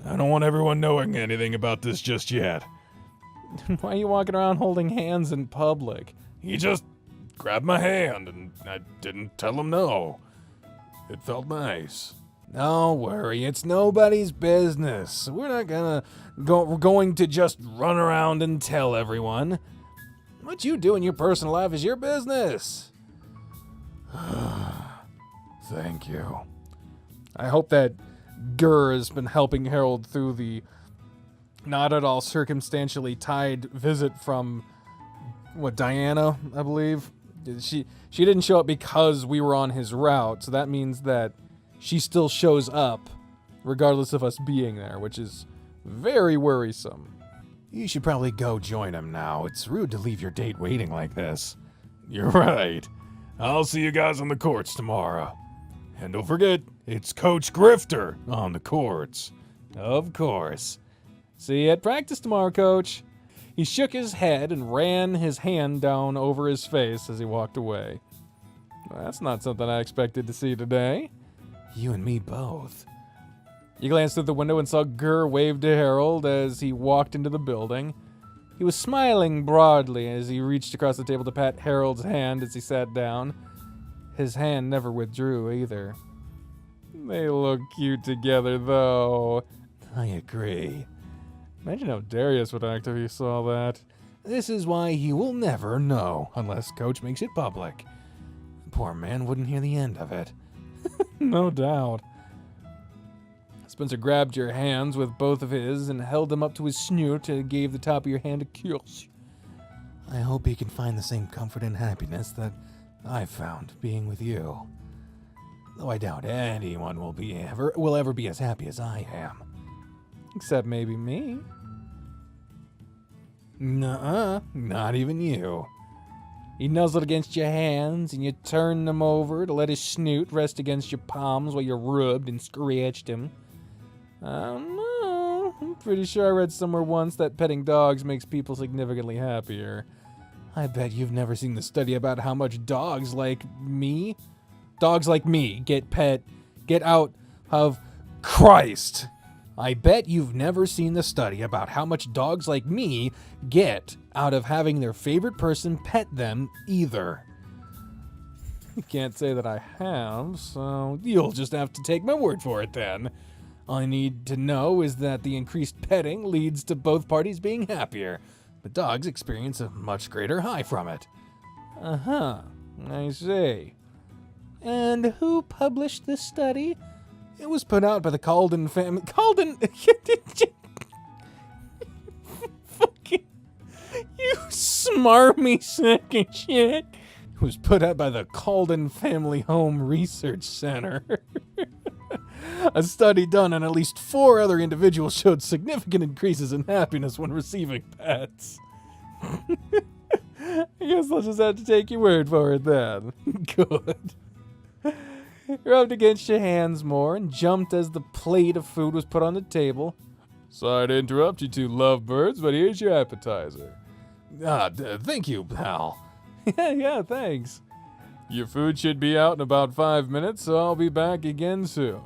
I don't want everyone knowing anything about this just yet. Why are you walking around holding hands in public? He just grabbed my hand and I didn't tell him no. It felt nice. Don't worry, it's nobody's business. We're going to just run around and tell everyone. What you do in your personal life is your business. Thank you. I hope that Gurr has been helping Harold through the not at all circumstantially tied visit from, Diana, I believe? She didn't show up because we were on his route, so that means that she still shows up regardless of us being there, which is very worrisome. You should probably go join him now. It's rude to leave your date waiting like this. You're right. I'll see you guys on the courts tomorrow. And don't forget, it's Coach Grifter on the courts. Of course. See you at practice tomorrow, Coach. He shook his head and ran his hand down over his face as he walked away. Well, that's not something I expected to see today. You and me both. You glanced through the window and saw Gurr wave to Harold as he walked into the building. He was smiling broadly as he reached across the table to pat Harold's hand as he sat down. His hand never withdrew either. They look cute together, though. I agree. Imagine how Darius would act if he saw that. This is why he will never know unless Coach makes it public. Poor man wouldn't hear the end of it. No doubt. Spencer grabbed your hands with both of his and held them up to his snoot and gave the top of your hand a kiss. I hope he can find the same comfort and happiness that I've found being with you. Though I doubt anyone will ever be as happy as I am. Except maybe me. Nuh-uh, not even you. He nuzzled against your hands, and you turned them over to let his snoot rest against your palms while you rubbed and scratched him. I don't know. I'm pretty sure I read somewhere once that petting dogs makes people significantly happier. I bet you've never seen the study about how much dogs like me get out of Christ. I bet you've never seen the study about how much dogs like me get out of having their favorite person pet them either. You can't say that I have, so you'll just have to take my word for it then. All I need to know is that the increased petting leads to both parties being happier, but dogs experience a much greater high from it. Uh-huh, I see. And who published this study? It was put out by the Calden family. Calden! Fucking. You smarmy sack of shit. It was put out by the Calden Family Home Research Center. A study done on at least 4 other individuals showed significant increases in happiness when receiving pets. I guess I'll just have to take your word for it then. Good. He rubbed against your hands more and jumped as the plate of food was put on the table. Sorry to interrupt you two lovebirds, but here's your appetizer. Thank you, pal. Yeah, thanks. Your food should be out in about 5 minutes, so I'll be back again soon.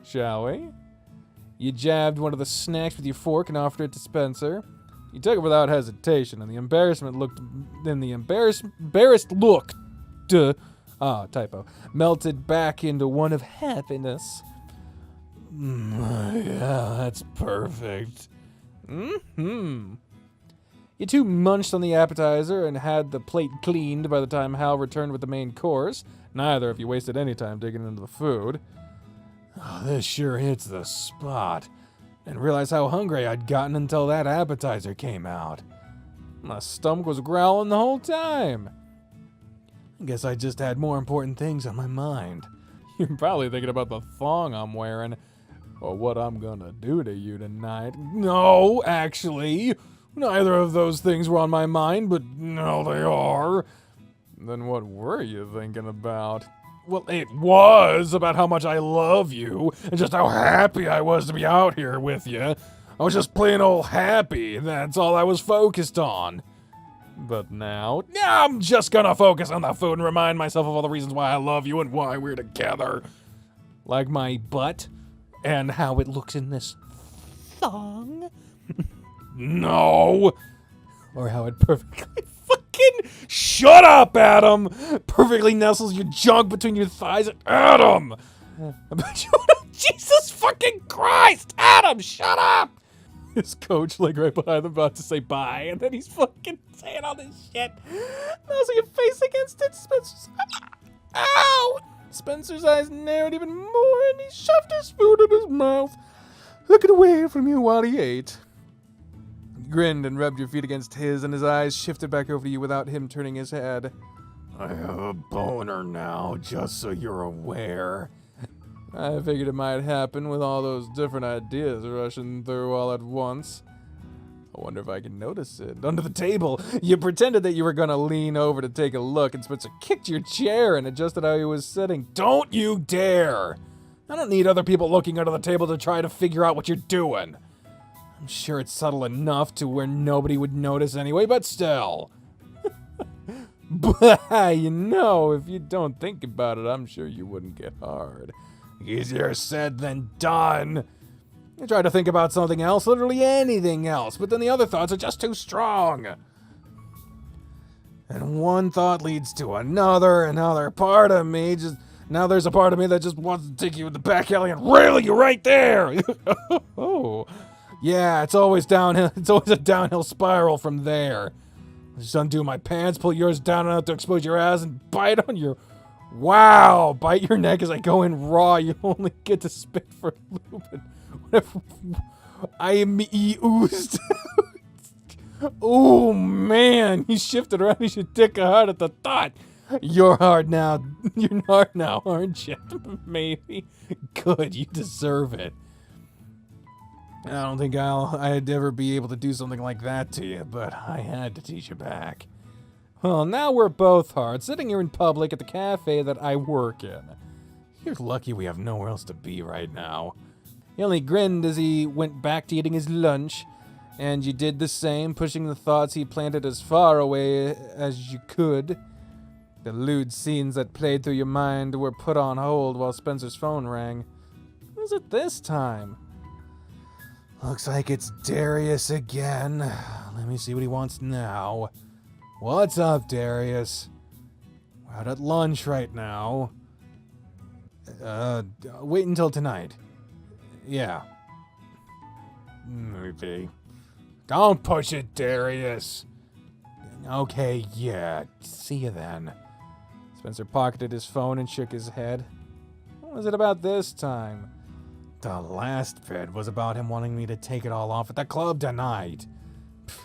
Shall we? You jabbed one of the snacks with your fork and offered it to Spencer. He took it without hesitation, and the embarrassed look, typo, melted back into one of happiness. Yeah, that's perfect. Mm-hmm. You two munched on the appetizer and had the plate cleaned by the time Hal returned with the main course. Neither of you wasted any time digging into the food. Oh, this sure hits the spot. Didn't realize how hungry I'd gotten until that appetizer came out. My stomach was growling the whole time. I guess I just had more important things on my mind. You're probably thinking about the thong I'm wearing, or what I'm gonna do to you tonight. No, actually, neither of those things were on my mind, but now they are. Then what were you thinking about? Well, it was about how much I love you, and just how happy I was to be out here with you. I was just plain old happy, that's all I was focused on. But now I'm just gonna focus on the food and remind myself of all the reasons why I love you and why we're together. Like my butt, and how it looks in this thong. No! Or how it perfectly fucking... Shut up, Adam! Perfectly nestles your junk between your thighs. Adam! Jesus fucking Christ! Adam, shut up! His coach, like right behind him, about to say bye, and then he's fucking saying all this shit. Now's your face against it, Spencer's... Ow! Spencer's eyes narrowed even more, and he shoved his food in his mouth, looking away from you while he ate. You grinned and rubbed your feet against his, and his eyes shifted back over to you without him turning his head. I have a boner now, just so you're aware. I figured it might happen with all those different ideas rushing through all at once. I wonder if I can notice it. Under the table, you pretended that you were going to lean over to take a look, and Spencer kicked your chair and adjusted how he was sitting. Don't you dare! I don't need other people looking under the table to try to figure out what you're doing. I'm sure it's subtle enough to where nobody would notice anyway, but still. But, you know, if you don't think about it, I'm sure you wouldn't get hard. Easier said than done. I try to think about something else, literally anything else, but then the other thoughts are just too strong. And one thought leads to another part of me just... Now there's a part of me that just wants to take you in the back alley and rail you right there. Oh, yeah, it's always downhill. It's always a downhill spiral from there. I just undo my pants, pull yours down enough to expose your ass, and bite on your... Wow! Bite your neck as I go in raw. You only get to spit for a little bit. Whatever. I am oozed out. Oh, man. You shifted around. You should dick a hard at the thought. You're hard now. You're hard now, aren't you? Maybe. Good. You deserve it. I don't think I'd ever be able to do something like that to you, but I had to teach you back. Well, now we're both hard, sitting here in public at the cafe that I work in. You're lucky we have nowhere else to be right now. He only grinned as he went back to eating his lunch, and you did the same, pushing the thoughts he planted as far away as you could. The lewd scenes that played through your mind were put on hold while Spencer's phone rang. Who is it this time? Looks like it's Darius again. Let me see what he wants now. What's up, Darius? We're out at lunch right now. Wait until tonight. Yeah. Maybe. Don't push it, Darius. Okay, yeah. See you then. Spencer pocketed his phone and shook his head. What was it about this time? The last bit was about him wanting me to take it all off at the club tonight.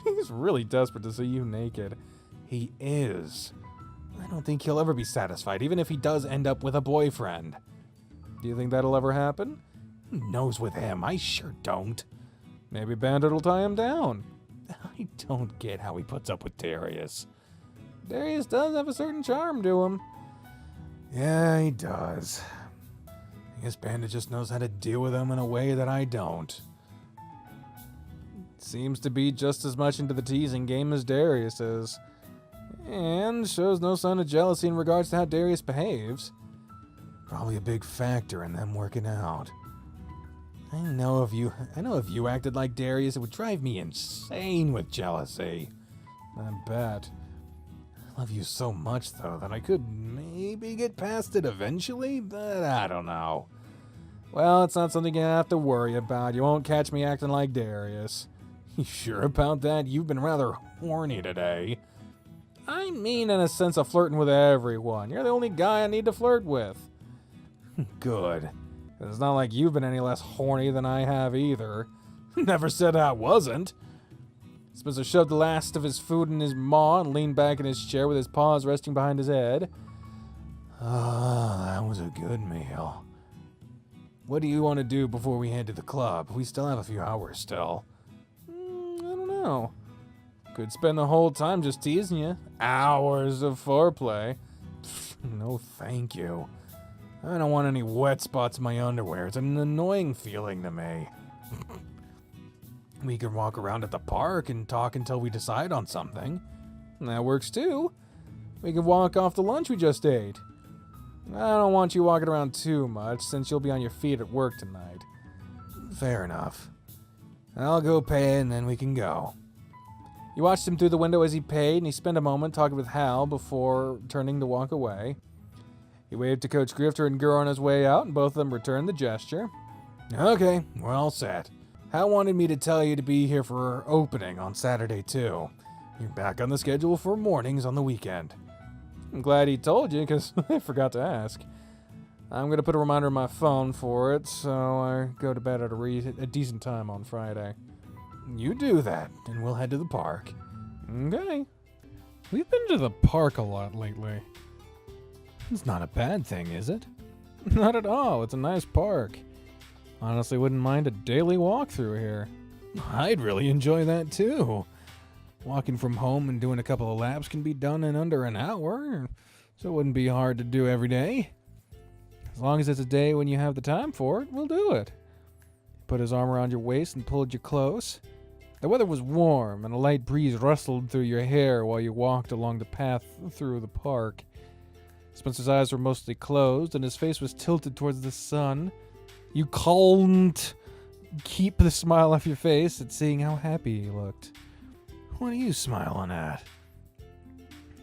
He's really desperate to see you naked. He is. I don't think he'll ever be satisfied, even if he does end up with a boyfriend. Do you think that'll ever happen? Who knows with him? I sure don't. Maybe Bandit will tie him down. I don't get how he puts up with Darius. Darius does have a certain charm to him. Yeah, he does. I guess Bandit just knows how to deal with him in a way that I don't. Seems to be just as much into the teasing game as Darius is. And shows no sign of jealousy in regards to how Darius behaves. Probably a big factor in them working out. I know if you acted like Darius, it would drive me insane with jealousy. I bet. I love you so much, though, that I could maybe get past it eventually, but I don't know. Well, it's not something you have to worry about. You won't catch me acting like Darius. You sure about that? You've been rather horny today. I mean in a sense of flirting with everyone. You're the only guy I need to flirt with. Good. It's not like you've been any less horny than I have either. Never said I wasn't. Spencer shoved the last of his food in his maw and leaned back in his chair with his paws resting behind his head. Ah, that was a good meal. What do you want to do before we head to the club? We still have a few hours still. I don't know. Could spend the whole time just teasing you. Hours of foreplay. No, thank you. I don't want any wet spots in my underwear. It's an annoying feeling to me. We can walk around at the park and talk until we decide on something. That works too. We can walk off the lunch we just ate. I don't want you walking around too much since you'll be on your feet at work tonight. Fair enough. I'll go pay and then we can go. You watched him through the window as he paid, and he spent a moment talking with Hal before turning to walk away. He waved to Coach Grifter and Gurr on his way out, and both of them returned the gesture. Okay, we're all set. Hal wanted me to tell you to be here for opening on Saturday, too. You're back on the schedule for mornings on the weekend. I'm glad he told you, because I forgot to ask. I'm going to put a reminder on my phone for it, so I go to bed at a decent time on Friday. You do that, and we'll head to the park. Okay. We've been to the park a lot lately. It's not a bad thing, is it? Not at all. It's a nice park. Honestly, wouldn't mind a daily walk through here. I'd really enjoy that too. Walking from home and doing a couple of laps can be done in under an hour, so it wouldn't be hard to do every day. As long as it's a day when you have the time for it, we'll do it. Put his arm around your waist and pulled you close. The weather was warm, and a light breeze rustled through your hair while you walked along the path through the park. Spencer's eyes were mostly closed, and his face was tilted towards the sun. You couldn't keep the smile off your face at seeing how happy he looked. What are you smiling at?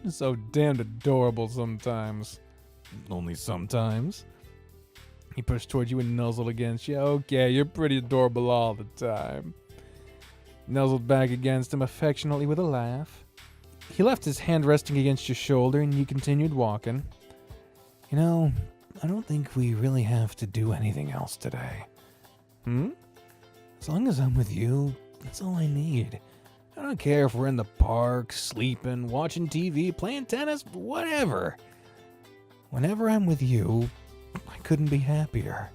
You're so damned adorable sometimes. Only sometimes. He pushed towards you and nuzzled against you. Okay, you're pretty adorable all the time. Nuzzled back against him affectionately with a laugh. He left his hand resting against your shoulder, and you continued walking. You know, I don't think we really have to do anything else today. As long as I'm with you, that's all I need. I don't care if we're in the park, sleeping, watching TV, playing tennis, whatever. Whenever I'm with you, I couldn't be happier.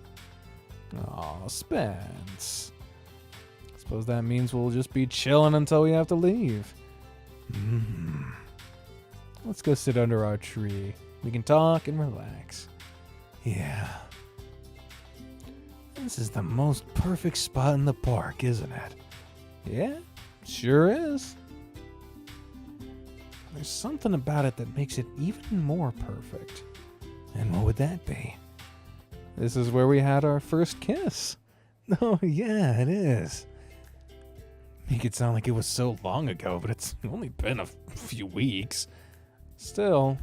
Aw, Spence. Suppose that means we'll just be chilling until we have to leave. Let's go sit under our tree. We can talk and relax. Yeah. This is the most perfect spot in the park, isn't it? Yeah, sure is. There's something about it that makes it even more perfect. And what would that be? This is where we had our first kiss. Oh, yeah, it is. Make it sound like it was so long ago, but it's only been a few weeks. Still,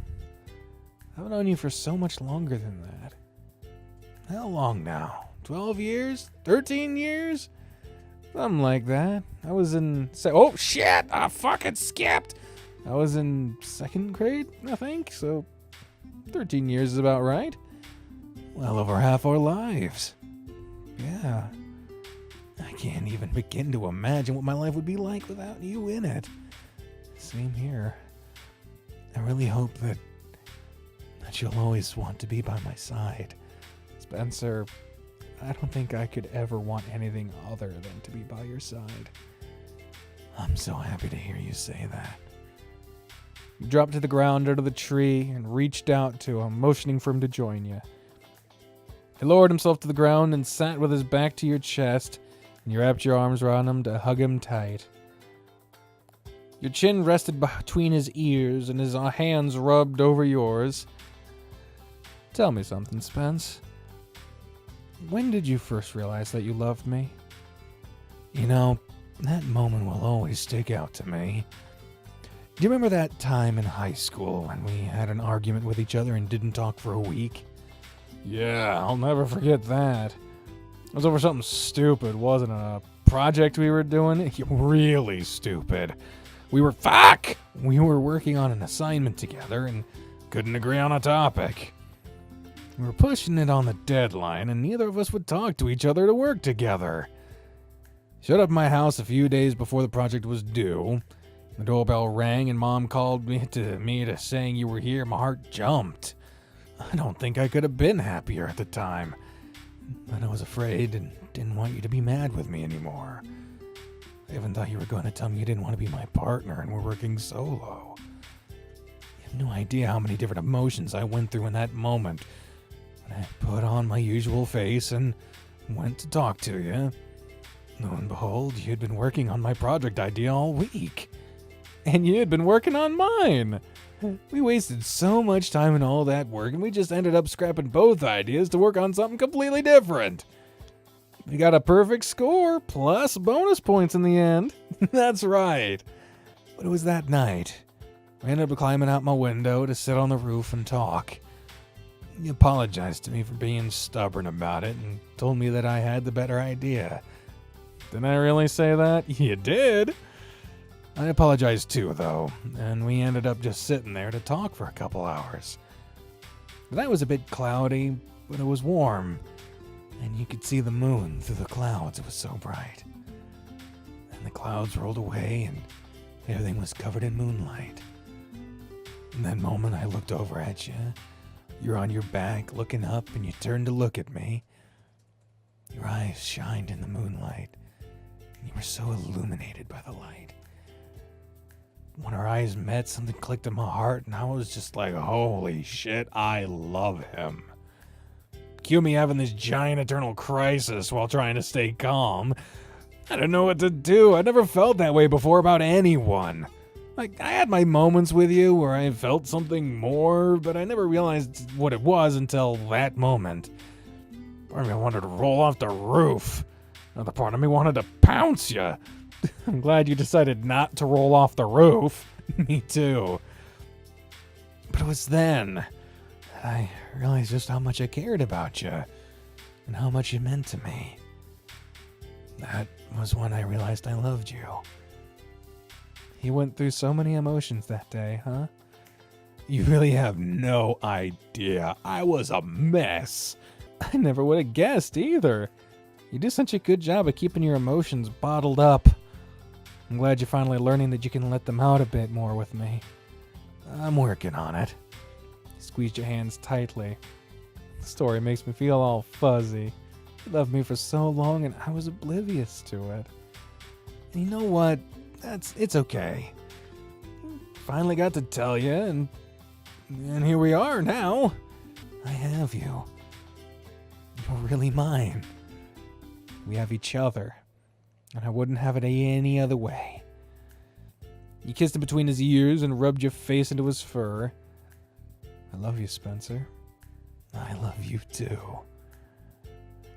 I've known you for so much longer than that. How long now? 12 years? 13 years? Something like that. I was in... Oh, shit! I fucking skipped! I was in 2nd grade, I think, so 13 years is about right. Well over half our lives. Yeah. I can't even begin to imagine what my life would be like without you in it. Same here. I really hope that you'll always want to be by my side. Spencer, I don't think I could ever want anything other than to be by your side. I'm so happy to hear you say that. You dropped to the ground under the tree and reached out to him, motioning for him to join you. He lowered himself to the ground and sat with his back to your chest, and you wrapped your arms around him to hug him tight. Your chin rested between his ears, and his hands rubbed over yours. Tell me something, Spence. When did you first realize that you loved me? You know, that moment will always stick out to me. Do you remember that time in high school when we had an argument with each other and didn't talk for a week? Yeah, I'll never forget that. It was over something stupid, wasn't it? A project we were doing? Really stupid. We were working on an assignment together and couldn't agree on a topic. We were pushing it on the deadline, and neither of us would talk to each other to work together. Showed up at my house a few days before the project was due. The doorbell rang, and Mom called me to saying you were here. My heart jumped. I don't think I could have been happier at the time. But I was afraid and didn't want you to be mad with me anymore. I even thought you were going to tell me you didn't want to be my partner and we're working solo. You have no idea how many different emotions I went through in that moment. When I put on my usual face and went to talk to you. Lo and behold, you'd been working on my project idea all week. And you'd been working on mine. We wasted so much time in all that work, and we just ended up scrapping both ideas to work on something completely different. We got a perfect score, plus bonus points in the end. That's right. But it was that night. I ended up climbing out my window to sit on the roof and talk. You apologized to me for being stubborn about it and told me that I had the better idea. Didn't I really say that? You did. I apologized too, though, and we ended up just sitting there to talk for a couple hours. The night was a bit cloudy, but it was warm, and you could see the moon through the clouds. It was so bright. And the clouds rolled away, and everything was covered in moonlight. In that moment, I looked over at you. You're on your back, looking up, and you turned to look at me. Your eyes shined in the moonlight, and you were so illuminated by the light. When our eyes met, something clicked in my heart, and I was just like, holy shit, I love him. Cue me having this giant eternal crisis while trying to stay calm. I didn't know what to do. I never felt that way before about anyone. Like, I had my moments with you where I felt something more, but I never realized what it was until that moment. Part of me wanted to roll off the roof. Another part of me wanted to pounce you. I'm glad you decided not to roll off the roof. Me too. But it was then that I realized just how much I cared about you and how much you meant to me. That was when I realized I loved you. You went through so many emotions that day, huh? You really have no idea. I was a mess. I never would have guessed either. You do such a good job of keeping your emotions bottled up. I'm glad you're finally learning that you can let them out a bit more with me. I'm working on it. You squeezed your hands tightly. The story makes me feel all fuzzy. You loved me for so long and I was oblivious to it. And you know what? It's okay. Finally got to tell you, and here we are now. I have you. You're really mine. We have each other. And I wouldn't have it any other way. You kissed him between his ears and rubbed your face into his fur. I love you, Spencer. I love you too.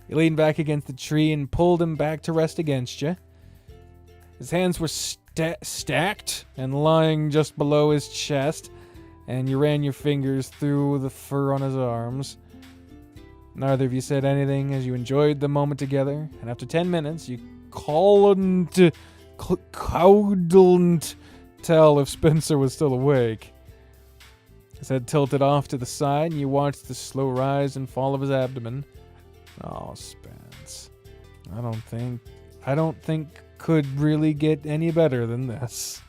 You leaned back against the tree and pulled him back to rest against you. His hands were stacked and lying just below his chest, and you ran your fingers through the fur on his arms. Neither of you said anything as you enjoyed the moment together, and after 10 minutes, you couldn't tell if Spencer was still awake. His head tilted off to the side, and you watched the slow rise and fall of his abdomen. Oh, Spence. I don't think could really get any better than this.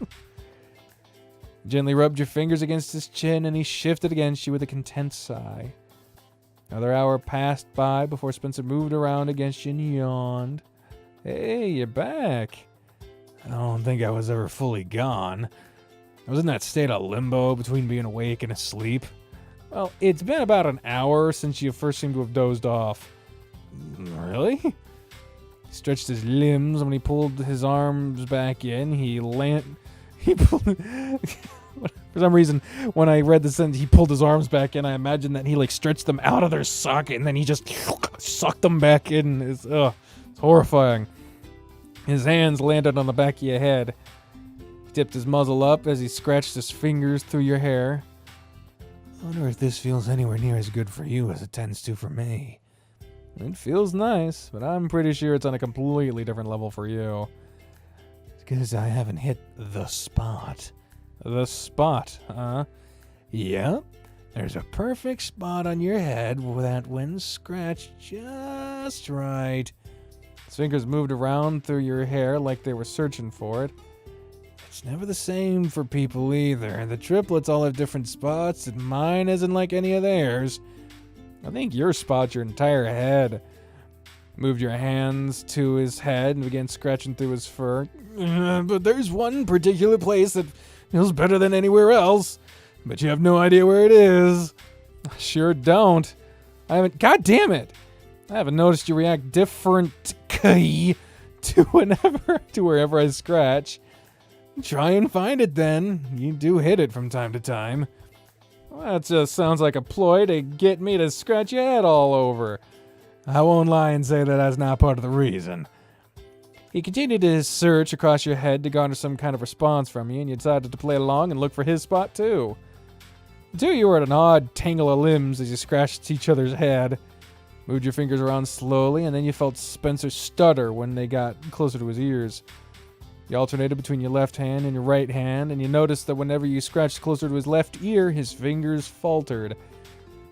Gently rubbed your fingers against his chin, and he shifted against you with a content sigh. Another hour passed by before Spencer moved around against you and yawned. Hey, you're back. I don't think I was ever fully gone. I was in that state of limbo between being awake and asleep. Well, it's been about an hour since you first seemed to have dozed off. Really? He stretched his limbs when he pulled his arms back in. For some reason, when I read the sentence, he pulled his arms back in, I imagined that he stretched them out of their socket and then he just sucked them back in. It's horrifying. His hands landed on the back of your head. He tipped his muzzle up as he scratched his fingers through your hair. I wonder if this feels anywhere near as good for you as it tends to for me. It feels nice, but I'm pretty sure it's on a completely different level for you. Because I haven't hit the spot. The spot, huh? Yep. There's a perfect spot on your head that when scratched just right. His fingers moved around through your hair like they were searching for it. It's never the same for people either. The triplets all have different spots, and mine isn't like any of theirs. I think your spot's your entire head. Moved your hands to his head and began scratching through his fur. But there's one particular place that feels better than anywhere else. But you have no idea where it is. I sure don't. God damn it! I haven't noticed you react differently to wherever I scratch. Try and find it then. You do hit it from time to time. Well, that just sounds like a ploy to get me to scratch your head all over. I won't lie and say that that's not part of the reason. He continued his search across your head to garner some kind of response from you, and you decided to play along and look for his spot too. The two of you were at an odd tangle of limbs as you scratched each other's head. Moved your fingers around slowly, and then you felt Spencer stutter when they got closer to his ears. You alternated between your left hand and your right hand, and you noticed that whenever you scratched closer to his left ear, his fingers faltered.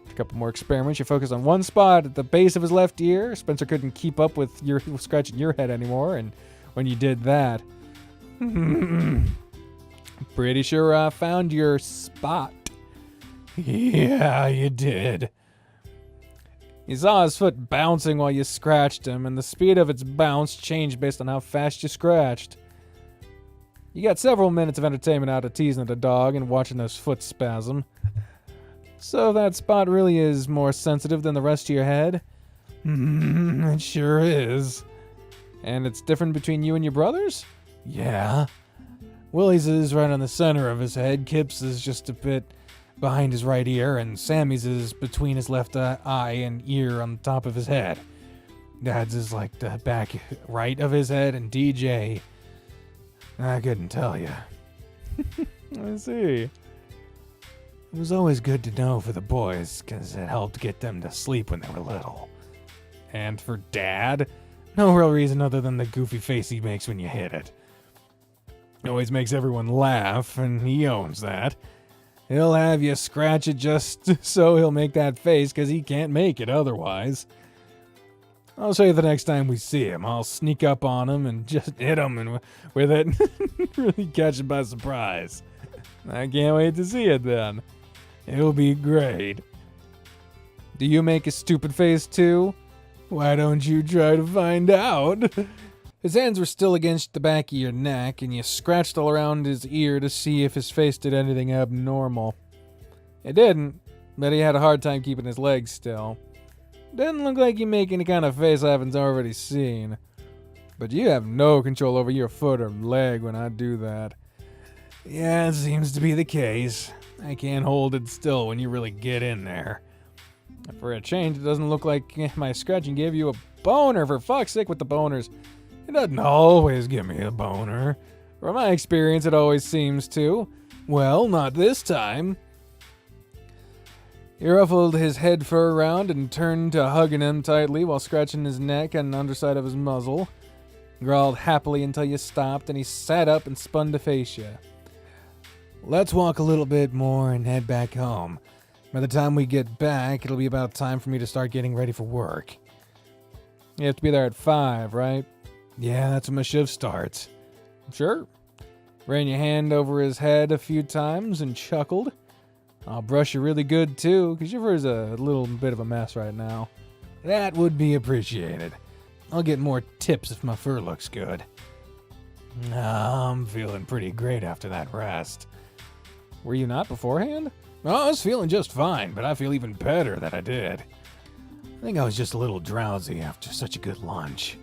A couple more experiments. You focused on one spot at the base of his left ear. Spencer couldn't keep up with your scratching your head anymore, and when you did that, pretty sure I found your spot. Yeah, you did. You saw his foot bouncing while you scratched him, and the speed of its bounce changed based on how fast you scratched. You got several minutes of entertainment out of teasing the dog and watching his foot spasm. So that spot really is more sensitive than the rest of your head? It sure is. And it's different between you and your brothers? Yeah. Willie's is right on the center of his head, Kip's is just a bit behind his right ear, and Sammy's is between his left eye and ear on the top of his head. Dad's is like the back right of his head, and DJ, I couldn't tell you. I see. It was always good to know for the boys, because it helped get them to sleep when they were little. And for Dad, no real reason other than the goofy face he makes when you hit it. It always makes everyone laugh, and he owns that. He'll have you scratch it just so he'll make that face, because he can't make it otherwise. I'll show you the next time we see him. I'll sneak up on him and just hit him and with it. Really catch him by surprise. I can't wait to see it then. It'll be great. Do you make a stupid face too? Why don't you try to find out? His hands were still against the back of your neck, and you scratched all around his ear to see if his face did anything abnormal. It didn't, but he had a hard time keeping his legs still. Didn't look like you make any kind of face I haven't already seen. But you have no control over your foot or leg when I do that. Yeah, it seems to be the case. I can't hold it still when you really get in there. For a change, it doesn't look like my scratching gave you a boner. For fuck's sake with the boners. It doesn't always give me a boner. From my experience, it always seems to. Well, not this time. He ruffled his head fur around and turned to hugging him tightly while scratching his neck and underside of his muzzle. Growled happily until you stopped, and he sat up and spun to face you. Let's walk a little bit more and head back home. By the time we get back, it'll be about time for me to start getting ready for work. You have to be there at 5, right? Yeah, that's when my shift starts. Sure. Ran your hand over his head a few times and chuckled. I'll brush you really good too, because your fur's a little bit of a mess right now. That would be appreciated. I'll get more tips if my fur looks good. I'm feeling pretty great after that rest. Were you not beforehand? Oh, I was feeling just fine, but I feel even better that I did. I think I was just a little drowsy after such a good lunch.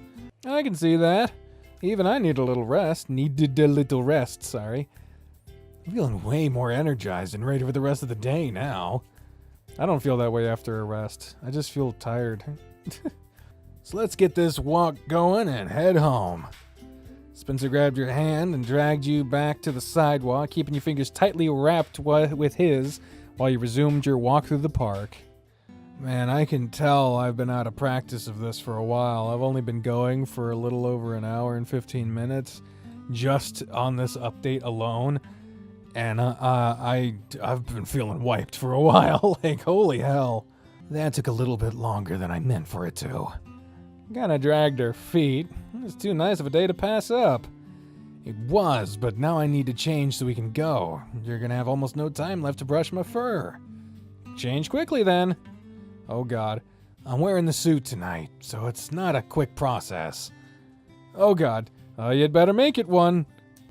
I can see that. Even I need a little rest. Needed a little rest, sorry. I'm feeling way more energized and ready for the rest of the day now. I don't feel that way after a rest. I just feel tired. So let's get this walk going and head home. Spencer grabbed your hand and dragged you back to the sidewalk, keeping your fingers tightly wrapped with his while you resumed your walk through the park. Man, I can tell I've been out of practice of this for a while. I've only been going for a little over an hour and 15 minutes just on this update alone. And I've been feeling wiped for a while. Like, holy hell. That took a little bit longer than I meant for it to. Kinda dragged her feet. It's too nice of a day to pass up. It was, but now I need to change so we can go. You're gonna have almost no time left to brush my fur. Change quickly then. Oh god, I'm wearing the suit tonight, so it's not a quick process. Oh god, you'd better make it one.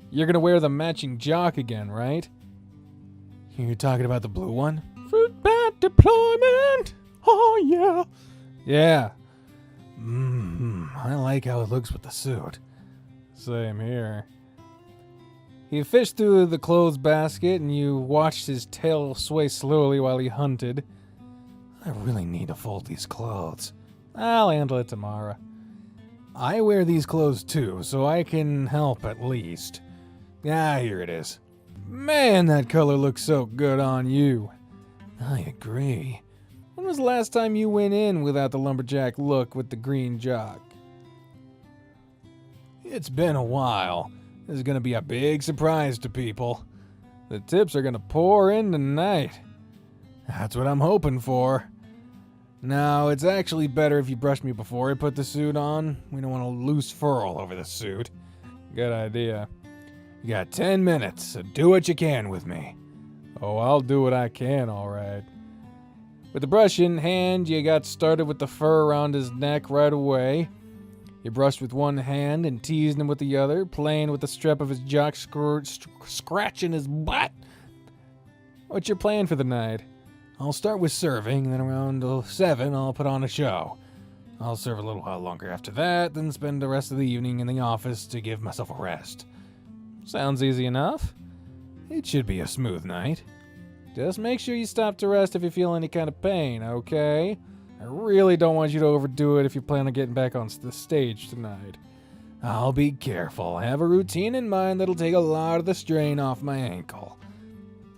You're gonna wear the matching jock again, right? You're talking about the blue one? Fruit bat deployment! Oh yeah! Yeah. I like how it looks with the suit. Same here. He fished through the clothes basket and you watched his tail sway slowly while he hunted. I really need to fold these clothes. I'll handle it tomorrow. I wear these clothes too, so I can help at least. Ah, here it is. Man, that color looks so good on you. I agree. When was the last time you went in without the lumberjack look with the green jock? It's been a while. This is going to be a big surprise to people. The tips are going to pour in tonight. That's what I'm hoping for. Now, it's actually better if you brush me before I put the suit on. We don't want to loose fur all over the suit. Good idea. You got 10 minutes, so do what you can with me. Oh, I'll do what I can, alright. With the brush in hand, you got started with the fur around his neck right away. You brushed with one hand and teased him with the other, playing with the strap of his jock, scratching his butt. What's your plan for the night? I'll start with serving, and then around 7 I'll put on a show. I'll serve a little while longer after that, then spend the rest of the evening in the office to give myself a rest. Sounds easy enough. It should be a smooth night. Just make sure you stop to rest if you feel any kind of pain, okay? I really don't want you to overdo it if you plan on getting back on the stage tonight. I'll be careful. I have a routine in mind that'll take a lot of the strain off my ankle.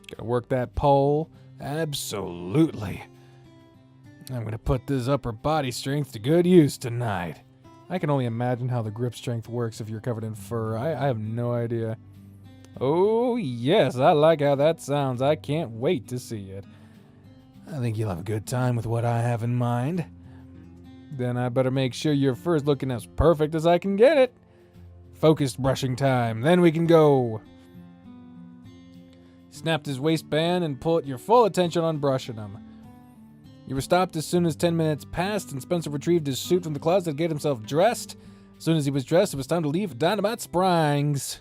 Gonna work that pole? Absolutely. I'm gonna put this upper body strength to good use tonight. I can only imagine how the grip strength works if you're covered in fur. I have no idea. Oh yes, I like how that sounds. I can't wait to see it. I think you'll have a good time with what I have in mind. Then I better make sure your fur's looking as perfect as I can get it. Focused brushing time, then we can go. He snapped his waistband and put your full attention on brushing him. You were stopped as soon as 10 minutes passed and Spencer retrieved his suit from the closet to get himself dressed. As soon as he was dressed, it was time to leave for Dynamite Springs.